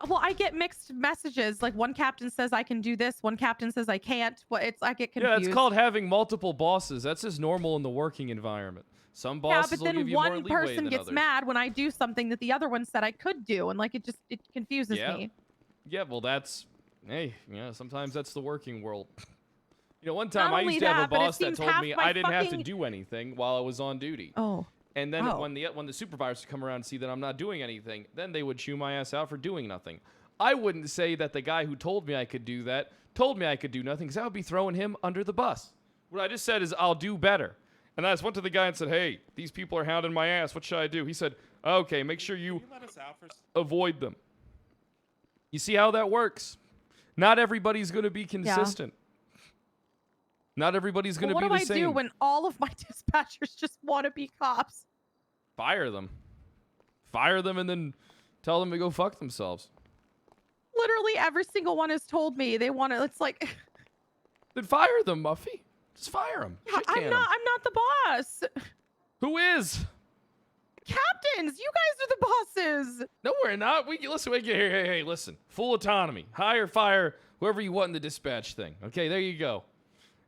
Well, I get mixed messages. Like one captain says I can do this, one captain says I can't. Well, I get confused. Yeah, it's called having multiple bosses. That's just normal in the working environment. Some Yeah, bosses but will give then you more one leeway person than gets others. mad when I do something that the other one said I could do, and like it confuses Yeah. me. Yeah, well, hey, sometimes that's the working world. You know, one time Not I only used to have a that, but it boss that seems told half me my I didn't have to fucking- do anything while I was on duty. Oh. And then Oh. when the supervisors come around and see that I'm not doing anything, then they would chew my ass out for doing nothing. I wouldn't say that the guy who told me I could do that told me I could do nothing, because I would be throwing him under the bus. What I just said is I'll do better. And I just went to the guy and said, hey, these people are hounding my ass. What should I do? He said, okay, make sure you avoid them. You see how that works? Not everybody's going to be consistent. Not everybody's going to be the What do I same. do when all of my dispatchers just want to be cops? Fire them. Fire them and then tell them to go fuck themselves. Literally every single one has told me they want to. It's like, then fire them, Muffy. Just fire them. I'm not the boss. Who is? Captains, you guys are the bosses. No, we're not. Listen, hey, listen. Full autonomy. Hire, fire, whoever you want in the dispatch thing. Okay, there you go.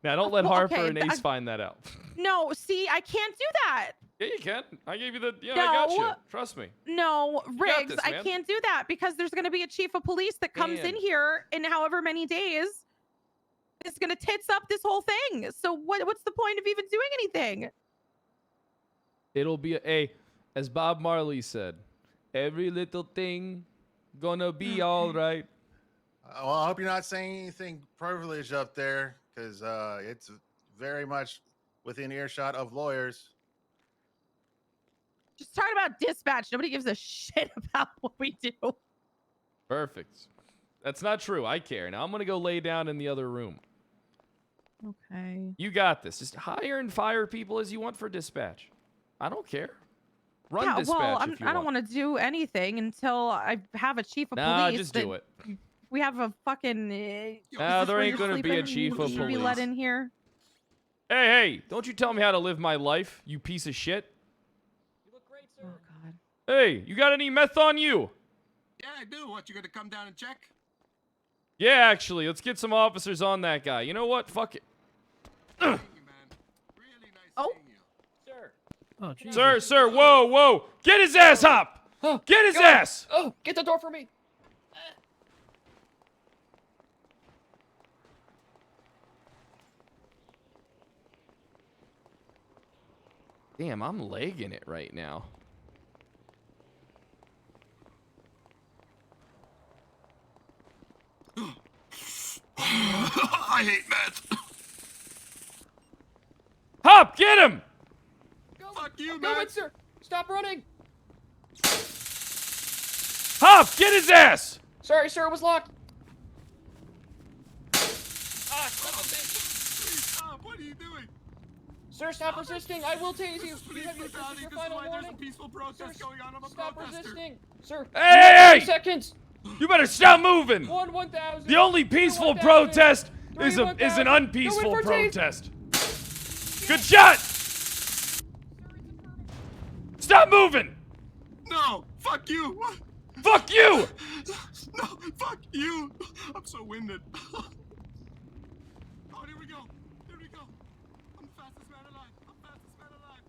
Now, don't let Well, Harper okay, and Ace find that out. No, see, I can't do that. Yeah, you can. I gave you the. Yeah, No. I got you. Trust me. No, got Riggs, this, I man. can't do that because there's going to be a chief of police that comes in Man. here in however many days. Is going to tits up this whole thing. So what's the point of even doing anything? It'll be as Bob Marley said, every little thing gonna be all right. Well, I hope you're not saying anything privileged up there, because it's very much within earshot of lawyers. Just talking about dispatch. Nobody gives a shit about what we do. Perfect. That's not true. I care. Now I'm gonna go lay down in the other room. Okay. You got this. Just hire and fire people as you want for dispatch. I don't care. Run Yeah, dispatch well, if you I don't want. want to do anything until I have a chief of Nah, police. just that do it. We have a fucking. Nah, there ain't gonna be a chief of Should be let police. in here. Hey, don't you tell me how to live my life, you piece of shit. Oh God. Hey, you got any meth on you? Yeah, I do. What, you gonna come down and check? Yeah, actually, let's get some officers on that guy. You know what? Fuck it. Oh. Sir. Oh, Sir, whoa. Get his ass up. Get his ass. Oh, get the door for me. Damn, I'm legging it right now. I hate meth. Hop, get him. Fuck you, Go man. in, sir. Stop running. Hop, get his ass. Sorry, sir. It was locked. What are you doing? Sir, stop resisting. I will tase you. You have your, this is your final There's a warning. peaceful protest going on. I'm a Stop protester. resisting. Sir. Hey! 30 seconds. You better stop moving. 1,000. The only peaceful 1,000. protest is 1,000. an Go in unpeaceful for tase. protest. Good shot. Stop moving. No, fuck you. Fuck you. No, fuck you. I'm so winded. Oh, here we go. Here we go. I'm the fastest man alive. I'm the fastest man alive.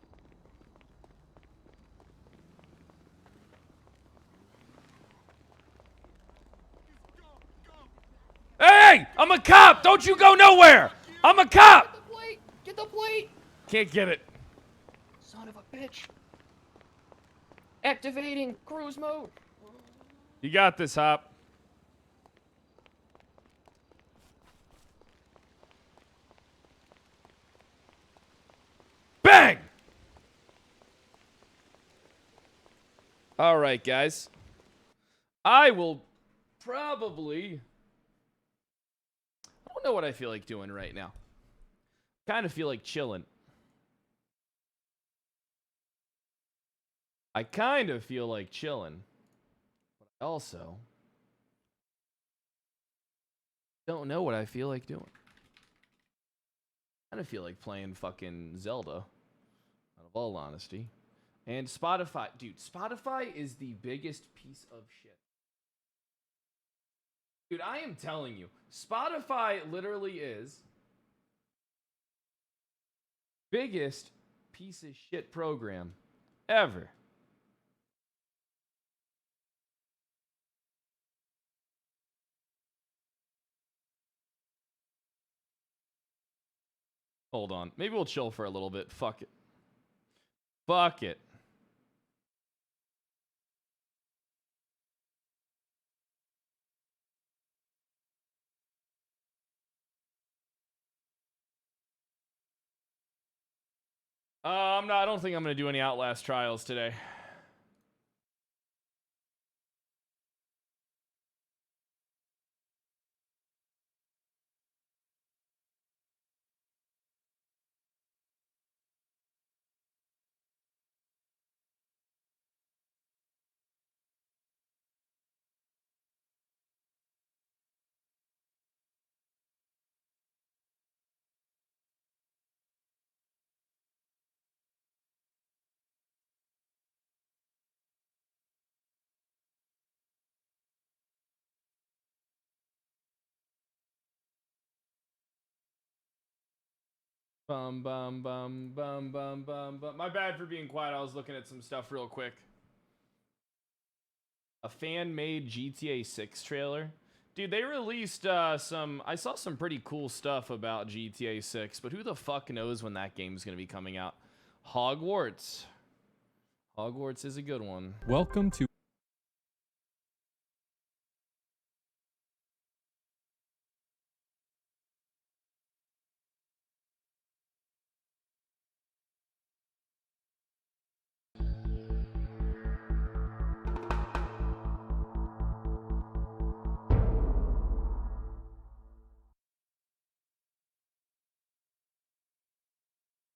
Hey, I'm a cop. Don't you go nowhere. I'm a cop. Get the plate. Get the plate. Can't get it. Son of a bitch. Activating cruise mode. You got this, Hop. Bang! All right, guys. I will probably... I don't know what I feel like doing right now. Kind of feel like chilling. I kind of feel like chilling. But I also don't know what I feel like doing. I kind of feel like playing fucking Zelda, out of all honesty. And Spotify, dude, Spotify is the biggest piece of shit. Dude, I am telling you, Spotify literally is biggest piece of shit program ever. Hold on. Maybe we'll chill for a little bit. Fuck it. Fuck it. I don't think I'm going to do any Outlast trials today. Bum, bum, bum, bum, bum, bum, bum. My bad for being quiet. I was looking at some stuff real quick. A fan-made GTA 6 trailer. Dude, they released I saw some pretty cool stuff about GTA 6, but who the fuck knows when that game's going to be coming out? Hogwarts. Hogwarts is a good one. Welcome to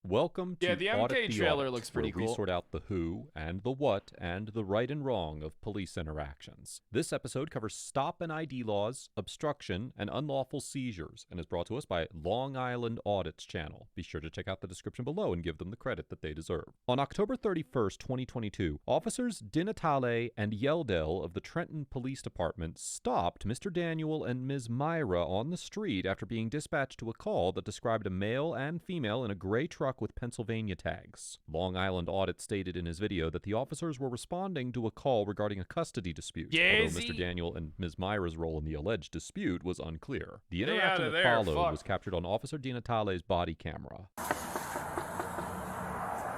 Welcome to the Audit MK the trailer Audit, looks pretty where we cool. sort out the who and the what and the right and wrong of police interactions. This episode covers stop and ID laws, obstruction, and unlawful seizures, and is brought to us by Long Island Audit's channel. Be sure to check out the description below and give them the credit that they deserve. On October 31st, 2022, officers DiNatale and Yeldell of the Trenton Police Department stopped Mr. Daniel and Ms. Myra on the street after being dispatched to a call that described a male and female in a gray truck with Pennsylvania tags. Long Island Audit stated in his video that the officers were responding to a call regarding a custody dispute, although Mr. Daniel and Ms. Myra's role in the alleged dispute was unclear. The interaction that followed was captured on Officer DiNatale's body camera.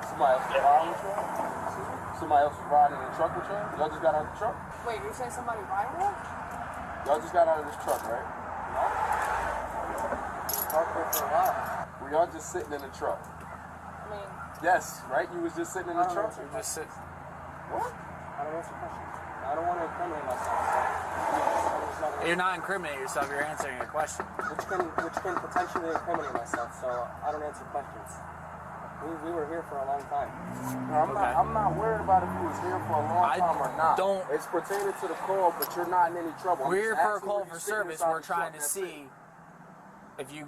Somebody else was riding the truck? Somebody else was riding in the truck with y'all? Y'all just got out of the truck? Wait, you're saying somebody riding it? Y'all just got out of this truck, right? No. Parked there for a while. Were y'all just sitting in the truck? I mean... Yes, right? You was just sitting in the truck? You just sit... What? I don't answer questions. I don't want to incriminate myself. You're not incriminating yourself, you're answering a question. Which can potentially incriminate myself, so I don't answer questions. We were here for a long time. No, I'm not worried about if you was here for a long time or not. It's pertaining to the call, but you're not in any trouble. We're here for a call for service. We're trying to see if you.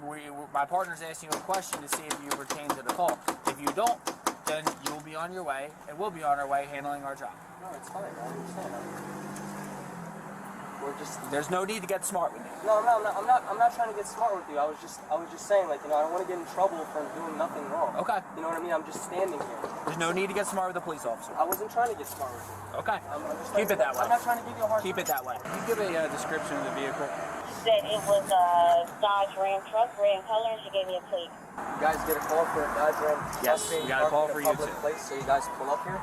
My partner's asking you a question to see if you pertain to the call. If you don't, then you'll be on your way, and we'll be on our way handling our job. No, it's fine. I understand. There's no need to get smart with me. No, I'm not trying to get smart with you. I was just saying, like, I don't want to get in trouble for doing nothing wrong. Okay. You know what I mean? I'm just standing here. There's no need to get smart with a police officer. I wasn't trying to get smart with you. Okay. I'm just Keep it that way. I'm not trying to give you a hard time. Keep it that way. Can you give a description of the vehicle? Said it was a Dodge Ram truck, red in color, and she gave me a plate. You guys get a call for a Dodge Ram truck? Yes, we got a call for you too. Place, so you guys pull up here?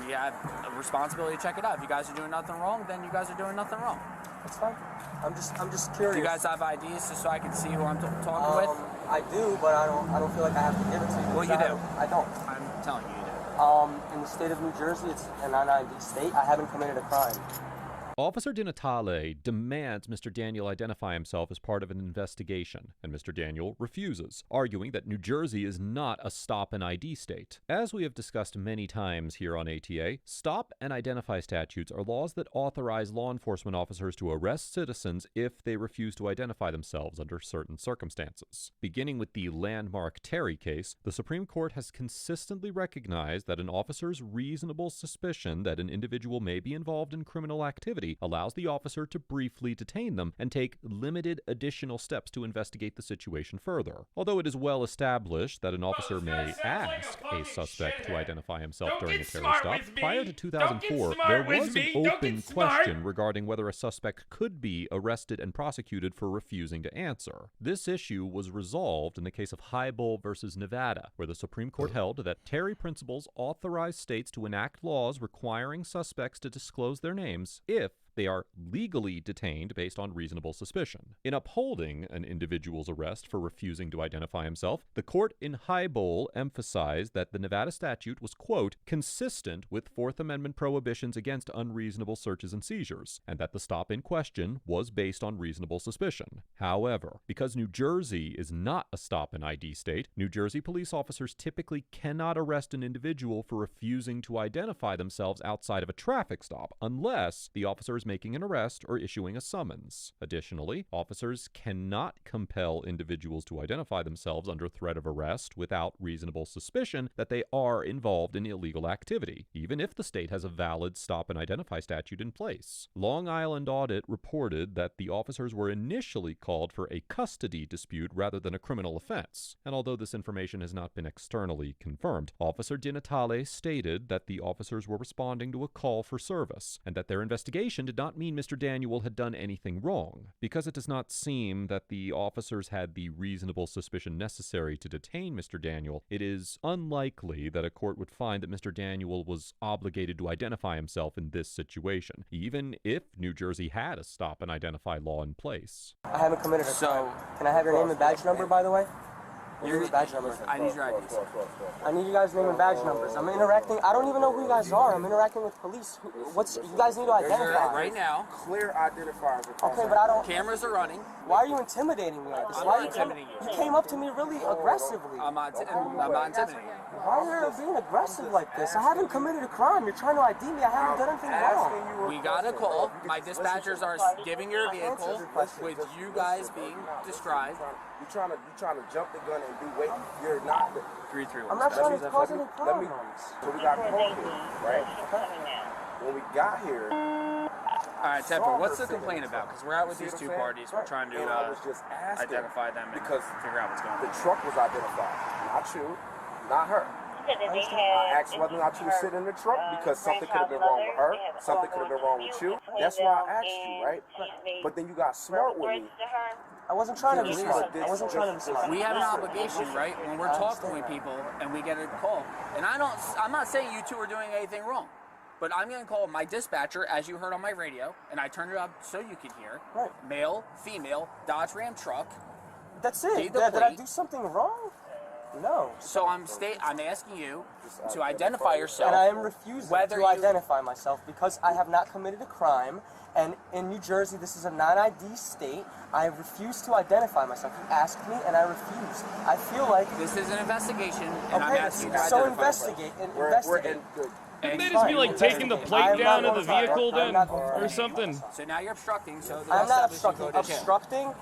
We have a responsibility to check it out. If you guys are doing nothing wrong, then you guys are doing nothing wrong. That's fine. I'm just curious. Do you guys have IDs just so I can see who I'm talking with? I do, but I don't feel like I have to give it to you. Well, you do. I don't. I'm telling you, you do. In the state of New Jersey, it's an non-ID state. I haven't committed a crime. Officer DiNatale demands Mr. Daniel identify himself as part of an investigation, and Mr. Daniel refuses, arguing that New Jersey is not a stop and ID state. As we have discussed many times here on ATA, stop and identify statutes are laws that authorize law enforcement officers to arrest citizens if they refuse to identify themselves under certain circumstances. Beginning with the landmark Terry case, the Supreme Court has consistently recognized that an officer's reasonable suspicion that an individual may be involved in criminal activity custody allows the officer to briefly detain them and take limited additional steps to investigate the situation further. Although it is well established that an officer may ask a suspect to identify himself during a Terry stop, prior to 2004, there was an open question regarding whether a suspect could be arrested and prosecuted for refusing to answer. This issue was resolved in the case of Highbull versus Nevada, where the Supreme Court held that Terry principles authorize states to enact laws requiring suspects to disclose their names if they are legally detained based on reasonable suspicion. In upholding an individual's arrest for refusing to identify himself, the court in Highbull emphasized that the Nevada statute was, quote, consistent with Fourth Amendment prohibitions against unreasonable searches and seizures, and that the stop in question was based on reasonable suspicion. However, because New Jersey is not a stop and ID state, New Jersey police officers typically cannot arrest an individual for refusing to identify themselves outside of a traffic stop, unless the officer is making an arrest or issuing a summons. Additionally, officers cannot compel individuals to identify themselves under threat of arrest without reasonable suspicion that they are involved in illegal activity, even if the state has a valid stop and identify statute in place. Long Island Audit reported that the officers were initially called for a custody dispute rather than a criminal offense, and although this information has not been externally confirmed, Officer Di Natale stated that the officers were responding to a call for service, and that their investigation did not mean Mr. Daniel had done anything wrong. Because it does not seem that the officers had the reasonable suspicion necessary to detain Mr. Daniel, it is unlikely that a court would find that Mr. Daniel was obligated to identify himself in this situation, even if New Jersey had a stop and identify law in place. I haven't committed a crime. Can I have your name and badge number, by the way? Your badge numbers. I need your IDs. I need you guys' name and badge numbers. I'm interacting. I don't even know who you guys are. I'm interacting with police. You guys need to identify. Right now. Clear identifiers. Okay, but I don't. Cameras are running. Why are you intimidating me like this? I'm Why not intimidating you. You came up to me really aggressively. I'm not intimidating you. Why are you being aggressive like this? I haven't committed a crime. You're trying to ID me. I haven't done anything wrong. We got a call. My dispatchers are giving your vehicle with you guys being described. You're trying to jump the gun and do wait. You're not. 331. I'm not trying to cause any problems. So we got called here, right? When we got here. All right, Tepper, what's the complaint about? Because we're out with these two parties. We're trying to identify them and figure out what's going on. The truck was identified. Not you, not her. I asked whether or not you were sitting in the truck because something could have been wrong with her, something could have been wrong with you. That's why I asked you, right? But then you got smart with me. I wasn't trying to be smart. I wasn't trying to be smart. We have an obligation, right? When we're talking with people and we get a call, and I'm not saying you two are doing anything wrong, but I'm going to call my dispatcher, as you heard on my radio, and I turned it up so you could hear. Right. Male, female, Dodge Ram truck. That's it. Did I do something wrong? No. So I'm asking you to identify yourself. And I am refusing to identify myself because I have not committed a crime. And in New Jersey, this is a non-ID state. I refuse to identify myself. You asked me, and I refused. I feel like this is an investigation, and I'm asking you to so investigate. investigate. Wouldn't they just be like taking the plate down of the vehicle then, or something? So now you're obstructing. So I'm not obstructing. Obstructing.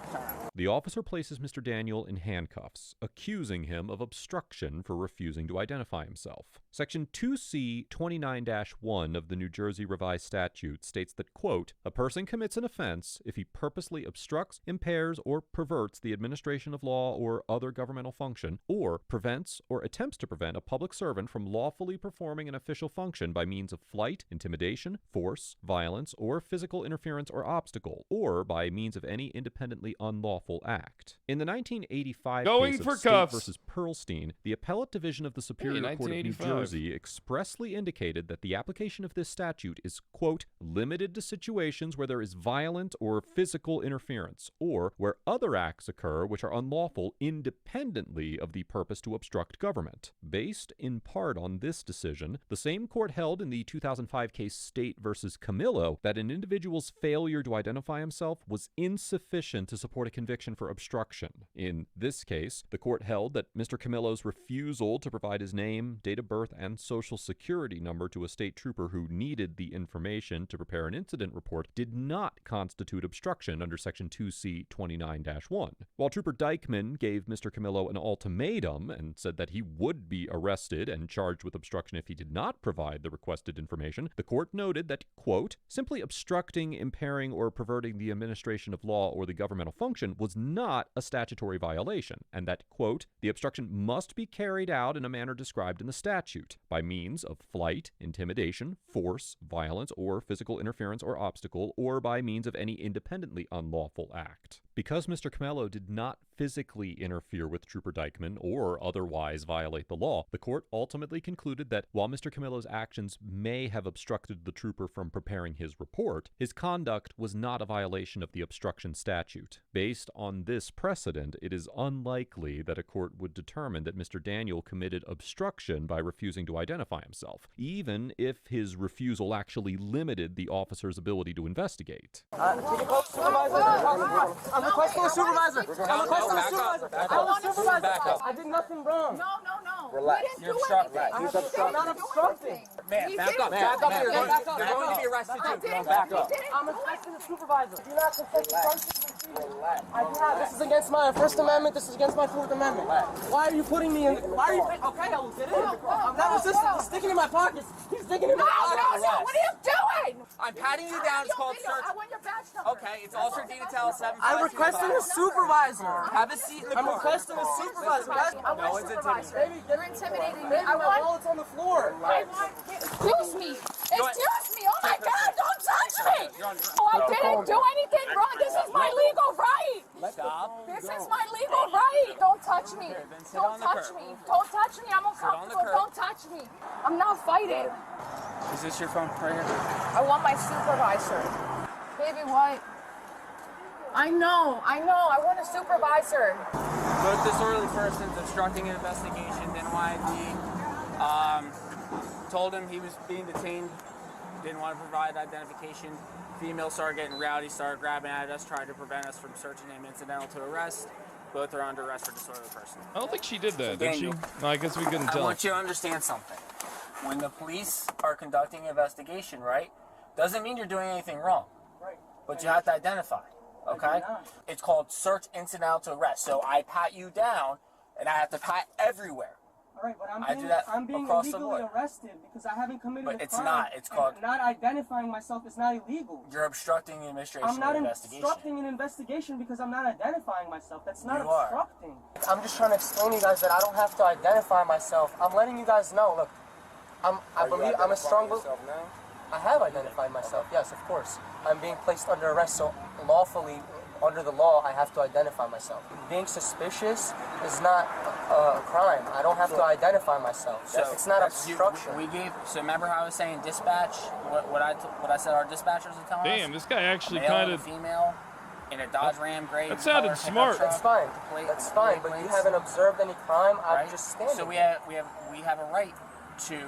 The officer places Mr. Daniel in handcuffs, accusing him of obstruction for refusing to identify himself. Section 2C 29-1 of the New Jersey Revised Statute states that, quote, a person commits an offense if he purposely obstructs, impairs, or perverts the administration of law or other governmental function, or prevents or attempts to prevent a public servant from lawfully performing an official function by means of flight, intimidation, force, violence, or physical interference or obstacle, or by means of any independently unlawful act. In the 1985 case of State versus Pearlstein, the Appellate Division of the Superior Court of New Jersey expressly indicated that the application of this statute is, quote, limited to situations where there is violent or physical interference, or where other acts occur which are unlawful independently of the purpose to obstruct government. Based in part on this decision, the same court held in the 2005 case State versus Camillo that an individual's failure to identify himself was insufficient to support a conviction jurisdiction for obstruction. In this case, the court held that Mr. Camillo's refusal to provide his name, date of birth, and social security number to a state trooper who needed the information to prepare an incident report did not constitute obstruction under Section 2C 29-1. While Trooper Dykeman gave Mr. Camillo an ultimatum and said that he would be arrested and charged with obstruction if he did not provide the requested information, the court noted that, quote, simply obstructing, impairing, or perverting the administration of law or the governmental function was not a statutory violation, and that, quote, the obstruction must be carried out in a manner described in the statute, by means of flight, intimidation, force, violence, or physical interference or obstacle, or by means of any independently unlawful act. Because Mr. Camillo did not physically interfere with Trooper Dykeman or otherwise violate the law, the court ultimately concluded that while Mr. Camillo's actions may have obstructed the trooper from preparing his report, his conduct was not a violation of the obstruction statute. Based on this precedent, it is unlikely that a court would determine that Mr. Daniel committed obstruction by refusing to identify himself, even if his refusal actually limited the officer's ability to investigate. Can you call the supervisor? I'm requesting a supervisor. I'm requesting a supervisor. I want a supervisor. I did nothing wrong. No. Relax. You're obstructing. I'm not obstructing. Man, back up. Back up here. You're going to be arrested too. Back up. I'm requesting a supervisor. Do not conflict the function. Relax. This is against my First Amendment. This is against my Fourth Amendment. Why are you putting me in? Why are you? Okay, I will get in. I'm not resisting. He's sticking in my pockets. He's sticking in my pockets. No. What are you doing? I'm patting you down. It's called search. I want your badge number. Okay, it's Officer Detail 7. I'm requesting a supervisor. Have a seat in the I'm car. requesting a supervisor. No one's intimidating. You're intimidating me. Baby, my wallet's on the floor. Excuse me. Excuse me. Oh my God, don't touch me. Oh, I didn't do anything wrong. This is my legal right. Stop. This is my legal right. Don't touch me. Don't touch me. Don't touch me. I'm uncomfortable. Don't touch me. I'm not fighting. Is this your phone right here? I want my supervisor. Baby, what? I know. I want a supervisor. Both disorderly persons obstructing an investigation, NYD. Told him he was being detained, didn't want to provide identification. Female started getting rowdy, started grabbing at us, tried to prevent us from searching him incidental to arrest. Both are under arrest for disorderly person. I don't think she did that, did she? No, I guess we couldn't tell. I want you to understand something. When the police are conducting an investigation, right, doesn't mean you're doing anything wrong. Right. But you have to identify, okay? It's called search incidental to arrest. So I pat you down, and I have to pat everywhere. All right, but I'm being illegally arrested because I haven't committed a crime. But it's not. It's called... Not identifying myself is not illegal. You're obstructing the administration I'm not of investigation. obstructing an investigation because I'm not identifying myself. That's not You are. obstructing. I'm just trying to explain to you guys that I don't have to identify myself. I'm letting you guys know. Look, I believe I'm a strong believer. I have identified myself. Yes, of course. I'm being placed under arrest, so lawfully, under the law, I have to identify myself. Being suspicious is not a crime. I don't have to identify myself. So it's not obstruction. So remember how I was saying dispatch? What I said our dispatchers are telling us? Damn, this guy actually Male kind and of... female in a Dodge Ram gray. That sounded color smart. pickup That's truck, fine. That's fine. But you haven't observed any crime. I'm just standing. So we have a right to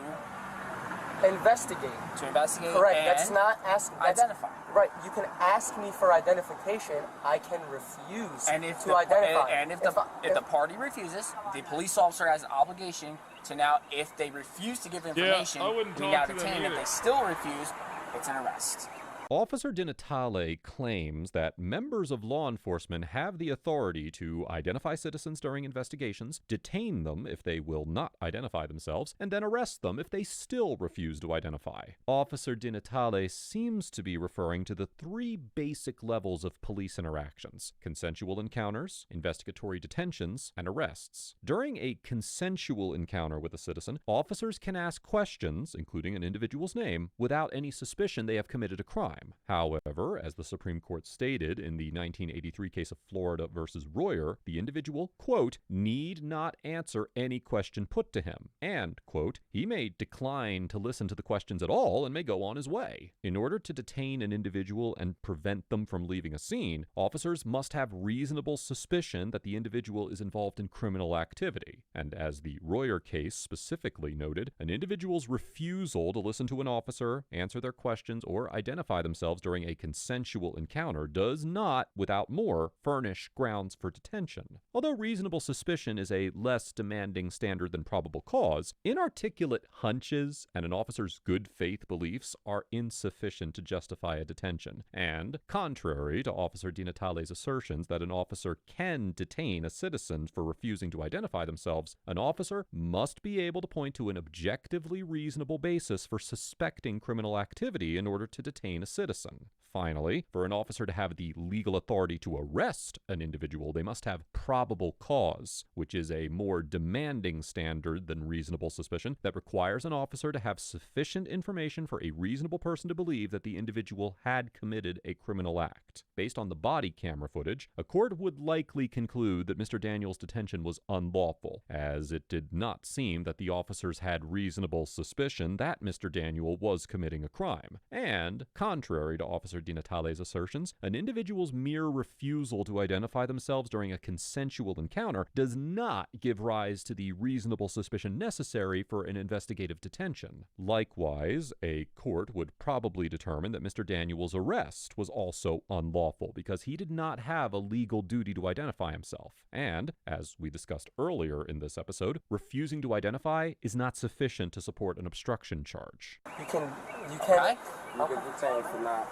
investigate. Correct. That's not asking. Identify. Right. You can ask me for identification. I can refuse to identify. And if the party refuses, the police officer has an obligation to now, if they refuse to give information, we got to detain. If they still refuse, it's an arrest. Officer Di Natale claims that members of law enforcement have the authority to identify citizens during investigations, detain them if they will not identify themselves, and then arrest them if they still refuse to identify. Officer Di Natale seems to be referring to the three basic levels of police interactions: consensual encounters, investigatory detentions, and arrests. During a consensual encounter with a citizen, officers can ask questions, including an individual's name, without any suspicion they have committed a crime. However, as the Supreme Court stated in the 1983 case of Florida versus Royer, the individual, quote, need not answer any question put to him, and, quote, he may decline to listen to the questions at all and may go on his way. In order to detain an individual and prevent them from leaving a scene, officers must have reasonable suspicion that the individual is involved in criminal activity. And as the Royer case specifically noted, an individual's refusal to listen to an officer, answer their questions, or identify themselves during a consensual encounter does not, without more, furnish grounds for detention. Although reasonable suspicion is a less demanding standard than probable cause, inarticulate hunches and an officer's good faith beliefs are insufficient to justify a detention. And, contrary to Officer Di Natale's assertions that an officer can detain a citizen for refusing to identify themselves, an officer must be able to point to an objectively reasonable basis for suspecting criminal activity in order to detain a citizen. Finally, for an officer to have the legal authority to arrest an individual, they must have probable cause, which is a more demanding standard than reasonable suspicion that requires an officer to have sufficient information for a reasonable person to believe that the individual had committed a criminal act. Based on the body camera footage, a court would likely conclude that Mr. Daniel's detention was unlawful, as it did not seem that the officers had reasonable suspicion that Mr. Daniel was committing a crime. And, contrary to Officer Di Natale's assertions, an individual's mere refusal to identify themselves during a consensual encounter does not give rise to the reasonable suspicion necessary for an investigative detention. Likewise, a court would probably determine that Mr. Daniel's arrest was also unlawful because he did not have a legal duty to identify himself. And, as we discussed earlier in this episode, refusing to identify is not sufficient to support an obstruction charge. You can get detained for not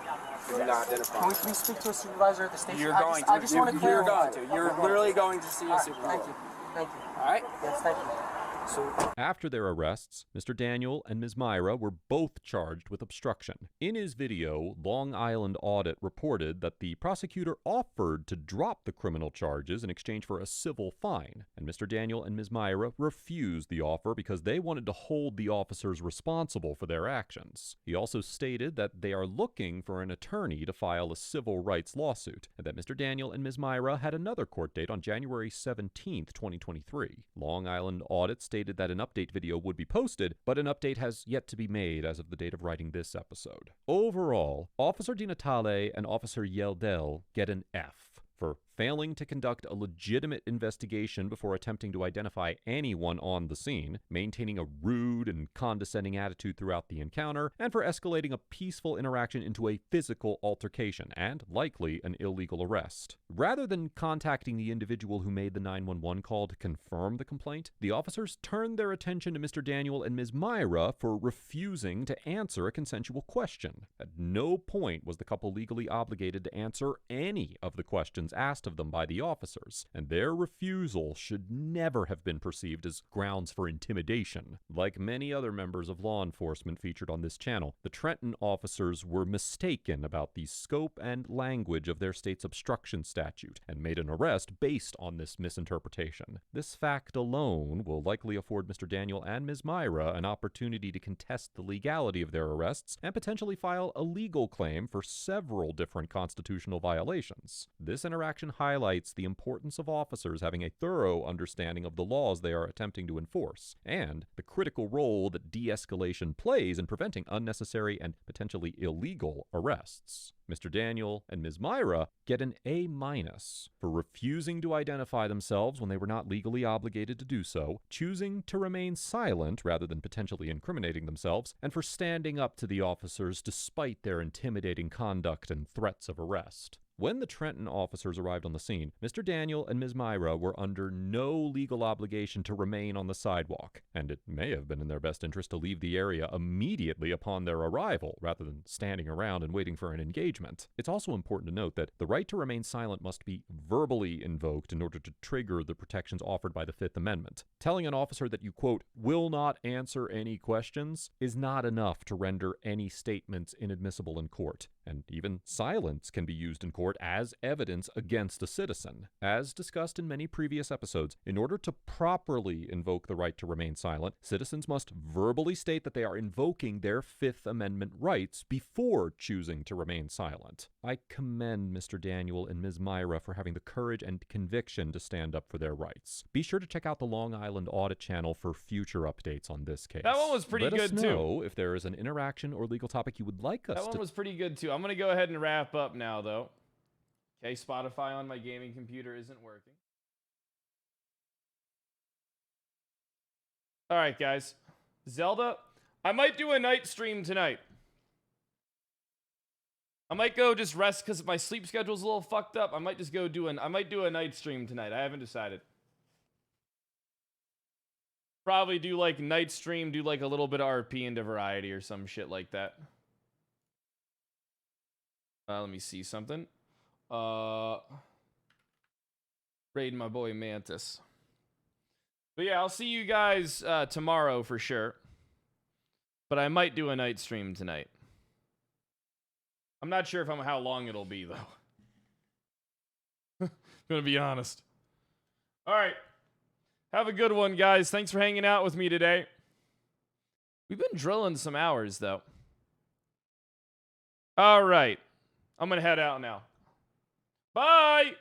identifying. Can we please speak to a supervisor at the station? You're going to. I just want to clarify. You're literally going to see a supervisor. Thank you. Thank you. All right? Yes, thank you. After their arrests, Mr. Daniel and Ms. Myra were both charged with obstruction. In his video, Long Island Audit reported that the prosecutor offered to drop the criminal charges in exchange for a civil fine, and Mr. Daniel and Ms. Myra refused the offer because they wanted to hold the officers responsible for their actions. He also stated that they are looking for an attorney to file a civil rights lawsuit, and that Mr. Daniel and Ms. Myra had another court date on January 17th, 2023. Long Island Audit stated that an update video would be posted, but an update has yet to be made as of the date of writing this episode. Overall, Officer Di Natale and Officer Yeldell get an F for failing to conduct a legitimate investigation before attempting to identify anyone on the scene, maintaining a rude and condescending attitude throughout the encounter, and for escalating a peaceful interaction into a physical altercation and, likely, an illegal arrest. Rather than contacting the individual who made the 911 call to confirm the complaint, the officers turned their attention to Mr. Daniel and Ms. Myra for refusing to answer a consensual question. At no point was the couple legally obligated to answer any of the questions asked of them by the officers, and their refusal should never have been perceived as grounds for intimidation. Like many other members of law enforcement featured on this channel, the Trenton officers were mistaken about the scope and language of their state's obstruction statute and made an arrest based on this misinterpretation. This fact alone will likely afford Mr. Daniel and Ms. Myra an opportunity to contest the legality of their arrests and potentially file a legal claim for several different constitutional violations. This interaction highlights the importance of officers having a thorough understanding of the laws they are attempting to enforce, and the critical role that de-escalation plays in preventing unnecessary and potentially illegal arrests. Mr. Daniel and Ms. Myra get an A- for refusing to identify themselves when they were not legally obligated to do so, choosing to remain silent rather than potentially incriminating themselves, and for standing up to the officers despite their intimidating conduct and threats of arrest. When the Trenton officers arrived on the scene, Mr. Daniel and Ms. Myra were under no legal obligation to remain on the sidewalk, and it may have been in their best interest to leave the area immediately upon their arrival, rather than standing around and waiting for an engagement. It's also important to note that the right to remain silent must be verbally invoked in order to trigger the protections offered by the Fifth Amendment. Telling an officer that you, quote, will not answer any questions is not enough to render any statements inadmissible in court, and even silence can be used in court as evidence against a citizen. As discussed in many previous episodes, in order to properly invoke the right to remain silent, citizens must verbally state that they are invoking their Fifth Amendment rights before choosing to remain silent. I commend Mr. Daniel and Ms. Myra for having the courage and conviction to stand up for their rights. Be sure to check out the Long Island Audit channel for future updates on this case. That one was pretty good, too. Let us know if there is an interaction or legal topic you would like us to... That one was pretty good, too. I'm going to go ahead and wrap up now, though. Okay, Spotify on my gaming computer isn't working. All right, guys. Zelda, I might do a night stream tonight. I might go just rest because my sleep schedule's a little fucked up. I might just go I might do a night stream tonight. I haven't decided. Probably do like night stream, do like a little bit of RP into variety or some shit like that. Let me see something. Raiding my boy Mantis. But yeah, I'll see you guys tomorrow for sure. But I might do a night stream tonight. I'm not sure how long it'll be though. Gonna be honest. All right. Have a good one, guys. Thanks for hanging out with me today. We've been drilling some hours though. All right. I'm gonna head out now. Bye.